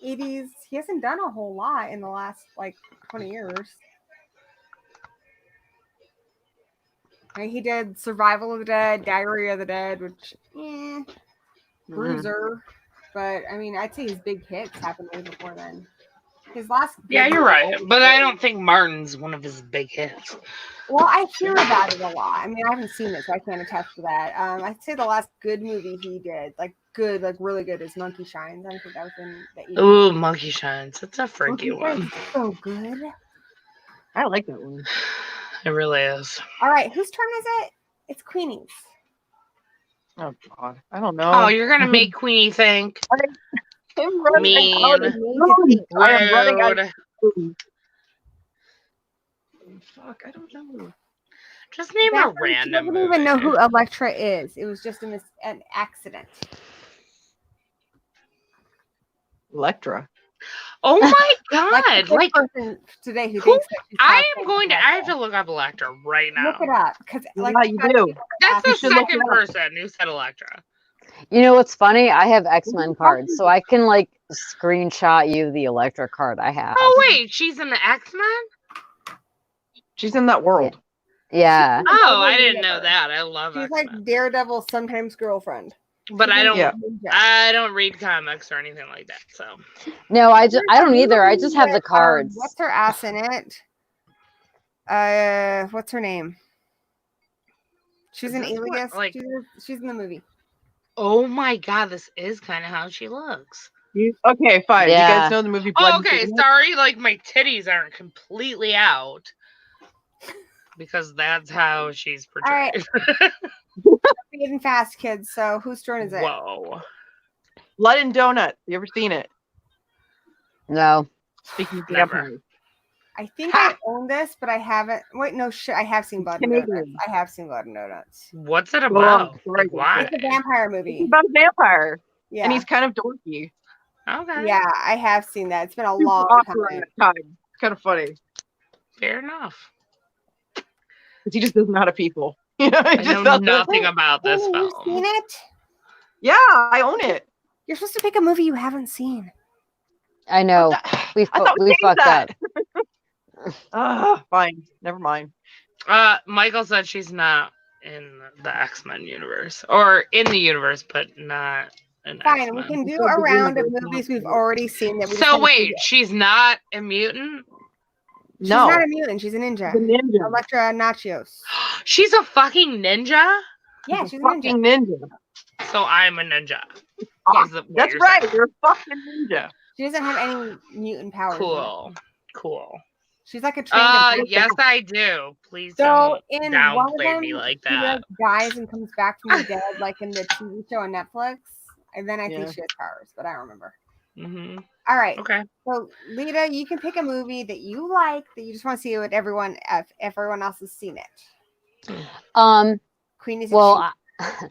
Speaker 3: 80s. He hasn't done a whole lot in the last, 20 years. I mean, he did Survival of the Dead, Diary of the Dead, which, bruiser. But, I mean, I'd say his big hits happened way before then. His last...
Speaker 1: Yeah, you're right. But I don't think Martin's one of his big hits.
Speaker 3: Well, I hear about it a lot. I mean, I haven't seen it, so I can't attest to that. I'd say the last good movie he did, really good, is Monkey Shines. I don't think that was in the 80s.
Speaker 1: Ooh, Monkey Shines. It's a freaky
Speaker 3: Monkey Shines
Speaker 1: one.
Speaker 3: is so good.
Speaker 2: I like that one.
Speaker 1: It really is.
Speaker 3: All right, whose turn is it? It's Queenie's.
Speaker 2: Oh God, I don't know.
Speaker 1: Oh, you're gonna make Queenie think.
Speaker 2: I'm running
Speaker 1: mean.
Speaker 2: out of food. I am running out of food. Fuck, I don't know.
Speaker 1: Just name a random
Speaker 3: I don't even know
Speaker 1: movie.
Speaker 3: who Electra is. It was just an accident.
Speaker 2: Electra.
Speaker 1: Oh my
Speaker 3: Like
Speaker 1: god!
Speaker 3: the
Speaker 1: Like
Speaker 3: person today who
Speaker 1: who-
Speaker 3: thinks that she's
Speaker 1: I
Speaker 3: hot
Speaker 1: am going to.
Speaker 3: Electra.
Speaker 1: I have to look up Electra right now.
Speaker 3: Look it up because
Speaker 2: Yeah, you do.
Speaker 1: That's
Speaker 2: You
Speaker 1: the
Speaker 2: should look
Speaker 1: second
Speaker 2: it up.
Speaker 1: person who said Electra.
Speaker 4: You know what's funny? I have X-Men cards, so I can screenshot you the Electra card I have.
Speaker 1: Oh wait, she's in the X-Men?
Speaker 2: She's in that world.
Speaker 4: Yeah.
Speaker 1: Oh, I didn't know that. I love
Speaker 3: She's
Speaker 1: X-Men.
Speaker 3: like Daredevil's sometimes girlfriend.
Speaker 1: But I don't
Speaker 2: Yeah.
Speaker 1: I don't read comics or anything like that, so
Speaker 4: No, I don't either. I just have the cards.
Speaker 3: What's her ass in it? What's her name? She's
Speaker 1: Is
Speaker 3: an
Speaker 1: this what,
Speaker 3: alias.
Speaker 1: like-
Speaker 3: She's in the movie.
Speaker 1: oh my god, this is kind of how she looks.
Speaker 2: Okay, fine. You
Speaker 4: Yeah.
Speaker 2: guys know the movie Blood
Speaker 1: Oh,
Speaker 2: and
Speaker 1: okay,
Speaker 2: Sickness?
Speaker 1: sorry, like my titties aren't completely out. Because that's how she's
Speaker 3: right.
Speaker 1: portrayed.
Speaker 3: Getting fast, kids. So whose turn is it?
Speaker 1: Whoa.
Speaker 2: Blood and Donuts. You ever seen it?
Speaker 4: No.
Speaker 2: Speaking of
Speaker 1: Never.
Speaker 2: vampires.
Speaker 3: I think I own this, but I haven't. Wait, no shit. I have seen Blood and
Speaker 2: Canadian.
Speaker 3: Donuts. I have seen Blood and Donuts.
Speaker 1: What's it
Speaker 2: Well,
Speaker 1: about?
Speaker 2: sorry.
Speaker 1: Like, why?
Speaker 3: It's a vampire
Speaker 2: It's
Speaker 3: movie.
Speaker 2: about a vampire,
Speaker 3: Yeah.
Speaker 2: and he's kind of dorky.
Speaker 1: Okay.
Speaker 3: Yeah, I have seen that. It's been a
Speaker 2: Super
Speaker 3: long
Speaker 2: awkward
Speaker 3: time.
Speaker 2: at times. It's kind of funny.
Speaker 1: Fair enough.
Speaker 2: Because he just doesn't know how to people. You know, he
Speaker 1: I
Speaker 2: just
Speaker 1: know
Speaker 2: doesn't-
Speaker 1: nothing about this
Speaker 3: Oh, you've
Speaker 1: film.
Speaker 3: seen it?
Speaker 2: Yeah, I own it.
Speaker 3: You're supposed to pick a movie you haven't seen.
Speaker 4: I know. We
Speaker 2: I thought we
Speaker 4: fucked
Speaker 2: changed
Speaker 4: up.
Speaker 2: Fine. Never mind.
Speaker 1: Michael said she's not in the X-Men universe. Or in the universe, but not an
Speaker 3: Fine,
Speaker 1: X-Men.
Speaker 3: we can do
Speaker 2: So
Speaker 3: a
Speaker 2: the
Speaker 3: round of
Speaker 2: universe,
Speaker 3: movies
Speaker 2: not-
Speaker 3: we've already seen that we just
Speaker 1: So
Speaker 3: haven't
Speaker 1: wait,
Speaker 3: seen yet.
Speaker 1: she's not a mutant?
Speaker 3: She's
Speaker 2: No.
Speaker 3: not a mutant. She's a ninja.
Speaker 2: The ninja.
Speaker 3: Electra Nachios.
Speaker 1: She's a fucking ninja?
Speaker 3: Yeah,
Speaker 2: He's
Speaker 3: she's
Speaker 2: a
Speaker 3: a ninja.
Speaker 2: fucking ninja.
Speaker 1: So I'm a ninja.
Speaker 3: Yeah,
Speaker 1: Is it what
Speaker 2: That's
Speaker 1: you're
Speaker 2: right.
Speaker 1: saying?
Speaker 2: You're a fucking ninja.
Speaker 3: She doesn't have any mutant powers.
Speaker 1: Cool.
Speaker 3: She's like a trained.
Speaker 1: Yes, I do. Please
Speaker 3: So
Speaker 1: don't
Speaker 3: in one of
Speaker 1: downplay
Speaker 3: them,
Speaker 1: me like
Speaker 3: she
Speaker 1: that.
Speaker 3: dies and comes back from the dead, like in the TV show on Netflix. And then I think
Speaker 2: Yeah.
Speaker 3: she has powers, but I don't remember.
Speaker 1: Mm-hmm.
Speaker 3: All right.
Speaker 1: Okay.
Speaker 3: So, Lita, you can pick a movie that you like that you just want to see what everyone, if everyone else has seen it. Queen is a
Speaker 4: Well,
Speaker 3: cheat.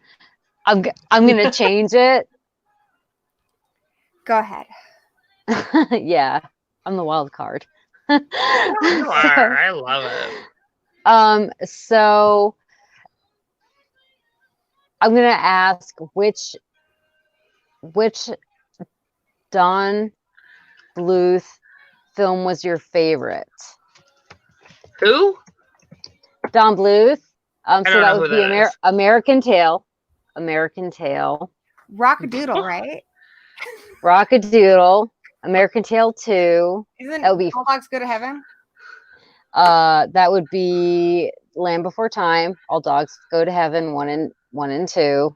Speaker 4: I'm gonna change it.
Speaker 3: Go ahead.
Speaker 4: Yeah, I'm the wild card.
Speaker 1: You are. I love it.
Speaker 4: So I'm gonna ask which Don Bluth film was your favorite?
Speaker 1: Who?
Speaker 4: Don Bluth. So
Speaker 1: don't know
Speaker 4: that
Speaker 1: who
Speaker 4: would be
Speaker 1: that is.
Speaker 4: American Tail. American Tail.
Speaker 3: Rockadoodle, right?
Speaker 4: Rockadoodle. American Tail 2.
Speaker 3: Isn't
Speaker 4: That would be
Speaker 3: All Dogs Go to Heaven?
Speaker 4: that would be Land Before Time. All Dogs Go to Heaven 1 and 2.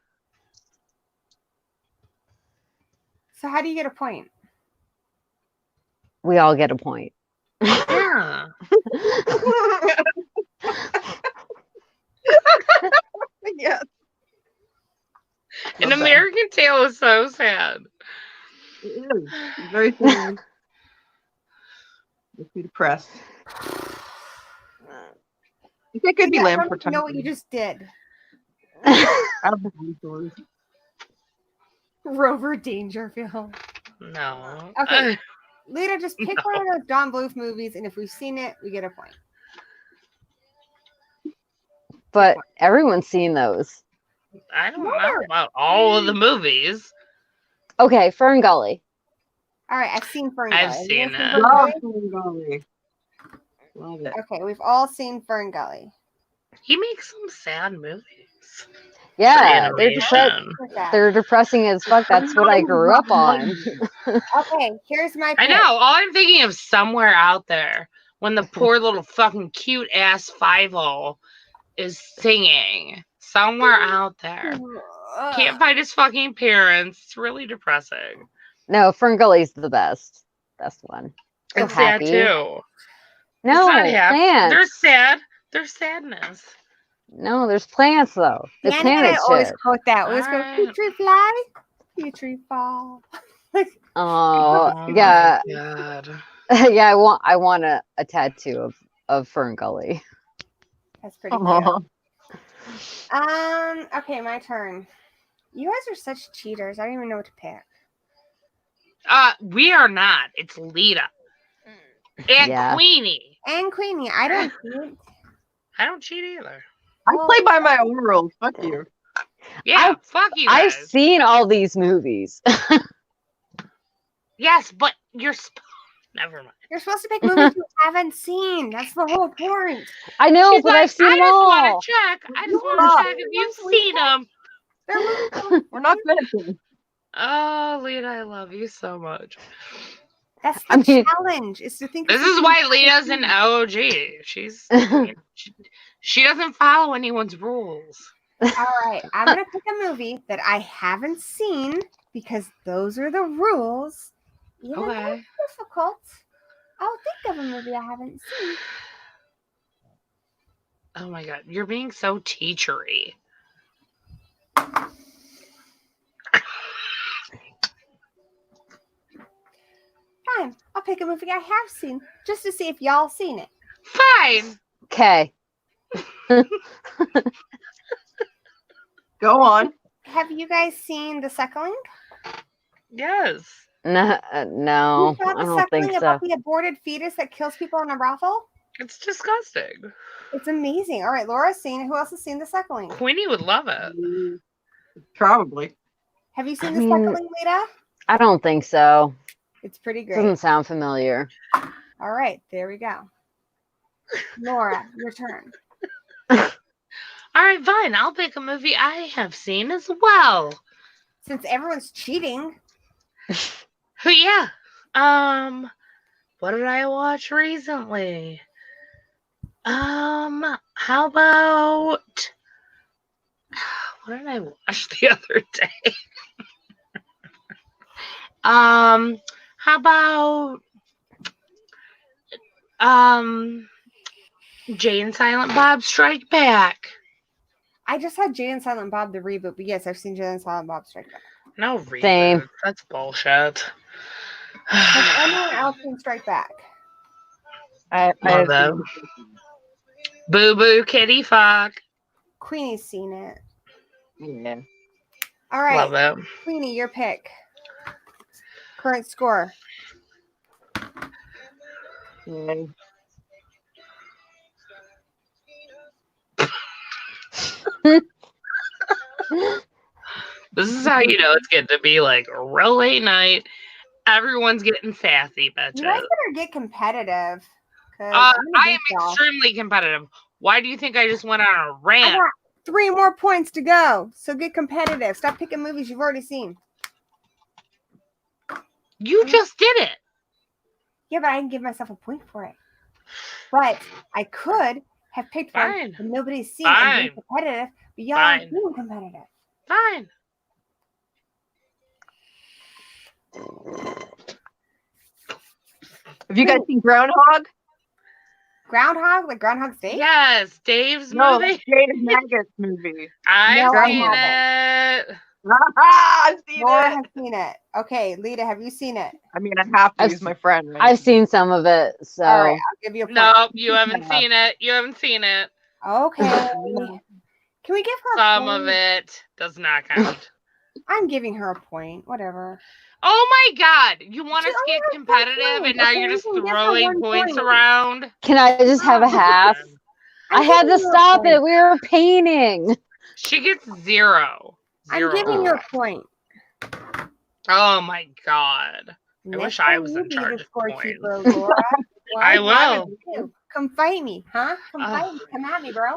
Speaker 3: So how do you get a point?
Speaker 4: We all get a point.
Speaker 1: Yeah.
Speaker 2: Yes.
Speaker 1: An
Speaker 2: Love that.
Speaker 1: American Tail is so sad.
Speaker 2: It is. It's very sad. Makes me depressed. You think it'd be
Speaker 3: Yeah, I
Speaker 2: Lamb
Speaker 3: don't
Speaker 2: for
Speaker 3: even
Speaker 2: time?
Speaker 3: know what you just did.
Speaker 2: I don't have any stories.
Speaker 3: Rover Dangerfield.
Speaker 1: No.
Speaker 3: Okay. Lita, just pick one of those Don Bluth movies, and if we've seen it, we get a point.
Speaker 4: But everyone's seen those.
Speaker 1: I don't know about all of the movies.
Speaker 4: Okay, Fern Gully.
Speaker 3: All right, I've seen Fern
Speaker 1: I've
Speaker 3: Gully.
Speaker 1: seen
Speaker 3: You guys
Speaker 1: it.
Speaker 3: Fern
Speaker 2: Love
Speaker 3: Gully?
Speaker 2: Fern Gully. Love it.
Speaker 3: Okay, we've all seen Fern Gully.
Speaker 1: He makes some sad movies.
Speaker 4: Yeah,
Speaker 1: For
Speaker 4: they're,
Speaker 1: animation.
Speaker 3: Look at that.
Speaker 4: they're depressing as fuck. That's what I grew up on.
Speaker 3: Okay, here's my
Speaker 1: I
Speaker 3: pick.
Speaker 1: know. All I'm thinking of Somewhere Out There when the poor little fucking cute ass 5-0 is singing. Somewhere out there.
Speaker 3: Ugh.
Speaker 1: Can't find his fucking parents. It's really depressing.
Speaker 4: No, Fern Gully's the best. Best one. So
Speaker 1: It's sad
Speaker 4: happy.
Speaker 1: too.
Speaker 4: No,
Speaker 1: It's not happy.
Speaker 4: plants.
Speaker 1: They're sad. There's sadness.
Speaker 4: No, there's plants though. The
Speaker 3: Danny and I
Speaker 4: planet
Speaker 3: always
Speaker 4: shit.
Speaker 3: quote that. We always go,
Speaker 1: Alright.
Speaker 3: "Petrie fly, Petrie fall."
Speaker 4: Oh, yeah.
Speaker 1: my God.
Speaker 4: Yeah, I want a tattoo of Fern Gully.
Speaker 3: That's pretty cute.
Speaker 2: Aw.
Speaker 3: Okay, my turn. You guys are such cheaters. I don't even know what to pick.
Speaker 1: We are not. It's Lita. And
Speaker 4: Yeah.
Speaker 1: Queenie.
Speaker 3: And Queenie, I don't cheat.
Speaker 1: I don't cheat either.
Speaker 2: I play by my own rules. Fuck you.
Speaker 1: Yeah, fuck you
Speaker 4: I've
Speaker 1: guys.
Speaker 4: seen all these movies.
Speaker 1: Yes, but you're never mind.
Speaker 3: You're supposed to pick movies you haven't seen. That's the whole point.
Speaker 4: I know,
Speaker 1: She's
Speaker 4: but
Speaker 1: like,
Speaker 4: I've seen
Speaker 1: I
Speaker 4: them
Speaker 1: just
Speaker 4: all.
Speaker 1: want to check. I just want to check if you've seen them.
Speaker 3: They're movies-
Speaker 2: We're not finishing.
Speaker 1: Oh, Lita, I love you so much.
Speaker 3: That's the
Speaker 4: I mean-
Speaker 3: challenge. Is to think.
Speaker 1: This
Speaker 3: of
Speaker 1: is
Speaker 3: something
Speaker 1: why
Speaker 3: you
Speaker 1: Lita's
Speaker 3: haven't
Speaker 1: an
Speaker 3: seen.
Speaker 1: OG. She doesn't follow anyone's rules.
Speaker 3: All right, I'm gonna pick a movie that I haven't seen because those are the rules. Even though
Speaker 1: Okay.
Speaker 3: it's difficult, I'll think of a movie I haven't seen.
Speaker 1: Oh my God, you're being so teachery.
Speaker 3: Fine, I'll pick a movie I have seen just to see if y'all seen it.
Speaker 1: Fine.
Speaker 4: Okay.
Speaker 2: Go on.
Speaker 3: Have you guys seen The Suckling?
Speaker 1: Yes.
Speaker 4: No, no,
Speaker 3: You saw
Speaker 4: I
Speaker 3: The
Speaker 4: don't
Speaker 3: Suckling
Speaker 4: think so.
Speaker 3: about the aborted fetus that kills people in a brothel?
Speaker 1: It's disgusting.
Speaker 3: It's amazing. All right, Laura's seen it. Who else has seen The Suckling?
Speaker 1: Queenie would love it.
Speaker 2: Probably.
Speaker 3: Have you seen
Speaker 4: I
Speaker 3: The
Speaker 4: mean-
Speaker 3: Suckling, Lita?
Speaker 4: I don't think so.
Speaker 3: It's pretty great.
Speaker 4: Doesn't sound familiar.
Speaker 3: All right, there we go. Laura, your turn.
Speaker 1: All right, fine. I'll pick a movie I have seen as well.
Speaker 3: Since everyone's cheating,
Speaker 1: Yeah. What did I watch recently? How about what did I watch the other day? How about Jay and Silent Bob Strike Back?
Speaker 3: I just had Jay and Silent Bob the reboot, but yes, I've seen Jay and Silent Bob Strike Back.
Speaker 1: No reboot.
Speaker 4: Same.
Speaker 1: That's bullshit.
Speaker 3: Has anyone else seen Strike Back?
Speaker 2: I
Speaker 1: Love that. Boo Boo Kitty Fuck.
Speaker 3: Queenie's seen it.
Speaker 2: Yeah.
Speaker 3: All right,
Speaker 1: Love it.
Speaker 3: Queenie, your pick. Current score.
Speaker 2: Yeah.
Speaker 1: This is how you know it's getting to be like a real late night. Everyone's getting sassy,
Speaker 3: You guys
Speaker 1: bitches.
Speaker 3: better get competitive. 'Cause
Speaker 1: I
Speaker 3: I'm gonna
Speaker 1: am
Speaker 3: beat y'all.
Speaker 1: extremely competitive. Why do you think I just went on a
Speaker 3: I
Speaker 1: rant?
Speaker 3: got 3 more points to go. So get competitive. Stop picking movies you've already seen.
Speaker 1: You just did it.
Speaker 3: Yeah, but I didn't give myself a point for it. But I could have picked one
Speaker 1: Fine.
Speaker 3: that nobody's seen and been
Speaker 1: Fine.
Speaker 3: competitive, but y'all aren't
Speaker 1: Fine.
Speaker 3: being competitive.
Speaker 1: Fine.
Speaker 2: Have you guys seen Groundhog?
Speaker 3: Groundhog, like Groundhog's Day?
Speaker 1: Yes, Dave's
Speaker 2: No,
Speaker 1: movie.
Speaker 2: it's Jade Maggot's movie.
Speaker 1: I've
Speaker 3: No, I
Speaker 1: seen
Speaker 3: haven't.
Speaker 1: it.
Speaker 2: I've seen
Speaker 3: Laura
Speaker 2: it.
Speaker 3: has seen it. Okay, Lita, have you seen it?
Speaker 2: I mean, I have to
Speaker 4: I've
Speaker 2: use my friend. Right?
Speaker 4: I've seen some of it, so
Speaker 3: All right, I'll give you a point.
Speaker 1: No, you haven't seen it. You haven't seen it.
Speaker 3: Okay. Can we give her a
Speaker 1: Some
Speaker 3: point?
Speaker 1: of it does not count.
Speaker 3: I'm giving her a point. Whatever.
Speaker 1: Oh my god! You want us
Speaker 3: She
Speaker 1: to
Speaker 3: only
Speaker 1: get
Speaker 3: has 1
Speaker 1: competitive
Speaker 3: point.
Speaker 1: and now
Speaker 3: Okay,
Speaker 1: you're
Speaker 3: we
Speaker 1: just
Speaker 3: can give her
Speaker 1: throwing
Speaker 3: 1
Speaker 1: points
Speaker 3: point.
Speaker 1: around?
Speaker 4: can I just have a half? I had to
Speaker 3: giving you a
Speaker 4: stop
Speaker 3: point.
Speaker 4: it. We were painting.
Speaker 1: She gets 0.
Speaker 3: I'm giving you a point.
Speaker 1: Oh my god. I
Speaker 3: Next
Speaker 1: wish I
Speaker 3: time
Speaker 1: was
Speaker 3: you
Speaker 1: in
Speaker 3: be
Speaker 1: charge
Speaker 3: the
Speaker 1: of points.
Speaker 3: scorekeeper, Laura.
Speaker 1: I
Speaker 3: Why
Speaker 1: will.
Speaker 3: you? Come fight me, huh? Come
Speaker 1: Ugh.
Speaker 3: fight me. Come at me, bro.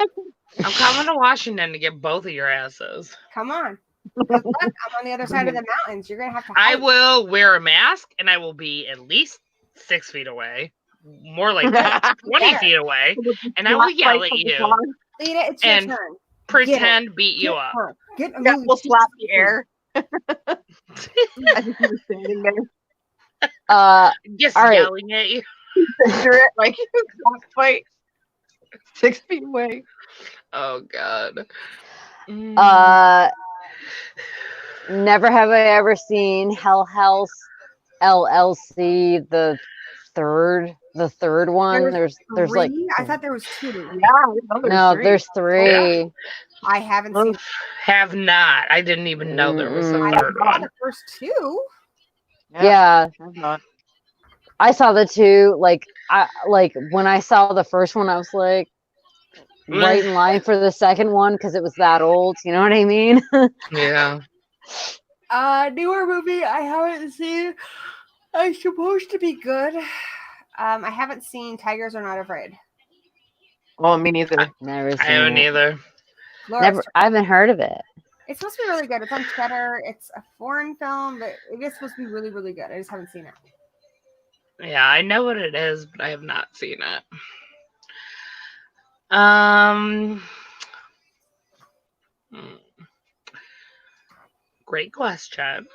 Speaker 1: I'm coming to Washington to get both of your asses.
Speaker 3: Come on. Good luck. I'm on the other side of the mountains. You're gonna have to.
Speaker 1: I
Speaker 3: hide.
Speaker 1: will wear a mask and I will be at least 6 feet away. More like 20 feet away. And I will yell at you
Speaker 3: Lita, it's your
Speaker 1: and
Speaker 3: turn.
Speaker 1: pretend beat you
Speaker 3: Get
Speaker 1: up.
Speaker 3: her. Get a
Speaker 2: Yeah,
Speaker 3: movie.
Speaker 2: we'll slap the air. I think he was standing there.
Speaker 1: Just
Speaker 4: All right.
Speaker 1: yelling at you.
Speaker 2: Picture it like fight 6 feet away.
Speaker 1: Oh god.
Speaker 4: Never have I ever seen Hell House LLC, the third one. There's like
Speaker 3: Three? I thought there was 2.
Speaker 4: no, there's 3.
Speaker 1: Yeah.
Speaker 3: I haven't seen.
Speaker 1: Have not. I didn't even know there was a
Speaker 4: Mm-mm.
Speaker 3: I
Speaker 1: third
Speaker 3: saw
Speaker 1: one.
Speaker 3: the first 2.
Speaker 4: Yeah,
Speaker 2: I'm not.
Speaker 4: I saw the 2. Like when I saw the first one, I was like right in line for the second one because it was that old. You know what I mean?
Speaker 1: Yeah.
Speaker 3: Newer movie I haven't seen. It's supposed to be good. I haven't seen Tigers Are Not Afraid.
Speaker 2: Well, me neither.
Speaker 4: Never
Speaker 1: I
Speaker 4: seen
Speaker 1: haven't
Speaker 4: it.
Speaker 1: either.
Speaker 3: Laura's
Speaker 4: I haven't heard of it.
Speaker 3: It's supposed to be really good. It's on Cheddar. It's a foreign film, but it is supposed to be really, really good. I just haven't seen it.
Speaker 1: Yeah, I know what it is, but I have not seen it. Great question.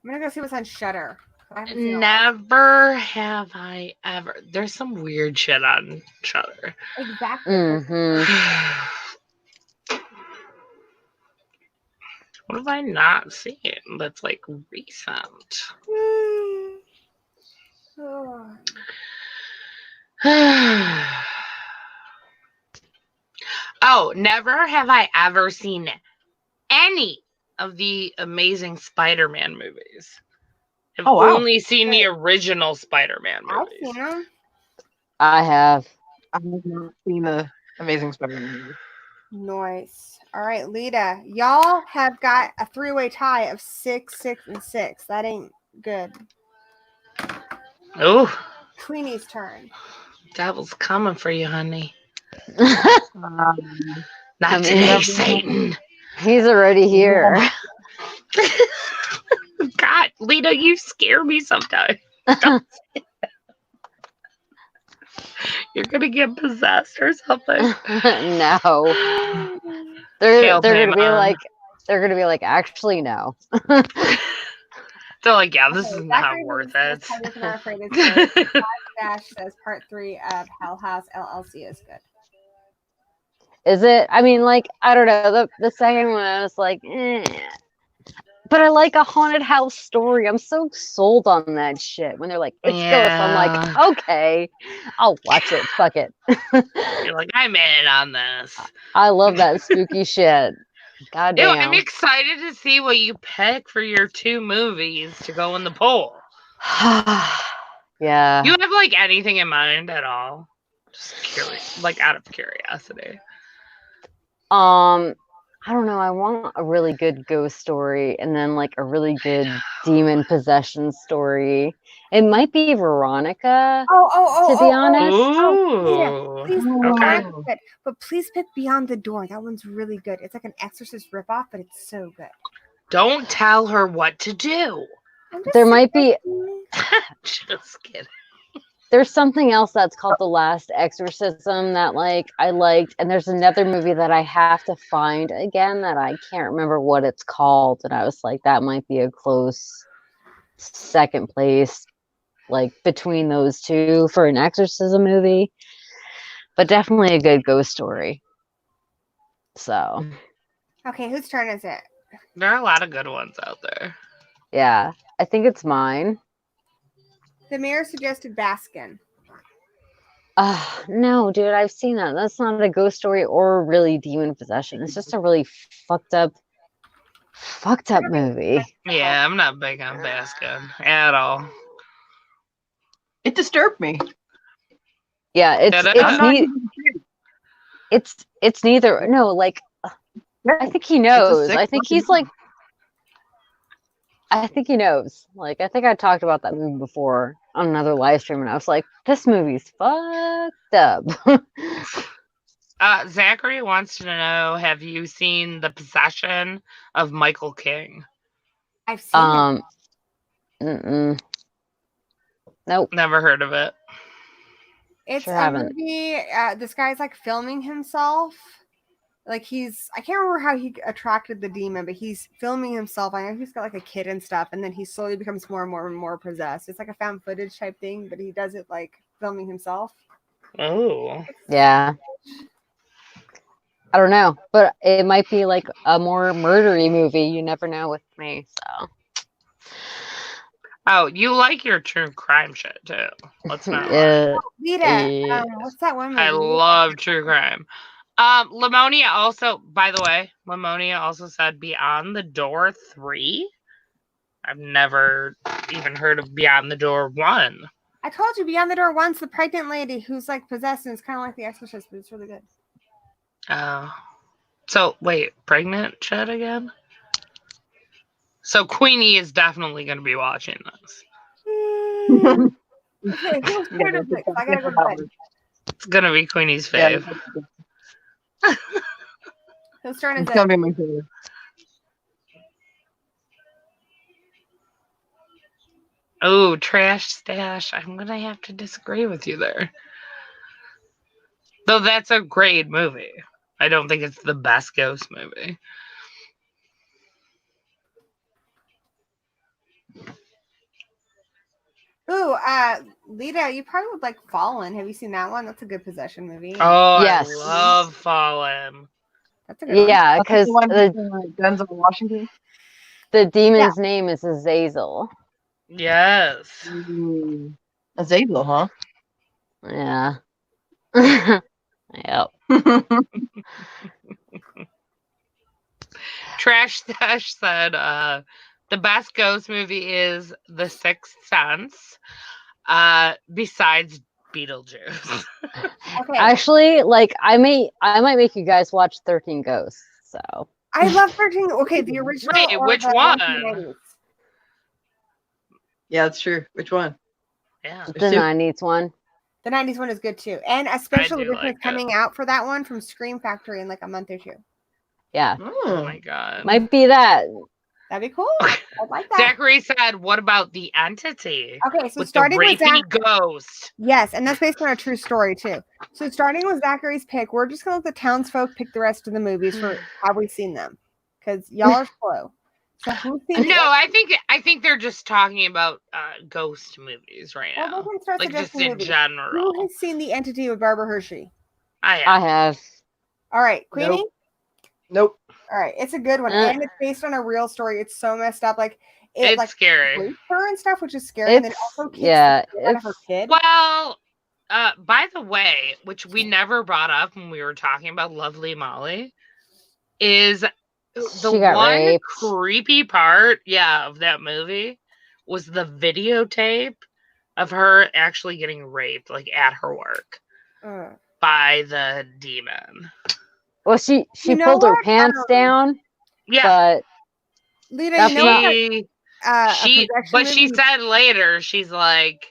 Speaker 3: I'm gonna go see what's on Shudder. I haven't seen it all.
Speaker 1: Never have I ever. There's some weird shit on Shudder.
Speaker 3: Exactly.
Speaker 4: Mm-hmm.
Speaker 1: What have I not seen that's like recent? Oh, never have I ever seen any of the Amazing Spider-Man movies. I've only seen the original Spider-Man
Speaker 3: I've
Speaker 1: movies.
Speaker 3: seen them.
Speaker 4: I have.
Speaker 2: I have not seen the Amazing Spider-Man movie.
Speaker 3: Nice. All right, Lita. Y'all have got a 3-way tie of 6, 6, and 6. That ain't good.
Speaker 1: Oh,
Speaker 3: Queenie's turn.
Speaker 1: devil's coming for you, honey.
Speaker 2: Um,
Speaker 1: Not today, Satan.
Speaker 4: He's already here.
Speaker 1: God, Lita, you scare me sometimes. You're gonna get possessed or something.
Speaker 4: No. They're gonna be like, actually no.
Speaker 1: They're like, yeah, this is not
Speaker 3: Zachary
Speaker 1: worth
Speaker 3: says
Speaker 1: it.
Speaker 3: Tigers Are Not Afraid is good. Dash says part 3 of Hell House LLC is good.
Speaker 4: Is it? I mean, like, I don't know. The second one, I was like, But I like a haunted house story. I'm so sold on that shit. When they're like, it's ghosts, I'm like, okay, I'll watch it. Fuck it.
Speaker 1: You're like, I'm in on this.
Speaker 4: I love that spooky shit. God
Speaker 1: Ew,
Speaker 4: damn.
Speaker 1: I'm excited to see what you pick for your 2 movies to go in the poll.
Speaker 4: Yeah.
Speaker 1: You have like anything in mind at all? Just curious, like out of curiosity.
Speaker 4: I don't know. I want a really good ghost story and then like a really good demon possession story. It might be Veronica, to be honest.
Speaker 1: Ooh.
Speaker 3: Please,
Speaker 1: Okay.
Speaker 3: Veronica's good, but please pick Beyond the Door. That one's really good. It's like an Exorcist ripoff, but it's so good.
Speaker 1: Don't tell her what to do.
Speaker 3: I'm just
Speaker 4: There might be
Speaker 1: Just kidding.
Speaker 4: there's something else that's called The Last Exorcism that like I liked, and there's another movie that I have to find again that I can't remember what it's called, and I was like, that might be a close second place, like between those two for an exorcism movie, but definitely a good ghost story. So
Speaker 3: Okay, whose turn is it?
Speaker 1: There are a lot of good ones out there.
Speaker 4: yeah, I think it's mine.
Speaker 3: The mayor suggested Baskin.
Speaker 4: No, dude, I've seen that. That's not a ghost story or really demon possession. It's just a really fucked up movie.
Speaker 1: Yeah, I'm not big on Baskin at all.
Speaker 2: It disturbed me.
Speaker 4: Yeah,
Speaker 1: Did it?
Speaker 2: I'm not
Speaker 4: it's neither. No, like I think he knows.
Speaker 2: sick
Speaker 4: I think
Speaker 2: fucking
Speaker 4: he's like I think he knows. Like I think I talked about that movie before on another live stream, and I was like, this movie's fucked up.
Speaker 1: Zachary wants to know, have you seen The Possession of Michael King?
Speaker 3: I've seen it.
Speaker 4: Mm-mm. Nope.
Speaker 1: Never heard of it.
Speaker 3: It's
Speaker 4: Sure
Speaker 3: a
Speaker 4: haven't.
Speaker 3: movie. This guy's like filming himself. Like I can't remember how he attracted the demon, but he's filming himself. I know he's got like a kid and stuff, and then he slowly becomes more and more and more possessed. It's like a found footage type thing, but he does it like filming himself.
Speaker 1: Oh.
Speaker 4: Yeah. I don't know, but it might be like a more murdery movie. You never know with me, so.
Speaker 1: Oh, you like your true crime shit too. Let's not lie.
Speaker 4: Yeah.
Speaker 3: Lita,
Speaker 4: Yeah.
Speaker 3: what's that one movie?
Speaker 1: I love true crime. Lamonia also, by the way, Lamonia also said Beyond the Door 3. I've never even heard of Beyond the Door 1.
Speaker 3: I told you Beyond the Door once, the pregnant lady who's like possessed, and it's kind of like The Exorcist, but it's really good.
Speaker 1: So wait, pregnant shit again? So Queenie is definitely going to be watching this.
Speaker 3: Okay, who's turn is it? 'Cause I gotta go to bed.
Speaker 1: It's going to be Queenie's fave.
Speaker 3: Whose turn is
Speaker 2: It's
Speaker 3: it?
Speaker 2: gonna be my favorite.
Speaker 1: Oh, Trash Stash. I'm going to have to disagree with you there. Though that's a great movie. I don't think it's the best ghost movie.
Speaker 3: Ooh, Lita, you probably would like Fallen. Have you seen that one? That's a good possession movie.
Speaker 1: Oh,
Speaker 4: Yes.
Speaker 1: I love Fallen.
Speaker 3: That's a good one.
Speaker 4: Yeah,
Speaker 2: That's
Speaker 4: because
Speaker 2: the one
Speaker 4: the
Speaker 2: with Denzel Washington.
Speaker 4: demon's name is Azazel.
Speaker 1: Yes.
Speaker 2: Azazel, huh?
Speaker 4: Yeah. Yep.
Speaker 1: Trash Stash said the best ghost movie is The Sixth Sense, besides Beetlejuice.
Speaker 3: Okay.
Speaker 4: Actually, like I might make you guys watch 13 Ghosts. So
Speaker 3: I love 13. Okay, the original.
Speaker 1: Wait,
Speaker 3: or
Speaker 1: which
Speaker 3: the
Speaker 1: one?
Speaker 3: 1980s?
Speaker 2: Yeah, that's true. Which one?
Speaker 1: Yeah.
Speaker 4: the
Speaker 2: Super-
Speaker 4: 90s one.
Speaker 3: The 90s one is good too. And a special
Speaker 1: do
Speaker 3: edition
Speaker 1: like
Speaker 3: is coming out for that one from Scream Factory in like a month or two.
Speaker 4: Yeah,
Speaker 1: Oh my god.
Speaker 4: might be that.
Speaker 3: That'd be cool. I'd like that.
Speaker 1: Zachary said, what about The Entity?
Speaker 3: Okay, so
Speaker 1: With the
Speaker 3: starting with
Speaker 1: rapey
Speaker 3: Zach.
Speaker 1: ghost.
Speaker 3: Yes, and that's based on a true story too. So starting with Zachary's pick, we're just gonna let the townsfolk pick the rest of the movies for how we've seen them, because y'all are slow. So who's seen?
Speaker 1: No, I think they're just talking about ghost movies right
Speaker 3: Well,
Speaker 1: now.
Speaker 3: we can start
Speaker 1: Like just
Speaker 3: suggesting
Speaker 1: in
Speaker 3: movies.
Speaker 1: general.
Speaker 3: Who has seen The Entity with Barbara Hershey?
Speaker 1: I
Speaker 4: I have.
Speaker 3: All right, Queenie.
Speaker 2: Nope.
Speaker 3: All right, it's a good one, and it's based on a real story. It's so messed up. Like it
Speaker 1: It's
Speaker 3: like
Speaker 1: scary.
Speaker 3: raped her and stuff, which is scary. And then
Speaker 4: It's
Speaker 3: also kicks
Speaker 4: yeah,
Speaker 3: the shit out of her
Speaker 4: it's
Speaker 3: kid.
Speaker 1: Well, by the way, which we never brought up when we were talking about Lovely Molly, is the
Speaker 4: she got
Speaker 1: one
Speaker 4: raped.
Speaker 1: creepy part, of that movie was the videotape of her actually getting raped, like at her work,
Speaker 3: Ugh.
Speaker 1: by the demon.
Speaker 4: Well, she
Speaker 3: You know
Speaker 4: pulled her
Speaker 3: what?
Speaker 4: pants down,
Speaker 1: Yeah,
Speaker 4: but
Speaker 3: Lita,
Speaker 4: That's
Speaker 3: you know what?
Speaker 1: she,
Speaker 3: A
Speaker 1: she,
Speaker 3: possession
Speaker 1: but she
Speaker 3: movie-
Speaker 1: said later, she's like,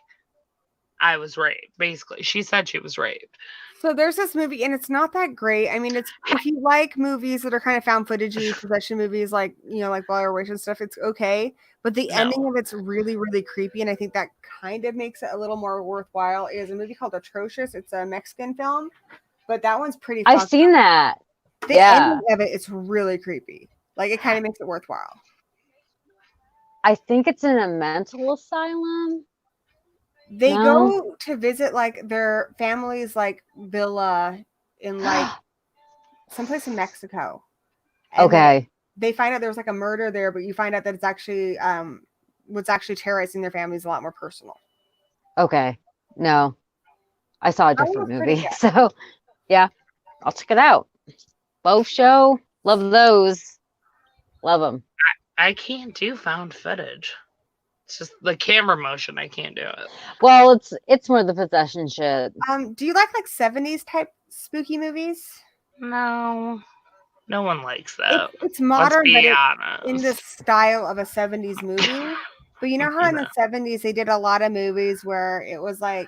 Speaker 1: I was raped. Basically, she said she was raped.
Speaker 3: So there's this movie, and it's not that great. I mean, it's if you like movies that are kind of found footagey, possession movies, like like Blair Witch and stuff, it's okay. But the ending of it's really, really creepy, and I think that kind of makes it a little more worthwhile. Is a movie called Atrocious. It's a Mexican film, but that one's pretty.
Speaker 4: I've
Speaker 3: fucked
Speaker 4: seen
Speaker 3: up.
Speaker 4: that.
Speaker 3: The
Speaker 4: Yeah.
Speaker 3: ending of it's really creepy. Like it kind of makes it worthwhile.
Speaker 4: I think it's in a mental asylum.
Speaker 3: They
Speaker 4: No.
Speaker 3: go to visit like their family's like villa in like someplace in Mexico. And then
Speaker 4: Okay.
Speaker 3: they find out there's like a murder there, but you find out that it's actually what's actually terrorizing their family is a lot more personal.
Speaker 4: Okay. No. I saw a
Speaker 3: That one
Speaker 4: different
Speaker 3: was pretty
Speaker 4: movie.
Speaker 3: good.
Speaker 4: So, yeah. I'll check it out. Both show. Love those. Love them.
Speaker 1: I can't do found footage. It's just the camera motion. I can't do it.
Speaker 4: Well, it's more the possession shit.
Speaker 3: Do you like 70s type spooky movies?
Speaker 1: No, no one likes that.
Speaker 3: It's
Speaker 1: Let's
Speaker 3: modern, but
Speaker 1: be
Speaker 3: it's
Speaker 1: honest.
Speaker 3: in the style of a 70s movie. But you know how in the 70s they did a lot of movies where it was like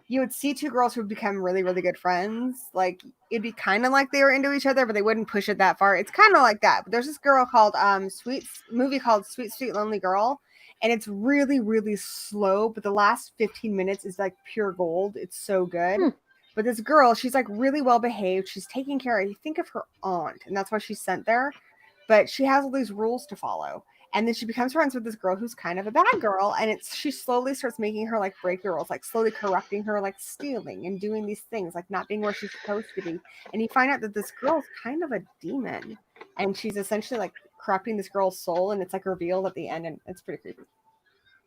Speaker 3: you would see two girls who would become really, really good friends. Like it'd be kind of like they were into each other, but they wouldn't push it that far. It's kind of like that. But there's this girl called Sweet Sweet Lonely Girl, and it's really, really slow. But the last 15 minutes is like pure gold. It's so good. But this girl, she's like really well behaved. She's taking care of, you think of her aunt, and that's why she's sent there. But she has all these rules to follow. And then she becomes friends with this girl who's kind of a bad girl. And she slowly starts making her like break the rules, like slowly corrupting her, like stealing and doing these things, like not being where she's supposed to be. And you find out that this girl's kind of a demon. And she's essentially like corrupting this girl's soul. And it's like revealed at the end. And it's pretty creepy.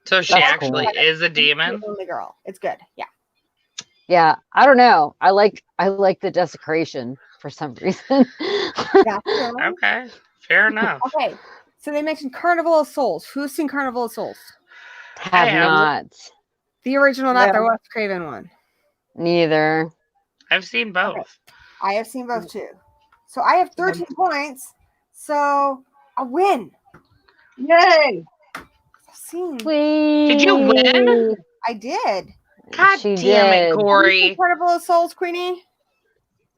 Speaker 1: So she
Speaker 4: That's
Speaker 1: actually
Speaker 4: cool.
Speaker 1: is a demon.
Speaker 3: Lonely Girl. It's good. Yeah.
Speaker 4: Yeah. I don't know. I like the desecration for some reason.
Speaker 3: That's good.
Speaker 1: Okay, fair enough.
Speaker 3: Okay. So they mentioned Carnival of Souls. Who's seen Carnival of Souls?
Speaker 4: Have
Speaker 1: am.
Speaker 4: not.
Speaker 3: The original, not the
Speaker 2: Yeah.
Speaker 3: Wes Craven one.
Speaker 4: Neither.
Speaker 1: I've seen both.
Speaker 3: I have seen both too. So I have 13 points. So a win.
Speaker 2: Yay!
Speaker 3: I've seen.
Speaker 1: Did you win?
Speaker 3: I did.
Speaker 1: God
Speaker 4: She
Speaker 1: damn it,
Speaker 4: did.
Speaker 1: Corey.
Speaker 3: Carnival of Souls, Queenie.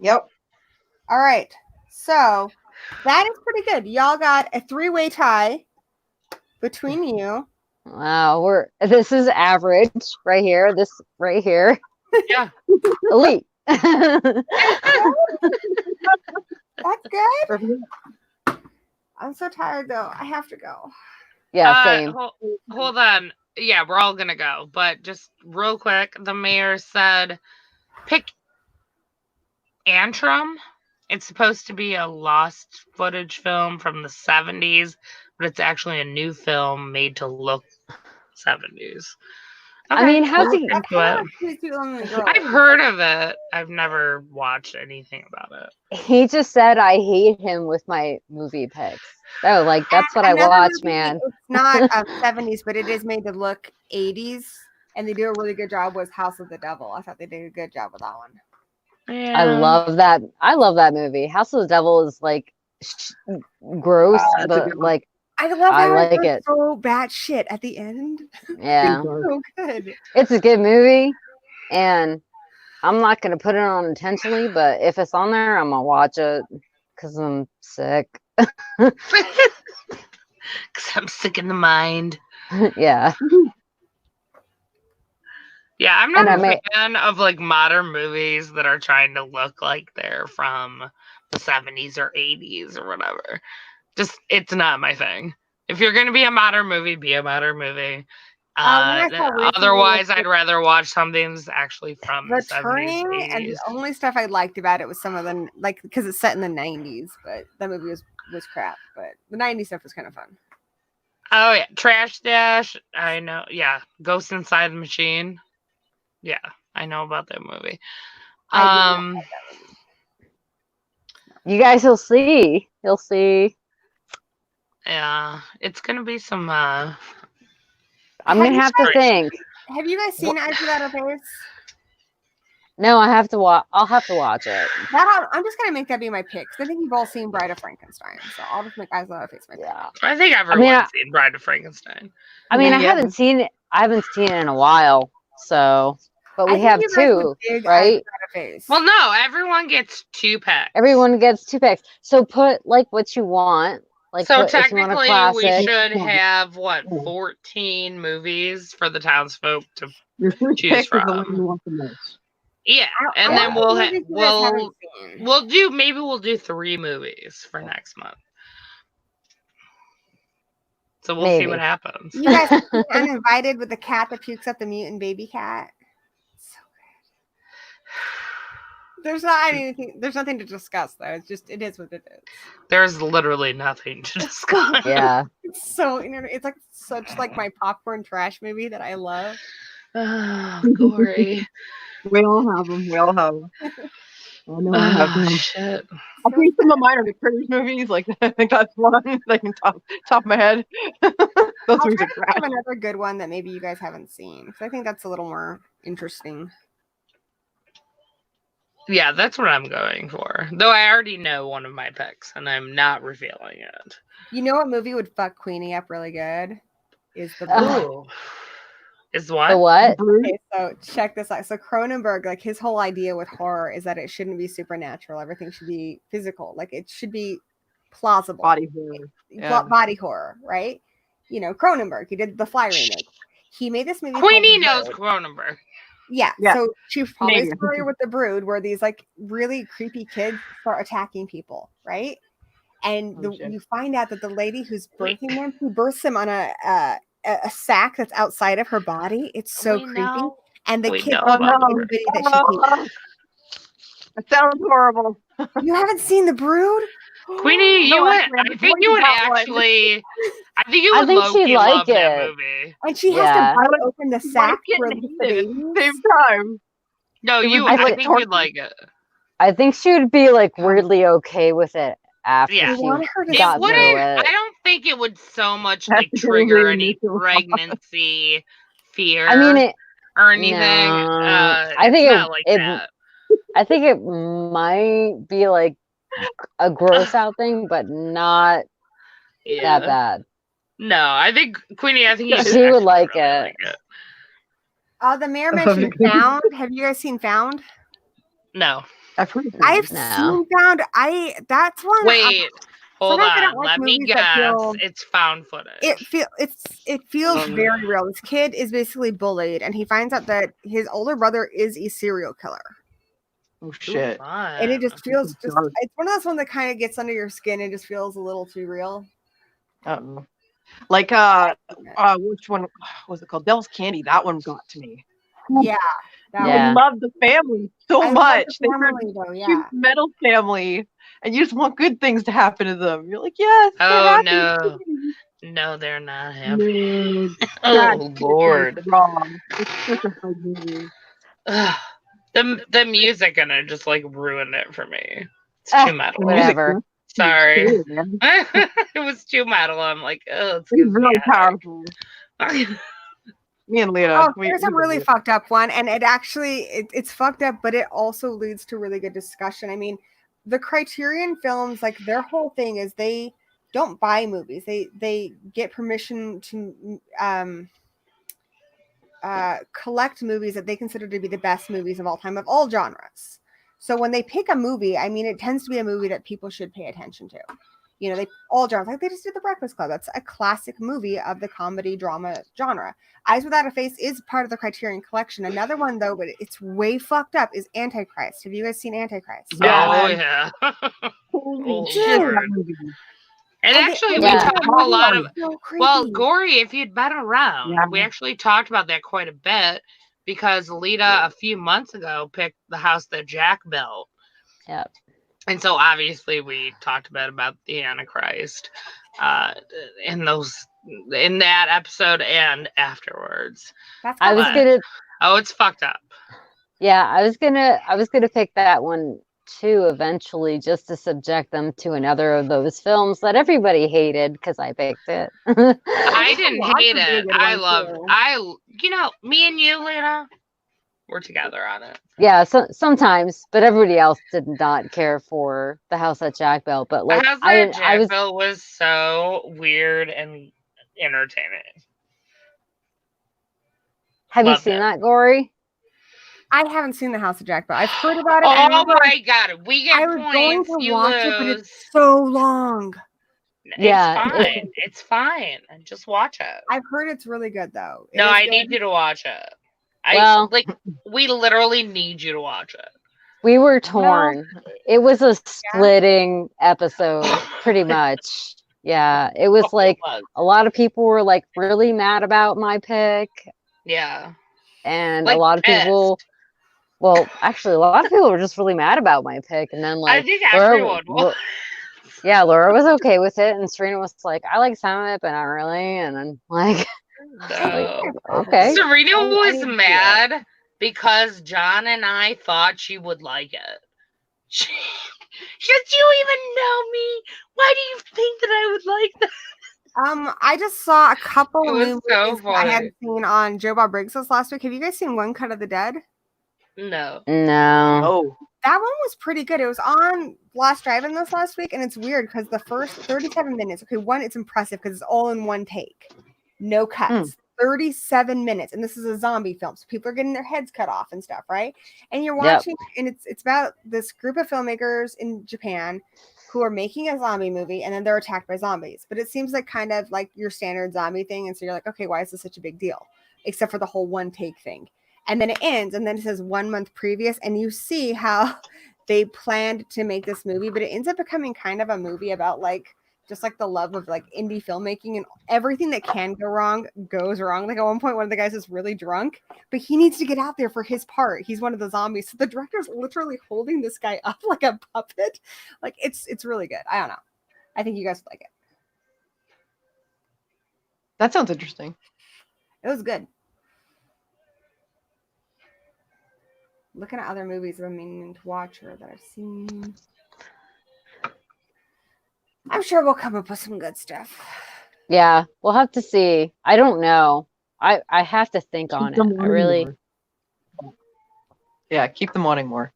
Speaker 2: Yep.
Speaker 3: All right. So that is pretty good. Y'all got a 3-way tie between you.
Speaker 4: Wow, this is average right here. This right here.
Speaker 1: Yeah.
Speaker 4: Elite.
Speaker 3: That's good. I'm so tired though. I have to go.
Speaker 4: Yeah, same.
Speaker 1: Hold on. Yeah, we're all gonna go, but just real quick, the mayor said pick Antrim. It's supposed to be a lost footage film from the 70s, but it's actually a new film made to look 70s.
Speaker 4: I mean, how's
Speaker 1: we'll
Speaker 4: he-
Speaker 1: look into it.
Speaker 3: Sweet Lonely Girl.
Speaker 1: I've heard of it. I've never watched anything about it.
Speaker 4: He just said I hate him with my movie picks. Oh, like that's what I
Speaker 3: Another
Speaker 4: watch,
Speaker 3: movie,
Speaker 4: man.
Speaker 3: It's not 70s, but it is made to look 80s, and they do a really good job. Was House of the Devil? I thought they did a good job with that one.
Speaker 1: Yeah.
Speaker 4: I love that. I love that movie. House of the Devil is like gross,
Speaker 2: That's a
Speaker 4: but
Speaker 2: good one.
Speaker 4: like
Speaker 3: I love
Speaker 4: I
Speaker 3: how
Speaker 4: like
Speaker 3: it goes
Speaker 4: it.
Speaker 3: so bad shit at the end.
Speaker 4: yeah,
Speaker 3: So good.
Speaker 4: it's a good movie, and I'm not gonna put it on intentionally, but if it's on there, I'm gonna watch it because I'm sick.
Speaker 1: Because I'm sick in the mind.
Speaker 4: Yeah,
Speaker 1: Yeah, I'm not
Speaker 4: And I
Speaker 1: a
Speaker 4: may-
Speaker 1: fan of like modern movies that are trying to look like they're from the 70s or 80s or whatever. Just, it's not my thing. If you're going to be a modern movie, be a modern movie.
Speaker 3: when I saw recently,
Speaker 1: Otherwise,
Speaker 3: it's
Speaker 1: I'd rather watch something that's actually from the
Speaker 3: Returning,
Speaker 1: 70s,
Speaker 3: and the
Speaker 1: 80s.
Speaker 3: only stuff I liked about it was some of the because it's set in the 90s, but that movie was crap. But the 90s stuff was kind of fun.
Speaker 1: Oh yeah, Trash Dash. I know. Yeah, Ghost Inside the Machine. Yeah, I know about that movie.
Speaker 3: I did not like that movie.
Speaker 4: You guys will see. You'll see.
Speaker 1: Yeah, it's gonna be some.
Speaker 4: I'm gonna have to think.
Speaker 3: Have you guys seen Eyes Without a Face?
Speaker 4: No, I have to watch. I'll have to watch it.
Speaker 3: I'm just gonna make that be my pick. 'Cause I think you've all seen Bride of Frankenstein, so I'll just make Eyes Without a Face my pick.
Speaker 4: Yeah.
Speaker 1: I think everyone's seen Bride of Frankenstein.
Speaker 4: I mean, I
Speaker 2: Yeah.
Speaker 4: haven't seen it. I haven't seen it in a while. So, but
Speaker 3: I
Speaker 4: we
Speaker 3: think
Speaker 4: have
Speaker 3: you guys
Speaker 4: two,
Speaker 3: would dig Eyes
Speaker 4: right?
Speaker 3: Without a Face.
Speaker 1: Well, no, everyone gets 2 packs.
Speaker 4: Everyone gets 2 picks. So put like what you want. Like
Speaker 1: So
Speaker 4: put, if you want a
Speaker 1: technically, we
Speaker 4: classic.
Speaker 1: should have 14 movies for the townsfolk to
Speaker 8: Your first
Speaker 1: choose
Speaker 8: pick is the
Speaker 1: from.
Speaker 8: one you want the most.
Speaker 1: Yeah, and
Speaker 3: I
Speaker 1: then
Speaker 3: want movies you guys haven't seen.
Speaker 1: we'll do 3 movies for next month. So we'll see
Speaker 4: Maybe.
Speaker 1: what happens.
Speaker 3: You guys have seen Uninvited with the cat that pukes up the mutant baby cat. So good. There's not anything. There's nothing to discuss though. It's just it is what it is.
Speaker 1: There's literally nothing to discuss.
Speaker 4: Yeah.
Speaker 3: It's so it's like such like my popcorn trash movie that I love.
Speaker 1: Oh, Corey.
Speaker 8: We all have them. We all have them. I know I have
Speaker 1: Oh,
Speaker 8: them.
Speaker 1: shit.
Speaker 2: I think some of mine are the Critters movies. Like I think that's one. Like in top of my head. Those
Speaker 3: I'll
Speaker 2: movies
Speaker 3: try
Speaker 2: are
Speaker 3: to
Speaker 2: crap.
Speaker 3: think of another good one that maybe you guys haven't seen because I think that's a little more interesting.
Speaker 1: Yeah, that's what I'm going for. Though I already know one of my picks, and I'm not revealing it.
Speaker 3: You know what movie would fuck Queenie up really good? Is the
Speaker 1: Ooh. Is what?
Speaker 4: The what?
Speaker 3: Okay, so check this out. So Cronenberg, like his whole idea with horror is that it shouldn't be supernatural. Everything should be physical. Like it should be plausible.
Speaker 2: Body horror. Yeah.
Speaker 3: Body horror, right? You know, Cronenberg, he did the Fly remake. He made this movie.
Speaker 1: Queenie
Speaker 3: called
Speaker 1: knows
Speaker 3: Brood.
Speaker 1: Cronenberg.
Speaker 3: Yeah.
Speaker 2: Yeah.
Speaker 3: So she's probably
Speaker 2: Maybe.
Speaker 3: familiar with The Brood, where these like really creepy kids start attacking people, right? And
Speaker 2: Oh, shit.
Speaker 3: you find out that the lady who's birthing them, who births them on a sack that's outside of her body. It's so
Speaker 1: We
Speaker 3: creepy.
Speaker 1: know.
Speaker 3: And the
Speaker 1: We
Speaker 3: kid
Speaker 1: know
Speaker 3: doesn't
Speaker 1: about
Speaker 3: know
Speaker 1: The
Speaker 3: anybody that she
Speaker 2: That sounds horrible.
Speaker 3: hates. You haven't seen The Brood?
Speaker 1: Queenie,
Speaker 2: No,
Speaker 1: you would.
Speaker 2: actually,
Speaker 1: I
Speaker 2: I'm
Speaker 1: think you would
Speaker 2: thinking about one.
Speaker 1: actually. I think you
Speaker 4: I
Speaker 1: would
Speaker 4: think
Speaker 1: low-key
Speaker 4: she'd like
Speaker 1: love that
Speaker 4: it.
Speaker 1: movie.
Speaker 3: And she
Speaker 4: Yeah.
Speaker 3: has to bite open the sack
Speaker 2: Like it
Speaker 3: for
Speaker 2: and
Speaker 3: the
Speaker 2: hate it at
Speaker 3: baby.
Speaker 2: the same time.
Speaker 1: No,
Speaker 2: It
Speaker 1: you.
Speaker 2: would
Speaker 1: I
Speaker 2: be like
Speaker 1: think
Speaker 2: torture.
Speaker 1: you'd like it.
Speaker 4: I think she would be like weirdly okay with it after
Speaker 1: Yeah.
Speaker 3: I
Speaker 4: she
Speaker 3: want her to
Speaker 1: It
Speaker 4: got
Speaker 3: see
Speaker 1: wouldn't.
Speaker 4: through
Speaker 1: I
Speaker 4: it.
Speaker 1: don't think it would so much
Speaker 8: Have
Speaker 1: like
Speaker 8: to go
Speaker 1: trigger
Speaker 8: over
Speaker 1: any
Speaker 8: initial
Speaker 1: pregnancy fear
Speaker 4: I mean, it.
Speaker 1: or anything.
Speaker 4: No. I
Speaker 1: It's
Speaker 4: think
Speaker 1: not like that.
Speaker 4: I think it might be like a gross out thing, but not
Speaker 1: Yeah.
Speaker 4: that bad.
Speaker 1: No, I think Queenie. I think you'd
Speaker 4: She would
Speaker 1: actually
Speaker 4: like
Speaker 1: really
Speaker 4: it.
Speaker 3: The mayor mentioned Found. Have you guys seen Found?
Speaker 1: No.
Speaker 2: I've heard of it.
Speaker 3: I've
Speaker 4: No.
Speaker 3: seen Found. That's one.
Speaker 1: Wait. Hold
Speaker 3: sometimes I
Speaker 1: on.
Speaker 3: don't like
Speaker 1: Let me
Speaker 3: movies that
Speaker 1: guess.
Speaker 3: feel-
Speaker 1: It's found footage.
Speaker 3: It feels very real. This kid is basically bullied, and he finds out that his older brother is a serial killer.
Speaker 2: Oh shit.
Speaker 3: And it just feels it's one of those ones that kind of gets under your skin and just feels a little too real.
Speaker 2: Uh-oh. Like which one was it called? Devil's Candy. That one got to me.
Speaker 3: Yeah. That
Speaker 4: Yeah.
Speaker 2: I love the family so
Speaker 3: I love
Speaker 2: much.
Speaker 3: the
Speaker 2: They're
Speaker 3: family, though,
Speaker 2: a
Speaker 3: yeah.
Speaker 2: huge metal family, and you just want good things to happen to them. You're like, yes. they're
Speaker 1: Oh,
Speaker 2: happy.
Speaker 1: no. No, they're not happy.
Speaker 8: No,
Speaker 1: Oh Lord.
Speaker 8: wrong. It's such a hard movie.
Speaker 1: Ugh. The music in it just like ruined it for me. It's
Speaker 4: Ah,
Speaker 1: too metal.
Speaker 4: Whatever.
Speaker 1: Sorry.
Speaker 8: It's good, man.
Speaker 1: It was too metal. I'm like, oh, it's
Speaker 8: It's really powerful.
Speaker 2: Me and Lena.
Speaker 3: Oh, there's a really fucked up one, and it actually it's fucked up, but it also leads to really good discussion. I mean, the Criterion films, like their whole thing is they don't buy movies; they get permission to collect movies that they consider to be the best movies of all time, of all genres. So when they pick a movie, I mean, it tends to be a movie that people should pay attention to. You know, they all genres, like they just did The Breakfast Club. That's a classic movie of the comedy drama genre. Eyes Without a Face is part of the Criterion Collection. Another one, though, but it's way fucked up, is Antichrist. Have you guys seen Antichrist?
Speaker 1: Oh yeah.
Speaker 2: Holy
Speaker 1: Oh,
Speaker 2: shit,
Speaker 1: Lord.
Speaker 2: that movie.
Speaker 1: And
Speaker 3: And
Speaker 1: actually,
Speaker 3: they-
Speaker 1: we
Speaker 4: Yeah.
Speaker 1: talked a lot of.
Speaker 3: So creepy.
Speaker 1: Well, Gory, if you'd been around,
Speaker 8: Yeah.
Speaker 1: we actually talked about that quite a bit because Lita a few months ago picked the house that Jack built.
Speaker 4: Yep.
Speaker 1: And so obviously we talked a bit about the Antichrist in that episode and afterwards.
Speaker 3: That's
Speaker 4: I was
Speaker 1: But-
Speaker 4: gonna
Speaker 1: Oh, it's fucked up.
Speaker 4: I was gonna pick that one too eventually, just to subject them to another of those films that everybody hated because I picked it.
Speaker 1: I didn't
Speaker 3: Lots
Speaker 1: hate
Speaker 3: of really
Speaker 1: it.
Speaker 3: good
Speaker 1: I
Speaker 3: ones,
Speaker 1: love
Speaker 3: too.
Speaker 1: me and you, Lena, we're together on it.
Speaker 4: Yeah, so sometimes, but everybody else did not care for the house that Jack built. But like,
Speaker 1: House
Speaker 4: I
Speaker 1: that Jack
Speaker 4: was
Speaker 1: built was so weird and entertaining.
Speaker 4: have you
Speaker 1: loved
Speaker 4: seen
Speaker 1: it.
Speaker 4: that, Gory?
Speaker 3: I haven't seen the House of Jack, but I've heard about it. and I
Speaker 1: Oh
Speaker 3: remember
Speaker 1: my god, we get
Speaker 3: I was going
Speaker 1: points.
Speaker 3: to
Speaker 1: You
Speaker 3: watch it, but
Speaker 1: lose.
Speaker 3: it's so long.
Speaker 4: Yeah,
Speaker 1: It's fine. It's fine. Just watch it.
Speaker 3: I've heard it's really good though. It
Speaker 1: No,
Speaker 3: is
Speaker 1: I
Speaker 3: good.
Speaker 1: need you to watch it.
Speaker 4: Well-
Speaker 1: We literally need you to watch it.
Speaker 4: We were torn. It was a splitting episode, pretty much. Yeah, it was like a lot of people were like really mad about my pick,
Speaker 1: Yeah.
Speaker 4: and
Speaker 1: Like
Speaker 4: a lot of people.
Speaker 1: pissed.
Speaker 4: Well, actually, a lot of people were just really mad about my pick, and then
Speaker 1: I
Speaker 4: like
Speaker 1: think
Speaker 4: Laura,
Speaker 1: everyone was.
Speaker 4: yeah, Laura was okay with it, and Serena was like, "I like some of it, but not really." And I'm like,
Speaker 1: No.
Speaker 4: "Okay."
Speaker 1: Serena
Speaker 3: I
Speaker 1: was
Speaker 3: need to see it.
Speaker 1: mad because John and I thought she would like it. She said, "You even know me. Why do you think that I would like that?"
Speaker 3: I just saw a couple
Speaker 1: It
Speaker 3: of
Speaker 1: was
Speaker 3: new
Speaker 1: so
Speaker 3: movies that I
Speaker 1: funny.
Speaker 3: hadn't seen on Joe Bob Briggs this last week. Have you guys seen One Cut of the Dead?
Speaker 1: No.
Speaker 4: No.
Speaker 2: Oh,
Speaker 3: That one was pretty good. It was on Last Drive-In this last week, and it's weird because the first 37 minutes, okay, one, it's impressive because it's all in one take. No cuts. 37 minutes. And this is a zombie film. So people are getting their heads cut off and stuff, right? And you're watching, and it's about this group of filmmakers in Japan who are making a zombie movie, and then they're attacked by zombies. But it seems like kind of like your standard zombie thing. And so you're like, okay, why is this such a big deal? Except for the whole one take thing. And then it ends, and then it says 1 month previous, and you see how they planned to make this movie, but it ends up becoming kind of a movie about like just like the love of like indie filmmaking, and everything that can go wrong goes wrong. Like at one point, one of the guys is really drunk, but he needs to get out there for his part. He's one of the zombies, so the director's literally holding this guy up like a puppet. Like it's really good. I don't know. I think you guys would like it.
Speaker 2: that sounds interesting.
Speaker 3: It was good. Looking at other movies I've been meaning to watch or that I've seen. I'm sure we'll come up with some good stuff.
Speaker 4: Yeah, we'll have to see. I don't know. I have to think on
Speaker 2: Keep them
Speaker 4: it. I
Speaker 2: wanting
Speaker 4: really.
Speaker 2: more. Yeah, keep them wanting more.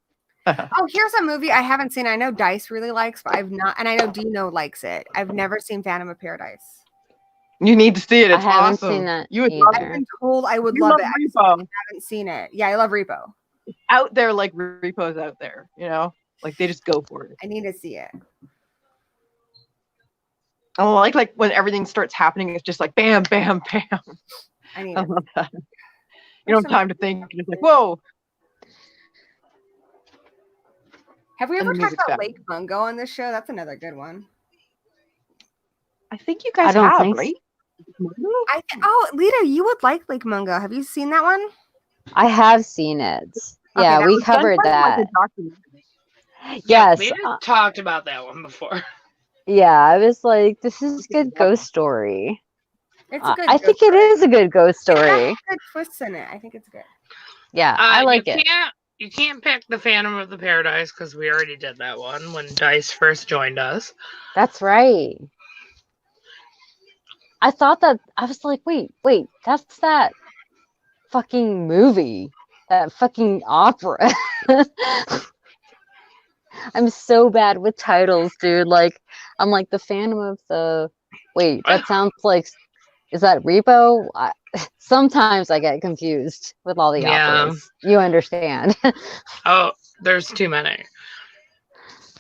Speaker 3: Oh, here's a movie I haven't seen. I know Dice really likes, but I've not, and I know Dino likes it. I've never seen Phantom of Paradise.
Speaker 2: You need to see it.
Speaker 4: I
Speaker 2: It's
Speaker 4: haven't
Speaker 2: awesome.
Speaker 4: seen that
Speaker 2: You would love
Speaker 3: I've
Speaker 4: either.
Speaker 3: been told I would
Speaker 2: You
Speaker 3: love
Speaker 2: love
Speaker 3: it. I just
Speaker 2: Repo.
Speaker 3: haven't seen it. Yeah, I love Repo.
Speaker 2: Out there like Repo's out there, you know? Like they just go for it.
Speaker 3: I need to see it.
Speaker 2: I like when everything starts happening, it's just like bam, bam, bam.
Speaker 3: I need
Speaker 2: I
Speaker 3: to.
Speaker 2: love that. You don't have time to think. You're just like, whoa.
Speaker 3: Have we
Speaker 2: And
Speaker 3: ever
Speaker 2: the
Speaker 3: talked
Speaker 2: music's
Speaker 3: about
Speaker 2: back.
Speaker 3: Lake Mungo on this show? That's another good one.
Speaker 2: I think you guys
Speaker 4: don't
Speaker 2: have,
Speaker 4: think so.
Speaker 2: right?
Speaker 3: Oh, Lita, you would like Lake Mungo. Have you seen that one?
Speaker 4: I have seen it.
Speaker 3: Okay,
Speaker 4: Yeah,
Speaker 3: that
Speaker 4: we
Speaker 3: was-
Speaker 4: covered
Speaker 2: That's
Speaker 4: that.
Speaker 2: like a documentary.
Speaker 4: Yes.
Speaker 1: We talked about that one before.
Speaker 4: Yeah, I was like, this is a good ghost story.
Speaker 3: It's a good.
Speaker 4: I think
Speaker 3: ghost
Speaker 4: it is a good ghost
Speaker 3: story. It's
Speaker 4: story.
Speaker 3: got good twists in it. I think it's good.
Speaker 4: Yeah, I like
Speaker 1: you
Speaker 4: it.
Speaker 1: You can't pick the Phantom of the Paradise because we already did that one when Dice first joined us.
Speaker 4: That's right. I thought that I was like, wait, that's that fucking movie, that fucking opera. I'm so bad with titles, dude. Like, I'm like the Phantom of the. Wait, that sounds like. Is that Repo? Sometimes I get confused with all the
Speaker 1: Yeah.
Speaker 4: operas. You understand?
Speaker 1: Oh, there's too many.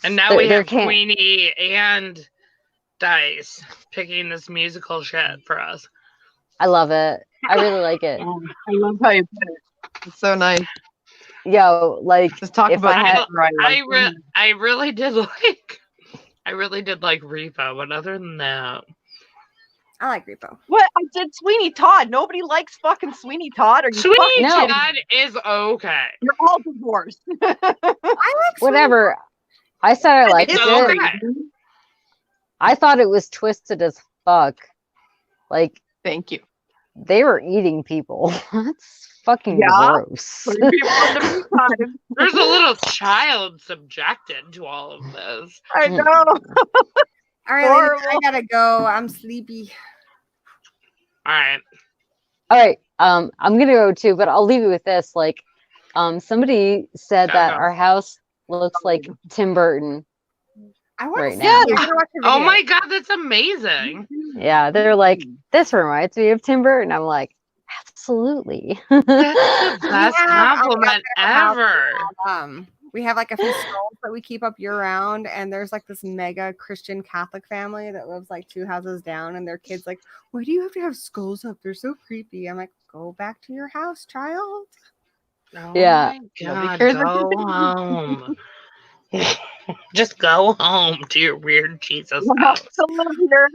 Speaker 1: And now
Speaker 4: There-
Speaker 1: we
Speaker 4: there
Speaker 1: have
Speaker 4: can't-
Speaker 1: Queenie and Dice picking this musical shit for us.
Speaker 4: I love it. I really like it.
Speaker 2: I love how you put it. It's so nice.
Speaker 4: Yo, like,
Speaker 2: Just talk
Speaker 4: If
Speaker 2: about
Speaker 4: I had-
Speaker 2: that, right?
Speaker 1: I really did like I really did like Repo, but other than that,
Speaker 3: I like Repo.
Speaker 2: What? I said Sweeney Todd. Nobody likes fucking Sweeney Todd. Are you
Speaker 1: Sweeney
Speaker 2: fucking
Speaker 4: No.
Speaker 2: kidding
Speaker 1: Todd
Speaker 2: me?
Speaker 1: is okay.
Speaker 2: You're all divorced.
Speaker 3: I like
Speaker 4: Whatever. I said I liked
Speaker 1: It's
Speaker 4: it.
Speaker 1: okay.
Speaker 4: I thought it was twisted as fuck. Like
Speaker 2: Thank you.
Speaker 4: they were eating people. That's fucking
Speaker 2: Yeah.
Speaker 4: gross.
Speaker 2: Putting people in the meantime.
Speaker 1: There's a little child subjected to all of this.
Speaker 2: I know.
Speaker 3: All right, ladies, I
Speaker 2: Horrible.
Speaker 3: gotta go. I'm sleepy.
Speaker 1: All right.
Speaker 4: All right. I'm gonna go too, but I'll leave you with this. Like, somebody said
Speaker 1: No,
Speaker 4: that
Speaker 1: no.
Speaker 4: our house looks like Tim Burton.
Speaker 3: I want
Speaker 4: Right
Speaker 3: to
Speaker 4: now.
Speaker 3: see. I gotta watch the
Speaker 1: Oh
Speaker 3: video.
Speaker 1: my god, that's amazing.
Speaker 4: Yeah, they're like, this reminds me of Tim Burton. I'm like, absolutely.
Speaker 1: That's the best
Speaker 3: Yeah,
Speaker 1: compliment ever.
Speaker 3: We have like a few skulls that we keep up year round, and there's like this mega Christian Catholic family that lives like 2 houses down, and their kids like, why do you have to have skulls up? They're so creepy. I'm like, go back to your house, child.
Speaker 1: Oh
Speaker 4: Yeah.
Speaker 1: my
Speaker 2: Nobody
Speaker 1: god,
Speaker 2: cares
Speaker 1: go
Speaker 2: what
Speaker 1: home. Just go home to your weird Jesus
Speaker 2: We'll have
Speaker 1: house.
Speaker 2: to live here.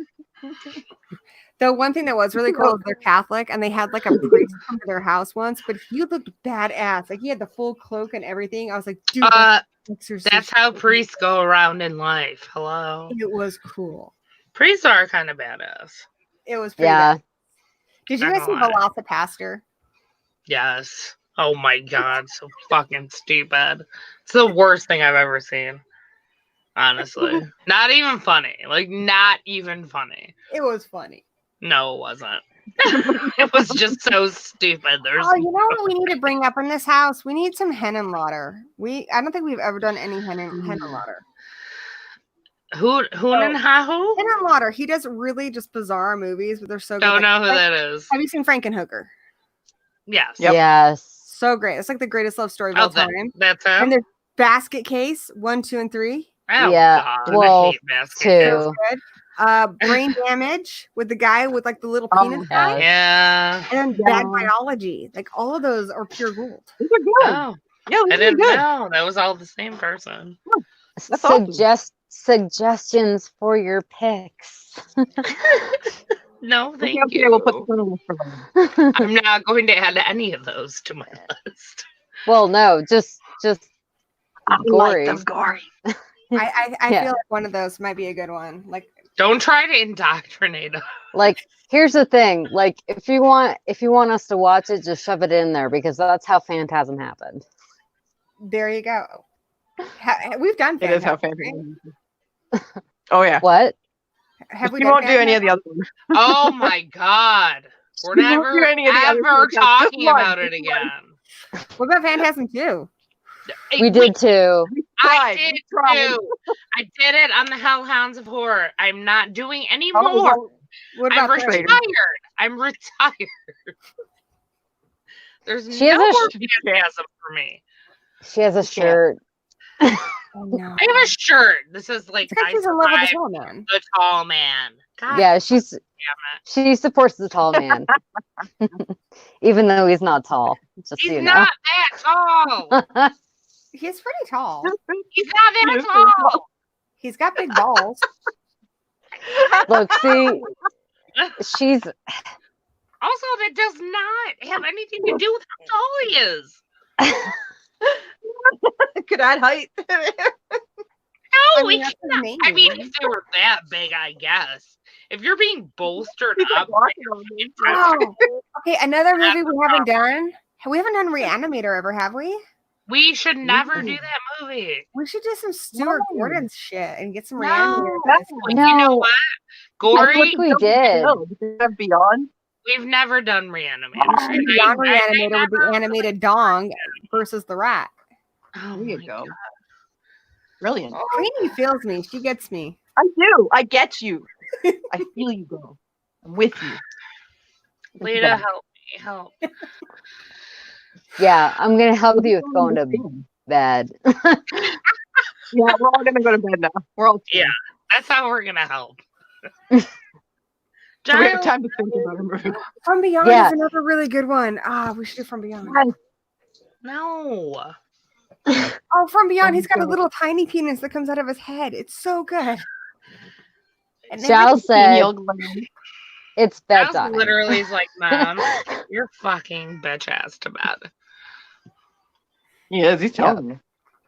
Speaker 3: The one thing that was really cool is they're Catholic, and they had like a priest come to their house once, but he looked badass. Like he had the full cloak and everything. I was like, dude,
Speaker 1: Uh,
Speaker 3: exorcist.
Speaker 1: that's how priests go around in life. Hello.
Speaker 3: It was cool.
Speaker 1: Priests are kind of badass.
Speaker 3: It was pretty
Speaker 4: Yeah.
Speaker 3: bad. Did you
Speaker 1: Not
Speaker 3: guys see
Speaker 1: gonna lie.
Speaker 3: Velocipaster?
Speaker 1: Yes. Oh my god, so fucking stupid. It's the worst thing I've ever seen. Honestly. Not even funny. Like, not even funny.
Speaker 3: It was funny.
Speaker 1: No, it wasn't. It was just so stupid. There's
Speaker 3: Oh, you know what we need to bring up in this house? We need some Hennenlotter. I don't think we've ever done any Hennenlotter.
Speaker 1: who and who?
Speaker 3: Hennenlotter, he does really just bizarre movies, but they're so good.
Speaker 1: Don't
Speaker 3: Like,
Speaker 1: know who that is.
Speaker 3: have you seen Frankenhooker?
Speaker 1: Yes.
Speaker 2: Yep.
Speaker 4: Yes.
Speaker 3: So great. It's like the greatest love story of
Speaker 1: Oh,
Speaker 3: all time.
Speaker 1: that's
Speaker 3: And
Speaker 1: him?
Speaker 3: there's Basket Case 1, 2, and 3.
Speaker 1: Oh,
Speaker 4: Yeah,
Speaker 1: God.
Speaker 4: well,
Speaker 1: I hate Basket
Speaker 4: two.
Speaker 1: Case.
Speaker 3: Good. Brain Damage with the guy with like the little penis guy.
Speaker 1: Yeah.
Speaker 3: And then Bad Biology. Like all of those are pure gold.
Speaker 2: These are good.
Speaker 1: Oh,
Speaker 2: Yeah,
Speaker 1: I
Speaker 2: these are
Speaker 1: didn't
Speaker 2: good.
Speaker 1: know. That was all the same person.
Speaker 2: That's awesome.
Speaker 4: Suggestions for your picks.
Speaker 1: No, thank
Speaker 2: Okay,
Speaker 1: you.
Speaker 2: we'll put the list for them.
Speaker 1: I'm not going to add any of those to my list.
Speaker 4: Well, no, just gory.
Speaker 2: gory.
Speaker 3: I
Speaker 4: Yeah.
Speaker 3: feel like one of those might be a good one. Like
Speaker 1: Don't try to indoctrinate us.
Speaker 4: Like, here's the thing. Like, if you want us to watch it, just shove it in there because that's how Phantasm happened.
Speaker 3: there you go. We've done
Speaker 2: It is how
Speaker 3: Phantasm,
Speaker 2: fancy. Oh yeah.
Speaker 4: What?
Speaker 3: right? Have we
Speaker 2: We
Speaker 3: done
Speaker 2: won't do any of
Speaker 3: Phantasm?
Speaker 2: the other ones.
Speaker 1: Oh my god. We're
Speaker 2: We won't
Speaker 1: never
Speaker 2: do any of the other
Speaker 1: ever
Speaker 2: ones. Just
Speaker 1: talking
Speaker 2: one.
Speaker 1: about it
Speaker 2: Just one.
Speaker 1: again.
Speaker 3: What about Phantasm 2?
Speaker 4: We did too.
Speaker 1: I
Speaker 2: tried,
Speaker 1: did
Speaker 2: we tried.
Speaker 1: too. I did it on the Hellhounds of Horror. I'm not doing any
Speaker 2: Oh,
Speaker 1: more.
Speaker 2: well,
Speaker 3: What
Speaker 1: I'm
Speaker 3: about
Speaker 2: Traitor?
Speaker 1: retired. I'm retired. There's
Speaker 4: She has
Speaker 1: no
Speaker 4: a
Speaker 1: more Phantasm for me.
Speaker 4: She has a shirt.
Speaker 3: Oh, no.
Speaker 1: I have a shirt. This is like
Speaker 3: It's because
Speaker 1: I
Speaker 3: she's in love with
Speaker 1: survived
Speaker 3: this tall man.
Speaker 1: the tall man. God
Speaker 4: Yeah,
Speaker 1: damn
Speaker 4: she supports the tall man. Even though he's not tall. Just so
Speaker 1: He's
Speaker 4: you know.
Speaker 1: not that tall.
Speaker 3: He's pretty tall.
Speaker 1: He's not that tall.
Speaker 3: He's got big balls.
Speaker 4: Look, see, she's
Speaker 1: Also, that does not have anything to do with how tall he is.
Speaker 2: Could add height.
Speaker 1: No,
Speaker 3: mean,
Speaker 1: he
Speaker 3: that's his
Speaker 1: cannot.
Speaker 3: name,
Speaker 1: I mean,
Speaker 3: really.
Speaker 1: if they were that big, I guess. If you're being bolstered
Speaker 2: He's like
Speaker 1: up,
Speaker 2: walking on me.
Speaker 3: Oh, okay. Another movie
Speaker 1: That's
Speaker 3: we haven't done. We haven't done Reanimator ever, have we?
Speaker 1: we should never do that movie.
Speaker 3: We should do some Stuart
Speaker 2: No.
Speaker 3: Gordon shit and get some
Speaker 1: No.
Speaker 3: Reanimator.
Speaker 2: That's
Speaker 3: guys.
Speaker 4: no.
Speaker 1: You know what?
Speaker 4: I
Speaker 1: Gory,
Speaker 4: think we did.
Speaker 2: No, because we have Beyond.
Speaker 1: we've never done Reanimator.
Speaker 3: Oh,
Speaker 1: And
Speaker 3: Beyond
Speaker 1: I
Speaker 3: Reanimator with the
Speaker 1: never-
Speaker 3: animated dong versus the rat.
Speaker 1: Oh
Speaker 2: There you
Speaker 1: my
Speaker 2: go.
Speaker 1: God.
Speaker 2: Brilliant.
Speaker 3: Queenie feels me. She gets me.
Speaker 2: I do. I get you. I feel you, girl. I'm with you.
Speaker 1: Lita, help me. Help.
Speaker 4: Yeah, I'm gonna help you with going to bed.
Speaker 2: Yeah, we're all gonna go to bed now. We're all
Speaker 1: Yeah. That's how we're going to help.
Speaker 2: So we have
Speaker 1: Giles,
Speaker 2: time to think about a movie.
Speaker 3: From Beyond
Speaker 4: Yeah.
Speaker 3: is another really good one. We should do From Beyond.
Speaker 1: no.
Speaker 3: Oh, From Beyond, he's got a
Speaker 2: God.
Speaker 3: little tiny penis that comes out of his head. It's so good. And they
Speaker 4: Shal
Speaker 3: like,
Speaker 4: said
Speaker 8: Pineal gland.
Speaker 4: it's
Speaker 1: Giles
Speaker 4: bedtime.
Speaker 1: literally is like, Mom, get your fucking bitch ass to bed.
Speaker 8: He is. He's telling me.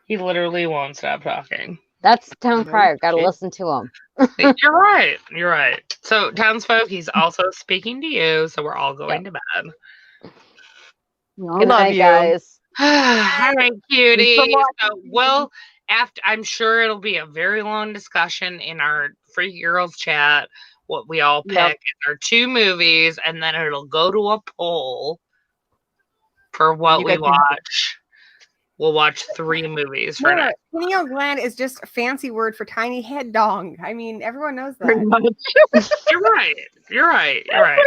Speaker 1: He literally won't stop talking.
Speaker 4: That's Town
Speaker 8: No
Speaker 4: Crier. Gotta
Speaker 8: shit.
Speaker 4: listen to him.
Speaker 1: You're right. You're right. So, townsfolk, he's also speaking to you, so we're all going to bed.
Speaker 8: We all
Speaker 4: Good
Speaker 8: love
Speaker 4: night,
Speaker 8: you.
Speaker 4: guys.
Speaker 1: All right, cutie.
Speaker 8: Thanks for
Speaker 1: So we'll after. I'm sure it'll be a very long discussion in our Free Girls chat. What we all pick
Speaker 8: Yep.
Speaker 1: is our 2 movies, and then it'll go to a poll for what
Speaker 8: You
Speaker 1: we
Speaker 8: guys can-
Speaker 1: watch. We'll watch 3 movies for
Speaker 3: no,
Speaker 1: next.
Speaker 3: pineal gland is just a fancy word for tiny head dong. I mean, everyone knows
Speaker 8: Pretty
Speaker 3: that.
Speaker 8: much.
Speaker 1: You're right. You're right. You're right.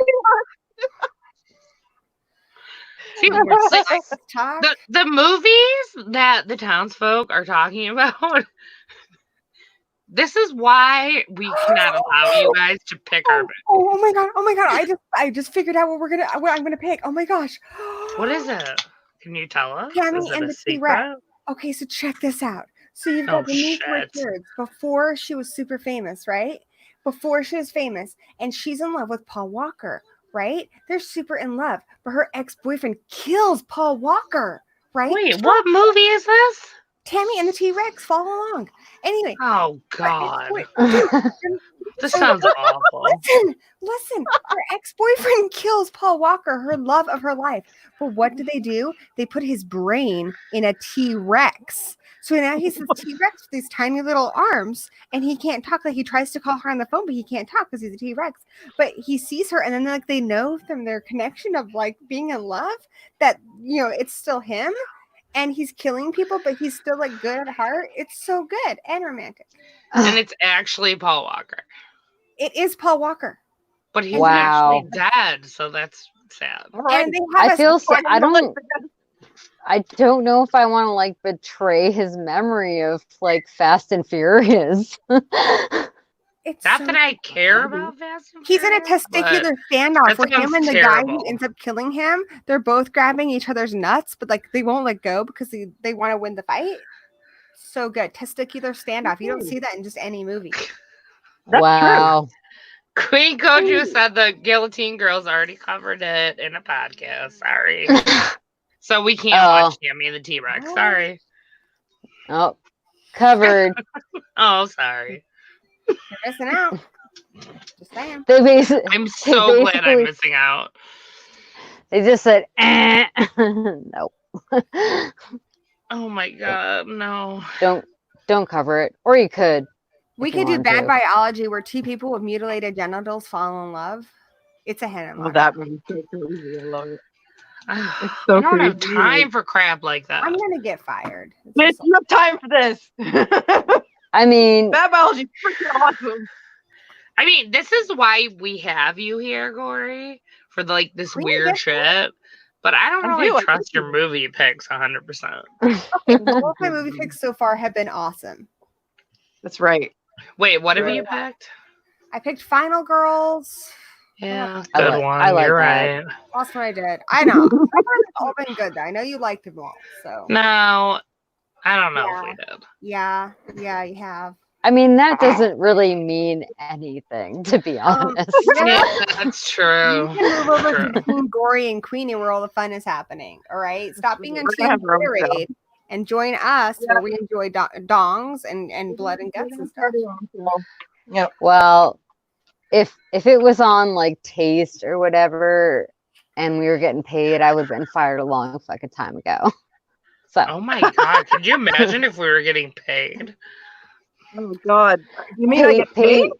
Speaker 1: See, like,
Speaker 3: Talk.
Speaker 1: the movies that the townsfolk are talking about. This is why we cannot allow you guys to pick our.
Speaker 3: Oh my god! Oh my god! I just figured out what I'm gonna pick. Oh my gosh!
Speaker 1: What is it? Can you tell us?
Speaker 3: Tammy
Speaker 1: Is it
Speaker 3: and
Speaker 1: a
Speaker 3: the T-Rex.
Speaker 1: secret?
Speaker 3: Okay, so check this out. So you've
Speaker 1: Oh,
Speaker 3: got Denise
Speaker 1: shit.
Speaker 3: Richards before she was super famous, right? Before she was famous, and she's in love with Paul Walker, right? They're super in love, but her ex-boyfriend kills Paul Walker, right?
Speaker 1: Wait, what movie is this?
Speaker 3: Tammy and the T-Rex, follow along. Anyway,
Speaker 1: Oh
Speaker 3: her
Speaker 1: God,
Speaker 3: ex-boy-
Speaker 1: this sounds awful.
Speaker 3: Listen, her ex-boyfriend kills Paul Walker, her love of her life. But what do? They put his brain in a T-Rex. So now he's this T-Rex with these tiny little arms, and he can't talk. Like, he tries to call her on the phone, but he can't talk because he's a T-Rex. But he sees her, and then like they know from their connection of like being in love that, you know, it's still him, and he's killing people, but he's still like good at heart. It's so good and romantic.
Speaker 1: And it's actually Paul Walker,
Speaker 3: It is Paul Walker.
Speaker 1: but he's
Speaker 4: Wow.
Speaker 1: actually dead, so that's sad.
Speaker 8: All right.
Speaker 3: And they have
Speaker 4: I
Speaker 3: a
Speaker 4: feel
Speaker 3: support-
Speaker 4: I don't know if I want to like betray his memory of like Fast and Furious.
Speaker 3: It's
Speaker 1: Not
Speaker 3: so
Speaker 1: that I care about Fast and
Speaker 3: He's in a
Speaker 1: Furious, but
Speaker 3: testicular standoff
Speaker 1: that
Speaker 3: where him
Speaker 1: sounds
Speaker 3: and the guy
Speaker 1: terrible.
Speaker 3: who ends up killing him, they're both grabbing each other's nuts, but like they won't let go because they want to win the fight. So good. Testicular standoff. You don't see that in just any movie.
Speaker 8: That's
Speaker 4: Wow.
Speaker 1: Queen Koju said the Guillotine Girls already covered it in a podcast. Sorry. So we can't watch Tammy and the T-Rex. Sorry.
Speaker 4: Oh, covered.
Speaker 1: Oh, sorry.
Speaker 3: You're missing out. Just saying.
Speaker 4: They basically,
Speaker 1: I'm so glad I'm
Speaker 4: basically-
Speaker 1: missing out.
Speaker 4: they just said, no.
Speaker 1: Oh my god, no.
Speaker 4: Don't cover it, or you could.
Speaker 3: We
Speaker 4: if you
Speaker 3: could do
Speaker 4: wanted
Speaker 3: bad
Speaker 4: to.
Speaker 3: biology where 2 people with mutilated genitals fall in love. It's a hit.
Speaker 8: Well, that movie's so crazy. I love it.
Speaker 1: I
Speaker 8: so
Speaker 1: don't have
Speaker 8: crazy.
Speaker 1: time for crap like that.
Speaker 3: I'm gonna get fired. It's
Speaker 8: Bitch,
Speaker 3: just-
Speaker 8: you have time for this.
Speaker 4: I mean,
Speaker 8: Bad biology, freaking awesome.
Speaker 1: I mean, this is why we have you here, Gory, for like this
Speaker 3: Really?
Speaker 1: weird shit. But I don't
Speaker 8: I
Speaker 1: really
Speaker 8: do, I
Speaker 1: trust
Speaker 8: do.
Speaker 1: your movie picks 100%.
Speaker 3: All of my movie picks so far have been awesome.
Speaker 8: That's right.
Speaker 1: Wait, what have you picked?
Speaker 3: I picked Final Girls.
Speaker 1: Yeah,
Speaker 4: I
Speaker 1: good
Speaker 4: like-
Speaker 1: one.
Speaker 4: I like
Speaker 1: You're
Speaker 4: that.
Speaker 1: right.
Speaker 3: That's what I did. I know. They've all been good though. I know you liked them all. So
Speaker 1: No, I don't know if
Speaker 3: Yeah.
Speaker 1: we did.
Speaker 3: yeah, you have.
Speaker 4: I mean that doesn't really mean anything, to be honest.
Speaker 1: Yeah, that's true.
Speaker 3: You can move over
Speaker 1: True.
Speaker 3: to Team Gory and Queenie where all the fun is happening. All right. Stop being on
Speaker 8: We're gonna
Speaker 3: Team
Speaker 8: have our own show.
Speaker 3: Gatorade and join us where we enjoy dongs and blood and guts and stuff.
Speaker 8: Yep.
Speaker 4: Well, if it was on like Taste or whatever, and we were getting paid, I would have been fired a long fucking time ago. So
Speaker 1: Oh my god, could you imagine if we were getting paid?
Speaker 8: Oh God. You mean I get paid?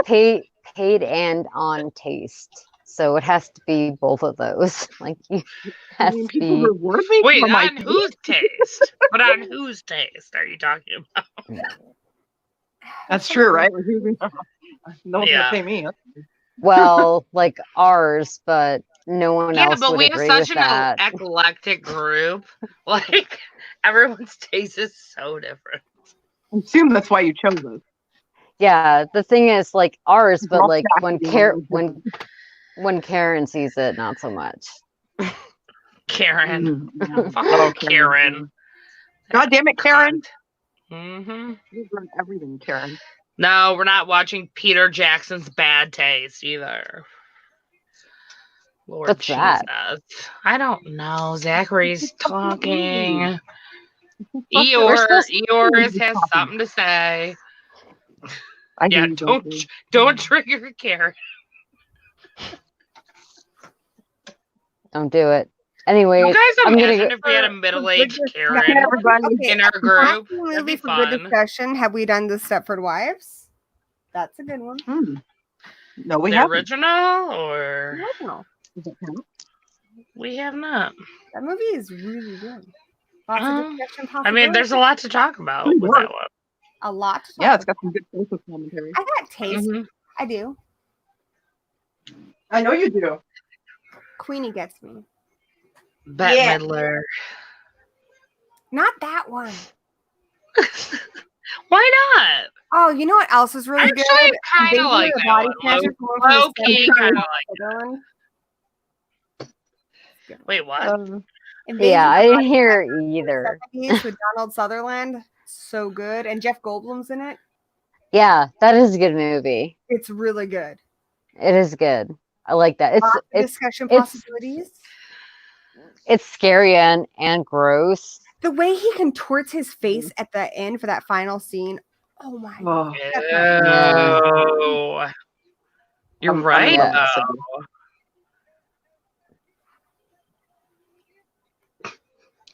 Speaker 4: paid and on Taste. So it has to be both of those. Like you
Speaker 8: I
Speaker 4: has
Speaker 8: mean,
Speaker 4: to
Speaker 8: people
Speaker 4: be.
Speaker 8: reward me
Speaker 1: Wait,
Speaker 8: for my
Speaker 1: on whose taste? But on whose taste are you talking about?
Speaker 8: That's true, right? No one's
Speaker 1: Yeah.
Speaker 8: gonna pay me.
Speaker 4: Well, like ours, but no one
Speaker 1: Yeah,
Speaker 4: else
Speaker 1: but
Speaker 4: would
Speaker 1: we have
Speaker 4: agree
Speaker 1: such
Speaker 4: with
Speaker 1: an
Speaker 4: that.
Speaker 1: eclectic group. Like, everyone's taste is so different.
Speaker 8: I assume that's why you chose us.
Speaker 4: Yeah, the thing is, like ours,
Speaker 8: We're
Speaker 4: but
Speaker 8: all
Speaker 4: like
Speaker 8: fascinated.
Speaker 4: when Karen sees it, not so much.
Speaker 1: Karen.
Speaker 8: Mhm.
Speaker 1: Fuck
Speaker 8: Oh,
Speaker 1: Karen.
Speaker 8: God damn it, Karen.
Speaker 1: Mm-hmm.
Speaker 8: You've run everything, Karen.
Speaker 1: No, we're not watching Peter Jackson's Bad Taste either. Lord
Speaker 4: What's
Speaker 1: Jesus.
Speaker 4: that?
Speaker 1: I don't know. Zachary's talking.
Speaker 4: We're supposed
Speaker 1: Eeyore has something to say.
Speaker 8: I
Speaker 1: Yeah,
Speaker 8: hear you, Jeffrey.
Speaker 1: don't trigger Karen.
Speaker 4: Don't do it. Anyway,
Speaker 1: You guys
Speaker 4: I'm gonna
Speaker 1: imagine
Speaker 4: go.
Speaker 1: if we had a middle-aged Karen
Speaker 8: Everybody.
Speaker 1: in our group? That'd be
Speaker 3: Movie for good
Speaker 1: fun.
Speaker 3: discussion. Have we done the Stepford Wives? That's a good one.
Speaker 8: No, we
Speaker 1: The
Speaker 8: haven't.
Speaker 1: original, or
Speaker 3: No,
Speaker 8: Does it count?
Speaker 1: we have not.
Speaker 3: that movie is really good. Lots of discussion
Speaker 1: I mean, there's a lot to talk about with that one.
Speaker 3: a lot. To
Speaker 8: Yeah,
Speaker 3: talk
Speaker 8: it's got some good social commentary.
Speaker 3: about. I got taste.
Speaker 1: Mhm.
Speaker 3: I do.
Speaker 2: I know you do.
Speaker 3: Queenie gets me.
Speaker 1: Bette
Speaker 2: Yeah.
Speaker 1: Midler.
Speaker 3: Not that one.
Speaker 1: Why not?
Speaker 3: Oh, you know what else is really
Speaker 1: Actually,
Speaker 3: good?
Speaker 1: kind
Speaker 3: Baby
Speaker 1: of like
Speaker 3: the
Speaker 1: that
Speaker 3: Body
Speaker 1: one.
Speaker 3: Snatchers, the one from the
Speaker 1: Low-key,
Speaker 3: 70s,
Speaker 1: kind of like
Speaker 3: Sutherland.
Speaker 1: Wait, what?
Speaker 3: And
Speaker 4: Yeah, I
Speaker 3: Baby the
Speaker 4: didn't
Speaker 3: Body
Speaker 4: hear
Speaker 3: Snatchers from the
Speaker 4: either.
Speaker 3: 70s with Donald Sutherland. So good. And Jeff Goldblum's in it.
Speaker 4: Yeah, that is a good movie.
Speaker 3: It's really good.
Speaker 4: It is good. I like that.
Speaker 3: Lots of
Speaker 4: It's
Speaker 3: discussion
Speaker 4: it's-
Speaker 3: possibilities.
Speaker 4: it's scary and gross.
Speaker 3: The way he contorts his face at the end for that final scene. Oh my god.
Speaker 1: Oh. You're
Speaker 8: I'm
Speaker 1: right,
Speaker 8: gonna
Speaker 4: Yeah.
Speaker 1: though.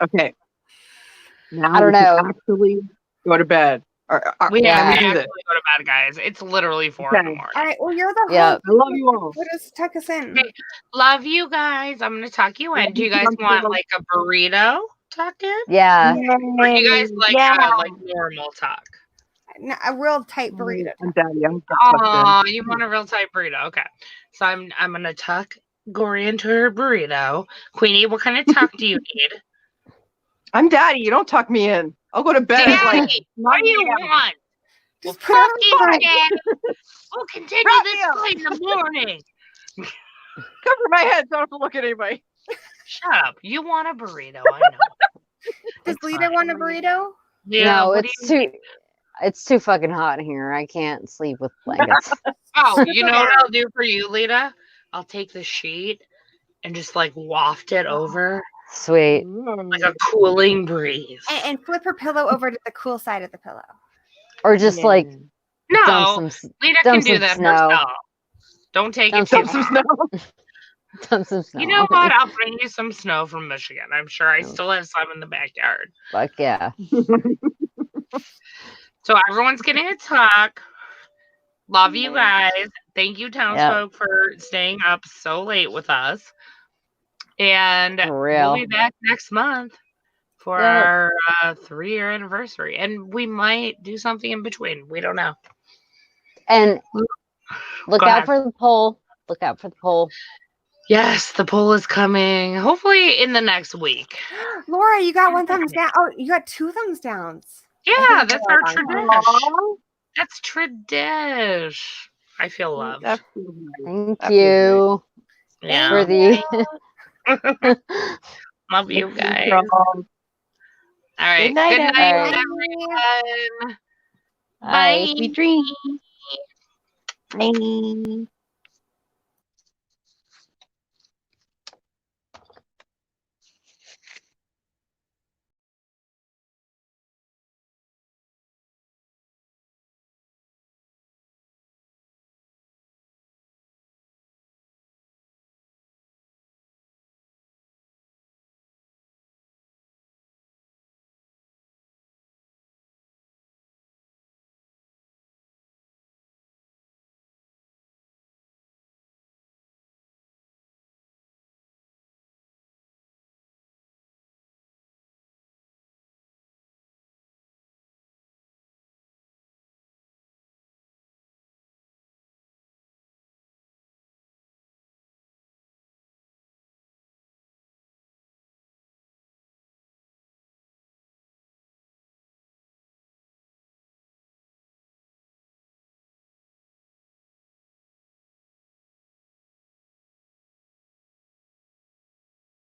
Speaker 8: Okay. Now
Speaker 4: I don't
Speaker 8: we can
Speaker 4: know.
Speaker 8: actually go to bed.
Speaker 1: We
Speaker 4: Yeah.
Speaker 1: have to
Speaker 8: do
Speaker 1: actually
Speaker 8: this.
Speaker 1: go to bed, guys. It's literally 4 in the
Speaker 8: Okay.
Speaker 1: morning.
Speaker 3: All right, well, you're the
Speaker 4: Yeah.
Speaker 3: host.
Speaker 8: I love you all.
Speaker 3: What is tuck us in?
Speaker 1: Okay. Love you guys. I'm gonna tuck you in. Do you guys want like a burrito tuck in?
Speaker 4: Yeah.
Speaker 1: Or do you guys like like normal tuck?
Speaker 3: No, a real tight burrito.
Speaker 8: I'm Daddy. I'm
Speaker 1: Oh, you want a real tight burrito? Okay. So I'm gonna tuck Gory into her burrito. Queenie, what kind of tuck do you need?
Speaker 2: I'm Daddy. You don't tuck me in. I'll go to bed at like
Speaker 1: Daddy, what do you want? Well,
Speaker 3: Just put on
Speaker 1: fuck
Speaker 3: the
Speaker 1: it,
Speaker 3: phone.
Speaker 1: Daddy. We'll continue
Speaker 2: Wrap
Speaker 1: this
Speaker 2: me up.
Speaker 1: fight in the morning.
Speaker 2: cover my head. Don't have to look at anybody.
Speaker 1: Shut up. You want a burrito? I know.
Speaker 3: Does
Speaker 1: It's
Speaker 3: Lita
Speaker 1: fine.
Speaker 3: want a burrito?
Speaker 1: Yeah,
Speaker 4: No,
Speaker 1: what do you
Speaker 4: it's too fucking hot in here. I can't sleep with blankets.
Speaker 1: Oh, you know what I'll do for you, Lita? I'll take the sheet and just like waft it over
Speaker 4: Sweet.
Speaker 1: like a cooling breeze.
Speaker 3: And flip her pillow over to the cool side of the pillow.
Speaker 4: Or just like
Speaker 1: No,
Speaker 4: dump some
Speaker 1: Lita can
Speaker 4: dump
Speaker 1: do
Speaker 4: some
Speaker 1: that
Speaker 4: snow.
Speaker 1: herself. Don't take
Speaker 4: Dump
Speaker 1: it too
Speaker 4: some
Speaker 1: far.
Speaker 4: dump some snow.
Speaker 1: You know what? I'll bring you some snow from Michigan. I'm sure I still have some in the backyard.
Speaker 4: Fuck yeah.
Speaker 1: So everyone's getting a tuck. Love you guys. Thank you, townsfolk, for staying up so late with us. And
Speaker 4: For real.
Speaker 1: we'll be back next month for our 3-year anniversary. And we might do something in between. We don't know.
Speaker 4: And look
Speaker 1: Go
Speaker 4: out
Speaker 1: ahead.
Speaker 4: for the poll. Look out for the poll.
Speaker 1: Yes, the poll is coming. Hopefully in the next week.
Speaker 3: Laura, you got 1 thumbs down. Oh, you got 2 thumbs downs.
Speaker 1: Yeah, that's our
Speaker 3: Aw.
Speaker 1: tradition. That's tradition. I feel loved.
Speaker 4: Thank
Speaker 8: That's
Speaker 4: you
Speaker 1: Yeah.
Speaker 4: for the
Speaker 1: Love you guys.
Speaker 8: All
Speaker 1: All right.
Speaker 2: Good night,
Speaker 1: Good night,
Speaker 3: everyone.
Speaker 1: everyone.
Speaker 4: Bye.
Speaker 1: Bye.
Speaker 8: Sweet dreams. Bye.